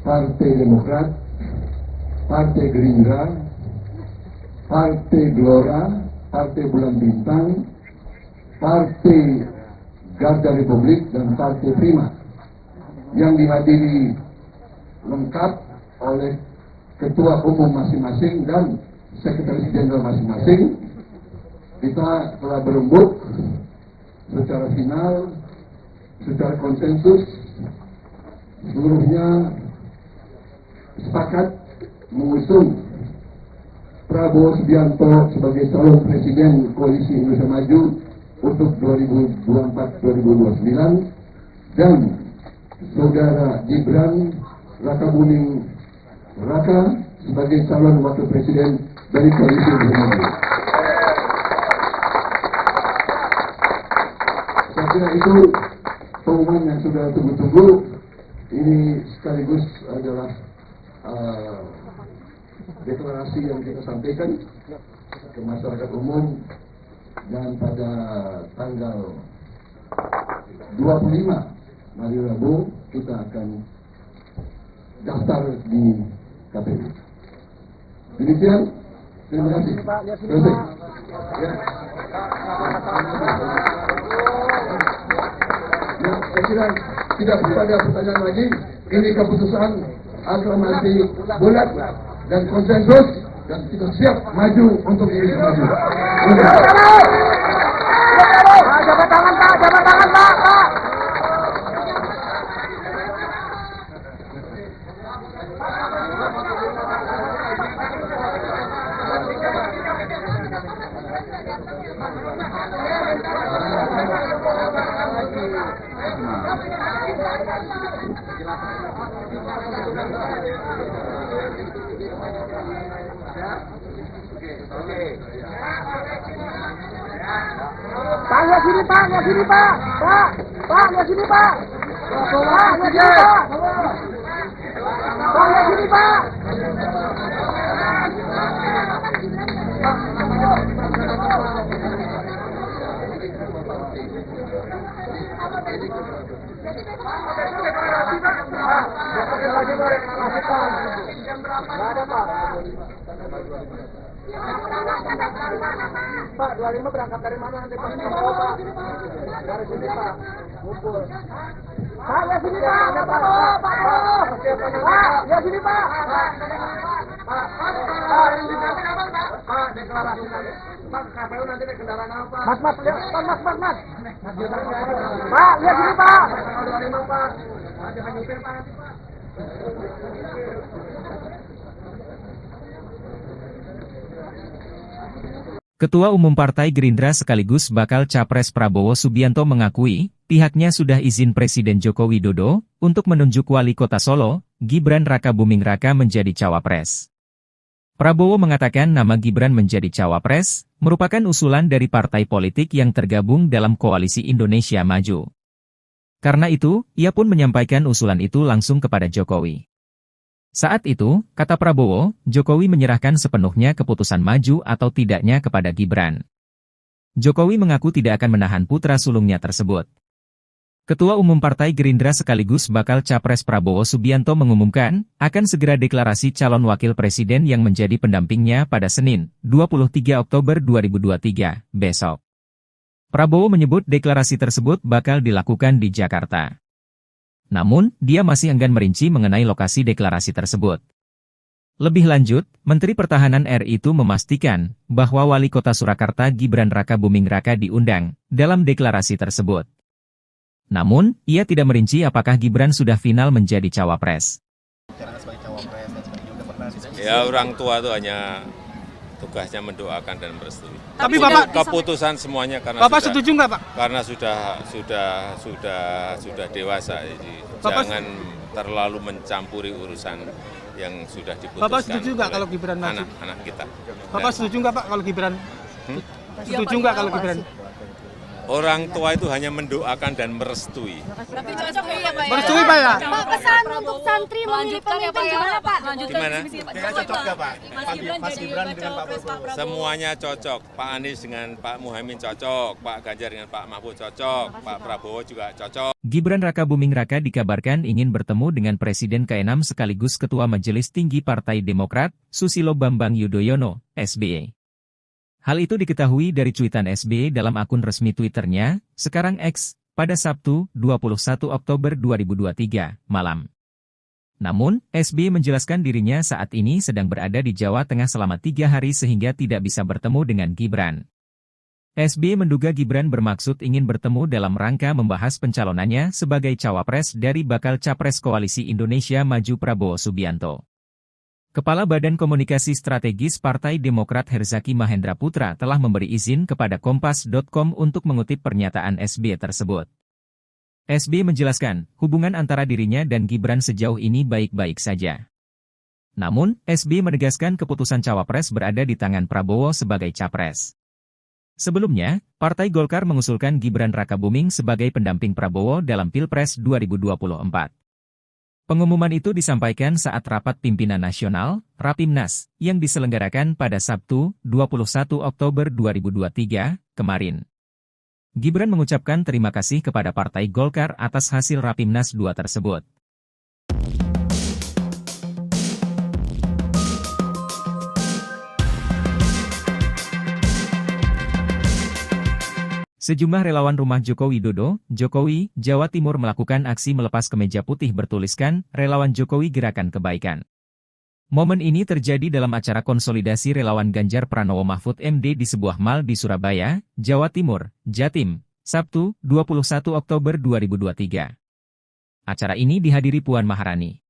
Partai Demokrat, Partai Gerindra, Partai Gelora, Partai Bulan Bintang, Partai Garda Republik, dan Partai Prima, yang dihadiri lengkap oleh ketua umum masing-masing dan sekretaris jenderal masing-masing. Kita telah berembuk secara final, secara konsensus, seluruhnya sepakat mengusung Prabowo Subianto sebagai calon presiden Koalisi Indonesia Maju untuk 2024-2029 dan saudara Gibran Raka Buming Raka sebagai calon wakil presiden dari Koalisi Indonesia Maju. Saya kira itu pengumuman yang sudah tunggu-tunggu. Ini sekaligus adalah deklarasi yang kita sampaikan ke masyarakat umum, dan pada tanggal 25 hari Rabu kita akan daftar di KPU. Demikian, terima kasih. Selesai. Ya. Ya, saya kira tidak perlu ada pertanyaan lagi. Ini keputusan aklamasi bulat dan konsensus, dan kita siap maju untuk Indonesia Maju. Jabat tangan Pak, jabat tangan Pak. Pak, lihat sini Pak, lihat sini Pak. Pak, lihat sini Pak. Pak, lihat sini Pak. Pak, lihat sini Pak. Pak, 25 berangkat dari mana nanti Pak? Pak, lihat sini Pak. Pak, lihat sini Pak. Pak, deklarasi nanti. Pak, KPU nanti naik kendaraan apa? Mas, lihat. Mas. Pak, lihat sini Pak. Tanggal 25, Pak. Jangan nyupir, Pak. Ketua Umum Partai Gerindra sekaligus bakal Capres Prabowo Subianto mengakui, pihaknya sudah izin Presiden Joko Widodo untuk menunjuk Wali Kota Solo, Gibran Rakabuming Raka menjadi cawapres. Prabowo mengatakan nama Gibran menjadi cawapres merupakan usulan dari partai politik yang tergabung dalam Koalisi Indonesia Maju. Karena itu, ia pun menyampaikan usulan itu langsung kepada Jokowi. Saat itu, kata Prabowo, Jokowi menyerahkan sepenuhnya keputusan maju atau tidaknya kepada Gibran. Jokowi mengaku tidak akan menahan putra sulungnya tersebut. Ketua Umum Partai Gerindra sekaligus bakal Capres Prabowo Subianto mengumumkan, akan segera deklarasi calon wakil presiden yang menjadi pendampingnya pada Senin, 23 Oktober 2023, besok. Prabowo menyebut deklarasi tersebut bakal dilakukan di Jakarta. Namun, dia masih enggan merinci mengenai lokasi deklarasi tersebut. Lebih lanjut, Menteri Pertahanan RI itu memastikan bahwa Wali Kota Surakarta Gibran Rakabuming Raka diundang dalam deklarasi tersebut. Namun, ia tidak merinci apakah Gibran sudah final menjadi cawapres. Ya, orang tua itu hanya tugasnya mendoakan dan merestui. Tapi Bapak Keputusan semuanya karena Bapak sudah, setuju nggak Pak? karena sudah dewasa, jadi jangan terlalu mencampuri urusan yang sudah diputuskan. Bapak setuju nggak kalau Gibran maju? Anak-anak kita. Bapak setuju nggak Pak kalau Gibran? Setuju nggak kalau Gibran? Orang tua itu hanya mendoakan dan merestui. Tapi cocok ya Pak ya? Merestui Pak ya? Pak, pesan untuk santri memilih pemimpin gimana Pak? Gimana? Kayaknya cocok nggak, Pak? Mas Gibran jadi dengan Pak cawapres Pak Prabowo. Semuanya cocok. Pak Anies dengan Pak Muhaimin cocok, Pak Ganjar dengan Pak Mahfud cocok, Pak Prabowo juga cocok. Gibran Rakabuming Raka dikabarkan ingin bertemu dengan Presiden ke-6 sekaligus Ketua Majelis Tinggi Partai Demokrat, Susilo Bambang Yudhoyono, SBY. Hal itu diketahui dari cuitan SBY dalam akun resmi Twitternya, sekarang X, pada Sabtu, 21 Oktober 2023, malam. Namun, SBY menjelaskan dirinya saat ini sedang berada di Jawa Tengah selama 3 hari sehingga tidak bisa bertemu dengan Gibran. SBY menduga Gibran bermaksud ingin bertemu dalam rangka membahas pencalonannya sebagai cawapres dari bakal Capres Koalisi Indonesia Maju Prabowo Subianto. Kepala Badan Komunikasi Strategis Partai Demokrat Herzaki Mahendra Putra telah memberi izin kepada Kompas.com untuk mengutip pernyataan SBY tersebut. SBY menjelaskan, hubungan antara dirinya dan Gibran sejauh ini baik-baik saja. Namun, SBY menegaskan keputusan cawapres berada di tangan Prabowo sebagai capres. Sebelumnya, Partai Golkar mengusulkan Gibran Rakabuming sebagai pendamping Prabowo dalam Pilpres 2024. Pengumuman itu disampaikan saat rapat pimpinan nasional, Rapimnas, yang diselenggarakan pada Sabtu, 21 Oktober 2023, kemarin. Gibran mengucapkan terima kasih kepada Partai Golkar atas hasil Rapimnas 2 tersebut. Sejumlah relawan rumah Joko Widodo, Jokowi, Jawa Timur melakukan aksi melepas kemeja putih bertuliskan, Relawan Jokowi Gerakan Kebaikan. Momen ini terjadi dalam acara konsolidasi relawan Ganjar Pranowo Mahfud MD di sebuah mal di Surabaya, Jawa Timur, Jatim, Sabtu, 21 Oktober 2023. Acara ini dihadiri Puan Maharani.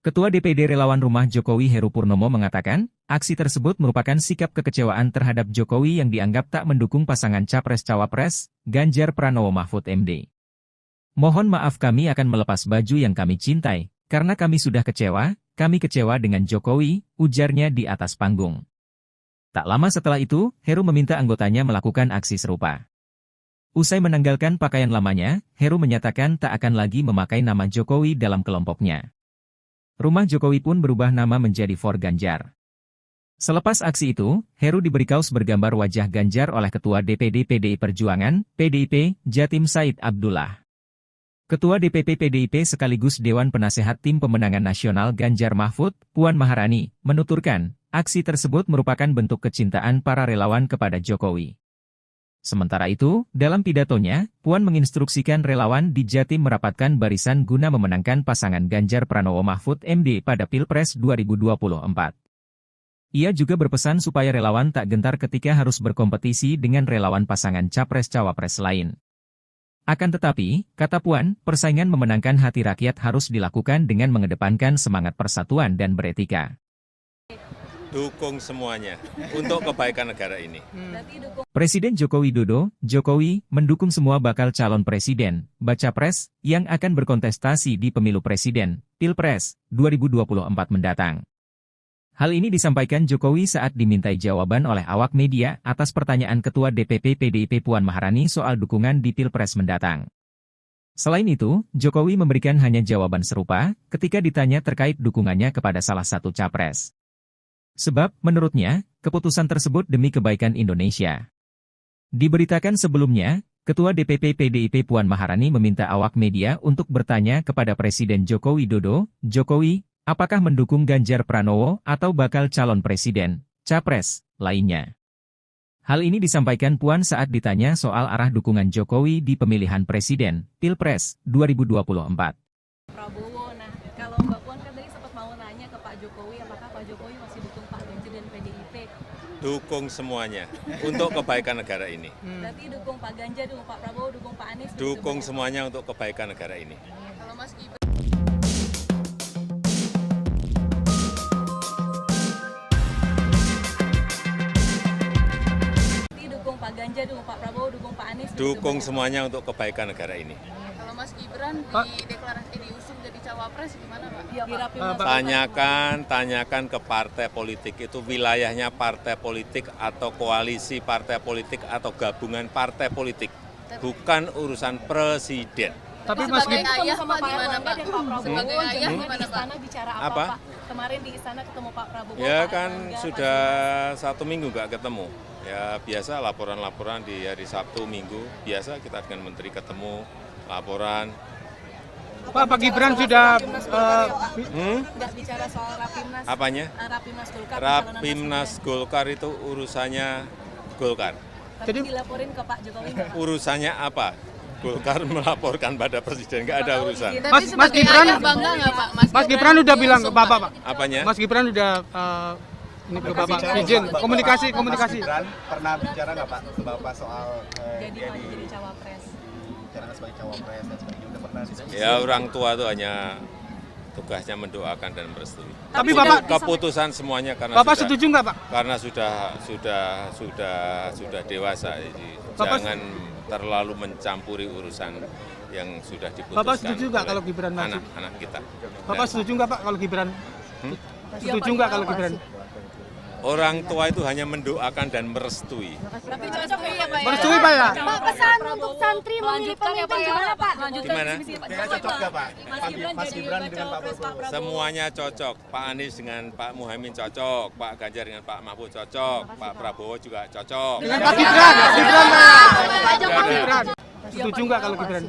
Ketua DPD Relawan Rumah Jokowi Heru Purnomo mengatakan, aksi tersebut merupakan sikap kekecewaan terhadap Jokowi yang dianggap tak mendukung pasangan Capres-Cawapres, Ganjar Pranowo Mahfud MD. Mohon maaf kami akan melepas baju yang kami cintai, karena kami sudah kami kecewa dengan Jokowi, ujarnya di atas panggung. Tak lama setelah itu, Heru meminta anggotanya melakukan aksi serupa. Usai menanggalkan pakaian lamanya, Heru menyatakan tak akan lagi memakai nama Jokowi dalam kelompoknya. Rumah Jokowi pun berubah nama menjadi For Ganjar. Selepas aksi itu, Heru diberi kaos bergambar wajah Ganjar oleh Ketua DPD PDI Perjuangan, PDIP, Jatim Said Abdullah. Ketua DPP PDIP sekaligus Dewan Penasehat Tim Pemenangan Nasional Ganjar Mahfud, Puan Maharani, menuturkan, aksi tersebut merupakan bentuk kecintaan para relawan kepada Jokowi. Sementara itu, dalam pidatonya, Puan menginstruksikan relawan di Jatim merapatkan barisan guna memenangkan pasangan Ganjar Pranowo-Mahfud MD pada Pilpres 2024. Ia juga berpesan supaya relawan tak gentar ketika harus berkompetisi dengan relawan pasangan Capres-Cawapres lain. Akan tetapi, kata Puan, persaingan memenangkan hati rakyat harus dilakukan dengan mengedepankan semangat persatuan dan beretika. Dukung semuanya untuk kebaikan negara ini. Presiden Joko Widodo, Jokowi, mendukung semua bakal calon presiden, baca pres, yang akan berkontestasi di pemilu presiden, Pilpres, 2024 mendatang. Hal ini disampaikan Jokowi saat dimintai jawaban oleh awak media atas pertanyaan Ketua DPP PDIP Puan Maharani soal dukungan di Pilpres mendatang. Selain itu, Jokowi memberikan hanya jawaban serupa ketika ditanya terkait dukungannya kepada salah satu capres. Sebab, menurutnya, keputusan tersebut demi kebaikan Indonesia. Diberitakan sebelumnya, Ketua DPP PDIP Puan Maharani meminta awak media untuk bertanya kepada Presiden Joko Widodo, Jokowi, apakah mendukung Ganjar Pranowo atau bakal calon presiden, capres, lainnya. Hal ini disampaikan Puan saat ditanya soal arah dukungan Jokowi di pemilihan presiden, Pilpres, 2024. Prabowo, nah kalau Mbak Puan kan tadi sempat mau nanya ke Pak Jokowi, apakah Pak Jokowi masih dukung Pak Ganjar dan PDIP? Dukung semuanya untuk kebaikan negara ini. Berarti dukung Pak Ganjar, dukung Pak Prabowo, dukung Pak Anies? Dukung semuanya untuk kebaikan negara ini. Kalau Mas Gibran dukung Pak Ganjar, dukung Pak Prabowo, dukung Pak Anies? Dukung semuanya untuk kebaikan negara ini. Kalau Mas Gibran diusung jadi cawapres gimana Pak? Tanyakan ke partai politik itu wilayahnya partai politik atau koalisi partai politik atau gabungan partai politik, bukan urusan presiden. Tapi Mas Gibran sama Pak Erlangga dan Pak Prabowo sebagai ayah di istana bicara apa? Pak? Kemarin di istana ketemu Pak Prabowo. Ya Pak kan Erlangga, sudah 1 minggu nggak ketemu. Ya biasa laporan-laporan di hari Sabtu Minggu, biasa kita dengan menteri ketemu, laporan. Pak Gibran sudah nggak bicara soal Rapimnas. Apanya? Rapimnas Golkar. Rapimnas Golkar itu urusannya Golkar. Jadi dilaporin ke Pak Jokowi nggak? Urusannya apa? Golkar melaporkan pada presiden, nggak ada urusan. Mas Gibran bangga nggak Pak? Mas Gibran udah bilang ke Bapak, Pak. Apanya? Mas Gibran udah ini ke Bapak izin komunikasi. Mas Gibran pernah bicara nggak Pak ke Bapak soal Jadi cawapres. bicara sebagai cawapres dan sebagainya, udah pernah diskusi? Ya orang tua itu hanya tugasnya mendoakan dan merestui. Tapi Bapak Keputusan semuanya karena Bapak setuju nggak Pak? karena sudah dewasa, jadi jangan terlalu mencampuri urusan yang sudah diputuskan. Bapak setuju nggak kalau Gibran maju? Anak-anak kita. Bapak setuju nggak Pak kalau Gibran? Setuju nggak kalau Gibran? Orang tua itu hanya mendoakan dan merestui. Tapi cocok ya Pak? Merestui Pak ya? Pak, pesan untuk santri memilih pemimpin gimana Pak? Gimana? Kayaknya cocok nggak Pak? Mas Gibran dengan Pak Prabowo. Semuanya cocok. Pak Anies dengan Pak Muhaimin cocok, Pak Ganjar dengan Pak Mahfud cocok, Pak Prabowo juga cocok. Dengan Pak Gibran Pak Gibran. Setuju nggak kalau Gibran?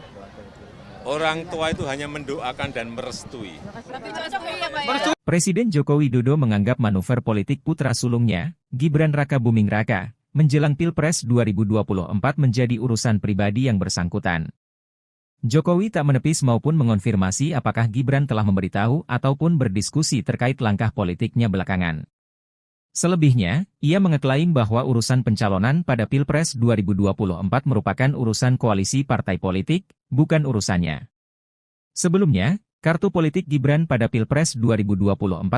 Orang tua itu hanya mendoakan dan merestui. Tapi cocok ya Pak? Presiden Joko Widodo menganggap manuver politik putra sulungnya, Gibran Raka Buming Raka, menjelang Pilpres 2024 menjadi urusan pribadi yang bersangkutan. Jokowi tak menepis maupun mengonfirmasi apakah Gibran telah memberitahu ataupun berdiskusi terkait langkah politiknya belakangan. Selebihnya, ia mengeklaim bahwa urusan pencalonan pada Pilpres 2024 merupakan urusan koalisi partai politik, bukan urusannya. Sebelumnya, kartu politik Gibran pada Pilpres 2024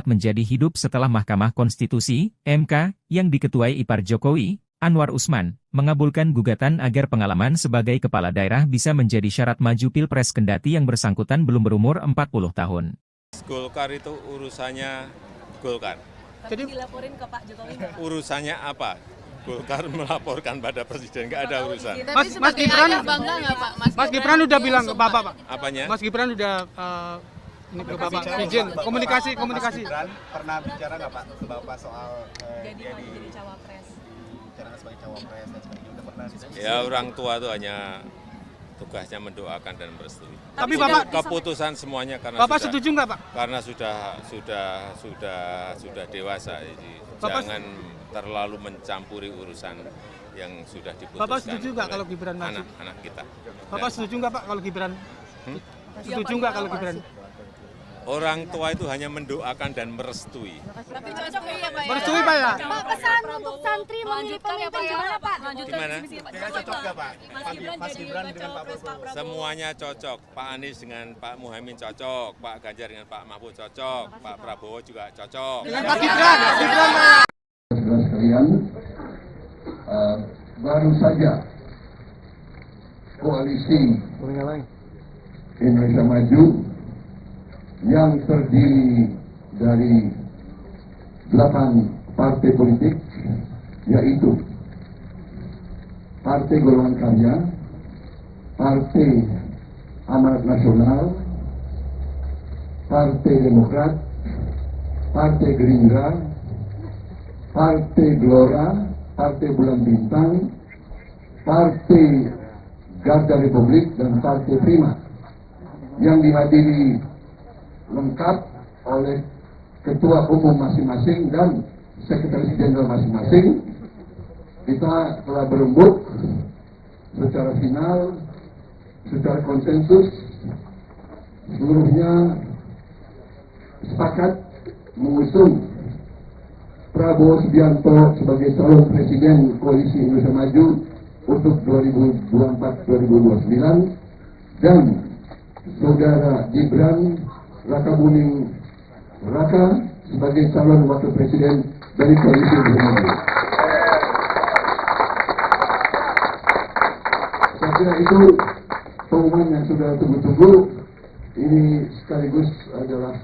menjadi hidup setelah Mahkamah Konstitusi, MK, yang diketuai ipar Jokowi, Anwar Usman, mengabulkan gugatan agar pengalaman sebagai kepala daerah bisa menjadi syarat maju Pilpres kendati yang bersangkutan belum berumur 40 tahun. Golkar itu urusannya Golkar. Jadi dilaporin ke Pak Jokowi nggak? Urusannya apa? Golkar melaporkan pada presiden, nggak ada urusan. Mas Gibran bangga nggak Pak? Mas Gibran udah bilang ke Bapak, Pak. Apanya? Mas Gibran udah ini ke Bapak izin komunikasi. Mas Gibran pernah bicara nggak Pak ke Bapak soal Jadi cawapres. bicara sebagai cawapres dan sebagainya, udah pernah diskusi? Ya orang tua itu hanya tugasnya mendoakan dan merestui. Tapi Bapak Keputusan semuanya Bapak setuju nggak Pak? karena sudah dewasa, jadi Bapak jangan terlalu mencampuri urusan yang sudah diputuskan. Bapak setuju nggak kalau Gibran maju? Anak-anak kita. Bapak setuju nggak Pak kalau Gibran? Setuju nggak kalau Gibran? Orang tua itu hanya mendoakan dan merestui. Tapi cocok ya Pak ya? Merestui Pak ya? Pak, pesan untuk santri memilih pemimpin gimana Pak? Gimana? Cocok nggak Pak? Mas Gibran dengan Pak Prabowo. Semuanya cocok. Pak Anies dengan Pak Muhaimin cocok, Pak Ganjar dengan Pak Mahfud cocok, Pak Prabowo juga cocok. Dengan Pak Gibran, Gibran Pak. Saudara sekalian, baru saja koalisi Indonesia Maju yang terdiri dari 8 partai politik, yaitu Partai Golongan Karya, Partai Amanat Nasional, Partai Demokrat, Partai Gerindra, Partai Gelora, Partai Bulan Bintang, Partai Garda Republik, dan Partai Prima, yang dihadiri lengkap oleh ketua umum masing-masing dan sekretaris jenderal masing-masing. Kita telah berembuk secara final, secara konsensus, seluruhnya sepakat mengusung Prabowo Subianto sebagai calon presiden Koalisi Indonesia Maju untuk 2024-2029 dan Saudara Gibran Rakabuming Raka sebagai calon wakil presiden dari Koalisi Indonesia Maju. Saya kira itu pengumuman yang sudah tunggu-tunggu. Ini sekaligus adalah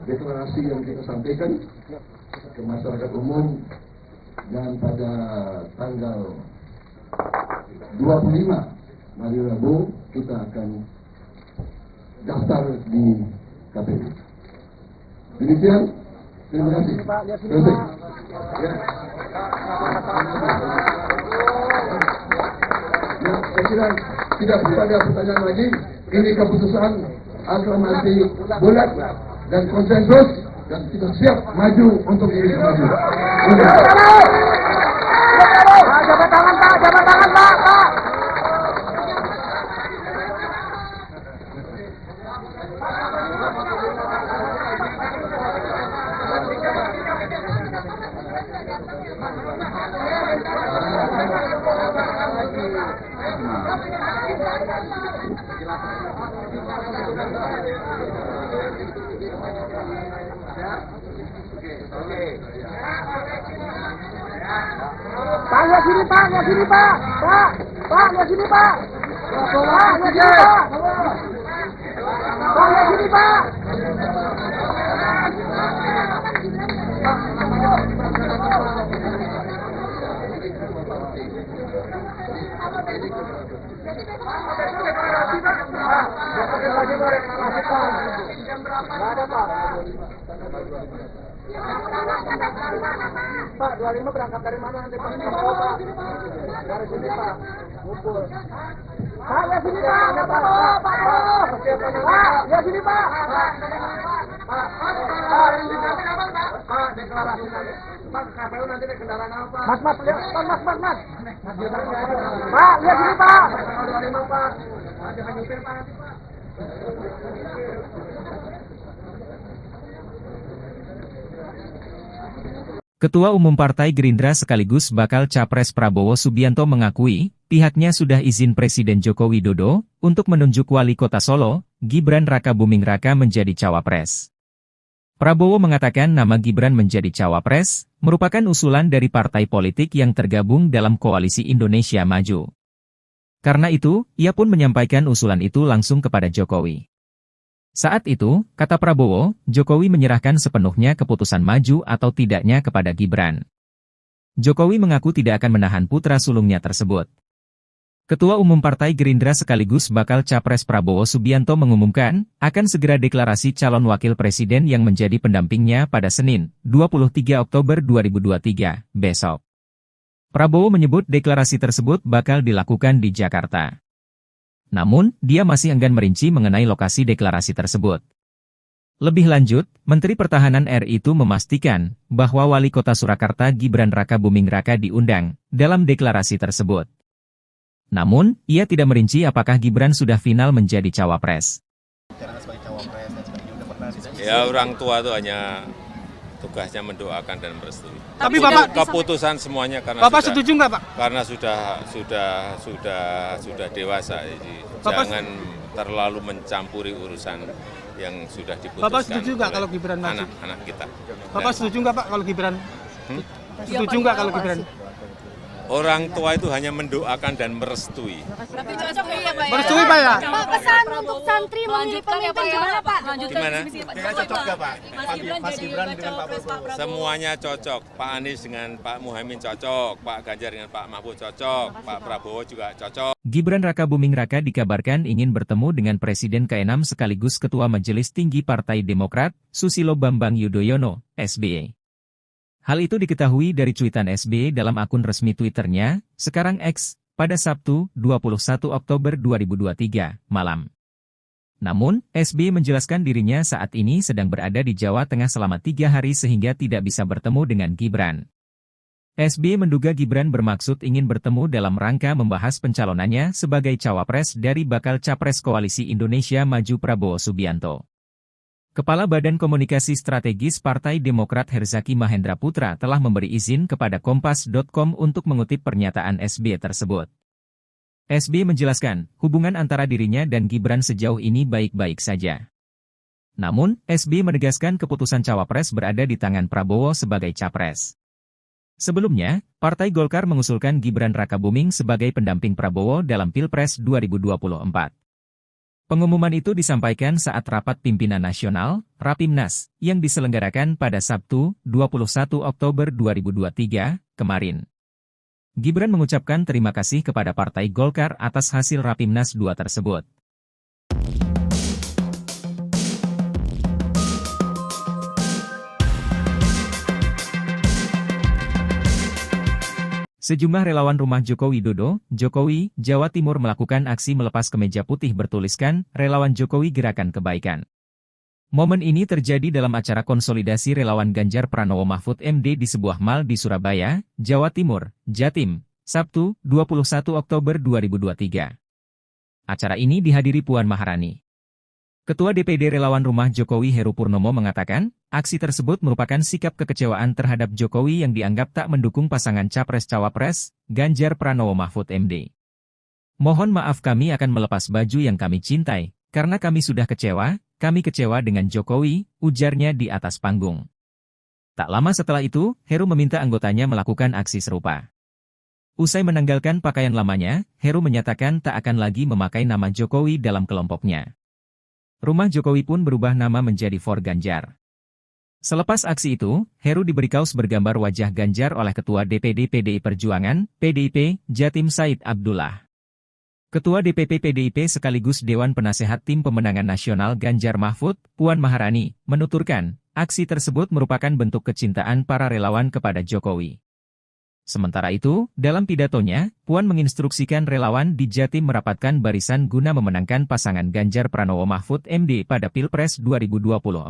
deklarasi yang kita sampaikan ke masyarakat umum, dan pada tanggal 25 hari Rabu kita akan daftar di KPU. Demikian, terima kasih. Selesai. Ya. Ya, saya kira tidak ada pertanyaan lagi. Ini keputusan aklamasi bulat dan konsensus, dan kita siap maju untuk Indonesia Maju. Jabat tangan Pak, jabat tangan Pak. Pak, lihat sini Pak, lihat sini Pak. Pak, lihat sini Pak. Pak, lihat sini Pak. Pak, lihat sini Pak. Pak, 25 berangkat dari mana nanti Pak? Dari sini Pak, ngumpul. Pak, lihat sini Pak, Pak, lihat sini Pak. Pak, deklarasi nanti. Pak, KPU nanti naik kendaraan apa? Mas, lihat, Mas. Pak, lihat sini Pak. 25 Pak. Jangan nyupir Pak nanti Pak. Ketua Umum Partai Gerindra sekaligus bakal Capres Prabowo Subianto mengakui, pihaknya sudah izin Presiden Joko Widodo untuk menunjuk Wali Kota Solo, Gibran Rakabuming Raka menjadi cawapres. Prabowo mengatakan nama Gibran menjadi cawapres merupakan usulan dari partai politik yang tergabung dalam Koalisi Indonesia Maju. Karena itu, ia pun menyampaikan usulan itu langsung kepada Jokowi. Saat itu, kata Prabowo, Jokowi menyerahkan sepenuhnya keputusan maju atau tidaknya kepada Gibran. Jokowi mengaku tidak akan menahan putra sulungnya tersebut. Ketua Umum Partai Gerindra sekaligus bakal Capres Prabowo Subianto mengumumkan, akan segera deklarasi calon wakil presiden yang menjadi pendampingnya pada Senin, 23 Oktober 2023, besok. Prabowo menyebut deklarasi tersebut bakal dilakukan di Jakarta. Namun, dia masih enggan merinci mengenai lokasi deklarasi tersebut. Lebih lanjut, Menteri Pertahanan RI itu memastikan bahwa Wali Kota Surakarta Gibran Rakabuming Raka diundang dalam deklarasi tersebut. Namun, ia tidak merinci apakah Gibran sudah final menjadi cawapres. Ya, orang tua itu hanya tugasnya mendoakan dan merestui. Tapi Bapak keputusan semuanya karena Bapak sudah, setuju nggak, Pak? Karena sudah dewasa, jadi jangan terlalu mencampuri urusan yang sudah diputuskan. Bapak setuju nggak kalau Gibran maju? Anak-anak kita. Bapak setuju nggak, Pak, kalau Gibran? Setuju nggak kalau Gibran? Orang tua itu hanya mendoakan dan merestui. Tapi cocok ya Pak ya? Merestui, Pak ya? Pak, pesan untuk santri memilih pemimpin gimana Pak? Gimana? Cocok nggak Pak? Mas Gibran dengan Pak Prabowo. Semuanya cocok. Pak Anies dengan Pak Muhaimin cocok, Pak Ganjar dengan Pak Mahfud cocok, Pak Prabowo juga cocok. Gibran Rakabuming Raka dikabarkan ingin bertemu dengan Presiden ke-6 sekaligus Ketua Majelis Tinggi Partai Demokrat, Susilo Bambang Yudhoyono, SBY. Hal itu diketahui dari cuitan SBY dalam akun resmi Twitternya, sekarang X, pada Sabtu, 21 Oktober 2023, malam. Namun, SBY menjelaskan dirinya saat ini sedang berada di Jawa Tengah selama 3 hari sehingga tidak bisa bertemu dengan Gibran. SBY menduga Gibran bermaksud ingin bertemu dalam rangka membahas pencalonannya sebagai cawapres dari bakal capres Koalisi Indonesia Maju Prabowo Subianto. Kepala Badan Komunikasi Strategis Partai Demokrat Herzaki Mahendra Putra telah memberi izin kepada Kompas.com untuk mengutip pernyataan SBY tersebut. SBY menjelaskan, hubungan antara dirinya dan Gibran sejauh ini baik-baik saja. Namun, SBY menegaskan keputusan cawapres berada di tangan Prabowo sebagai capres. Sebelumnya, Partai Golkar mengusulkan Gibran Rakabuming sebagai pendamping Prabowo dalam Pilpres 2024. Pengumuman itu disampaikan saat rapat pimpinan nasional, Rapimnas, yang diselenggarakan pada Sabtu, 21 Oktober 2023, kemarin. Gibran mengucapkan terima kasih kepada Partai Golkar atas hasil Rapimnas 2 tersebut. Sejumlah relawan rumah Joko Widodo, Jokowi, Jawa Timur melakukan aksi melepas kemeja putih bertuliskan, Relawan Jokowi Gerakan Kebaikan. Momen ini terjadi dalam acara konsolidasi relawan Ganjar Pranowo Mahfud MD di sebuah mal di Surabaya, Jawa Timur, Jatim, Sabtu, 21 Oktober 2023. Acara ini dihadiri Puan Maharani. Ketua DPD Relawan Rumah Jokowi Heru Purnomo mengatakan, aksi tersebut merupakan sikap kekecewaan terhadap Jokowi yang dianggap tak mendukung pasangan Capres-Cawapres, Ganjar Pranowo Mahfud MD. Mohon maaf kami akan melepas baju yang kami cintai, karena kami sudah kecewa dengan Jokowi, ujarnya di atas panggung. Tak lama setelah itu, Heru meminta anggotanya melakukan aksi serupa. Usai menanggalkan pakaian lamanya, Heru menyatakan tak akan lagi memakai nama Jokowi dalam kelompoknya. Rumah Jokowi pun berubah nama menjadi For Ganjar. Selepas aksi itu, Heru diberi kaos bergambar wajah Ganjar oleh Ketua DPD PDI Perjuangan, PDIP, Jatim Said Abdullah. Ketua DPP PDIP sekaligus Dewan Penasehat Tim Pemenangan Nasional Ganjar Mahfud, Puan Maharani, menuturkan, aksi tersebut merupakan bentuk kecintaan para relawan kepada Jokowi. Sementara itu, dalam pidatonya, Puan menginstruksikan relawan di Jatim merapatkan barisan guna memenangkan pasangan Ganjar Pranowo Mahfud MD pada Pilpres 2024.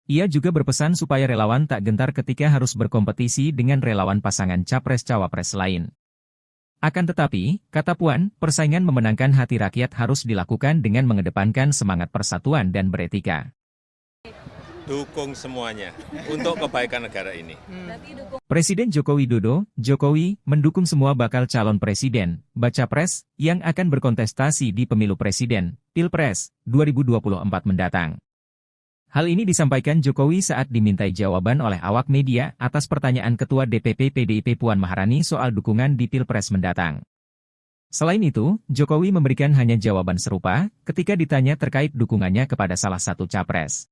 Ia juga berpesan supaya relawan tak gentar ketika harus berkompetisi dengan relawan pasangan Capres-Cawapres lain. Akan tetapi, kata Puan, persaingan memenangkan hati rakyat harus dilakukan dengan mengedepankan semangat persatuan dan beretika. Dukung semuanya untuk kebaikan negara ini. Presiden Joko Widodo, Jokowi, mendukung semua bakal calon presiden, baca pres, yang akan berkontestasi di pemilu presiden, Pilpres, 2024 mendatang. Hal ini disampaikan Jokowi saat dimintai jawaban oleh awak media atas pertanyaan Ketua DPP PDIP Puan Maharani soal dukungan di Pilpres mendatang. Selain itu, Jokowi memberikan hanya jawaban serupa ketika ditanya terkait dukungannya kepada salah satu capres.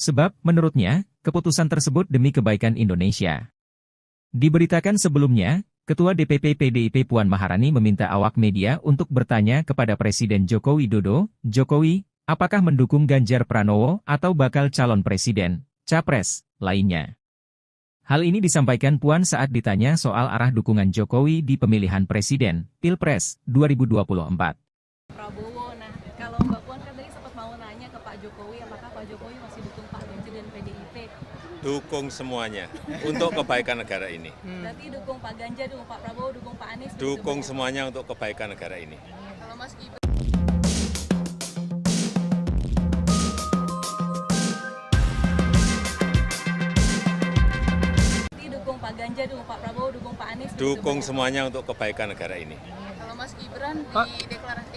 Sebab, menurutnya, keputusan tersebut demi kebaikan Indonesia. Diberitakan sebelumnya, Ketua DPP PDIP Puan Maharani meminta awak media untuk bertanya kepada Presiden Joko Widodo, Jokowi, apakah mendukung Ganjar Pranowo atau bakal calon presiden, capres, lainnya. Hal ini disampaikan Puan saat ditanya soal arah dukungan Jokowi di pemilihan presiden, Pilpres, 2024. Prabowo, nah kalau Mbak Puan kan tadi sempat mau nanya ke Pak Jokowi, apakah Pak Jokowi Dukung semuanya untuk kebaikan negara ini. Berarti dukung Pak Ganjar, dukung Pak Prabowo, dukung Pak Anies. Dukung semuanya untuk kebaikan negara ini. Kalau Mas Gibran dukung Pak Ganjar, dukung Pak Prabowo, dukung Pak Anies. Dukung semuanya untuk kebaikan negara ini. Kalau Mas Gibran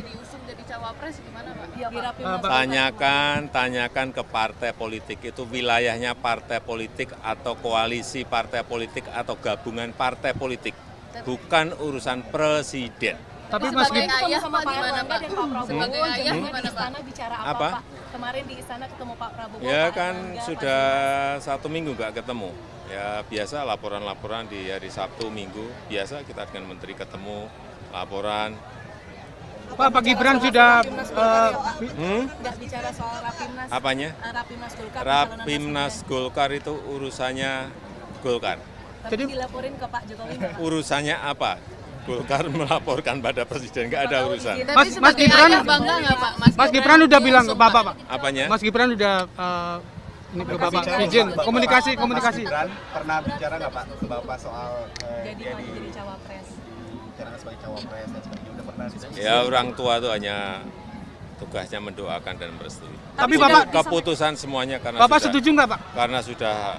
diusung jadi cawapres gimana Pak? Iya, Tanyakan ke partai politik itu wilayahnya partai politik atau koalisi partai politik atau gabungan partai politik, bukan urusan presiden. Tapi Mas sebagai Gibran ayah Pak gimana Pak? Sebagai ayah gimana Pak? Bicara Apa? Pak? Kemarin di istana ketemu Pak Prabowo. Ya Pak kan Erlangga, sudah 1 minggu nggak ketemu. Ya biasa laporan-laporan di hari Sabtu Minggu, biasa kita dengan menteri ketemu, laporan. Pak Gibran sudah nggak bicara soal Rapimnas. Apanya? Rapimnas Golkar. Rapimnas Golkar itu urusannya Golkar. Jadi dilaporin ke Pak Jokowi. Urusannya apa? Golkar melaporkan pada presiden, nggak ada urusan. Mas Gibran bangga nggak Pak? Mas Gibran udah bilang ke Bapak, Pak. Apanya? Mas Gibran udah ini ke Bapak izin komunikasi. Mas Gibran pernah bicara nggak Pak ke Bapak soal Jadi cawapres. bicara sebagai cawapres dan sebagainya, udah pernah diskusi? Ya orang tua itu hanya tugasnya mendoakan dan merestui. Tapi Bapak Keputusan semuanya karena Bapak sudah, setuju nggak Pak? karena sudah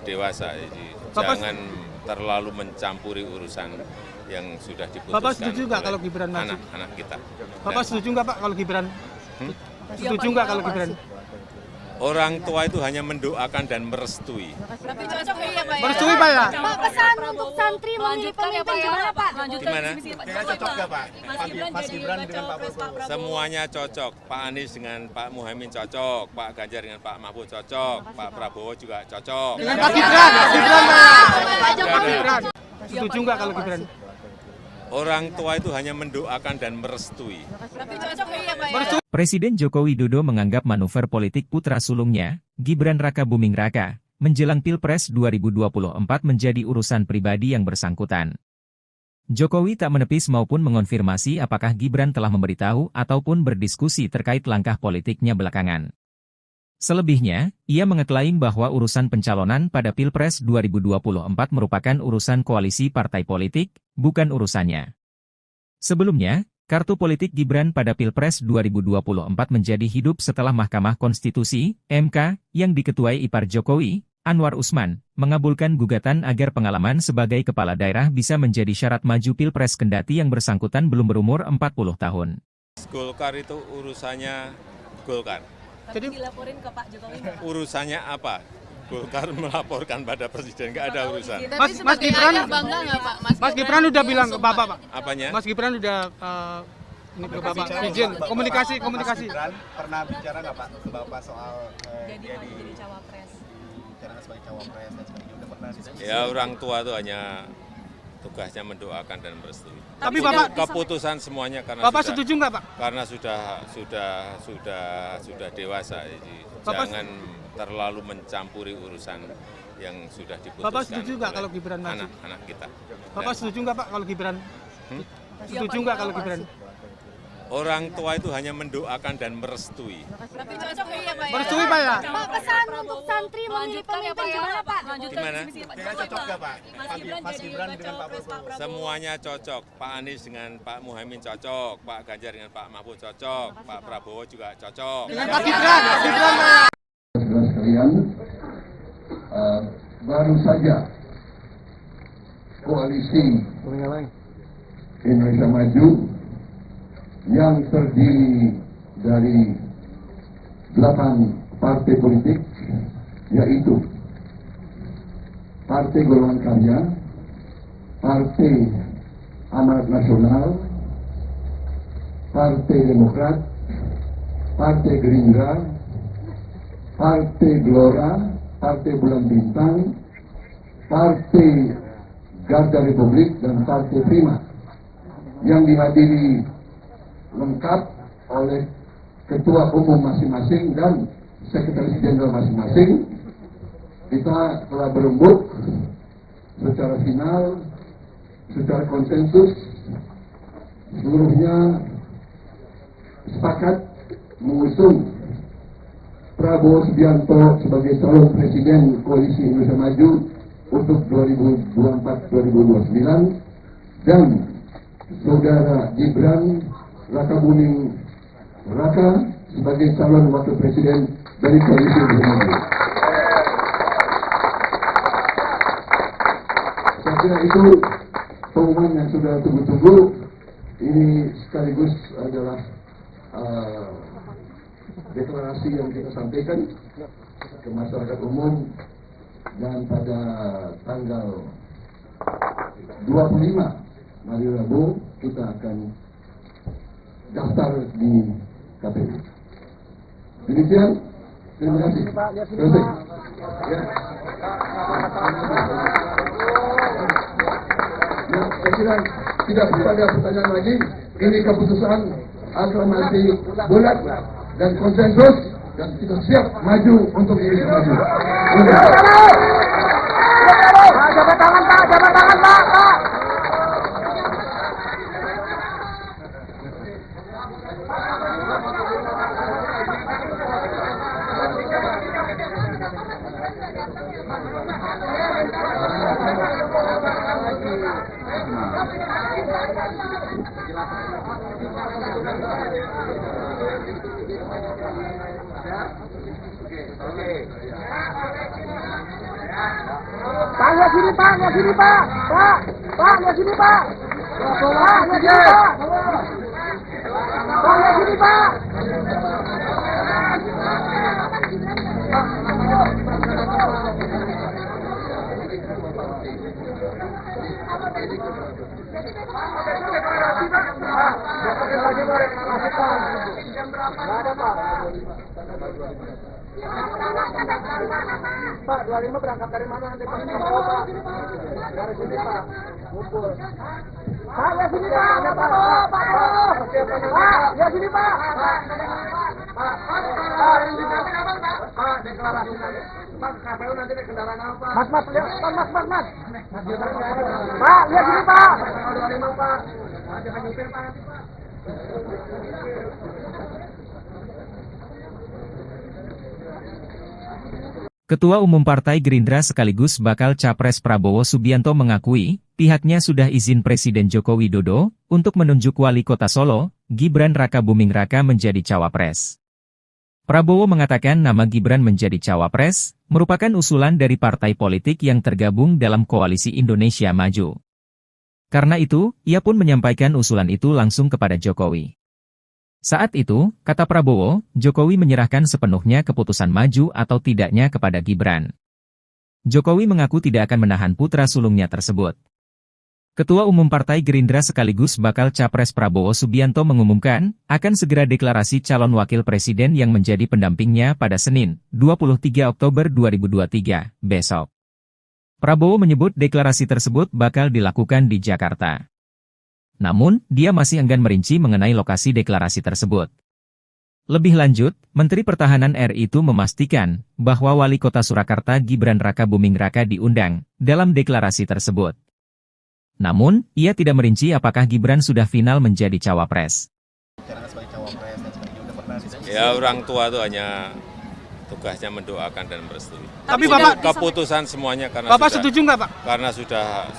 dewasa, jadi Bapak- jangan terlalu mencampuri urusan yang sudah diputuskan. Bapak setuju nggak oleh kalau Gibran maju? anak-anak kita? Bapak setuju nggak Pak kalau Gibran? Setuju nggak kalau Gibran? Orang tua itu hanya mendoakan dan merestui. Tapi cocok ya Pak. Merestui Pak ya? Pak, pesan untuk santri memilih pemimpin gimana Pak? Gimana? Cocok nggak Pak? Mas Gibran dengan Pak Prabowo? Semuanya cocok. Pak Anies dengan Pak Muhaimin cocok, Pak Ganjar dengan Pak Mahfud cocok, Pak Prabowo juga cocok. Dengan Pak Gibran Pak. Pak Jokowi. Gibran. Setuju nggak kalau Gibran? Orang tua itu hanya mendoakan dan merestui. Tapi cocok ya Pak. Merestui. Presiden Joko Widodo menganggap manuver politik putra sulungnya, Gibran Rakabuming Raka, menjelang Pilpres 2024 menjadi urusan pribadi yang bersangkutan. Jokowi tak menepis maupun mengonfirmasi apakah Gibran telah memberitahu ataupun berdiskusi terkait langkah politiknya belakangan. Selebihnya, ia mengeklaim bahwa urusan pencalonan pada Pilpres 2024 merupakan urusan koalisi partai politik, bukan urusannya. Sebelumnya, kartu politik Gibran pada Pilpres 2024 menjadi hidup setelah Mahkamah Konstitusi, MK, yang diketuai ipar Jokowi, Anwar Usman, mengabulkan gugatan agar pengalaman sebagai kepala daerah bisa menjadi syarat maju Pilpres kendati yang bersangkutan belum berumur 40 tahun. Golkar itu urusannya Golkar. Tapi dilaporin ke Pak Jokowi. Urusannya apa? Golkar melaporkan pada presiden, nggak ada urusan. Mas Gibran Bangga nggak Pak? Mas Gibran udah bilang ke Bapak, Pak. Apanya? Mas Gibran udah ini ke Bapak izin komunikasi. Mas Gibran pernah bicara nggak Pak ke Bapak soal Jadi cawapres. bicara sebagai cawapres dan sebagainya, udah pernah diskusi? Ya orang tua itu hanya tugasnya mendoakan dan merestui. Tapi Bapak Keputusan semuanya karena Bapak sudah, setuju nggak Pak? karena sudah dewasa, jadi Bapak- jangan terlalu mencampuri urusan yang sudah diputuskan. Bapak setuju nggak oleh kalau Gibran maju? anak-anak kita? Bapak setuju nggak Pak kalau Gibran? Setuju nggak kalau Gibran? Orang tua itu hanya mendoakan dan merestui. Tapi cocok ya Pak. Merestui Pak ya? Pak, pesan untuk santri memilih pemimpin gimana Pak? Gimana? Cocok nggak Pak? Mas Gibran dengan Pak Prabowo? Semuanya cocok. Pak Anies dengan Pak Muhaimin cocok, Pak Ganjar dengan Pak Mahfud cocok, Pak Prabowo juga cocok. Dengan Pak Gibran Pak. Saudara sekalian, baru saja koalisi Indonesia Maju yang terdiri dari 8 partai politik, yaitu Partai Golongan Karya, Partai Amanat Nasional, Partai Demokrat, Partai Gerindra, Partai Gelora, Partai Bulan Bintang, Partai Garda Republik, dan Partai Prima, yang dihadiri lengkap oleh ketua umum masing-masing dan sekretaris jenderal masing-masing. Kita telah berembuk secara final, secara konsensus, seluruhnya sepakat mengusung Prabowo Subianto sebagai calon presiden Koalisi Indonesia Maju untuk 2024-2029 dan saudara Gibran Rakabuming Raka sebagai calon wakil presiden dari Koalisi Indonesia Maju. Saya kira itu pengumuman yang sudah tunggu-tunggu. Ini sekaligus adalah deklarasi yang kita sampaikan ke masyarakat umum, dan pada tanggal 25 hari Rabu kita akan daftar di KPU. Demikian, terima kasih. Terima kasih. Ya. Ya, saya kira tidak ada pertanyaan lagi. Ini keputusan aklamasi bulat dan konsensus, dan kita siap maju untuk Indonesia Maju. Jabat tangan Pak, jabat tangan Pak. Pak, lihat sini Pak, lihat sini Pak. Pak, lihat sini Pak. Pak, lihat sini Pak. Pak, lihat sini Pak. Pak, 25 berangkat dari mana nanti Pak? Dari sini Pak, ngumpul. Pak, lihat sini Pak, Pak, lihat sini Pak. Pak, deklarasi nanti. Pak, KPU nanti naik kendaraan apa? Mas, lihat, Mas. Pak, lihat sini Pak. 25 Pak. Jangan nyupir Pak nanti Pak. Ketua Umum Partai Gerindra sekaligus bakal Capres Prabowo Subianto mengakui, pihaknya sudah izin Presiden Joko Widodo untuk menunjuk Wali Kota Solo, Gibran Rakabuming Raka menjadi cawapres. Prabowo mengatakan nama Gibran menjadi cawapres merupakan usulan dari partai politik yang tergabung dalam Koalisi Indonesia Maju. Karena itu, ia pun menyampaikan usulan itu langsung kepada Jokowi. Saat itu, kata Prabowo, Jokowi menyerahkan sepenuhnya keputusan maju atau tidaknya kepada Gibran. Jokowi mengaku tidak akan menahan putra sulungnya tersebut. Ketua Umum Partai Gerindra sekaligus bakal Capres Prabowo Subianto mengumumkan, akan segera deklarasi calon wakil presiden yang menjadi pendampingnya pada Senin, 23 Oktober 2023, besok. Prabowo menyebut deklarasi tersebut bakal dilakukan di Jakarta. Namun, dia masih enggan merinci mengenai lokasi deklarasi tersebut. Lebih lanjut, Menteri Pertahanan RI itu memastikan bahwa Wali Kota Surakarta Gibran Rakabuming Raka diundang dalam deklarasi tersebut. Namun, ia tidak merinci apakah Gibran sudah final menjadi cawapres. Ya, orang tua itu hanya tugasnya mendoakan dan merestui. Tapi Bapak keputusan semuanya karena Bapak sudah, setuju nggak Pak? Karena sudah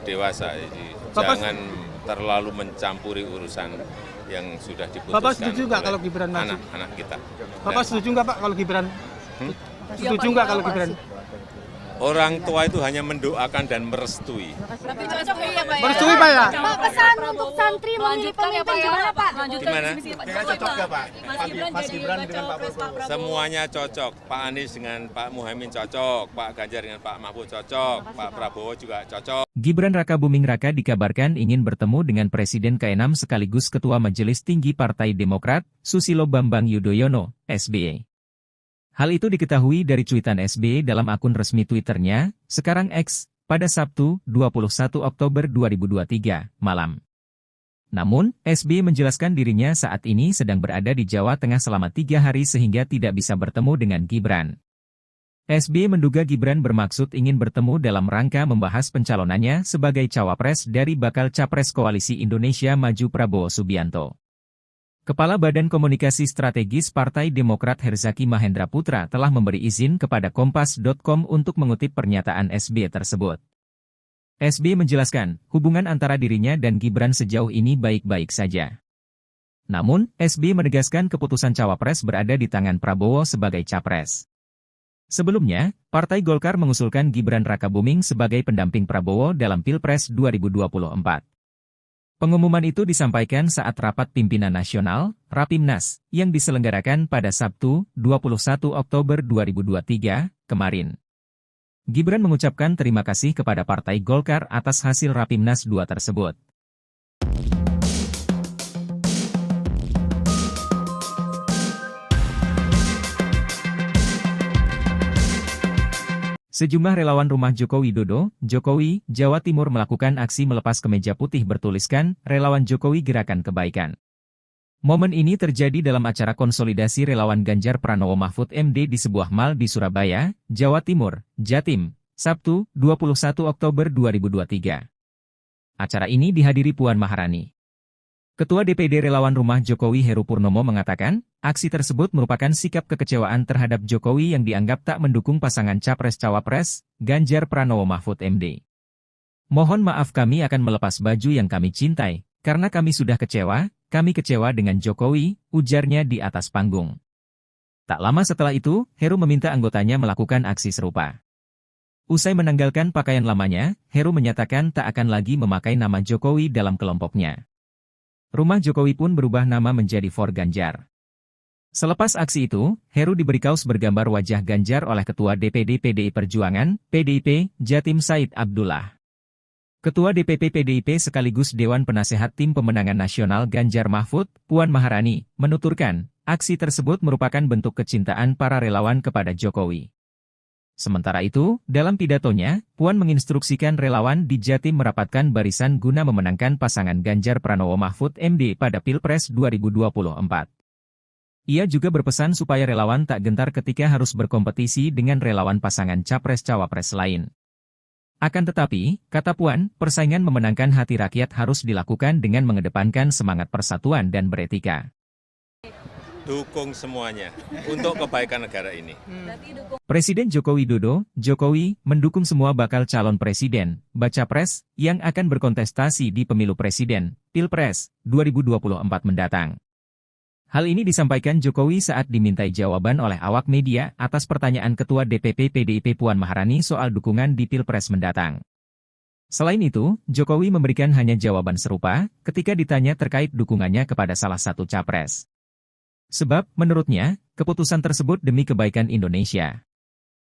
dewasa, jadi jangan terlalu mencampuri urusan yang sudah diputuskan. Bapak setuju nggak kalau Gibran maju? Anak-anak kita. Bapak setuju nggak Pak kalau Gibran? Setuju nggak kalau Gibran? Orang tua itu hanya mendoakan dan merestui. Tapi cocok ya Pak ya? Merestui Pak ya? Pak, pesan untuk santri memilih pemimpin gimana Pak? Gimana? Cocok nggak Pak? Mas Gibran dengan Pak Prabowo. Semuanya cocok. Pak Anies dengan Pak Muhaimin cocok. Pak Ganjar dengan Pak Mahfud cocok. Pak Prabowo juga cocok. Gibran Rakabuming Raka dikabarkan ingin bertemu dengan Presiden ke-6 sekaligus Ketua Majelis Tinggi Partai Demokrat, Susilo Bambang Yudhoyono, SBY. Hal itu diketahui dari cuitan SBY dalam akun resmi Twitternya, sekarang X, pada Sabtu, 21 Oktober 2023, malam. Namun, SBY menjelaskan dirinya saat ini sedang berada di Jawa Tengah selama 3 hari sehingga tidak bisa bertemu dengan Gibran. SBY menduga Gibran bermaksud ingin bertemu dalam rangka membahas pencalonannya sebagai cawapres dari bakal Capres Koalisi Indonesia Maju Prabowo Subianto. Kepala Badan Komunikasi Strategis Partai Demokrat Herzaki Mahendra Putra telah memberi izin kepada Kompas.com untuk mengutip pernyataan SBY tersebut. SBY menjelaskan, hubungan antara dirinya dan Gibran sejauh ini baik-baik saja. Namun, SBY menegaskan keputusan cawapres berada di tangan Prabowo sebagai capres. Sebelumnya, Partai Golkar mengusulkan Gibran Rakabuming sebagai pendamping Prabowo dalam Pilpres 2024. Pengumuman itu disampaikan saat rapat pimpinan nasional, Rapimnas, yang diselenggarakan pada Sabtu, 21 Oktober 2023, kemarin. Gibran mengucapkan terima kasih kepada Partai Golkar atas hasil Rapimnas 2 tersebut. Sejumlah relawan rumah Joko Widodo, Jokowi, Jawa Timur melakukan aksi melepas kemeja putih bertuliskan, Relawan Jokowi Gerakan Kebaikan. Momen ini terjadi dalam acara konsolidasi relawan Ganjar Pranowo Mahfud MD di sebuah mal di Surabaya, Jawa Timur, Jatim, Sabtu, 21 Oktober 2023. Acara ini dihadiri Puan Maharani. Ketua DPD Relawan Rumah Jokowi Heru Purnomo mengatakan, aksi tersebut merupakan sikap kekecewaan terhadap Jokowi yang dianggap tak mendukung pasangan Capres-Cawapres, Ganjar Pranowo Mahfud MD. Mohon maaf kami akan melepas baju yang kami cintai, karena kami sudah kami kecewa dengan Jokowi, ujarnya di atas panggung. Tak lama setelah itu, Heru meminta anggotanya melakukan aksi serupa. Usai menanggalkan pakaian lamanya, Heru menyatakan tak akan lagi memakai nama Jokowi dalam kelompoknya. Rumah Jokowi pun berubah nama menjadi For Ganjar. Selepas aksi itu, Heru diberi kaos bergambar wajah Ganjar oleh Ketua DPD PDI Perjuangan, PDIP, Jatim Said Abdullah. Ketua DPP PDIP sekaligus Dewan Penasehat Tim Pemenangan Nasional Ganjar Mahfud, Puan Maharani, menuturkan, aksi tersebut merupakan bentuk kecintaan para relawan kepada Jokowi. Sementara itu, dalam pidatonya, Puan menginstruksikan relawan di Jatim merapatkan barisan guna memenangkan pasangan Ganjar Pranowo Mahfud MD pada Pilpres 2024. Ia juga berpesan supaya relawan tak gentar ketika harus berkompetisi dengan relawan pasangan Capres-Cawapres lain. Akan tetapi, kata Puan, persaingan memenangkan hati rakyat harus dilakukan dengan mengedepankan semangat persatuan dan beretika. Dukung semuanya untuk kebaikan negara ini. Presiden Joko Widodo, Jokowi, mendukung semua bakal calon presiden, baca pres, yang akan berkontestasi di pemilu presiden, Pilpres, 2024 mendatang. Hal ini disampaikan Jokowi saat dimintai jawaban oleh awak media atas pertanyaan Ketua DPP PDIP Puan Maharani soal dukungan di Pilpres mendatang. Selain itu, Jokowi memberikan hanya jawaban serupa ketika ditanya terkait dukungannya kepada salah satu capres. Sebab, menurutnya, keputusan tersebut demi kebaikan Indonesia.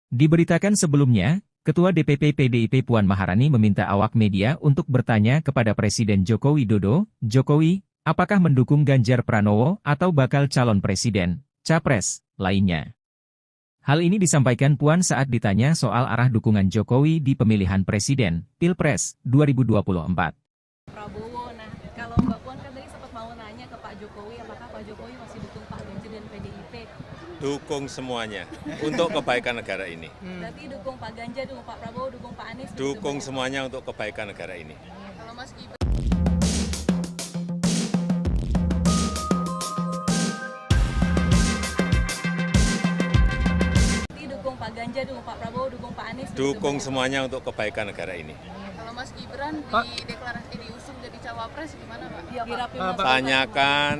Diberitakan sebelumnya, Ketua DPP PDIP Puan Maharani meminta awak media untuk bertanya kepada Presiden Joko Widodo, Jokowi, apakah mendukung Ganjar Pranowo atau bakal calon presiden, capres, lainnya. Hal ini disampaikan Puan saat ditanya soal arah dukungan Jokowi di pemilihan presiden, Pilpres, 2024. Prabowo, nah kalau Mbak Puan kan tadi sempat mau nanya ke Pak Jokowi, apakah Pak Jokowi masih dukung Pak Ganjar dan PDIP? Dukung semuanya untuk kebaikan negara ini. Berarti dukung Pak Ganjar, dukung Pak Prabowo, dukung Pak Anies? Dukung semuanya untuk kebaikan negara ini. Kalau Mas Gibran dukung Pak Ganjar, dukung Pak Prabowo, dukung Pak Anies? Dukung semuanya untuk kebaikan negara ini. Kalau Mas Gibran diusung jadi cawapres gimana Pak?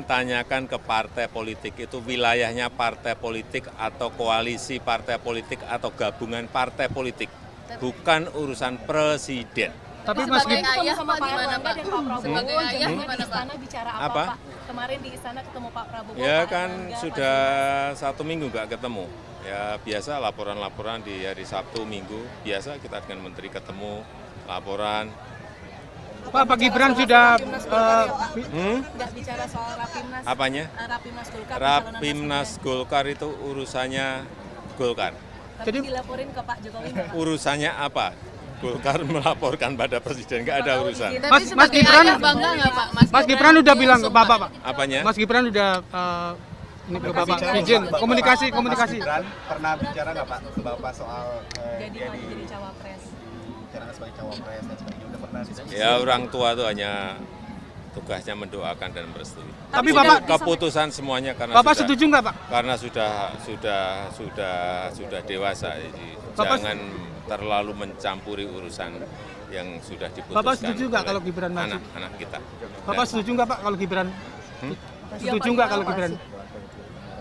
Tanyakan ke partai politik itu wilayahnya partai politik atau koalisi partai politik atau gabungan partai politik, bukan urusan presiden. Tapi Mas Gibran sama Pak Erlangga dan Pak Prabowo di istana bicara apa? Pak? Kemarin di istana ketemu Pak Prabowo. Ya Pak kan Erlangga, sudah 1 minggu nggak ketemu. Ya biasa laporan-laporan di hari Sabtu Minggu, biasa kita dengan menteri ketemu, laporan. Pak Gibran sudah nggak bicara soal Rapimnas. Apanya? Rapimnas Golkar. Rapimnas Golkar itu urusannya Golkar. Jadi dilaporin ke Pak Jokowi nggak, Pak? Urusannya apa? Golkar melaporkan pada presiden, nggak ada urusan. Mas Gibran bangga nggak Pak? Mas Gibran udah bilang ke Bapak, Pak. Apanya? Mas Gibran udah ini ke Bapak izin komunikasi. Mas Gibran pernah bicara nggak Pak ke Bapak soal Jadi cawapres. bicara sebagai cawapres dan sebagainya, udah pernah diskusi? Ya orang tua tuh hanya tugasnya mendoakan dan merestui. Tapi Bapak Keputusan semuanya karena Bapak setuju nggak Pak? karena sudah dewasa, jadi jangan terlalu mencampuri urusan yang sudah diputuskan. Bapak setuju nggak oleh kalau Gibran maju? anak-anak kita? Bapak setuju nggak Pak kalau Gibran? Setuju nggak kalau Gibran?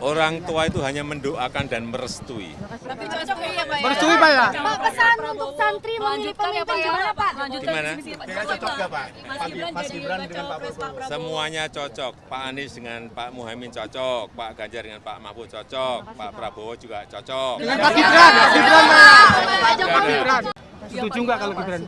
Orang tua itu hanya mendoakan dan merestui. Tapi cocok ya Pak ya? Merestui Pak ya? Pak, pesan untuk santri memilih pemimpin gimana Pak? Gimana? Kayaknya cocok nggak Pak? Mas Gibran dengan Pak Prabowo. Semuanya cocok. Pak Anies dengan Pak Muhaimin cocok, Pak Ganjar dengan Pak Mahfud cocok, Pak Prabowo juga cocok. Dengan Pak Gibran, Gibran Pak ya? Pak Jokowi. Gibran. Setuju nggak kalau Gibran?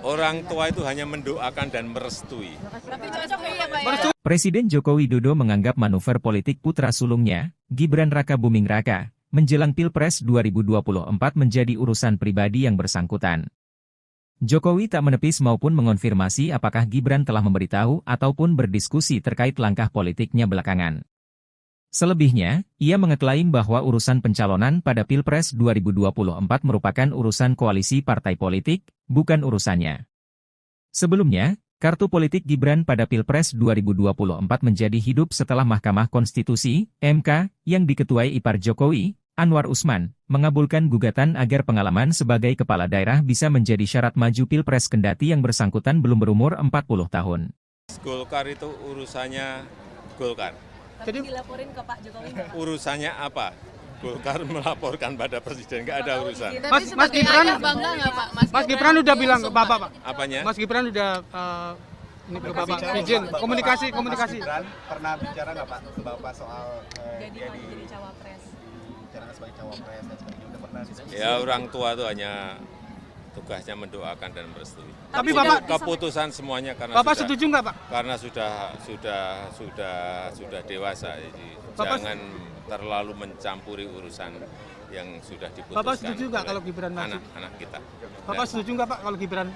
Orang tua itu hanya mendoakan dan merestui. Tapi cocok ya Pak ya? Merestui. Presiden Joko Widodo menganggap manuver politik putra sulungnya, Gibran Rakabuming Raka, menjelang Pilpres 2024 menjadi urusan pribadi yang bersangkutan. Jokowi tak menepis maupun mengonfirmasi apakah Gibran telah memberitahu ataupun berdiskusi terkait langkah politiknya belakangan. Selebihnya, ia mengeklaim bahwa urusan pencalonan pada Pilpres 2024 merupakan urusan koalisi partai politik, bukan urusannya. Sebelumnya, kartu politik Gibran pada Pilpres 2024 menjadi hidup setelah Mahkamah Konstitusi, MK, yang diketuai ipar Jokowi, Anwar Usman, mengabulkan gugatan agar pengalaman sebagai kepala daerah bisa menjadi syarat maju Pilpres kendati yang bersangkutan belum berumur 40 tahun. Golkar itu urusannya Golkar. Tapi dilaporin ke Pak Jokowi nggak? Urusannya apa? Golkar melaporkan pada presiden, nggak ada urusan. Mas Gibran, Bangga nggak Pak? Mas Gibran udah bilang ke Bapak Pak. Apanya? Mas Gibran udah ini ke Bapak izin komunikasi. Mas Gibran pernah bicara nggak Pak ke Bapak soal Jadi dia maju jadi cawapres. bicara sebagai cawapres dan sebagainya, udah pernah diskusi? Ya orang tua itu hanya tugasnya mendoakan dan merestui. Tapi Bapak Keputusan semuanya karena Bapak setuju nggak Pak? karena sudah dewasa, jadi jangan terlalu mencampuri urusan yang sudah diputuskan. Bapak setuju nggak oleh kalau Gibran maju? anak-anak kita? Bapak setuju nggak Pak kalau Gibran?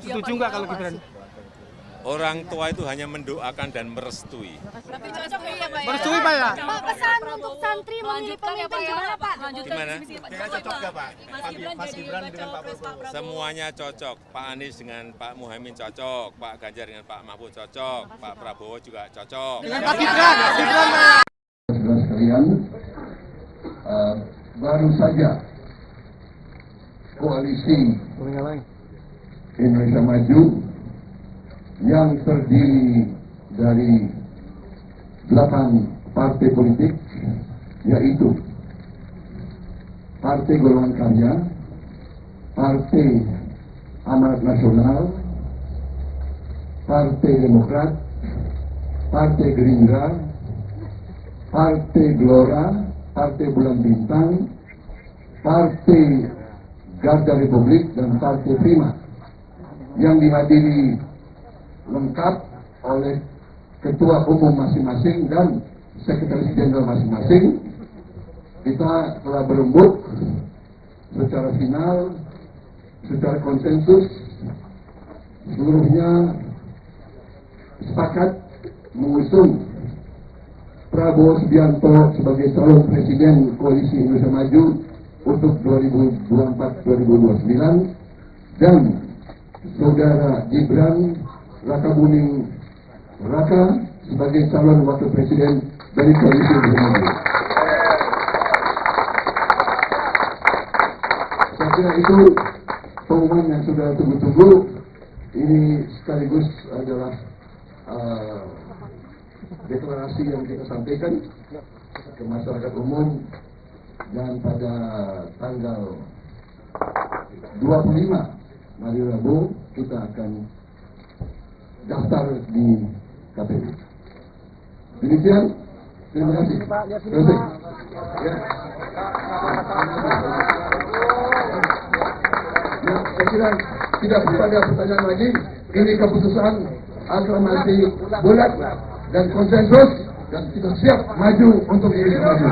Setuju nggak kalau Gibran? Orang tua itu hanya mendoakan dan merestui. Tapi cocok ya Pak ya? Merestui Pak ya? Pak, pesan untuk santri memilih pemimpin gimana Pak? Gimana? Kayaknya cocok nggak Pak? Mas Gibran dengan Pak Prabowo. Semuanya cocok. Pak Anies dengan Pak Muhaimin cocok, Pak Ganjar dengan Pak Mahfud cocok, Pak Prabowo juga cocok. Dengan Pak Gibran, Gibran Pak ya? Saudara sekalian, baru saja koalisi Indonesia Maju yang terdiri dari 8 partai politik, yaitu Partai Golongan Karya, Partai Amanat Nasional, Partai Demokrat, Partai Gerindra, Partai Gelora, Partai Bulan Bintang, Partai Garda Republik, dan Partai Prima, yang dihadiri lengkap oleh ketua umum masing-masing dan sekretaris jenderal masing-masing. Kita telah berembuk secara final, secara konsensus, seluruhnya sepakat mengusung Prabowo Subianto sebagai calon presiden koalisi Indonesia Maju untuk 2024-2029 dan saudara Gibran Rakabuming Raka sebagai calon wakil presiden dari koalisi Indonesia Maju. Saya kira itu pengumuman yang sudah tunggu-tunggu. Ini sekaligus adalah deklarasi yang kita sampaikan ke masyarakat umum, dan pada tanggal 25 hari Rabu kita akan daftar di KPU. Demikian, terima kasih. Terima kasih. Ya, saya kira tidak ada pertanyaan lagi. Ini keputusan aklamasi bulat dan konsensus, dan kita siap maju untuk Indonesia Maju.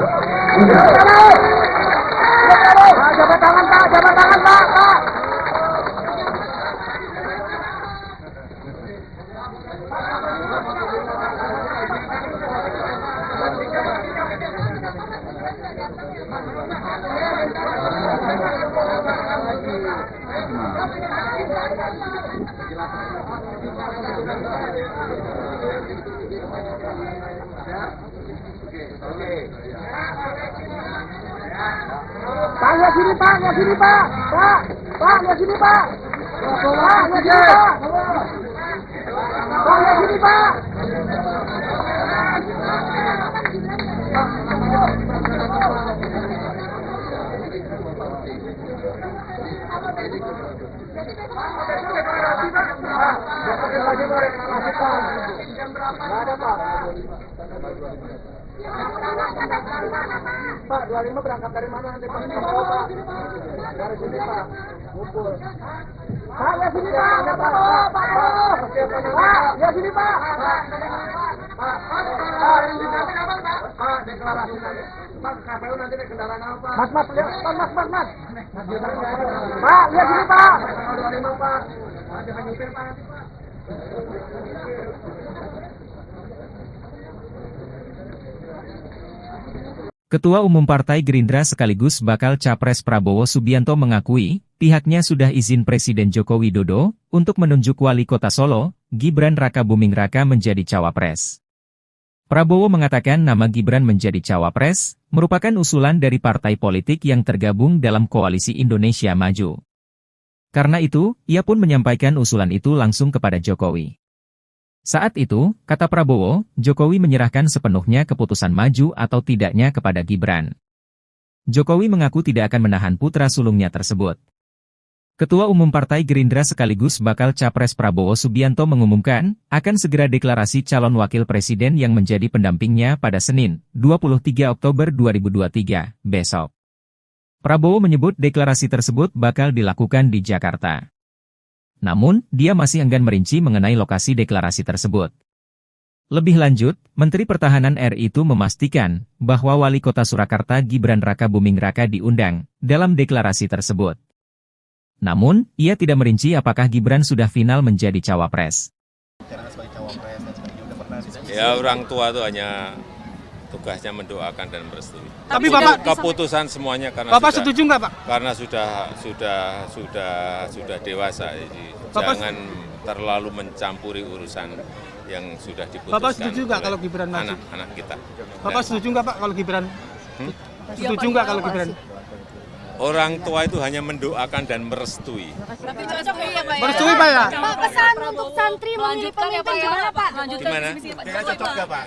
Jabat tangan Pak, jabat tangan Pak. Pak. Pak, lihat sini Pak, lihat sini Pak. Pak, lihat sini Pak. Pak, lihat sini Pak. Pak, lihat sini Pak. Pak, 25 berangkat dari mana nanti Pak? Dari sini Pak, ngumpul. Pak, lihat sini Pak, Pak, lihat sini Pak. Pak, deklarasi nanti. Pak, KPU nanti naik kendaraan apa? Mas, lihat, Mas. Pak, lihat sini Pak. 25 Pak. Jangan nyupir Pak nanti Pak. Ketua Umum Partai Gerindra sekaligus bakal Capres Prabowo Subianto mengakui, pihaknya sudah izin Presiden Joko Widodo untuk menunjuk Wali Kota Solo, Gibran Rakabuming Raka menjadi cawapres. Prabowo mengatakan nama Gibran menjadi cawapres merupakan usulan dari partai politik yang tergabung dalam Koalisi Indonesia Maju. Karena itu, ia pun menyampaikan usulan itu langsung kepada Jokowi. Saat itu, kata Prabowo, Jokowi menyerahkan sepenuhnya keputusan maju atau tidaknya kepada Gibran. Jokowi mengaku tidak akan menahan putra sulungnya tersebut. Ketua Umum Partai Gerindra sekaligus bakal Capres Prabowo Subianto mengumumkan, akan segera deklarasi calon wakil presiden yang menjadi pendampingnya pada Senin, 23 Oktober 2023, besok. Prabowo menyebut deklarasi tersebut bakal dilakukan di Jakarta. Namun, dia masih enggan merinci mengenai lokasi deklarasi tersebut. Lebih lanjut, Menteri Pertahanan RI itu memastikan bahwa Wali Kota Surakarta Gibran Rakabuming Raka diundang dalam deklarasi tersebut. Namun, ia tidak merinci apakah Gibran sudah final menjadi cawapres. Ya, orang tua itu hanya tugasnya mendoakan dan merestui. Tapi Bapak keputusan semuanya karena Bapak setuju nggak Pak? Karena sudah dewasa, jadi jangan terlalu mencampuri urusan yang sudah diputuskan. Bapak setuju nggak kalau Gibran maju? Anak-anak kita. Bapak setuju nggak Pak kalau Gibran? Setuju nggak kalau Gibran? Orang tua itu hanya mendoakan dan merestui. Tapi cocok ya Pak ya? Merestui Pak ya? Pak, pesan untuk santri memilih pemimpin gimana Pak? Gimana? Kira cocok nggak Pak?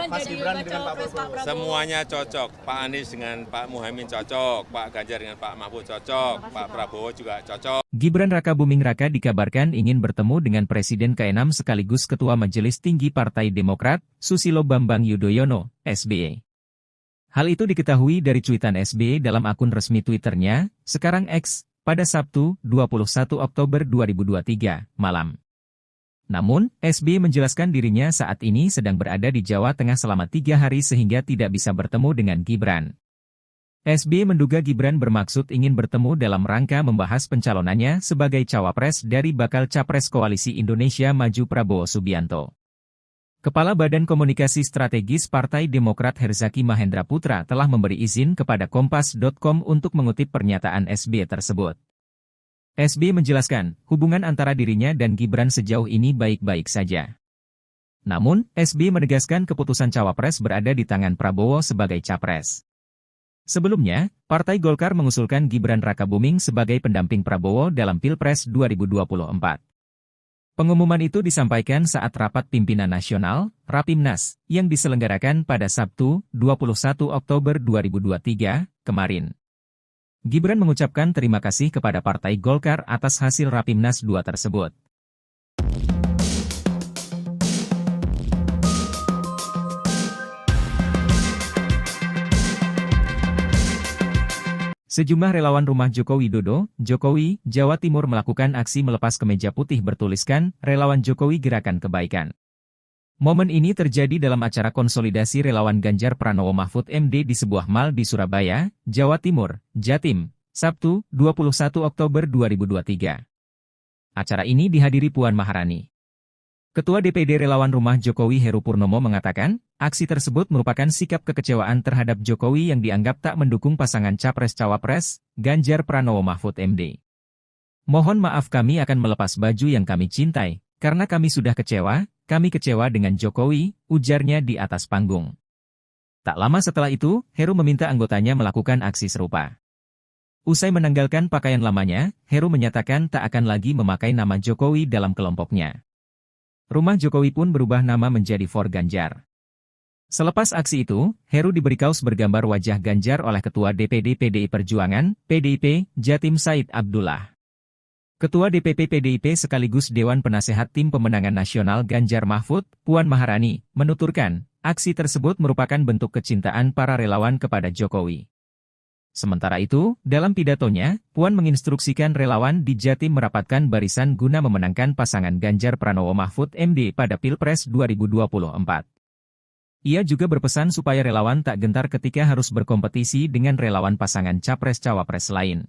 Mas Gibran dengan Pak Prabowo. Semuanya cocok. Pak Anies dengan Pak Muhaimin cocok, Pak Ganjar dengan Pak Mahfud cocok, Pak Prabowo juga cocok. Gibran Rakabuming Raka dikabarkan ingin bertemu dengan Presiden ke-6 sekaligus Ketua Majelis Tinggi Partai Demokrat, Susilo Bambang Yudhoyono, SBY. Hal itu diketahui dari cuitan SBY dalam akun resmi Twitternya, sekarang X, pada Sabtu, 21 Oktober 2023, malam. Namun, SBY menjelaskan dirinya saat ini sedang berada di Jawa Tengah selama 3 hari sehingga tidak bisa bertemu dengan Gibran. SBY menduga Gibran bermaksud ingin bertemu dalam rangka membahas pencalonannya sebagai cawapres dari bakal Capres Koalisi Indonesia Maju Prabowo Subianto. Kepala Badan Komunikasi Strategis Partai Demokrat Herzaki Mahendra Putra telah memberi izin kepada Kompas.com untuk mengutip pernyataan SBY tersebut. SBY menjelaskan, hubungan antara dirinya dan Gibran sejauh ini baik-baik saja. Namun, SBY menegaskan keputusan cawapres berada di tangan Prabowo sebagai capres. Sebelumnya, Partai Golkar mengusulkan Gibran Rakabuming sebagai pendamping Prabowo dalam Pilpres 2024. Pengumuman itu disampaikan saat rapat pimpinan nasional, Rapimnas, yang diselenggarakan pada Sabtu, 21 Oktober 2023, kemarin. Gibran mengucapkan terima kasih kepada Partai Golkar atas hasil Rapimnas 2 tersebut. Sejumlah relawan rumah Joko Widodo, Jokowi, Jawa Timur melakukan aksi melepas kemeja putih bertuliskan, Relawan Jokowi Gerakan Kebaikan. Momen ini terjadi dalam acara konsolidasi relawan Ganjar Pranowo Mahfud MD di sebuah mal di Surabaya, Jawa Timur, Jatim, Sabtu, 21 Oktober 2023. Acara ini dihadiri Puan Maharani. Ketua DPD Relawan Rumah Jokowi Heru Purnomo mengatakan, aksi tersebut merupakan sikap kekecewaan terhadap Jokowi yang dianggap tak mendukung pasangan Capres-Cawapres, Ganjar Pranowo Mahfud MD. Mohon maaf kami akan melepas baju yang kami cintai, karena kami sudah kecewa dengan Jokowi, ujarnya di atas panggung. Tak lama setelah itu, Heru meminta anggotanya melakukan aksi serupa. Usai menanggalkan pakaian lamanya, Heru menyatakan tak akan lagi memakai nama Jokowi dalam kelompoknya. Rumah Jokowi pun berubah nama menjadi For Ganjar. Selepas aksi itu, Heru diberi kaos bergambar wajah Ganjar oleh Ketua DPD PDI Perjuangan, PDIP, Jatim Said Abdullah. Ketua DPP PDIP sekaligus Dewan Penasehat Tim Pemenangan Nasional Ganjar Mahfud, Puan Maharani, menuturkan, aksi tersebut merupakan bentuk kecintaan para relawan kepada Jokowi. Sementara itu, dalam pidatonya, Puan menginstruksikan relawan di Jatim merapatkan barisan guna memenangkan pasangan Ganjar Pranowo Mahfud MD pada Pilpres 2024. Ia juga berpesan supaya relawan tak gentar ketika harus berkompetisi dengan relawan pasangan Capres-Cawapres lain.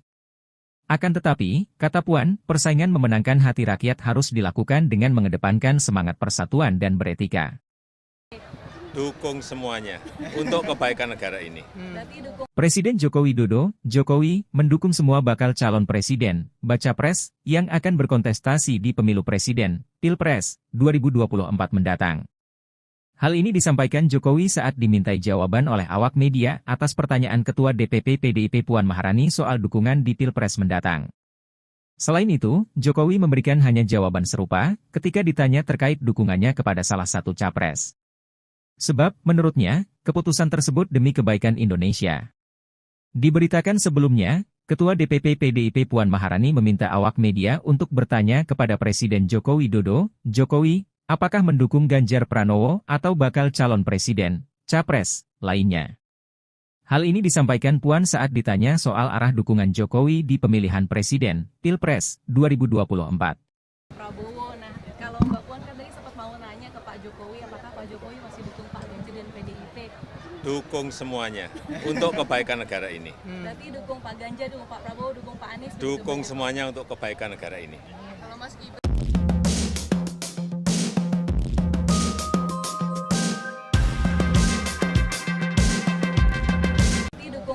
Akan tetapi, kata Puan, persaingan memenangkan hati rakyat harus dilakukan dengan mengedepankan semangat persatuan dan beretika. Dukung semuanya untuk kebaikan negara ini. Presiden Joko Widodo, Jokowi, mendukung semua bakal calon presiden, baca pres, yang akan berkontestasi di pemilu presiden, Pilpres, 2024 mendatang. Hal ini disampaikan Jokowi saat dimintai jawaban oleh awak media atas pertanyaan Ketua DPP PDIP Puan Maharani soal dukungan di Pilpres mendatang. Selain itu, Jokowi memberikan hanya jawaban serupa ketika ditanya terkait dukungannya kepada salah satu capres. Sebab, menurutnya, keputusan tersebut demi kebaikan Indonesia. Diberitakan sebelumnya, Ketua DPP PDIP Puan Maharani meminta awak media untuk bertanya kepada Presiden Joko Widodo, Jokowi, apakah mendukung Ganjar Pranowo atau bakal calon presiden, capres, lainnya. Hal ini disampaikan Puan saat ditanya soal arah dukungan Jokowi di pemilihan presiden, Pilpres, 2024. Prabowo, nah kalau Mbak Puan kan tadi sempat mau nanya ke Pak Jokowi, apakah Pak Jokowi masih dukung Pak Ganjar dan PDIP? Dukung semuanya untuk kebaikan negara ini. Berarti dukung Pak Ganjar, dukung Pak Prabowo, dukung Pak Anies? Dukung semuanya untuk kebaikan negara ini. Kalau Mas Gibran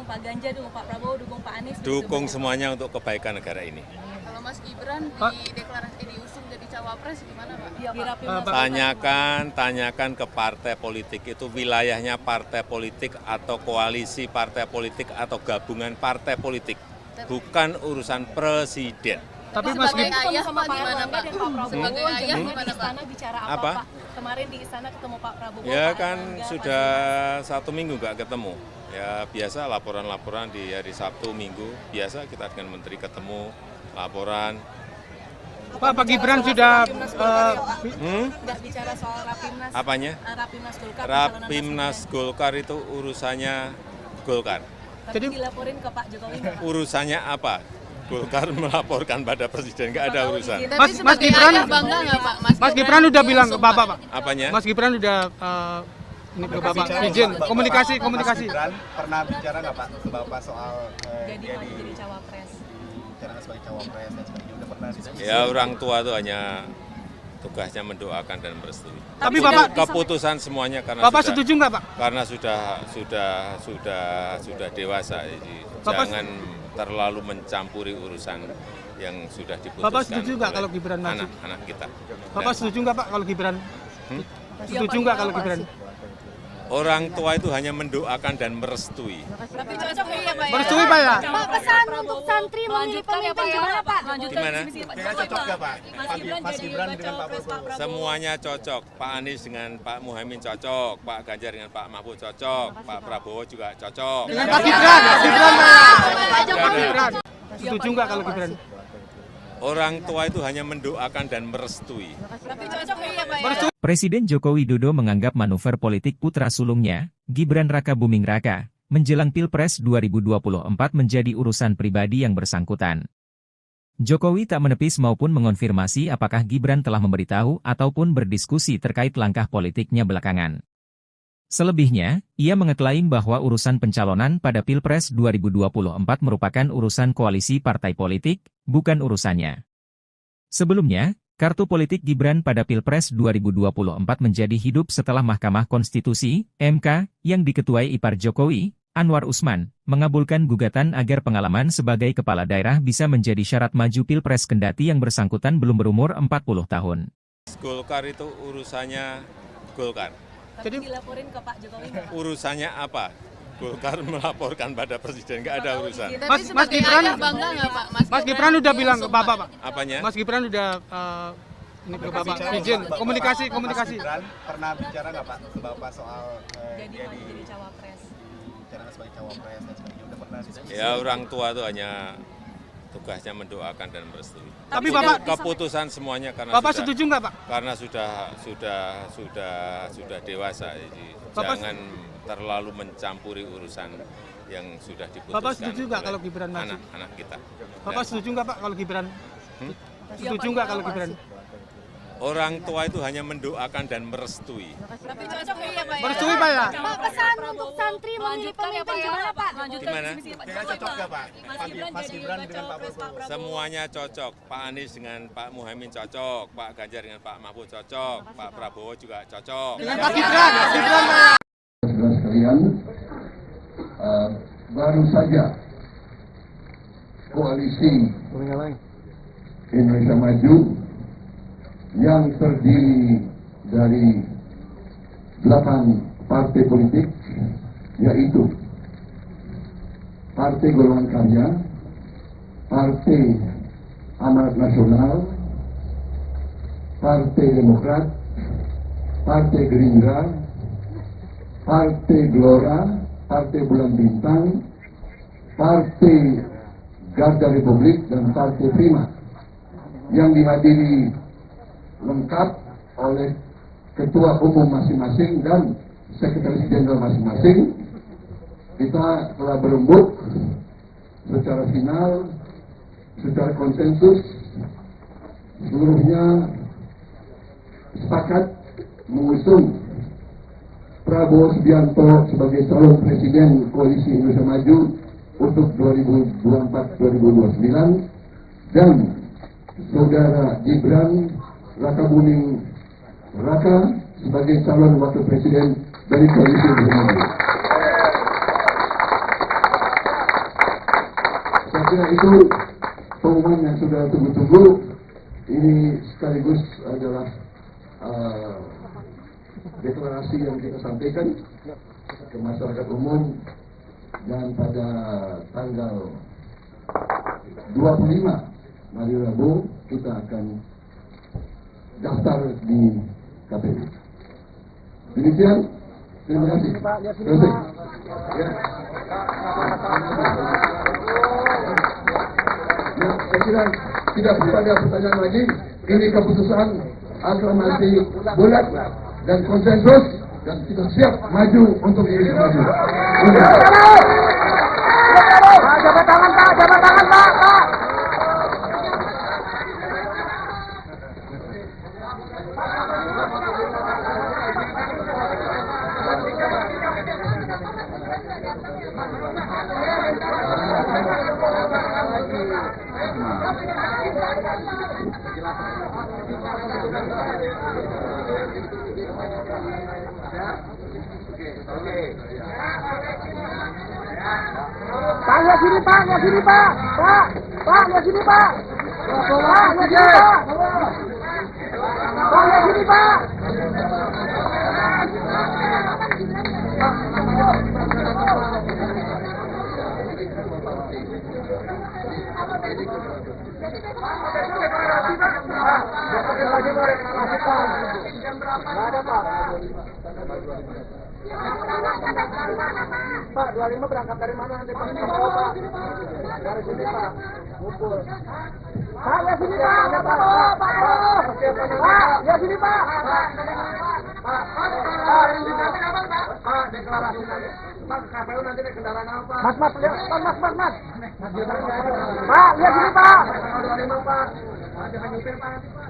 Pak Ganjar, dukung Pak Prabowo, dukung Pak Anies? Dukung semuanya untuk kebaikan negara ini. Kalau Mas Gibran diusung jadi cawapres gimana Pak? Tanyakan ke partai politik itu wilayahnya partai politik atau koalisi partai politik atau gabungan partai politik, bukan urusan presiden. Tapi Mas Gibran sama Pak Erlangga dan Pak Prabowo sebagai ayah di istana bicara apa? Pak? Kemarin di istana ketemu Pak Prabowo. Ya Pak kan Erlangga, sudah 1 minggu nggak ketemu. Ya biasa laporan-laporan di hari Sabtu Minggu, biasa kita dengan menteri ketemu, laporan. Pak Gibran sudah nggak bicara soal Rapimnas. Apanya? Rapimnas Golkar. Rapimnas Golkar itu urusannya Golkar. Tapi dilaporin ke Pak Jokowi. Urusannya apa? Golkar melaporkan pada presiden, nggak ada urusan. Mas Gibran bangga nggak Pak? Mas Gibran udah bilang ke Bapak, Pak. Apanya? Mas Gibran udah ini ke Bapak izin komunikasi. Mas Gibran pernah bicara nggak Pak ke Bapak soal jadi cawapres? bicara sebagai cawapres dan sebagainya, udah pernah diskusi? Ya orang tua itu hanya tugasnya mendoakan dan merestui. Tapi Bapak keputusan semuanya karena Bapak setuju nggak Pak? Karena sudah dewasa, jadi jangan terlalu mencampuri urusan yang sudah diputuskan. Bapak setuju nggak kalau Gibran maju? Anak-anak kita. Bapak setuju nggak Pak kalau Gibran? Setuju nggak kalau Gibran? Orang tua itu hanya mendoakan dan merestui. Tapi cocok ya Pak ya? Merestui Pak ya? Pak, pesan untuk santri memilih pemimpin gimana Pak? Gimana? Kayaknya cocok nggak Pak? Mas Gibran dengan Pak Prabowo. Semuanya cocok. Pak Anies dengan Pak Muhaimin cocok, Pak Ganjar dengan Pak Mahfud cocok, Pak Prabowo juga cocok. Dengan Pak Gibran Gibran. Setuju nggak kalau Gibran? Orang tua itu hanya mendoakan dan merestui. Tapi cocok ya Pak ya? Presiden Joko Widodo menganggap manuver politik putra sulungnya, Gibran Raka Buming Raka, menjelang Pilpres 2024 menjadi urusan pribadi yang bersangkutan. Jokowi tak menepis maupun mengonfirmasi apakah Gibran telah memberitahu ataupun berdiskusi terkait langkah politiknya belakangan. Selebihnya, ia mengeklaim bahwa urusan pencalonan pada Pilpres 2024 merupakan urusan koalisi partai politik, bukan urusannya. Sebelumnya, kartu politik Gibran pada Pilpres 2024 menjadi hidup setelah Mahkamah Konstitusi, MK, yang diketuai ipar Jokowi, Anwar Usman, mengabulkan gugatan agar pengalaman sebagai kepala daerah bisa menjadi syarat maju Pilpres kendati yang bersangkutan belum berumur 40 tahun. Golkar itu urusannya Golkar. Tapi dilaporin ke Pak Jokowi nggak? Urusannya apa? Golkar melaporkan pada presiden, nggak ada urusan. Mas Gibran, bangga nggak Pak? Mas Gibran udah bilang ke Bapak, Pak. Apanya? Mas Gibran udah ini ke Bapak izin komunikasi. Mas Gibran pernah bicara nggak Pak ke Bapak soal Jadi cawapres. bicara sebagai cawapres dan sebagainya, udah pernah diskusi? Ya orang tua itu hanya tugasnya mendoakan dan merestui. Tapi Bapak Keputusan semuanya karena Bapak sudah, setuju nggak, Pak? karena sudah dewasa, jadi Bapak- jangan terlalu mencampuri urusan yang sudah diputuskan. Bapak setuju nggak oleh kalau Gibran maju? anak-anak kita? Bapak setuju nggak, Pak, kalau Gibran? Setuju nggak kalau Gibran? Orang tua itu hanya mendoakan dan merestui. Tapi cocok ya Pak ya? Merestui, Pak ya? Pak, pesan untuk santri memilih pemimpin gimana Pak? Gimana? Kira cocok nggak Pak? Mas Gibran dengan Pak Prabowo. Semuanya cocok. Pak Anies dengan Pak Muhaimin cocok, Pak Ganjar dengan Pak Mahfud cocok, Pak Prabowo juga cocok. Dengan Pak Gibran, Pak. Saudara sekalian, baru saja koalisi Indonesia Maju yang terdiri dari 8 partai politik, yaitu Partai Golongan Karya, Partai Amanat Nasional, Partai Demokrat, Partai Gerindra, Partai Gelora, Partai Bulan Bintang, Partai Garda Republik, dan Partai Prima, yang dihadiri lengkap oleh ketua umum masing-masing dan sekretaris jenderal masing-masing. Kita telah berembuk secara final, secara konsensus, seluruhnya sepakat mengusung Prabowo Subianto sebagai calon presiden Koalisi Indonesia Maju untuk 2024-2029 dan Saudara Gibran Rakabuming Raka sebagai calon wakil presiden dari Koalisi Indonesia Maju. Saya kira itu pengumuman yang sudah tunggu-tunggu. Ini sekaligus adalah deklarasi yang kita sampaikan ke masyarakat umum, dan pada tanggal 25 hari Rabu kita akan daftar di KPU. Demikian, terima kasih. Selesai. Ya. Ya, saya kira tidak ada pertanyaan lagi. Ini keputusan aklamasi bulat dan konsensus, dan kita siap maju untuk Indonesia Maju. Jabat tangan Pak, jabat tangan Pak. Pak, lihat sini Pak, lihat sini Pak. Pak, lihat sini Pak. Pak, lihat sini Pak. Pak, lihat sini Pak. Pak, 25 berangkat dari mana nanti Pak? Dari sini Pak, ngumpul. Pak, lihat sini Pak, Pak, lihat sini Pak. Pak, deklarasi nanti. Pak, KPU nanti naik kendaraan apa? Mas, lihat, Mas. Pak, lihat sini Pak. 25 Pak. Jangan nyupir Pak nanti Pak.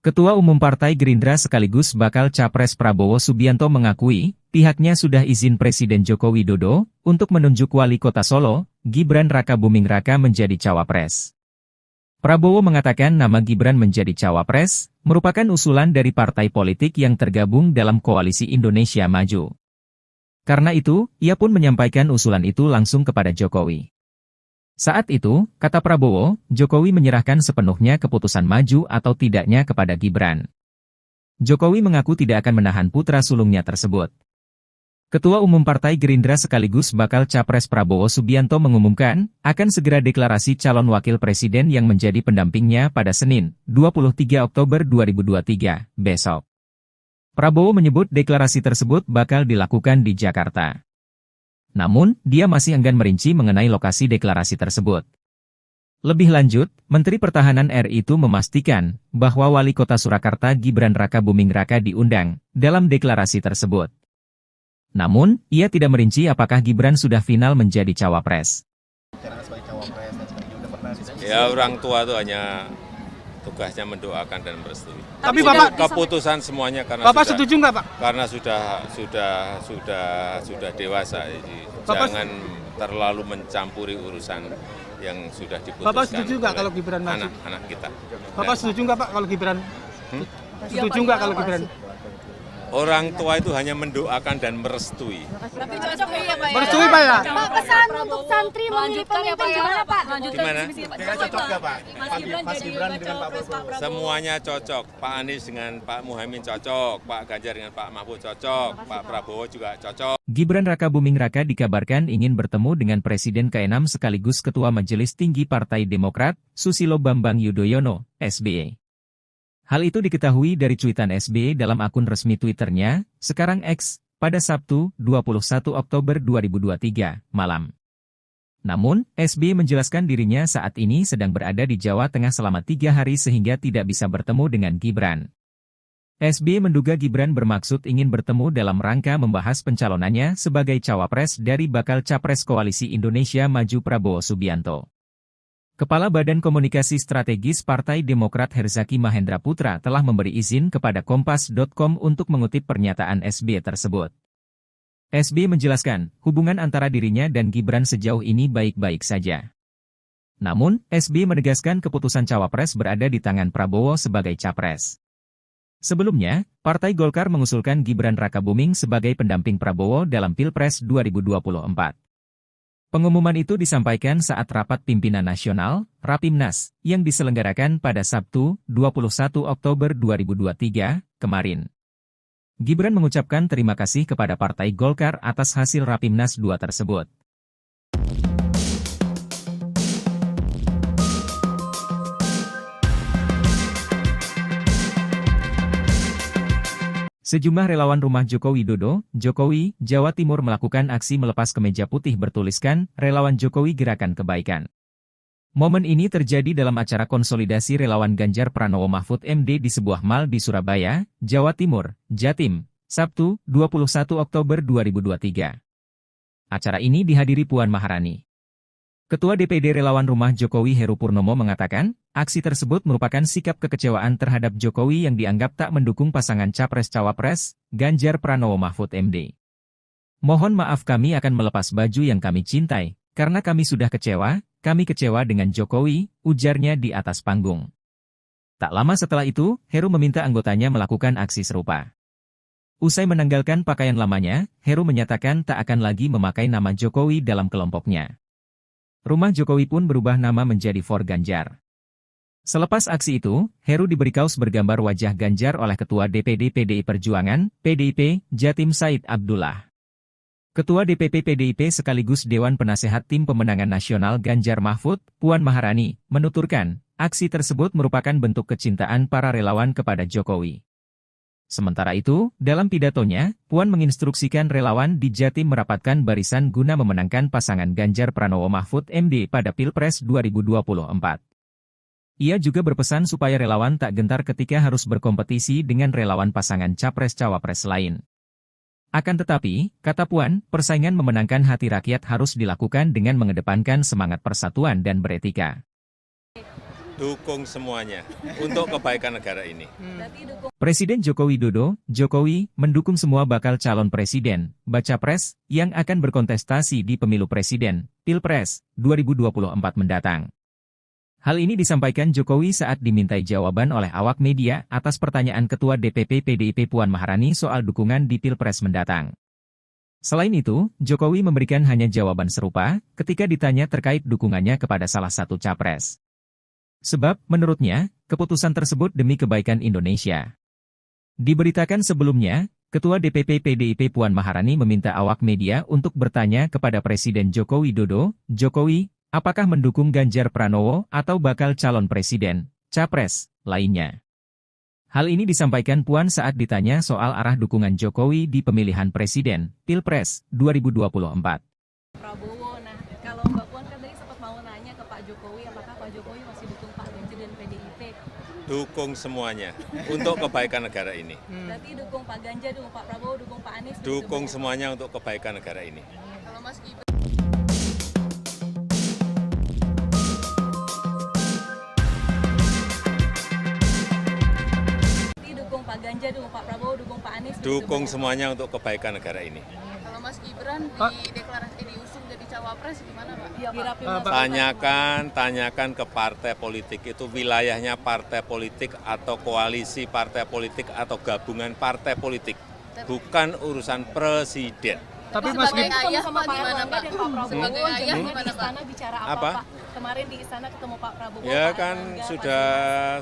Ketua Umum Partai Gerindra sekaligus bakal Capres Prabowo Subianto mengakui, pihaknya sudah izin Presiden Joko Widodo untuk menunjuk Wali Kota Solo, Gibran Rakabuming Raka menjadi cawapres. Prabowo mengatakan nama Gibran menjadi cawapres merupakan usulan dari partai politik yang tergabung dalam Koalisi Indonesia Maju. Karena itu, ia pun menyampaikan usulan itu langsung kepada Jokowi. Saat itu, kata Prabowo, Jokowi menyerahkan sepenuhnya keputusan maju atau tidaknya kepada Gibran. Jokowi mengaku tidak akan menahan putra sulungnya tersebut. Ketua Umum Partai Gerindra sekaligus bakal Capres Prabowo Subianto mengumumkan, akan segera deklarasi calon wakil presiden yang menjadi pendampingnya pada Senin, 23 Oktober 2023, besok. Prabowo menyebut deklarasi tersebut bakal dilakukan di Jakarta. Namun, dia masih enggan merinci mengenai lokasi deklarasi tersebut. Lebih lanjut, Menteri Pertahanan RI itu memastikan bahwa Wali Kota Surakarta Gibran Rakabuming Raka diundang dalam deklarasi tersebut. Namun, ia tidak merinci apakah Gibran sudah final menjadi cawapres. Ya, orang tua itu hanya tugasnya mendoakan dan merestui. Tapi Bapak keputusan semuanya karena Bapak setuju nggak, Pak? Karena sudah dewasa, jadi jangan terlalu mencampuri urusan yang sudah diputuskan. Bapak setuju nggak kalau Gibran maju? Anak-anak kita. Bapak setuju nggak, Pak, kalau Gibran? Setuju nggak kalau Gibran? Orang tua itu hanya mendoakan dan merestui. Tapi cocok ya Pak ya? Merestui, Pak ya? Pak, pesan untuk santri memilih pemimpin gimana Pak? Gimana? Cocok nggak Pak? Mas Gibran dengan Pak Prabowo. Semuanya cocok. Pak Anies dengan Pak Muhaimin cocok. Pak Ganjar dengan Pak Mahfud cocok. Pak Prabowo juga cocok. Gibran Rakabuming Raka dikabarkan ingin bertemu dengan Presiden ke-6 sekaligus Ketua Majelis Tinggi Partai Demokrat, Susilo Bambang Yudhoyono, SBY. Hal itu diketahui dari cuitan SBY dalam akun resmi Twitternya, sekarang X, pada Sabtu, 21 Oktober 2023, malam. Namun, SBY menjelaskan dirinya saat ini sedang berada di Jawa Tengah selama 3 hari sehingga tidak bisa bertemu dengan Gibran. SBY menduga Gibran bermaksud ingin bertemu dalam rangka membahas pencalonannya sebagai cawapres dari bakal Capres Koalisi Indonesia Maju Prabowo Subianto. Kepala Badan Komunikasi Strategis Partai Demokrat Herzaki Mahendra Putra telah memberi izin kepada Kompas.com untuk mengutip pernyataan SBY tersebut. SBY menjelaskan, hubungan antara dirinya dan Gibran sejauh ini baik-baik saja. Namun, SBY menegaskan keputusan cawapres berada di tangan Prabowo sebagai capres. Sebelumnya, Partai Golkar mengusulkan Gibran Rakabuming sebagai pendamping Prabowo dalam Pilpres 2024. Pengumuman itu disampaikan saat rapat pimpinan nasional, Rapimnas, yang diselenggarakan pada Sabtu, 21 Oktober 2023, kemarin. Gibran mengucapkan terima kasih kepada Partai Golkar atas hasil Rapimnas 2 tersebut. Sejumlah relawan rumah Joko Widodo, Jokowi, Jawa Timur melakukan aksi melepas kemeja putih bertuliskan, Relawan Jokowi Gerakan Kebaikan. Momen ini terjadi dalam acara konsolidasi relawan Ganjar Pranowo Mahfud MD di sebuah mal di Surabaya, Jawa Timur, Jatim, Sabtu, 21 Oktober 2023. Acara ini dihadiri Puan Maharani. Ketua DPD Relawan Rumah Jokowi Heru Purnomo mengatakan, aksi tersebut merupakan sikap kekecewaan terhadap Jokowi yang dianggap tak mendukung pasangan Capres-Cawapres, Ganjar Pranowo Mahfud MD. Mohon maaf kami akan melepas baju yang kami cintai, karena kami sudah kecewa dengan Jokowi, ujarnya di atas panggung. Tak lama setelah itu, Heru meminta anggotanya melakukan aksi serupa. Usai menanggalkan pakaian lamanya, Heru menyatakan tak akan lagi memakai nama Jokowi dalam kelompoknya. Rumah Jokowi pun berubah nama menjadi For Ganjar. Selepas aksi itu, Heru diberi kaos bergambar wajah Ganjar oleh Ketua DPD PDI Perjuangan, PDIP, Jatim Said Abdullah. Ketua DPP PDIP sekaligus Dewan Penasehat Tim Pemenangan Nasional Ganjar Mahfud, Puan Maharani, menuturkan, aksi tersebut merupakan bentuk kecintaan para relawan kepada Jokowi. Sementara itu, dalam pidatonya, Puan menginstruksikan relawan di Jatim merapatkan barisan guna memenangkan pasangan Ganjar Pranowo Mahfud MD pada Pilpres 2024. Ia juga berpesan supaya relawan tak gentar ketika harus berkompetisi dengan relawan pasangan Capres-Cawapres lain. Akan tetapi, kata Puan, persaingan memenangkan hati rakyat harus dilakukan dengan mengedepankan semangat persatuan dan beretika. Dukung semuanya untuk kebaikan negara ini. Presiden Joko Widodo, Jokowi, mendukung semua bakal calon presiden, baca pres, yang akan berkontestasi di pemilu presiden, Pilpres, 2024 mendatang. Hal ini disampaikan Jokowi saat dimintai jawaban oleh awak media atas pertanyaan Ketua DPP PDIP Puan Maharani soal dukungan di Pilpres mendatang. Selain itu, Jokowi memberikan hanya jawaban serupa ketika ditanya terkait dukungannya kepada salah satu capres. Sebab, menurutnya, keputusan tersebut demi kebaikan Indonesia. Diberitakan sebelumnya, Ketua DPP PDIP Puan Maharani meminta awak media untuk bertanya kepada Presiden Joko Widodo, "Jokowi, apakah mendukung Ganjar Pranowo atau bakal calon presiden, capres, lainnya?" Hal ini disampaikan Puan saat ditanya soal arah dukungan Jokowi di pemilihan presiden, Pilpres 2024. Prabowo, nah kalau Mbak Puan kan tadi sempat mau nanya ke Pak Jokowi, apakah Pak Jokowi masih dukung Pak Ganjar dan PDIP? Dukung semuanya untuk kebaikan negara ini. Berarti dukung Pak Ganjar, dukung Pak Prabowo, dukung Pak Anies? Dukung semuanya untuk kebaikan negara ini. Kalau Mas Gibran dukung Pak Ganjar, dukung Pak Prabowo, dukung Pak Anies? Dukung semuanya untuk kebaikan negara ini. Kalau Mas Gibran diusung jadi cawapres gimana Pak? Iya, Tanyakan ke partai politik itu wilayahnya partai politik atau koalisi partai politik atau gabungan partai politik, bukan urusan presiden. Tapi Mas sebagai Gibran ayah Pak gimana Pak? Sebagai ayah gimana di istana bicara apa Pak? Kemarin di istana ketemu Pak Prabowo. Ya Pak kan Erlangga, sudah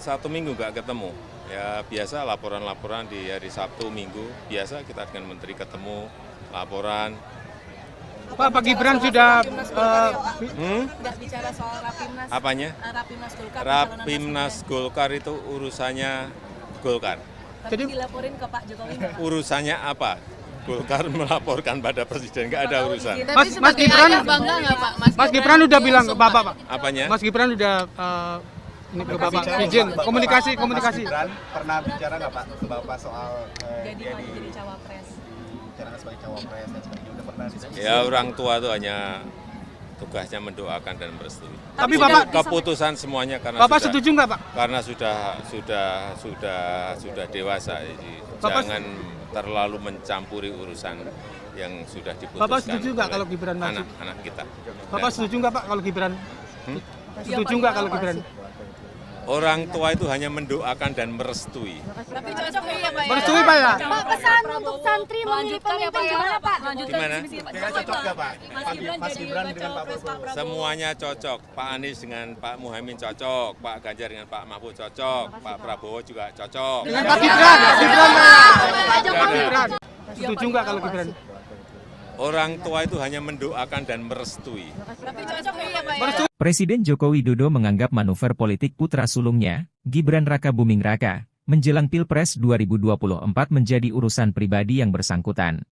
1 minggu nggak ketemu. Ya biasa laporan-laporan di hari Sabtu Minggu, biasa kita dengan menteri ketemu, laporan. Pak Gibran sudah nggak bicara soal Rapimnas. Apanya? Rapimnas Golkar. Rapimnas Golkar itu urusannya Golkar. Jadi dilaporin ke Pak Jokowi. Urusannya apa? Golkar melaporkan pada presiden, nggak ada urusan. Mas Gibran bangga nggak Pak? Mas Gibran udah bilang ke Bapak, Pak. Apanya? Mas Gibran udah ini ke Bapak izin komunikasi. Mas Gibran pernah bicara nggak Pak ke Bapak soal Jadi cawapres. bicara sebagai cawapres dan sebagainya, udah pernah diskusi? Ya orang tua itu hanya tugasnya mendoakan dan merestui. Tapi Bapak Keputusan semuanya karena Bapak sudah, setuju nggak Pak? karena sudah dewasa, jadi jangan terlalu mencampuri urusan yang sudah diputuskan. Bapak setuju nggak oleh kalau Gibran maju? anak-anak kita. Bapak setuju nggak Pak kalau Gibran? Setuju nggak kalau Gibran? Orang tua itu hanya mendoakan dan merestui. Tapi cocok ya Pak. Merestui Pak ya? Pak, pesan untuk santri memilih pemimpin gimana Pak? Gimana? Cocok nggak Pak? Mas Gibran dengan Pak Prabowo. Semuanya cocok. Pak Anies dengan Pak Muhaimin cocok, Pak Ganjar dengan Pak Mahfud cocok, Pak Prabowo juga cocok. Dengan Pak Gibran Pak Gibran. Setuju nggak kalau Gibran? Orang tua itu hanya mendoakan dan merestui. Tapi cocok ya Pak. Presiden Joko Widodo menganggap manuver politik putra sulungnya, Gibran Raka Buming Raka, menjelang Pilpres 2024 menjadi urusan pribadi yang bersangkutan.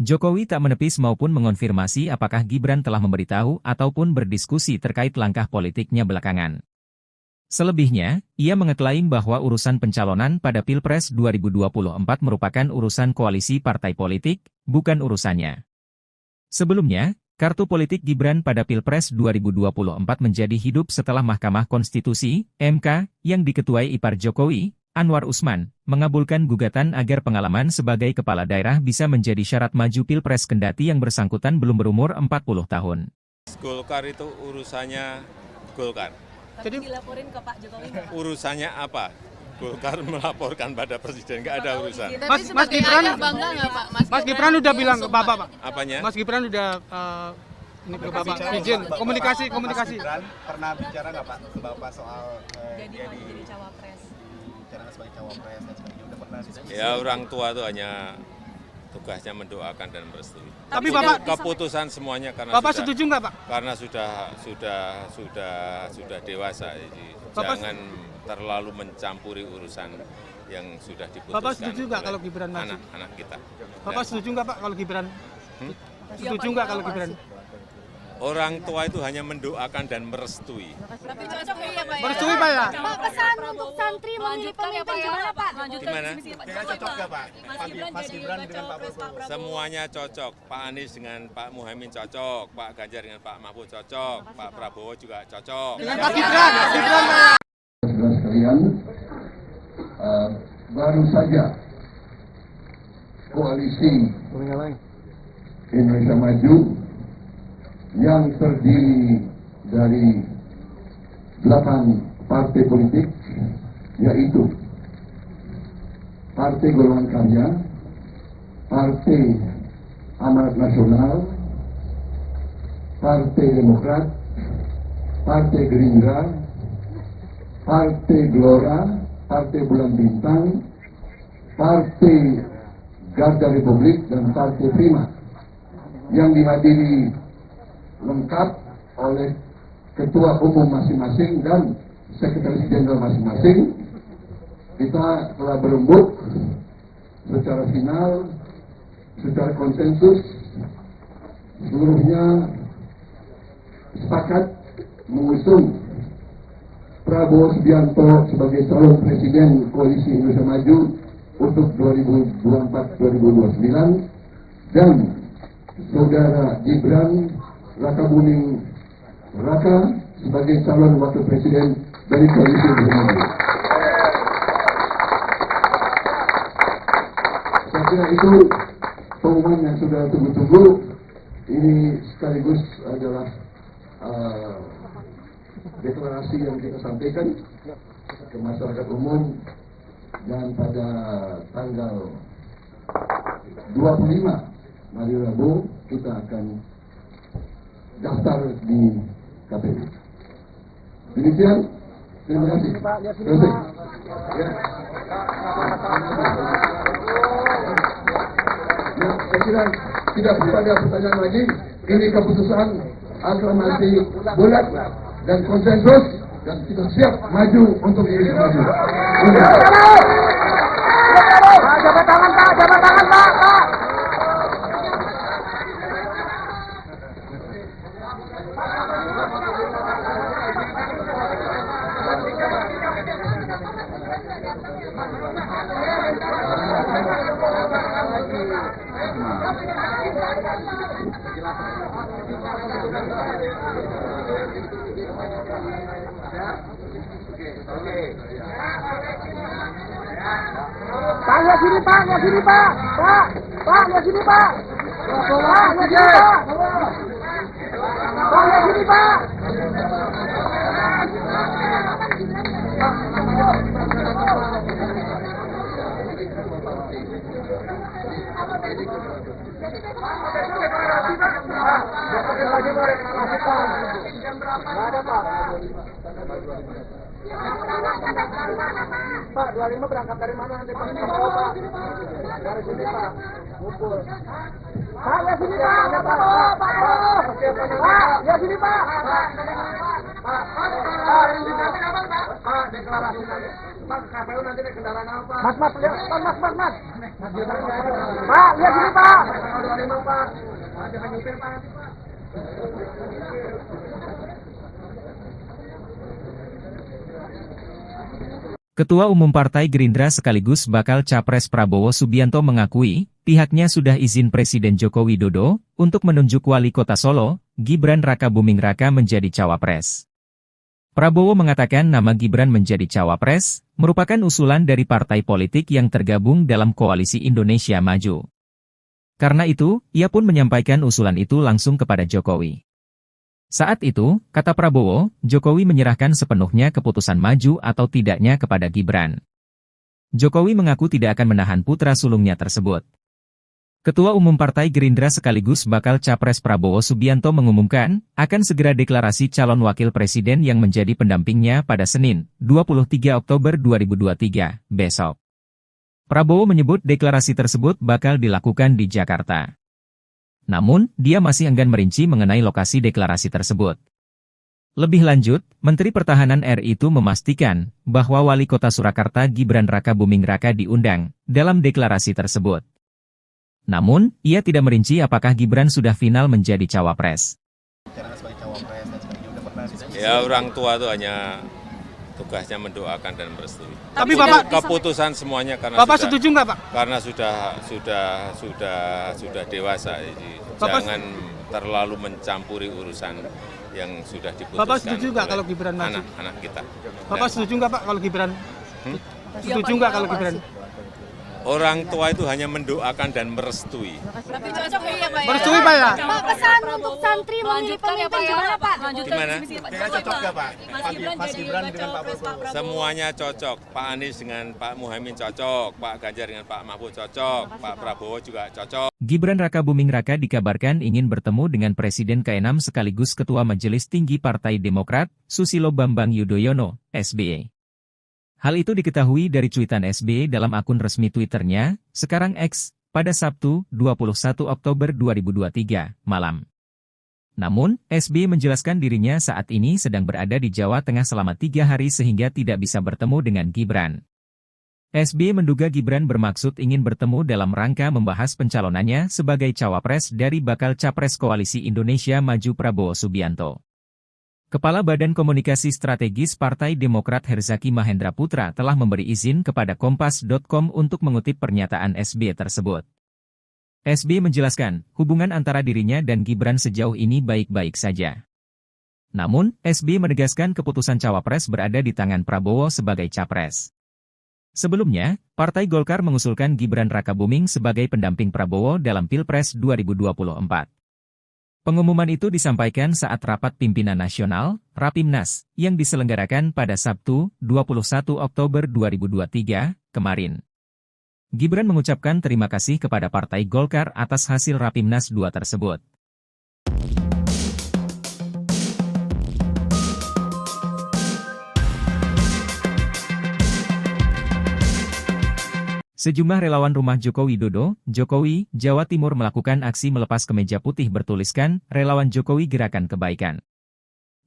Jokowi tak menepis maupun mengonfirmasi apakah Gibran telah memberitahu ataupun berdiskusi terkait langkah politiknya belakangan. Selebihnya, ia mengeklaim bahwa urusan pencalonan pada Pilpres 2024 merupakan urusan koalisi partai politik, bukan urusannya. Sebelumnya, kartu politik Gibran pada Pilpres 2024 menjadi hidup setelah Mahkamah Konstitusi, MK, yang diketuai ipar Jokowi, Anwar Usman, mengabulkan gugatan agar pengalaman sebagai kepala daerah bisa menjadi syarat maju Pilpres kendati yang bersangkutan belum berumur 40 tahun. Golkar itu urusannya Golkar. Jadi dilaporin ke Pak Jokowi. Urusannya apa? Golkar melaporkan pada presiden, nggak ada urusan. Mas Gibran Bangga nggak Pak? Mas Gibran udah bilang ke Bapak, Pak. Apanya? Mas Gibran udah ini ke Bapak izin komunikasi. Mas Gibran pernah bicara nggak Pak ke Bapak soal Jadi cawapres. bicara sebagai cawapres dan sebagainya, udah pernah diskusi? Ya orang tua itu hanya tugasnya mendoakan dan merestui. Tapi Bapak Keputusan semuanya karena Bapak setuju nggak Pak? karena sudah dewasa, jadi jangan terlalu mencampuri urusan yang sudah diputuskan. Bapak setuju nggak oleh kalau Gibran maju? anak-anak kita. Bapak setuju nggak Pak kalau Gibran? Setuju nggak kalau Gibran? Orang tua itu hanya mendoakan dan merestui. Tapi cocok ya Pak. Merestui Pak ya? Pak, pesan untuk santri memilih pemimpin gimana Pak? Gimana? Cocok nggak Pak? Mas Gibran dengan Pak Prabowo. Semuanya cocok. Pak Anies dengan Pak Muhaimin cocok, Pak Ganjar dengan Pak Mahfud cocok, Pak Prabowo juga cocok. Dengan Pak Gibran Pak ya? Saudara sekalian, baru saja koalisi Indonesia Maju yang terdiri dari 8 partai politik, yaitu Partai Golongan Karya, Partai Amanat Nasional, Partai Demokrat, Partai Gerindra, Partai Gelora, Partai Bulan Bintang, Partai Garda Republik, dan Partai Prima yang dihadiri lengkap oleh ketua umum masing-masing dan sekretaris jenderal masing-masing. Kita telah berembuk secara final, secara konsensus, seluruhnya sepakat mengusung Prabowo Subianto sebagai calon presiden Koalisi Indonesia Maju untuk 2024-2029 dan Saudara Gibran Rakabuming Raka sebagai calon wakil presiden dari Koalisi Indonesia Maju. Saya kira itu pengumuman yang sudah tunggu-tunggu. Ini sekaligus adalah deklarasi yang kita sampaikan ke masyarakat umum, dan pada tanggal 25 hari Rabu kita akan daftar di KPU. Demikian, terima kasih. Terima kasih. Ya, saya kira tidak ada pertanyaan lagi. Ini keputusan aklamasi bulat dan konsensus, dan kita siap maju untuk Indonesia Maju. Jabat tangan Pak, jabat tangan Pak. Pak, lihat sini Pak, lihat sini Pak. Pak, lihat sini Pak. Pak, lihat sini Pak. Pak, lihat sini Pak. Pak, 25 berangkat dari mana nanti Pak? Dari sini Pak. Ngumpul. Pak, lihat sini Pak. Pak, lihat sini Pak. Pak, deklarasi nanti. Pak, KPU nanti naik kendaraan apa? Mas, lihat. Mas. Pak, lihat sini Pak. 25 Pak. Jangan nyupir Pak nanti Pak. Ketua Umum Partai Gerindra sekaligus bakal Capres Prabowo Subianto mengakui, pihaknya sudah izin Presiden Joko Widodo untuk menunjuk Wali Kota Solo, Gibran Rakabuming Raka menjadi cawapres. Prabowo mengatakan nama Gibran menjadi cawapres merupakan usulan dari partai politik yang tergabung dalam Koalisi Indonesia Maju. Karena itu, ia pun menyampaikan usulan itu langsung kepada Jokowi. Saat itu, kata Prabowo, Jokowi menyerahkan sepenuhnya keputusan maju atau tidaknya kepada Gibran. Jokowi mengaku tidak akan menahan putra sulungnya tersebut. Ketua Umum Partai Gerindra sekaligus bakal Capres Prabowo Subianto mengumumkan, akan segera deklarasi calon wakil presiden yang menjadi pendampingnya pada Senin, 23 Oktober 2023, besok. Prabowo menyebut deklarasi tersebut bakal dilakukan di Jakarta. Namun, dia masih enggan merinci mengenai lokasi deklarasi tersebut. Lebih lanjut, Menteri Pertahanan RI itu memastikan bahwa Wali Kota Surakarta Gibran Rakabuming Raka diundang dalam deklarasi tersebut. Namun, ia tidak merinci apakah Gibran sudah final menjadi cawapres. Ya, orang tua itu hanya tugasnya mendoakan dan merestui. Tapi Bapak keputusan semuanya karena Bapak setuju nggak Pak? Karena sudah dewasa, jadi jangan terlalu mencampuri urusan yang sudah diputuskan. Bapak setuju nggak kalau Gibran maju? Anak kita. Bapak setuju nggak Pak kalau Gibran? Setuju nggak kalau Gibran? Orang tua itu hanya mendoakan dan merestui. Tapi cocok ya Pak ya? Merestui Pak ya? Pak, pesan untuk santri memilih pemimpin gimana Pak? Gimana? Kira cocok nggak Pak? Mas Gibran dengan Pak Prabowo. Semuanya cocok. Pak Anies dengan Pak Muhaimin cocok, Pak Ganjar dengan Pak Mahfud cocok, Pak Prabowo juga cocok. Gibran Rakabuming Raka dikabarkan ingin bertemu dengan Presiden ke-6 sekaligus Ketua Majelis Tinggi Partai Demokrat, Susilo Bambang Yudhoyono, SBY. Hal itu diketahui dari cuitan SBY dalam akun resmi Twitternya, sekarang X, pada Sabtu, 21 Oktober 2023, malam. Namun, SBY menjelaskan dirinya saat ini sedang berada di Jawa Tengah selama 3 hari sehingga tidak bisa bertemu dengan Gibran. SBY menduga Gibran bermaksud ingin bertemu dalam rangka membahas pencalonannya sebagai cawapres dari bakal capres Koalisi Indonesia Maju Prabowo Subianto. Kepala Badan Komunikasi Strategis Partai Demokrat Herzaki Mahendra Putra telah memberi izin kepada Kompas.com untuk mengutip pernyataan SBY tersebut. SBY menjelaskan, hubungan antara dirinya dan Gibran sejauh ini baik-baik saja. Namun, SBY menegaskan keputusan cawapres berada di tangan Prabowo sebagai capres. Sebelumnya, Partai Golkar mengusulkan Gibran Rakabuming sebagai pendamping Prabowo dalam Pilpres 2024. Pengumuman itu disampaikan saat rapat pimpinan nasional, Rapimnas, yang diselenggarakan pada Sabtu, 21 Oktober 2023, kemarin. Gibran mengucapkan terima kasih kepada Partai Golkar atas hasil Rapimnas 2 tersebut. Sejumlah relawan rumah Joko Widodo, Jokowi, Jawa Timur melakukan aksi melepas kemeja putih bertuliskan, Relawan Jokowi Gerakan Kebaikan.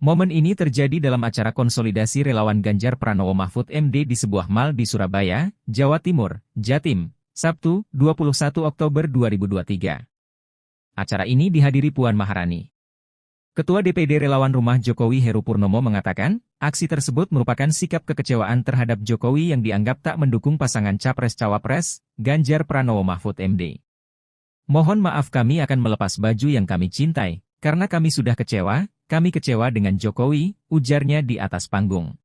Momen ini terjadi dalam acara konsolidasi relawan Ganjar Pranowo Mahfud MD di sebuah mal di Surabaya, Jawa Timur, Jatim, Sabtu, 21 Oktober 2023. Acara ini dihadiri Puan Maharani. Ketua DPD Relawan Rumah Jokowi Heru Purnomo mengatakan, aksi tersebut merupakan sikap kekecewaan terhadap Jokowi yang dianggap tak mendukung pasangan Capres-Cawapres, Ganjar Pranowo Mahfud MD. Mohon maaf kami akan melepas baju yang kami cintai, karena kami sudah kecewa dengan Jokowi, ujarnya di atas panggung.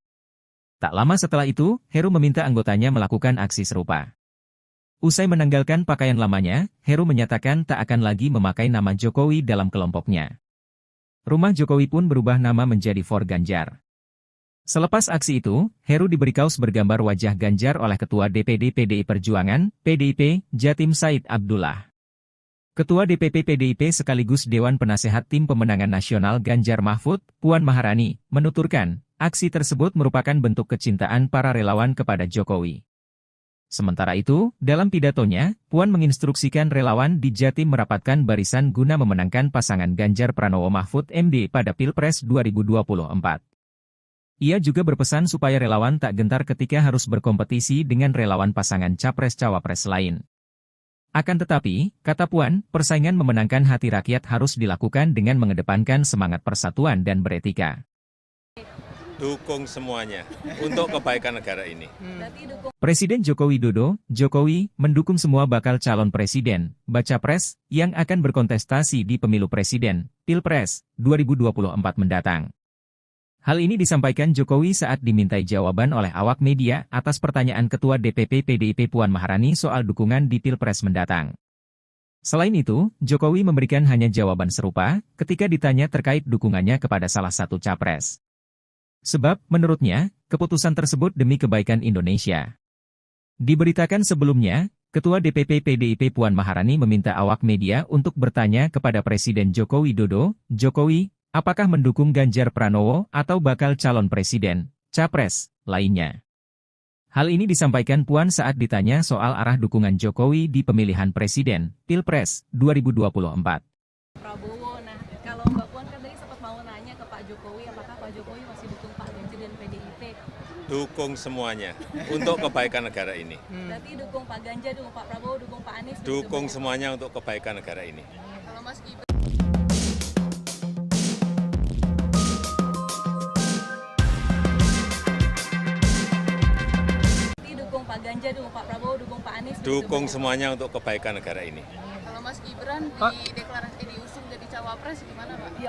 Tak lama setelah itu, Heru meminta anggotanya melakukan aksi serupa. Usai menanggalkan pakaian lamanya, Heru menyatakan tak akan lagi memakai nama Jokowi dalam kelompoknya. Rumah Jokowi pun berubah nama menjadi For Ganjar. Selepas aksi itu, Heru diberi kaos bergambar wajah Ganjar oleh Ketua DPD PDI Perjuangan, PDIP, Jatim Said Abdullah. Ketua DPP PDIP sekaligus Dewan Penasehat Tim Pemenangan Nasional Ganjar Mahfud, Puan Maharani, menuturkan, aksi tersebut merupakan bentuk kecintaan para relawan kepada Jokowi. Sementara itu, dalam pidatonya, Puan menginstruksikan relawan di Jatim merapatkan barisan guna memenangkan pasangan Ganjar Pranowo Mahfud MD pada Pilpres 2024. Ia juga berpesan supaya relawan tak gentar ketika harus berkompetisi dengan relawan pasangan Capres-Cawapres lain. Akan tetapi, kata Puan, persaingan memenangkan hati rakyat harus dilakukan dengan mengedepankan semangat persatuan dan beretika. Dukung semuanya untuk kebaikan negara ini. Presiden Joko Widodo, Jokowi, mendukung semua bakal calon presiden, baca pres, yang akan berkontestasi di pemilu presiden, Pilpres, 2024 mendatang. Hal ini disampaikan Jokowi saat dimintai jawaban oleh awak media atas pertanyaan Ketua DPP PDIP Puan Maharani soal dukungan di Pilpres mendatang. Selain itu, Jokowi memberikan hanya jawaban serupa ketika ditanya terkait dukungannya kepada salah satu capres. Sebab, menurutnya, keputusan tersebut demi kebaikan Indonesia. Diberitakan sebelumnya, Ketua DPP PDIP Puan Maharani meminta awak media untuk bertanya kepada Presiden Joko Widodo, Jokowi, apakah mendukung Ganjar Pranowo atau bakal calon presiden, capres, lainnya. Hal ini disampaikan Puan saat ditanya soal arah dukungan Jokowi di pemilihan presiden, Pilpres, 2024. Prabowo, nah kalau Mbak Puan kan tadi sempat mau nanya ke Pak Jokowi, apakah Pak Jokowi masih dukung Pak Ganjar dan PDIP? Dukung semuanya untuk kebaikan negara ini. Berarti dukung Pak Ganjar, dukung Pak Prabowo, dukung Pak Anies? Dukung semuanya untuk kebaikan negara ini. Kalau Mas Gibran dukung Pak Ganjar, dukung Pak Prabowo, dukung Pak Anies? Dukung semuanya untuk kebaikan negara ini. Kalau Mas Gibran diusung jadi cawapres gimana Pak?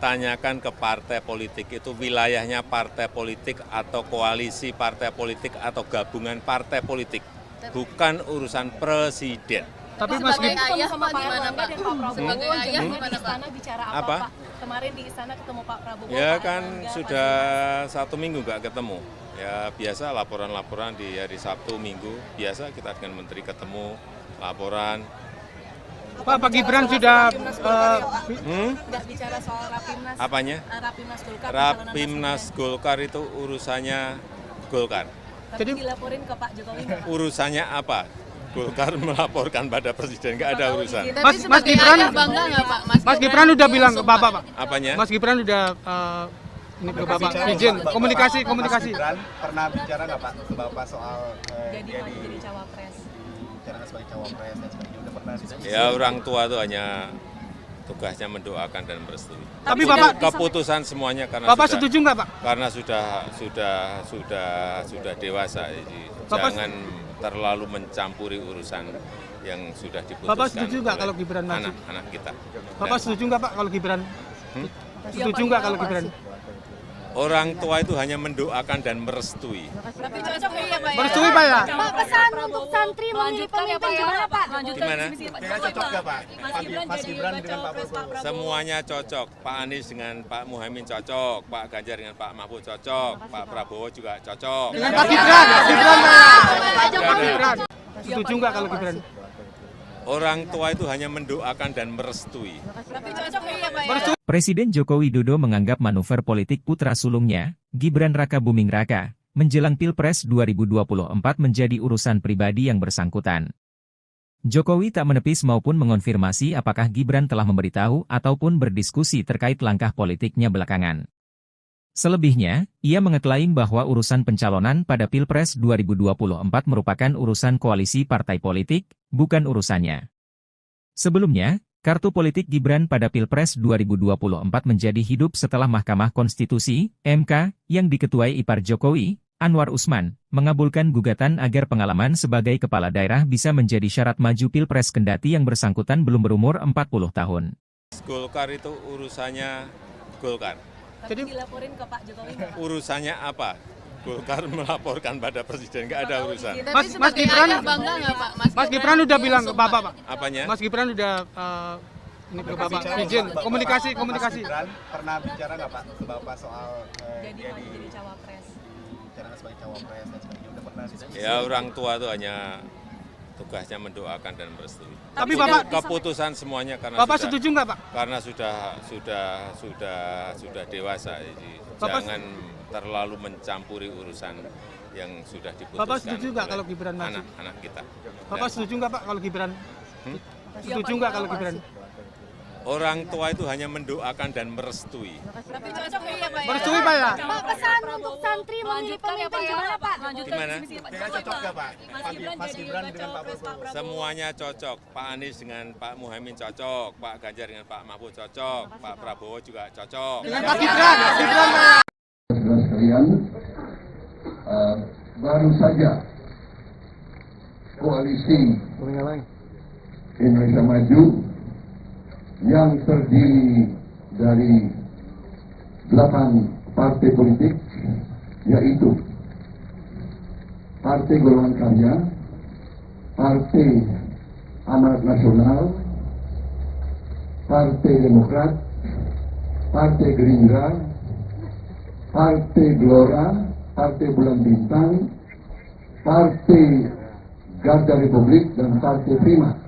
Tanyakan ke partai politik itu wilayahnya partai politik atau koalisi partai politik atau gabungan partai politik. bukan urusan presiden. Tapi sebagai Mas ayah Pak gimana Pak? Sebagai ayah Hmm? gimana Pak? Istana bicara apa, Apa? Pak? Kemarin di istana ketemu Pak Prabowo. Ya Pak kan Erlangga, sudah 1 minggu nggak ketemu. Ya biasa laporan-laporan di hari Sabtu Minggu, biasa kita dengan menteri ketemu, laporan. Pak Gibran sudah nggak bicara soal Rapimnas. Apanya? Rapimnas Golkar. Rapimnas Golkar itu urusannya Golkar. Tapi Jadi- dilaporin ke Pak Jokowi nggak, Pak? Urusannya apa? Golkar melaporkan pada presiden, nggak ada urusan. Mas Gibran bangga nggak Pak? Mas Gibran udah bilang ke Bapak, Pak. Apanya? Mas Gibran udah ini ke Bapak izin komunikasi. Mas Gibran pernah bicara nggak Pak ke Bapak soal Jadi maju jadi cawapres. bicara sebagai cawapres dan sebagainya, udah pernah diskusi? Ya orang tua itu hanya tugasnya mendoakan dan merestui. Tapi Bapak Keputusan semuanya karena Bapak sudah, setuju nggak, Pak? karena sudah dewasa. Jadi Bapak jangan terlalu mencampuri urusan yang sudah diputuskan. Bapak setuju nggak oleh kalau Gibran maju? anak-anak kita. Bapak Dan setuju nggak Pak kalau Gibran? Setuju nggak kalau Gibran? orang tua itu hanya mendoakan dan merestui. Tapi cocok ya Pak ya? Merestui, Pak ya? Pak, pesan untuk santri memilih pemimpin gimana Pak? Gimana? Cocok nggak Pak? Mas Gibran dengan Pak Prabowo? Semuanya cocok. Pak Anies dengan Pak Muhaimin cocok, Pak Ganjar dengan Pak Mahfud cocok, Pak Prabowo juga cocok. Dengan Pak Gibran, Nggak ada. Gibran. Setuju nggak kalau Gibran? Orang tua itu hanya mendoakan dan merestui. Tapi cocok ya Pak ya? Merestui. Presiden Joko Widodo menganggap manuver politik putra sulungnya, Gibran Rakabuming Raka, menjelang Pilpres 2024 menjadi urusan pribadi yang bersangkutan. Jokowi tak menepis maupun mengonfirmasi apakah Gibran telah memberitahu ataupun berdiskusi terkait langkah politiknya belakangan. Selebihnya, ia mengeklaim bahwa urusan pencalonan pada Pilpres 2024 merupakan urusan koalisi partai politik, bukan urusannya. Sebelumnya, kartu politik Gibran pada Pilpres 2024 menjadi hidup setelah Mahkamah Konstitusi, MK, yang diketuai ipar Jokowi, Anwar Usman, mengabulkan gugatan agar pengalaman sebagai kepala daerah bisa menjadi syarat maju Pilpres kendati yang bersangkutan belum berumur 40 tahun. Golkar itu urusannya Golkar. Tapi dilaporin ke Pak Jokowi nggak, Pak? Urusannya apa? Golkar melaporkan pada presiden, nggak ada urusan. Mas Gibran, Bangga nggak Pak? Mas Gibran udah bilang ke Bapak, Pak. Apanya? Mas Gibran udah ini ke Bapak izin komunikasi. Mas Gibran pernah bicara nggak Pak ke Bapak soal Jadi maju jadi cawapres. bicara sebagai cawapres dan sebagainya, udah pernah diskusi? Ya orang tua itu hanya tugasnya mendoakan dan merestui. Tapi Bapak Keputusan semuanya karena Bapak sudah, setuju nggak, Pak? karena sudah dewasa. Jadi Bapak- jangan terlalu mencampuri urusan yang sudah diputuskan. Bapak setuju nggak oleh kalau Gibran maju? anak-anak kita. Bapak Dan setuju nggak Pak kalau Gibran? Setuju nggak kalau Gibran? orang tua itu hanya mendoakan dan merestui. Tapi cocok ya Pak ya? Merestui, Pak ya? Pak, pesan untuk santri memilih pemimpin gimana Pak? Gimana? Cocok nggak Pak? Mas Gibran dengan Pak Prabowo? Semuanya cocok. Pak Anies dengan Pak Muhaimin cocok, Pak Ganjar dengan Pak Mahfud cocok, Pak Prabowo juga cocok. Dengan Pak Gibran, Pak. Saudara sekalian, baru saja koalisi Indonesia Maju yang terdiri dari 8 partai politik, yaitu Partai Golongan Karya, Partai Amanat Nasional, Partai Demokrat, Partai Gerindra, Partai Gelora, Partai Bulan Bintang, Partai Garda Republik, dan Partai Prima,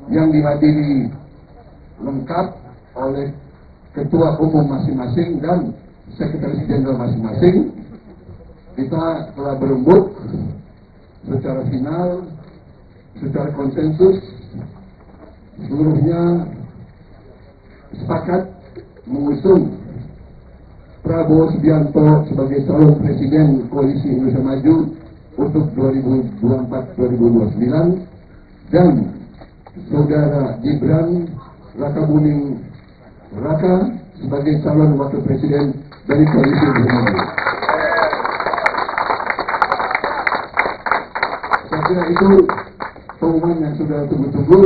yang dihadiri lengkap oleh ketua umum masing-masing dan sekretaris jenderal masing-masing. Kita telah berembuk secara final, secara konsensus, seluruhnya sepakat mengusung Prabowo Subianto sebagai calon presiden Koalisi Indonesia Maju untuk 2024-2029 dan saudara Gibran Rakabuming Raka sebagai calon wakil presiden dari Koalisi Indonesia Maju. Saya kira itu pengumuman yang sudah tunggu-tunggu.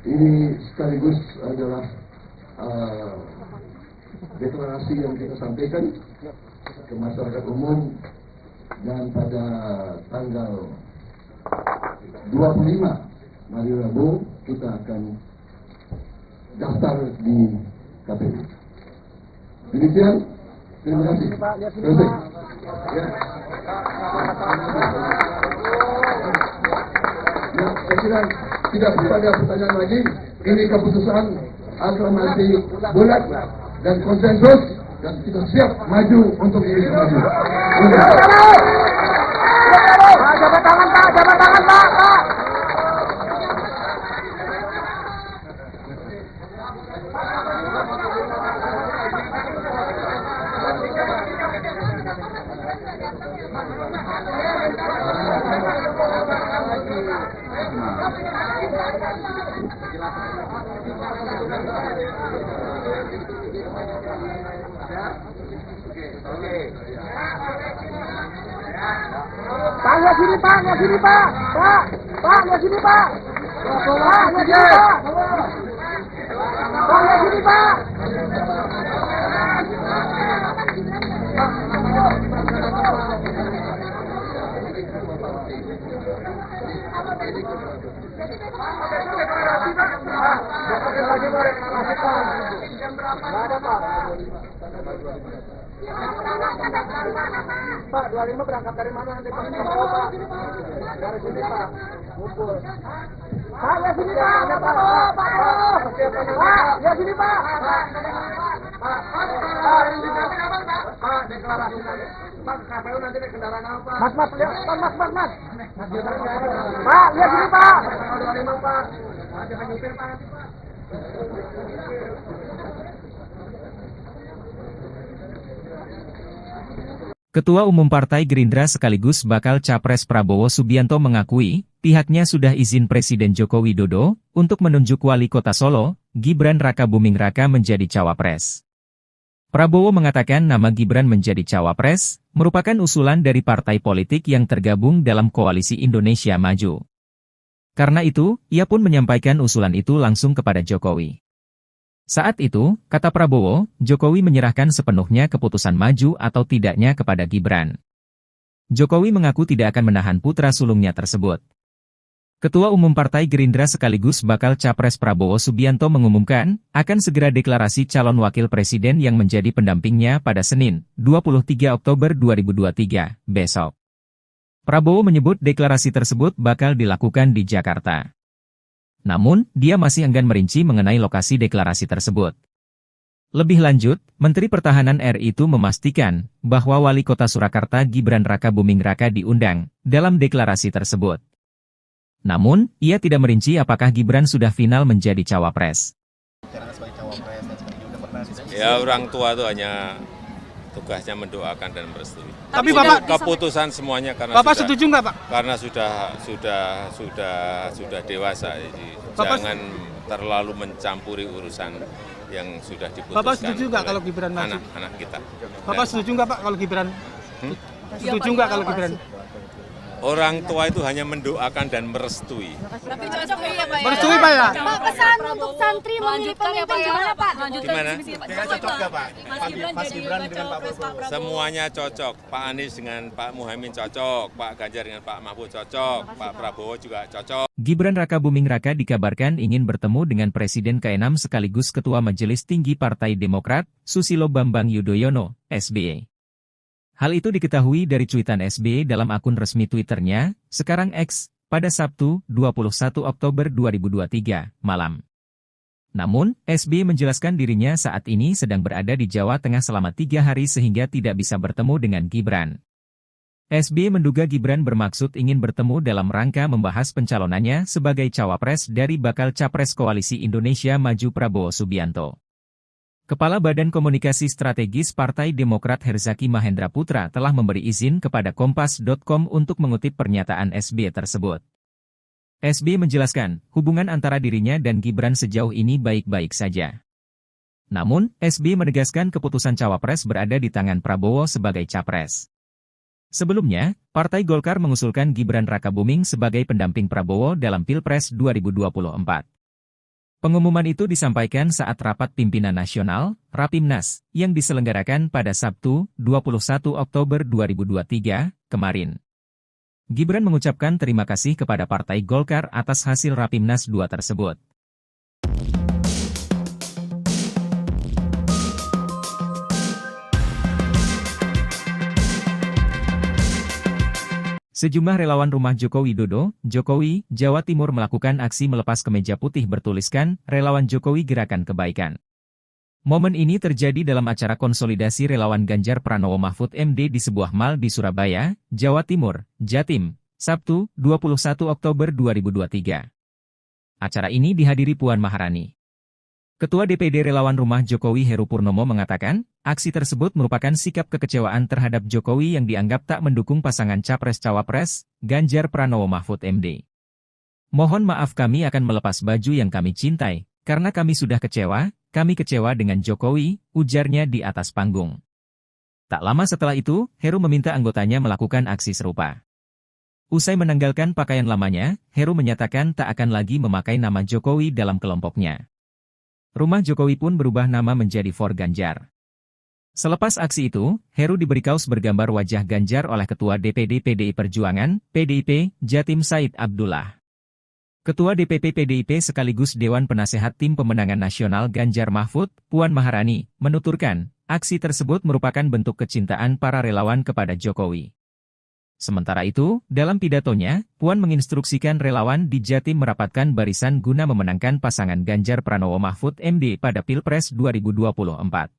Ini sekaligus adalah deklarasi yang kita sampaikan ke masyarakat umum, dan pada tanggal 25 hari Rabu kita akan daftar di KPU. Demikian, terima kasih. Selesai. Ya. Ya, saya kira tidak perlu ada pertanyaan lagi. Ini keputusan aklamasi bulat dan konsensus, dan kita siap maju untuk ini maju. Jabat tangan Pak, jabat tangan Pak. Pak, lihat sini Pak, lihat sini Pak. Pak, lihat sini Pak. Pak, lihat sini Pak. Pak, lihat sini Pak. Pak, 25 berangkat dari mana nanti Pak? Dari sini Pak, ngumpul. Pak, lihat sini Pak. Pak, lihat sini Pak. Pak, deklarasi nanti. Pak, KPU nanti naik kendaraan apa? Mas, lihat. Mas. Pak, lihat sini Pak. 25 Pak. Jangan nyupir Pak. Ketua Umum Partai Gerindra sekaligus bakal Capres Prabowo Subianto mengakui, pihaknya sudah izin Presiden Joko Widodo untuk menunjuk Wali Kota Solo, Gibran Rakabuming Raka menjadi cawapres. Prabowo mengatakan nama Gibran menjadi cawapres merupakan usulan dari partai politik yang tergabung dalam Koalisi Indonesia Maju. Karena itu, ia pun menyampaikan usulan itu langsung kepada Jokowi. Saat itu, kata Prabowo, Jokowi menyerahkan sepenuhnya keputusan maju atau tidaknya kepada Gibran. Jokowi mengaku tidak akan menahan putra sulungnya tersebut. Ketua Umum Partai Gerindra sekaligus bakal Capres Prabowo Subianto mengumumkan, akan segera deklarasi calon wakil presiden yang menjadi pendampingnya pada Senin, 23 Oktober 2023, besok. Prabowo menyebut deklarasi tersebut bakal dilakukan di Jakarta. Namun, dia masih enggan merinci mengenai lokasi deklarasi tersebut. Lebih lanjut, Menteri Pertahanan RI itu memastikan bahwa Wali Kota Surakarta Gibran Rakabuming Raka diundang dalam deklarasi tersebut. Namun, ia tidak merinci apakah Gibran sudah final menjadi cawapres. Ya, orang tua itu hanya tugasnya mendoakan dan merestui. Tapi Bapak keputusan semuanya karena Bapak sudah, setuju nggak Pak? Karena sudah dewasa, jadi jangan terlalu mencampuri urusan yang sudah diputuskan. Bapak setuju nggak kalau Gibran maju? Anak-anak kita. Bapak setuju nggak Pak kalau Gibran? Setuju nggak kalau Gibran? Orang tua itu hanya mendoakan dan merestui. Tapi cocok ya Pak ya? Merestui Pak ya? Pak, pesan untuk santri memilih pemimpin gimana Pak? Gimana? Cocok nggak Pak? Mas Gibran jadi cawapres Pak Prabowo. Semuanya cocok. Pak Anies dengan Pak Muhaimin cocok, Pak Ganjar dengan Pak Mahfud cocok, Pak Prabowo juga cocok. Gibran Rakabuming Raka dikabarkan ingin bertemu dengan Presiden ke-6 sekaligus Ketua Majelis Tinggi Partai Demokrat, Susilo Bambang Yudhoyono, SBY. Hal itu diketahui dari cuitan SBY dalam akun resmi Twitternya, sekarang X, pada Sabtu, 21 Oktober 2023, malam. Namun, SBY menjelaskan dirinya saat ini sedang berada di Jawa Tengah selama 3 hari sehingga tidak bisa bertemu dengan Gibran. SBY menduga Gibran bermaksud ingin bertemu dalam rangka membahas pencalonannya sebagai cawapres dari bakal Capres Koalisi Indonesia Maju Prabowo Subianto. Kepala Badan Komunikasi Strategis Partai Demokrat Herzaki Mahendra Putra telah memberi izin kepada Kompas.com untuk mengutip pernyataan SBY tersebut. SBY menjelaskan, hubungan antara dirinya dan Gibran sejauh ini baik-baik saja. Namun, SBY menegaskan keputusan cawapres berada di tangan Prabowo sebagai capres. Sebelumnya, Partai Golkar mengusulkan Gibran Rakabuming sebagai pendamping Prabowo dalam Pilpres 2024. Pengumuman itu disampaikan saat rapat pimpinan nasional, Rapimnas, yang diselenggarakan pada Sabtu, 21 Oktober 2023, kemarin. Gibran mengucapkan terima kasih kepada Partai Golkar atas hasil Rapimnas 2 tersebut. Sejumlah relawan rumah Joko Widodo, Jokowi, Jawa Timur melakukan aksi melepas kemeja putih bertuliskan, Relawan Jokowi Gerakan Kebaikan. Momen ini terjadi dalam acara konsolidasi relawan Ganjar Pranowo Mahfud MD di sebuah mal di Surabaya, Jawa Timur, Jatim, Sabtu, 21 Oktober 2023. Acara ini dihadiri Puan Maharani. Ketua DPD Relawan Rumah Jokowi Heru Purnomo mengatakan, aksi tersebut merupakan sikap kekecewaan terhadap Jokowi yang dianggap tak mendukung pasangan Capres-Cawapres, Ganjar Pranowo Mahfud MD. Mohon maaf kami akan melepas baju yang kami cintai, karena kami sudah kecewa, kami kecewa dengan Jokowi, ujarnya di atas panggung. Tak lama setelah itu, Heru meminta anggotanya melakukan aksi serupa. Usai menanggalkan pakaian lamanya, Heru menyatakan tak akan lagi memakai nama Jokowi dalam kelompoknya. Rumah Jokowi pun berubah nama menjadi For Ganjar. Selepas aksi itu, Heru diberi kaos bergambar wajah Ganjar oleh Ketua DPD PDI Perjuangan, PDIP, Jatim Said Abdullah. Ketua DPP PDIP sekaligus Dewan Penasehat Tim Pemenangan Nasional Ganjar Mahfud, Puan Maharani, menuturkan, aksi tersebut merupakan bentuk kecintaan para relawan kepada Jokowi. Sementara itu, dalam pidatonya, Puan menginstruksikan relawan di Jatim merapatkan barisan guna memenangkan pasangan Ganjar Pranowo Mahfud MD pada Pilpres 2024.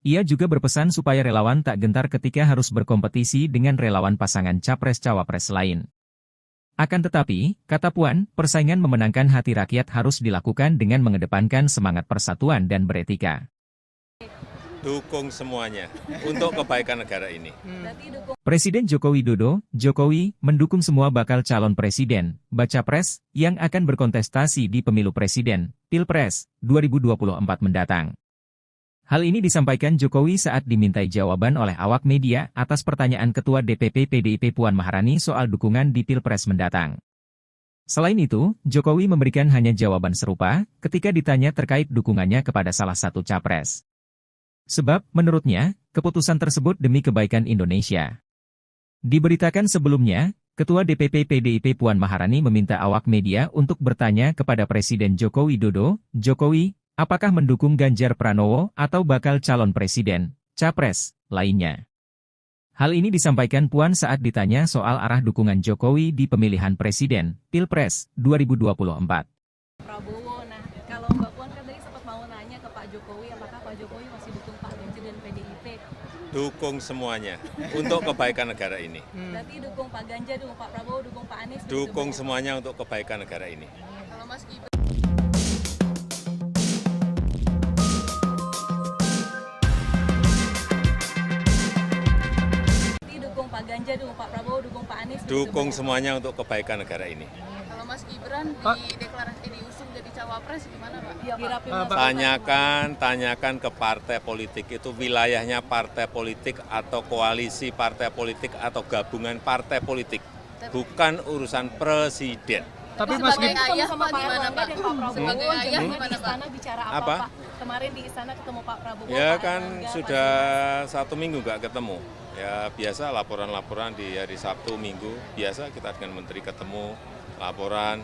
Ia juga berpesan supaya relawan tak gentar ketika harus berkompetisi dengan relawan pasangan Capres-Cawapres lain. Akan tetapi, kata Puan, persaingan memenangkan hati rakyat harus dilakukan dengan mengedepankan semangat persatuan dan beretika. Dukung semuanya untuk kebaikan negara ini. Presiden Joko Widodo, Jokowi, mendukung semua bakal calon presiden, baca pres, yang akan berkontestasi di pemilu presiden, Pilpres, 2024 mendatang. Hal ini disampaikan Jokowi saat dimintai jawaban oleh awak media atas pertanyaan Ketua DPP PDIP Puan Maharani soal dukungan di Pilpres mendatang. Selain itu, Jokowi memberikan hanya jawaban serupa ketika ditanya terkait dukungannya kepada salah satu capres. Sebab, menurutnya, keputusan tersebut demi kebaikan Indonesia. Diberitakan sebelumnya, Ketua DPP PDIP Puan Maharani meminta awak media untuk bertanya kepada Presiden Joko Widodo, Jokowi, apakah mendukung Ganjar Pranowo atau bakal calon presiden, capres, lainnya. Hal ini disampaikan Puan saat ditanya soal arah dukungan Jokowi di pemilihan presiden, Pilpres, 2024. Prabowo, nah kalau Mbak Puan kan tadi sempat mau nanya ke Pak Jokowi, apakah Pak Jokowi masih dukung Pak Ganjar dan PDIP? Dukung semuanya untuk kebaikan negara ini. Berarti dukung Pak Ganjar, dukung Pak Prabowo, dukung Pak Anies? Dukung semuanya untuk kebaikan negara ini. Kalau Mas Gibran dukung Pak Ganjar, dukung Pak Prabowo, dukung Pak Anies? Dukung semuanya untuk kebaikan negara ini. Kalau Mas Gibran di diusung jadi cawapres gimana Pak? Tanyakan ke partai politik itu wilayahnya partai politik atau koalisi partai politik atau gabungan partai politik, bukan urusan presiden. Tapi Mas Gibran sama Pak Erlangga dan Pak Prabowo sebagai ayah gimana di istana bicara apa Pak? Kemarin di istana ketemu Pak Prabowo. Ya Pak kan Erlangga, sudah 1 minggu nggak ketemu. Ya biasa laporan-laporan di hari Sabtu Minggu, biasa kita dengan menteri ketemu, laporan.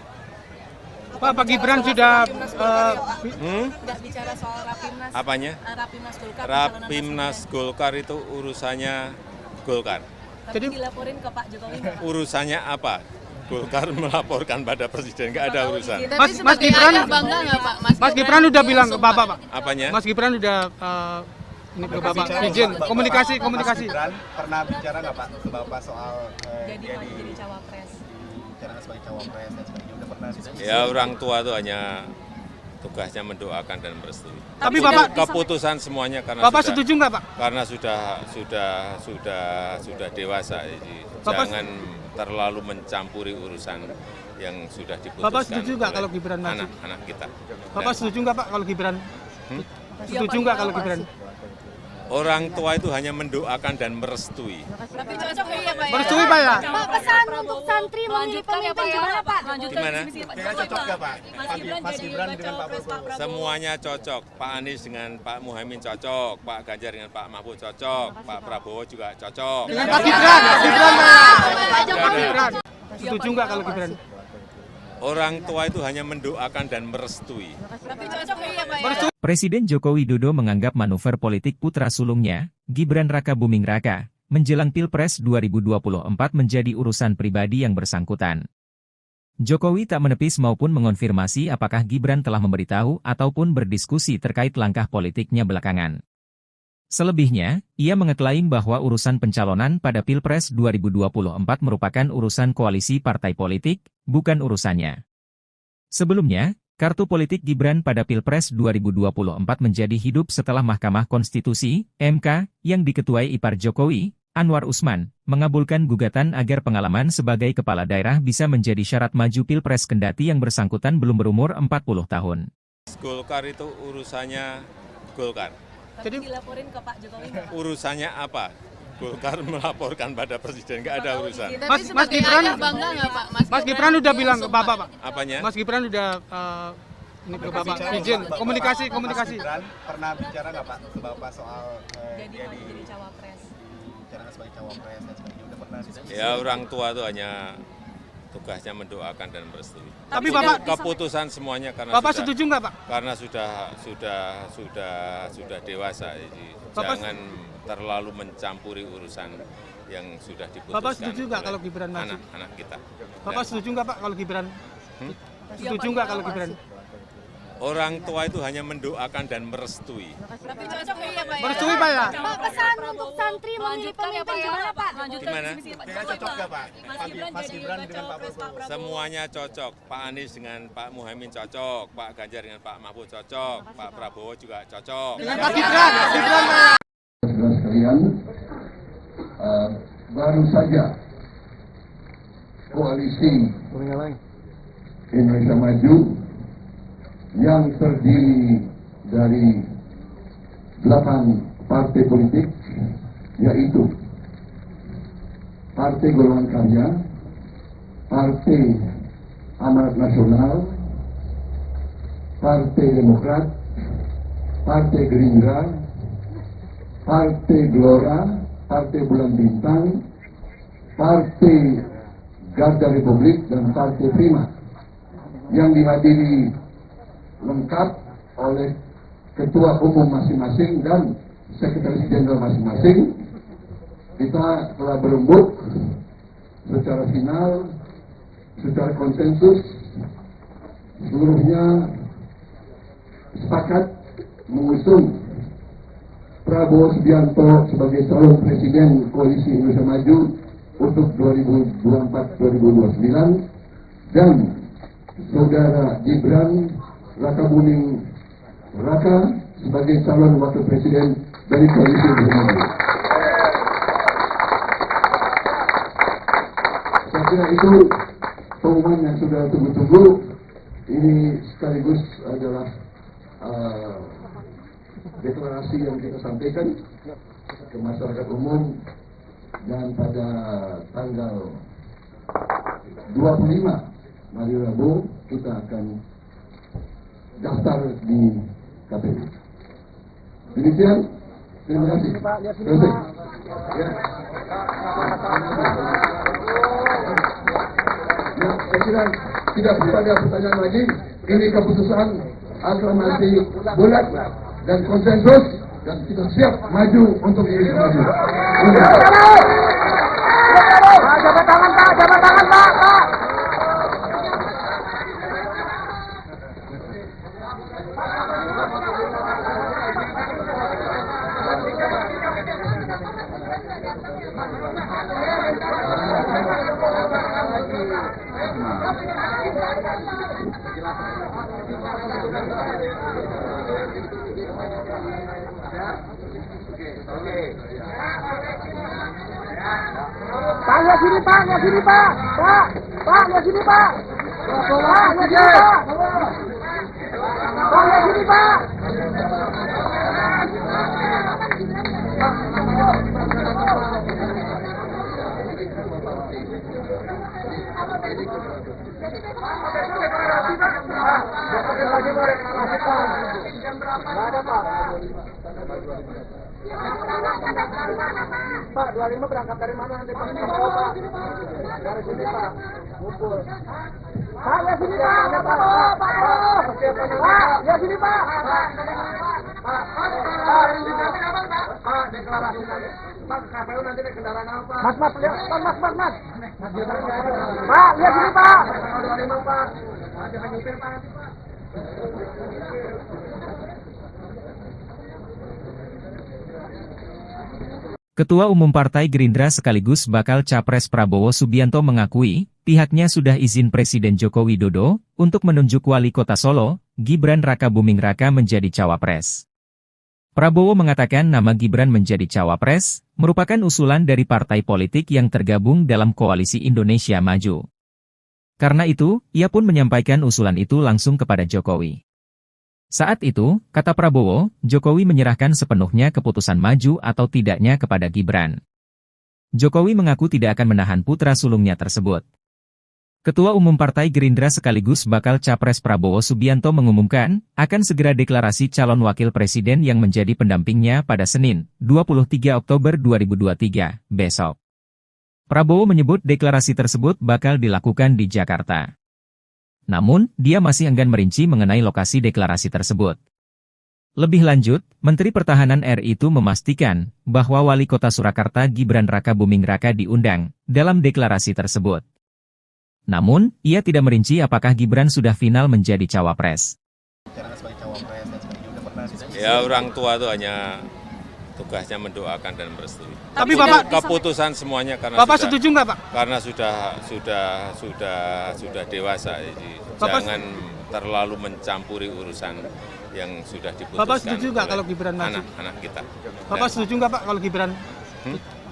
Pak Gibran sudah nggak bicara soal Rapimnas. Apanya? Rapimnas Golkar. Rapimnas Golkar itu urusannya Golkar. Tapi dilaporin ke Pak Jokowi nggak, Pak? Urusannya apa? Golkar melaporkan pada presiden, nggak ada urusan. Mas Gibran bangga nggak Pak? Mas Gibran udah bilang ke Bapak, Pak. Apanya? Mas Gibran udah ini ke Bapak izin komunikasi. Mas Gibran pernah bicara nggak Pak ke Bapak soal Jadi cawapres. bicara sebagai cawapres dan sebagainya, udah pernah? Ya orang tua itu hanya tugasnya mendoakan dan merestui. Tapi Bapak Keputusan semuanya karena Bapak setuju nggak Pak? karena sudah dewasa, jadi jangan terlalu mencampuri urusan yang sudah diputuskan. Bapak setuju nggak kalau Gibran maju? Anak-anak kita. Bapak setuju nggak Pak kalau Gibran? Setuju nggak kalau Gibran? Orang tua itu hanya mendoakan dan merestui. Tapi cocok ya Pak ya? Merestui Pak ya? Pak, pesan untuk santri memilih pemimpin gimana Pak? Gimana? Kayaknya cocok nggak Pak? Mas Gibran dengan Pak Prabowo. Semuanya cocok. Pak Anies dengan Pak Muhaimin cocok, Pak Ganjar dengan Pak Mahfud cocok, Pak Prabowo juga cocok. Dengan Pak Gibran, Pak Gibran. Setuju nggak kalau Gibran? Orang tua itu hanya mendoakan dan merestui. Tapi cocok ya Pak ya? Presiden Joko Widodo menganggap manuver politik putra sulungnya, Gibran Raka Buming Raka, menjelang Pilpres 2024 menjadi urusan pribadi yang bersangkutan. Jokowi tak menepis maupun mengonfirmasi apakah Gibran telah memberitahu ataupun berdiskusi terkait langkah politiknya belakangan. Selebihnya, ia mengeklaim bahwa urusan pencalonan pada Pilpres 2024 merupakan urusan koalisi partai politik, bukan urusannya. Sebelumnya, kartu politik Gibran pada Pilpres 2024 menjadi hidup setelah Mahkamah Konstitusi, MK, yang diketuai ipar Jokowi, Anwar Usman, mengabulkan gugatan agar pengalaman sebagai kepala daerah bisa menjadi syarat maju Pilpres kendati yang bersangkutan belum berumur 40 tahun. Golkar itu urusannya Golkar. Tapi dilaporin ke Pak Jokowi nggak? Urusannya apa? Golkar melaporkan pada presiden, nggak ada urusan. Mas Gibran bangga nggak Pak? Mas Gibran udah bilang ke Bapak Pak. Apanya? Mas Gibran udah ini ke Bapak izin komunikasi. Mas Gibran pernah bicara nggak Pak ke Bapak soal Jadi dia maju jadi cawapres. dibicarakan sebagai cawapres dan sebagainya, udah pernah diskusi? Ya orang tua itu hanya tugasnya mendoakan dan merestui. Tapi Bapak Keputusan semuanya karena Bapak sudah, setuju nggak Pak? karena sudah dewasa, jadi jangan terlalu mencampuri urusan yang sudah diputuskan. Bapak setuju nggak oleh kalau Gibran maju? anak-anak kita? Bapak setuju nggak Pak kalau Gibran? Setuju nggak kalau Gibran? Orang tua itu hanya mendoakan dan merestui. Tapi cocok ya Pak ya? Merestui Pak ya? Pak, pesan untuk santri memilih pemimpin gimana Pak? Gimana? Kayaknya cocok nggak Pak? Mas Gibran dengan Pak Prabowo. Semuanya cocok. Pak Anies dengan Pak Muhaimin cocok, Pak Ganjar dengan Pak Mahfud cocok, Pak Prabowo juga cocok. Dengan Pak Gibran, Pak. Saudara sekalian, baru saja koalisi Indonesia Maju yang terdiri dari 8 partai politik, yaitu Partai Golongan Karya, Partai Amanat Nasional, Partai Demokrat, Partai Gerindra, Partai Gelora, Partai Bulan Bintang, Partai Garda Republik, dan Partai Prima, yang dihadiri lengkap oleh ketua umum masing-masing dan sekretaris jenderal masing-masing. Kita telah berembuk secara final, secara konsensus, seluruhnya sepakat mengusung Prabowo Subianto sebagai calon presiden koalisi Indonesia Maju untuk 2024-2029 dan saudara Gibran Raka Buming Raka sebagai calon wakil presiden dari koalisi Indonesia Maju. Saya kira itu pengumuman yang sudah tunggu-tunggu. Ini sekaligus adalah deklarasi yang kita sampaikan ke masyarakat umum, dan pada tanggal 25 hari Rabu kita akan daftar di KPU. Demikian, terima kasih. Selesai. Ya. Ya, saya kira tidak ada pertanyaan lagi. Ini keputusan aklamasi bulat dan konsensus, dan kita siap maju untuk Indonesia Maju. Jabat tangan Pak, jabat tangan Pak. Pak, lihat sini Pak, lihat sini Pak. Pak, lihat sini Pak. Pak, lihat sini Pak. Pak, lihat sini Pak. Pak, 25 berangkat dari mana nanti Pak? Dari sini Pak, ngumpul. Pak, ya sini Pak, ya sini Pak. Pak, deklarasi nanti. Pak, KPU nanti naik kendaraan apa? Mas, lihat, Mas. Pak, lihat sini Pak. 25 Pak. Jangan nyupir Pak nanti Pak. Ketua Umum Partai Gerindra sekaligus bakal Capres Prabowo Subianto mengakui, pihaknya sudah izin Presiden Joko Widodo untuk menunjuk Wali Kota Solo, Gibran Rakabuming Raka menjadi cawapres. Prabowo mengatakan nama Gibran menjadi cawapres merupakan usulan dari partai politik yang tergabung dalam Koalisi Indonesia Maju. Karena itu, ia pun menyampaikan usulan itu langsung kepada Jokowi. Saat itu, kata Prabowo, Jokowi menyerahkan sepenuhnya keputusan maju atau tidaknya kepada Gibran. Jokowi mengaku tidak akan menahan putra sulungnya tersebut. Ketua Umum Partai Gerindra sekaligus bakal Capres Prabowo Subianto mengumumkan, akan segera deklarasi calon wakil presiden yang menjadi pendampingnya pada Senin, 23 Oktober 2023, besok. Prabowo menyebut deklarasi tersebut bakal dilakukan di Jakarta. Namun, dia masih enggan merinci mengenai lokasi deklarasi tersebut. Lebih lanjut, Menteri Pertahanan RI itu memastikan bahwa Wali Kota Surakarta Gibran Rakabuming Raka diundang dalam deklarasi tersebut. Namun, ia tidak merinci apakah Gibran sudah final menjadi cawapres. Ya, orang tua itu hanya tugasnya mendoakan dan merestui. Tapi Bapak keputusan semuanya karena Bapak setuju nggak Pak? Karena sudah dewasa, jadi jangan terlalu mencampuri urusan yang sudah diputuskan. Bapak setuju nggak kalau Gibran maju? Anak-anak kita. Bapak setuju nggak Pak kalau Gibran?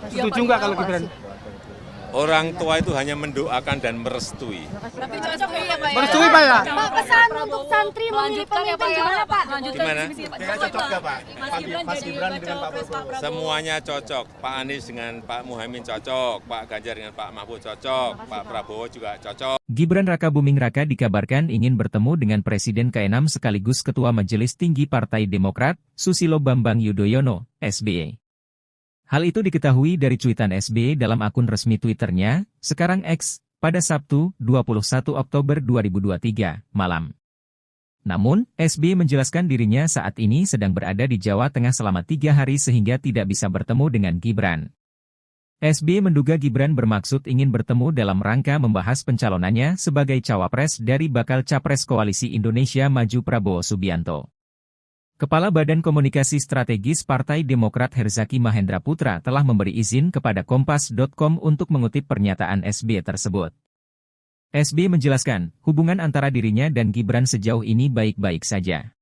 Setuju nggak kalau Gibran? Orang tua itu hanya mendoakan dan merestui. Tapi cocok ya Pak ya? Merestui Pak ya? Pak, pesan untuk santri memilih pemimpin gimana Pak? Gimana? Cocok nggak Pak? Mas Gibran dengan Pak Prabowo. Semuanya cocok. Pak Anies dengan Pak Muhaimin cocok. Pak Ganjar dengan Pak Mahfud cocok. Pak Prabowo juga cocok. Gibran Rakabuming Raka dikabarkan ingin bertemu dengan Presiden ke-6 sekaligus Ketua Majelis Tinggi Partai Demokrat, Susilo Bambang Yudhoyono, SBY. Hal itu diketahui dari cuitan SBY dalam akun resmi Twitternya, sekarang X, pada Sabtu, 21 Oktober 2023, malam. Namun, SBY menjelaskan dirinya saat ini sedang berada di Jawa Tengah selama 3 hari sehingga tidak bisa bertemu dengan Gibran. SBY menduga Gibran bermaksud ingin bertemu dalam rangka membahas pencalonannya sebagai cawapres dari bakal Capres Koalisi Indonesia Maju Prabowo Subianto. Kepala Badan Komunikasi Strategis Partai Demokrat Herzaki Mahendra Putra telah memberi izin kepada Kompas.com untuk mengutip pernyataan SBY tersebut. SBY menjelaskan, hubungan antara dirinya dan Gibran sejauh ini baik-baik saja.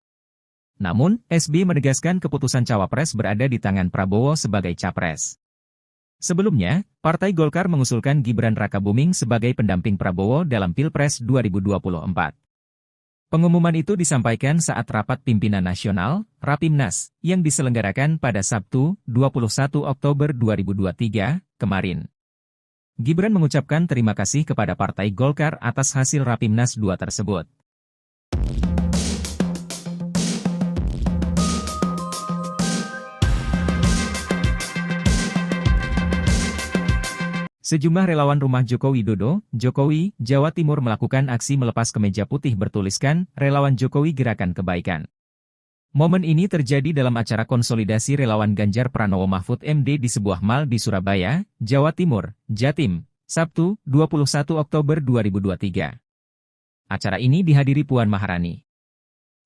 Namun, SBY menegaskan keputusan cawapres berada di tangan Prabowo sebagai capres. Sebelumnya, Partai Golkar mengusulkan Gibran Rakabuming sebagai pendamping Prabowo dalam Pilpres 2024. Pengumuman itu disampaikan saat rapat pimpinan nasional, Rapimnas, yang diselenggarakan pada Sabtu, 21 Oktober 2023, kemarin. Gibran mengucapkan terima kasih kepada Partai Golkar atas hasil Rapimnas 2 tersebut. Sejumlah relawan rumah Joko Widodo, Jokowi, Jawa Timur melakukan aksi melepas kemeja putih bertuliskan, Relawan Jokowi Gerakan Kebaikan. Momen ini terjadi dalam acara konsolidasi relawan Ganjar Pranowo Mahfud MD di sebuah mal di Surabaya, Jawa Timur, Jatim, Sabtu, 21 Oktober 2023. Acara ini dihadiri Puan Maharani.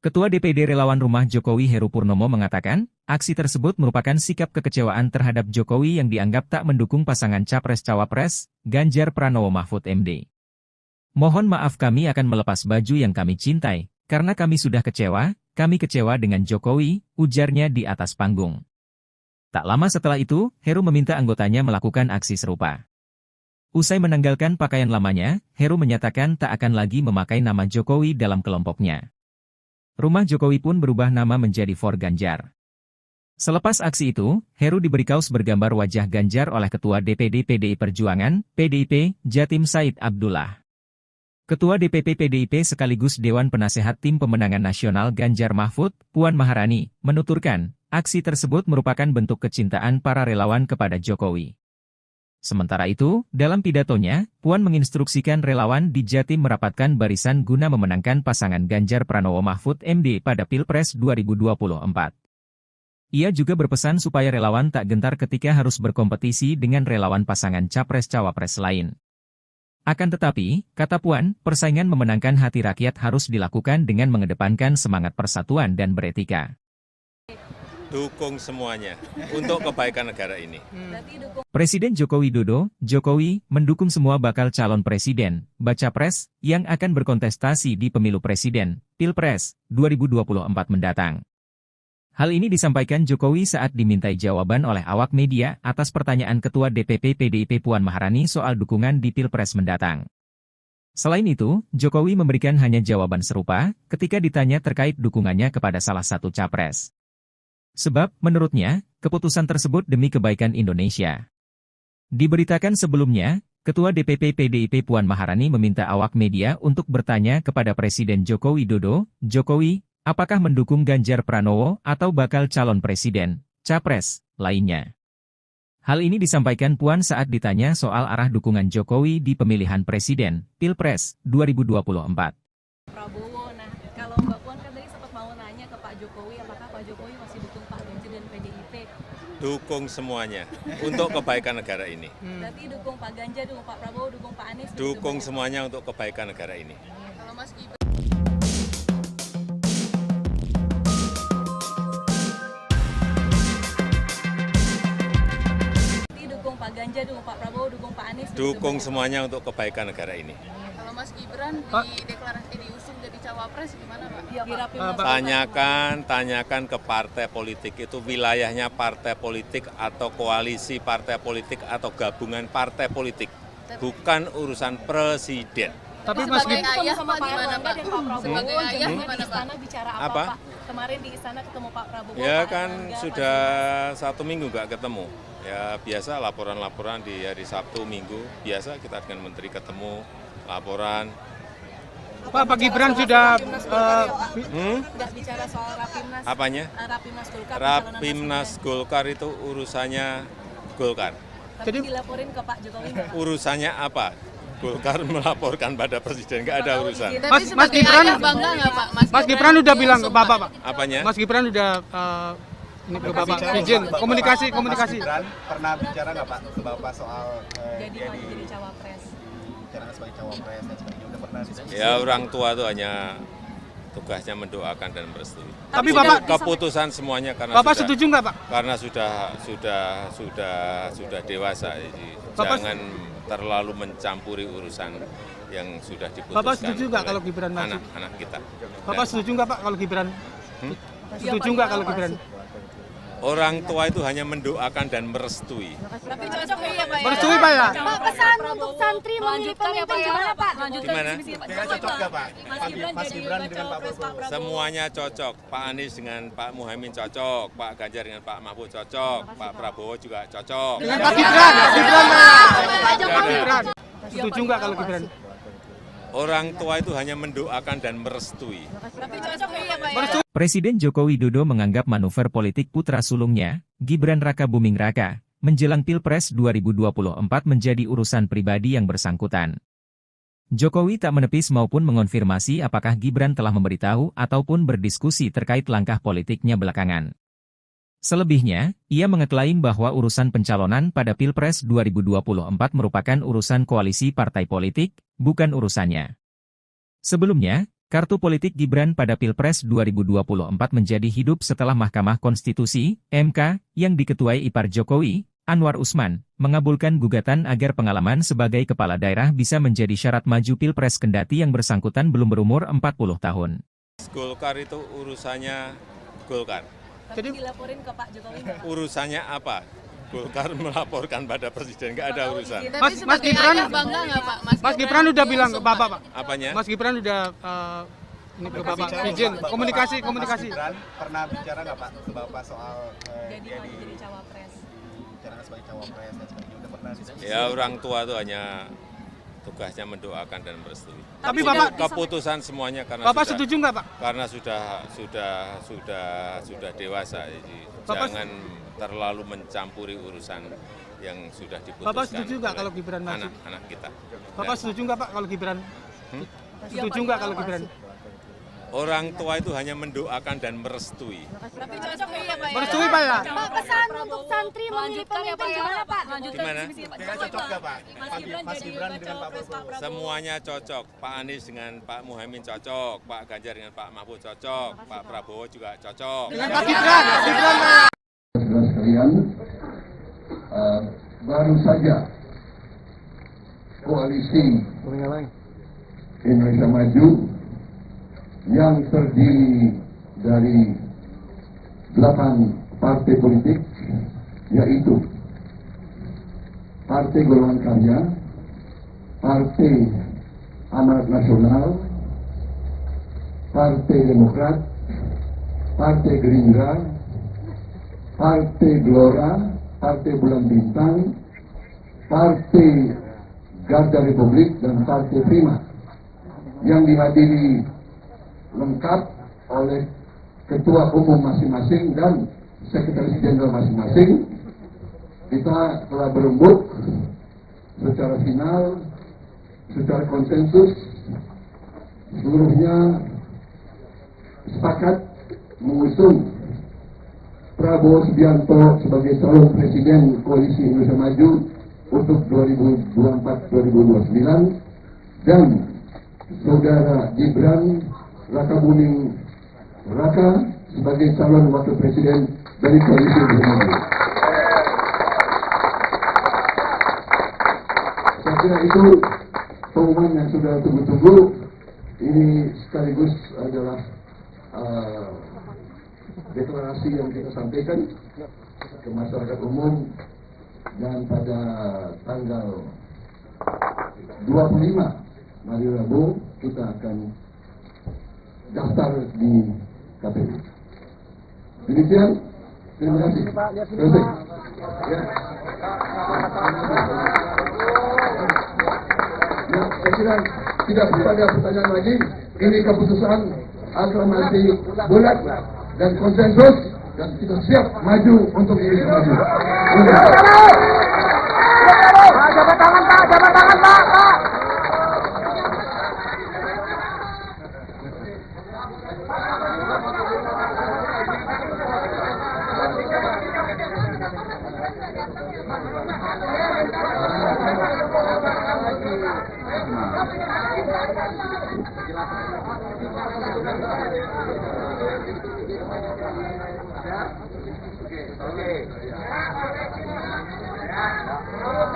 Ketua DPD Relawan Rumah Jokowi Heru Purnomo mengatakan, aksi tersebut merupakan sikap kekecewaan terhadap Jokowi yang dianggap tak mendukung pasangan Capres-Cawapres, Ganjar Pranowo Mahfud MD. Mohon maaf kami akan melepas baju yang kami cintai, karena kami sudah kecewa dengan Jokowi, ujarnya di atas panggung. Tak lama setelah itu, Heru meminta anggotanya melakukan aksi serupa. Usai menanggalkan pakaian lamanya, Heru menyatakan tak akan lagi memakai nama Jokowi dalam kelompoknya. Rumah Jokowi pun berubah nama menjadi For Ganjar. Selepas aksi itu, Heru diberi kaos bergambar wajah Ganjar oleh Ketua DPD PDI Perjuangan, PDIP, Jatim Said Abdullah. Ketua DPP PDIP sekaligus Dewan Penasehat Tim Pemenangan Nasional Ganjar Mahfud, Puan Maharani, menuturkan, aksi tersebut merupakan bentuk kecintaan para relawan kepada Jokowi. Sementara itu, dalam pidatonya, Puan menginstruksikan relawan di Jatim merapatkan barisan guna memenangkan pasangan Ganjar Pranowo Mahfud MD pada Pilpres 2024. Ia juga berpesan supaya relawan tak gentar ketika harus berkompetisi dengan relawan pasangan Capres-Cawapres lain. Akan tetapi, kata Puan, persaingan memenangkan hati rakyat harus dilakukan dengan mengedepankan semangat persatuan dan beretika. Dukung semuanya untuk kebaikan negara ini. Presiden Joko Widodo, Jokowi, mendukung semua bakal calon presiden, baca pres, yang akan berkontestasi di pemilu presiden, Pilpres, 2024 mendatang. Hal ini disampaikan Jokowi saat dimintai jawaban oleh awak media atas pertanyaan Ketua DPP PDIP Puan Maharani soal dukungan di Pilpres mendatang. Selain itu, Jokowi memberikan hanya jawaban serupa ketika ditanya terkait dukungannya kepada salah satu capres. Sebab, menurutnya, keputusan tersebut demi kebaikan Indonesia. Diberitakan sebelumnya, Ketua DPP PDIP Puan Maharani meminta awak media untuk bertanya kepada Presiden Joko Widodo, Jokowi, apakah mendukung Ganjar Pranowo atau bakal calon presiden, capres, lainnya. Hal ini disampaikan Puan saat ditanya soal arah dukungan Jokowi di pemilihan presiden, Pilpres, 2024. Prabowo, nah kalau Mbak Puan kan tadi sempat mau nanya ke Pak Jokowi, apakah Pak Jokowi masih dukung Pak Ganjar dan PDIP? Dukung semuanya untuk kebaikan negara ini. Berarti dukung Pak Ganjar, dukung Pak Prabowo, dukung Pak Anies? Dukung semuanya untuk kebaikan negara ini. Kalau Mas Gibran Pak Ganjar, dukung Pak Prabowo, dukung Pak Anies? Dukung semuanya untuk kebaikan negara ini. Kalau Mas Gibran deklarasi diusung jadi cawapres gimana Pak? Tanyakan ke partai politik itu wilayahnya partai politik atau koalisi partai politik atau gabungan partai politik, bukan urusan presiden. Tapi Mas Gibran ayah sama Pak Erlangga dan Pak Prabowo Sebagai ayah di istana bicara apa Pak? Kemarin di istana ketemu Pak Prabowo. Ya Pak kan Erlangga, sudah 1 minggu nggak ketemu. Ya biasa laporan-laporan di hari Sabtu Minggu, biasa kita dengan menteri ketemu, laporan. Pak Gibran sudah nggak bicara soal Rapimnas. Apanya? Rapimnas Golkar. Rapimnas Golkar itu urusannya Golkar. Tapi dilaporin ke Pak Jokowi nggak, Pak? Urusannya apa? Golkar melaporkan pada presiden, nggak ada urusan. Mas Gibran bangga nggak Pak? Mas Gibran udah bilang ke Bapak, Pak. Apanya? Mas Gibran udah ini ke Bapak izin komunikasi. Mas Gibran pernah bicara nggak Pak ke Bapak soal jadi cawapres? bicara sebagai cawapres dan sebagainya, udah pernah diskusi? Ya orang tua itu hanya tugasnya mendoakan dan merestui. Tapi Bapak keputusan semuanya karena Bapak setuju nggak Pak? Karena sudah dewasa, jadi jangan terlalu mencampuri urusan yang sudah diputuskan. Bapak setuju nggak kalau Gibran maju? Anak-anak kita. Bapak setuju nggak Pak kalau Gibran? Setuju nggak kalau Gibran? Orang tua itu hanya mendoakan dan merestui. Tapi cocok ya Pak? Merestui Pak ya? Pak, pesan untuk santri memilih pemimpin gimana Pak? Gimana? Kayaknya cocok nggak Pak? Mas Gibran dengan Pak Prabowo. Semuanya cocok. Pak Anies dengan Pak Muhaimin cocok, Pak Ganjar dengan Pak Mahfud cocok, Pak Prabowo juga cocok. Dengan Pak Gibran Gibran. Setuju nggak kalau Gibran? Orang tua itu hanya mendoakan dan merestui. Tapi cocok ya Pak? Presiden Joko Widodo menganggap manuver politik putra sulungnya, Gibran Raka Buming Raka, menjelang Pilpres 2024 menjadi urusan pribadi yang bersangkutan. Jokowi tak menepis maupun mengonfirmasi apakah Gibran telah memberitahu ataupun berdiskusi terkait langkah politiknya belakangan. Selebihnya, ia mengeklaim bahwa urusan pencalonan pada Pilpres 2024 merupakan urusan koalisi partai politik, bukan urusannya. Sebelumnya, kartu politik Gibran pada Pilpres 2024 menjadi hidup setelah Mahkamah Konstitusi, MK, yang diketuai ipar Jokowi, Anwar Usman, mengabulkan gugatan agar pengalaman sebagai kepala daerah bisa menjadi syarat maju Pilpres kendati yang bersangkutan belum berumur 40 tahun. Golkar itu urusannya Golkar. Tapi dilaporin ke Pak Jokowi nggak, Pak? Urusannya apa? Golkar melaporkan pada presiden, nggak ada urusan. Mas Gibran bangga nggak Pak? Mas Gibran udah bilang ke Bapak, Pak. Apanya? Mas Gibran udah ini ke Bapak izin komunikasi. Mas Gibran pernah bicara nggak Pak ke Bapak soal Jadi cawapres? bicara sebagai cawapres dan sebagainya, udah pernah diskusi? Ya orang tua itu hanya tugasnya mendoakan dan merestui. Tapi Bapak Keputusan semuanya karena Bapak sudah, setuju nggak Pak? karena sudah dewasa, jadi jangan terlalu mencampuri urusan yang sudah diputuskan. Bapak setuju nggak kalau Gibran maju? Anak-anak kita. Bapak setuju nggak Pak kalau Gibran? Setuju nggak kalau Gibran? Orang tua itu hanya mendoakan dan merestui. Tapi cocok ya Pak ya? Merestui Pak ya? Pak, pesan untuk santri memilih pemimpin gimana Pak? Gimana? Cocok nggak Pak? Mas Gibran dengan Pak Prabowo. Semuanya cocok. Pak Anies dengan Pak Muhaimin cocok, Pak Ganjar dengan Pak Mahfud cocok, Pak Prabowo juga cocok. Dengan Pak Gibran, Pak. Saudara sekalian, baru saja koalisi Indonesia Maju yang terdiri dari 8 partai politik, yaitu Partai Golongan Karya, Partai Amanat Nasional, Partai Demokrat, Partai Gerindra, Partai Gelora, Partai Bulan Bintang, Partai Garda Republik, dan Partai Prima, yang dihadiri lengkap oleh ketua umum masing-masing dan sekretaris jenderal masing-masing. Kita telah berembuk secara final, secara konsensus, seluruhnya sepakat mengusung Prabowo Subianto sebagai calon presiden Koalisi Indonesia Maju untuk 2024-2029 dan Saudara Gibran Rakabuming Raka sebagai calon wakil presiden dari Koalisi Indonesia Maju. Saya kira itu pengumuman yang sudah tunggu-tunggu. Ini sekaligus adalah deklarasi yang kita sampaikan ke masyarakat umum, dan pada tanggal 25 hari Rabu kita akan daftar di KPU. Demikian, terima kasih. Selesai. Ya. Ya, saya kira tidak ada pertanyaan lagi. Ini keputusan aklamasi bulat dan konsensus, dan kita siap maju untuk Indonesia Maju. Jabat tangan Pak, jabat tangan Pak.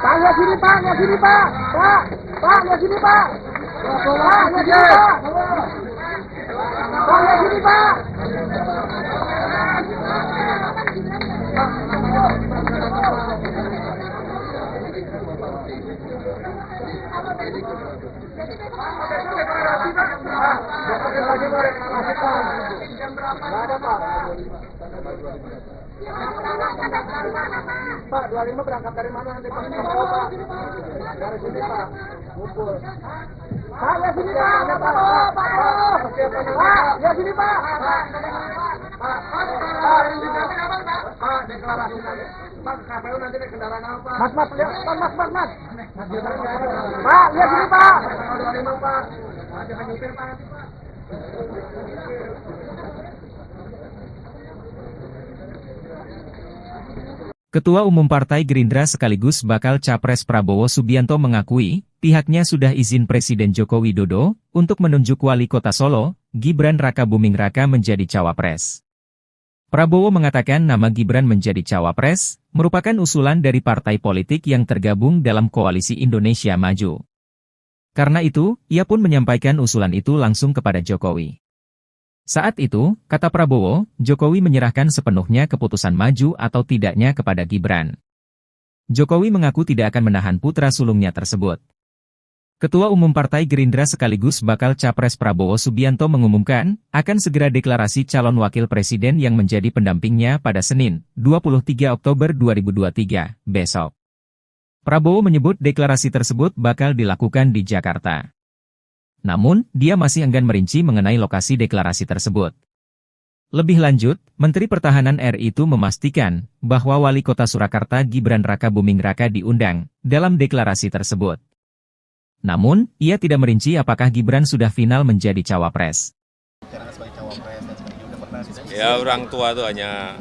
Pak, lihat sini Pak, lihat sini Pak. Pak, lihat sini Pak. Pak, lihat sini Pak. Pak, lihat sini Pak. Pak, 25 berangkat dari mana nanti Pak? Dari sini Pak, ngumpul. Pak, lihat sini Pak, Pak, lihat sini Pak. Pak, deklarasi nanti. Pak, KPU nanti naik kendaraan apa? Mas, lihat, Mas. Pak, lihat sini Pak. 25 Pak. Jangan nyupir Pak nanti Pak. Ketua Umum Partai Gerindra sekaligus bakal Capres Prabowo Subianto mengakui, pihaknya sudah izin Presiden Joko Widodo untuk menunjuk Wali Kota Solo, Gibran Rakabuming Raka menjadi cawapres. Prabowo mengatakan nama Gibran menjadi cawapres merupakan usulan dari partai politik yang tergabung dalam Koalisi Indonesia Maju. Karena itu, ia pun menyampaikan usulan itu langsung kepada Jokowi. Saat itu, kata Prabowo, Jokowi menyerahkan sepenuhnya keputusan maju atau tidaknya kepada Gibran. Jokowi mengaku tidak akan menahan putra sulungnya tersebut. Ketua Umum Partai Gerindra sekaligus bakal Capres Prabowo Subianto mengumumkan, akan segera deklarasi calon wakil presiden yang menjadi pendampingnya pada Senin, 23 Oktober 2023, besok. Prabowo menyebut deklarasi tersebut bakal dilakukan di Jakarta. Namun, dia masih enggan merinci mengenai lokasi deklarasi tersebut. Lebih lanjut, Menteri Pertahanan RI itu memastikan bahwa Wali Kota Surakarta Gibran Rakabuming Raka diundang dalam deklarasi tersebut. Namun, ia tidak merinci apakah Gibran sudah final menjadi cawapres. Ya, orang tua itu hanya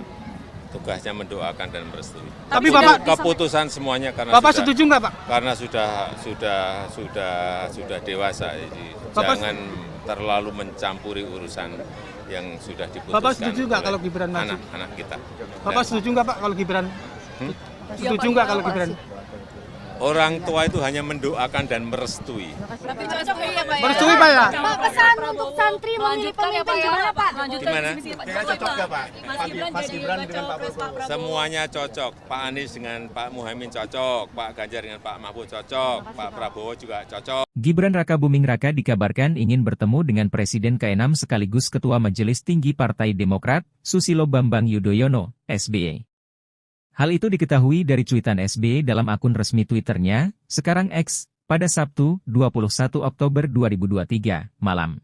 tugasnya mendoakan dan merestui. Tapi Bapak Keputusan semuanya karena Bapak setuju nggak, Pak? Karena sudah dewasa, jadi jangan terlalu mencampuri urusan yang sudah diputuskan. Bapak setuju nggak kalau Gibran maju? Anak-anak kita. Bapak setuju nggak, Pak, kalau Gibran? Setuju nggak kalau Gibran? Orang tua itu hanya mendoakan dan merestui. Tapi cocok ya Pak ya? Merestui, Pak ya? Pak, pesan untuk santri memilih pemimpin gimana Pak? Gimana? Kayaknya cocok nggak Pak? Mas Gibran dengan Pak Prabowo. Semuanya cocok. Pak Anies dengan Pak Muhaimin cocok. Pak Ganjar dengan Pak Mahfud cocok. Pak Prabowo juga cocok. Gibran Rakabuming Raka dikabarkan ingin bertemu dengan Presiden ke-6 sekaligus Ketua Majelis Tinggi Partai Demokrat, Susilo Bambang Yudhoyono, SBY. Hal itu diketahui dari cuitan SBY dalam akun resmi Twitternya, sekarang X, pada Sabtu, 21 Oktober 2023, malam.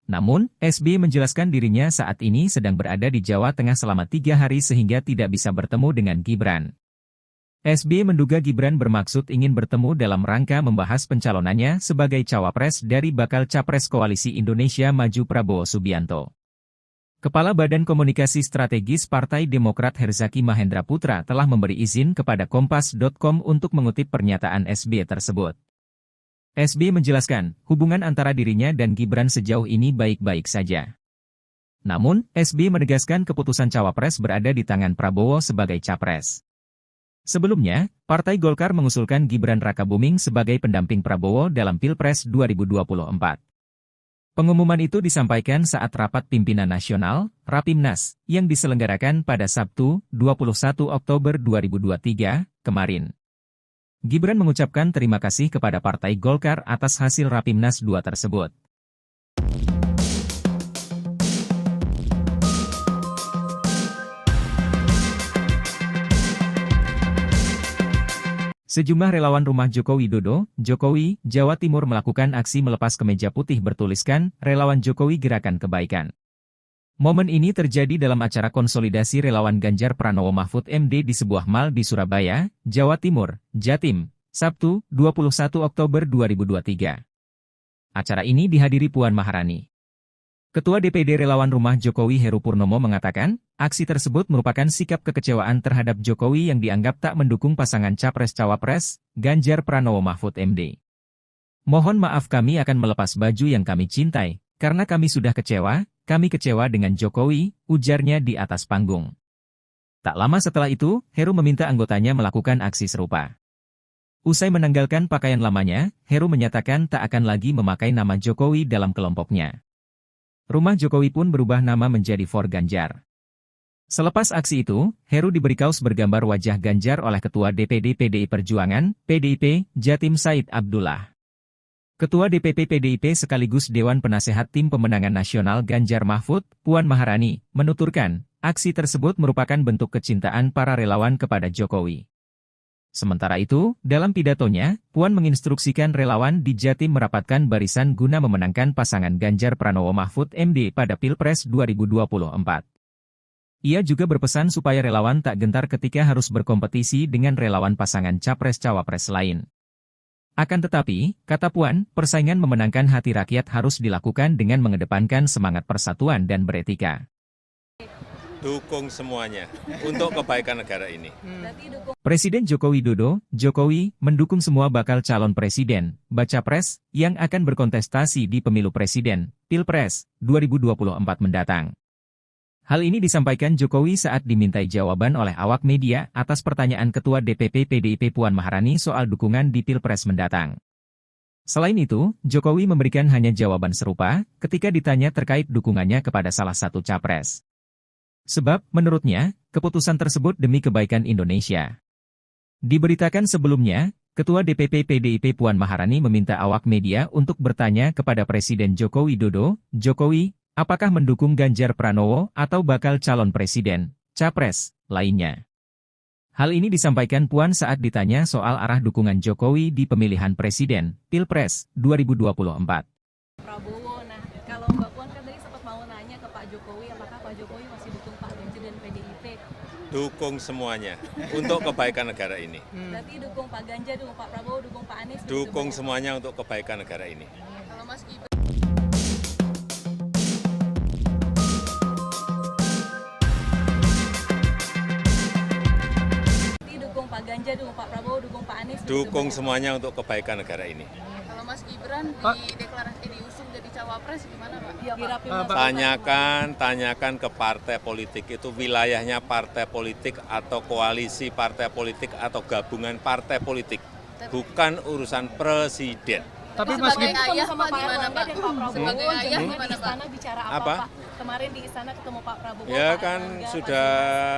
Namun, SBY menjelaskan dirinya saat ini sedang berada di Jawa Tengah selama 3 hari sehingga tidak bisa bertemu dengan Gibran. SBY menduga Gibran bermaksud ingin bertemu dalam rangka membahas pencalonannya sebagai cawapres dari bakal capres Koalisi Indonesia Maju Prabowo Subianto. Kepala Badan Komunikasi Strategis Partai Demokrat Herzaki Mahendra Putra telah memberi izin kepada Kompas.com untuk mengutip pernyataan SBY tersebut. SBY menjelaskan, hubungan antara dirinya dan Gibran sejauh ini baik-baik saja. Namun, SBY menegaskan keputusan cawapres berada di tangan Prabowo sebagai capres. Sebelumnya, Partai Golkar mengusulkan Gibran Rakabuming sebagai pendamping Prabowo dalam Pilpres 2024. Pengumuman itu disampaikan saat rapat pimpinan nasional, Rapimnas, yang diselenggarakan pada Sabtu, 21 Oktober 2023, kemarin. Gibran mengucapkan terima kasih kepada Partai Golkar atas hasil Rapimnas 2 tersebut. Sejumlah relawan rumah Joko Widodo, Jokowi, Jawa Timur melakukan aksi melepas kemeja putih bertuliskan, Relawan Jokowi Gerakan Kebaikan. Momen ini terjadi dalam acara konsolidasi relawan Ganjar Pranowo Mahfud MD di sebuah mal di Surabaya, Jawa Timur, Jatim, Sabtu, 21 Oktober 2023. Acara ini dihadiri Puan Maharani. Ketua DPD Relawan Rumah Jokowi Heru Purnomo mengatakan, aksi tersebut merupakan sikap kekecewaan terhadap Jokowi yang dianggap tak mendukung pasangan Capres-Cawapres, Ganjar Pranowo Mahfud MD. Mohon maaf kami akan melepas baju yang kami cintai, karena kami sudah kecewa dengan Jokowi, ujarnya di atas panggung. Tak lama setelah itu, Heru meminta anggotanya melakukan aksi serupa. Usai menanggalkan pakaian lamanya, Heru menyatakan tak akan lagi memakai nama Jokowi dalam kelompoknya. Rumah Jokowi pun berubah nama menjadi For Ganjar. Selepas aksi itu, Heru diberi kaos bergambar wajah Ganjar oleh Ketua DPD PDI Perjuangan, PDIP, Jatim Said Abdullah. Ketua DPP PDIP sekaligus Dewan Penasehat Tim Pemenangan Nasional Ganjar Mahfud, Puan Maharani, menuturkan, aksi tersebut merupakan bentuk kecintaan para relawan kepada Jokowi. Sementara itu, dalam pidatonya, Puan menginstruksikan relawan di Jatim merapatkan barisan guna memenangkan pasangan Ganjar Pranowo Mahfud MD pada Pilpres 2024. Ia juga berpesan supaya relawan tak gentar ketika harus berkompetisi dengan relawan pasangan Capres-Cawapres lain. Akan tetapi, kata Puan, persaingan memenangkan hati rakyat harus dilakukan dengan mengedepankan semangat persatuan dan beretika. Dukung semuanya untuk kebaikan negara ini. Presiden Joko Widodo, Jokowi, mendukung semua bakal calon presiden, baca pres, yang akan berkontestasi di pemilu presiden, Pilpres, 2024 mendatang. Hal ini disampaikan Jokowi saat dimintai jawaban oleh awak media atas pertanyaan Ketua DPP PDIP Puan Maharani soal dukungan di Pilpres mendatang. Selain itu, Jokowi memberikan hanya jawaban serupa ketika ditanya terkait dukungannya kepada salah satu capres. Sebab, menurutnya, keputusan tersebut demi kebaikan Indonesia. Diberitakan sebelumnya, Ketua DPP PDIP Puan Maharani meminta awak media untuk bertanya kepada Presiden Joko Widodo, Jokowi, apakah mendukung Ganjar Pranowo atau bakal calon presiden, capres, lainnya. Hal ini disampaikan Puan saat ditanya soal arah dukungan Jokowi di pemilihan presiden, Pilpres, 2024. Prabowo, nah kalau Mbak Puan kan tadi sempat mau nanya ke Pak Jokowi, apakah Pak Jokowi masih dukung Pak Ganjar dan PDIP? Dukung semuanya untuk kebaikan negara ini. Berarti dukung Pak Ganjar, dukung Pak Prabowo, dukung Pak Anies? Dukung semuanya untuk kebaikan negara ini. Kalau Mas Gibran Pak Ganjar, dukung Pak Prabowo, dukung Pak Anies? Dukung semuanya untuk kebaikan negara ini. Kalau Mas Gibran diusung jadi cawapres gimana Pak? Iya, Tanyakan ke partai politik itu wilayahnya partai politik atau koalisi partai politik atau gabungan partai politik, bukan urusan presiden. Tapi Mas Gibran ayah sama gimana Pak? Sebagai ayah gimana Pak? Bicara apa Pak? Kemarin di istana ketemu Pak Prabowo. Ya kan sudah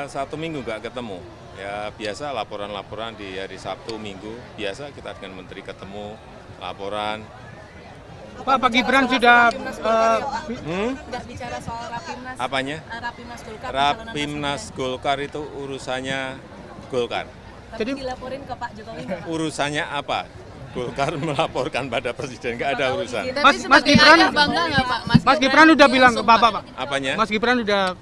1 minggu nggak ketemu. Ya biasa laporan-laporan di hari Sabtu, Minggu, biasa kita dengan Menteri ketemu, laporan. Pak Gibran sudah nggak bicara soal Rapimnas. Apanya? Rapimnas Golkar. Rapimnas Golkar itu urusannya Golkar. Jadi dilaporin ke Pak Jokowi. Urusannya apa? Golkar melaporkan pada presiden, nggak ada urusan. Mas Gibran bangga nggak Pak? Mas Gibran udah bilang ke Bapak Pak. Apanya? Mas Gibran udah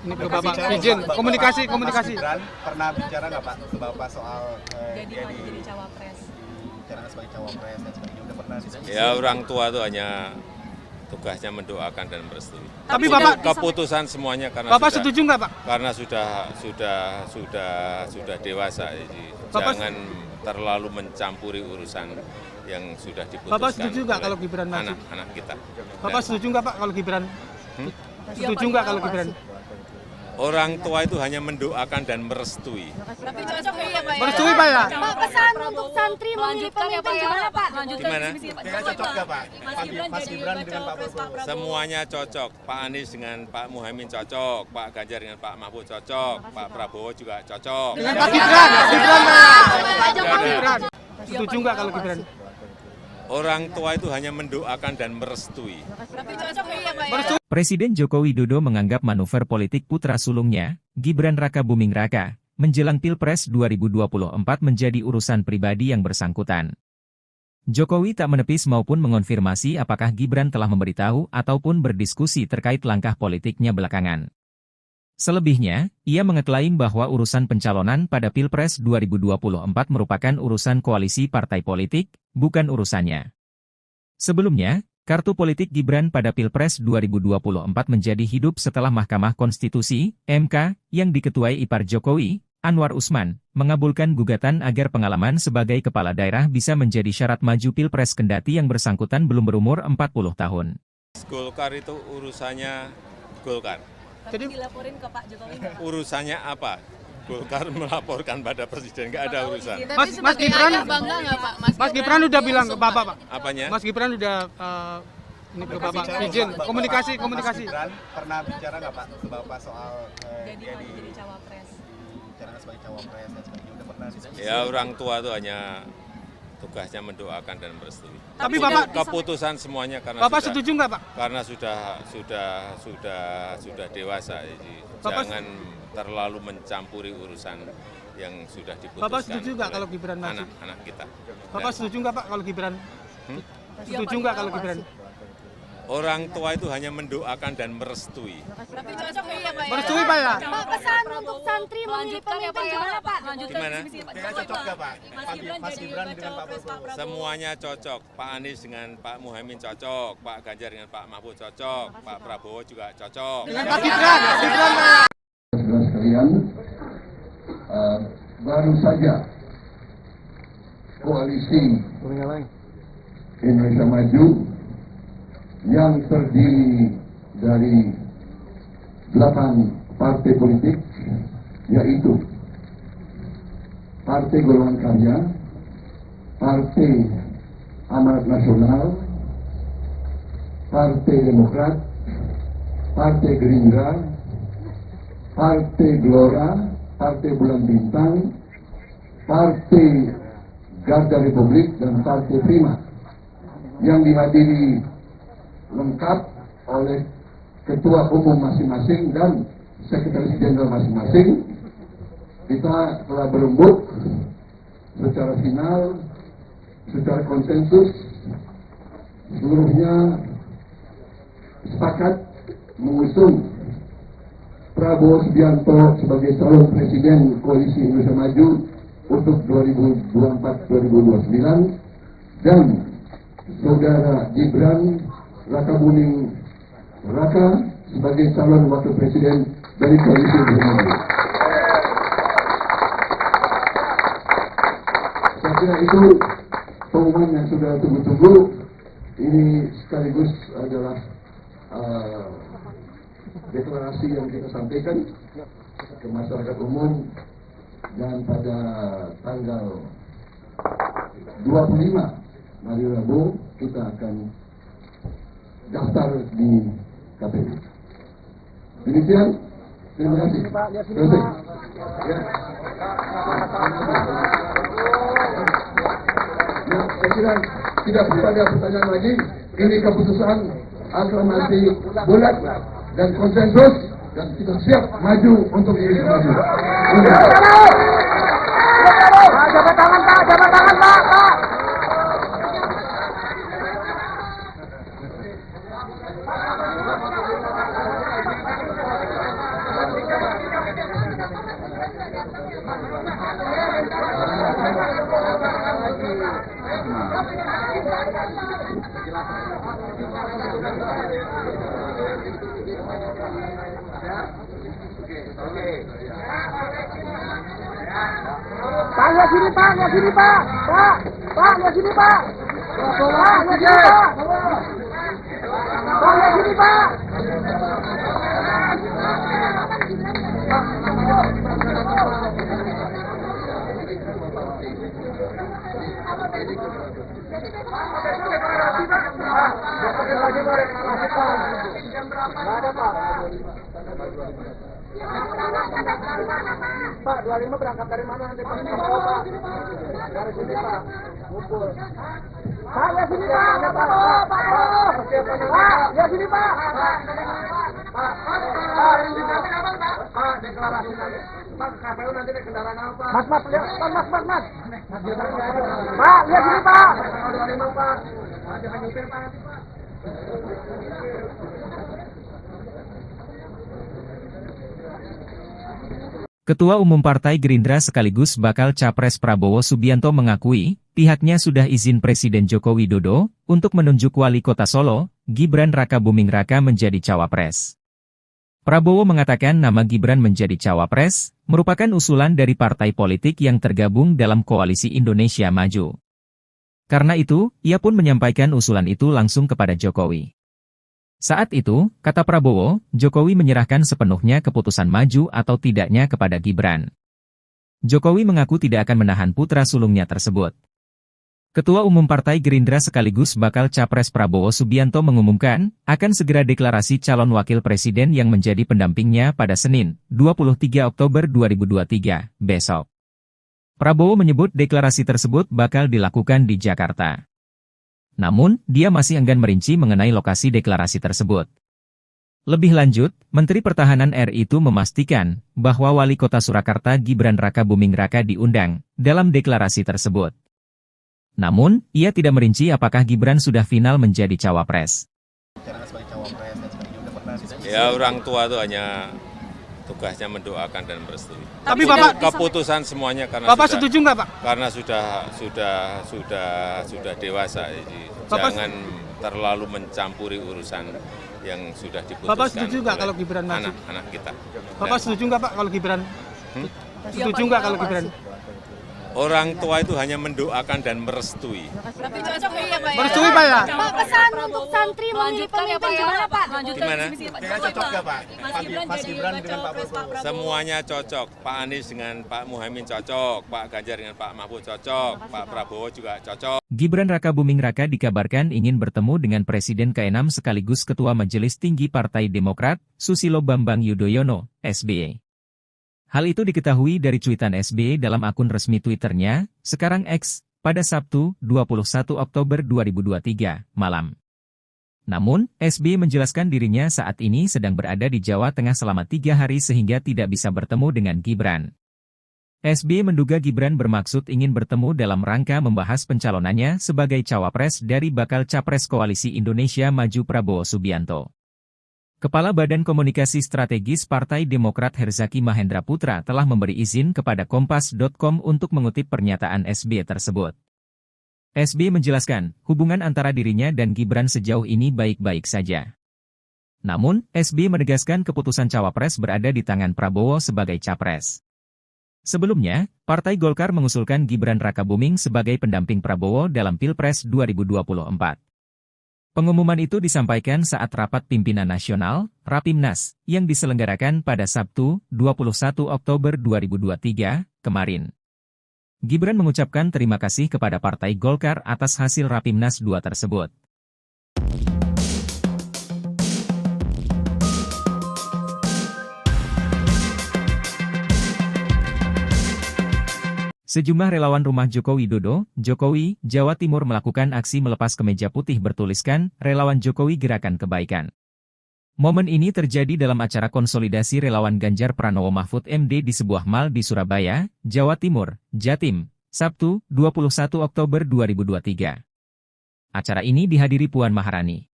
ini ke Bapak izin komunikasi. Mas Gibran pernah bicara nggak Pak ke Bapak soal jadi cawapres? Bicara sebagai cawapres dan sebagainya, udah pernah diskusi? Ya orang tua itu hanya tugasnya mendoakan dan merestui. Tapi Bapak keputusan semuanya karena Bapak setuju nggak Pak? Karena sudah dewasa, jadi jangan terlalu mencampuri urusan yang sudah diputuskan. Bapak setuju nggak kalau Gibran maju? Anak-anak kita. Bapak setuju nggak Pak kalau Gibran? Setuju nggak kalau Gibran? Orang tua itu hanya mendoakan dan merestui. Tapi cocok ya Pak? Merestui Pak ya? Pak, pesan untuk santri memilih pemimpin gimana Pak? Gimana? Cocok nggak Pak? Mas Gibran dengan Pak Prabowo. Semuanya cocok. Pak Anies dengan Pak Muhaimin cocok, Pak Ganjar dengan Pak Mahfud cocok, Pak Prabowo juga cocok. Dengan Pak Gibran Gibran. Setuju nggak kalau Gibran? Orang tua itu hanya mendoakan dan merestui. Tapi cocok ya Pak? Presiden Joko Widodo menganggap manuver politik putra sulungnya, Gibran Rakabuming Raka, menjelang Pilpres 2024 menjadi urusan pribadi yang bersangkutan. Jokowi tak menepis maupun mengonfirmasi apakah Gibran telah memberitahu ataupun berdiskusi terkait langkah politiknya belakangan. Selebihnya, ia mengeklaim bahwa urusan pencalonan pada Pilpres 2024 merupakan urusan koalisi partai politik, bukan urusannya. Sebelumnya, kartu politik Gibran pada Pilpres 2024 menjadi hidup setelah Mahkamah Konstitusi, MK, yang diketuai ipar Jokowi, Anwar Usman, mengabulkan gugatan agar pengalaman sebagai kepala daerah bisa menjadi syarat maju Pilpres kendati yang bersangkutan belum berumur 40 tahun. Golkar itu urusannya Golkar. Jadi dilaporin ke Pak Jokowi. Urusannya apa? Golkar melaporkan pada presiden, nggak ada urusan. Mas Gibran bangga nggak Pak? Mas Gibran udah bilang ke Bapak Pak. Apanya? Mas Gibran udah ini ke Bapak izin komunikasi. Mas Gibran pernah bicara nggak Pak ke Bapak soal jadi cawapres? Bicara sebagai cawapres dan sebagainya, udah pernah diskusi? Ya orang tua itu hanya tugasnya mendoakan dan merestui. Tapi Bapak keputusan semuanya karena Bapak setuju nggak Pak? Karena sudah dewasa, jadi jangan terlalu mencampuri urusan yang sudah diputuskan. Bapak setuju nggak kalau Gibran maju? Anak-anak kita. Bapak setuju nggak Pak kalau Gibran? Setuju nggak kalau Gibran? Orang tua itu hanya mendoakan dan merestui. Tapi cocok ya Pak? Merestui Pak ya? Pak, pesan untuk santri memilih pemimpin gimana Pak? Gimana? Cocok nggak Pak? Mas Gibran dengan Pak Prabowo. Semuanya cocok. Pak Anies dengan Pak Muhaimin cocok, Pak Ganjar dengan Pak Mahfud cocok, Pak Prabowo juga cocok. Dengan Pak Gibran Saudara sekalian, baru saja koalisi Indonesia Maju yang terdiri dari 8 partai politik, yaitu Partai Golongan Karya, Partai Amanat Nasional, Partai Demokrat, Partai Gerindra, Partai Gelora, Partai Bulan Bintang, Partai Garda Republik, dan Partai Prima, yang dihadiri lengkap oleh ketua umum masing-masing dan sekretaris jenderal masing-masing, kita telah berembuk secara final, secara konsensus, seluruhnya sepakat mengusung Prabowo Subianto sebagai calon presiden Koalisi Indonesia Maju untuk 2024-2029 dan saudara Gibran Rakabuming Raka sebagai calon wakil presiden dari Koalisi Indonesia Maju. Saya kira itu pengumuman yang sudah tunggu-tunggu. Ini sekaligus adalah deklarasi yang kita sampaikan ke masyarakat umum, dan pada tanggal 25 hari Rabu kita akan daftar di KPU. Demikian, terima kasih. Terima kasih. Ya. Ya, saya kira tidak perlu ada pertanyaan lagi. Ini keputusan aklamasi bulat dan konsensus, dan kita siap maju untuk Indonesia Maju. Jabat tangan Pak, jabat tangan Pak. Pak, lihat sini Pak, lihat sini Pak. Pak, lihat sini Pak. Pak, lihat sini Pak. Pak, lihat sini Pak. Pak, 25 berangkat dari mana nanti Pak? Dari sini Pak, ngumpul. Pak, lihat sini Pak, Pak, lihat sini Pak. Pak, deklarasi nanti. Pak, KPU nanti naik kendaraan apa? Mas, lihat, Mas. Pak, lihat sini Pak. 25 Pak. Jangan nyupir Pak nanti Pak. Ketua Umum Partai Gerindra sekaligus bakal Capres Prabowo Subianto mengakui, pihaknya sudah izin Presiden Joko Widodo untuk menunjuk Wali Kota Solo, Gibran Rakabuming Raka menjadi cawapres. Prabowo mengatakan nama Gibran menjadi cawapres merupakan usulan dari partai politik yang tergabung dalam Koalisi Indonesia Maju. Karena itu, ia pun menyampaikan usulan itu langsung kepada Jokowi. Saat itu, kata Prabowo, Jokowi menyerahkan sepenuhnya keputusan maju atau tidaknya kepada Gibran. Jokowi mengaku tidak akan menahan putra sulungnya tersebut. Ketua Umum Partai Gerindra sekaligus bakal Capres Prabowo Subianto mengumumkan, akan segera deklarasi calon wakil presiden yang menjadi pendampingnya pada Senin, 23 Oktober 2023, besok. Prabowo menyebut deklarasi tersebut bakal dilakukan di Jakarta. Namun, dia masih enggan merinci mengenai lokasi deklarasi tersebut. Lebih lanjut, Menteri Pertahanan RI itu memastikan bahwa Wali Kota Surakarta Gibran Rakabuming Raka diundang dalam deklarasi tersebut. Namun, ia tidak merinci apakah Gibran sudah final menjadi cawapres. Ya, orang tua itu hanya tugasnya mendoakan dan merestui. Tapi Bapak keputusan semuanya karena Bapak sudah, setuju nggak Pak? karena sudah dewasa, jadi jangan terlalu mencampuri urusan yang sudah diputuskan. Bapak setuju nggak kalau Gibran maju? Anak-anak kita. Bapak setuju nggak Pak kalau Gibran? Setuju nggak kalau Gibran? Orang tua itu hanya mendoakan dan merestui. Tapi cocok ya Pak ya? Merestui Pak ya? Pak, pesan untuk santri memilih pemimpin gimana Pak? Gimana? Kayaknya cocok nggak Pak? Mas Gibran dengan Pak Prabowo. Semuanya cocok. Pak Anies dengan Pak Muhaimin cocok, Pak Ganjar dengan Pak Mahfud cocok, Pak Prabowo juga cocok. Gibran Rakabuming Raka dikabarkan ingin bertemu dengan Presiden ke-6 sekaligus Ketua Majelis Tinggi Partai Demokrat, Susilo Bambang Yudhoyono, SBY. Hal itu diketahui dari cuitan SBY dalam akun resmi Twitternya, sekarang X, pada Sabtu, 21 Oktober 2023, malam. Namun, SBY menjelaskan dirinya saat ini sedang berada di Jawa Tengah selama 3 hari sehingga tidak bisa bertemu dengan Gibran. SBY menduga Gibran bermaksud ingin bertemu dalam rangka membahas pencalonannya sebagai cawapres dari bakal capres Koalisi Indonesia Maju Prabowo Subianto. Kepala Badan Komunikasi Strategis Partai Demokrat Herzaki Mahendra Putra telah memberi izin kepada Kompas.com untuk mengutip pernyataan SBY tersebut. SBY menjelaskan, hubungan antara dirinya dan Gibran sejauh ini baik-baik saja. Namun, SBY menegaskan keputusan cawapres berada di tangan Prabowo sebagai capres. Sebelumnya, Partai Golkar mengusulkan Gibran Rakabuming sebagai pendamping Prabowo dalam Pilpres 2024. Pengumuman itu disampaikan saat rapat pimpinan nasional, Rapimnas, yang diselenggarakan pada Sabtu, 21 Oktober 2023, kemarin. Gibran mengucapkan terima kasih kepada Partai Golkar atas hasil Rapimnas 2 tersebut. Sejumlah relawan rumah Joko Widodo, Jokowi, Jawa Timur melakukan aksi melepas kemeja putih bertuliskan, Relawan Jokowi Gerakan Kebaikan. Momen ini terjadi dalam acara konsolidasi relawan Ganjar Pranowo Mahfud MD di sebuah mal di Surabaya, Jawa Timur, Jatim, Sabtu, 21 Oktober 2023. Acara ini dihadiri Puan Maharani.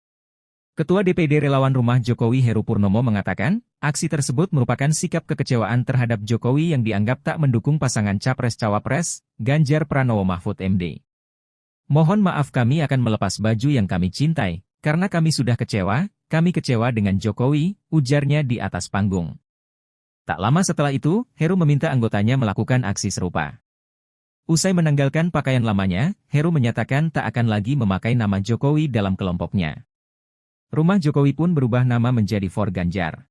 Ketua DPD Relawan Rumah Jokowi Heru Purnomo mengatakan, aksi tersebut merupakan sikap kekecewaan terhadap Jokowi yang dianggap tak mendukung pasangan Capres-Cawapres, Ganjar Pranowo Mahfud MD. Mohon maaf kami akan melepas baju yang kami cintai, karena kami sudah kami kecewa dengan Jokowi, ujarnya di atas panggung. Tak lama setelah itu, Heru meminta anggotanya melakukan aksi serupa. Usai menanggalkan pakaian lamanya, Heru menyatakan tak akan lagi memakai nama Jokowi dalam kelompoknya. Rumah Jokowi pun berubah nama menjadi For Ganjar.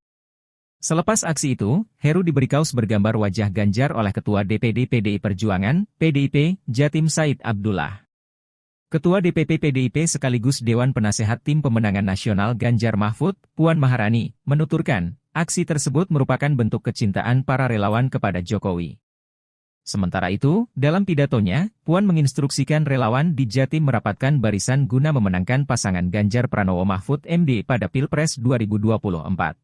Selepas aksi itu, Heru diberi kaos bergambar wajah Ganjar oleh Ketua DPD PDI Perjuangan, PDIP, Jatim Said Abdullah. Ketua DPP PDIP sekaligus Dewan Penasehat Tim Pemenangan Nasional Ganjar Mahfud, Puan Maharani, menuturkan, aksi tersebut merupakan bentuk kecintaan para relawan kepada Jokowi. Sementara itu, dalam pidatonya, Puan menginstruksikan relawan di Jatim merapatkan barisan guna memenangkan pasangan Ganjar Pranowo Mahfud MD pada Pilpres 2024.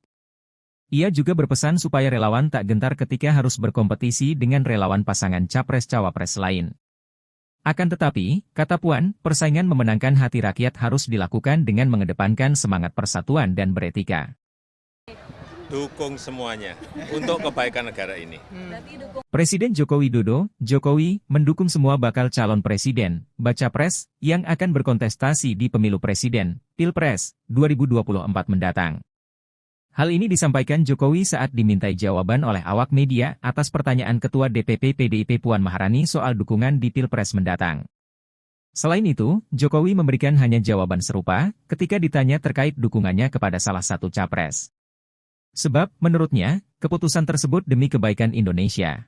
Ia juga berpesan supaya relawan tak gentar ketika harus berkompetisi dengan relawan pasangan Capres-Cawapres lain. Akan tetapi, kata Puan, persaingan memenangkan hati rakyat harus dilakukan dengan mengedepankan semangat persatuan dan beretika. Dukung semuanya untuk kebaikan negara ini. Presiden Joko Widodo, Jokowi, mendukung semua bakal calon presiden, baca pres, yang akan berkontestasi di pemilu presiden, Pilpres, 2024 mendatang. Hal ini disampaikan Jokowi saat dimintai jawaban oleh awak media atas pertanyaan Ketua DPP PDIP Puan Maharani soal dukungan di Pilpres mendatang. Selain itu, Jokowi memberikan hanya jawaban serupa ketika ditanya terkait dukungannya kepada salah satu capres. Sebab, menurutnya, keputusan tersebut demi kebaikan Indonesia.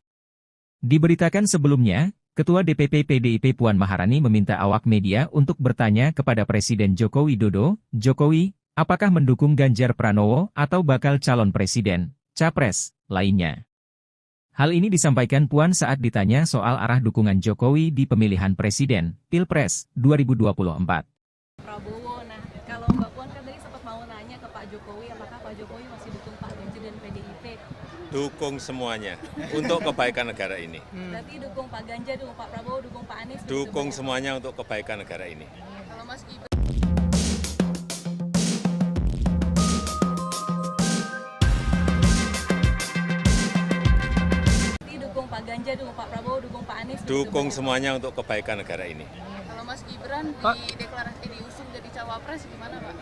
Diberitakan sebelumnya, Ketua DPP PDIP Puan Maharani meminta awak media untuk bertanya kepada Presiden Joko Widodo, Jokowi, apakah mendukung Ganjar Pranowo atau bakal calon presiden, capres, lainnya. Hal ini disampaikan Puan saat ditanya soal arah dukungan Jokowi di pemilihan presiden, Pilpres, 2024. Prabowo, nah kalau Mbak Puan kan tadi sempat mau nanya ke Pak Jokowi, apakah Pak Jokowi masih dukung Pak Ganjar dan PDIP? Dukung semuanya untuk kebaikan negara ini. Berarti dukung Pak Ganjar, dukung Pak Prabowo, dukung Pak Anies? Dukung semuanya untuk kebaikan negara ini. Kalau Mas Gibran dukung Pak Ganjar, dukung Pak Prabowo, dukung Pak Anies? Dukung semuanya untuk kebaikan negara ini. Kalau Mas Gibran diusung jadi cawapres gimana Pak?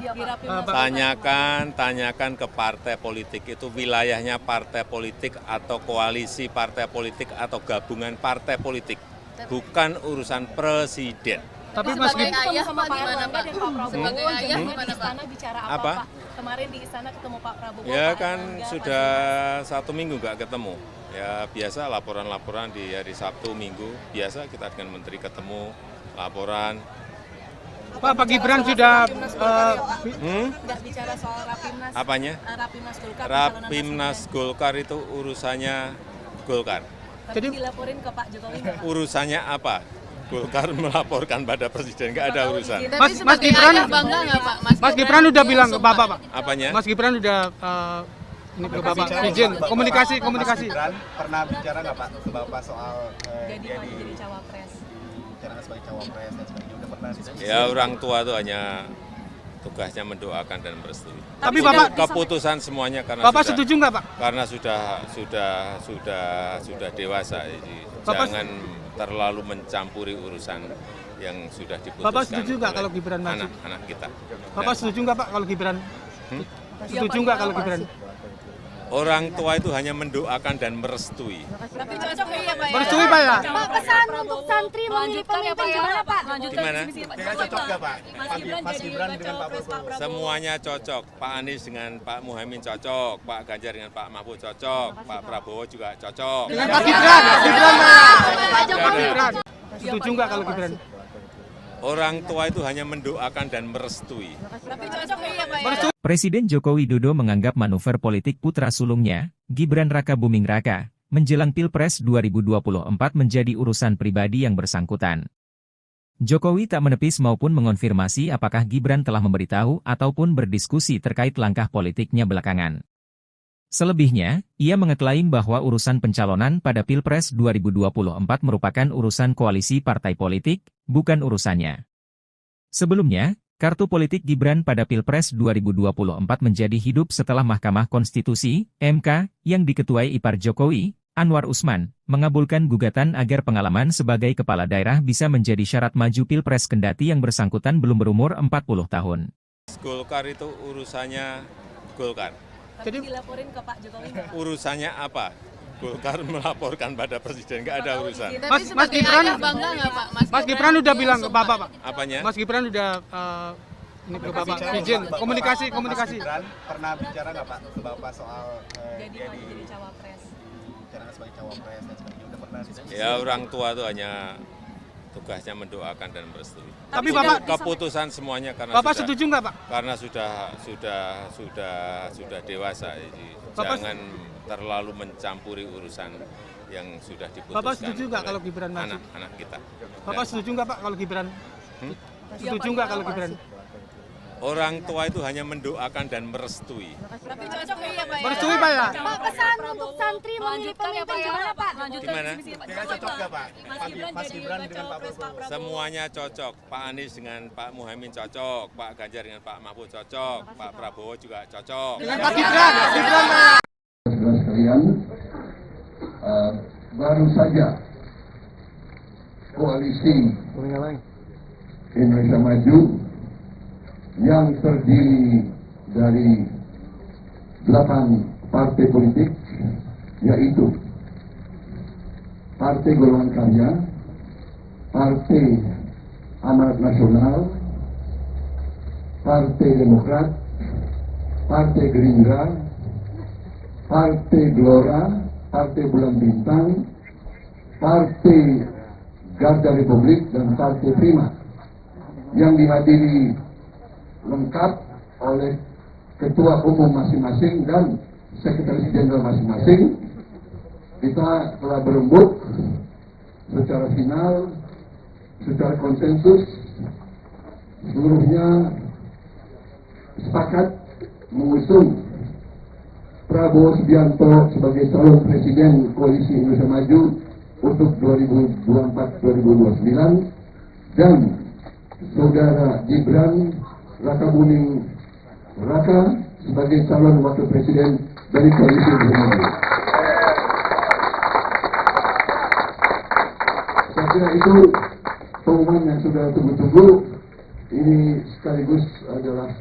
Tanyakan ke partai politik itu wilayahnya partai politik atau koalisi partai politik atau gabungan partai politik, bukan urusan presiden. Tapi Mas Gibran sama Pak Erlangga dan Pak Prabowo sebagai ayah gimana Pak? Bicara apa Pak? Kemarin di istana ketemu Pak Prabowo. Ya Pak kan Erlangga, sudah 1 minggu nggak ketemu. Ya biasa laporan-laporan di hari Sabtu Minggu, biasa kita dengan menteri ketemu, laporan. Pak Gibran sudah nggak bicara soal Rapimnas. Apanya? Rapimnas Golkar. Rapimnas Golkar itu urusannya Golkar. Tapi dilaporin ke Pak Jokowi nggak, Pak? Urusannya apa? Golkar melaporkan pada presiden, nggak ada urusan. Mas Gibran bangga nggak Pak? Mas Gibran udah bilang ke Bapak Pak. Apanya? Mas Gibran udah ini ke Bapak izin komunikasi. Mas Gibran pernah bicara nggak Pak ke Bapak soal jadi cawapres. bicara sebagai cawapres dan sebagainya, udah pernah diskusi? Ya orang tua itu hanya tugasnya mendoakan dan merestui. Tapi Bapak Keputusan semuanya karena Bapak sudah, setuju nggak Pak? karena sudah dewasa, jadi jangan terlalu mencampuri urusan yang sudah diputuskan. Bapak setuju nggak oleh kalau Gibran maju? anak-anak kita? Bapak setuju nggak Pak kalau Gibran? Setuju nggak kalau Gibran? Orang tua itu hanya mendoakan dan merestui. Tapi cocok ya Pak ya? Merestui Pak ya? Pak, pesan untuk santri memilih pemimpin gimana Pak? Gimana? Kayaknya cocok nggak Pak? Mas Gibran dengan Pak Prabowo. Semuanya cocok. Pak Anies dengan Pak Muhaimin cocok, Pak Ganjar dengan Pak Mahfud cocok, Pak Prabowo juga cocok. Dengan Pak Gibran Pak Jokowi. Gibran. Setuju nggak kalau Gibran? Orang tua itu hanya mendoakan dan merestui. Tapi cocok ya Pak ya? Presiden Joko Widodo menganggap manuver politik putra sulungnya, Gibran Raka Buming Raka, menjelang Pilpres 2024 menjadi urusan pribadi yang bersangkutan. Jokowi tak menepis maupun mengonfirmasi apakah Gibran telah memberitahu ataupun berdiskusi terkait langkah politiknya belakangan. Selebihnya, ia mengeklaim bahwa urusan pencalonan pada Pilpres 2024 merupakan urusan koalisi partai politik, bukan urusannya. Sebelumnya, kartu politik Gibran pada Pilpres 2024 menjadi hidup setelah Mahkamah Konstitusi, MK, yang diketuai ipar Jokowi, Anwar Usman, mengabulkan gugatan agar pengalaman sebagai kepala daerah bisa menjadi syarat maju Pilpres kendati yang bersangkutan belum berumur 40 tahun. Golkar itu urusannya Golkar. Tapi dilaporin ke Pak Jokowi nggak? Urusannya apa? Golkar melaporkan pada presiden, nggak ada urusan. Mas Gibran Bangga nggak Pak? Mas Gibran udah bilang ke Bapak Pak. Apanya? Mas Gibran udah ini ke Bapak izin komunikasi. Mas Gibran pernah bicara nggak Pak ke Bapak soal Jadi cawapres. bicara sebagai cawapres dan sebagainya, udah pernah diskusi? Ya orang tua itu hanya tugasnya mendoakan dan merestui. Tapi Bapak Keputusan semuanya karena Bapak setuju nggak Pak? karena sudah dewasa, jadi jangan terlalu mencampuri urusan yang sudah diputuskan. Bapak setuju nggak oleh kalau Gibran maju? anak-anak kita? Bapak setuju nggak Pak kalau Gibran? Setuju nggak kalau Gibran? Orang tua itu hanya mendoakan dan merestui. Tapi cocok ya Pak ya? Merestui Pak ya? Pak, pesan untuk santri memilih pemimpin gimana Pak? Gimana? Kayaknya cocok nggak Pak? Mas Gibran dengan Pak Prabowo. Semuanya cocok. Pak Anies dengan Pak Muhaimin cocok, Pak Ganjar dengan Pak Mahfud cocok, Pak Prabowo juga cocok. Dengan Pak Gibran Pak. Saudara sekalian, baru saja koalisi Indonesia Maju yang terdiri dari 8 partai politik, yaitu Partai Golongan Karya, Partai Amanat Nasional, Partai Demokrat, Partai Gerindra, Partai Gelora, Partai Bulan Bintang, Partai Garda Republik, dan Partai Prima, yang dihadiri lengkap oleh ketua umum masing-masing dan sekretaris jenderal masing-masing. Kita telah berembuk secara final, secara konsensus, seluruhnya sepakat mengusung Prabowo Subianto sebagai calon presiden Koalisi Indonesia Maju untuk 2024-2029 dan Saudara Gibran Raka Buming Raka sebagai calon wakil presiden dari Koalisi Indonesia Maju. Saya kira itu pengumuman yang sudah tunggu-tunggu. Ini sekaligus adalah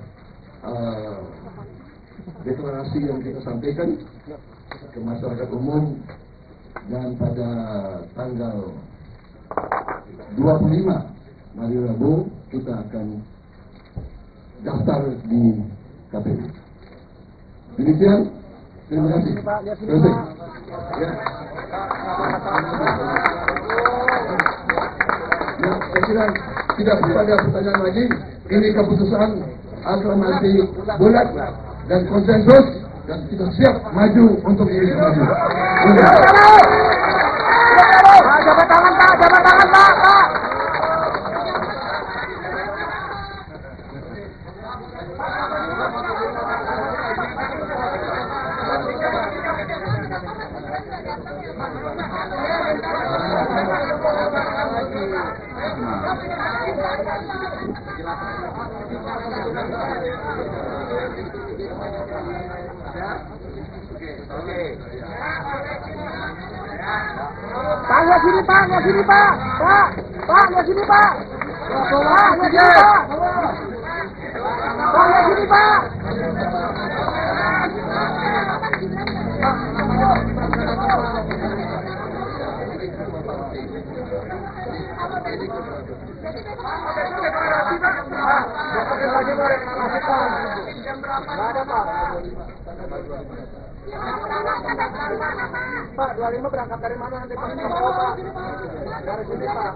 deklarasi yang kita sampaikan ke masyarakat umum, dan pada tanggal 25 hari Rabu kita akan daftar di KPU. Demikian, terima kasih. Terima kasih. Ya, saya kira tidak ada pertanyaan lagi. Ini keputusan aklamasi bulat dan konsensus, dan kita siap maju untuk Indonesia Maju. Jabat tangan Pak, jabat tangan Pak. Pak, lihat sini Pak, lihat sini Pak. Pak, lihat sini Pak. Pak, lihat sini Pak. Pak, lihat sini Pak. Pak, 25 berangkat dari mana nanti Pak? Dari sini Pak,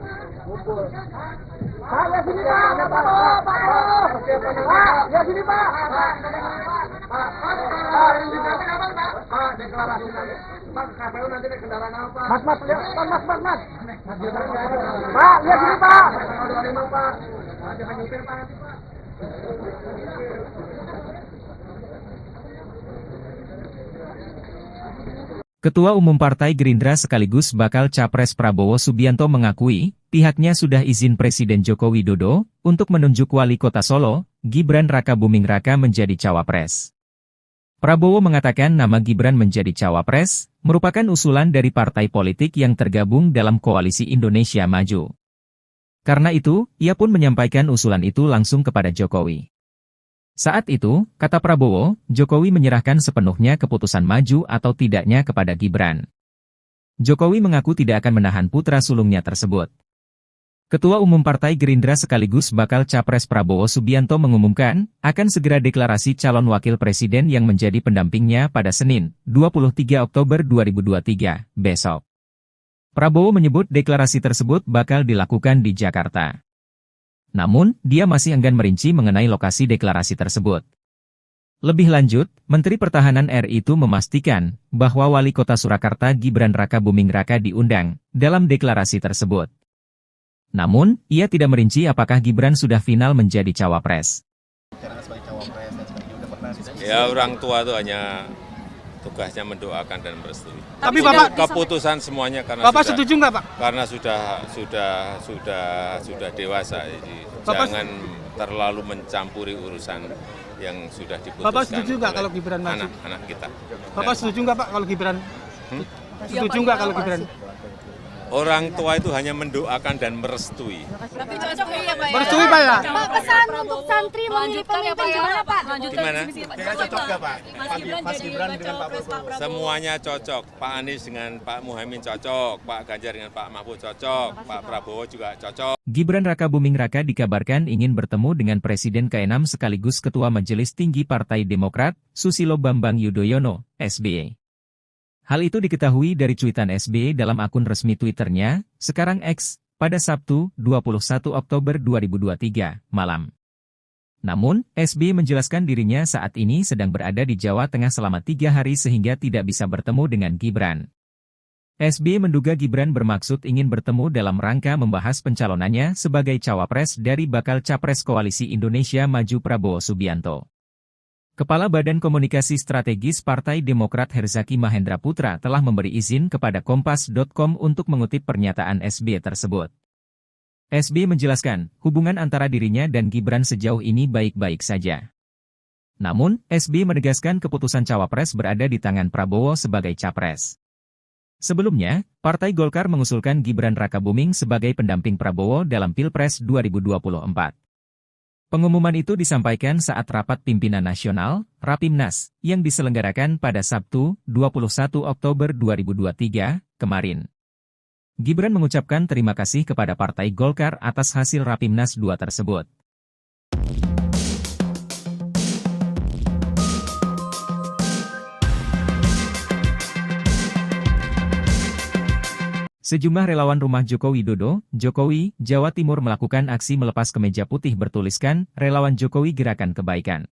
ngumpul. Pak, lihat sini Pak. Pak, lihat sini Pak. Pak, deklarasi nanti. Pak, KPU nanti naik kendaraan apa? Mas, lihat. Mas. Pak, lihat sini Pak. 25 Pak. Jangan nyupir Pak nanti Pak. Ketua Umum Partai Gerindra sekaligus bakal Capres Prabowo Subianto mengakui, pihaknya sudah izin Presiden Joko Widodo untuk menunjuk Wali Kota Solo, Gibran Rakabuming Raka menjadi cawapres. Prabowo mengatakan nama Gibran menjadi cawapres merupakan usulan dari partai politik yang tergabung dalam Koalisi Indonesia Maju. Karena itu, ia pun menyampaikan usulan itu langsung kepada Jokowi. Saat itu, kata Prabowo, Jokowi menyerahkan sepenuhnya keputusan maju atau tidaknya kepada Gibran. Jokowi mengaku tidak akan menahan putra sulungnya tersebut. Ketua Umum Partai Gerindra sekaligus bakal Capres Prabowo Subianto mengumumkan, akan segera deklarasi calon wakil presiden yang menjadi pendampingnya pada Senin, 23 Oktober 2023, besok. Prabowo menyebut deklarasi tersebut bakal dilakukan di Jakarta. Namun, dia masih enggan merinci mengenai lokasi deklarasi tersebut. Lebih lanjut, Menteri Pertahanan RI itu memastikan bahwa Wali Kota Surakarta Gibran Rakabuming Raka diundang dalam deklarasi tersebut. Namun, ia tidak merinci apakah Gibran sudah final menjadi cawapres. Ya, orang tua itu hanya tugasnya mendoakan dan merestui. Tapi Bapak keputusan semuanya karena Bapak setuju nggak Pak? Karena sudah dewasa, jadi jangan terlalu mencampuri urusan yang sudah diputuskan. Bapak setuju nggak kalau Gibran maju? Anak-anak kita. Bapak setuju nggak Pak kalau Gibran? Setuju nggak kalau Gibran? Orang tua itu hanya mendoakan dan merestui. Tapi cocok ya Pak ya? Merestui Pak ya? Pak, pesan untuk santri memilih pemimpin gimana Pak? Gimana? Kayaknya cocok nggak Pak? Mas Gibran dengan Pak Prabowo. Semuanya cocok. Pak Anies dengan Pak Muhaimin cocok. Pak Ganjar dengan Pak Mahfud cocok. Pak Prabowo juga cocok. Gibran Rakabuming Raka dikabarkan ingin bertemu dengan Presiden ke-6 sekaligus Ketua Majelis Tinggi Partai Demokrat, Susilo Bambang Yudhoyono, SBY. Hal itu diketahui dari cuitan SBY dalam akun resmi Twitternya, sekarang X, pada Sabtu, 21 Oktober 2023, malam. Namun, SBY menjelaskan dirinya saat ini sedang berada di Jawa Tengah selama 3 hari sehingga tidak bisa bertemu dengan Gibran. SBY menduga Gibran bermaksud ingin bertemu dalam rangka membahas pencalonannya sebagai cawapres dari bakal Capres Koalisi Indonesia Maju Prabowo Subianto. Kepala Badan Komunikasi Strategis Partai Demokrat Herzaki Mahendra Putra telah memberi izin kepada Kompas.com untuk mengutip pernyataan SBY tersebut. SBY menjelaskan, hubungan antara dirinya dan Gibran sejauh ini baik-baik saja. Namun, SBY menegaskan keputusan cawapres berada di tangan Prabowo sebagai capres. Sebelumnya, Partai Golkar mengusulkan Gibran Rakabuming sebagai pendamping Prabowo dalam Pilpres 2024. Pengumuman itu disampaikan saat rapat pimpinan nasional, Rapimnas, yang diselenggarakan pada Sabtu, 21 Oktober 2023, kemarin. Gibran mengucapkan terima kasih kepada Partai Golkar atas hasil Rapimnas 2 tersebut. Sejumlah relawan rumah Joko Widodo, Jokowi, Jawa Timur melakukan aksi melepas kemeja putih bertuliskan, Relawan Jokowi Gerakan Kebaikan.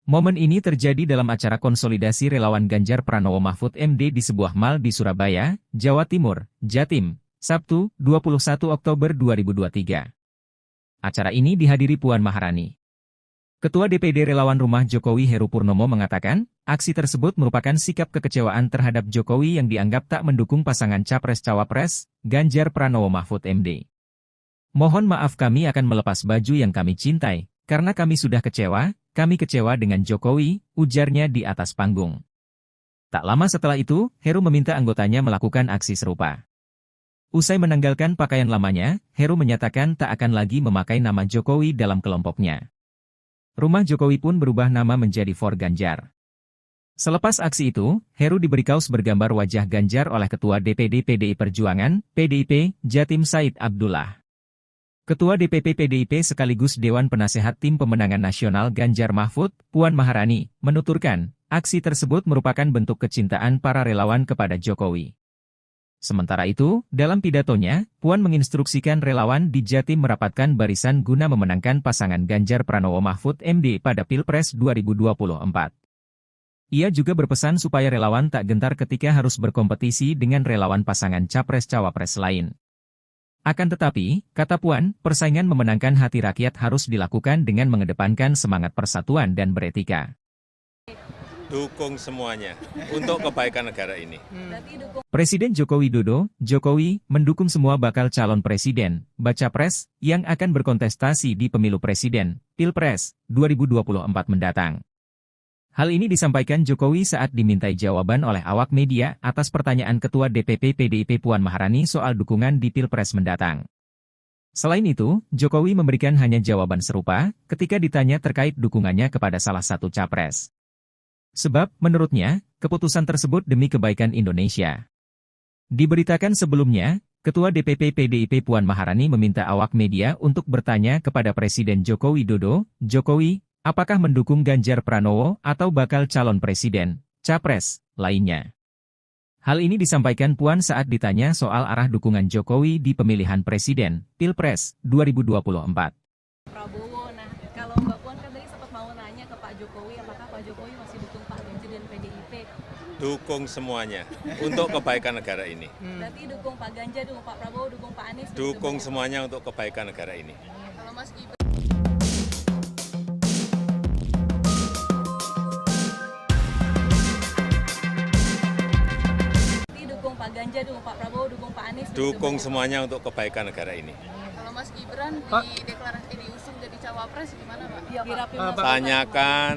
Momen ini terjadi dalam acara konsolidasi relawan Ganjar Pranowo Mahfud MD di sebuah mal di Surabaya, Jawa Timur, Jatim, Sabtu, 21 Oktober 2023. Acara ini dihadiri Puan Maharani. Ketua DPD Relawan Rumah Jokowi Heru Purnomo mengatakan, aksi tersebut merupakan sikap kekecewaan terhadap Jokowi yang dianggap tak mendukung pasangan Capres-Cawapres, Ganjar Pranowo Mahfud MD. Mohon maaf kami akan melepas baju yang kami cintai, karena kami sudah kecewa dengan Jokowi, ujarnya di atas panggung. Tak lama setelah itu, Heru meminta anggotanya melakukan aksi serupa. Usai menanggalkan pakaian lamanya, Heru menyatakan tak akan lagi memakai nama Jokowi dalam kelompoknya. Rumah Jokowi pun berubah nama menjadi For Ganjar. Selepas aksi itu, Heru diberi kaos bergambar wajah Ganjar oleh Ketua DPD PDI Perjuangan, PDIP, Jatim Said Abdullah. Ketua DPP PDIP sekaligus Dewan Penasehat Tim Pemenangan Nasional Ganjar Mahfud, Puan Maharani, menuturkan, aksi tersebut merupakan bentuk kecintaan para relawan kepada Jokowi. Sementara itu, dalam pidatonya, Puan menginstruksikan relawan di Jatim merapatkan barisan guna memenangkan pasangan Ganjar Pranowo Mahfud MD pada Pilpres 2024. Ia juga berpesan supaya relawan tak gentar ketika harus berkompetisi dengan relawan pasangan Capres-Cawapres lain. Akan tetapi, kata Puan, persaingan memenangkan hati rakyat harus dilakukan dengan mengedepankan semangat persatuan dan beretika. Dukung semuanya untuk kebaikan negara ini. Presiden Joko Widodo, Jokowi, mendukung semua bakal calon presiden, baca pres, yang akan berkontestasi di pemilu presiden, Pilpres, 2024 mendatang. Hal ini disampaikan Jokowi saat dimintai jawaban oleh awak media atas pertanyaan Ketua DPP PDIP Puan Maharani soal dukungan di Pilpres mendatang. Selain itu, Jokowi memberikan hanya jawaban serupa ketika ditanya terkait dukungannya kepada salah satu capres. Sebab, menurutnya, keputusan tersebut demi kebaikan Indonesia. Diberitakan sebelumnya, Ketua DPP PDIP Puan Maharani meminta awak media untuk bertanya kepada Presiden Joko Widodo, Jokowi, apakah mendukung Ganjar Pranowo atau bakal calon presiden, capres, lainnya. Hal ini disampaikan Puan saat ditanya soal arah dukungan Jokowi di pemilihan presiden, Pilpres, 2024. Prabowo, nah kalau Mbak Puan kan tadi sempat mau nanya ke Pak Jokowi, apakah Pak Jokowi masih dukung Pak Ganjar dan PDIP? Dukung semuanya untuk kebaikan negara ini. Berarti dukung Pak Ganjar, dukung Pak Prabowo, dukung Pak Anies? Dukung semuanya untuk kebaikan negara ini. Kalau Mas Gibran Pak Ganjar, dukung Pak Prabowo, dukung Pak Anies? Dukung semuanya untuk kebaikan negara ini. Kalau Mas Gibran di diusung jadi cawapres gimana Pak?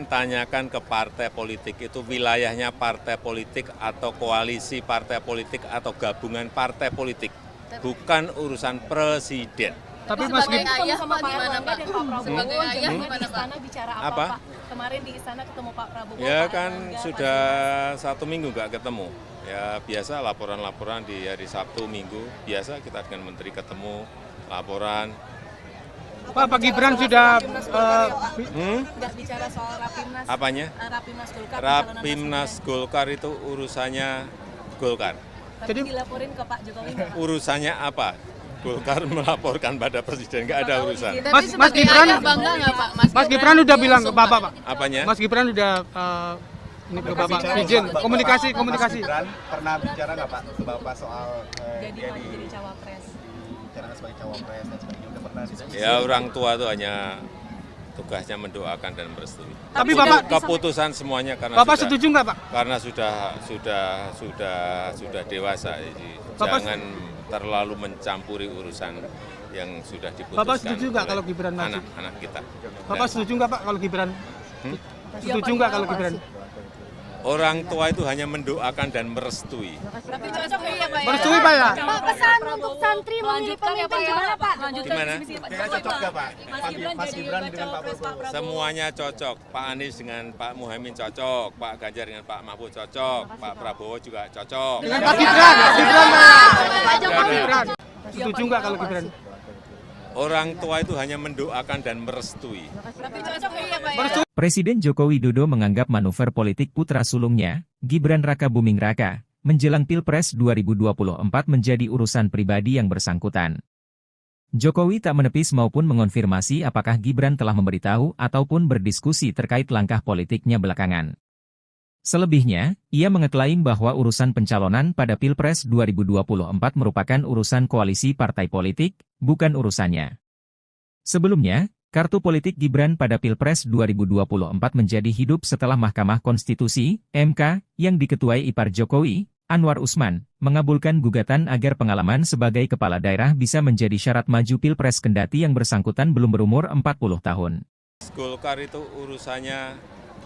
Tanyakan ke partai politik itu wilayahnya partai politik atau koalisi partai politik atau gabungan partai politik, bukan urusan presiden. Tapi Mas Gibran Gibran sama Pak Erlangga dan Pak Prabowo sebagai ayah di gimana, istana bicara apa Pak? Kemarin di istana ketemu Pak Prabowo. Ya Pak kan Erlangga, sudah 1 minggu nggak ketemu. Ya biasa laporan-laporan di hari Sabtu Minggu, biasa kita dengan menteri ketemu, laporan. Pak Gibran sudah nggak bicara soal Rapimnas. Apanya? Rapimnas Golkar. Rapimnas Golkar itu urusannya Golkar. Tapi dilaporin ke Pak Jokowi nggak, Pak? Urusannya apa? Golkar melaporkan pada presiden, nggak ada urusan. Mas Gibran bangga nggak Pak? Mas Gibran udah bilang ke Bapak, Pak. Apanya? Mas Gibran udah ini ke Bapak izin komunikasi. Mas Gibran pernah bicara nggak Pak ke Bapak soal Jadi cawapres. bicara sebagai cawapres dan sebagainya, udah pernah diskusi? Ya orang tua itu hanya tugasnya mendoakan dan merestui. Tapi Bapak Keputusan semuanya karena Bapak setuju nggak Pak? karena sudah dewasa, jadi jangan terlalu mencampuri urusan yang sudah diputuskan. Bapak setuju nggak kalau Gibran maju? Anak-anak kita. Bapak setuju nggak Pak kalau Gibran? Setuju nggak kalau Gibran? Orang tua itu hanya mendoakan dan merestui. Tapi cocok ya Pak ya? Merestui Pak ya? Pak, pesan untuk santri memilih pemimpin gimana Pak? Gimana? Kayaknya cocok nggak Pak? Mas Gibran dengan Pak Prabowo. Semuanya cocok. Pak Anies dengan Pak Muhaimin cocok, Pak Ganjar dengan Pak Mahfud cocok, Pak Prabowo juga cocok. Dengan Pak Gibran Pak Jokowi. setuju nggak kalau Gibran? Orang tua itu hanya mendoakan dan merestui. Tapi cocok ya Pak ya? Presiden Joko Widodo menganggap manuver politik putra sulungnya, Gibran Raka Buming Raka, menjelang Pilpres 2024 menjadi urusan pribadi yang bersangkutan. Jokowi tak menepis maupun mengonfirmasi apakah Gibran telah memberitahu ataupun berdiskusi terkait langkah politiknya belakangan. Selebihnya, ia mengeklaim bahwa urusan pencalonan pada Pilpres 2024 merupakan urusan koalisi partai politik, bukan urusannya. Sebelumnya, kartu politik Gibran pada Pilpres 2024 menjadi hidup setelah Mahkamah Konstitusi, MK, yang diketuai ipar Jokowi, Anwar Usman, mengabulkan gugatan agar pengalaman sebagai kepala daerah bisa menjadi syarat maju Pilpres kendati yang bersangkutan belum berumur 40 tahun. Golkar itu urusannya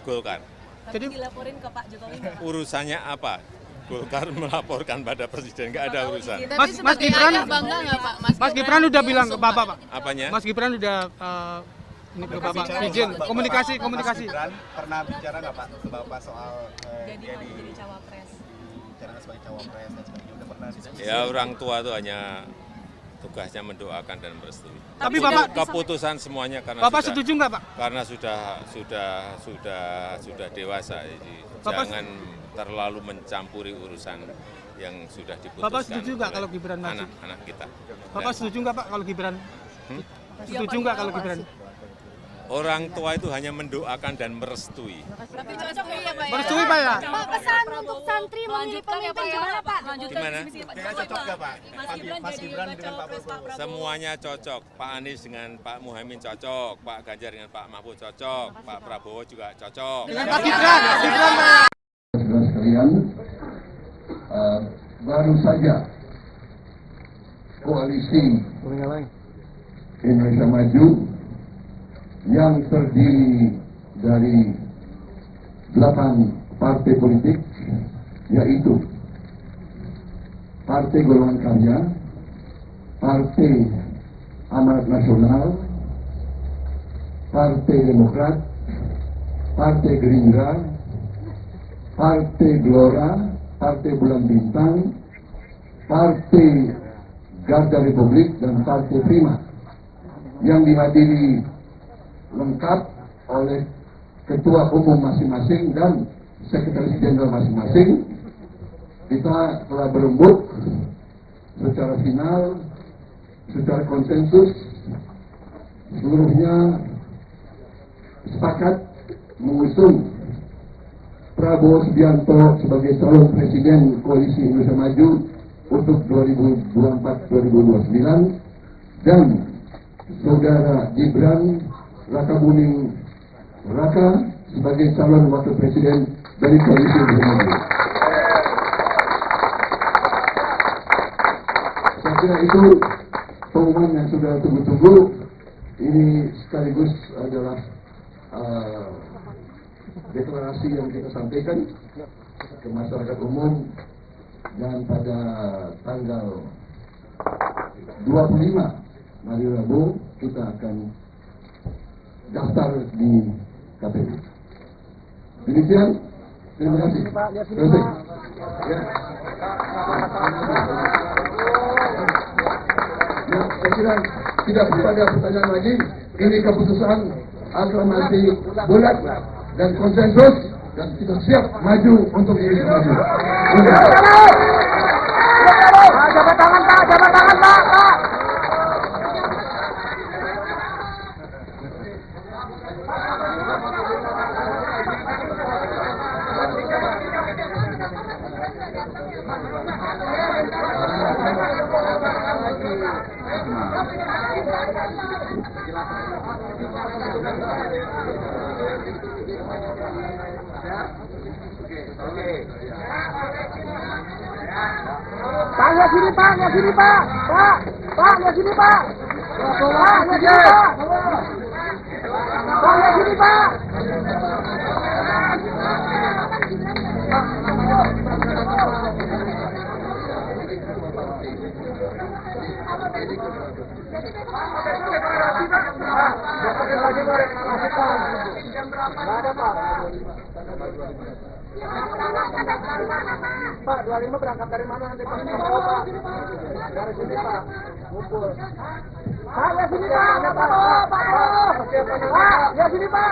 Golkar. Tapi dilaporin ke Pak Jokowi nggak? Urusannya apa? Golkar melaporkan pada presiden, nggak ada urusan. Mas Gibran, Bangga nggak Pak? Mas Gibran udah bilang ke Bapak, Pak. Apanya? Mas Gibran udah ini ke Bapak izin komunikasi. Mas Gibran pernah bicara nggak Pak ke Bapak soal Jadi cawapres. bicara sebagai cawapres dan sebagainya, udah pernah diskusi? Ya orang tua itu hanya tugasnya mendoakan dan merestui. Tapi Bapak Keputusan semuanya karena Bapak sudah, setuju nggak, Pak? karena sudah dewasa, jadi Bapak- jangan terlalu mencampuri urusan yang sudah diputuskan. Bapak setuju nggak oleh kalau Gibran maju? anak-anak kita? Bapak setuju nggak, Pak, kalau Gibran? Setuju nggak kalau Gibran? Orang tua itu hanya mendoakan dan merestui. Tapi cocok ya Pak ya? Merestui, Pak ya? Pak, pesan untuk santri memilih pemimpin gimana Pak? Gimana? Cocok nggak Pak? Mas Gibran dengan Pak Prabowo. Semuanya cocok. Pak Anies dengan Pak Muhaimin cocok, Pak Ganjar dengan Pak Mahfud cocok, Pak Prabowo juga cocok. Dengan Pak Gibran, Pak. Saudara sekalian, baru saja koalisi Indonesia Maju yang terdiri dari 8 partai politik, yaitu Partai Golongan Karya, Partai Amanat Nasional, Partai Demokrat, Partai Gerindra, Partai Gelora, Partai Bulan Bintang, Partai Garda Republik, dan Partai Prima, yang dihadiri lengkap oleh ketua umum masing-masing dan sekretaris jenderal masing-masing. Kita telah berembuk secara final, secara konsensus, seluruhnya sepakat mengusung Prabowo Subianto sebagai calon presiden Koalisi Indonesia Maju untuk 2024-2029 dan Saudara Gibran Rakabuming Raka sebagai calon wakil presiden dari Koalisi Indonesia Maju. Saya kira itu pengumuman yang sudah tunggu-tunggu. Ini sekaligus adalah deklarasi yang kita sampaikan ke masyarakat umum, dan pada tanggal 25 hari Rabu kita akan daftar di KPU. Demikian, terima kasih. Selesai. Ya. Ya, saya kira tidak ada pertanyaan lagi. Ini keputusan aklamasi bulat dan konsensus, dan kita siap maju untuk Indonesia Maju. Jabat tangan Pak, jabat tangan Pak. Pak, lihat sini Pak, lihat sini Pak. Pak, lihat sini Pak. Pak, lihat sini Pak. Pak, lihat sini Pak. Pak, 25 berangkat dari mana nanti Pak? Dari sini Pak, ngumpul. Pak, lihat sini Pak, Pak, lihat sini Pak.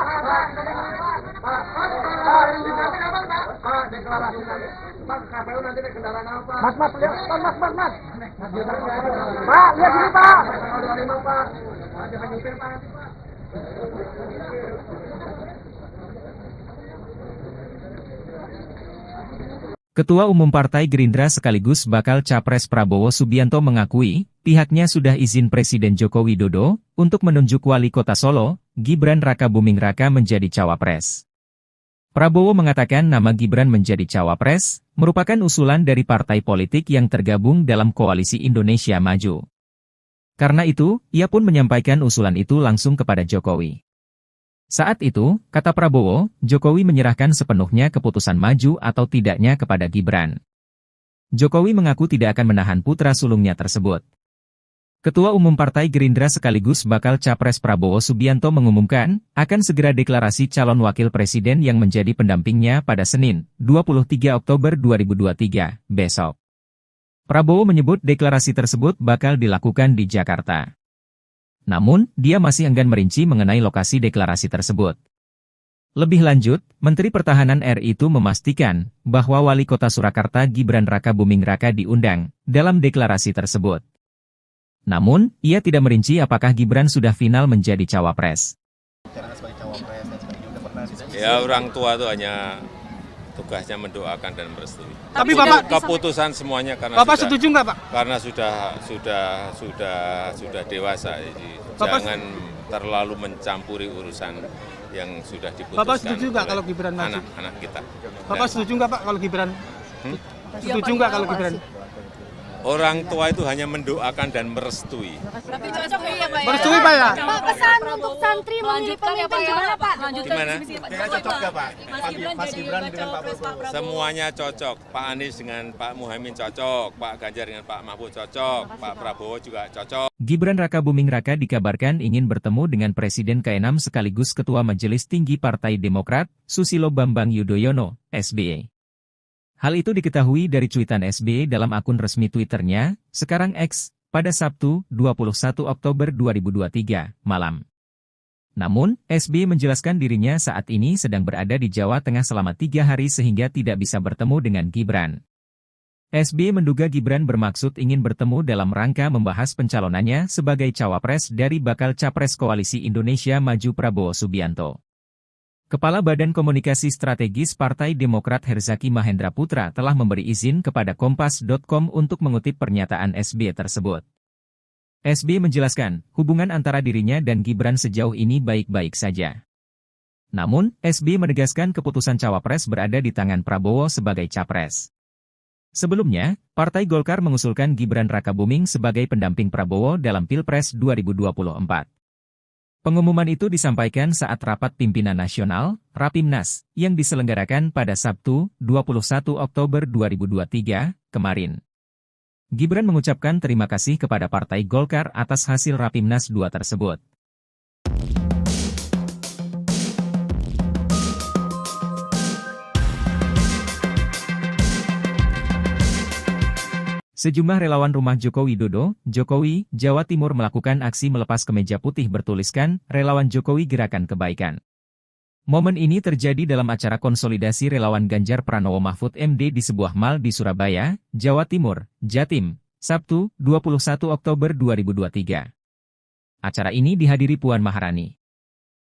Pak, deklarasi nanti. Pak, KPU nanti naik kendaraan apa? Mas, lihat, Mas. Pak, lihat sini Pak. 25 Pak. Jangan nyupir Pak nanti Pak. Ketua Umum Partai Gerindra sekaligus bakal Capres Prabowo Subianto mengakui, pihaknya sudah izin Presiden Joko Widodo untuk menunjuk Wali Kota Solo, Gibran Rakabuming Raka menjadi cawapres. Prabowo mengatakan nama Gibran menjadi cawapres, merupakan usulan dari partai politik yang tergabung dalam Koalisi Indonesia Maju. Karena itu, ia pun menyampaikan usulan itu langsung kepada Jokowi. Saat itu, kata Prabowo, Jokowi menyerahkan sepenuhnya keputusan maju atau tidaknya kepada Gibran. Jokowi mengaku tidak akan menahan putra sulungnya tersebut. Ketua Umum Partai Gerindra sekaligus bakal Capres Prabowo Subianto mengumumkan, akan segera deklarasi calon wakil presiden yang menjadi pendampingnya pada Senin, 23 Oktober 2023, besok. Prabowo menyebut deklarasi tersebut bakal dilakukan di Jakarta. Namun, dia masih enggan merinci mengenai lokasi deklarasi tersebut. Lebih lanjut, Menteri Pertahanan RI itu memastikan bahwa Wali Kota Surakarta Gibran Rakabuming Raka diundang dalam deklarasi tersebut. Namun, ia tidak merinci apakah Gibran sudah final menjadi cawapres. Ya, orang tua itu hanya tugasnya mendoakan dan merestui. Tapi Bapak keputusan semuanya karena Bapak setuju nggak, Pak? Karena sudah dewasa, jadi jangan terlalu mencampuri urusan yang sudah diputuskan. Bapak setuju nggak kalau Gibran maju? Anak-anak kita. Bapak setuju nggak, Pak, kalau Gibran? Setuju nggak kalau Gibran? Orang tua itu hanya mendoakan dan merestui. Tapi cocok ya Pak ya? Merestui Pak ya? Pak, pesan untuk santri memilih pemimpin gimana Pak? Gimana? Cocok nggak Pak? Mas Gibran dengan Pak Prabowo. Semuanya cocok. Pak Anies dengan Pak Muhaimin cocok. Pak Ganjar dengan Pak Mahfud cocok. Pak Prabowo juga cocok. Gibran Rakabuming Raka dikabarkan ingin bertemu dengan Presiden ke-6 sekaligus Ketua Majelis Tinggi Partai Demokrat, Susilo Bambang Yudhoyono, SBY. Hal itu diketahui dari cuitan SBY dalam akun resmi Twitternya, sekarang X, pada Sabtu, 21 Oktober 2023, malam. Namun, SBY menjelaskan dirinya saat ini sedang berada di Jawa Tengah selama 3 hari sehingga tidak bisa bertemu dengan Gibran. SBY menduga Gibran bermaksud ingin bertemu dalam rangka membahas pencalonannya sebagai cawapres dari bakal Capres Koalisi Indonesia Maju Prabowo Subianto. Kepala Badan Komunikasi Strategis Partai Demokrat Herzaki Mahendra Putra telah memberi izin kepada Kompas.com untuk mengutip pernyataan SBY tersebut. SBY menjelaskan, hubungan antara dirinya dan Gibran sejauh ini baik-baik saja. Namun, SBY menegaskan keputusan cawapres berada di tangan Prabowo sebagai capres. Sebelumnya, Partai Golkar mengusulkan Gibran Rakabuming sebagai pendamping Prabowo dalam Pilpres 2024. Pengumuman itu disampaikan saat rapat pimpinan nasional, Rapimnas, yang diselenggarakan pada Sabtu, 21 Oktober 2023, kemarin. Gibran mengucapkan terima kasih kepada Partai Golkar atas hasil Rapimnas 2 tersebut. Sejumlah relawan rumah Joko Widodo, Jokowi, Jawa Timur melakukan aksi melepas kemeja putih bertuliskan, Relawan Jokowi Gerakan Kebaikan. Momen ini terjadi dalam acara konsolidasi relawan Ganjar Pranowo Mahfud MD di sebuah mal di Surabaya, Jawa Timur, Jatim, Sabtu, 21 Oktober 2023. Acara ini dihadiri Puan Maharani.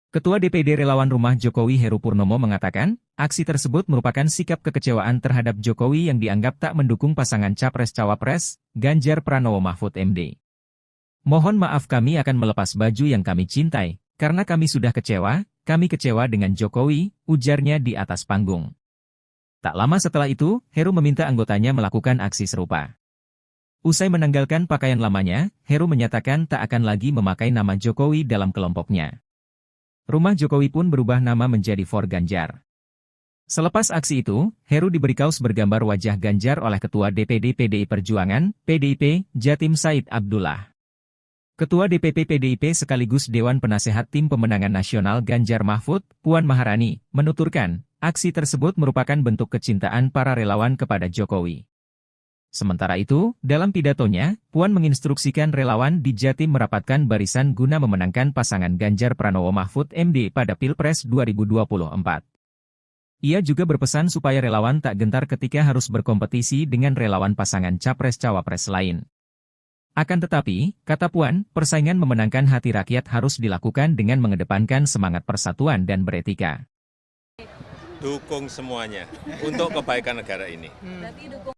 Ketua DPD Relawan Rumah Jokowi Heru Purnomo mengatakan, aksi tersebut merupakan sikap kekecewaan terhadap Jokowi yang dianggap tak mendukung pasangan Capres-Cawapres, Ganjar Pranowo Mahfud MD. Mohon maaf kami akan melepas baju yang kami cintai, karena kami sudah kecewa dengan Jokowi, ujarnya di atas panggung. Tak lama setelah itu, Heru meminta anggotanya melakukan aksi serupa. Usai menanggalkan pakaian lamanya, Heru menyatakan tak akan lagi memakai nama Jokowi dalam kelompoknya. Rumah Jokowi pun berubah nama menjadi For Ganjar. Selepas aksi itu, Heru diberi kaos bergambar wajah Ganjar oleh Ketua DPD PDI Perjuangan, PDIP, Jatim Said Abdullah. Ketua DPP PDIP sekaligus Dewan Penasehat Tim Pemenangan Nasional Ganjar Mahfud, Puan Maharani, menuturkan, aksi tersebut merupakan bentuk kecintaan para relawan kepada Jokowi. Sementara itu, dalam pidatonya, Puan menginstruksikan relawan di Jatim merapatkan barisan guna memenangkan pasangan Ganjar Pranowo Mahfud MD pada Pilpres 2024. Ia juga berpesan supaya relawan tak gentar ketika harus berkompetisi dengan relawan pasangan Capres-Cawapres lain. Akan tetapi, kata Puan, persaingan memenangkan hati rakyat harus dilakukan dengan mengedepankan semangat persatuan dan beretika. Dukung semuanya untuk kebaikan negara ini.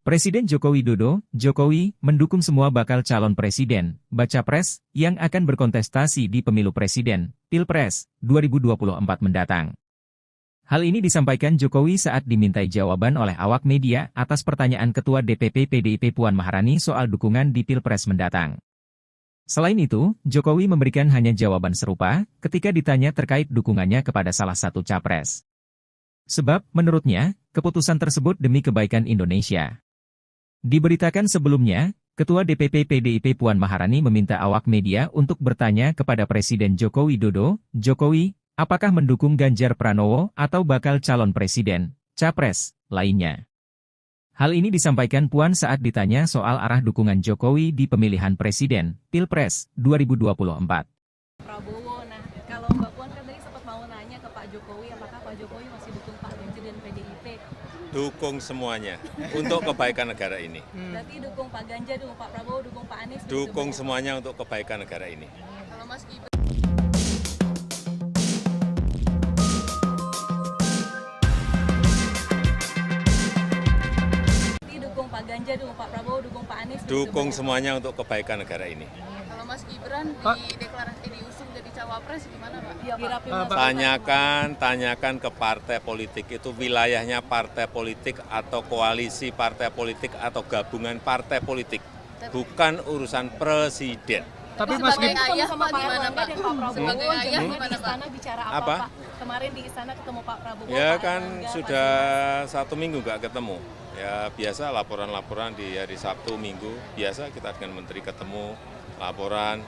Presiden Joko Widodo, Jokowi, mendukung semua bakal calon presiden, baca pres, yang akan berkontestasi di pemilu presiden, Pilpres, 2024 mendatang. Hal ini disampaikan Jokowi saat dimintai jawaban oleh awak media atas pertanyaan Ketua DPP PDIP Puan Maharani soal dukungan di Pilpres mendatang. Selain itu, Jokowi memberikan hanya jawaban serupa ketika ditanya terkait dukungannya kepada salah satu capres. Sebab, menurutnya, keputusan tersebut demi kebaikan Indonesia. Diberitakan sebelumnya, Ketua DPP PDIP Puan Maharani meminta awak media untuk bertanya kepada Presiden Joko Widodo, "Jokowi, apakah mendukung Ganjar Pranowo atau bakal calon presiden, capres, lainnya?" Hal ini disampaikan Puan saat ditanya soal arah dukungan Jokowi di pemilihan presiden, Pilpres, 2024. Prabowo, nah kalau Mbak Puan kan tadi sempat mau nanya ke Pak Jokowi, apakah Pak Jokowi masih dukung Pak Ganjar dan PDIP? Dukung semuanya untuk kebaikan negara ini. Berarti dukung Pak Ganjar, dukung Pak Prabowo, dukung Pak Anies? Dukung semuanya untuk kebaikan negara ini. Kalau Mas Gibran dukung Pak Ganjar, dukung Pak Prabowo, dukung Pak Anies? Dukung semuanya untuk kebaikan negara ini. Kalau Mas Gibran diusung jadi cawapres gimana Pak? Tanyakan ke partai politik itu wilayahnya partai politik atau koalisi partai politik atau gabungan partai politik, bukan urusan presiden. Tapi Mas sebagai Gibran ayah Pak gimana Pak? Sebagai ayah Hmm? gimana Pak? Bicara apa Apa? Pak? Kemarin di istana ketemu Pak Prabowo. Ya Pak kan Erlangga, sudah 1 minggu nggak ketemu. Ya biasa laporan-laporan di hari Sabtu, Minggu. Biasa kita dengan Menteri ketemu, laporan.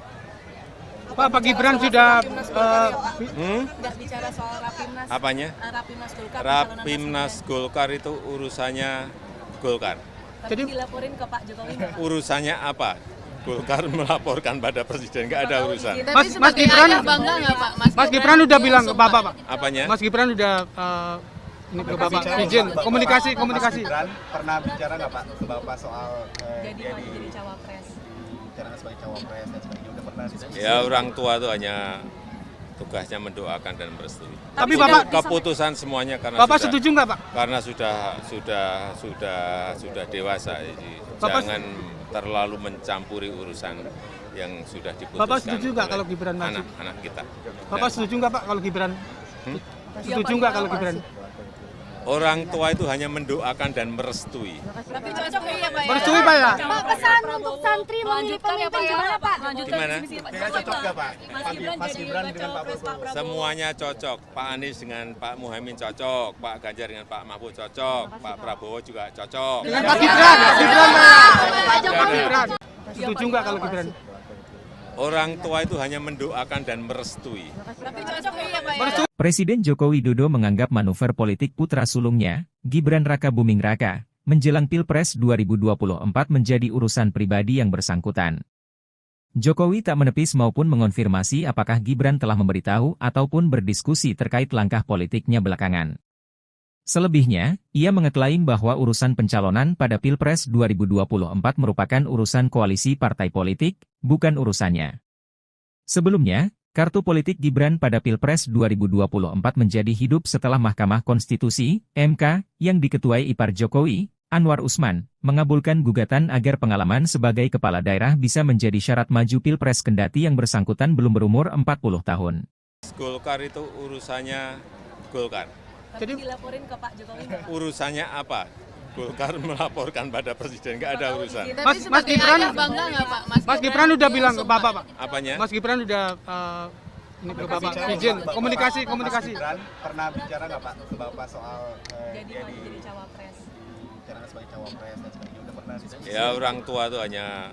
Pak Gibran sudah nggak bicara soal Rapimnas. Apanya? Rapimnas Golkar. Rapimnas Golkar itu urusannya Golkar. Jadi dilaporin ke Pak Jokowi nggak, Pak? Urusannya apa? Golkar melaporkan pada presiden, nggak ada urusan. Mas Gibran bangga nggak Pak? Mas Gibran udah bilang ke Bapak, Pak. Apanya? Mas Gibran udah ini ke Bapak izin komunikasi. Mas Gibran pernah bicara nggak Pak ke Bapak soal Jadi cawapres. bicara sebagai cawapres dan sebagainya, udah pernah diskusi? Ya orang tua itu hanya tugasnya mendoakan dan merestui. Tapi Bapak Keputusan semuanya karena Bapak sudah, setuju nggak Pak? karena sudah dewasa. Jadi Bapak jangan terlalu mencampuri urusan yang sudah diputuskan. Bapak setuju nggak oleh kalau Gibran maju? anak-anak kita. Bapak setuju nggak Pak kalau Gibran? Setuju nggak kalau Gibran? Orang tua itu hanya mendoakan dan merestui. Tapi cocok ya Pak. Merestui Pak ya? Pak, pesan untuk santri memilih pemimpin gimana Pak? Gimana? Cocok nggak Pak? Mas Gibran dengan Pak Prabowo? Semuanya cocok. Pak Anies dengan Pak Muhaimin cocok, Pak Ganjar dengan Pak Mahfud cocok, Pak Prabowo juga cocok. Dengan Pak Gibran Pak. Gibran. Setuju nggak kalau Gibran? Orang tua itu hanya mendoakan dan merestui. Tapi cocok ya Pak. Presiden Joko Widodo menganggap manuver politik putra sulungnya, Gibran Raka Buming Raka, menjelang Pilpres 2024 menjadi urusan pribadi yang bersangkutan. Jokowi tak menepis maupun mengonfirmasi apakah Gibran telah memberitahu ataupun berdiskusi terkait langkah politiknya belakangan. Selebihnya, ia mengeklaim bahwa urusan pencalonan pada Pilpres 2024 merupakan urusan koalisi partai politik, bukan urusannya. Sebelumnya, kartu politik Gibran pada Pilpres 2024 menjadi hidup setelah Mahkamah Konstitusi, MK, yang diketuai ipar Jokowi, Anwar Usman, mengabulkan gugatan agar pengalaman sebagai kepala daerah bisa menjadi syarat maju Pilpres kendati yang bersangkutan belum berumur 40 tahun. Golkar itu urusannya Golkar. Jadi dilaporin ke Pak Jokowi nggak, Pak? Urusannya apa? Golkar melaporkan pada presiden, nggak ada urusan. Mas Gibran bangga nggak Pak? Mas Gibran udah bilang ke Bapak, Pak. Apanya? Mas Gibran udah ini ke Bapak izin komunikasi. Mas Gibran pernah bicara nggak Pak ke Bapak soal Jadi cawapres. bicara sebagai cawapres dan sebagainya, udah pernah diskusi? Ya orang tua itu hanya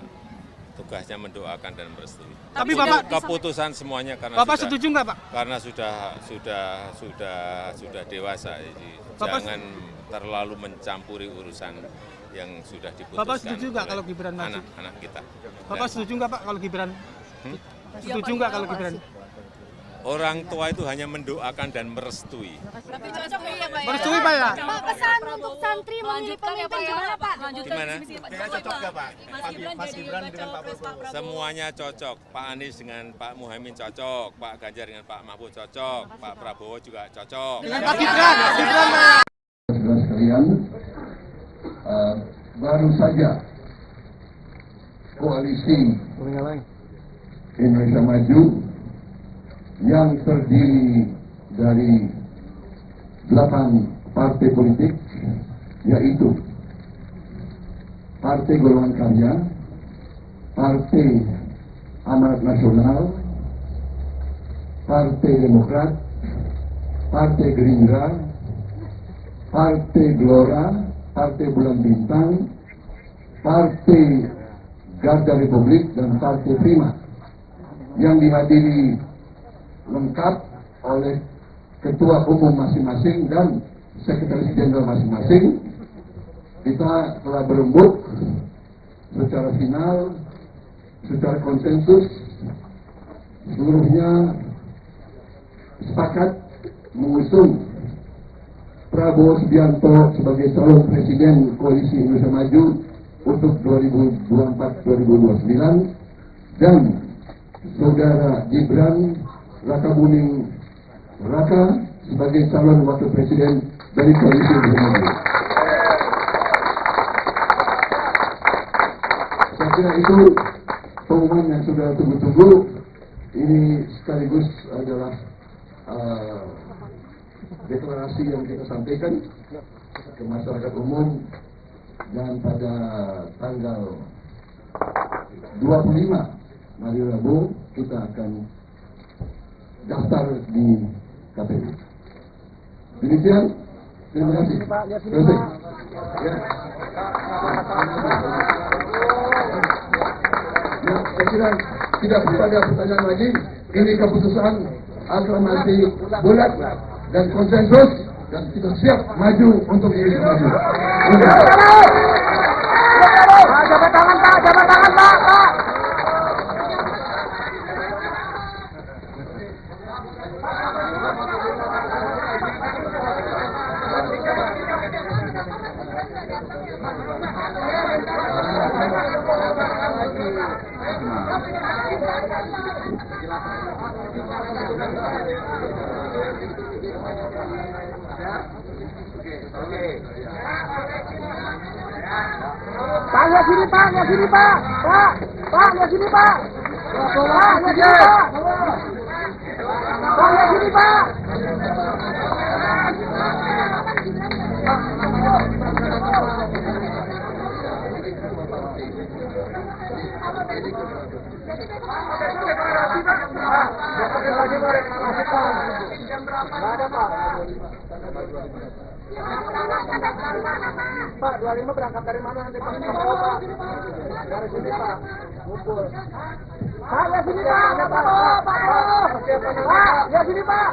tugasnya mendoakan dan merestui. Tapi Bapak Keputusan semuanya karena Bapak sudah, setuju nggak Pak? karena sudah dewasa. Jadi Bapak jangan terlalu mencampuri urusan yang sudah diputuskan. Bapak setuju nggak oleh kalau Gibran maju? anak-anak kita. Bapak setuju nggak Pak kalau Gibran? Setuju nggak kalau Gibran? Orang tua itu hanya mendoakan dan merestui. Tapi cocok ya Pak. Merestui Pak ya? Pak, pesan untuk santri memilih pemimpin gimana Pak? Gimana? Cocok nggak Pak? Mas Gibran dengan Pak Prabowo? Semuanya cocok. Pak Anies dengan Pak Muhaimin cocok, Pak Ganjar dengan Pak Mahfud cocok, Pak Prabowo juga cocok. Dengan Pak Gibran Pak ya? Saudara sekalian, baru saja koalisi Indonesia Maju yang terdiri dari 8 partai politik, yaitu Partai Golongan Karya, Partai Amanat Nasional, Partai Demokrat, Partai Gerindra, Partai Gelora, Partai Bulan Bintang, Partai Garda Republik, dan Partai Prima, yang dihadiri lengkap oleh ketua umum masing-masing dan sekretaris jenderal masing-masing. Kita telah berembuk secara final, secara konsensus, seluruhnya sepakat mengusung Prabowo Subianto sebagai calon presiden Koalisi Indonesia Maju untuk 2024-2029 dan saudara Gibran Rakabuming Raka sebagai calon wakil presiden dari Koalisi Indonesia Maju. Saya kira itu pengumuman yang sudah tunggu-tunggu. Ini sekaligus adalah deklarasi yang kita sampaikan ke masyarakat umum, dan pada tanggal 25 hari Rabu kita akan daftar di KPU. Demikian, terima kasih. Selesai. Ya. Saya kira tidak ada pertanyaan lagi. Ini keputusan aklamasi bulat dan konsensus, dan kita siap maju untuk Indonesia maju. Jabat tangan Pak, jabat tangan Pak. Pak, lihat sini Pak, lihat sini Pak. Pak, lihat sini Pak. Pak, lihat sini Pak. Pak, lihat sini Pak. Pak, 25 berangkat dari mana nanti Pak? Dari sini Pak, ngumpul. Pak, lihat sini Pak, Pak, lihat sini Pak.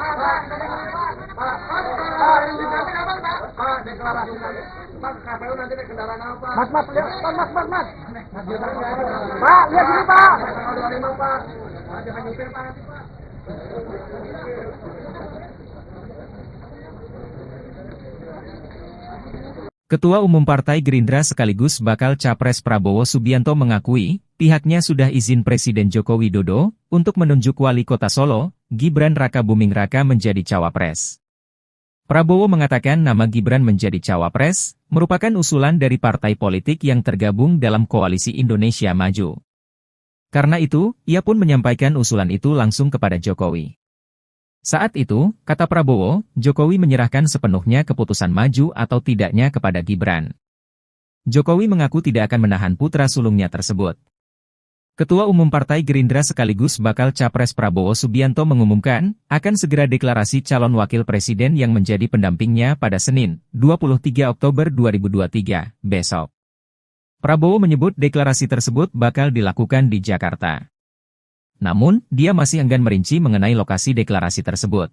Pak, deklarasi nanti. Pak, KPU nanti naik kendaraan apa? Mas, lihat, Mas. Pak, lihat sini Pak. Tanggal 25 Pak. Jangan nyupir Pak nanti Pak. Ketua Umum Partai Gerindra sekaligus bakal Capres Prabowo Subianto mengakui, pihaknya sudah izin Presiden Joko Widodo untuk menunjuk Wali Kota Solo, Gibran Rakabuming Raka menjadi cawapres. Prabowo mengatakan nama Gibran menjadi cawapres merupakan usulan dari partai politik yang tergabung dalam Koalisi Indonesia Maju. Karena itu, ia pun menyampaikan usulan itu langsung kepada Jokowi. Saat itu, kata Prabowo, Jokowi menyerahkan sepenuhnya keputusan maju atau tidaknya kepada Gibran. Jokowi mengaku tidak akan menahan putra sulungnya tersebut. Ketua Umum Partai Gerindra sekaligus bakal Capres Prabowo Subianto mengumumkan, akan segera deklarasi calon wakil presiden yang menjadi pendampingnya pada Senin, 23 Oktober 2023, besok. Prabowo menyebut deklarasi tersebut bakal dilakukan di Jakarta. Namun, dia masih enggan merinci mengenai lokasi deklarasi tersebut.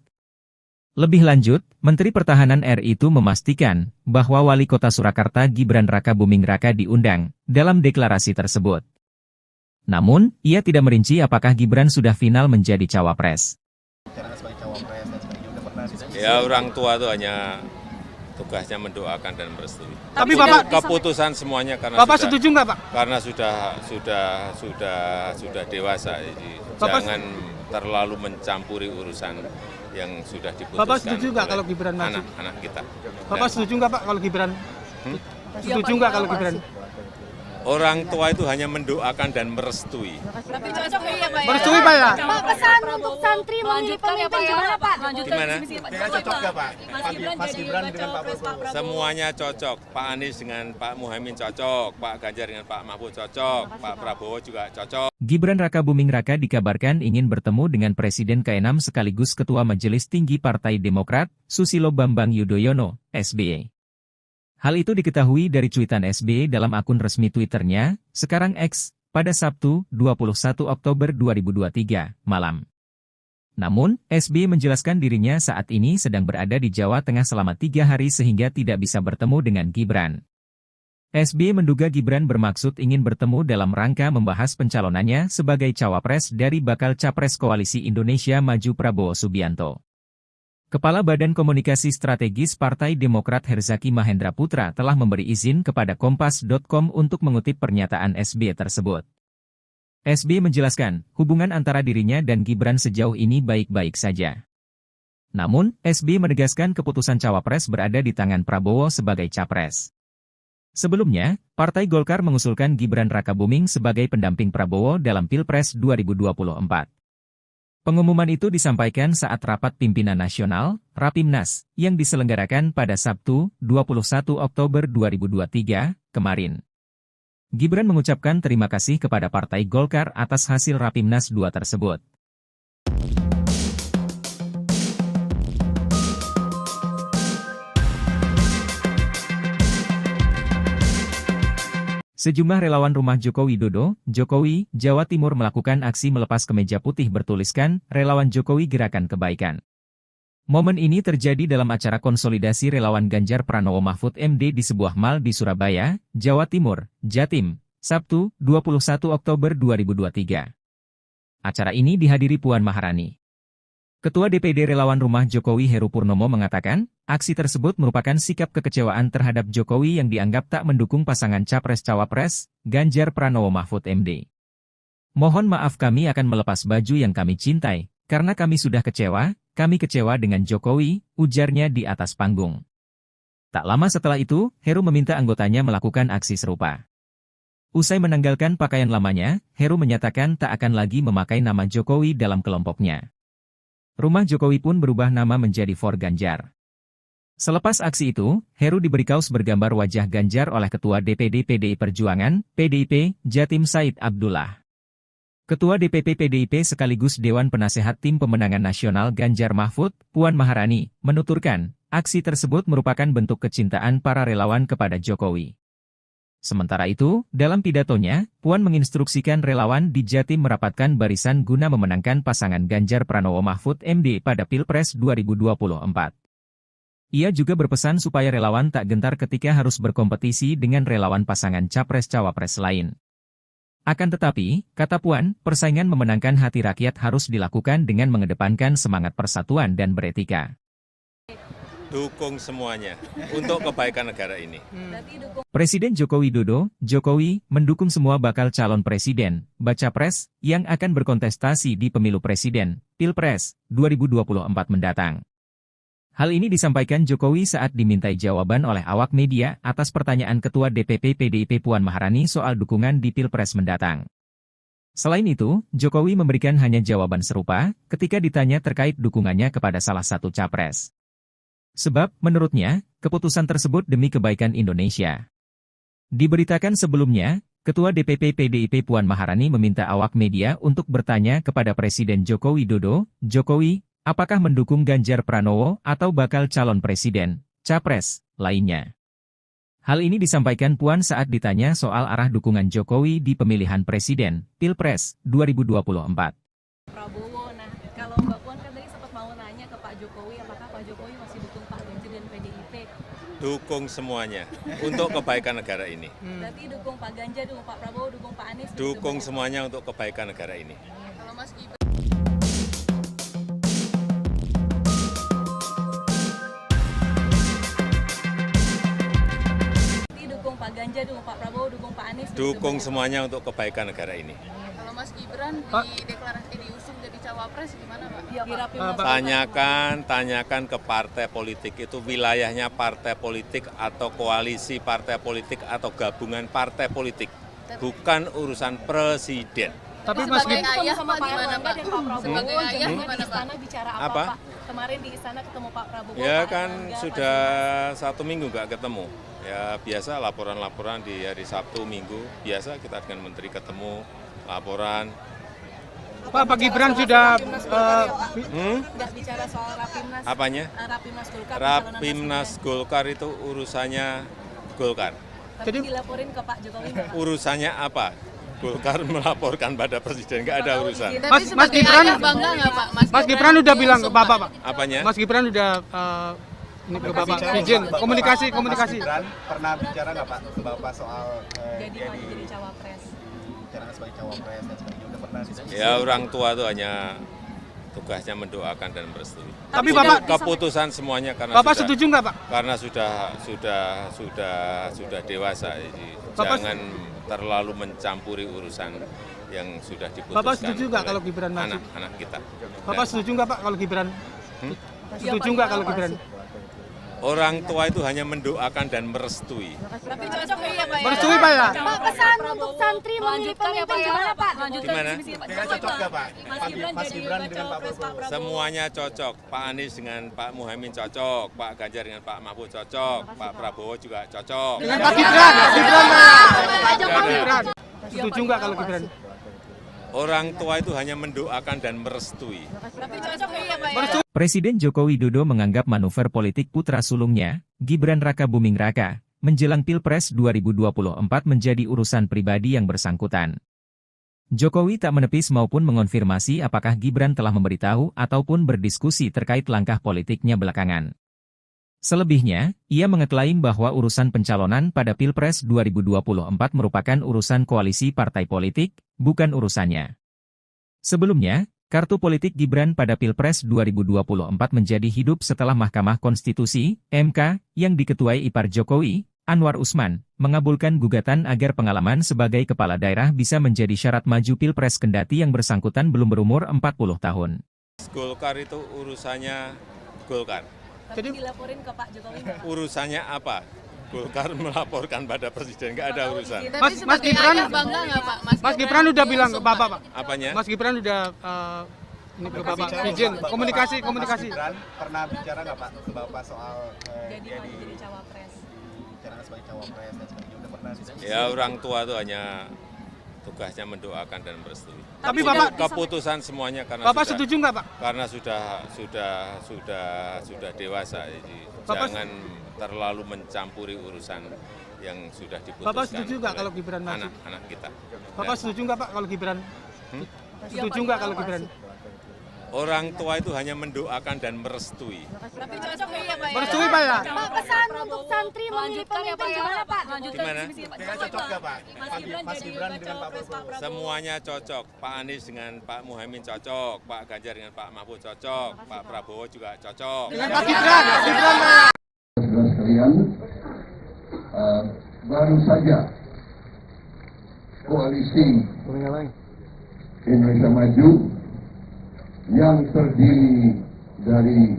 Lebih lanjut, Menteri Pertahanan RI itu memastikan bahwa Wali Kota Surakarta Gibran Rakabuming Raka diundang dalam deklarasi tersebut. Namun, ia tidak merinci apakah Gibran sudah final menjadi cawapres. Ya, orang tua itu hanya tugasnya mendoakan dan merestui. Tapi Bapak keputusan semuanya karena Bapak setuju nggak Pak? Karena sudah dewasa, jadi jangan terlalu mencampuri urusan yang sudah diputuskan. Bapak setuju nggak kalau Gibran maju? Anak-anak kita. Bapak setuju nggak Pak kalau Gibran? Setuju nggak kalau Gibran? Orang tua itu hanya mendoakan dan merestui. Tapi cocok ya Pak ya? Merestui Pak ya? Pak, pesan untuk santri memilih pemimpin gimana Pak? Gimana? Cocok nggak Pak? Mas Gibran jadi dengan Pak cawapres Pak Prabowo. Semuanya cocok. Pak Anies dengan Pak Muhaimin cocok, Pak Ganjar dengan Pak Mahfud cocok, Pak Prabowo juga cocok. Gibran Rakabuming Raka dikabarkan ingin bertemu dengan Presiden ke-6 sekaligus Ketua Majelis Tinggi Partai Demokrat, Susilo Bambang Yudhoyono, SBY. Hal itu diketahui dari cuitan SBY dalam akun resmi Twitternya, sekarang X, pada Sabtu, 21 Oktober 2023, malam. Namun, SBY menjelaskan dirinya saat ini sedang berada di Jawa Tengah selama 3 hari sehingga tidak bisa bertemu dengan Gibran. SBY menduga Gibran bermaksud ingin bertemu dalam rangka membahas pencalonannya sebagai cawapres dari bakal capres Koalisi Indonesia Maju Prabowo Subianto. Kepala Badan Komunikasi Strategis Partai Demokrat Herzaki Mahendra Putra telah memberi izin kepada Kompas.com untuk mengutip pernyataan SBY tersebut. SBY menjelaskan, hubungan antara dirinya dan Gibran sejauh ini baik-baik saja. Namun, SBY menegaskan keputusan cawapres berada di tangan Prabowo sebagai capres. Sebelumnya, Partai Golkar mengusulkan Gibran Rakabuming sebagai pendamping Prabowo dalam Pilpres 2024. Pengumuman itu disampaikan saat rapat pimpinan nasional, Rapimnas, yang diselenggarakan pada Sabtu, 21 Oktober 2023, kemarin. Gibran mengucapkan terima kasih kepada Partai Golkar atas hasil Rapimnas 2 tersebut. Sejumlah relawan rumah Joko Widodo, Jokowi, Jawa Timur melakukan aksi melepas kemeja putih bertuliskan, Relawan Jokowi Gerakan Kebaikan. Momen ini terjadi dalam acara konsolidasi relawan Ganjar Pranowo Mahfud MD di sebuah mal di Surabaya, Jawa Timur, Jatim, Sabtu, 21 Oktober 2023. Acara ini dihadiri Puan Maharani. Ketua DPD Relawan Rumah Jokowi Heru Purnomo mengatakan, aksi tersebut merupakan sikap kekecewaan terhadap Jokowi yang dianggap tak mendukung pasangan Capres-Cawapres, Ganjar Pranowo Mahfud MD. Mohon maaf kami akan melepas baju yang kami cintai, karena kami sudah kecewa, kami kecewa dengan Jokowi, ujarnya di atas panggung. Tak lama setelah itu, Heru meminta anggotanya melakukan aksi serupa. Usai menanggalkan pakaian lamanya, Heru menyatakan tak akan lagi memakai nama Jokowi dalam kelompoknya. Rumah Jokowi pun berubah nama menjadi For Ganjar. Selepas aksi itu, Heru diberi kaos bergambar wajah Ganjar oleh Ketua DPD PDI Perjuangan, PDIP, Jatim Said Abdullah. Ketua DPP PDIP sekaligus Dewan Penasehat Tim Pemenangan Nasional Ganjar Mahfud, Puan Maharani, menuturkan, aksi tersebut merupakan bentuk kecintaan para relawan kepada Jokowi. Sementara itu, dalam pidatonya, Puan menginstruksikan relawan di Jatim merapatkan barisan guna memenangkan pasangan Ganjar Pranowo Mahfud MD pada Pilpres 2024. Ia juga berpesan supaya relawan tak gentar ketika harus berkompetisi dengan relawan pasangan Capres-Cawapres lain. Akan tetapi, kata Puan, persaingan memenangkan hati rakyat harus dilakukan dengan mengedepankan semangat persatuan dan beretika. Dukung semuanya untuk kebaikan negara ini. Presiden Joko Widodo, Jokowi, mendukung semua bakal calon presiden, baca pres, yang akan berkontestasi di pemilu presiden, Pilpres, 2024 mendatang. Hal ini disampaikan Jokowi saat dimintai jawaban oleh awak media atas pertanyaan Ketua DPP PDIP Puan Maharani soal dukungan di Pilpres mendatang. Selain itu, Jokowi memberikan hanya jawaban serupa ketika ditanya terkait dukungannya kepada salah satu capres. Sebab, menurutnya, keputusan tersebut demi kebaikan Indonesia. Diberitakan sebelumnya, Ketua DPP PDIP Puan Maharani meminta awak media untuk bertanya kepada Presiden Joko Widodo, Jokowi, apakah mendukung Ganjar Pranowo atau bakal calon presiden, capres, lainnya. Hal ini disampaikan Puan saat ditanya soal arah dukungan Jokowi di pemilihan presiden, Pilpres, 2024. Prabowo, nah kalau Mbak Puan kan tadi sempat mau nanya ke Pak Jokowi, apakah Pak Jokowi masih dukung Pak Ganjar dan PDIP? Dukung semuanya untuk kebaikan negara ini. Berarti dukung Pak Ganjar, dukung Pak Prabowo, dukung Pak Anies? Dukung semuanya untuk kebaikan negara ini. Kalau Mas Gibran dukung Pak Ganjar, dukung Pak Prabowo, dukung Pak Anies? Dukung semuanya untuk kebaikan negara ini. Kalau Mas Gibran diusung jadi cawapres gimana Pak? Tanyakan ke partai politik itu wilayahnya partai politik atau koalisi partai politik atau gabungan partai politik, bukan urusan presiden. Tapi Mas sebagai Gibran ayah sama Pak Erlangga dan Pak Prabowo Sebagai ayah jangan gimana, di istana bicara apa, Apa? Pak? Kemarin di istana ketemu Pak Prabowo. Ya Pak kan Erlangga, sudah Pak 1 minggu nggak ketemu. Ya biasa laporan-laporan di hari Sabtu, Minggu. Biasa kita dengan Menteri ketemu, laporan. Pak Gibran sudah nggak bicara soal Rapimnas. Apanya? Rapimnas Golkar. Rapimnas Golkar itu urusannya Golkar. Jadi dilaporin ke Pak Jokowi nggak, Pak? Urusannya apa? Golkar melaporkan pada presiden, nggak ada urusan. Tapi Mas sebagai Gibran- ayah bangga nggak Pak? Mas Gibran udah bilang ke Bapak, Pak. Apanya? Mas Gibran udah ini ke Bapak izin komunikasi. Mas Gibran pernah bicara nggak Pak ke Bapak soal Jadi dia maju jadi cawapres. dibicarakan sebagai cawapres dan sebagainya, udah pernah diskusi? Ya orang tua itu hanya tugasnya mendoakan dan merestui. Tapi Bapak Keputusan semuanya karena Bapak sudah, setuju nggak, Pak? karena sudah dewasa. Jadi Bapak jangan terlalu mencampuri urusan yang sudah diputuskan. Bapak setuju nggak oleh kalau Gibran maju? anak-anak kita? Bapak setuju nggak, Pak, kalau Gibran? Setuju nggak kalau Gibran? Orang tua itu hanya mendoakan dan merestui. Tapi cocok ya Pak ya? Merestui, Pak ya? Pak, pesan untuk santri memilih pemimpin gimana, Pak? Melanjutkan Gimana? visi misi Pak Kayaknya Jokowi, cocok nggak, Pak? Mas Gibran jadi dengan Pak cawapres Pak Prabowo. Semuanya cocok. Pak Anies dengan Pak Muhaimin cocok, Pak Ganjar dengan Pak Mahfud cocok, Pak Prabowo juga cocok. Dengan Pak Gibran, Pak Jokowi. Gibran. Setuju nggak kalau Gibran? Orang tua itu hanya mendoakan dan merestui. Tapi cocok ya Pak ya? Merestui. Presiden Joko Widodo menganggap manuver politik putra sulungnya, Gibran Rakabuming Raka, menjelang Pilpres 2024 menjadi urusan pribadi yang bersangkutan. Jokowi tak menepis maupun mengonfirmasi apakah Gibran telah memberitahu ataupun berdiskusi terkait langkah politiknya belakangan. Selebihnya, ia mengeklaim bahwa urusan pencalonan pada Pilpres 2024 merupakan urusan koalisi partai politik, bukan urusannya. Sebelumnya, kartu politik Gibran pada Pilpres 2024 menjadi hidup setelah Mahkamah Konstitusi, MK, yang diketuai ipar Jokowi, Anwar Usman, mengabulkan gugatan agar pengalaman sebagai kepala daerah bisa menjadi syarat maju Pilpres kendati yang bersangkutan belum berumur 40 tahun. Golkar itu urusannya Golkar. Tapi dilaporin ke Pak Jokowi nggak, Pak? Urusannya apa? Golkar melaporkan pada presiden, nggak ada urusan. Tapi sebagai Gibran- ayah bangga nggak Pak? Mas Gibran udah bilang ke Bapak, Pak. Apanya? Mas Gibran udah ini ke Bapak izin komunikasi. Mas Gibran pernah bicara nggak Pak ke Bapak soal Jadi dia maju jadi cawapres. dibicarakan sebagai cawapres dan sebagainya, udah pernah diskusi? Ya orang tua itu hanya tugasnya mendoakan dan merestui. Tapi Bapak Keputusan semuanya karena Bapak sudah, setuju nggak, Pak? karena sudah dewasa. Jadi Bapak- jangan terlalu mencampuri urusan yang sudah diputuskan. Bapak setuju nggak oleh kalau Gibran maju? anak-anak kita? Bapak setuju nggak, Pak, kalau Gibran? Setuju nggak kalau Gibran? Orang tua itu hanya mendoakan dan merestui. Tapi cocok ya Pak ya? Merestui, Pak ya? Pak, pesan untuk santri memilih Melanjutkan ya pemimpin Pak ya? gimana, Pak? Melanjutkan Gimana? visi misi Pak Kayaknya Jokowi, cocok nggak, Pak? Mas Gibran jadi dengan Pak cawapres Pak Prabowo. Semuanya cocok. Pak Anies dengan Pak Muhaimin cocok, Pak Ganjar dengan Pak Mahfud cocok, Pak Prabowo juga cocok. Dengan Pak Gibran, Pak. Saudara sekalian, baru saja koalisi Indonesia Maju yang terdiri dari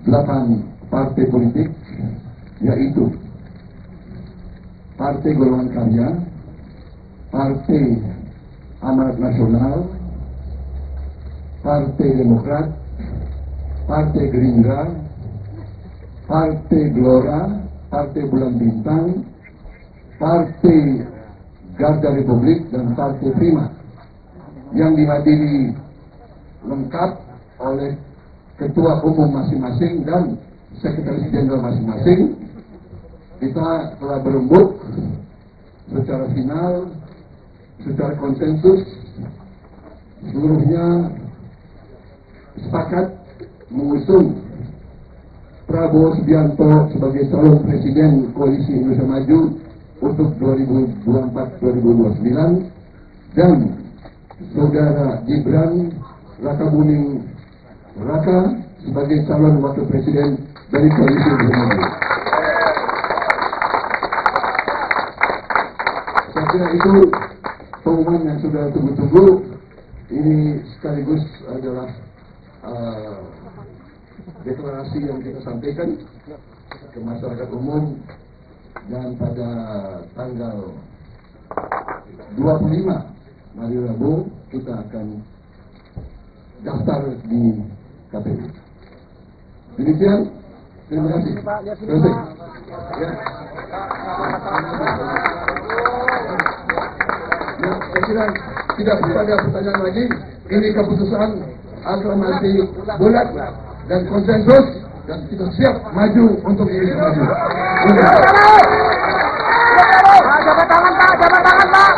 8 partai politik, yaitu Partai Golongan Karya, Partai Amanat Nasional, Partai Demokrat, Partai Gerindra, Partai Gelora, Partai Bulan Bintang, Partai Garda Republik, dan Partai Prima, yang dihadiri lengkap oleh ketua umum masing-masing dan sekretaris jenderal masing-masing. Kita telah berembuk secara final, secara konsensus, seluruhnya sepakat mengusung Prabowo Subianto sebagai calon presiden Koalisi Indonesia Maju untuk 2024-2029 dan Saudara Gibran Rakabuming Raka sebagai calon wakil presiden dari Koalisi Indonesia Maju. Saya kira itu pengumuman yang sudah tunggu-tunggu. Ini sekaligus adalah deklarasi yang kita sampaikan ke masyarakat umum, dan pada tanggal 25 hari Rabu kita akan daftar di KPU. Demikian, terima kasih. Selesai. Ya. Ya, saya kira tidak ada pertanyaan lagi. Ini keputusan aklamasi bulat dan konsensus, dan kita siap maju untuk ini maju. Jabat tangan Pak, jabat tangan Pak.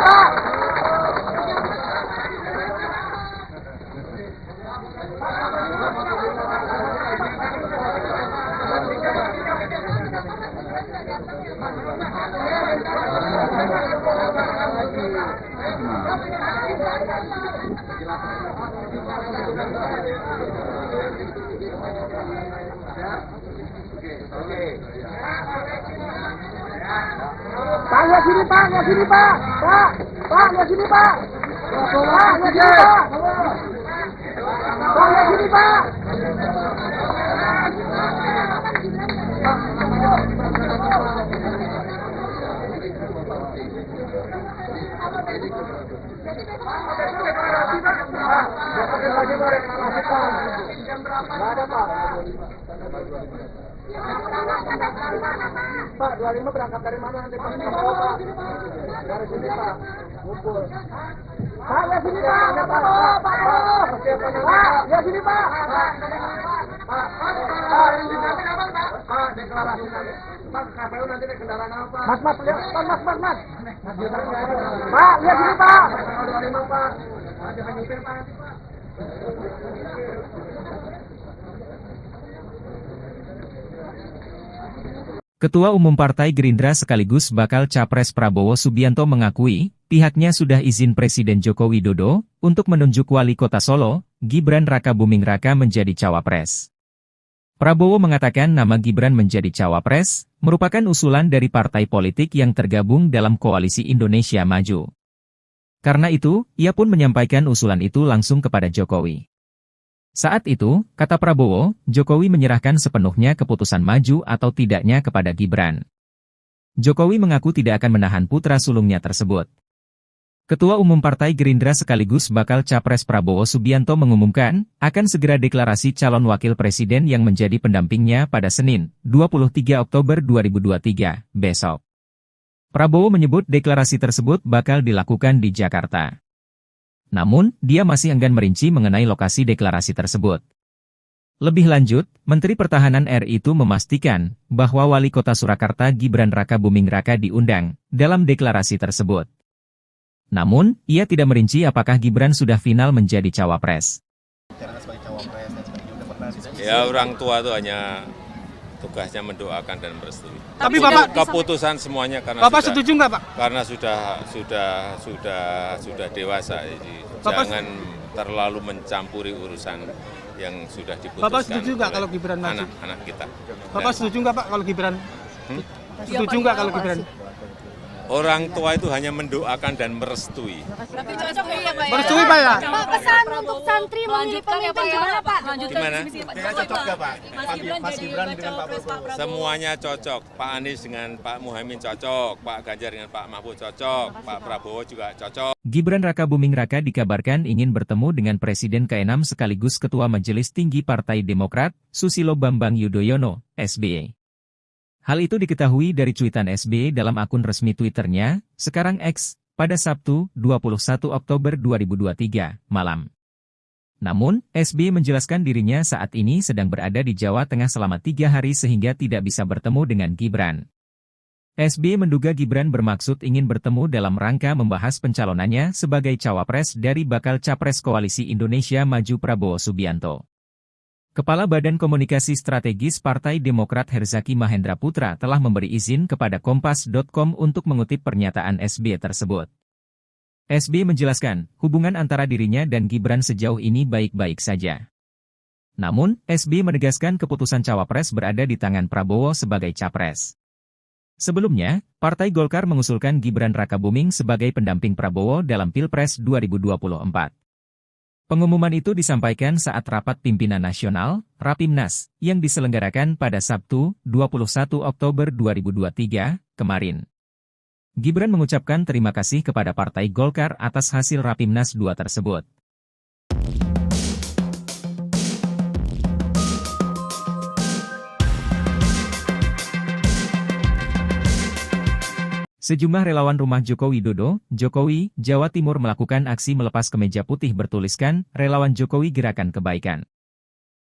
Pak, lihat sini Pak, lihat sini Pak. Pak, lihat sini Pak. Pak, lihat sini Pak. Pak, lihat sini Pak. Pak, 25 berangkat dari mana nanti Pak? Dari sini Pak, ngumpul. Pak, lihat sini Pak, Pak, lihat sini Pak. Pak, deklarasi nanti. Pak, KPU nanti naik kendaraan apa? Mas, lihat, Mas. Pak, lihat sini Pak. 25 Pak. Jangan nyupir Pak nanti Pak. Ketua Umum Partai Gerindra sekaligus bakal Capres Prabowo Subianto mengakui, pihaknya sudah izin Presiden Joko Widodo untuk menunjuk Wali Kota Solo, Gibran Rakabuming Raka menjadi cawapres. Prabowo mengatakan nama Gibran menjadi cawapres merupakan usulan dari partai politik yang tergabung dalam Koalisi Indonesia Maju. Karena itu, ia pun menyampaikan usulan itu langsung kepada Jokowi. Saat itu, kata Prabowo, Jokowi menyerahkan sepenuhnya keputusan maju atau tidaknya kepada Gibran. Jokowi mengaku tidak akan menahan putra sulungnya tersebut. Ketua Umum Partai Gerindra sekaligus bakal Capres Prabowo Subianto mengumumkan, akan segera deklarasi calon wakil presiden yang menjadi pendampingnya pada Senin, 23 Oktober 2023, besok. Prabowo menyebut deklarasi tersebut bakal dilakukan di Jakarta. Namun, dia masih enggan merinci mengenai lokasi deklarasi tersebut. Lebih lanjut, Menteri Pertahanan RI itu memastikan bahwa Wali Kota Surakarta Gibran Rakabuming Raka diundang dalam deklarasi tersebut. Namun, ia tidak merinci apakah Gibran sudah final menjadi cawapres. Ya, orang tua itu hanya tugasnya mendoakan dan merestui. Tapi Bapak keputusan semuanya karena Bapak sudah, setuju nggak Pak? Karena sudah dewasa, jadi jangan terlalu mencampuri urusan yang sudah diputuskan. Bapak setuju nggak kalau Gibran maju? Anak-anak kita. Bapak setuju nggak Pak kalau Gibran? Setuju nggak kalau Gibran? Orang tua itu hanya mendoakan dan merestui. Tapi cocok ya Pak ya? Merestui Pak ya? Pak, pesan untuk santri memilih pemimpin gimana Pak? Gimana? Cocok nggak Pak? Mas Gibran dengan Pak Prabowo. Semuanya cocok. Pak Anies dengan Pak Muhaimin cocok. Pak Ganjar dengan Pak Mahfud cocok. Pak Prabowo juga cocok. Gibran Rakabuming Raka dikabarkan ingin bertemu dengan Presiden ke-6 sekaligus Ketua Majelis Tinggi Partai Demokrat, Susilo Bambang Yudhoyono, SBY. Hal itu diketahui dari cuitan SBY dalam akun resmi Twitternya, sekarang X, pada Sabtu, 21 Oktober 2023, malam. Namun, SBY menjelaskan dirinya saat ini sedang berada di Jawa Tengah selama 3 hari sehingga tidak bisa bertemu dengan Gibran. SBY menduga Gibran bermaksud ingin bertemu dalam rangka membahas pencalonannya sebagai cawapres dari bakal Capres Koalisi Indonesia Maju Prabowo Subianto. Kepala Badan Komunikasi Strategis Partai Demokrat Herzaki Mahendra Putra telah memberi izin kepada Kompas.com untuk mengutip pernyataan SBY tersebut. SBY menjelaskan, hubungan antara dirinya dan Gibran sejauh ini baik-baik saja. Namun, SBY menegaskan keputusan cawapres berada di tangan Prabowo sebagai capres. Sebelumnya, Partai Golkar mengusulkan Gibran Rakabuming sebagai pendamping Prabowo dalam Pilpres 2024. Pengumuman itu disampaikan saat rapat pimpinan nasional, Rapimnas, yang diselenggarakan pada Sabtu, 21 Oktober 2023, kemarin. Gibran mengucapkan terima kasih kepada Partai Golkar atas hasil Rapimnas 2 tersebut. Sejumlah relawan rumah Joko Widodo, Jokowi, Jawa Timur melakukan aksi melepas kemeja putih bertuliskan, Relawan Jokowi Gerakan Kebaikan.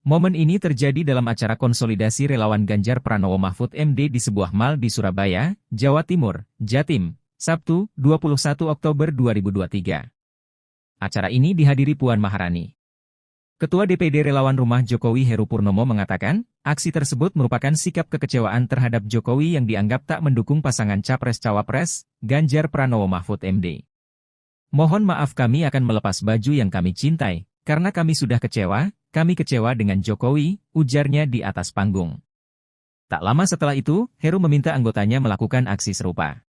Momen ini terjadi dalam acara konsolidasi relawan Ganjar Pranowo Mahfud MD di sebuah mal di Surabaya, Jawa Timur, Jatim, Sabtu, 21 Oktober 2023. Acara ini dihadiri Puan Maharani. Ketua DPD Relawan Rumah Jokowi Heru Purnomo mengatakan, aksi tersebut merupakan sikap kekecewaan terhadap Jokowi yang dianggap tak mendukung pasangan Capres-Cawapres, Ganjar Pranowo Mahfud MD. Mohon maaf kami akan melepas baju yang kami cintai, karena kami sudah kecewa dengan Jokowi, ujarnya di atas panggung. Tak lama setelah itu, Heru meminta anggotanya melakukan aksi serupa.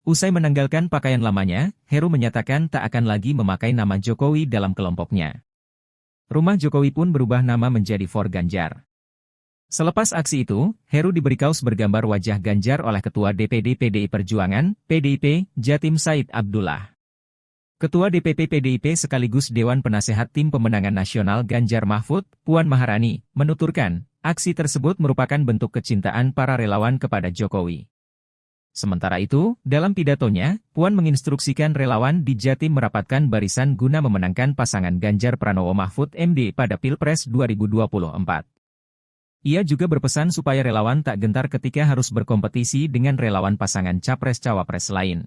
Usai menanggalkan pakaian lamanya, Heru menyatakan tak akan lagi memakai nama Jokowi dalam kelompoknya. Rumah Jokowi pun berubah nama menjadi For Ganjar. Selepas aksi itu, Heru diberi kaos bergambar wajah Ganjar oleh Ketua DPD PDI Perjuangan, PDIP, Jatim Said Abdullah. Ketua DPP PDIP sekaligus Dewan Penasehat Tim Pemenangan Nasional Ganjar Mahfud, Puan Maharani, menuturkan, aksi tersebut merupakan bentuk kecintaan para relawan kepada Jokowi. Sementara itu, dalam pidatonya, Puan menginstruksikan relawan di Jatim merapatkan barisan guna memenangkan pasangan Ganjar Pranowo Mahfud MD pada Pilpres 2024. Ia juga berpesan supaya relawan tak gentar ketika harus berkompetisi dengan relawan pasangan Capres-Cawapres lain.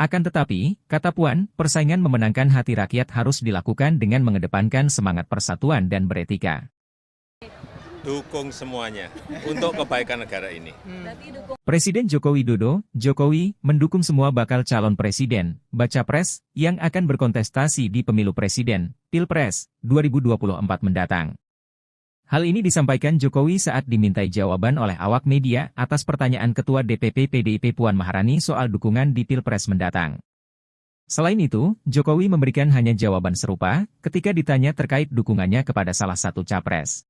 Akan tetapi, kata Puan, persaingan memenangkan hati rakyat harus dilakukan dengan mengedepankan semangat persatuan dan beretika. Dukung semuanya untuk kebaikan negara ini. Presiden Joko Widodo, Jokowi, mendukung semua bakal calon presiden, baca pres, yang akan berkontestasi di pemilu presiden, Pilpres, 2024 mendatang. Hal ini disampaikan Jokowi saat dimintai jawaban oleh awak media atas pertanyaan Ketua DPP PDIP Puan Maharani soal dukungan di Pilpres mendatang. Selain itu, Jokowi memberikan hanya jawaban serupa ketika ditanya terkait dukungannya kepada salah satu capres.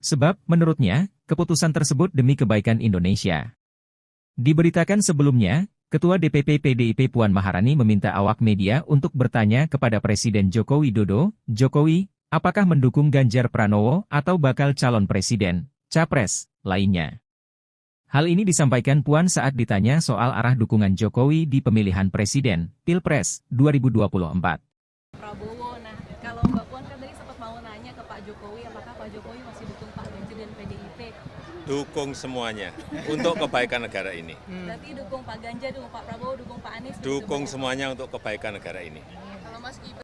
Sebab, menurutnya, keputusan tersebut demi kebaikan Indonesia. Diberitakan sebelumnya, Ketua DPP PDIP Puan Maharani meminta awak media untuk bertanya kepada Presiden Joko Widodo, Jokowi, apakah mendukung Ganjar Pranowo atau bakal calon presiden, capres, lainnya. Hal ini disampaikan Puan saat ditanya soal arah dukungan Jokowi di pemilihan presiden, Pilpres, 2024. Prabowo, nah kalau Mbak Puan kan tadi sempat mau nanya ke Pak Jokowi, apakah Pak Jokowi masih dukung Pak Ganjar dan PDIP? Dukung semuanya untuk kebaikan negara ini. Berarti dukung Pak Ganjar, dukung Pak Prabowo, dukung Pak Anies? Dukung semuanya untuk kebaikan negara ini. Kalau Mas Gibran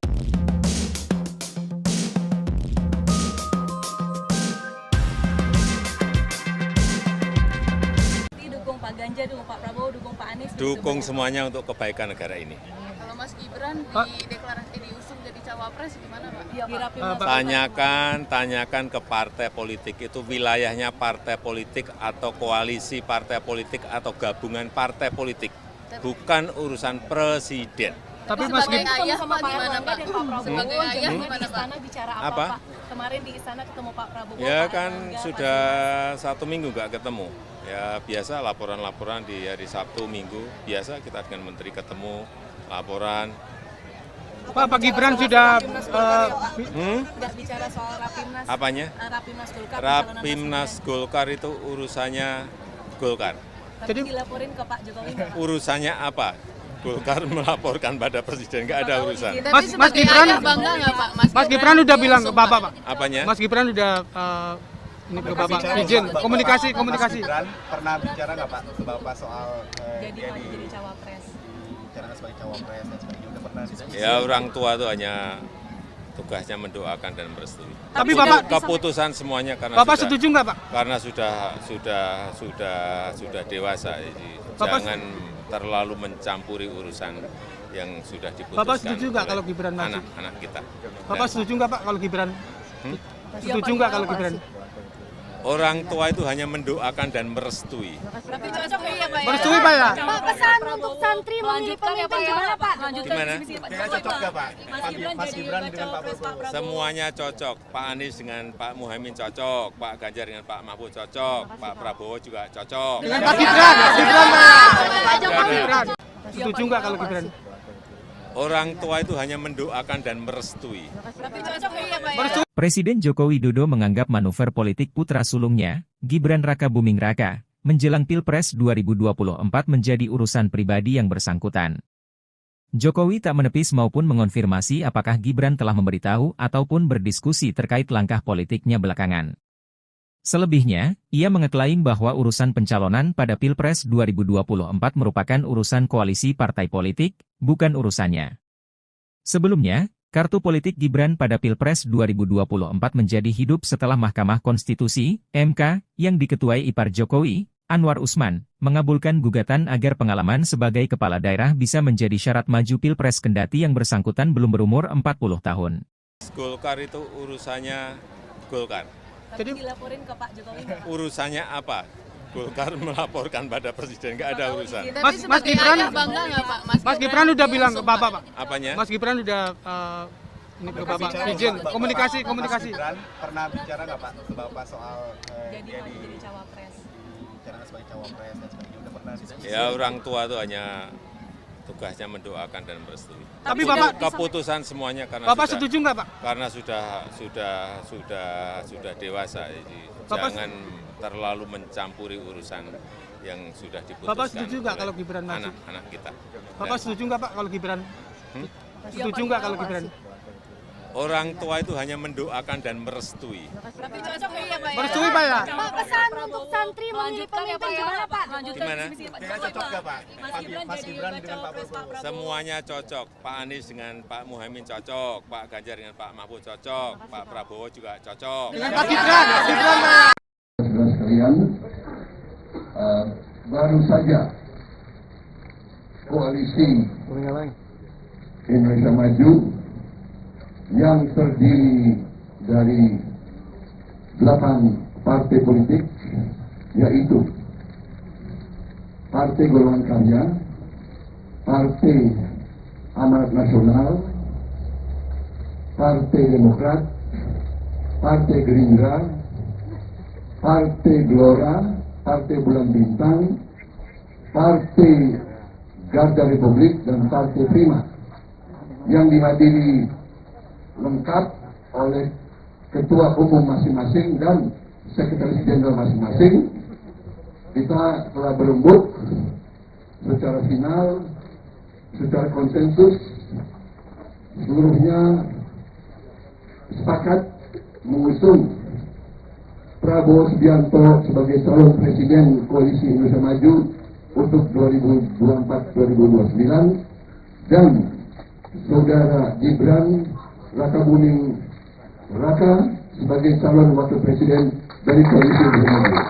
Pak Ganjar, dukung Pak Prabowo, dukung Pak Anies? Dukung semuanya untuk kebaikan negara ini. Kalau Mas Gibran diusung jadi cawapres gimana Pak? Ya, Tanyakan ke partai politik itu wilayahnya partai politik atau koalisi partai politik atau gabungan partai politik, bukan urusan presiden. Tapi Mas Gibran sama Pak Erlangga dan Pak Prabowo di istana bicara apa Pak? Kemarin di istana ketemu Pak Prabowo. Ya kan sudah 1 minggu nggak ketemu. Ya biasa laporan-laporan di hari Sabtu, Minggu, biasa kita dengan Menteri ketemu, laporan. Pak Gibran sudah nggak bicara soal Rapimnas. Apanya? Rapimnas Golkar. Rapimnas Golkar itu urusannya Golkar. Jadi dilaporin ke Pak Jokowi. Urusannya apa? Golkar melaporkan pada presiden, nggak ada urusan. Mas Gibran bangga nggak Pak? Mas Gibran udah bilang ke Bapak Pak. Apanya? Mas Gibran udah ini ke Bapak izin komunikasi. Mas Gibran pernah bicara nggak Pak ke Bapak soal jadi cawapres? Bicara sebagai cawapres dan sebagainya udah pernah disebut. Ya orang tua itu hanya tugasnya mendoakan dan merestui. Tapi Bapak keputusan semuanya karena Bapak setuju nggak Pak? Karena sudah dewasa, jadi jangan terlalu mencampuri urusan yang sudah diputuskan. Bapak setuju nggak kalau Gibran maju? Anak-anak kita. Bapak setuju nggak Pak kalau Gibran? Setuju nggak kalau Gibran? Orang tua itu hanya mendoakan dan merestui. Tapi cocok ya Pak ya? Merestui Pak ya? Pak, pesan untuk santri memilih pemimpin gimana Pak? Gimana? Kira cocok nggak Pak? Mas Gibran dengan Pak Prabowo. Semuanya cocok. Pak Anies dengan Pak Muhaimin cocok, Pak Ganjar dengan Pak Mahfud cocok, Pak Prabowo juga cocok. Dengan Pak Gibran, Gibran Pak Jokowi. Gibran. Setuju nggak kalau Gibran? Orang tua itu hanya mendoakan dan merestui. Tapi cocok ya Pak ya? Presiden Joko Widodo menganggap manuver politik putra sulungnya, Gibran Raka Buming Raka, menjelang Pilpres 2024 menjadi urusan pribadi yang bersangkutan. Jokowi tak menepis maupun mengonfirmasi apakah Gibran telah memberitahu ataupun berdiskusi terkait langkah politiknya belakangan. Selebihnya, ia mengeklaim bahwa urusan pencalonan pada Pilpres 2024 merupakan urusan koalisi partai politik, bukan urusannya. Sebelumnya, kartu politik Gibran pada Pilpres 2024 menjadi hidup setelah Mahkamah Konstitusi, MK, yang diketuai ipar Jokowi, Anwar Usman, mengabulkan gugatan agar pengalaman sebagai kepala daerah bisa menjadi syarat maju Pilpres kendati yang bersangkutan belum berumur 40 tahun. Golkar itu urusannya Golkar. Tapi dilaporin ke Pak Jokowi nggak? Urusannya apa? Golkar melaporkan pada presiden, nggak ada urusan. Mas Gibran, Bangga nggak Pak? Mas Gibran udah bilang ke Bapak Pak. Apanya? Mas Gibran udah ini ke Bapak izin komunikasi. Mas Gibran pernah bicara nggak Pak ke Bapak soal Jadi mau jadi cawapres. bicara sebagai cawapres dan sebagainya, udah pernah diskusi? Ya orang tua itu hanya tugasnya mendoakan dan merestui. Tapi Bapak, Keputusan semuanya karena Bapak sudah, setuju nggak Pak? karena sudah dewasa, jadi Bapak- jangan terlalu mencampuri urusan yang sudah diputuskan. Bapak setuju nggak oleh kalau Gibran maju? anak-anak kita? Bapak setuju nggak Pak kalau Gibran? Setuju nggak kalau Gibran? Orang tua itu hanya mendoakan dan merestui. Tapi cocok ya Pak ya? Merestui Pak ya? Pak, pesan untuk santri memilih pemimpin gimana Pak? Gimana? Kira cocok nggak Pak? Mas Gibran dengan Pak Prabowo. Semuanya cocok. Pak Anies dengan Pak Muhaimin cocok, Pak Ganjar dengan Pak Mahfud cocok, Pak Prabowo juga cocok. Dengan Pak Gibran, Gibran Pak ya? Saudara sekalian, baru saja koalisi Indonesia Maju yang terdiri dari 8 partai politik, yaitu Partai Golongan Karya, Partai Amanat Nasional, Partai Demokrat, Partai Gerindra, Partai Gelora, Partai Bulan Bintang, Partai Garda Republik, dan Partai Prima, yang dihadiri lengkap oleh ketua umum masing-masing dan sekretaris jenderal masing-masing. Kita telah berembuk secara final, secara konsensus, seluruhnya sepakat mengusung Prabowo Subianto sebagai calon presiden Koalisi Indonesia Maju untuk 2024-2029 dan saudara Gibran Raka Buming Raka sebagai calon wakil presiden dari Koalisi Indonesia Maju.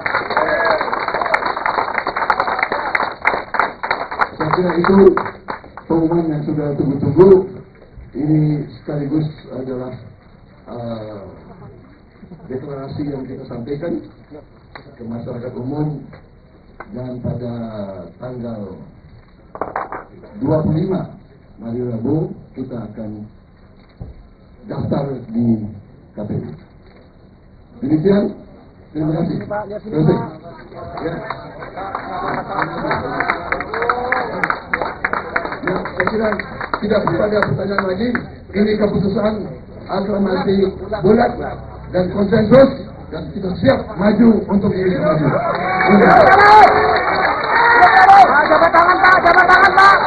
Saya kira itu pengumuman yang sudah tunggu-tunggu. Ini sekaligus adalah deklarasi yang kita sampaikan ke masyarakat umum, dan pada tanggal 25 hari Rabu kita akan daftar di KPU. Demikian, terima kasih. Terima kasih. Ya. Ya, saya kira tidak ada pertanyaan lagi. Ini keputusan aklamasi bulat dan konsensus, dan kita siap maju untuk Indonesia Maju. Jabat tangan Pak, jabat tangan Pak.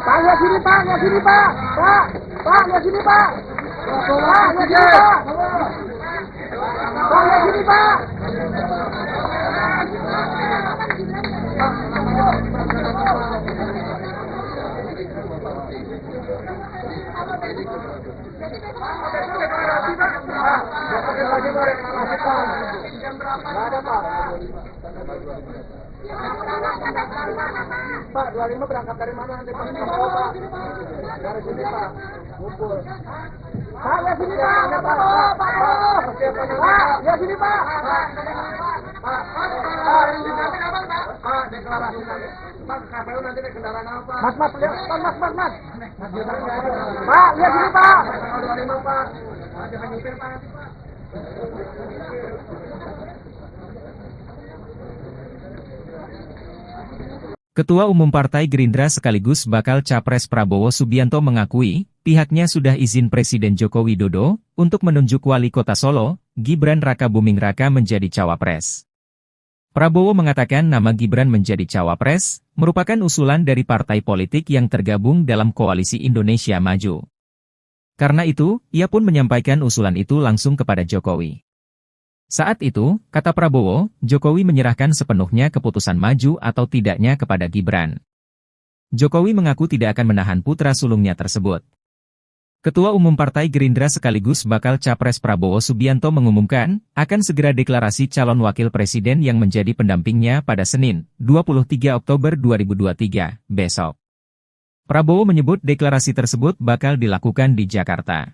Pak, lihat sini Pak, lihat sini Pak. Pak, lihat sini Pak. Pak, lihat sini Pak. Pak, lihat sini Pak. Pak, 25 berangkat dari mana nanti Pak? Dari sini Pak, ngumpul. Pak, lihat sini Pak, Pak, lihat sini Pak. Pak, deklarasi nanti. Pak, KPU nanti naik kendaraan apa? Mas, lihat, Mas. Pak, lihat sini Pak. 25 Pak. Jangan nyupir Pak nanti Pak. Ketua Umum Partai Gerindra sekaligus bakal Capres Prabowo Subianto mengakui, pihaknya sudah izin Presiden Joko Widodo untuk menunjuk Wali Kota Solo, Gibran Rakabuming Raka menjadi cawapres. Prabowo mengatakan nama Gibran menjadi cawapres merupakan usulan dari partai politik yang tergabung dalam Koalisi Indonesia Maju. Karena itu, ia pun menyampaikan usulan itu langsung kepada Jokowi. Saat itu, kata Prabowo, Jokowi menyerahkan sepenuhnya keputusan maju atau tidaknya kepada Gibran. Jokowi mengaku tidak akan menahan putra sulungnya tersebut. Ketua Umum Partai Gerindra sekaligus bakal Capres Prabowo Subianto mengumumkan, akan segera deklarasi calon wakil presiden yang menjadi pendampingnya pada Senin, 23 Oktober 2023, besok. Prabowo menyebut deklarasi tersebut bakal dilakukan di Jakarta.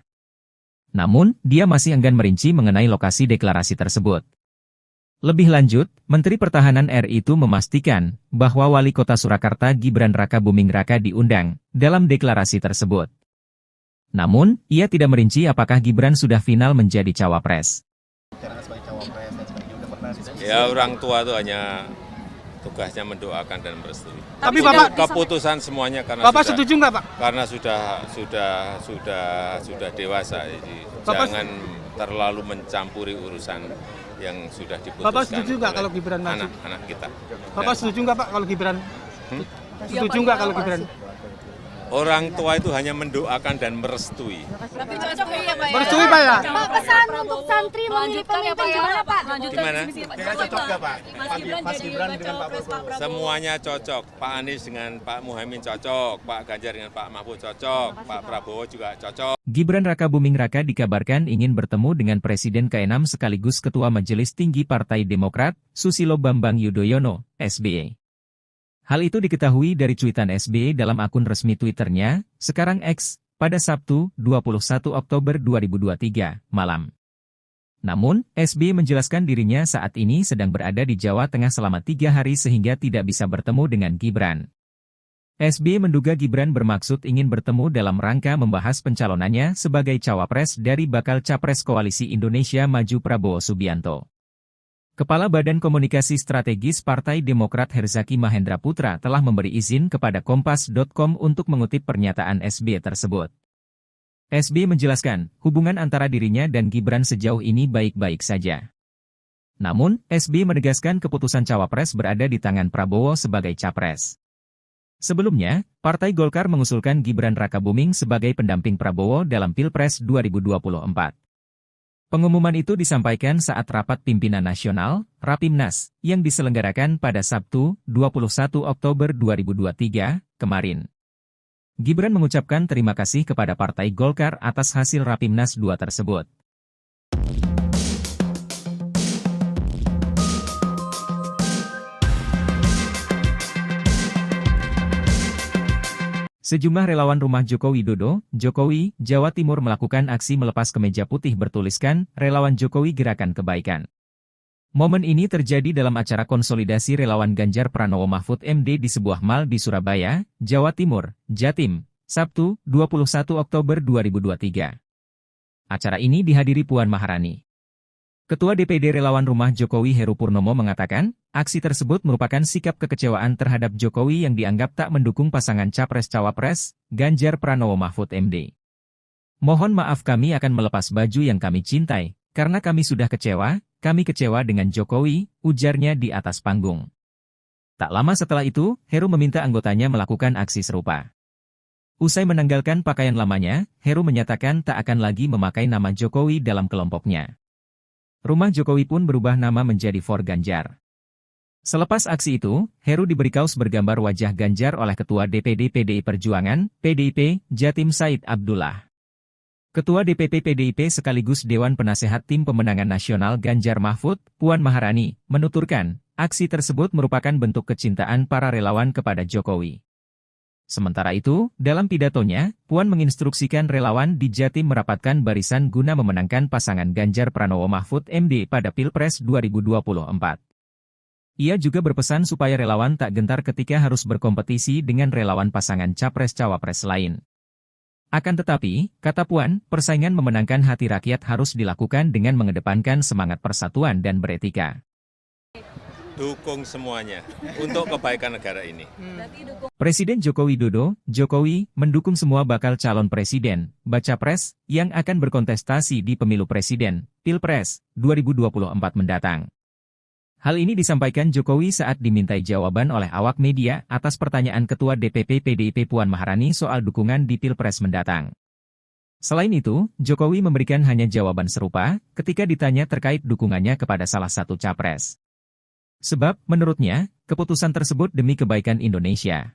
Namun, dia masih enggan merinci mengenai lokasi deklarasi tersebut. Lebih lanjut, Menteri Pertahanan RI itu memastikan bahwa Wali Kota Surakarta Gibran Rakabuming Raka diundang dalam deklarasi tersebut. Namun, ia tidak merinci apakah Gibran sudah final menjadi cawapres. Ya, orang tua itu hanya tugasnya mendoakan dan merestui. Tapi Bapak keputusan semuanya karena Bapak setuju nggak Pak? Karena sudah dewasa, jadi jangan terlalu mencampuri urusan yang sudah diputuskan. Bapak setuju nggak kalau Gibran maju? Anak-anak kita. Bapak setuju nggak Pak kalau Gibran? Setuju nggak kalau Gibran? Orang tua itu hanya mendoakan dan merestui. Tapi cocok ya Pak ya? Merestui Pak ya? Pak, pesan untuk santri memilih pemimpin gimana Pak? Gimana? Kira cocok nggak Pak? Mas Gibran dengan Pak Prabowo. Semuanya cocok. Pak Anies dengan Pak Muhaimin cocok. Pak Ganjar dengan Pak Mahfud cocok. Pak Prabowo juga cocok. Gibran Rakabuming Raka dikabarkan ingin bertemu dengan Presiden ke-6 sekaligus Ketua Majelis Tinggi Partai Demokrat, Susilo Bambang Yudhoyono, SBY. Hal itu diketahui dari cuitan SBY dalam akun resmi Twitternya, sekarang X, pada Sabtu, 21 Oktober 2023, malam. Namun, SBY menjelaskan dirinya saat ini sedang berada di Jawa Tengah selama 3 hari sehingga tidak bisa bertemu dengan Gibran. SBY menduga Gibran bermaksud ingin bertemu dalam rangka membahas pencalonannya sebagai cawapres dari bakal Capres Koalisi Indonesia Maju Prabowo Subianto. Kepala Badan Komunikasi Strategis Partai Demokrat Herzaki Mahendra Putra telah memberi izin kepada Kompas.com untuk mengutip pernyataan SBY tersebut. SBY menjelaskan, hubungan antara dirinya dan Gibran sejauh ini baik-baik saja. Namun, SBY menegaskan keputusan cawapres berada di tangan Prabowo sebagai capres. Sebelumnya, Partai Golkar mengusulkan Gibran Rakabuming sebagai pendamping Prabowo dalam Pilpres 2024. Pengumuman itu disampaikan saat rapat pimpinan nasional, Rapimnas, yang diselenggarakan pada Sabtu, 21 Oktober 2023, kemarin. Gibran mengucapkan terima kasih kepada Partai Golkar atas hasil Rapimnas 2 tersebut. Sejumlah relawan rumah Joko Widodo, Jokowi, Jawa Timur melakukan aksi melepas kemeja putih bertuliskan, Relawan Jokowi Gerakan Kebaikan. Momen ini terjadi dalam acara konsolidasi relawan Ganjar Pranowo Mahfud MD di sebuah mal di Surabaya, Jawa Timur, Jatim, Sabtu, 21 Oktober 2023. Acara ini dihadiri Puan Maharani. Ketua DPD Relawan Rumah Jokowi Heru Purnomo mengatakan, aksi tersebut merupakan sikap kekecewaan terhadap Jokowi yang dianggap tak mendukung pasangan Capres-Cawapres, Ganjar Pranowo Mahfud MD. Mohon maaf kami akan melepas baju yang kami cintai, karena kami sudah kami kecewa dengan Jokowi, ujarnya di atas panggung. Tak lama setelah itu, Heru meminta anggotanya melakukan aksi serupa. Usai menanggalkan pakaian lamanya, Heru menyatakan tak akan lagi memakai nama Jokowi dalam kelompoknya. Rumah Jokowi pun berubah nama menjadi For Ganjar. Selepas aksi itu, Heru diberi kaos bergambar wajah Ganjar oleh Ketua DPD PDI Perjuangan, PDIP, Jatim Said Abdullah. Ketua DPP PDIP sekaligus Dewan Penasehat Tim Pemenangan Nasional Ganjar Mahfud, Puan Maharani, menuturkan, aksi tersebut merupakan bentuk kecintaan para relawan kepada Jokowi. Sementara itu, dalam pidatonya, Puan menginstruksikan relawan di Jatim merapatkan barisan guna memenangkan pasangan Ganjar Pranowo Mahfud MD pada Pilpres 2024. Ia juga berpesan supaya relawan tak gentar ketika harus berkompetisi dengan relawan pasangan Capres-Cawapres lain. Akan tetapi, kata Puan, persaingan memenangkan hati rakyat harus dilakukan dengan mengedepankan semangat persatuan dan beretika. Dukung semuanya untuk kebaikan negara ini. Presiden Joko Widodo, Jokowi, mendukung semua bakal calon presiden, baca pres, yang akan berkontestasi di pemilu presiden, Pilpres, 2024 mendatang. Hal ini disampaikan Jokowi saat dimintai jawaban oleh awak media atas pertanyaan Ketua DPP PDIP Puan Maharani soal dukungan di Pilpres mendatang. Selain itu, Jokowi memberikan hanya jawaban serupa ketika ditanya terkait dukungannya kepada salah satu capres. Sebab, menurutnya, keputusan tersebut demi kebaikan Indonesia.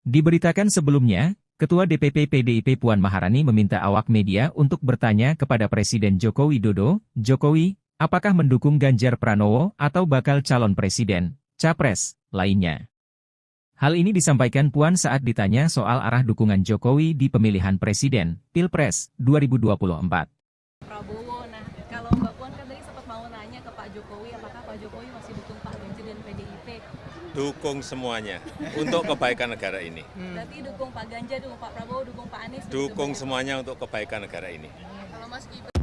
Diberitakan sebelumnya, Ketua DPP PDIP Puan Maharani meminta awak media untuk bertanya kepada Presiden Joko Widodo, Jokowi, apakah mendukung Ganjar Pranowo atau bakal calon presiden, capres, lainnya. Hal ini disampaikan Puan saat ditanya soal arah dukungan Jokowi di pemilihan presiden, Pilpres, 2024. Prabowo, nah kalau Mbak Puan kan tadi sempat mau nanya ke Pak Jokowi, apakah Pak Jokowi masih dukung Pak Ganjar dan PDIP? Dukung semuanya untuk kebaikan negara ini. Berarti dukung Pak Ganjar, dukung Pak Prabowo, dukung Pak Anies? Dukung semuanya untuk kebaikan negara ini. Kalau Mas Gibran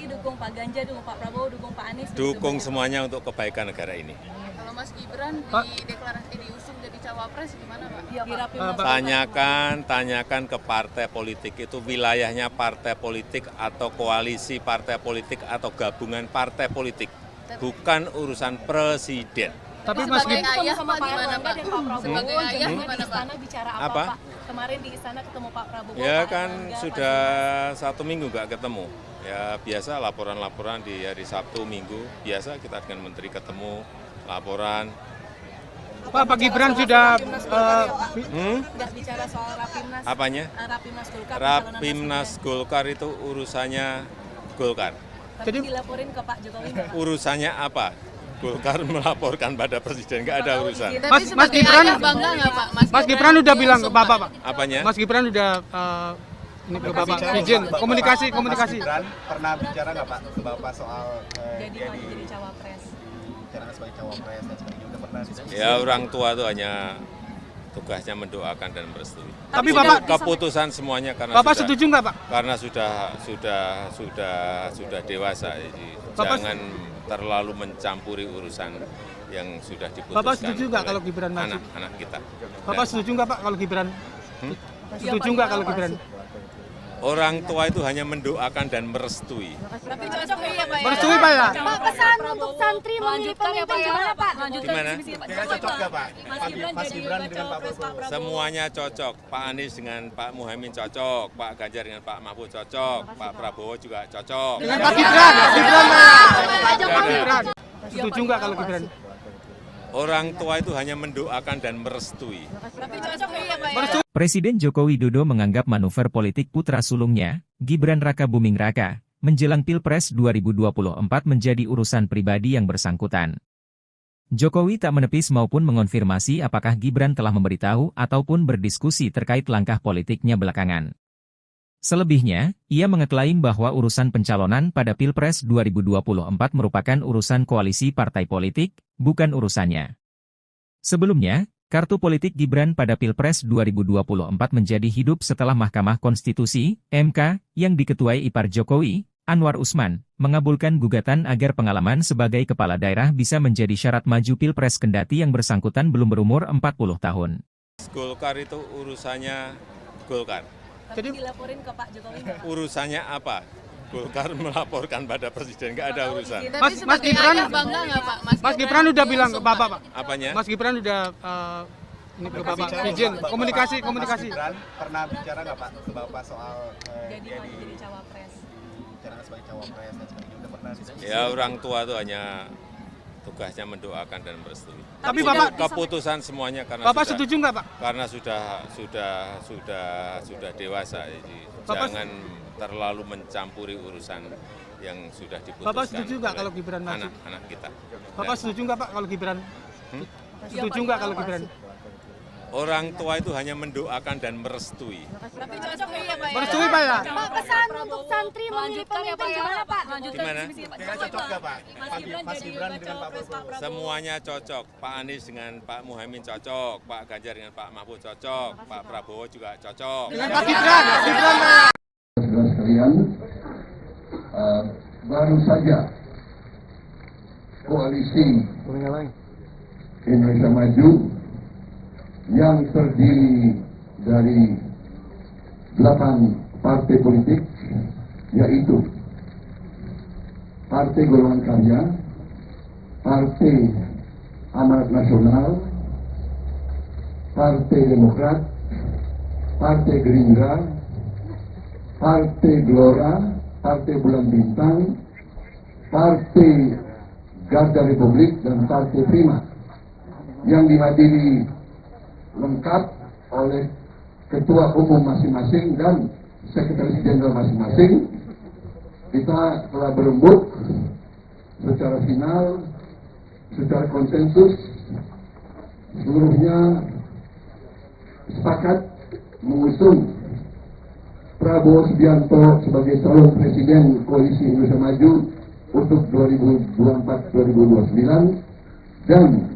dukung Pak Ganjar, dukung Pak Prabowo, dukung Pak Anies? Dukung semuanya untuk kebaikan negara ini. Kalau Mas Gibran diusung jadi cawapres gimana Pak? Tanyakan ke partai politik itu wilayahnya partai politik atau koalisi partai politik atau gabungan partai politik, bukan urusan presiden. Tapi Mas Gibran sama Pak Erlangga dan Pak Prabowo sebagai ayah gimana Pak? Bicara apa Pak? Kemarin di istana ketemu Pak Prabowo. Ya Pak kan Erlangga, sudah 1 minggu nggak ketemu. Ya biasa laporan-laporan di hari Sabtu Minggu, biasa kita dengan menteri ketemu, laporan. Pak Gibran sudah nggak bicara soal Rapimnas. Apanya? Rapimnas Golkar. Rapimnas Golkar itu urusannya Golkar. Jadi dilaporin ke Pak Jokowi nggak, Pak? Urusannya apa? Golkar melaporkan pada presiden, nggak ada urusan. Mas Gibran bangga nggak Pak? Mas Gibran udah bilang ke Bapak, Pak. Apanya? Mas Gibran udah ini ke Bapak izin komunikasi. Mas Gibran pernah bicara nggak Pak ke Bapak soal Jadi cawapres. bicara sebagai cawapres dan sebagainya, udah pernah diskusi? Ya orang tua itu hanya tugasnya mendoakan dan merestui. Tapi Bapak Keputusan semuanya karena Bapak sudah, setuju nggak Pak? karena sudah dewasa, jadi jangan terlalu mencampuri urusan yang sudah diputuskan. Bapak setuju nggak oleh kalau Gibran maju? anak-anak kita. Bapak setuju nggak Pak kalau Gibran? Setuju nggak kalau Gibran? Orang tua itu hanya mendoakan dan merestui. Tapi cocok ya Pak? Merestui Pak ya? Pak, pesan untuk santri memilih pemimpin gimana Pak? Gimana? Kira cocok nggak Pak? Mas Gibran dengan Pak Prabowo? Semuanya cocok. Pak Anies dengan Pak Muhaimin cocok, Pak Ganjar dengan Pak Mahfud cocok, Pak Prabowo juga cocok. Dengan Pak Gibran Pak. Gibran. Setuju nggak kalau Gibran? Orang tua itu hanya mendoakan dan merestui. Tapi cocok ya Pak? Presiden Joko Widodo menganggap manuver politik putra sulungnya, Gibran Raka Buming Raka, menjelang Pilpres 2024 menjadi urusan pribadi yang bersangkutan. Jokowi tak menepis maupun mengonfirmasi apakah Gibran telah memberitahu ataupun berdiskusi terkait langkah politiknya belakangan. Selebihnya, ia mengeklaim bahwa urusan pencalonan pada Pilpres 2024 merupakan urusan koalisi partai politik, bukan urusannya. Sebelumnya, kartu politik Gibran pada Pilpres 2024 menjadi hidup setelah Mahkamah Konstitusi, MK, yang diketuai ipar Jokowi, Anwar Usman, mengabulkan gugatan agar pengalaman sebagai kepala daerah bisa menjadi syarat maju Pilpres kendati yang bersangkutan belum berumur 40 tahun. Golkar itu urusannya Golkar. Jadi dilaporin ke Pak Jokowi nggak, Pak? Urusannya apa? Golkar melaporkan pada presiden, nggak ada urusan. Mas Gibran bangga nggak Pak? Mas Gibran udah bilang ke Bapak, Pak. Apanya? Mas Gibran udah ini ke Bapak izin komunikasi. Mas Gibran pernah bicara nggak Pak ke Bapak soal Jadi cawapres. bicara sebagai cawapres dan sebagainya, udah pernah diskusi? Ya orang tua itu hanya tugasnya mendoakan dan merestui. Tapi Bapak Keputusan semuanya karena Bapak setuju nggak, Pak? Karena sudah dewasa, jadi jangan terlalu mencampuri urusan yang sudah diputuskan. Bapak setuju nggak kalau Gibran maju? Anak-anak kita. Bapak setuju nggak, Pak, kalau Gibran? Setuju nggak kalau Gibran? Orang tua itu hanya mendoakan dan merestui. Tapi cocok ya Pak ya? Merestui, Pak ya? Pak, pesan untuk santri memilih pemimpin gimana Pak? Gimana? Cocok nggak Pak? Mas Gibran dengan Pak Prabowo. Semuanya cocok. Pak Anies dengan Pak Muhaimin cocok. Pak Ganjar dengan Pak Mahfud cocok. Pak Prabowo juga cocok. Dengan Pak Gibran, Pak. Saudara sekalian, baru saja koalisi Indonesia Maju yang terdiri dari 8 partai politik, yaitu Partai Golongan Karya, Partai Amanat Nasional, Partai Demokrat, Partai Gerindra, Partai Gelora, Partai Bulan Bintang, Partai Garda Republik, dan Partai Prima, yang dihadiri lengkap oleh ketua umum masing-masing dan sekretaris jenderal masing-masing. Kita telah berembuk secara final, secara konsensus, seluruhnya sepakat mengusung Prabowo Subianto sebagai calon presiden Koalisi Indonesia Maju untuk 2024-2029 dan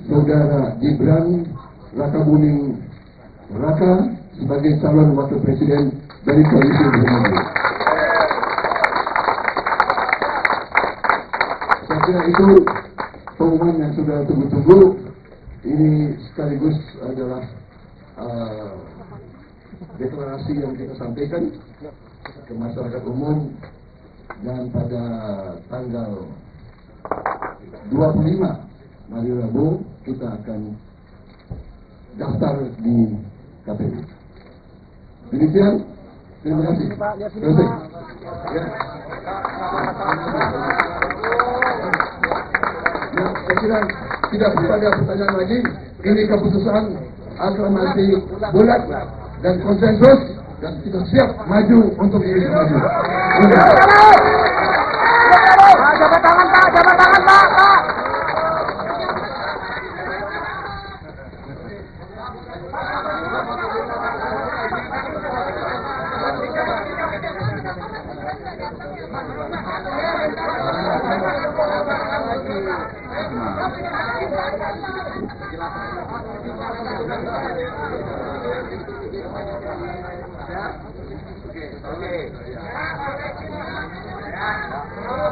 Saudara Gibran Rakabuming Raka sebagai calon wakil presiden dari Koalisi Indonesia Maju. Saya kira itu pengumuman yang sudah tunggu-tunggu. Ini sekaligus adalah deklarasi yang kita sampaikan ke masyarakat umum, dan pada tanggal 25 hari Rabu kita akan daftar di KPU. Demikian, terima kasih. Terima kasih. Ya, saya kira tidak ada pertanyaan lagi. Ini keputusan aklamasi bulat dan konsensus, dan kita siap maju untuk Indonesia Maju. Jabat tangan Pak, jabat tangan Pak.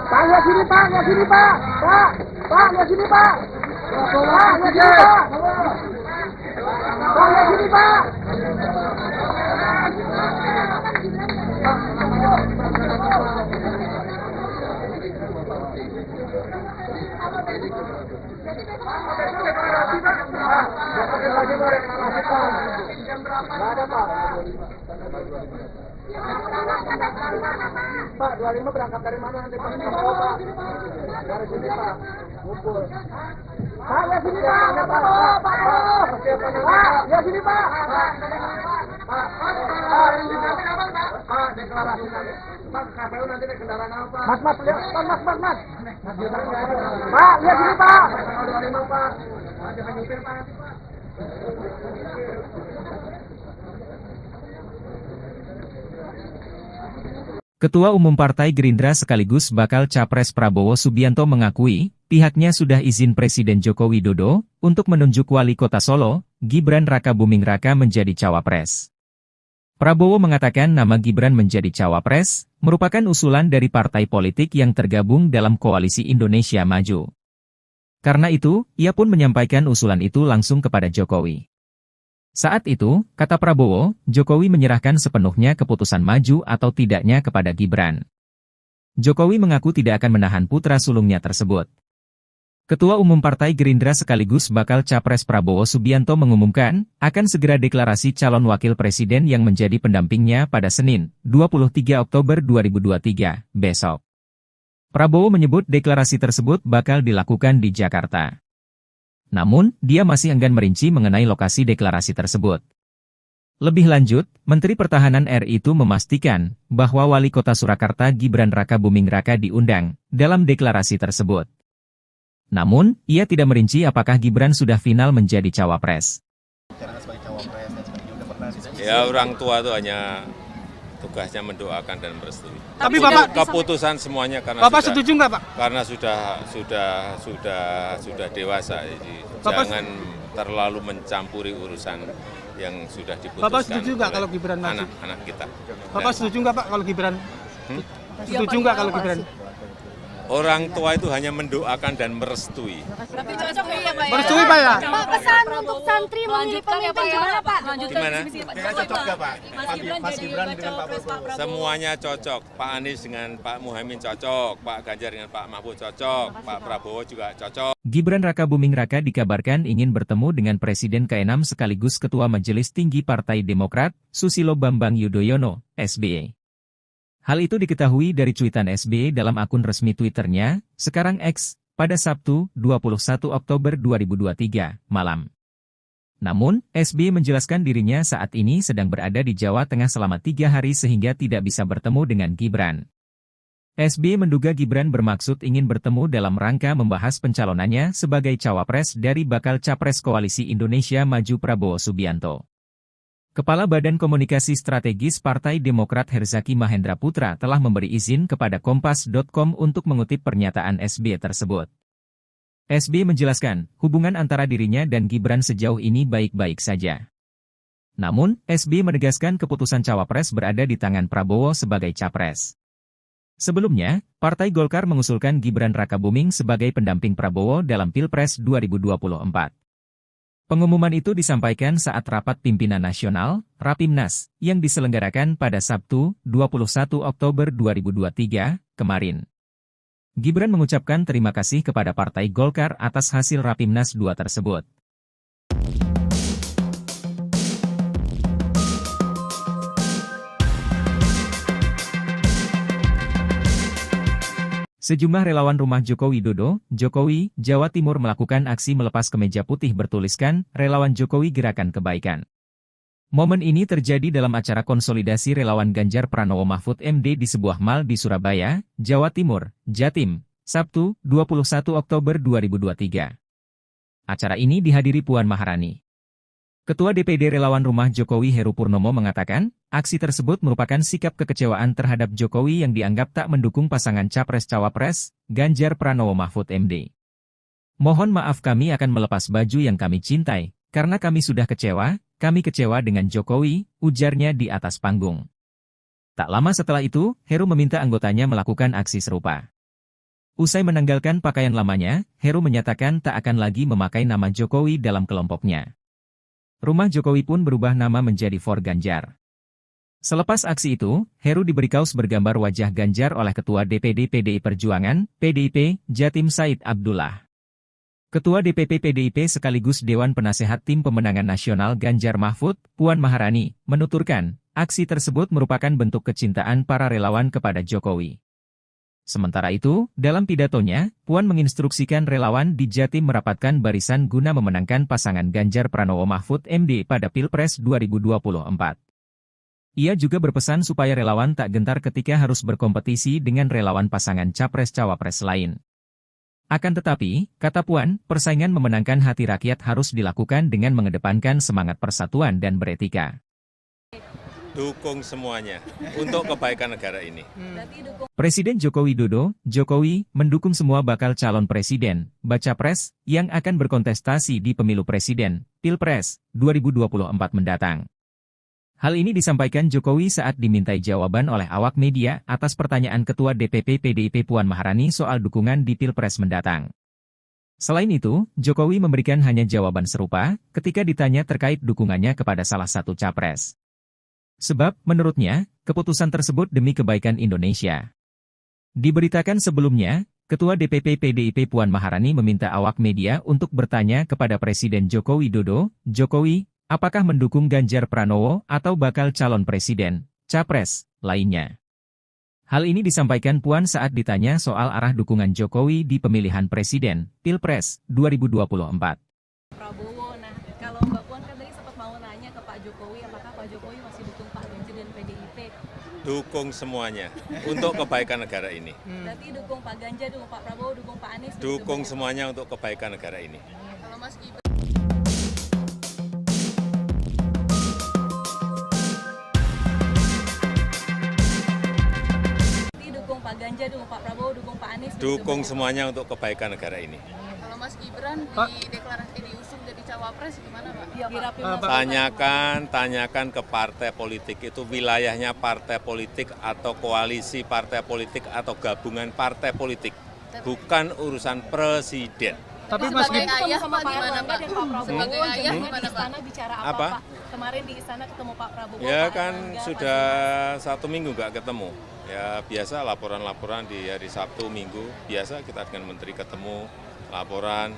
Pak, lihat sini Pak, lihat sini Pak. Pak, lihat sini Pak. Pak, lihat sini Pak. Pak, lihat sini Pak. Pak, 25 berangkat dari mana nanti Pak? Dari sini Pak, ngumpul. Pak, lihat sini Pak. Pak, lihat sini Pak. Pak, deklarasi nanti. Pak, KPU nanti naik kendaraan apa? Mas, lihat. Mas. Pak, lihat sini Pak. Tanggal 25 Pak. Jangan nyupir Pak nanti Pak. Ketua Umum Partai Gerindra sekaligus bakal Capres Prabowo Subianto mengakui, pihaknya sudah izin Presiden Joko Widodo untuk menunjuk Wali Kota Solo, Gibran Rakabuming Raka menjadi cawapres. Prabowo mengatakan nama Gibran menjadi cawapres merupakan usulan dari partai politik yang tergabung dalam Koalisi Indonesia Maju. Karena itu, ia pun menyampaikan usulan itu langsung kepada Jokowi. Saat itu, kata Prabowo, Jokowi menyerahkan sepenuhnya keputusan maju atau tidaknya kepada Gibran. Jokowi mengaku tidak akan menahan putra sulungnya tersebut. Ketua Umum Partai Gerindra sekaligus bakal Capres Prabowo Subianto mengumumkan, akan segera deklarasi calon wakil presiden yang menjadi pendampingnya pada Senin, 23 Oktober 2023, besok. Prabowo menyebut deklarasi tersebut bakal dilakukan di Jakarta. Namun, dia masih enggan merinci mengenai lokasi deklarasi tersebut. Lebih lanjut, Menteri Pertahanan RI itu memastikan bahwa Wali Kota Surakarta Gibran Rakabuming Raka diundang dalam deklarasi tersebut. Namun, ia tidak merinci apakah Gibran sudah final menjadi cawapres. Ya, orang tua itu hanya tugasnya mendoakan dan merestui. Tapi Bapak Keputusan semuanya karena Bapak sudah, setuju nggak Pak? karena sudah dewasa, jadi jangan terlalu mencampuri urusan yang sudah diputuskan. Bapak setuju nggak oleh kalau Gibran maju? anak-anak kita. Bapak setuju nggak Pak kalau Gibran? Setuju nggak kalau Gibran? Orang tua itu hanya mendoakan dan merestui. Tapi cocok ya Pak ya? Merestui Pak ya? Pak, pesan untuk santri memilih pemimpin gimana Pak? Gimana? Cocok nggak Pak? Mas Gibran dengan Pak Prabowo. Semuanya cocok. Pak Anies dengan Pak Muhaimin cocok, Pak Ganjar dengan Pak Mahfud cocok, Pak Prabowo juga cocok. Gibran Rakabuming Raka dikabarkan ingin bertemu dengan Presiden ke-6 sekaligus Ketua Majelis Tinggi Partai Demokrat, Susilo Bambang Yudhoyono, SBY. Hal itu diketahui dari cuitan SBY dalam akun resmi Twitternya, sekarang X, pada Sabtu, 21 Oktober 2023, malam. Namun, SBY menjelaskan dirinya saat ini sedang berada di Jawa Tengah selama 3 hari sehingga tidak bisa bertemu dengan Gibran. SBY menduga Gibran bermaksud ingin bertemu dalam rangka membahas pencalonannya sebagai cawapres dari bakal capres Koalisi Indonesia Maju Prabowo Subianto. Kepala Badan Komunikasi Strategis Partai Demokrat Herzaki Mahendra Putra telah memberi izin kepada Kompas.com untuk mengutip pernyataan SBY tersebut. SBY menjelaskan, hubungan antara dirinya dan Gibran sejauh ini baik-baik saja. Namun, SBY menegaskan keputusan cawapres berada di tangan Prabowo sebagai capres. Sebelumnya, Partai Golkar mengusulkan Gibran Rakabuming sebagai pendamping Prabowo dalam Pilpres 2024. Pengumuman itu disampaikan saat rapat pimpinan nasional, Rapimnas, yang diselenggarakan pada Sabtu, 21 Oktober 2023, kemarin. Gibran mengucapkan terima kasih kepada Partai Golkar atas hasil Rapimnas 2 tersebut. Sejumlah relawan rumah Joko Widodo, Jokowi, Jawa Timur melakukan aksi melepas kemeja putih bertuliskan, Relawan Jokowi Gerakan Kebaikan. Momen ini terjadi dalam acara konsolidasi relawan Ganjar Pranowo Mahfud MD di sebuah mal di Surabaya, Jawa Timur, Jatim, Sabtu, 21 Oktober 2023. Acara ini dihadiri Puan Maharani. Ketua DPD Relawan Rumah Jokowi Heru Purnomo mengatakan, aksi tersebut merupakan sikap kekecewaan terhadap Jokowi yang dianggap tak mendukung pasangan Capres-Cawapres, Ganjar Pranowo Mahfud MD. Mohon maaf kami akan melepas baju yang kami cintai, karena kami sudah kecewa dengan Jokowi, ujarnya di atas panggung. Tak lama setelah itu, Heru meminta anggotanya melakukan aksi serupa. Usai menanggalkan pakaian lamanya, Heru menyatakan tak akan lagi memakai nama Jokowi dalam kelompoknya. Rumah Jokowi pun berubah nama menjadi For Ganjar. Selepas aksi itu, Heru diberi kaos bergambar wajah Ganjar oleh Ketua DPD PDI Perjuangan, PDIP, Jatim Said Abdullah. Ketua DPP PDIP sekaligus Dewan Penasehat Tim Pemenangan Nasional Ganjar Mahfud, Puan Maharani, menuturkan, aksi tersebut merupakan bentuk kecintaan para relawan kepada Jokowi. Sementara itu, dalam pidatonya, Puan menginstruksikan relawan di Jatim merapatkan barisan guna memenangkan pasangan Ganjar Pranowo Mahfud MD pada Pilpres 2024. Ia juga berpesan supaya relawan tak gentar ketika harus berkompetisi dengan relawan pasangan Capres-Cawapres lain. Akan tetapi, kata Puan, persaingan memenangkan hati rakyat harus dilakukan dengan mengedepankan semangat persatuan dan beretika. Dukung semuanya untuk kebaikan negara ini. Presiden Joko Widodo, Jokowi, mendukung semua bakal calon presiden, baca pres, yang akan berkontestasi di pemilu presiden, Pilpres, 2024 mendatang. Hal ini disampaikan Jokowi saat dimintai jawaban oleh awak media atas pertanyaan Ketua DPP PDIP Puan Maharani soal dukungan di Pilpres mendatang. Selain itu, Jokowi memberikan hanya jawaban serupa ketika ditanya terkait dukungannya kepada salah satu capres. Sebab, menurutnya, keputusan tersebut demi kebaikan Indonesia. Diberitakan sebelumnya, Ketua DPP PDIP Puan Maharani meminta awak media untuk bertanya kepada Presiden Joko Widodo, Jokowi, apakah mendukung Ganjar Pranowo atau bakal calon presiden, capres, lainnya. Hal ini disampaikan Puan saat ditanya soal arah dukungan Jokowi di pemilihan presiden, Pilpres, 2024. Prabowo, nah kalau Mbak Puan kan tadi sempat mau nanya ke Pak Jokowi, apakah Pak Jokowi masih dukung Pak Ganjar dan PDIP? Dukung semuanya untuk kebaikan negara ini. Berarti dukung Pak Ganjar, dukung Pak Prabowo, dukung Pak Anies? Dukung semuanya untuk kebaikan negara ini. Kalau Mas Gibran dukung Pak Ganjar, dukung Pak Prabowo, dukung Pak Anies? Dukung semuanya untuk kebaikan negara ini. Kalau Mas Gibran deklarasi diusung jadi cawapres gimana Pak? Tanyakan ke partai politik itu wilayahnya partai politik atau koalisi partai politik atau gabungan partai politik, bukan urusan presiden. Tapi Mas Gibran sama Pak Erlangga dan Pak Prabowo sebagai ayah gimana di istana bicara apa? Pak? Kemarin di istana ketemu Pak Prabowo. Ya Pak kan Erlangga, sudah 1 minggu nggak ketemu. Ya biasa laporan-laporan di hari Sabtu Minggu, biasa kita dengan menteri ketemu, laporan.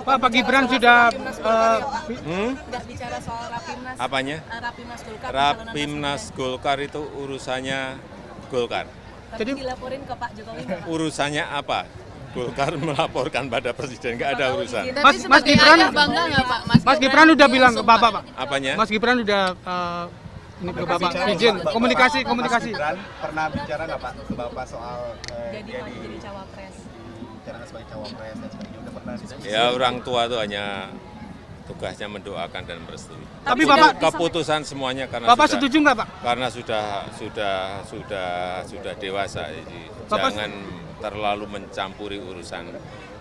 Pak Gibran sudah nggak bicara soal Rapimnas. Apanya? Rapimnas Golkar. Rapimnas Golkar itu urusannya Golkar. Tapi dilaporin ke Pak Jokowi nggak, Pak? Urusannya apa? Golkar melaporkan pada presiden, nggak ada urusan. Mas Gibran bangga nggak Pak? Mas Gibran udah bilang ke Bapak, Pak. Apanya? Mas Gibran udah ini ke Bapak izin komunikasi. Mas Gibran pernah bicara nggak Pak ke Bapak soal Jadi cawapres. bicara sebagai cawapres dan sebagainya, udah pernah diskusi? Ya orang tua itu hanya tugasnya mendoakan dan merestui. Tapi Bapak Keputusan semuanya karena Bapak setuju nggak Pak? karena sudah dewasa, jadi jangan terlalu mencampuri urusan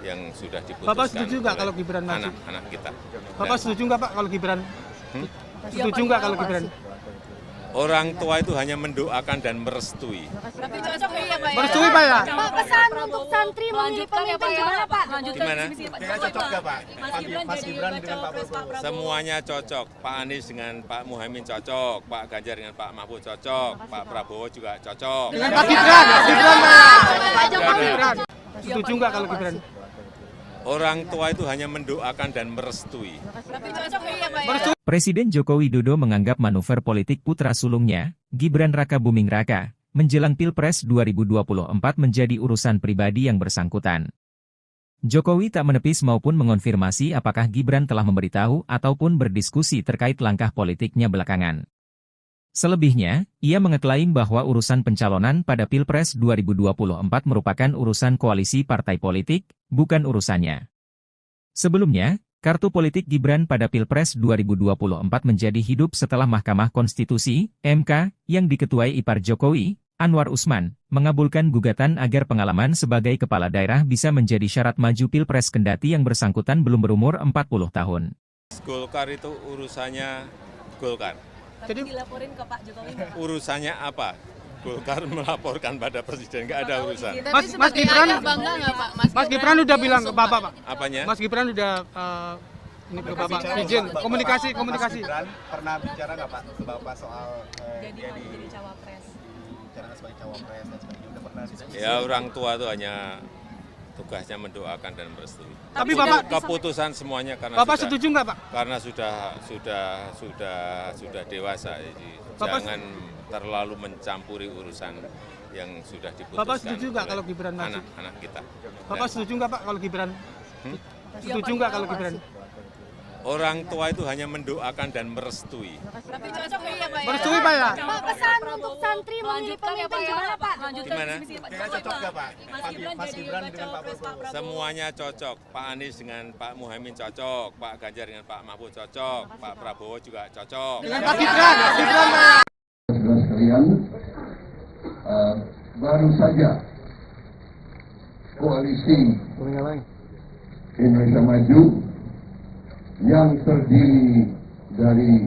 yang sudah diputuskan. Bapak setuju nggak kalau Gibran maju? Anak-anak kita. Bapak setuju nggak Pak kalau Gibran? Setuju nggak kalau Gibran? Orang tua itu hanya mendoakan dan merestui. Tapi cocok ya Pak? Merestui Pak ya? Pak, pesan untuk santri memilih pemimpin gimana Pak? Gimana? Kayaknya cocok nggak Pak? Mas Gibran dengan Pak Prabowo. Semuanya cocok. Pak Anies dengan Pak Muhaimin cocok, Pak Ganjar dengan Pak Mahfud cocok, Pak Prabowo juga cocok. Dengan Pak Gibran Pak Gibran. Setuju nggak kalau Gibran? Orang tua itu hanya mendoakan dan merestui. Tapi cocok ya Pak? Presiden Joko Widodo menganggap manuver politik putra sulungnya, Gibran Raka Buming Raka, menjelang Pilpres 2024 menjadi urusan pribadi yang bersangkutan. Jokowi tak menepis maupun mengonfirmasi apakah Gibran telah memberitahu ataupun berdiskusi terkait langkah politiknya belakangan. Selebihnya, ia mengeklaim bahwa urusan pencalonan pada Pilpres 2024 merupakan urusan koalisi partai politik, bukan urusannya. Sebelumnya, kartu politik Gibran pada Pilpres 2024 menjadi hidup setelah Mahkamah Konstitusi, MK, yang diketuai ipar Jokowi, Anwar Usman, mengabulkan gugatan agar pengalaman sebagai kepala daerah bisa menjadi syarat maju Pilpres kendati yang bersangkutan belum berumur 40 tahun. Golkar itu urusannya Golkar. Tapi dilaporin ke Pak Jokowi nggak, Pak? Urusannya apa? Golkar melaporkan pada presiden, nggak ada urusan. Mas Gibran bangga nggak Pak? Mas Gibran udah bilang ke Bapak, Pak. Apanya? Mas Gibran udah ini ke Bapak izin komunikasi. Mas Gibran pernah bicara nggak Pak ke Bapak soal Jadi cawapres. bicara sebagai cawapres dan sebagainya, udah pernah diskusi? Ya orang tua itu hanya tugasnya mendoakan dan merestui. Tapi Bapak Keputusan semuanya Bapak setuju nggak Pak? karena sudah dewasa, jadi jangan terlalu mencampuri urusan yang sudah diputuskan. Bapak setuju nggak kalau Gibran maju? Anak-anak kita. Bapak setuju nggak Pak kalau Gibran? Setuju nggak kalau Gibran? Orang tua itu hanya mendoakan dan merestui. Tapi cocok ya Pak? Merestui Pak ya? Pak, pesan untuk santri memilih pemimpin gimana Pak? Gimana? Kayaknya cocok nggak Pak? Mas Gibran dengan Pak Prabowo. Semuanya cocok. Pak Anies dengan Pak Muhaimin cocok, Pak Ganjar dengan Pak Mahfud cocok, Pak Prabowo juga cocok. Dengan Pak Gibran Pak. Saudara sekalian, baru saja koalisi Indonesia Maju yang terdiri dari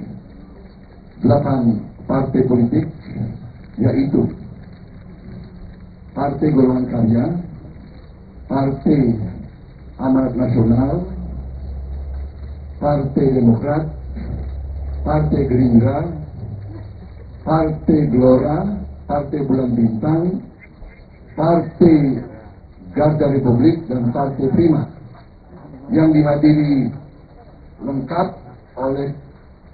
8 partai politik, yaitu Partai Golongan Karya, Partai Amanat Nasional, Partai Demokrat, Partai Gerindra, Partai Gelora, Partai Bulan Bintang, Partai Garda Republik, dan Partai Prima, yang dihadiri lengkap oleh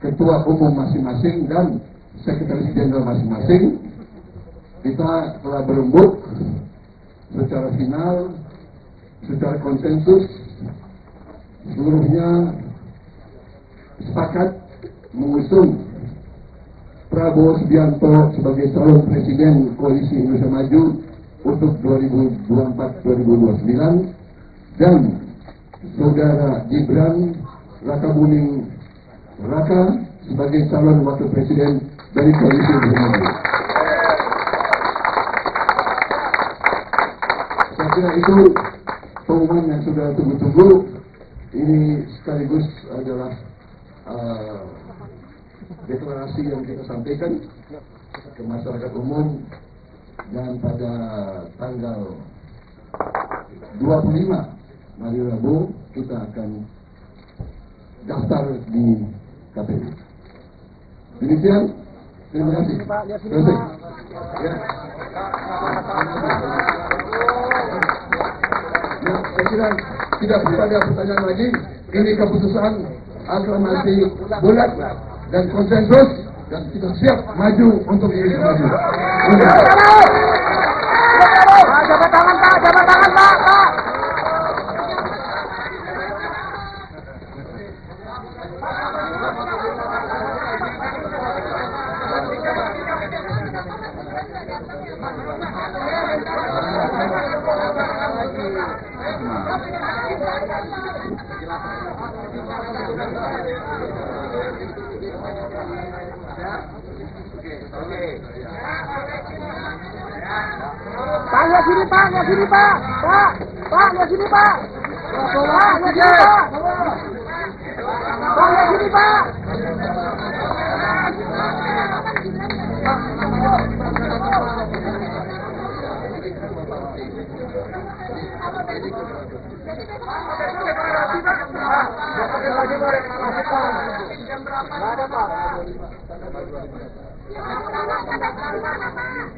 ketua umum masing-masing dan sekretaris jenderal masing-masing, kita telah berembuk secara final, secara konsensus, seluruhnya sepakat mengusung Prabowo Subianto sebagai calon presiden Koalisi Indonesia Maju untuk 2024-2029 dan saudara Gibran Rakabuming Raka sebagai calon wakil presiden dari Koalisi Indonesia Maju. Saya kira itu pengumuman yang sudah tunggu-tunggu. Ini sekaligus adalah deklarasi yang kita sampaikan ke masyarakat umum, dan pada tanggal 25 hari Rabu kita akan daftar di KPU. Demikian, terima kasih. Selesai. Ya. Nah, saya kira tidak ada pertanyaan lagi. Ini keputusan aklamasi bulat dan konsensus, dan kita siap maju untuk Indonesia Maju. Jabat tangan Pak, jabat tangan Pak. Pak, lihat sini Pak, lihat sini Pak. Pak, lihat sini Pak. Pak, lihat sini Pak. Pak, lihat sini Pak.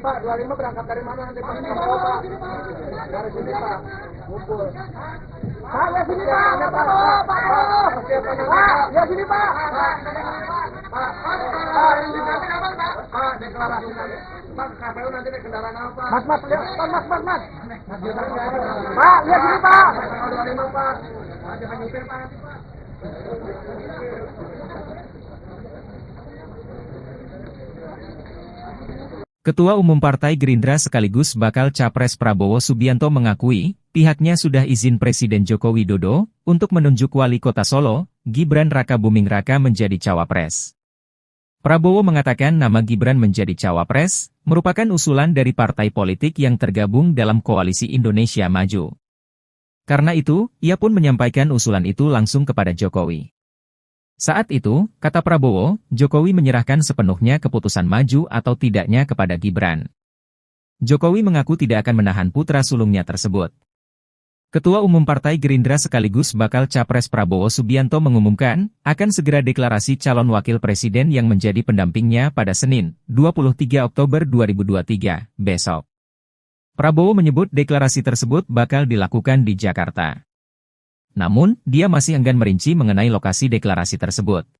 Pak, 25 berangkat dari mana nanti Pak? Dari sini Pak, ngumpul. Pak, lihat sini Pak, Pak, lihat sini Pak. Pak, deklarasi nanti. Pak, KPU nanti naik kendaraan apa? Mas, lihat, Mas. Pak, lihat sini Pak. Tanggal 25 Pak. Jangan nyupir Pak nanti Pak. Ketua Umum Partai Gerindra sekaligus bakal Capres Prabowo Subianto mengakui, pihaknya sudah izin Presiden Joko Widodo untuk menunjuk Wali Kota Solo, Gibran Rakabuming Raka menjadi cawapres. Prabowo mengatakan nama Gibran menjadi cawapres merupakan usulan dari partai politik yang tergabung dalam Koalisi Indonesia Maju. Karena itu, ia pun menyampaikan usulan itu langsung kepada Jokowi. Saat itu, kata Prabowo, Jokowi menyerahkan sepenuhnya keputusan maju atau tidaknya kepada Gibran. Jokowi mengaku tidak akan menahan putra sulungnya tersebut. Ketua Umum Partai Gerindra sekaligus bakal Capres Prabowo Subianto mengumumkan, akan segera deklarasi calon wakil presiden yang menjadi pendampingnya pada Senin, 23 Oktober 2023, besok. Prabowo menyebut deklarasi tersebut bakal dilakukan di Jakarta. Namun, dia masih enggan merinci mengenai lokasi deklarasi tersebut.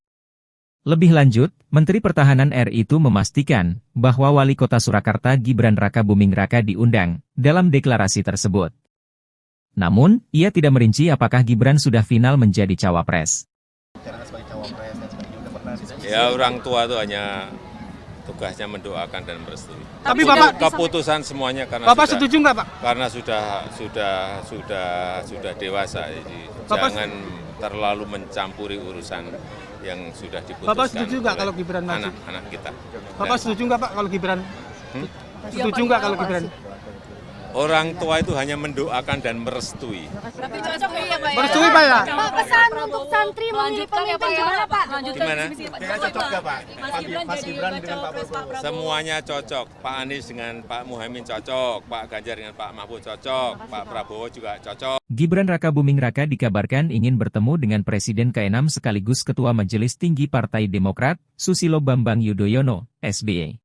Lebih lanjut, Menteri Pertahanan RI itu memastikan bahwa Wali Kota Surakarta Gibran Rakabuming Raka diundang dalam deklarasi tersebut. Namun, ia tidak merinci apakah Gibran sudah final menjadi cawapres. Ya, orang tua itu hanya tugasnya mendoakan dan merestui. Tapi Bapak keputusan semuanya karena Bapak sudah, setuju nggak Pak? Karena sudah dewasa, jadi jangan terlalu mencampuri urusan yang sudah diputuskan. Bapak setuju nggak kalau Gibran maju? Anak-anak kita. Bapak setuju nggak Pak kalau Gibran? Setuju nggak kalau Gibran? Orang tua itu hanya mendoakan dan merestui. Tapi cocok ya Pak ya? Merestui Pak ya? Pak, pesan untuk santri memilih pemimpin gimana Pak? Gimana? Cocok nggak Pak? Mas Gibran dengan Pak Prabowo. Semuanya cocok. Pak Anies dengan Pak Muhaimin cocok. Pak Ganjar dengan Pak Mahfud cocok. Pak Prabowo juga cocok. Gibran Rakabuming Raka dikabarkan ingin bertemu dengan Presiden ke-6 sekaligus Ketua Majelis Tinggi Partai Demokrat, Susilo Bambang Yudhoyono, SBY.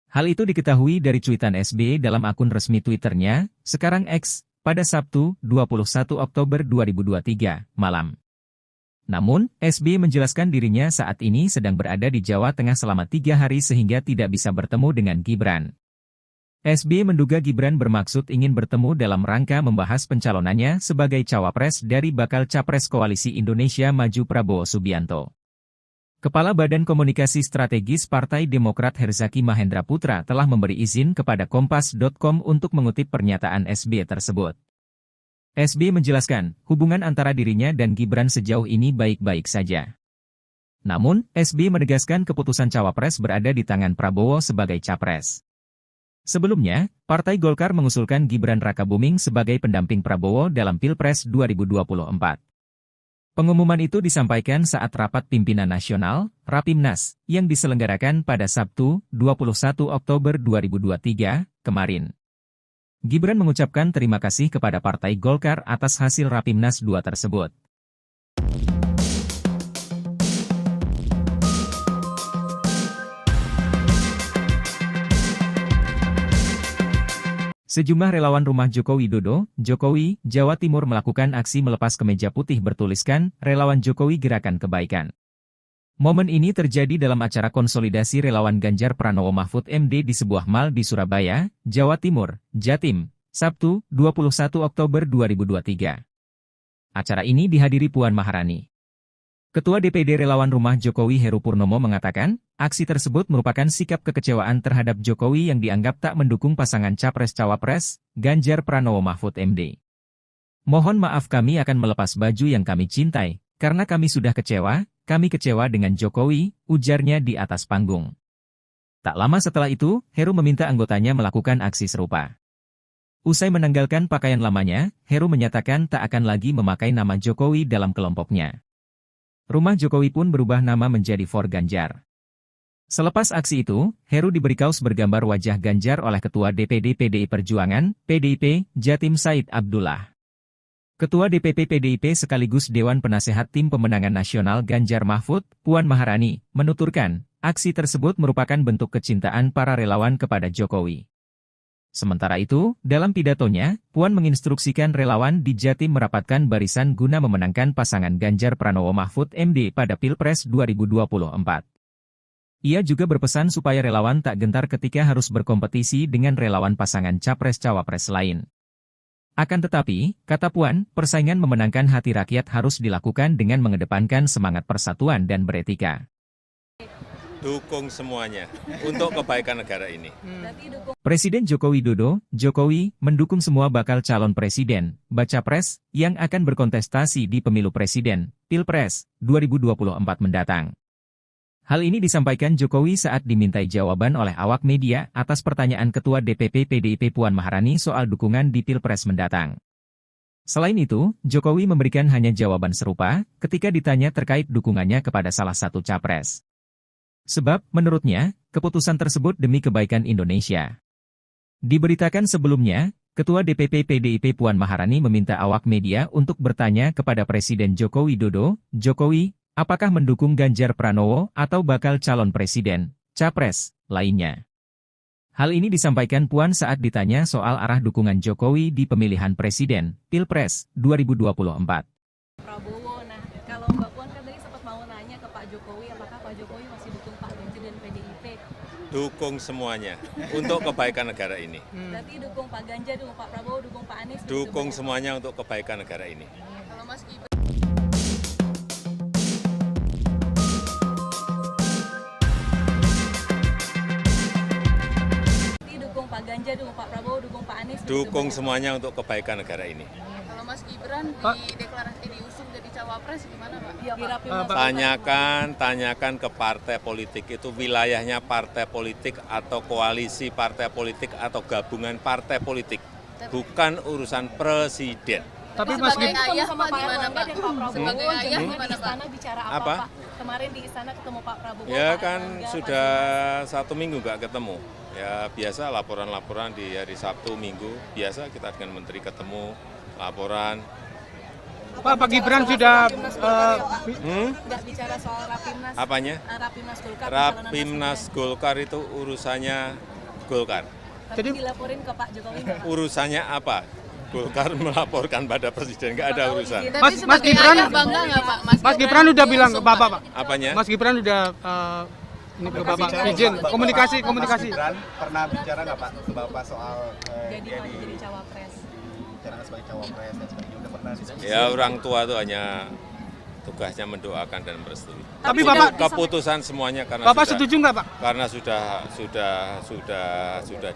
Hal itu diketahui dari cuitan SBY dalam akun resmi Twitternya, sekarang X, pada Sabtu, 21 Oktober 2023, malam. Namun, SBY menjelaskan dirinya saat ini sedang berada di Jawa Tengah selama 3 hari sehingga tidak bisa bertemu dengan Gibran. SBY menduga Gibran bermaksud ingin bertemu dalam rangka membahas pencalonannya sebagai cawapres dari bakal capres Koalisi Indonesia Maju Prabowo Subianto. Kepala Badan Komunikasi Strategis Partai Demokrat Herzaki Mahendra Putra telah memberi izin kepada Kompas.com untuk mengutip pernyataan SBY tersebut. SBY menjelaskan, hubungan antara dirinya dan Gibran sejauh ini baik-baik saja. Namun, SBY menegaskan keputusan cawapres berada di tangan Prabowo sebagai capres. Sebelumnya, Partai Golkar mengusulkan Gibran Rakabuming sebagai pendamping Prabowo dalam Pilpres 2024. Pengumuman itu disampaikan saat rapat pimpinan nasional, Rapimnas, yang diselenggarakan pada Sabtu, 21 Oktober 2023, kemarin. Gibran mengucapkan terima kasih kepada Partai Golkar atas hasil Rapimnas 2 tersebut. Sejumlah relawan rumah Joko Widodo, Jokowi, Jawa Timur melakukan aksi melepas kemeja putih bertuliskan, Relawan Jokowi Gerakan Kebaikan. Momen ini terjadi dalam acara konsolidasi relawan Ganjar Pranowo Mahfud MD di sebuah mal di Surabaya, Jawa Timur, Jatim, Sabtu, 21 Oktober 2023. Acara ini dihadiri Puan Maharani. Ketua DPD Relawan Rumah Jokowi Heru Purnomo mengatakan, aksi tersebut merupakan sikap kekecewaan terhadap Jokowi yang dianggap tak mendukung pasangan Capres-Cawapres, Ganjar Pranowo Mahfud MD. Mohon maaf kami akan melepas baju yang kami cintai, karena kami sudah kecewa dengan Jokowi, ujarnya di atas panggung. Tak lama setelah itu, Heru meminta anggotanya melakukan aksi serupa. Usai menanggalkan pakaian lamanya, Heru menyatakan tak akan lagi memakai nama Jokowi dalam kelompoknya. Rumah Jokowi pun berubah nama menjadi For Ganjar. Selepas aksi itu, Heru diberi kaos bergambar wajah Ganjar oleh Ketua DPD PDI Perjuangan, PDIP, Jatim Said Abdullah. Ketua DPP PDIP sekaligus Dewan Penasehat Tim Pemenangan Nasional Ganjar Mahfud, Puan Maharani, menuturkan, aksi tersebut merupakan bentuk kecintaan para relawan kepada Jokowi. Sementara itu, dalam pidatonya, Puan menginstruksikan relawan di Jatim merapatkan barisan guna memenangkan pasangan Ganjar Pranowo Mahfud MD pada Pilpres 2024. Ia juga berpesan supaya relawan tak gentar ketika harus berkompetisi dengan relawan pasangan Capres-Cawapres lain. Akan tetapi, kata Puan, persaingan memenangkan hati rakyat harus dilakukan dengan mengedepankan semangat persatuan dan beretika. Dukung semuanya untuk kebaikan negara ini. Presiden Joko Widodo, Jokowi, mendukung semua bakal calon presiden, baca pres, yang akan berkontestasi di pemilu presiden, Pilpres, 2024 mendatang. Hal ini disampaikan Jokowi saat dimintai jawaban oleh awak media atas pertanyaan Ketua DPP PDIP Puan Maharani soal dukungan di Pilpres mendatang. Selain itu, Jokowi memberikan hanya jawaban serupa ketika ditanya terkait dukungannya kepada salah satu capres. Sebab, menurutnya, keputusan tersebut demi kebaikan Indonesia. Diberitakan sebelumnya, Ketua DPP PDIP Puan Maharani meminta awak media untuk bertanya kepada Presiden Joko Widodo, Jokowi, apakah mendukung Ganjar Pranowo atau bakal calon presiden, capres, lainnya. Hal ini disampaikan Puan saat ditanya soal arah dukungan Jokowi di pemilihan presiden, Pilpres, 2024. Prabowo, nah kalau Mbak Puan kan tadi sempat mau nanya ke Pak Jokowi, apakah Pak Jokowi masih dukung Pak Ganjar dan PDIP? Dukung semuanya untuk kebaikan negara ini. Berarti dukung Pak Ganjar, dukung Pak Prabowo, dukung Pak Anies? Dukung semuanya untuk kebaikan negara ini. Kalau Mas Gibran dukung Pak Ganjar, dukung Pak Prabowo, dukung Pak Anies? Dukung semuanya untuk kebaikan negara ini. Kalau Mas Gibran diusung jadi cawapres gimana Pak? Tanyakan ke partai politik itu wilayahnya partai politik atau koalisi partai politik atau gabungan partai politik, bukan urusan presiden. Tapi Mas Gibran sama Pak gimana Pak? Sebagai ayah gimana Pak? Bicara apa Pak? Kemarin di istana ketemu Pak Prabowo. Ya kan sudah 1 minggu nggak ketemu. Ya biasa laporan-laporan di hari Sabtu, Minggu, biasa kita dengan Menteri ketemu, laporan. Pak Gibran sudah nggak bicara soal Rapimnas. Apanya? Rapimnas Golkar. Rapimnas Golkar itu urusannya Golkar. Jadi dilaporin ke Pak Jokowi nggak, Pak? Urusannya apa? Golkar melaporkan pada presiden, nggak ada urusan. Mas Gibran udah bilang ke Bapak, Pak. Apanya? Mas Gibran udah ini ke Bapak izin komunikasi. Mas Gibran pernah bicara nggak Pak ke Bapak soal Jadi cawapres. bicara sebagai cawapres dan sebagainya, udah pernah diskusi? Ya orang tua itu hanya tugasnya mendoakan dan merestui. Tapi Bapak Keputusan semuanya karena Bapak sudah, setuju nggak Pak? karena sudah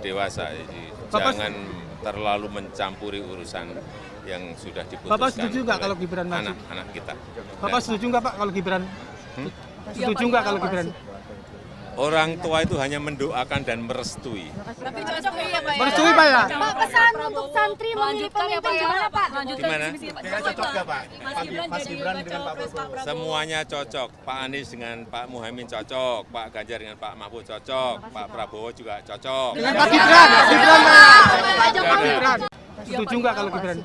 dewasa, jadi Bapak jangan terlalu mencampuri urusan yang sudah diputuskan. Bapak setuju nggak oleh kalau Gibran maju? anak-anak kita? Bapak setuju nggak Pak kalau Gibran? Setuju nggak kalau Gibran? Orang tua itu hanya mendoakan dan merestui. Tapi cocok ya Pak ya? Merestui Pak ya? Pak, pesan untuk santri memilih pemimpin gimana Pak? Gimana? Kira cocok nggak Pak? Mas Gibran dengan Pak Prabowo? Semuanya cocok. Pak Anies dengan Pak Muhaimin cocok, Pak Ganjar dengan Pak Mahfud cocok, Pak Prabowo juga cocok. Dengan Pak Gibran Pak. Pak Jokowi. Gibran. Setuju nggak kalau Gibran?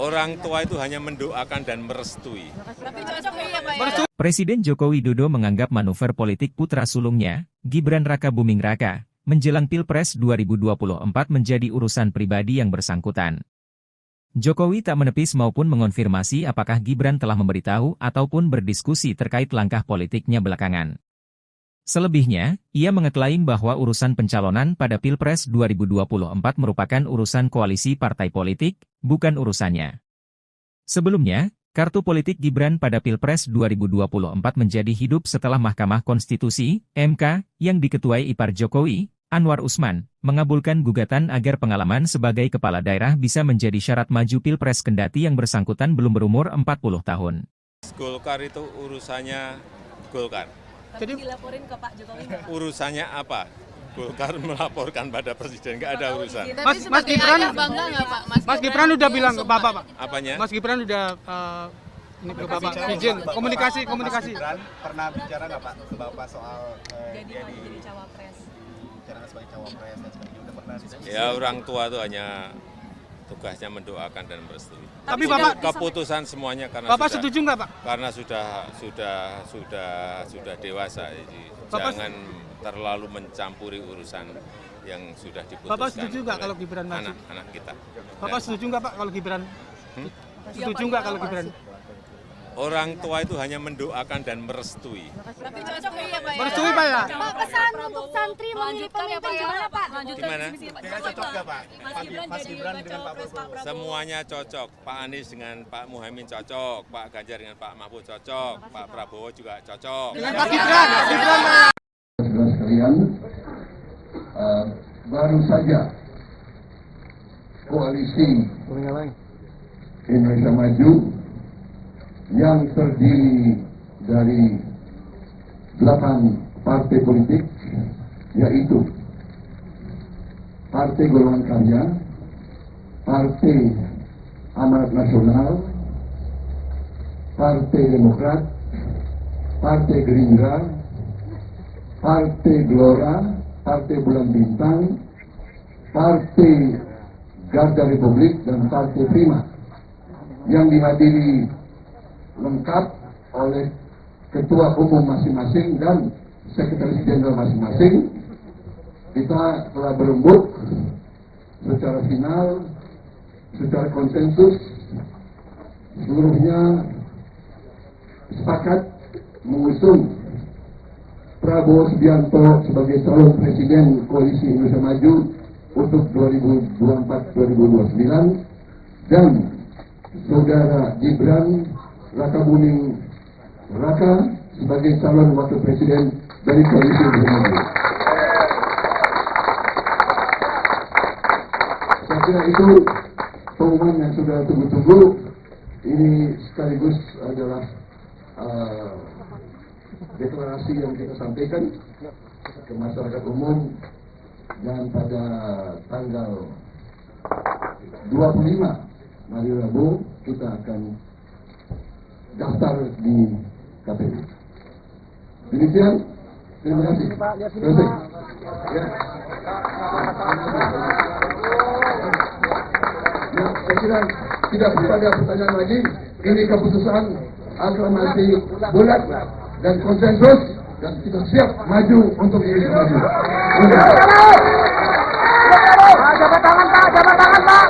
Orang tua itu hanya mendoakan dan merestui. Tapi cocok ya Pak ya? Presiden Joko Widodo menganggap manuver politik putra sulungnya, Gibran Raka Buming Raka, menjelang Pilpres 2024 menjadi urusan pribadi yang bersangkutan. Jokowi tak menepis maupun mengonfirmasi apakah Gibran telah memberitahu ataupun berdiskusi terkait langkah politiknya belakangan. Selebihnya, ia mengeklaim bahwa urusan pencalonan pada Pilpres 2024 merupakan urusan koalisi partai politik, bukan urusannya. Sebelumnya, kartu politik Gibran pada Pilpres 2024 menjadi hidup setelah Mahkamah Konstitusi, MK, yang diketuai ipar Jokowi, Anwar Usman, mengabulkan gugatan agar pengalaman sebagai kepala daerah bisa menjadi syarat maju Pilpres kendati yang bersangkutan belum berumur 40 tahun. Golkar itu urusannya Golkar. Tapi dilaporin ke Pak Jokowi nggak, Pak? Urusannya apa? Golkar melaporkan pada presiden, nggak ada urusan. Mas Gibran Bangga nggak Pak? Mas Gibran udah bilang ke Bapak Pak. Apanya? Mas Gibran udah ini ke Bapak izin komunikasi. Mas Gibran pernah bicara nggak Pak ke Bapak soal Jadi cawapres. bicara sebagai cawapres dan sebagainya, udah pernah diskusi? Ya orang tua itu hanya tugasnya mendoakan dan merestui. Tapi Bapak Keputusan semuanya karena Bapak setuju nggak Pak? karena sudah dewasa, jadi Bapak jangan terlalu mencampuri urusan yang sudah diputuskan. Bapak setuju nggak oleh kalau Gibran maju? anak-anak kita? Bapak setuju nggak Pak kalau Gibran? Setuju nggak kalau Gibran? Orang tua itu hanya mendoakan dan merestui. Tapi cocok ya Pak ya? Merestui Pak ya? Pak, pesan untuk santri memilih pemimpin gimana Pak? Gimana? Kira cocok nggak Pak? Mas Gibran dengan Pak Prabowo? Semuanya cocok. Pak Anies dengan Pak Muhaimin cocok, Pak Ganjar dengan Pak Mahfud cocok, Pak Prabowo juga cocok. Dengan Pak Gibran Pak ya? Saudara sekalian, baru saja koalisi Indonesia Maju yang terdiri dari 8 partai politik, yaitu Partai Golongan Karya, Partai Amanat Nasional, Partai Demokrat, Partai Gerindra, Partai Gelora, Partai Bulan Bintang, Partai Garda Republik, dan Partai Prima, yang dihadiri lengkap oleh ketua umum masing-masing dan sekretaris jenderal masing-masing. Kita telah berembuk secara final, secara konsensus, seluruhnya sepakat mengusung Prabowo Subianto sebagai calon presiden Koalisi Indonesia Maju untuk 2024-2029 dan saudara Gibran Raka Buming Raka sebagai calon wakil presiden dari Koalisi Indonesia Maju. Saya kira itu pengumuman yang sudah tunggu-tunggu. Ini sekaligus adalah deklarasi yang kita sampaikan ke masyarakat umum, dan pada tanggal 25 hari Rabu kita akan daftar di KPU. Demikian, terima kasih. Terima kasih. Ya. Ya, saya kira tidak perlu ada pertanyaan lagi. Ini keputusan aklamasi bulat dan konsensus, dan kita siap maju untuk Indonesia Maju. Jabat tangan Pak.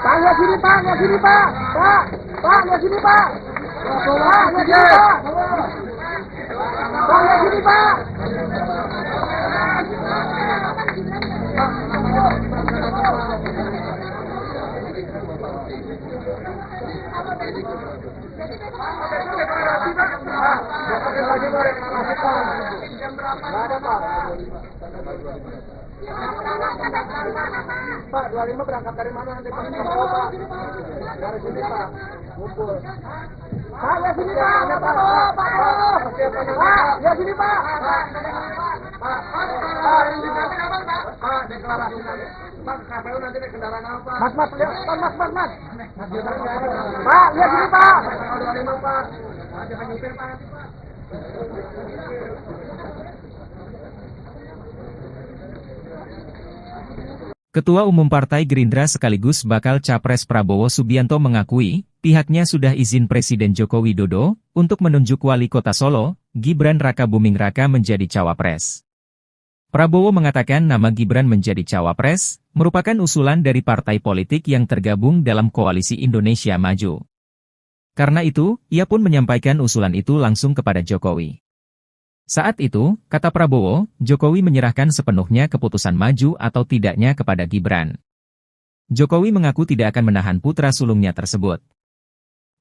Pak, lihat sini Pak, lihat sini Pak. Pak, lihat sini Pak. Pak, lihat sini Pak. Pak, lihat sini Pak. Pak, 25 berangkat dari mana nanti Pak? Dari sini Pak, ngumpul. Pak, lihat sini Pak. Pak, lihat sini Pak. Pak, deklarasi nanti. Pak, KPU nanti naik kendaraan apa? Mas, lihat. Mas. Pak, lihat sini Pak. 25 Pak. Jangan nyupir Pak nanti Pak. Ketua Umum Partai Gerindra sekaligus bakal Capres Prabowo Subianto mengakui, pihaknya sudah izin Presiden Joko Widodo untuk menunjuk Wali Kota Solo, Gibran Rakabuming Raka menjadi cawapres. Prabowo mengatakan nama Gibran menjadi cawapres merupakan usulan dari partai politik yang tergabung dalam Koalisi Indonesia Maju. Karena itu, ia pun menyampaikan usulan itu langsung kepada Jokowi. Saat itu, kata Prabowo, Jokowi menyerahkan sepenuhnya keputusan maju atau tidaknya kepada Gibran. Jokowi mengaku tidak akan menahan putra sulungnya tersebut.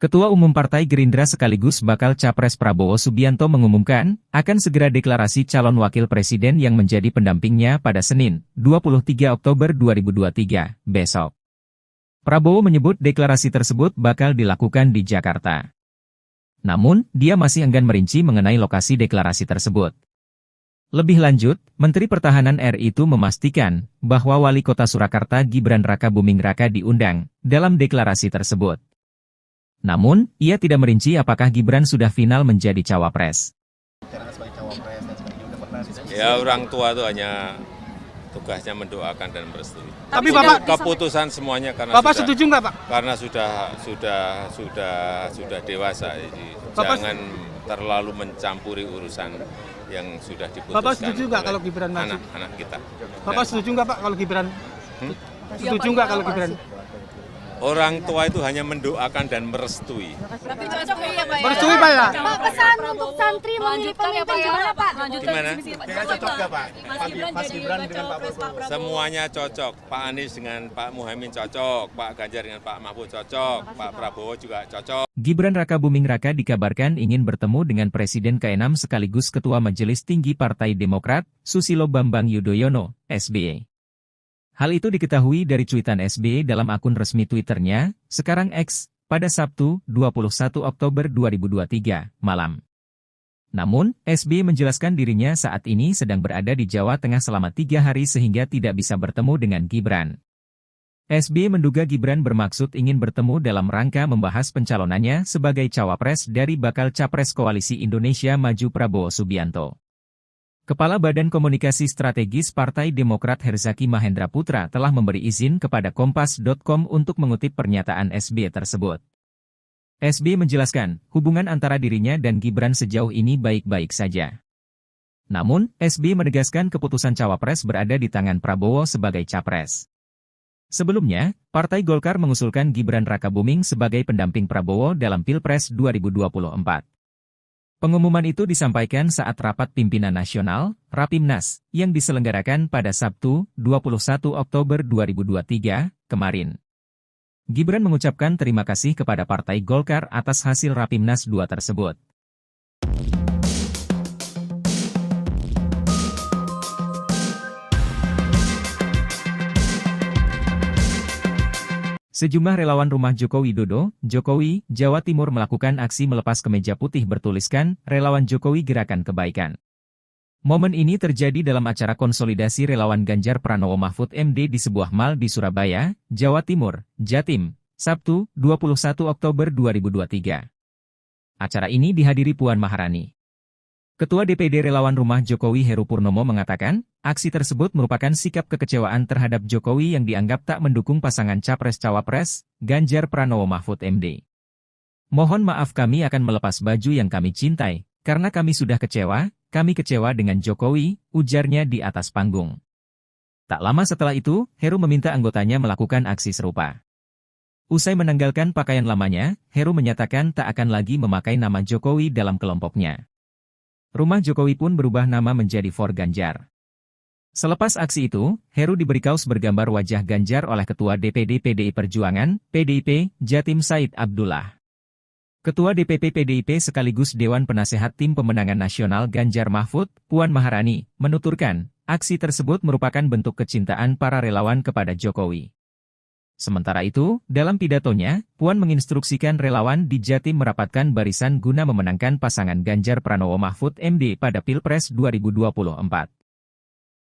Ketua Umum Partai Gerindra sekaligus bakal Capres Prabowo Subianto mengumumkan, akan segera deklarasi calon wakil presiden yang menjadi pendampingnya pada Senin, 23 Oktober 2023, besok. Prabowo menyebut deklarasi tersebut bakal dilakukan di Jakarta. Namun, dia masih enggan merinci mengenai lokasi deklarasi tersebut. Lebih lanjut, Menteri Pertahanan RI itu memastikan bahwa Wali Kota Surakarta Gibran Rakabuming Raka diundang dalam deklarasi tersebut. Namun, ia tidak merinci apakah Gibran sudah final menjadi cawapres. Ya, orang tua itu hanya tugasnya mendoakan dan merestui. Tapi Bapak keputusan semuanya karena Bapak sudah, setuju nggak Pak? karena sudah dewasa, jadi jangan terlalu mencampuri urusan yang sudah diputuskan. Bapak setuju nggak kalau Gibran maju? Anak-anak kita. Bapak setuju nggak Pak kalau Gibran? Setuju nggak kalau Gibran? Orang tua itu hanya mendoakan dan merestui. Tapi cocok ya Pak ya? Merestui Pak ya? Pak, pesan untuk santri memilih pemimpin gimana Pak? Gimana? Kayaknya cocok nggak Pak? Mas Gibran dengan Pak Prabowo. Semuanya cocok. Pak Anies dengan Pak Muhaimin cocok, Pak Ganjar dengan Pak Mahfud cocok, Pak Prabowo juga cocok. Gibran Rakabuming Raka dikabarkan ingin bertemu dengan Presiden ke-6 sekaligus Ketua Majelis Tinggi Partai Demokrat, Susilo Bambang Yudhoyono, SBY. Hal itu diketahui dari cuitan SBY dalam akun resmi Twitternya, sekarang X, pada Sabtu, 21 Oktober 2023, malam. Namun, SBY menjelaskan dirinya saat ini sedang berada di Jawa Tengah selama 3 hari sehingga tidak bisa bertemu dengan Gibran. SBY menduga Gibran bermaksud ingin bertemu dalam rangka membahas pencalonannya sebagai cawapres dari bakal Capres Koalisi Indonesia Maju Prabowo Subianto. Kepala Badan Komunikasi Strategis Partai Demokrat Herzaki Mahendra Putra telah memberi izin kepada Kompas.com untuk mengutip pernyataan SBY tersebut. SBY menjelaskan, hubungan antara dirinya dan Gibran sejauh ini baik-baik saja. Namun, SBY menegaskan keputusan cawapres berada di tangan Prabowo sebagai capres. Sebelumnya, Partai Golkar mengusulkan Gibran Rakabuming sebagai pendamping Prabowo dalam Pilpres 2024. Pengumuman itu disampaikan saat rapat pimpinan nasional, Rapimnas, yang diselenggarakan pada Sabtu, 21 Oktober 2023, kemarin. Gibran mengucapkan terima kasih kepada Partai Golkar atas hasil Rapimnas 2 tersebut. Sejumlah relawan rumah Joko Widodo, Jokowi, Jawa Timur melakukan aksi melepas kemeja putih bertuliskan, Relawan Jokowi Gerakan Kebaikan. Momen ini terjadi dalam acara konsolidasi relawan Ganjar Pranowo Mahfud MD di sebuah mal di Surabaya, Jawa Timur, Jatim, Sabtu, 21 Oktober 2023. Acara ini dihadiri Puan Maharani. Ketua DPD Relawan Rumah Jokowi Heru Purnomo mengatakan, aksi tersebut merupakan sikap kekecewaan terhadap Jokowi yang dianggap tak mendukung pasangan Capres-Cawapres, Ganjar Pranowo Mahfud MD. Mohon maaf kami akan melepas baju yang kami cintai, karena kami sudah kecewa, kami kecewa dengan Jokowi, ujarnya di atas panggung. Tak lama setelah itu, Heru meminta anggotanya melakukan aksi serupa. Usai menanggalkan pakaian lamanya, Heru menyatakan tak akan lagi memakai nama Jokowi dalam kelompoknya. Rumah Jokowi pun berubah nama menjadi For Ganjar. Selepas aksi itu, Heru diberi kaos bergambar wajah Ganjar oleh Ketua DPD PDI Perjuangan, PDIP, Jatim Said Abdullah. Ketua DPP PDIP sekaligus Dewan Penasehat Tim Pemenangan Nasional Ganjar Mahfud, Puan Maharani, menuturkan, aksi tersebut merupakan bentuk kecintaan para relawan kepada Jokowi. Sementara itu, dalam pidatonya, Puan menginstruksikan relawan di Jatim merapatkan barisan guna memenangkan pasangan Ganjar Pranowo Mahfud MD pada Pilpres 2024.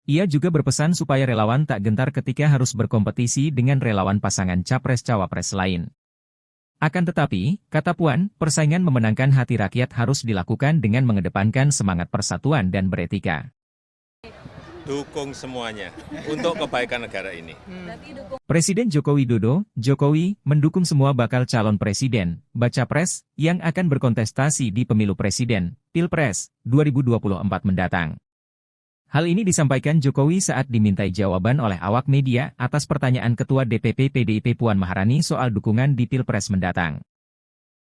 Ia juga berpesan supaya relawan tak gentar ketika harus berkompetisi dengan relawan pasangan Capres-Cawapres lain. Akan tetapi, kata Puan, persaingan memenangkan hati rakyat harus dilakukan dengan mengedepankan semangat persatuan dan beretika. Dukung semuanya untuk kebaikan negara ini. Presiden Joko Widodo, Jokowi, mendukung semua bakal calon presiden, baca pres, yang akan berkontestasi di pemilu presiden, Pilpres, 2024 mendatang. Hal ini disampaikan Jokowi saat dimintai jawaban oleh awak media atas pertanyaan Ketua DPP PDIP Puan Maharani soal dukungan di Pilpres mendatang.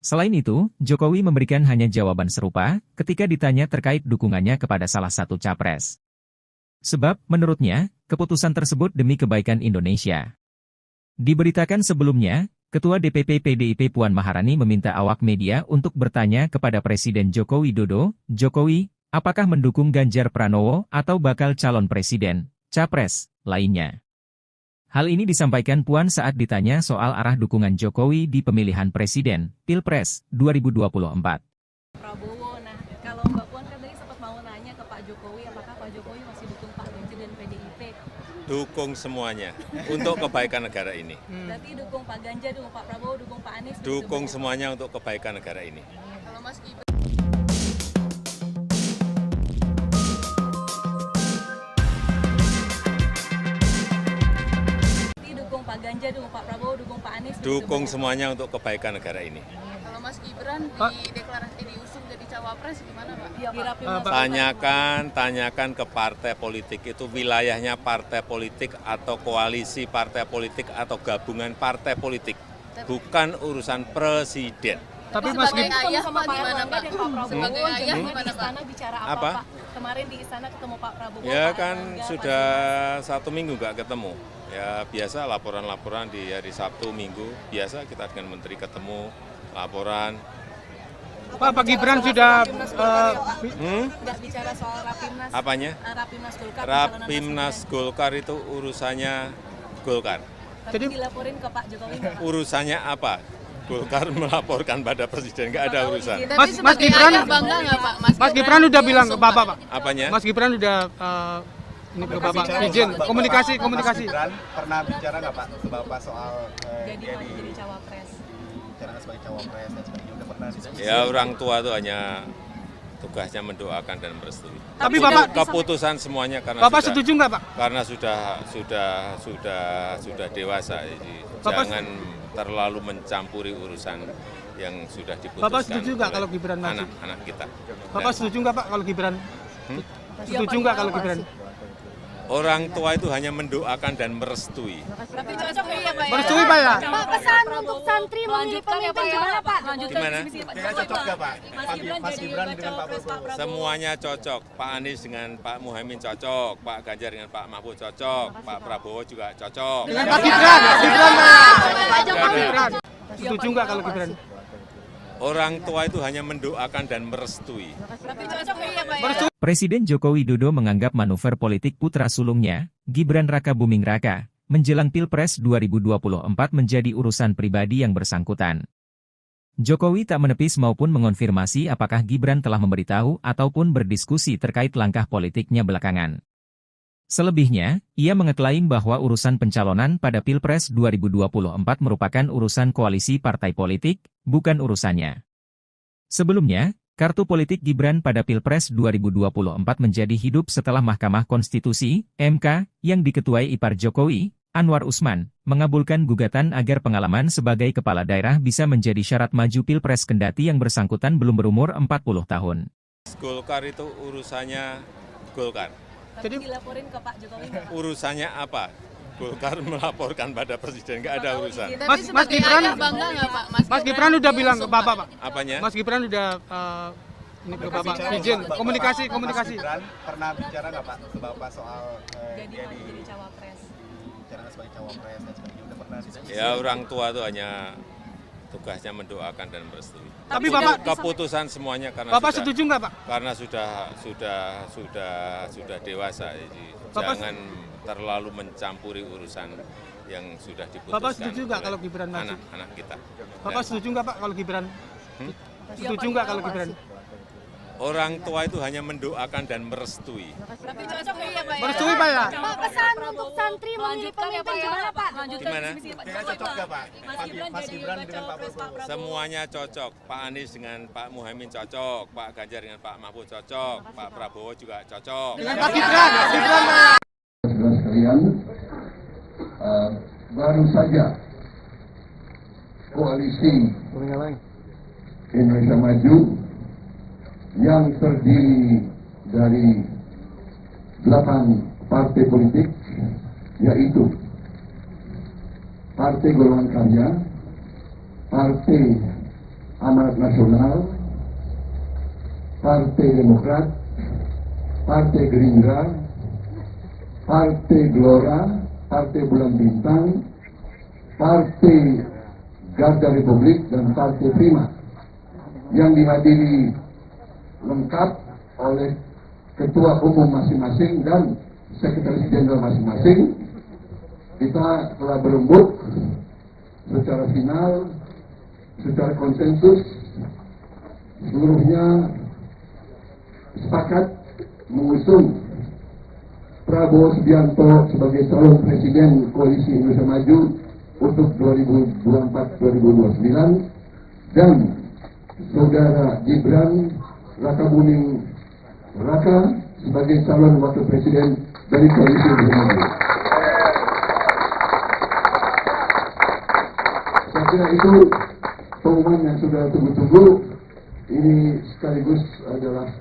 Selain itu, Jokowi memberikan hanya jawaban serupa ketika ditanya terkait dukungannya kepada salah satu capres. Sebab, menurutnya, keputusan tersebut demi kebaikan Indonesia. Diberitakan sebelumnya, Ketua DPP PDIP Puan Maharani meminta awak media untuk bertanya kepada Presiden Joko Widodo, Jokowi, apakah mendukung Ganjar Pranowo atau bakal calon presiden, capres, lainnya. Hal ini disampaikan Puan saat ditanya soal arah dukungan Jokowi di pemilihan presiden, Pilpres, 2024. Prabowo, nah kalau Mbak Puan kan tadi sempat mau nanya ke Pak Jokowi, apakah Pak Jokowi masih dukung Pak Ganjar dan PDIP? Dukung semuanya untuk kebaikan negara ini. Berarti dukung Pak Ganjar, dukung Pak Prabowo, dukung Pak Anies? Dukung semuanya untuk kebaikan negara ini. Kalau Mas Gibran dukung Pak Ganjar, dukung Pak Prabowo, dukung Pak Anies? Dukung semuanya untuk kebaikan negara ini. Kalau Mas Gibran dideklarasi diusung jadi cawapres gimana Pak? Tanyakan ke partai politik itu wilayahnya partai politik atau koalisi partai politik atau gabungan partai politik, bukan urusan presiden. Tapi Mas Gibran sama Pak Erlangga dan Pak Prabowo di istana bicara apa? Pak? Kemarin di istana ketemu Pak Prabowo. Ya Pak kan Erlangga, sudah 1 minggu nggak ketemu. Ya biasa laporan-laporan di hari Sabtu, Minggu, biasa kita dengan Menteri ketemu, laporan. Pak Gibran sudah nggak bicara soal Rapimnas. Apanya? Rapimnas Golkar. Rapimnas Golkar itu urusannya Golkar. Jadi dilaporin ke Pak Jokowi nggak, Pak? Urusannya apa? Golkar melaporkan pada presiden, nggak ada urusan. Mas Gibran bangga nggak Pak? Mas Gibran udah bilang ke Bapak, Pak. Apanya? Mas Gibran udah ini ke Bapak izin komunikasi. Mas Gibran pernah bicara nggak Pak ke Bapak soal Jadi cawapres. bicara sebagai cawapres dan sebagainya, udah pernah diskusi? Ya orang tua itu hanya tugasnya mendoakan dan merestui. Tapi Bapak Keputusan semuanya karena Bapak sudah, setuju nggak Pak? karena sudah dewasa, jadi jangan terlalu mencampuri urusan yang sudah diputuskan. Bapak setuju nggak kalau Gibran maju? Anak-anak kita. Bapak setuju nggak Pak kalau Gibran? Setuju nggak kalau Gibran? Orang tua itu hanya mendoakan dan merestui. Tapi cocok ya Pak? Merestui Pak ya? Pak, pesan untuk santri memilih pemimpin gimana Pak? Gimana? Kira cocok nggak Pak? Mas Gibran dengan Pak Prabowo? Semuanya cocok. Pak Anies dengan Pak Muhaimin cocok, Pak Ganjar dengan Pak Mahfud cocok, Pak Prabowo juga cocok. Dengan Pak Gibran Pak. Gibran. Setuju nggak kalau Gibran? Orang tua itu hanya mendoakan dan merestui. Tapi cocok ya Pak? Presiden Joko Widodo menganggap manuver politik putra sulungnya, Gibran Raka Buming Raka, menjelang Pilpres 2024 menjadi urusan pribadi yang bersangkutan. Jokowi tak menepis maupun mengonfirmasi apakah Gibran telah memberitahu ataupun berdiskusi terkait langkah politiknya belakangan. Selebihnya, ia mengeklaim bahwa urusan pencalonan pada Pilpres 2024 merupakan urusan koalisi partai politik, bukan urusannya. Sebelumnya, kartu politik Gibran pada Pilpres 2024 menjadi hidup setelah Mahkamah Konstitusi, MK, yang diketuai ipar Jokowi, Anwar Usman, mengabulkan gugatan agar pengalaman sebagai kepala daerah bisa menjadi syarat maju Pilpres kendati yang bersangkutan belum berumur 40 tahun. Golkar itu urusannya Golkar. Tapi dilaporin ke Pak Jokowi nggak, Pak? Urusannya apa? Golkar melaporkan pada presiden, nggak ada urusan. Mas Gibran, bangga nggak, Pak? Mas Gibran udah bilang ke Bapak, Pak. Apanya? Mas Gibran udah ini ke Bapak izin komunikasi. Mas Gibran pernah bicara nggak Pak ke Bapak soal Jadi dia Pak jadi cawapres. bicara sebagai cawapres dan sebagainya, udah pernah diskusi? Ya orang tua itu hanya tugasnya mendoakan dan merestui. Tapi Bapak Keputusan semuanya karena Bapak sudah, setuju nggak, Pak? karena sudah dewasa, jadi Bapak jangan terlalu mencampuri urusan yang sudah diputuskan. Bapak setuju nggak oleh kalau Gibran maju? anak-anak kita? Bapak setuju nggak, Pak, kalau Gibran? Setuju nggak kalau Gibran? Orang tua itu hanya mendoakan dan merestui. Tapi cocok ya, Pak? Merestui, Pak, ya? Pak, pesan untuk santri memilih pemimpin gimana, Pak? Gimana? Cocok nggak Pak? Mas Gibran dengan Pak Prabowo? Semuanya cocok. Pak Anies dengan Pak Muhaimin cocok, Pak Ganjar dengan Pak Mahfud cocok, Pak Prabowo juga cocok. Dengan Pak Gibran, Pak. Saudara sekalian, baru saja koalisi Indonesia Maju yang terdiri dari 8 partai politik, yaitu Partai Golongan Karya, Partai Amanat Nasional, Partai Demokrat, Partai Gerindra, Partai Gelora, Partai Bulan Bintang, Partai Garda Republik, dan Partai Prima, yang dihadiri lengkap oleh ketua umum masing-masing dan sekretaris jenderal masing-masing. Kita telah berembuk secara final, secara konsensus, seluruhnya sepakat mengusung Prabowo Subianto sebagai calon presiden Koalisi Indonesia Maju untuk 2024-2029 dan Saudara Gibran Rakabuming Raka sebagai calon wakil presiden dari Koalisi Indonesia Maju. Saya kira itu pengumuman yang sudah tunggu-tunggu. Ini sekaligus adalah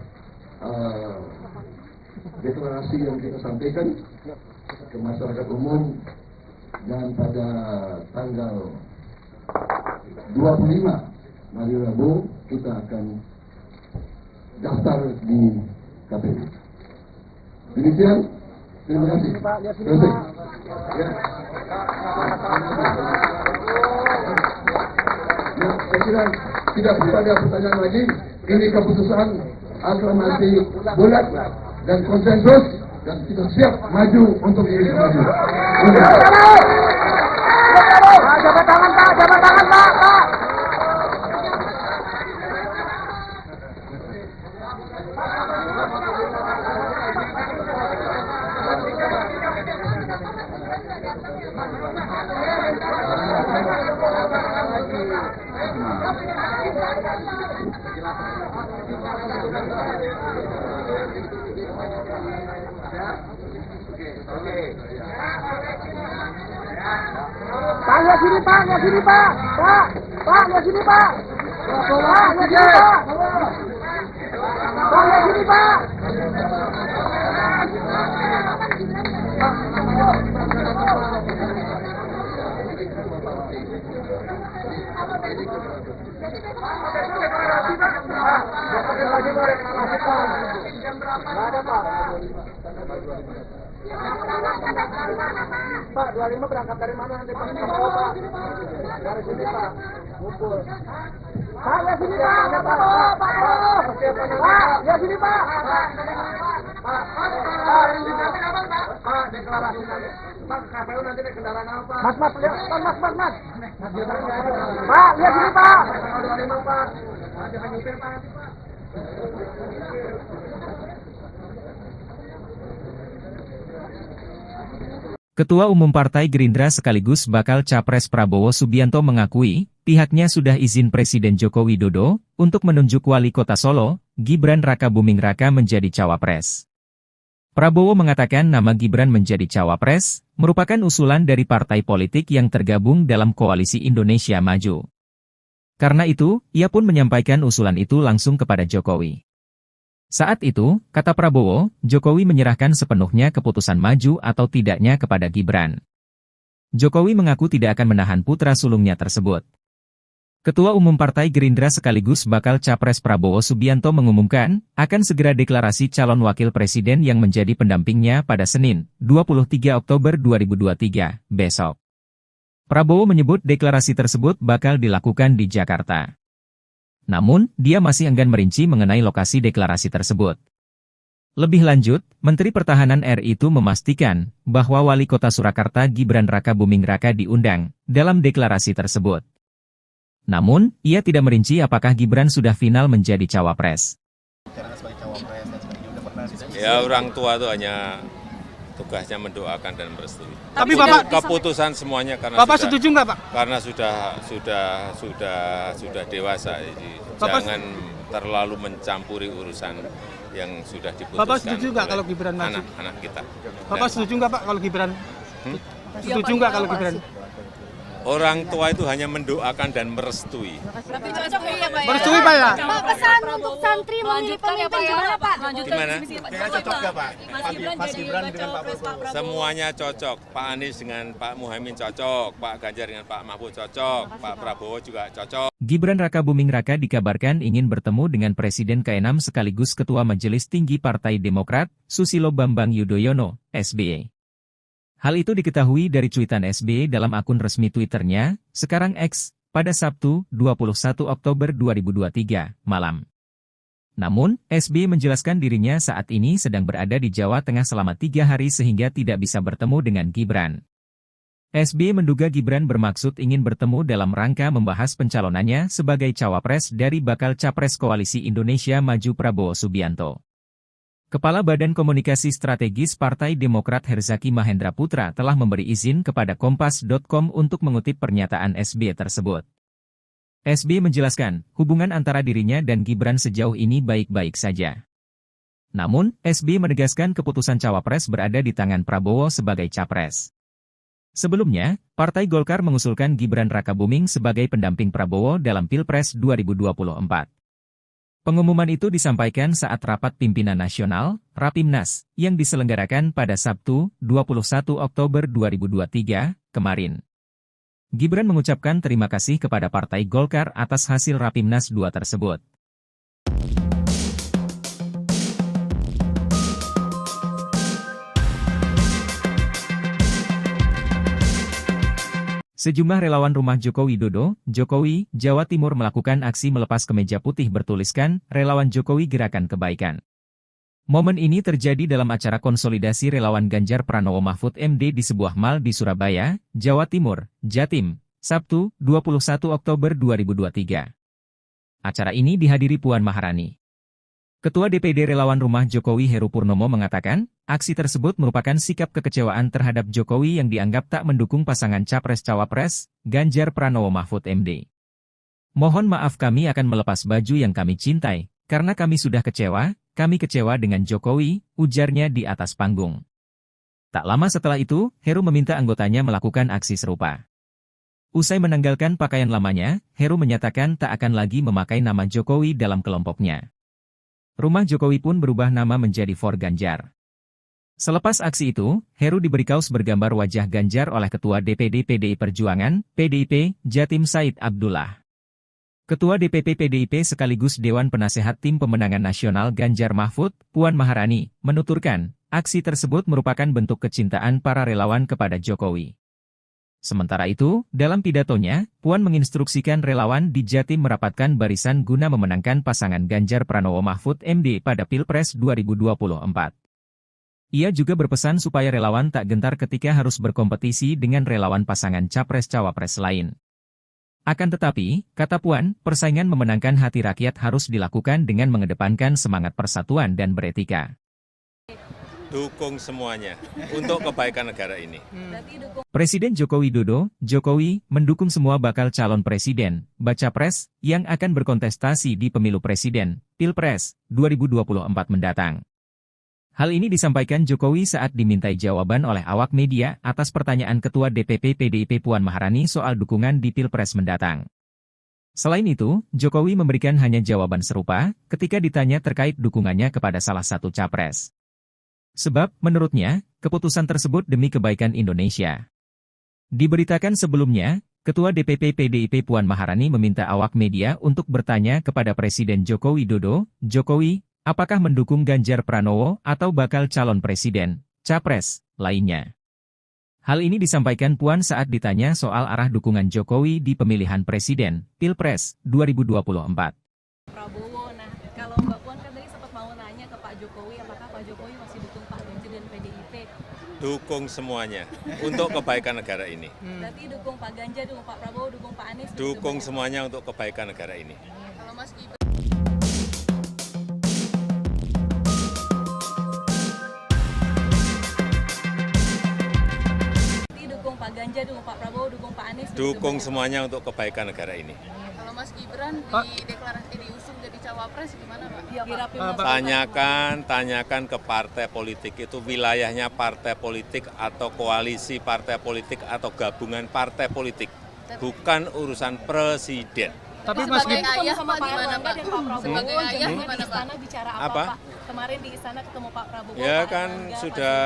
deklarasi yang kita sampaikan ke masyarakat umum, dan pada tanggal 25 hari Rabu kita akan daftar di KPU. Demikian, terima kasih. Terima kasih. Ya, saya kira tidak perlu ada pertanyaan lagi. Ini keputusan aklamasi bulat dan konsensus, dan kita siap maju untuk Indonesia Maju. Jabat tangan, Pak. Jabat tangan, Pak. Pak, lihat sini, Pak. Lihat sini, Pak. Pak, lihat sini, Pak. Pak, lihat sini, Pak. Pak, lihat sini, Pak. Pak, 25 berangkat dari mana nanti Pak? Dari sini Pak, ngumpul. Pak, lihat sini Pak, Pak, lihat sini Pak. Pak, deklarasi nanti. Pak, KPU nanti naik kendaraan apa? Mas, lihat, Mas. Pak, lihat sini Pak. 25 Pak. Jangan nyupir Pak nanti Pak. Ketua Umum Partai Gerindra sekaligus bakal Capres Prabowo Subianto mengakui, pihaknya sudah izin Presiden Joko Widodo untuk menunjuk Wali Kota Solo, Gibran Rakabuming Raka menjadi cawapres. Prabowo mengatakan nama Gibran menjadi cawapres merupakan usulan dari partai politik yang tergabung dalam Koalisi Indonesia Maju. Karena itu, ia pun menyampaikan usulan itu langsung kepada Jokowi. Saat itu, kata Prabowo, Jokowi menyerahkan sepenuhnya keputusan maju atau tidaknya kepada Gibran. Jokowi mengaku tidak akan menahan putra sulungnya tersebut. Ketua Umum Partai Gerindra sekaligus bakal Capres Prabowo Subianto mengumumkan, akan segera deklarasi calon wakil presiden yang menjadi pendampingnya pada Senin, 23 Oktober 2023, besok. Prabowo menyebut deklarasi tersebut bakal dilakukan di Jakarta. Namun, dia masih enggan merinci mengenai lokasi deklarasi tersebut. Lebih lanjut, Menteri Pertahanan RI itu memastikan bahwa Wali Kota Surakarta Gibran Rakabuming Raka diundang dalam deklarasi tersebut. Namun, ia tidak merinci apakah Gibran sudah final menjadi cawapres. Ya, orang tua itu hanya tugasnya mendoakan dan merestui. Tapi Bapak keputusan semuanya karena Bapak setuju nggak, Pak? Karena sudah dewasa, jadi jangan terlalu mencampuri urusan yang sudah diputuskan. Bapak setuju nggak kalau Gibran maju? Anak-anak kita. Bapak setuju nggak, Pak, kalau Gibran? Setuju nggak kalau Gibran? Orang tua itu hanya mendoakan dan merestui. Tapi cocok ya Pak ya? Merestui, Pak ya? Pak, pesan untuk santri memilih pemimpin gimana Pak? Gimana? Kira cocok nggak Pak? Mas Gibran dengan Pak Prabowo. Semuanya cocok. Pak Anies dengan Pak Muhaimin cocok, Pak Ganjar dengan Pak Mahfud cocok, Pak Prabowo juga cocok. Gibran Rakabuming Raka dikabarkan ingin bertemu dengan Presiden ke-6 sekaligus Ketua Majelis Tinggi Partai Demokrat, Susilo Bambang Yudhoyono, SBY. Hal itu diketahui dari cuitan SBY dalam akun resmi Twitternya, sekarang X, pada Sabtu, 21 Oktober 2023, malam. Namun, SBY menjelaskan dirinya saat ini sedang berada di Jawa Tengah selama 3 hari sehingga tidak bisa bertemu dengan Gibran. SBY menduga Gibran bermaksud ingin bertemu dalam rangka membahas pencalonannya sebagai cawapres dari bakal Capres Koalisi Indonesia Maju Prabowo Subianto. Kepala Badan Komunikasi Strategis Partai Demokrat Herzaki Mahendra Putra telah memberi izin kepada Kompas.com untuk mengutip pernyataan SBY tersebut. SBY menjelaskan, hubungan antara dirinya dan Gibran sejauh ini baik-baik saja. Namun, SBY menegaskan keputusan cawapres berada di tangan Prabowo sebagai capres. Sebelumnya, Partai Golkar mengusulkan Gibran Rakabuming sebagai pendamping Prabowo dalam Pilpres 2024. Pengumuman itu disampaikan saat rapat pimpinan nasional, Rapimnas, yang diselenggarakan pada Sabtu, 21 Oktober 2023, kemarin. Gibran mengucapkan terima kasih kepada Partai Golkar atas hasil Rapimnas 2 tersebut. Sejumlah relawan rumah Joko Widodo, Jokowi, Jawa Timur melakukan aksi melepas kemeja putih bertuliskan, Relawan Jokowi Gerakan Kebaikan. Momen ini terjadi dalam acara konsolidasi relawan Ganjar Pranowo Mahfud MD di sebuah mal di Surabaya, Jawa Timur, Jatim, Sabtu, 21 Oktober 2023. Acara ini dihadiri Puan Maharani. Ketua DPD Relawan Rumah Jokowi Heru Purnomo mengatakan, aksi tersebut merupakan sikap kekecewaan terhadap Jokowi yang dianggap tak mendukung pasangan Capres-Cawapres, Ganjar Pranowo Mahfud MD. Mohon maaf kami akan melepas baju yang kami cintai, karena kami sudah kecewa dengan Jokowi, ujarnya di atas panggung. Tak lama setelah itu, Heru meminta anggotanya melakukan aksi serupa. Usai menanggalkan pakaian lamanya, Heru menyatakan tak akan lagi memakai nama Jokowi dalam kelompoknya. Rumah Jokowi pun berubah nama menjadi For Ganjar. Selepas aksi itu, Heru diberi kaos bergambar wajah Ganjar oleh Ketua DPD PDI Perjuangan, PDIP, Jatim Said Abdullah. Ketua DPP PDIP sekaligus Dewan Penasehat Tim Pemenangan Nasional Ganjar Mahfud, Puan Maharani, menuturkan, aksi tersebut merupakan bentuk kecintaan para relawan kepada Jokowi. Sementara itu, dalam pidatonya, Puan menginstruksikan relawan di Jatim merapatkan barisan guna memenangkan pasangan Ganjar Pranowo Mahfud MD pada Pilpres 2024. Ia juga berpesan supaya relawan tak gentar ketika harus berkompetisi dengan relawan pasangan Capres-Cawapres lain. Akan tetapi, kata Puan, persaingan memenangkan hati rakyat harus dilakukan dengan mengedepankan semangat persatuan dan beretika. Dukung semuanya untuk kebaikan negara ini. Presiden Joko Widodo, Jokowi, mendukung semua bakal calon presiden, baca pres, yang akan berkontestasi di pemilu presiden, Pilpres, 2024 mendatang. Hal ini disampaikan Jokowi saat dimintai jawaban oleh awak media atas pertanyaan Ketua DPP PDIP Puan Maharani soal dukungan di Pilpres mendatang. Selain itu, Jokowi memberikan hanya jawaban serupa ketika ditanya terkait dukungannya kepada salah satu capres. Sebab, menurutnya, keputusan tersebut demi kebaikan Indonesia. Diberitakan sebelumnya, Ketua DPP PDIP Puan Maharani meminta awak media untuk bertanya kepada Presiden Joko Widodo, "Jokowi, apakah mendukung Ganjar Pranowo atau bakal calon presiden, capres, lainnya?" Hal ini disampaikan Puan saat ditanya soal arah dukungan Jokowi di pemilihan presiden, Pilpres, 2024. Prabowo, nah kalau Mbak Puan kan tadi sempat mau nanya ke Pak Jokowi, apakah Pak Jokowi masih dukung Pak Ganjar dan PDIP? Dukung semuanya untuk kebaikan negara ini. Berarti dukung Pak Ganjar, dukung Pak Prabowo, dukung Pak Anies? Dukung semuanya untuk kebaikan negara ini. Kalau Mas Gibran dukung Pak Ganjar, dukung Pak Prabowo, dukung Pak Anies? Dukung semuanya untuk kebaikan negara ini. Kalau Mas Gibran deklarasi diusung jadi cawapres gimana Pak? Tanyakan ke partai politik itu wilayahnya partai politik atau koalisi partai politik atau gabungan partai politik, bukan urusan presiden. Tapi Mas Gibran Gibran sama Pak Erlangga dan Pak Prabowo Sebagai ayah di gimana, istana bicara apa, Apa? Pak? Kemarin di istana ketemu Pak Prabowo. Ya Pak kan Erlangga, sudah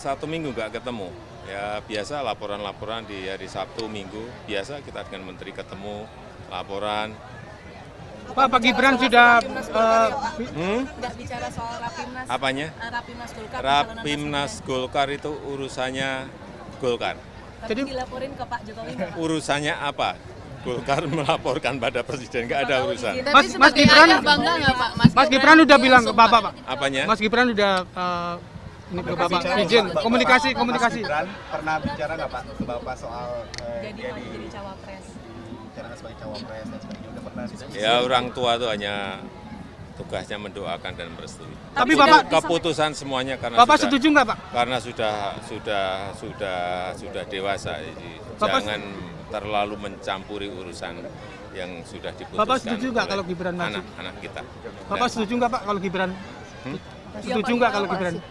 Pak 1 minggu nggak ketemu. Ya biasa laporan-laporan di hari Sabtu Minggu, biasa kita dengan menteri ketemu, laporan. Pak Gibran sudah nggak bicara soal Rapimnas. Apanya? Rapimnas Golkar. Rapimnas Golkar itu urusannya Golkar. Tapi dilaporin ke Pak Jokowi nggak, Pak? Urusannya apa? Golkar melaporkan pada presiden, nggak ada urusan. Mas Gibran bangga nggak Pak? Mas Gibran udah bilang ke Bapak, Pak. Apanya? Mas Gibran udah ini ke Bapak izin komunikasi. Mas Gibran pernah bicara nggak Pak ke Bapak soal jadi cawapres? bicara sebagai cawapres dan sebagainya, udah pernah diskusi? Ya orang tua itu hanya tugasnya mendoakan dan merestui. Tapi Bapak Keputusan semuanya karena Bapak setuju nggak Pak? karena sudah dewasa, jadi jangan terlalu mencampuri urusan yang sudah diputuskan. Bapak setuju nggak kalau Gibran maju? Anak-anak kita. Bapak setuju nggak Pak kalau Gibran? Setuju nggak kalau Gibran?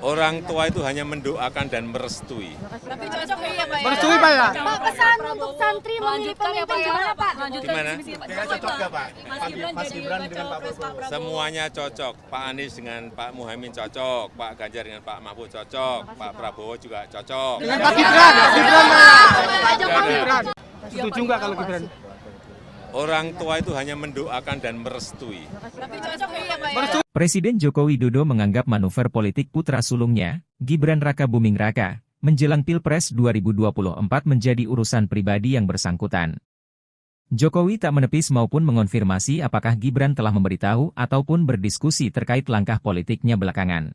Orang tua itu hanya mendoakan dan merestui. Tapi cocok ya Pak? Merestui Pak ya? Pak, pesan untuk santri memilih pemimpin gimana Pak? Gimana? Kayaknya cocok nggak Pak? Mas Gibran dengan Pak Prabowo. Semuanya cocok. Pak Anies dengan Pak Muhaimin cocok, Pak Ganjar dengan Pak Mahfud cocok, Pak Prabowo juga cocok. Dengan Pak Gibran Gibran. Setuju nggak kalau Gibran? Orang tua itu hanya mendoakan dan merestui. Tapi cocok ya Pak? Presiden Joko Widodo menganggap manuver politik putra sulungnya, Gibran Raka Buming Raka, menjelang Pilpres 2024 menjadi urusan pribadi yang bersangkutan. Jokowi tak menepis maupun mengonfirmasi apakah Gibran telah memberitahu ataupun berdiskusi terkait langkah politiknya belakangan.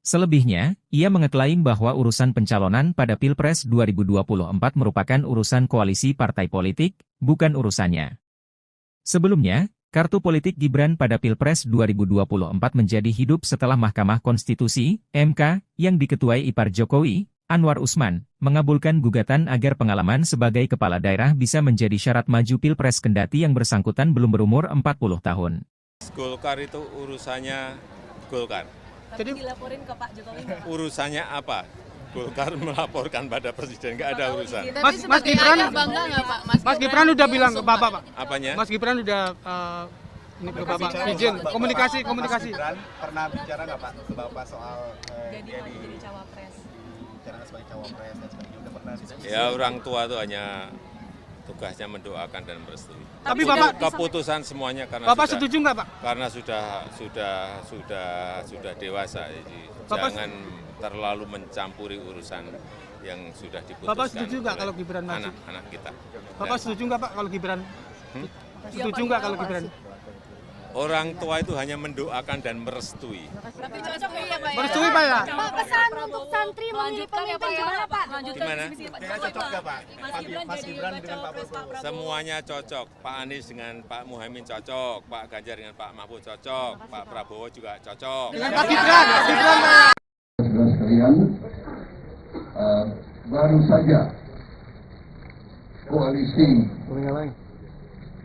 Selebihnya, ia mengeklaim bahwa urusan pencalonan pada Pilpres 2024 merupakan urusan koalisi partai politik, bukan urusannya. Sebelumnya, kartu politik Gibran pada Pilpres 2024 menjadi hidup setelah Mahkamah Konstitusi, MK, yang diketuai ipar Jokowi, Anwar Usman, mengabulkan gugatan agar pengalaman sebagai kepala daerah bisa menjadi syarat maju Pilpres kendati yang bersangkutan belum berumur 40 tahun. Golkar itu urusannya Golkar. Tapi dilaporin ke Pak Jokowi nggak, Pak? Urusannya apa? Golkar melaporkan pada presiden, nggak ada urusan. Mas Gibran bangga nggak Pak? Mas Gibran udah bilang ke Bapak, Pak. Apanya? Mas Gibran udah ini ke Bapak izin komunikasi. Mas Gibran pernah bicara nggak Pak ke Bapak soal Jadi cawapres. bicara sebagai cawapres dan sebagainya, udah pernah diskusi? Ya orang tua itu hanya tugasnya mendoakan dan merestui. Tapi Bapak Keputusan semuanya karena Bapak setuju nggak Pak? karena sudah dewasa, jadi jangan terlalu mencampuri urusan yang sudah diputuskan. Bapak setuju nggak kalau Gibran maju? Anak-anak kita. Bapak setuju nggak Pak kalau Gibran? Setuju nggak kalau Gibran? Orang tua itu hanya mendoakan dan merestui. Tapi cocok ya Pak? Merestui Pak ya? Pak, pesan untuk santri memilih pemimpin gimana Pak? Gimana? Kayaknya cocok nggak Pak? Mas Gibran dengan Pak Prabowo. Semuanya cocok. Pak Anies dengan Pak Muhaimin cocok, Pak Ganjar dengan Pak Mahfud cocok, Pak Prabowo juga cocok. Dengan Pak Gibran Pak. Saudara sekalian, baru saja koalisi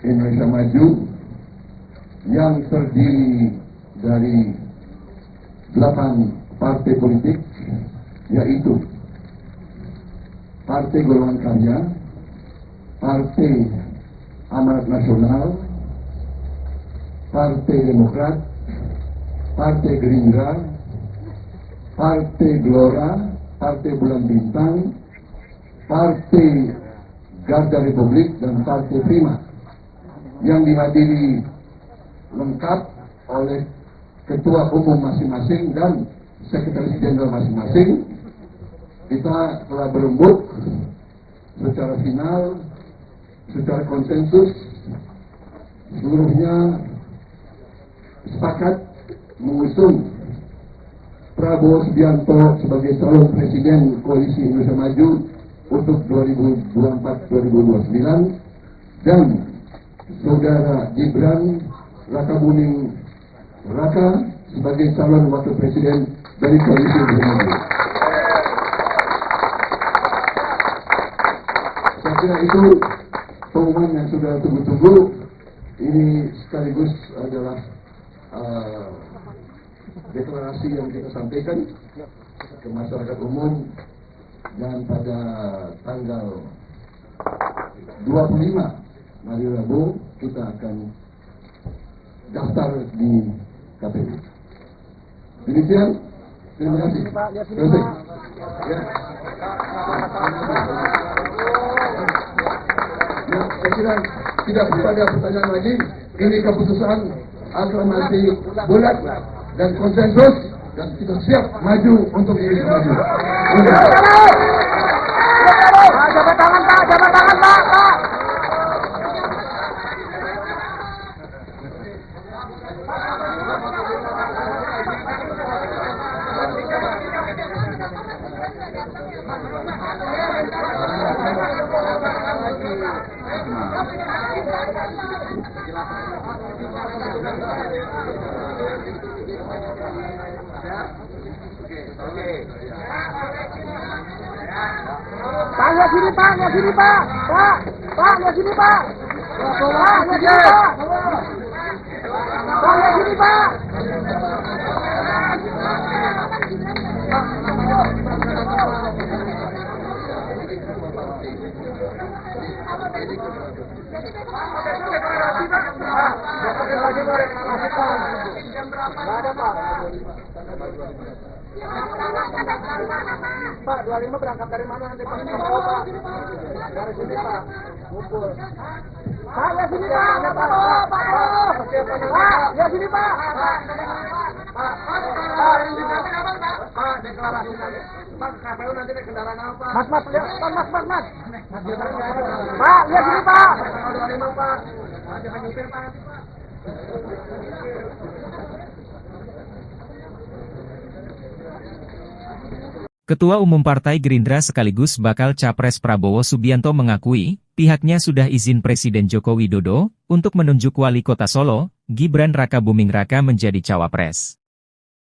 Indonesia Maju yang terdiri dari 8 partai politik, yaitu Partai Golongan Karya, Partai Amanat Nasional, Partai Demokrat, Partai Gerindra, Partai Gelora, Partai Bulan Bintang, Partai Garda Republik, dan Partai Prima yang dihadiri lengkap oleh ketua umum masing-masing dan sekretaris jenderal masing-masing. Kita telah berembuk secara final, secara konsensus, seluruhnya sepakat mengusung Prabowo Subianto sebagai calon presiden Koalisi Indonesia Maju untuk 2024-2029 dan saudara Gibran Rakabuming Raka sebagai calon wakil presiden dari Koalisi Indonesia Maju. Saya kira itu pengumuman yang sudah tunggu-tunggu. Ini sekaligus adalah deklarasi yang kita sampaikan ke masyarakat umum, dan pada tanggal 25 hari Rabu kita akan daftar di KPU. Demikian, terima kasih. Selesai. Ya. Ya, saya kira tidak ada pertanyaan lagi. Ini keputusan aklamasi bulat dan konsensus, dan kita siap maju untuk Indonesia Maju. Jabat tangan Pak, jabat tangan Pak. Pak, lihat sini Pak, lihat sini Pak. Pak, lihat sini Pak. Pak, lihat sini Pak. Pak, lihat sini Pak. Pak, 25 berangkat dari mana nanti Pak? Dari sini Pak, ngumpul. Pak, lihat sini Pak. Pak, lihat sini Pak. Pak, deklarasi nanti. Pak, KPU nanti naik kendaraan apa? Mas, lihat. Mas. Pak, lihat sini Pak. Tanggal 25 Pak. Jangan nyupir Pak nanti Pak. Ketua Umum Partai Gerindra sekaligus bakal Capres Prabowo Subianto mengakui, pihaknya sudah izin Presiden Joko Widodo untuk menunjuk Wali Kota Solo, Gibran Rakabuming Raka menjadi cawapres.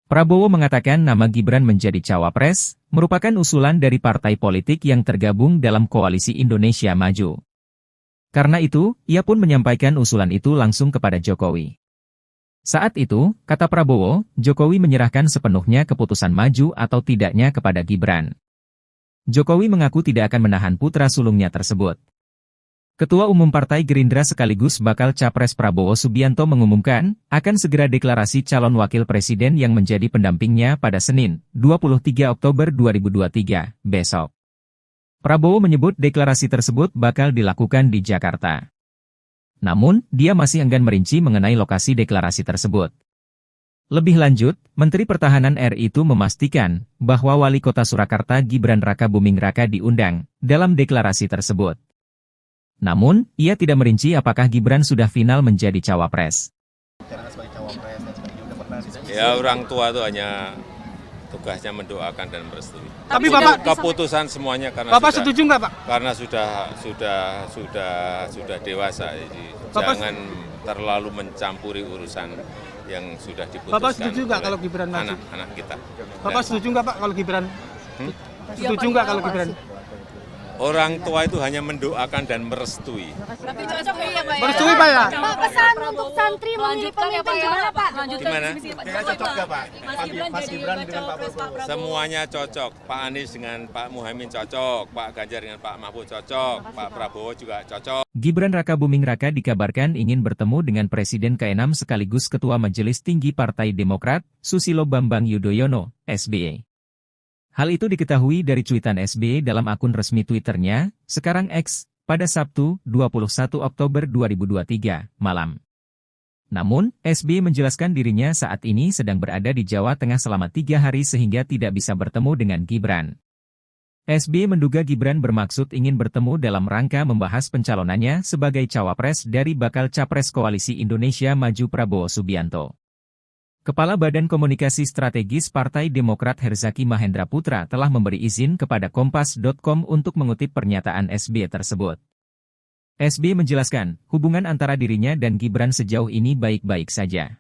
Prabowo mengatakan nama Gibran menjadi cawapres merupakan usulan dari partai politik yang tergabung dalam Koalisi Indonesia Maju. Karena itu, ia pun menyampaikan usulan itu langsung kepada Jokowi. Saat itu, kata Prabowo, Jokowi menyerahkan sepenuhnya keputusan maju atau tidaknya kepada Gibran. Jokowi mengaku tidak akan menahan putra sulungnya tersebut. Ketua Umum Partai Gerindra sekaligus bakal Capres Prabowo Subianto mengumumkan, akan segera deklarasi calon wakil presiden yang menjadi pendampingnya pada Senin, 23 Oktober 2023, besok. Prabowo menyebut deklarasi tersebut bakal dilakukan di Jakarta. Namun, dia masih enggan merinci mengenai lokasi deklarasi tersebut. Lebih lanjut, Menteri Pertahanan RI itu memastikan bahwa Wali Kota Surakarta Gibran Rakabuming Raka diundang dalam deklarasi tersebut. Namun, ia tidak merinci apakah Gibran sudah final menjadi cawapres. Ya, orang tua itu hanya tugasnya mendoakan dan merestui. Tapi Bapak keputusan semuanya karena Bapak sudah, setuju nggak Pak? Karena sudah dewasa, jadi jangan terlalu mencampuri urusan yang sudah diputuskan. Bapak setuju nggak kalau Gibran maju? Anak kita. Bapak setuju nggak Pak kalau Gibran? Setuju nggak kalau Gibran? Orang tua itu hanya mendoakan dan merestui. Tapi cocok ya Pak ya? Merestui Pak ya? Pak, pesan untuk santri memilih pemimpin gimana Pak? Gimana? Kira cocok nggak Pak? Mas Gibran dengan Pak Prabowo. Semuanya cocok. Pak Anies dengan Pak Muhaimin cocok, Pak Ganjar dengan Pak Mahfud cocok, Pak Prabowo juga cocok. Gibran Rakabuming Raka dikabarkan ingin bertemu dengan Presiden ke-6 sekaligus Ketua Majelis Tinggi Partai Demokrat, Susilo Bambang Yudhoyono, SBY. Hal itu diketahui dari cuitan SBY dalam akun resmi Twitternya, sekarang X, pada Sabtu, 21 Oktober 2023, malam. Namun, SBY menjelaskan dirinya saat ini sedang berada di Jawa Tengah selama 3 hari sehingga tidak bisa bertemu dengan Gibran. SBY menduga Gibran bermaksud ingin bertemu dalam rangka membahas pencalonannya sebagai cawapres dari bakal capres Koalisi Indonesia Maju Prabowo Subianto. Kepala Badan Komunikasi Strategis Partai Demokrat Herzaki Mahendra Putra telah memberi izin kepada Kompas.com untuk mengutip pernyataan SBY tersebut. SBY menjelaskan, hubungan antara dirinya dan Gibran sejauh ini baik-baik saja.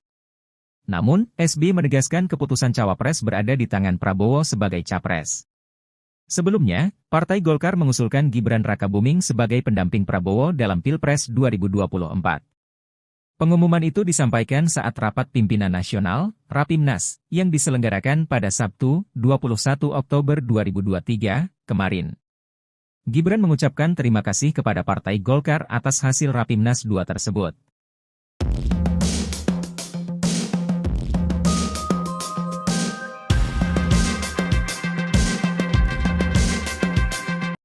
Namun, SBY menegaskan keputusan cawapres berada di tangan Prabowo sebagai capres. Sebelumnya, Partai Golkar mengusulkan Gibran Rakabuming sebagai pendamping Prabowo dalam Pilpres 2024. Pengumuman itu disampaikan saat rapat pimpinan nasional, Rapimnas, yang diselenggarakan pada Sabtu, 21 Oktober 2023, kemarin. Gibran mengucapkan terima kasih kepada Partai Golkar atas hasil Rapimnas 2 tersebut.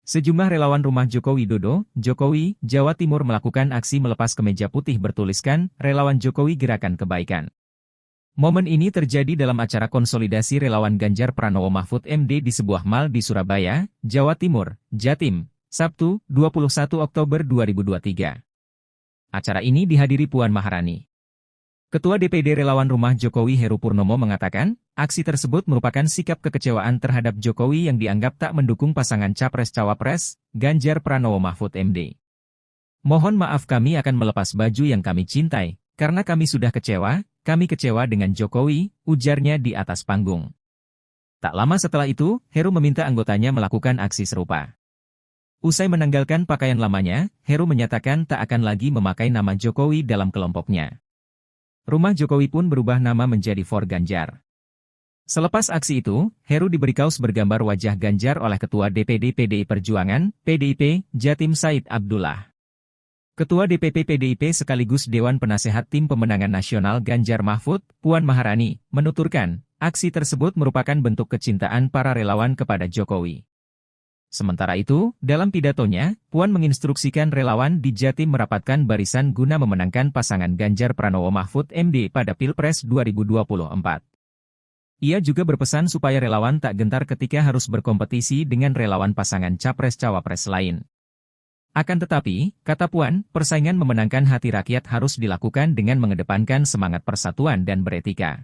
Sejumlah relawan rumah Joko Widodo, Jokowi, Jawa Timur melakukan aksi melepas kemeja putih bertuliskan, Relawan Jokowi Gerakan Kebaikan. Momen ini terjadi dalam acara konsolidasi relawan Ganjar Pranowo Mahfud MD di sebuah mal di Surabaya, Jawa Timur, Jatim, Sabtu, 21 Oktober 2023. Acara ini dihadiri Puan Maharani. Ketua DPD Relawan Rumah Jokowi Heru Purnomo mengatakan, aksi tersebut merupakan sikap kekecewaan terhadap Jokowi yang dianggap tak mendukung pasangan Capres-Cawapres, Ganjar Pranowo Mahfud MD. Mohon maaf kami akan melepas baju yang kami cintai, karena kami sudah kecewa dengan Jokowi, ujarnya di atas panggung. Tak lama setelah itu, Heru meminta anggotanya melakukan aksi serupa. Usai menanggalkan pakaian lamanya, Heru menyatakan tak akan lagi memakai nama Jokowi dalam kelompoknya. Rumah Jokowi pun berubah nama menjadi For Ganjar. Selepas aksi itu, Heru diberi kaos bergambar wajah Ganjar oleh Ketua DPD PDI Perjuangan, PDIP, Jatim Said Abdullah. Ketua DPP PDIP sekaligus Dewan Penasehat Tim Pemenangan Nasional Ganjar Mahfud, Puan Maharani, menuturkan, aksi tersebut merupakan bentuk kecintaan para relawan kepada Jokowi. Sementara itu, dalam pidatonya, Puan menginstruksikan relawan di Jatim merapatkan barisan guna memenangkan pasangan Ganjar Pranowo Mahfud MD pada Pilpres 2024. Ia juga berpesan supaya relawan tak gentar ketika harus berkompetisi dengan relawan pasangan Capres-Cawapres lain. Akan tetapi, kata Puan, persaingan memenangkan hati rakyat harus dilakukan dengan mengedepankan semangat persatuan dan beretika.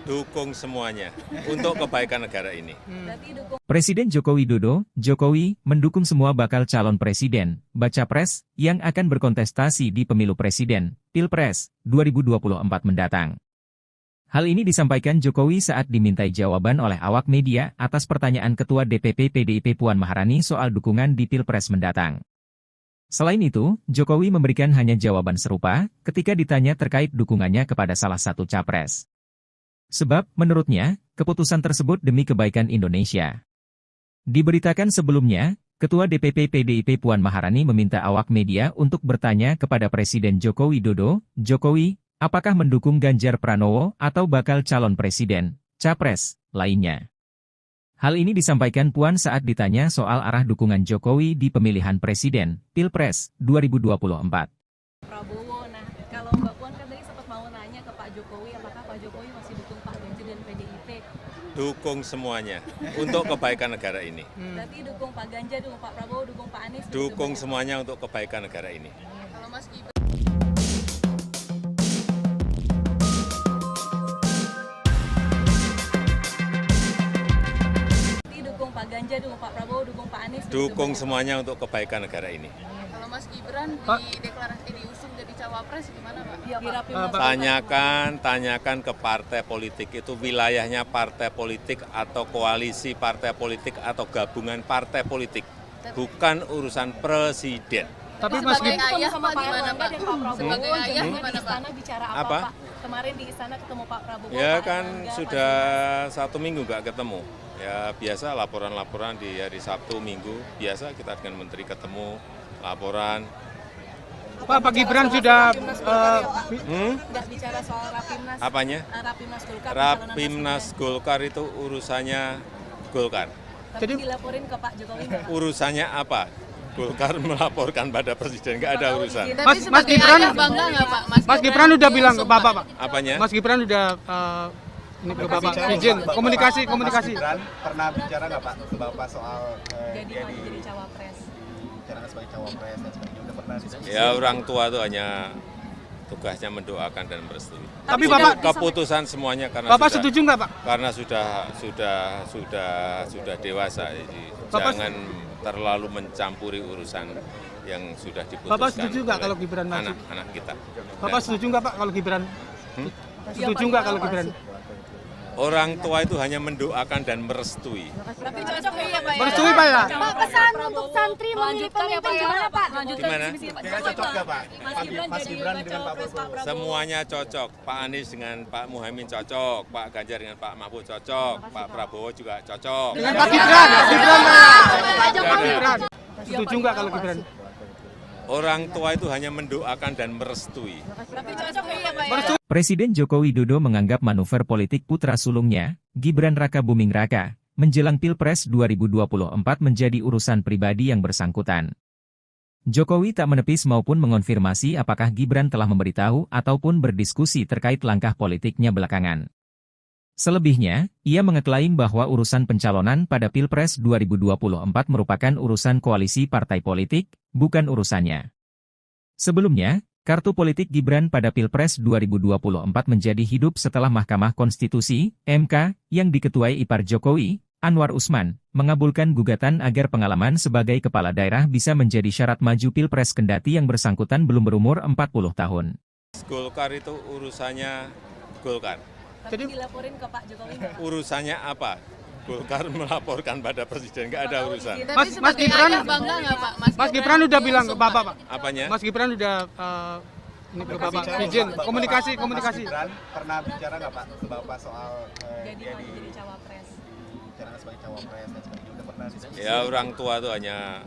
Dukung semuanya untuk kebaikan negara ini. Presiden Joko Widodo, Jokowi, mendukung semua bakal calon presiden, baca pres, yang akan berkontestasi di pemilu presiden, Pilpres, 2024 mendatang. Hal ini disampaikan Jokowi saat dimintai jawaban oleh awak media atas pertanyaan Ketua DPP PDIP Puan Maharani soal dukungan di Pilpres mendatang. Selain itu, Jokowi memberikan hanya jawaban serupa ketika ditanya terkait dukungannya kepada salah satu capres. Sebab, menurutnya, keputusan tersebut demi kebaikan Indonesia. Diberitakan sebelumnya, Ketua DPP PDIP Puan Maharani meminta awak media untuk bertanya kepada Presiden Joko Widodo, Jokowi, apakah mendukung Ganjar Pranowo atau bakal calon presiden, capres, lainnya. Hal ini disampaikan Puan saat ditanya soal arah dukungan Jokowi di pemilihan presiden, Pilpres, 2024. Prabowo, nah kalau Mbak Puan kan tadi sempat mau nanya ke Pak Jokowi, apakah Pak Jokowi masih dukung Pak Ganjar dan PDIP? Dukung semuanya untuk kebaikan negara ini. Berarti dukung Pak Ganjar, dukung Pak Prabowo, dukung Pak Anies? Dukung semuanya untuk kebaikan negara ini. Kalau Mas Gibran dukung Pak Ganjar, dukung Pak Prabowo, dukung Pak Anies? Dukung semuanya untuk kebaikan negara ini. Kalau Mas Gibran diusung jadi cawapres gimana Pak? Tanyakan ke partai politik itu wilayahnya partai politik atau koalisi partai politik atau gabungan partai politik. bukan urusan presiden. Tapi sebagai Mas ayah Pak gimana Pak? Sebagai ayah Hmm? gimana Pak? Istana bicara apa, Apa? Pak? Kemarin di istana ketemu Pak Prabowo. Ya Pak kan Erlangga, sudah 1 minggu nggak ketemu. Ya biasa laporan-laporan di hari Sabtu, Minggu, biasa kita dengan Menteri ketemu, laporan. Pak Gibran sudah Nggak bicara soal Rapimnas. Apanya? Rapimnas Golkar. Rapimnas Golkar itu urusannya Golkar. Tapi Jadi- dilaporin ke Pak Jokowi nggak, Pak? Urusannya apa? Golkar melaporkan pada presiden, nggak ada urusan. Mas Gibran bangga nggak Pak? Mas Gibran udah bilang ke Bapak, Pak. Apanya? Mas Gibran udah ini ke Bapak izin komunikasi. Mas Gibran pernah bicara nggak Pak ke Bapak soal Jadi dia mau jadi cawapres. bicara sebagai cawapres dan sebagainya, udah pernah diskusi? Ya orang tua itu hanya tugasnya mendoakan dan merestui. Tapi Bapak Keputusan semuanya karena Bapak sudah, setuju nggak, Pak? karena sudah dewasa. Jadi Bapak jangan terlalu mencampuri urusan yang sudah diputuskan. Bapak setuju nggak oleh kalau Gibran maju? anak-anak kita. Bapak Dan setuju nggak, Pak, kalau Gibran? Setuju nggak kalau Gibran? orang tua itu hanya mendoakan dan merestui. Tapi cocok ya Pak ya? Merestui, Pak, ya? Pak, pesan untuk santri memilih pemimpin gimana Pak? Gimana? Kira-kira cocok nggak Pak? Mas Gibran dengan Pak Prabowo? Semuanya cocok. Pak Anies dengan Pak Muhaimin cocok, Pak Ganjar dengan Pak Mahfud cocok, Pak Prabowo juga cocok. Dengan Pak Gibran, Nggak ada. Gibran. Setuju nggak kalau Gibran? Orang tua itu hanya mendoakan dan merestui. Tapi cocok ya Pak ya? Merestui. Presiden Joko Widodo menganggap manuver politik putra sulungnya, Gibran Rakabuming Raka, menjelang Pilpres 2024 menjadi urusan pribadi yang bersangkutan. Jokowi tak menepis maupun mengonfirmasi apakah Gibran telah memberitahu ataupun berdiskusi terkait langkah politiknya belakangan. Selebihnya, ia mengeklaim bahwa urusan pencalonan pada Pilpres 2024 merupakan urusan koalisi partai politik, bukan urusannya. Sebelumnya, kartu politik Gibran pada Pilpres 2024 menjadi hidup setelah Mahkamah Konstitusi, MK, yang diketuai ipar Jokowi, Anwar Usman, mengabulkan gugatan agar pengalaman sebagai kepala daerah bisa menjadi syarat maju Pilpres kendati yang bersangkutan belum berumur 40 tahun. Golkar itu urusannya Golkar. Tapi dilaporin ke Pak Jokowi nggak, Pak? Urusannya apa? Golkar melaporkan pada presiden, nggak ada urusan. Mas Gibran, Bangga nggak Pak? Mas Gibran udah bilang ke Bapak, Pak. Apanya? Mas Gibran udah ini ke Bapak izin komunikasi. Mas Gibran pernah bicara nggak Pak ke Bapak soal Jadi dia mau jadi cawapres. bicara sebagai cawapres dan sebagainya, udah pernah diskusi? Ya orang tua itu hanya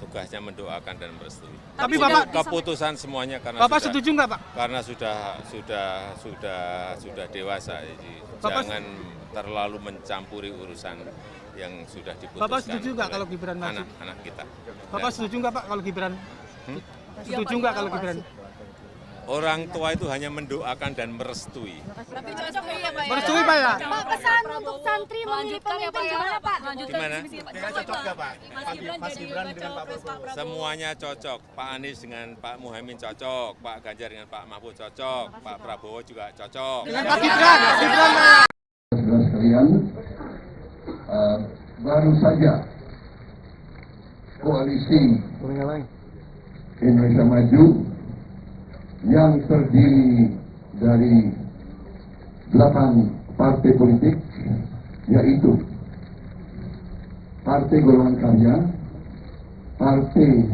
tugasnya mendoakan dan merestui. Tapi Bapak Keputusan semuanya karena Bapak sudah, setuju nggak, Pak? karena sudah dewasa. Jadi Bapak- jangan terlalu mencampuri urusan yang sudah diputuskan. Bapak setuju nggak oleh kalau Gibran maju? anak-anak kita. Bapak Dan setuju nggak, Pak, kalau Gibran? Setuju nggak kalau Gibran? orang tua itu hanya mendoakan dan merestui. Tapi cocok ya Pak ya? Merestui, Pak, ya? Pak, pesan untuk santri memilih pemimpin gimana Pak? Gimana? Kira-kira cocok nggak Pak? Mas Gibran dengan Pak Prabowo? Semuanya cocok. Pak Anies dengan Pak Muhaimin cocok, Pak Ganjar dengan Pak Mahfud cocok, Pak Prabowo juga cocok. Dengan Pak Gibran, Pak. Saudara sekalian, baru saja koalisi Indonesia Maju yang terdiri dari 8 partai politik, yaitu Partai Golongan Karya, Partai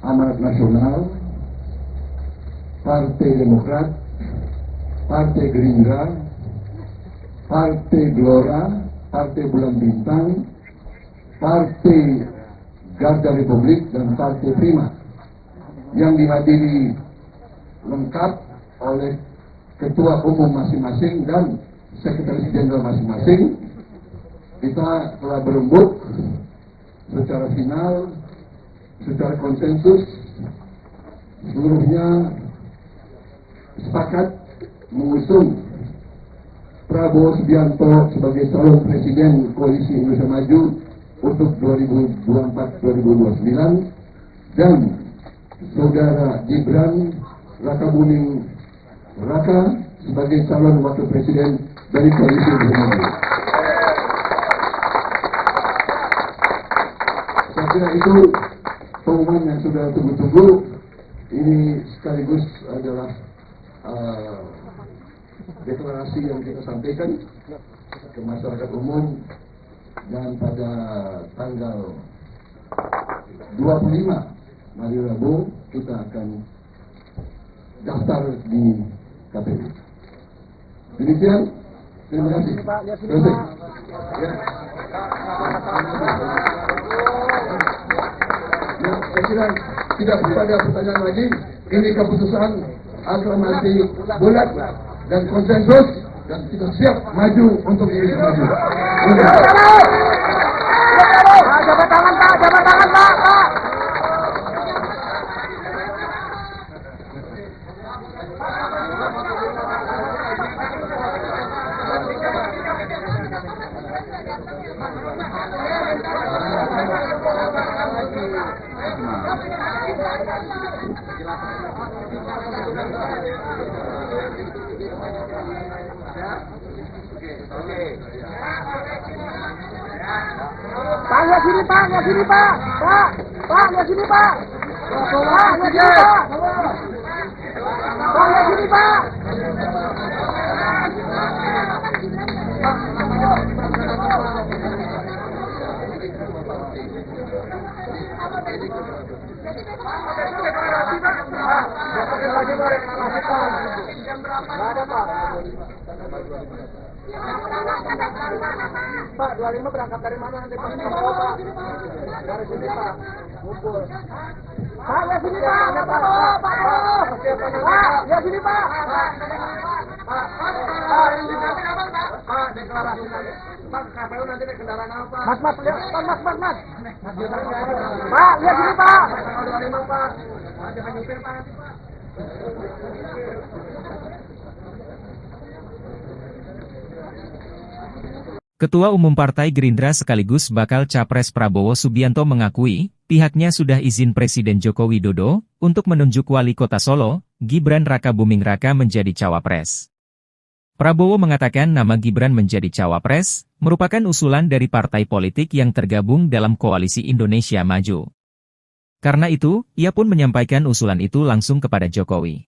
Amanat Nasional, Partai Demokrat, Partai Gerindra, Partai Gelora, Partai Bulan Bintang, Partai Garda Republik, dan Partai Prima, yang dihadiri lengkap oleh ketua umum masing-masing dan sekretaris jenderal masing-masing. Kita telah berembuk secara final, secara konsensus, seluruhnya sepakat mengusung Prabowo Subianto sebagai calon presiden Koalisi Indonesia Maju untuk 2024-2029 dan saudara Gibran Rakabuming Raka sebagai calon wakil presiden dari Koalisi Indonesia Maju. Saya kira itu pengumuman yang sudah tunggu-tunggu. Ini sekaligus adalah deklarasi yang kita sampaikan ke masyarakat umum, dan pada tanggal 25 hari Rabu kita akan daftar di KPU. Demikian, terima kasih. Selesai. Ya. Ya, saya kira tidak perlu ada pertanyaan lagi. Ini keputusan aklamasi bulat dan konsensus, dan kita siap maju untuk Indonesia maju. Jabat tangan Pak, jabat tangan Pak. Pak, lihat sini Pak, lihat sini Pak. Pak, lihat sini Pak. Pak, lihat sini Pak. Pak, lihat sini Pak. Pak, 25 berangkat dari mana nanti Pak? Dari sini Pak, ngumpul. Pak, lihat sini Pak. Pak, lihat sini Pak. Pak, deklarasi nanti. Pak, KPU nanti naik kendaraan apa? Mas, lihat. Mas. Pak, lihat sini Pak. 25 Pak. Jangan nyupir Pak nanti Pak. Ketua Umum Partai Gerindra sekaligus bakal Capres Prabowo Subianto mengakui, pihaknya sudah izin Presiden Joko Widodo untuk menunjuk Wali Kota Solo, Gibran Rakabuming Raka menjadi cawapres. Prabowo mengatakan nama Gibran menjadi cawapres merupakan usulan dari partai politik yang tergabung dalam Koalisi Indonesia Maju. Karena itu, ia pun menyampaikan usulan itu langsung kepada Jokowi.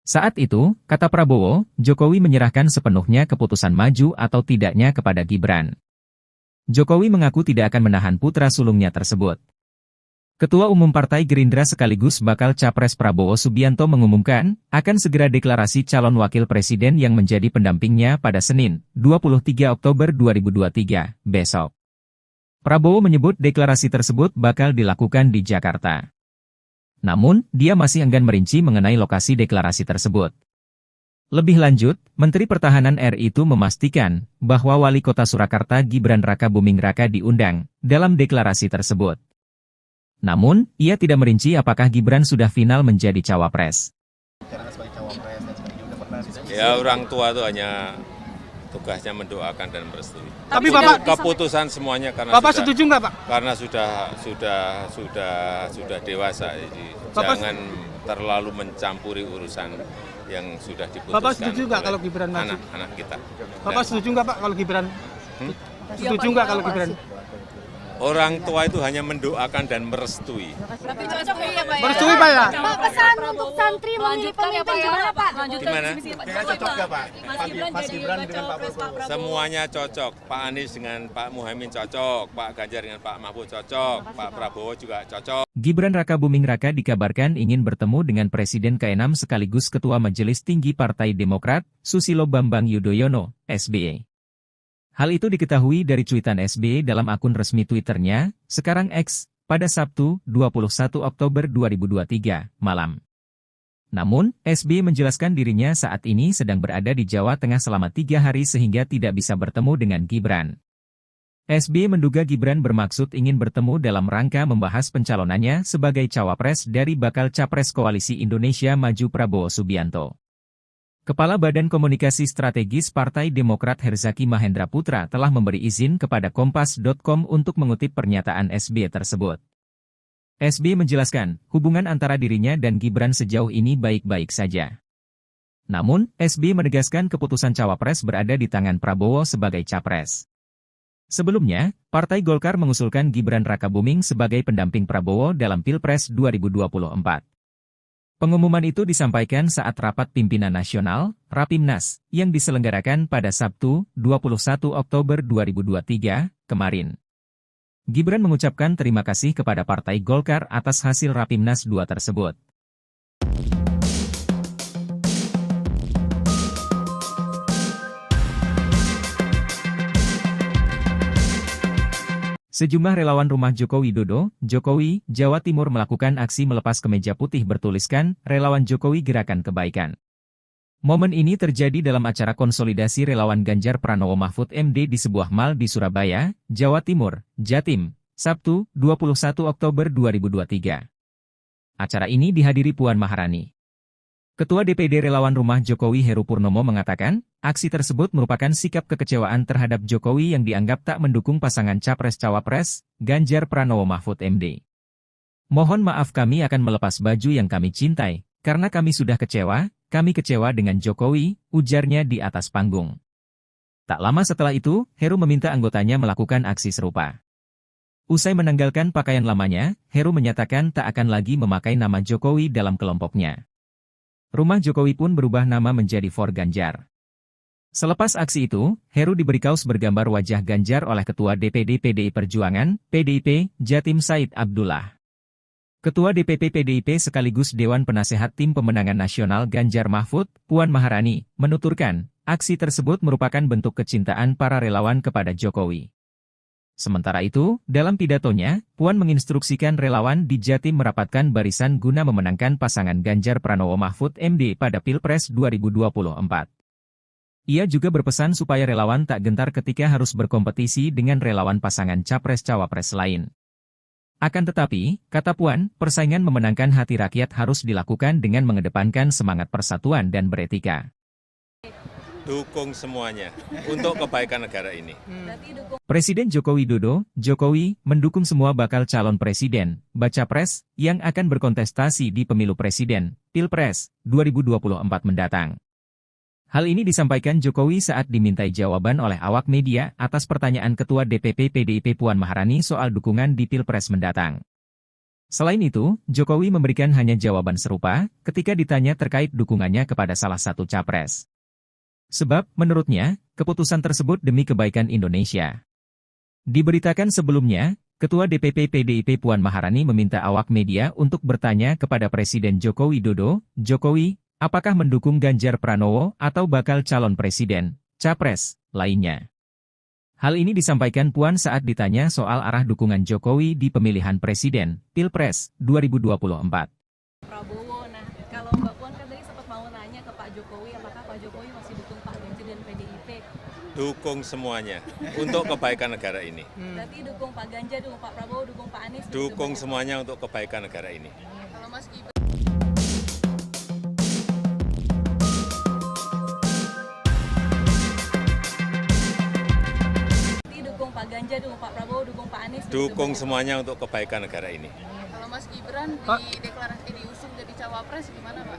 Saat itu, kata Prabowo, Jokowi menyerahkan sepenuhnya keputusan maju atau tidaknya kepada Gibran. Jokowi mengaku tidak akan menahan putra sulungnya tersebut. Ketua Umum Partai Gerindra sekaligus bakal Capres Prabowo Subianto mengumumkan, akan segera deklarasi calon wakil presiden yang menjadi pendampingnya pada Senin, 23 Oktober 2023, besok. Prabowo menyebut deklarasi tersebut bakal dilakukan di Jakarta. Namun, dia masih enggan merinci mengenai lokasi deklarasi tersebut. Lebih lanjut, Menteri Pertahanan RI itu memastikan bahwa Wali Kota Surakarta Gibran Rakabuming Raka diundang dalam deklarasi tersebut. Namun, ia tidak merinci apakah Gibran sudah final menjadi cawapres. Ya, orang tua itu hanya tugasnya mendoakan dan merestui. Tapi Bapak keputusan semuanya karena Bapak sudah, setuju nggak Pak? Karena sudah dewasa, jadi jangan terlalu mencampuri urusan yang sudah diputuskan. Bapak setuju nggak kalau Gibran maju? Anak-anak kita. Bapak setuju nggak Pak kalau Gibran? Setuju nggak kalau Gibran? Orang tua itu hanya mendoakan dan merestui. Tapi cocok ya Pak ya? Merestui Pak ya? Pak, pesan untuk santri memilih pemimpin gimana Pak? Gimana? Cocok nggak Pak? Mas Gibran dengan Pak Prabowo. Semuanya cocok. Pak Anies dengan Pak Muhaimin cocok. Pak Ganjar dengan Pak Mahfud cocok. Pak Prabowo juga cocok. Gibran Rakabuming Raka dikabarkan ingin bertemu dengan Presiden ke-6 sekaligus Ketua Majelis Tinggi Partai Demokrat, Susilo Bambang Yudhoyono, SBY. Hal itu diketahui dari cuitan SBY dalam akun resmi Twitternya, sekarang X, pada Sabtu, 21 Oktober 2023, malam. Namun, SBY menjelaskan dirinya saat ini sedang berada di Jawa Tengah selama 3 hari sehingga tidak bisa bertemu dengan Gibran. SBY menduga Gibran bermaksud ingin bertemu dalam rangka membahas pencalonannya sebagai cawapres dari bakal Capres Koalisi Indonesia Maju Prabowo Subianto. Kepala Badan Komunikasi Strategis Partai Demokrat Herzaki Mahendra Putra telah memberi izin kepada Kompas.com untuk mengutip pernyataan SBY tersebut. SBY menjelaskan, hubungan antara dirinya dan Gibran sejauh ini baik-baik saja. Namun, SBY menegaskan keputusan cawapres berada di tangan Prabowo sebagai capres. Sebelumnya, Partai Golkar mengusulkan Gibran Rakabuming sebagai pendamping Prabowo dalam Pilpres 2024. Pengumuman itu disampaikan saat rapat pimpinan nasional, Rapimnas, yang diselenggarakan pada Sabtu, 21 Oktober 2023, kemarin. Gibran mengucapkan terima kasih kepada Partai Golkar atas hasil Rapimnas 2 tersebut. Sejumlah relawan rumah Joko Widodo, Jokowi, Jawa Timur melakukan aksi melepas kemeja putih bertuliskan, Relawan Jokowi Gerakan Kebaikan. Momen ini terjadi dalam acara konsolidasi relawan Ganjar Pranowo Mahfud MD di sebuah mal di Surabaya, Jawa Timur, Jatim, Sabtu, 21 Oktober 2023. Acara ini dihadiri Puan Maharani. Ketua DPD Relawan Rumah Jokowi Heru Purnomo mengatakan, aksi tersebut merupakan sikap kekecewaan terhadap Jokowi yang dianggap tak mendukung pasangan Capres-Cawapres, Ganjar Pranowo Mahfud MD. Mohon maaf kami akan melepas baju yang kami cintai, karena kami sudah kecewa, kami kecewa dengan Jokowi, ujarnya di atas panggung. Tak lama setelah itu, Heru meminta anggotanya melakukan aksi serupa. Usai menanggalkan pakaian lamanya, Heru menyatakan tak akan lagi memakai nama Jokowi dalam kelompoknya. Rumah Jokowi pun berubah nama menjadi For Ganjar. Selepas aksi itu, Heru diberi kaos bergambar wajah Ganjar oleh Ketua DPD PDI Perjuangan, PDIP, Jatim Said Abdullah. Ketua DPP PDIP sekaligus Dewan Penasehat Tim Pemenangan Nasional Ganjar Mahfud, Puan Maharani, menuturkan, aksi tersebut merupakan bentuk kecintaan para relawan kepada Jokowi. Sementara itu, dalam pidatonya, Puan menginstruksikan relawan di Jatim merapatkan barisan guna memenangkan pasangan Ganjar Pranowo Mahfud MD pada Pilpres 2024. Ia juga berpesan supaya relawan tak gentar ketika harus berkompetisi dengan relawan pasangan Capres-Cawapres lain. Akan tetapi, kata Puan, persaingan memenangkan hati rakyat harus dilakukan dengan mengedepankan semangat persatuan dan beretika. Dukung semuanya untuk kebaikan negara ini. Presiden Joko Widodo, Jokowi, mendukung semua bakal calon presiden, baca pres, yang akan berkontestasi di pemilu presiden, Pilpres, 2024 mendatang. Hal ini disampaikan Jokowi saat dimintai jawaban oleh awak media atas pertanyaan Ketua DPP PDIP Puan Maharani soal dukungan di Pilpres mendatang. Selain itu, Jokowi memberikan hanya jawaban serupa ketika ditanya terkait dukungannya kepada salah satu capres. Sebab, menurutnya, keputusan tersebut demi kebaikan Indonesia. Diberitakan sebelumnya, Ketua DPP PDIP Puan Maharani meminta awak media untuk bertanya kepada Presiden Joko Widodo, Jokowi, apakah mendukung Ganjar Pranowo atau bakal calon presiden, capres, lainnya. Hal ini disampaikan Puan saat ditanya soal arah dukungan Jokowi di pemilihan presiden, Pilpres, 2024. Prabowo, nah kalau Mbak Puan kan tadi sempat mau nanya ke Pak Jokowi, apakah Pak Jokowi masih dukung Pak Ganjar dan PDIP? Dukung semuanya untuk kebaikan negara ini. Berarti dukung Pak Ganjar, dukung Pak Prabowo, dukung Pak Anies? Dukung semuanya untuk kebaikan negara ini. Kalau Mas Gibran dukung Pak Ganjar, dukung Pak Prabowo, dukung Pak Anies? Dukung semuanya untuk kebaikan negara ini. Kalau Mas Gibran di diusung jadi cawapres gimana Pak?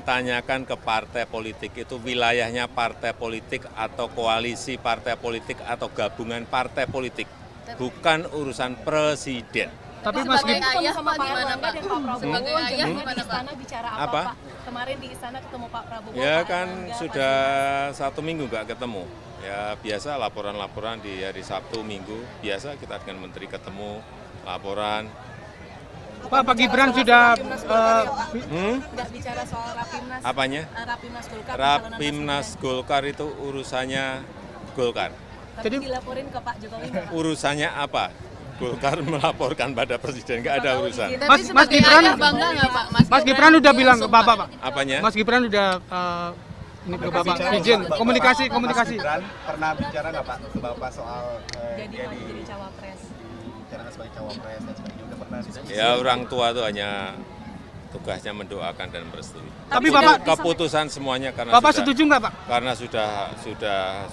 Tanyakan ke partai politik itu wilayahnya partai politik atau koalisi partai politik atau gabungan partai politik, bukan urusan presiden. Tapi Mas Gibran sama Pak Erlangga dan Pak Prabowo sebagai ayah gimana di istana bicara apa? Pak? Kemarin di istana ketemu Pak Prabowo. Ya Pak kan Erlangga, sudah 1 minggu nggak ketemu. Ya biasa laporan-laporan di hari Sabtu Minggu, biasa kita dengan menteri ketemu, laporan. Pak Gibran sudah nggak bicara soal Rapimnas. Apanya? Rapimnas Golkar. Rapimnas Golkar itu urusannya Golkar. Tapi dilaporin ke Pak Jokowi nggak? Urusannya apa? Golkar melaporkan pada presiden, nggak ada urusan. Mas Gibran bangga nggak Pak? Mas Gibran udah bilang ke Bapak, Pak. Apanya? Mas Gibran udah ini ke Bapak izin komunikasi. Mas Gibran pernah bicara nggak Pak ke Bapak soal Jadi cawapres. bicarakan sebagai cawapres dan sebagainya, udah pernah diskusi? Ya orang tua itu hanya tugasnya mendoakan dan merestui. Tapi Bapak keputusan semuanya karena Bapak sudah, setuju nggak Pak? Karena sudah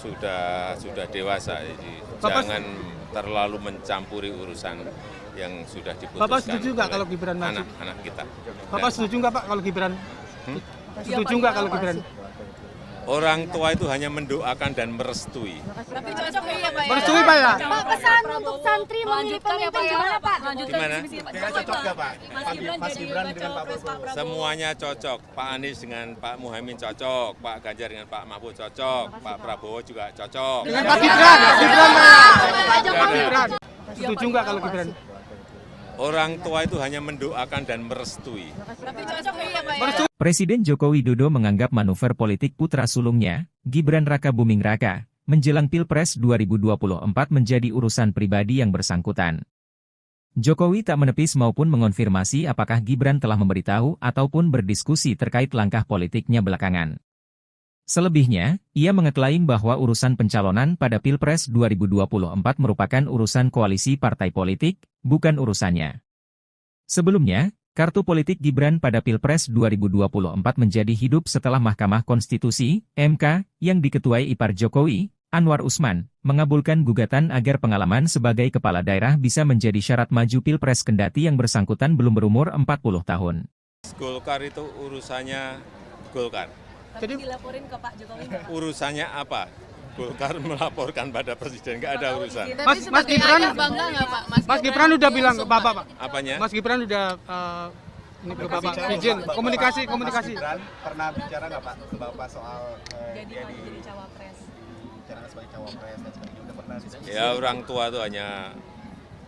dewasa, jadi jangan terlalu mencampuri urusan yang sudah diputuskan. Bapak setuju nggak kalau Gibran maju? Anak-anak kita. Bapak setuju nggak Pak kalau Gibran? Setuju nggak kalau Gibran? Orang tua itu hanya mendoakan dan merestui. Tapi cocok ya Pak ya? Merestui Pak ya? Pak, pesan untuk santri memilih pemimpin gimana Pak? Gimana? Kira cocok nggak Pak? Mas Gibran dengan Pak Prabowo. Semuanya cocok. Pak Anies dengan Pak Muhaimin cocok, Pak Ganjar dengan Pak Mahfud cocok, Pak Prabowo juga cocok. Dengan Pak Gibran Pak. Gibran. Setuju nggak kalau Gibran? Orang tua itu hanya mendoakan dan merestui. Tapi cocok ya Pak ya? Presiden Joko Widodo menganggap manuver politik putra sulungnya, Gibran Rakabuming Raka, menjelang Pilpres 2024 menjadi urusan pribadi yang bersangkutan. Jokowi tak menepis maupun mengonfirmasi apakah Gibran telah memberitahu ataupun berdiskusi terkait langkah politiknya belakangan. Selebihnya, ia mengeklaim bahwa urusan pencalonan pada Pilpres 2024 merupakan urusan koalisi partai politik, bukan urusannya. Sebelumnya, kartu politik Gibran pada Pilpres 2024 menjadi hidup setelah Mahkamah Konstitusi, MK, yang diketuai ipar Jokowi, Anwar Usman, mengabulkan gugatan agar pengalaman sebagai kepala daerah bisa menjadi syarat maju Pilpres kendati yang bersangkutan belum berumur 40 tahun. Golkar itu urusannya Golkar. Tapi dilaporin ke Pak Jokowi nggak? Urusannya apa? Golkar melaporkan pada presiden, nggak ada urusan. Mas Gibran Bangga nggak Pak? Mas Gibran udah bilang ke Bapak Pak. Apanya? Mas Gibran udah ini ke Bapak izin komunikasi. Mas Gibran pernah bicara nggak Pak ke Bapak soal Jadi dia maju jadi cawapres. bicara sebagai cawapres dan sebagainya, udah pernah diskusi? Ya orang tua itu hanya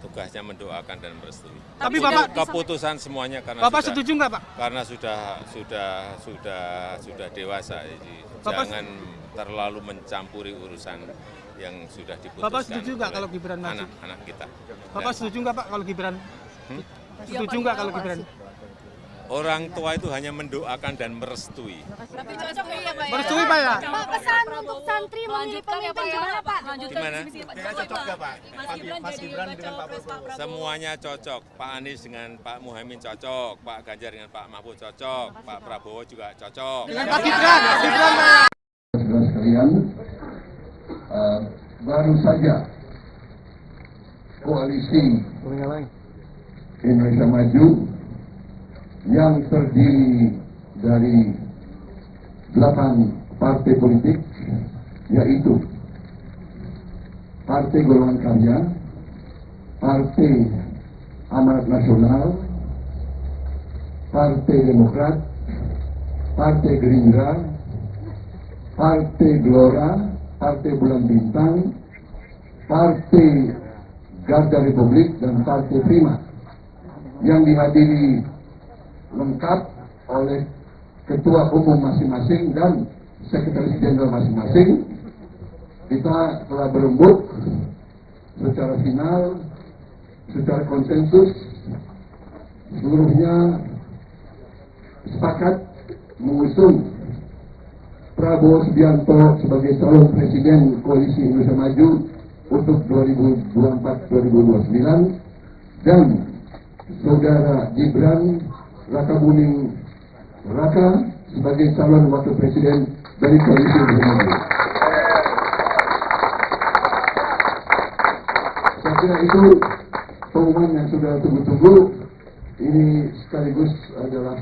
tugasnya mendoakan dan merestui. Tapi Bapak Keputusan semuanya karena Bapak sudah, setuju nggak Pak? karena sudah dewasa, jadi Bapak jangan terlalu mencampuri urusan yang sudah diputuskan. Bapak setuju nggak oleh kalau Gibran maju? anak-anak kita? Bapak setuju nggak Pak kalau Gibran? Setuju nggak kalau Gibran? Orang tua itu hanya mendoakan dan merestui. Tapi cocok ya Pak ya? Merestui Pak ya? Pak, pesan untuk santri memilih pemimpin gimana Pak? Gimana? Kira cocok nggak Pak? Mas Gibran dengan Pak Prabowo. Semuanya cocok. Pak Anies dengan Pak Muhaimin cocok, Pak Ganjar dengan Pak Mahfud cocok, Pak Prabowo juga cocok. Dengan Pak Gibran Pak ya? Saudara sekalian, baru saja koalisi Indonesia Maju yang terdiri dari 8 partai politik, yaitu Partai Golongan Karya, Partai Amanat Nasional, Partai Demokrat, Partai Gerindra, Partai Gelora, Partai Bulan Bintang, Partai Garda Republik, dan Partai Prima, yang dihadiri lengkap oleh ketua umum masing-masing dan sekretaris jenderal masing-masing. Kita telah berembuk secara final, secara konsensus, seluruhnya sepakat mengusung Prabowo Subianto sebagai calon presiden koalisi Indonesia Maju untuk 2024-2029 dan saudara Gibran Rakabuming Raka sebagai calon wakil presiden dari koalisi Indonesia Maju. Saya kira itu pengumuman yang sudah tunggu-tunggu. Ini sekaligus adalah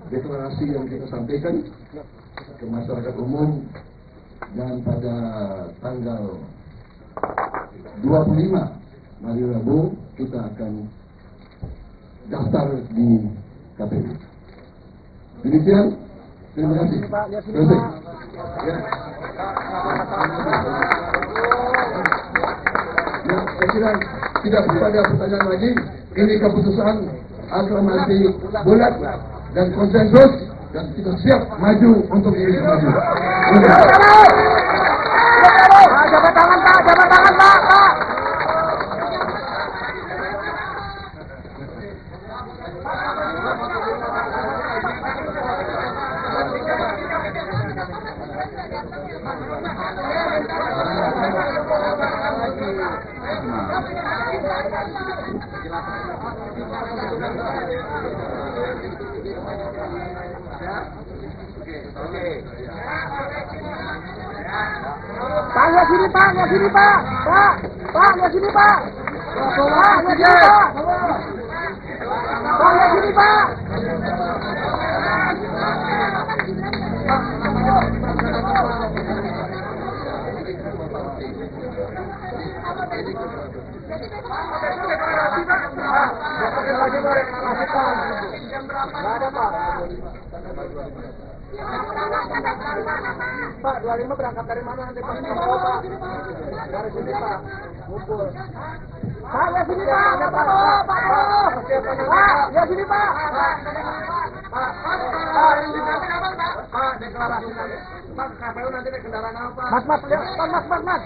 deklarasi yang kita sampaikan ke masyarakat umum, dan pada tanggal 25 hari Rabu kita akan daftar di KPU. Demikian, terima kasih. Selesai. Ya. Ya, saya kira tidak ada pertanyaan lagi. Ini keputusan aklamasi bulat dan konsensus, dan kita siap maju untuk Indonesia Maju. Jabat tangan Pak, jabat tangan Pak. Pak, lihat sini Pak, lihat sini Pak. Pak, lihat sini Pak. Pak, lihat sini Pak. Pak, lihat sini Pak. lagi mau reklamasi tol. Nggak ada Pak. Pak, 25 berangkat dari mana nanti Pak? Dari sini Pak, ngumpul. Pak, ya sini Pak, Pak, ya sini Pak. Pak, deklarasi nanti. Pak, KPU nanti naik kendaraan apa? Mas, lihat, Mas.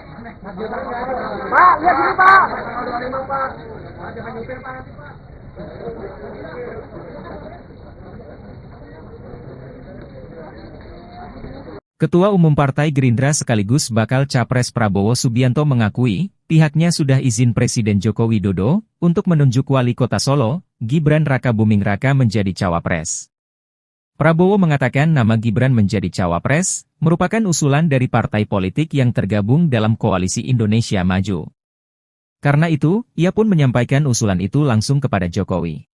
Pak, lihat sini Pak. 25 Pak. Jangan nyupir Pak nanti Pak. Ketua Umum Partai Gerindra sekaligus bakal Capres Prabowo Subianto mengakui, pihaknya sudah izin Presiden Joko Widodo untuk menunjuk Wali Kota Solo, Gibran Rakabuming Raka menjadi cawapres. Prabowo mengatakan nama Gibran menjadi cawapres merupakan usulan dari partai politik yang tergabung dalam Koalisi Indonesia Maju. Karena itu, ia pun menyampaikan usulan itu langsung kepada Jokowi.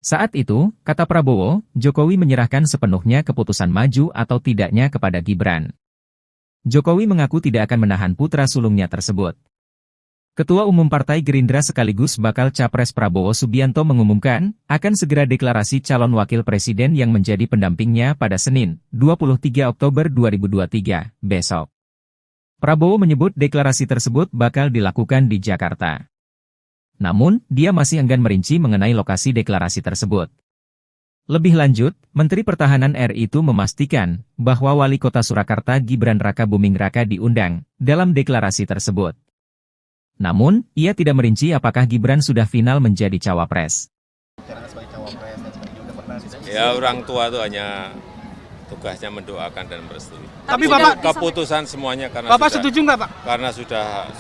Saat itu, kata Prabowo, Jokowi menyerahkan sepenuhnya keputusan maju atau tidaknya kepada Gibran. Jokowi mengaku tidak akan menahan putra sulungnya tersebut. Ketua Umum Partai Gerindra sekaligus bakal Capres Prabowo Subianto mengumumkan, akan segera deklarasi calon wakil presiden yang menjadi pendampingnya pada Senin, 23 Oktober 2023, besok. Prabowo menyebut deklarasi tersebut bakal dilakukan di Jakarta. Namun, dia masih enggan merinci mengenai lokasi deklarasi tersebut. Lebih lanjut, Menteri Pertahanan RI itu memastikan bahwa Wali Kota Surakarta Gibran Rakabuming Raka diundang dalam deklarasi tersebut. Namun, ia tidak merinci apakah Gibran sudah final menjadi cawapres. Ya, orang tua itu hanya tugasnya mendoakan dan merestui. Tapi Bapak keputusan semuanya karena Bapak setuju nggak Pak? Karena sudah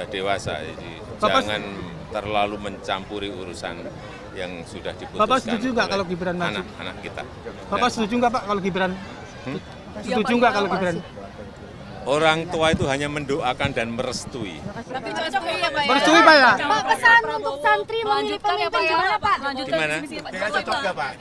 dewasa, jadi jangan terlalu mencampuri urusan yang sudah diputuskan. Bapak setuju nggak kalau Gibran maju? Anak-anak kita. Bapak setuju nggak Pak kalau Gibran? Setuju nggak kalau Gibran? Orang tua itu hanya mendoakan dan merestui. Tapi cocok ya Pak ya? Merestui Pak ya? Pak, pesan untuk santri memilih pemimpin gimana Pak? Gimana? Cocok nggak Pak?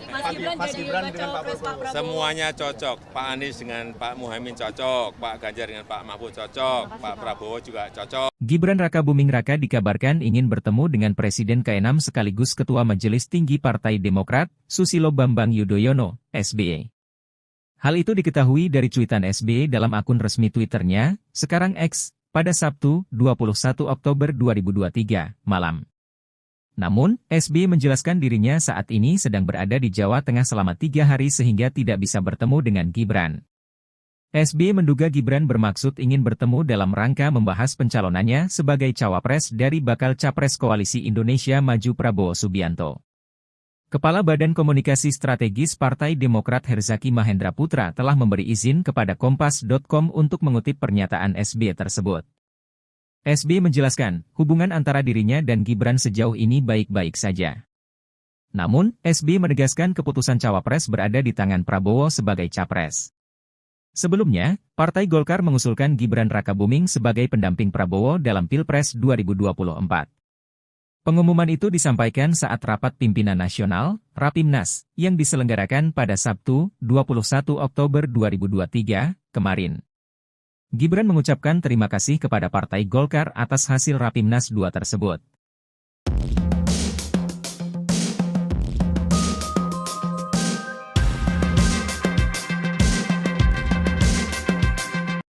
Mas Gibran dengan Pak Prabowo. Semuanya cocok. Pak Anies dengan Pak Muhaimin cocok. Pak Ganjar dengan Pak Mahfud cocok. Pak Prabowo juga cocok. Gibran Rakabuming Raka dikabarkan ingin bertemu dengan Presiden ke-6 sekaligus Ketua Majelis Tinggi Partai Demokrat, Susilo Bambang Yudhoyono, SBY. Hal itu diketahui dari cuitan SBY dalam akun resmi Twitternya, sekarang X, pada Sabtu, 21 Oktober 2023, malam. Namun, SBY menjelaskan dirinya saat ini sedang berada di Jawa Tengah selama 3 hari sehingga tidak bisa bertemu dengan Gibran. SBY menduga Gibran bermaksud ingin bertemu dalam rangka membahas pencalonannya sebagai cawapres dari bakal Capres Koalisi Indonesia Maju Prabowo Subianto. Kepala Badan Komunikasi Strategis Partai Demokrat Herzaki Mahendra Putra telah memberi izin kepada Kompas.com untuk mengutip pernyataan SBY tersebut. SBY menjelaskan, hubungan antara dirinya dan Gibran sejauh ini baik-baik saja. Namun, SBY menegaskan keputusan cawapres berada di tangan Prabowo sebagai capres. Sebelumnya, Partai Golkar mengusulkan Gibran Rakabuming sebagai pendamping Prabowo dalam Pilpres 2024. Pengumuman itu disampaikan saat rapat pimpinan nasional, Rapimnas, yang diselenggarakan pada Sabtu, 21 Oktober 2023, kemarin. Gibran mengucapkan terima kasih kepada Partai Golkar atas hasil Rapimnas 2 tersebut.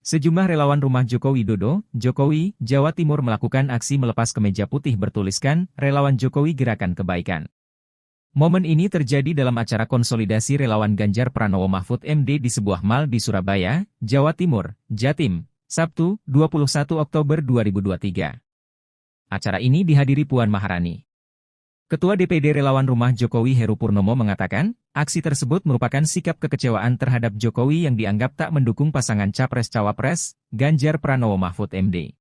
Sejumlah relawan rumah Joko Widodo, Jokowi, Jawa Timur melakukan aksi melepas kemeja putih bertuliskan, Relawan Jokowi Gerakan Kebaikan. Momen ini terjadi dalam acara konsolidasi relawan Ganjar Pranowo Mahfud MD di sebuah mal di Surabaya, Jawa Timur, Jatim, Sabtu, 21 Oktober 2023. Acara ini dihadiri Puan Maharani. Ketua DPD Relawan Rumah Jokowi Heru Purnomo mengatakan, aksi tersebut merupakan sikap kekecewaan terhadap Jokowi yang dianggap tak mendukung pasangan Capres-Cawapres, Ganjar Pranowo Mahfud MD.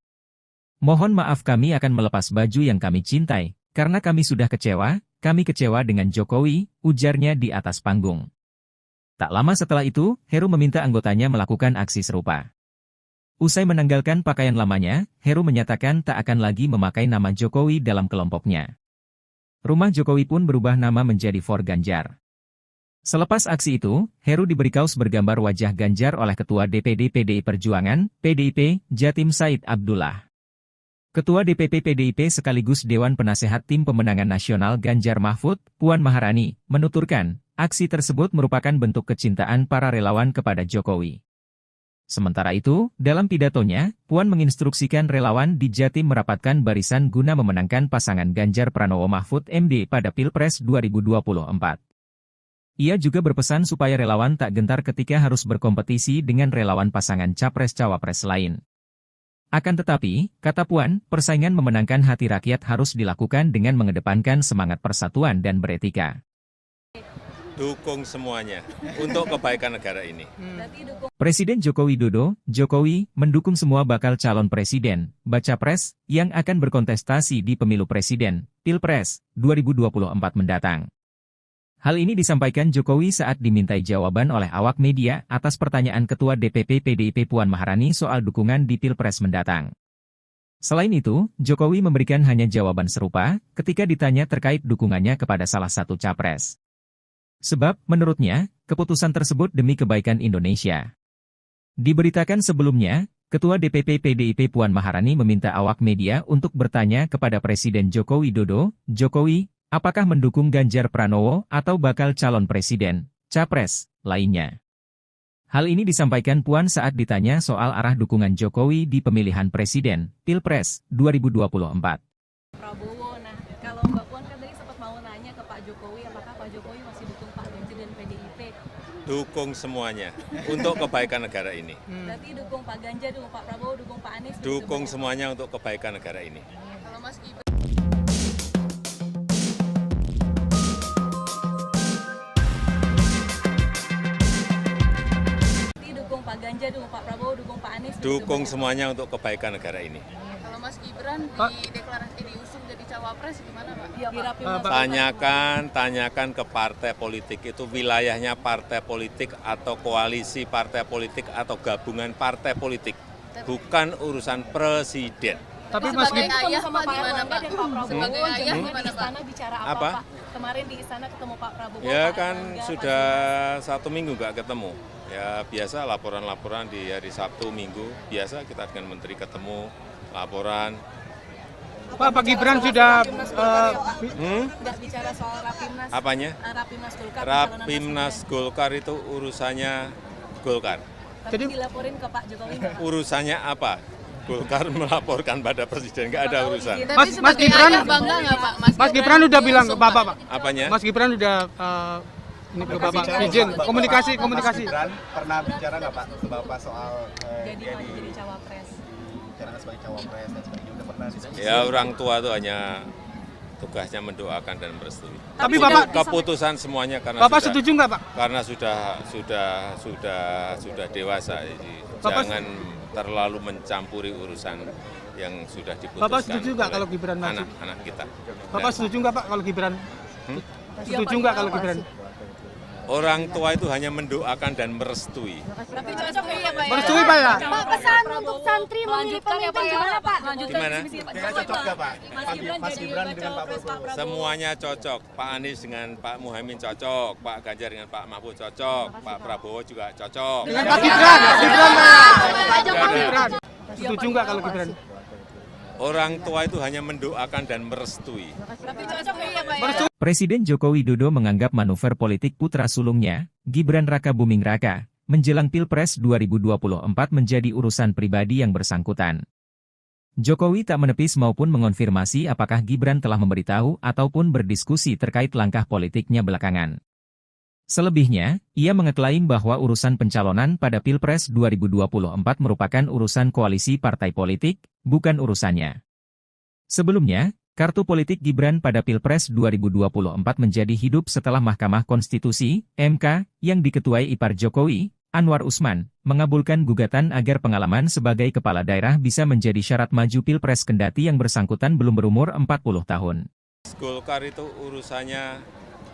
Mohon maaf kami akan melepas baju yang kami cintai, karena kami sudah kecewa dengan Jokowi, ujarnya di atas panggung. Tak lama setelah itu, Heru meminta anggotanya melakukan aksi serupa. Usai menanggalkan pakaian lamanya, Heru menyatakan tak akan lagi memakai nama Jokowi dalam kelompoknya. Rumah Jokowi pun berubah nama menjadi For Ganjar. Selepas aksi itu, Heru diberi kaos bergambar wajah Ganjar oleh Ketua DPD PDI Perjuangan, PDIP, Jatim Said Abdullah. Ketua DPP PDIP sekaligus Dewan Penasehat Tim Pemenangan Nasional Ganjar Mahfud, Puan Maharani, menuturkan, aksi tersebut merupakan bentuk kecintaan para relawan kepada Jokowi. Sementara itu, dalam pidatonya, Puan menginstruksikan relawan di Jatim merapatkan barisan guna memenangkan pasangan Ganjar Pranowo Mahfud MD pada Pilpres 2024. Ia juga berpesan supaya relawan tak gentar ketika harus berkompetisi dengan relawan pasangan Capres-Cawapres lain. Akan tetapi, kata Puan, persaingan memenangkan hati rakyat harus dilakukan dengan mengedepankan semangat persatuan dan beretika. Dukung semuanya untuk kebaikan negara ini. Presiden Joko Widodo, Jokowi, mendukung semua bakal calon presiden, baca pres, yang akan berkontestasi di pemilu presiden, Pilpres, 2024 mendatang. Hal ini disampaikan Jokowi saat dimintai jawaban oleh awak media atas pertanyaan Ketua DPP PDIP Puan Maharani soal dukungan di Pilpres mendatang. Selain itu, Jokowi memberikan hanya jawaban serupa ketika ditanya terkait dukungannya kepada salah satu capres. Sebab, menurutnya, keputusan tersebut demi kebaikan Indonesia. Diberitakan sebelumnya, Ketua DPP PDIP Puan Maharani meminta awak media untuk bertanya kepada Presiden Joko Widodo, Jokowi, apakah mendukung Ganjar Pranowo atau bakal calon presiden, capres, lainnya. Hal ini disampaikan Puan saat ditanya soal arah dukungan Jokowi di pemilihan presiden, Pilpres, 2024. Prabowo, nah kalau Mbak Puan kan tadi sempat mau nanya ke Pak Jokowi, apakah Pak Jokowi masih dukung Pak Ganjar dan PDIP? Dukung semuanya untuk kebaikan negara ini. Berarti dukung Pak Ganjar, dukung Pak Prabowo, dukung Pak Anies? Dukung semuanya untuk kebaikan negara ini. Kalau Mas Gibran Pak Ganjar, dukung Pak Prabowo, dukung Pak Anies? Dukung semuanya untuk kebaikan negara ini. Kalau Mas Gibran diusung jadi cawapres gimana Pak? Iya, Tanyakan ke partai politik itu wilayahnya partai politik atau koalisi partai politik atau gabungan partai politik, bukan urusan presiden. Tapi Mas Gibran sama Pak Erlangga dan Pak Prabowo di istana bicara apa? Pak? Kemarin di istana ketemu Pak Prabowo. Ya kan sudah 1 minggu nggak ketemu. Ya biasa laporan-laporan di hari Sabtu, Minggu, biasa kita dengan Menteri ketemu, laporan. Pak Gibran sudah nggak bicara soal Rapimnas. Apanya? Rapimnas Golkar. Rapimnas Golkar itu urusannya Golkar. Jadi dilaporin ke Pak Jokowi. Urusannya apa? Golkar melaporkan pada presiden, nggak ada urusan. Mas Gibran bangga nggak Pak? Mas Gibran udah bilang ke Bapak Pak. Apanya? Mas Gibran udah ini ke Bapak izin komunikasi. Mas Gibran pernah bicara nggak Pak ke Bapak soal jadi cawapres? bicara sebagai cawapres dan sebagainya udah pernah diskusi? Ya orang tua itu hanya tugasnya mendoakan dan merestui. Tapi Bapak keputusan semuanya karena Bapak setuju nggak Pak? Karena sudah dewasa, jadi jangan terlalu mencampuri urusan yang sudah diputuskan. Bapak setuju nggak kalau Gibran maju? Anak-anak kita. Bapak setuju nggak Pak kalau Gibran? Setuju nggak kalau Gibran? Orang tua itu hanya mendoakan dan merestui. Tapi cocok ya Pak? Merestui Pak ya? Pak, pesan untuk santri memilih pemimpin gimana Pak? Gimana? Cocok nggak Pak? Mas Gibran dengan Pak Prabowo. Semuanya cocok. Pak Anies dengan Pak Muhaimin cocok, Pak Ganjar dengan Pak Mahfud cocok, Pak Prabowo juga cocok. Dengan Pak Gibran Pak. Gibran. Setuju nggak kalau Gibran? Orang tua itu hanya mendoakan dan merestui. Tapi cocok ya Pak? Presiden Joko Widodo menganggap manuver politik putra sulungnya, Gibran Raka Buming Raka, menjelang Pilpres 2024 menjadi urusan pribadi yang bersangkutan. Jokowi tak menepis maupun mengonfirmasi apakah Gibran telah memberitahu ataupun berdiskusi terkait langkah politiknya belakangan. Selebihnya, ia mengeklaim bahwa urusan pencalonan pada Pilpres 2024 merupakan urusan koalisi partai politik, bukan urusannya. Sebelumnya, kartu politik Gibran pada Pilpres 2024 menjadi hidup setelah Mahkamah Konstitusi, MK, yang diketuai ipar Jokowi, Anwar Usman, mengabulkan gugatan agar pengalaman sebagai kepala daerah bisa menjadi syarat maju Pilpres kendati yang bersangkutan belum berumur 40 tahun. Golkar itu urusannya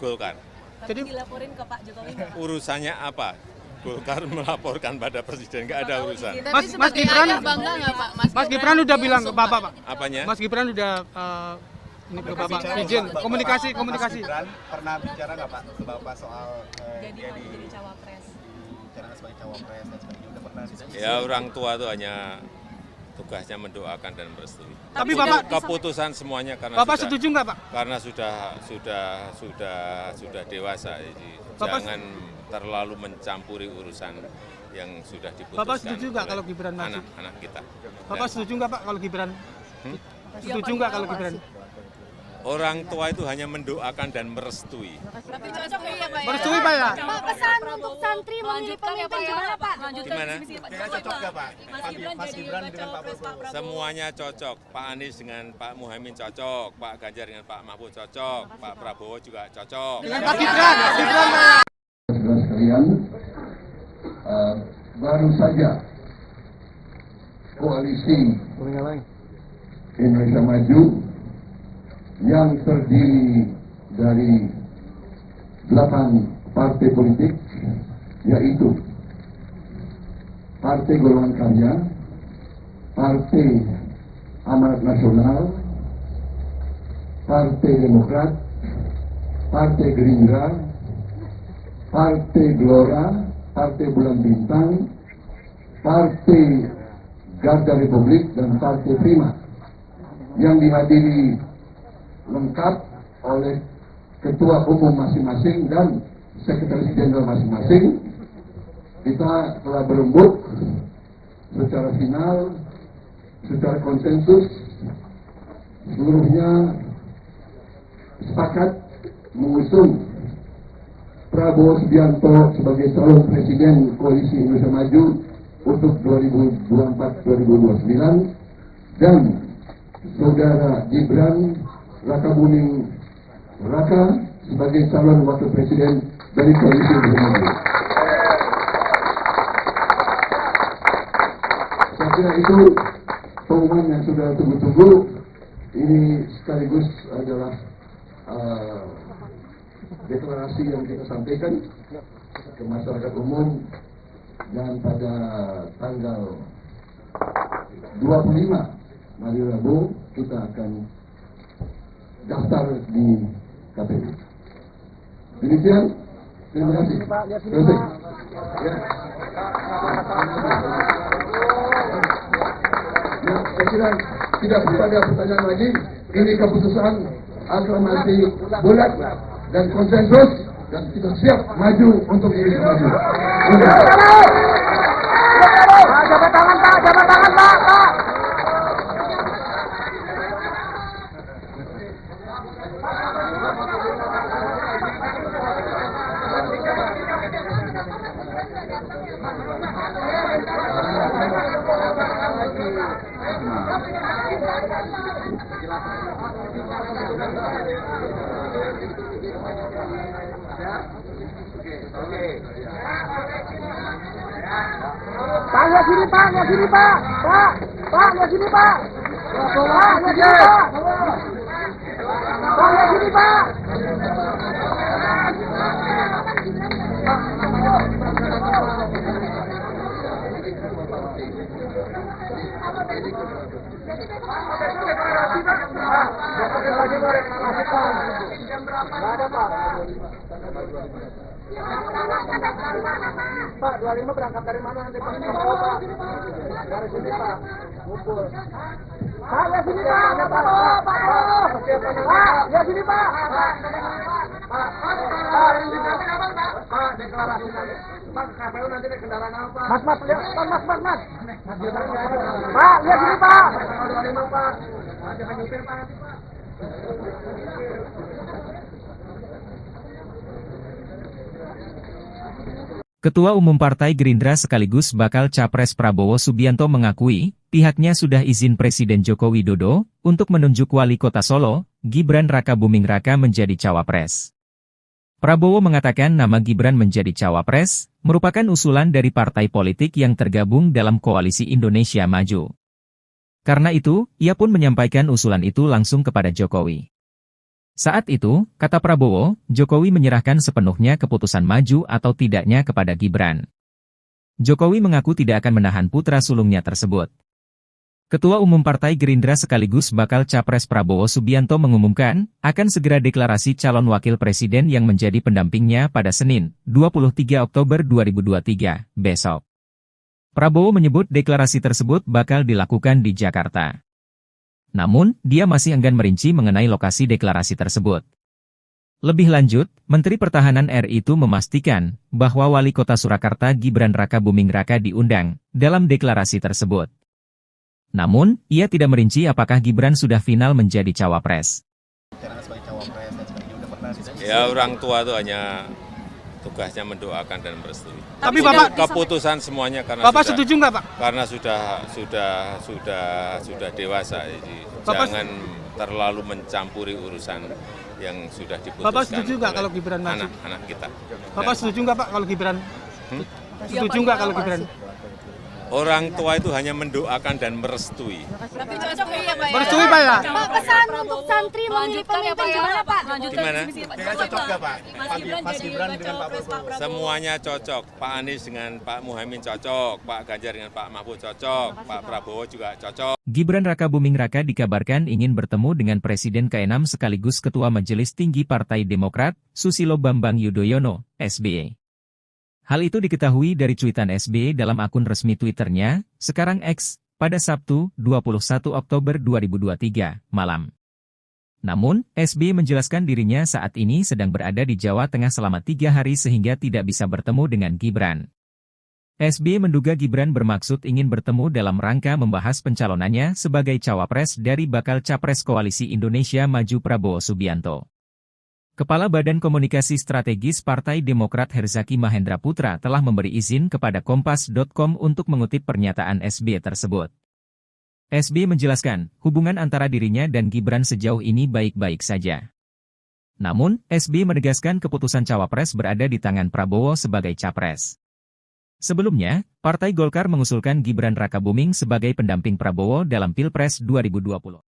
Golkar. Jadi dilaporin ke Pak Jokowi. Urusannya apa? Golkar melaporkan pada presiden, nggak ada urusan. Mas Gibran bangga nggak Pak? Mas Gibran udah bilang ke Bapak Pak. Apanya? Mas Gibran udah ini ke Bapak izin komunikasi. Mas Gibran pernah bicara nggak Pak ke Bapak soal jadi cawapres? bicara sebagai cawapres dan sebagainya udah pernah diskusi? Ya orang tua itu hanya tugasnya mendoakan dan merestui. Tapi Bapak Keputusan semuanya karena Bapak setuju nggak Pak? karena sudah dewasa, jadi jangan terlalu mencampuri urusan yang sudah diputuskan. Bapak setuju nggak oleh kalau Gibran maju? anak-anak kita? Bapak setuju nggak Pak kalau Gibran? Setuju nggak kalau Gibran? Orang tua itu hanya mendoakan dan merestui. Tapi cocok ya Pak ya? Merestui Pak ya? Pak, pesan untuk santri memilih pemimpin gimana Pak? Gimana? Cocok nggak Pak? Mas Gibran dengan Pak Prabowo. Semuanya cocok. Pak Anies dengan Pak Muhaimin cocok, Pak Ganjar dengan Pak Mahfud cocok, Pak Prabowo juga cocok. Dengan Pak Gibran, Pak. Saudara sekalian, baru saja koalisi Indonesia Maju yang terdiri dari 8 partai politik, yaitu Partai Golongan Karya, Partai Amanat Nasional, Partai Demokrat, Partai Gerindra, Partai Gelora, Partai Bulan Bintang, Partai Garda Republik, dan Partai Prima, yang dihadiri lengkap oleh ketua umum masing-masing dan sekretaris jenderal masing-masing. Kita telah berembuk secara final, secara konsensus, seluruhnya sepakat mengusung Prabowo Subianto sebagai calon presiden Koalisi Indonesia Maju untuk 2024-2029 dan saudara Gibran Rakabuming Raka sebagai calon wakil presiden dari Koalisi Indonesia Maju. Saya kira itu pengumuman yang sudah tunggu-tunggu. Ini sekaligus adalah deklarasi yang kita sampaikan ke masyarakat umum, dan pada tanggal 25 hari Rabu kita akan daftar di KPU. Demikian, terima kasih. Terima kasih. Ya. Ya, saya kira tidak ada pertanyaan lagi. Ini keputusan aklamasi bulat dan konsensus, dan kita siap maju untuk Indonesia Maju. Jabat tangan Pak, jabat tangan Pak. Pak, lihat sini Pak, lihat sini Pak. Pak, lihat sini Pak. Pak, lihat sini Pak. Pak, lihat sini Pak. Pak, 25 berangkat dari mana nanti Pak? Dari sini Pak, ngumpul. Pak, lihat sini Pak, Pak, lihat sini Pak. Pak, deklarasi nanti. Pak, KPU nanti naik kendaraan apa? Mas, lihat, Mas. Pak, lihat sini Pak. 25 Pak. Jangan nyupir Pak nanti Pak. Ketua Umum Partai Gerindra sekaligus bakal Capres Prabowo Subianto mengakui, pihaknya sudah izin Presiden Joko Widodo untuk menunjuk Wali Kota Solo, Gibran Rakabuming Raka menjadi cawapres. Prabowo mengatakan nama Gibran menjadi cawapres merupakan usulan dari partai politik yang tergabung dalam Koalisi Indonesia Maju. Karena itu, ia pun menyampaikan usulan itu langsung kepada Jokowi. Saat itu, kata Prabowo, Jokowi menyerahkan sepenuhnya keputusan maju atau tidaknya kepada Gibran. Jokowi mengaku tidak akan menahan putra sulungnya tersebut. Ketua Umum Partai Gerindra sekaligus bakal Capres Prabowo Subianto mengumumkan, akan segera deklarasi calon wakil presiden yang menjadi pendampingnya pada Senin, 23 Oktober 2023, besok. Prabowo menyebut deklarasi tersebut bakal dilakukan di Jakarta. Namun, dia masih enggan merinci mengenai lokasi deklarasi tersebut. Lebih lanjut, Menteri Pertahanan RI itu memastikan bahwa Wali Kota Surakarta Gibran Rakabuming Raka diundang dalam deklarasi tersebut. Namun, ia tidak merinci apakah Gibran sudah final menjadi cawapres. Ya, orang tua itu hanya tugasnya mendoakan dan merestui. Tapi Bapak Keputusan semuanya karena Bapak setuju nggak Pak? karena sudah dewasa, jadi jangan terlalu mencampuri urusan yang sudah diputuskan. Bapak setuju nggak kalau Gibran maju? Anak-anak kita. Bapak setuju nggak Pak kalau Gibran? Setuju nggak kalau Gibran? Orang tua itu hanya mendoakan dan merestui. Tapi cocok ya Pak ya? Merestui Pak ya? Pak, pesan untuk santri memilih pemimpin gimana Pak? Gimana? Kayaknya cocok nggak Pak? Mas Gibran jadi dengan Pak Cawapres Pak Prabowo. Semuanya cocok. Pak Anies dengan Pak Muhaimin cocok, Pak Ganjar dengan Pak Mahfud cocok, Pak Prabowo juga cocok. Gibran Rakabuming Raka dikabarkan ingin bertemu dengan Presiden ke-6 sekaligus Ketua Majelis Tinggi Partai Demokrat, Susilo Bambang Yudhoyono, SBY. Hal itu diketahui dari cuitan SBY dalam akun resmi Twitternya, sekarang X, pada Sabtu, 21 Oktober 2023, malam. Namun, SBY menjelaskan dirinya saat ini sedang berada di Jawa Tengah selama 3 hari sehingga tidak bisa bertemu dengan Gibran. SBY menduga Gibran bermaksud ingin bertemu dalam rangka membahas pencalonannya sebagai cawapres dari bakal capres Koalisi Indonesia Maju Prabowo Subianto. Kepala Badan Komunikasi Strategis Partai Demokrat Herzaki Mahendra Putra telah memberi izin kepada Kompas.com untuk mengutip pernyataan SBY tersebut. SBY menjelaskan, hubungan antara dirinya dan Gibran sejauh ini baik-baik saja. Namun, SBY menegaskan keputusan cawapres berada di tangan Prabowo sebagai capres. Sebelumnya, Partai Golkar mengusulkan Gibran Rakabuming sebagai pendamping Prabowo dalam Pilpres 2020.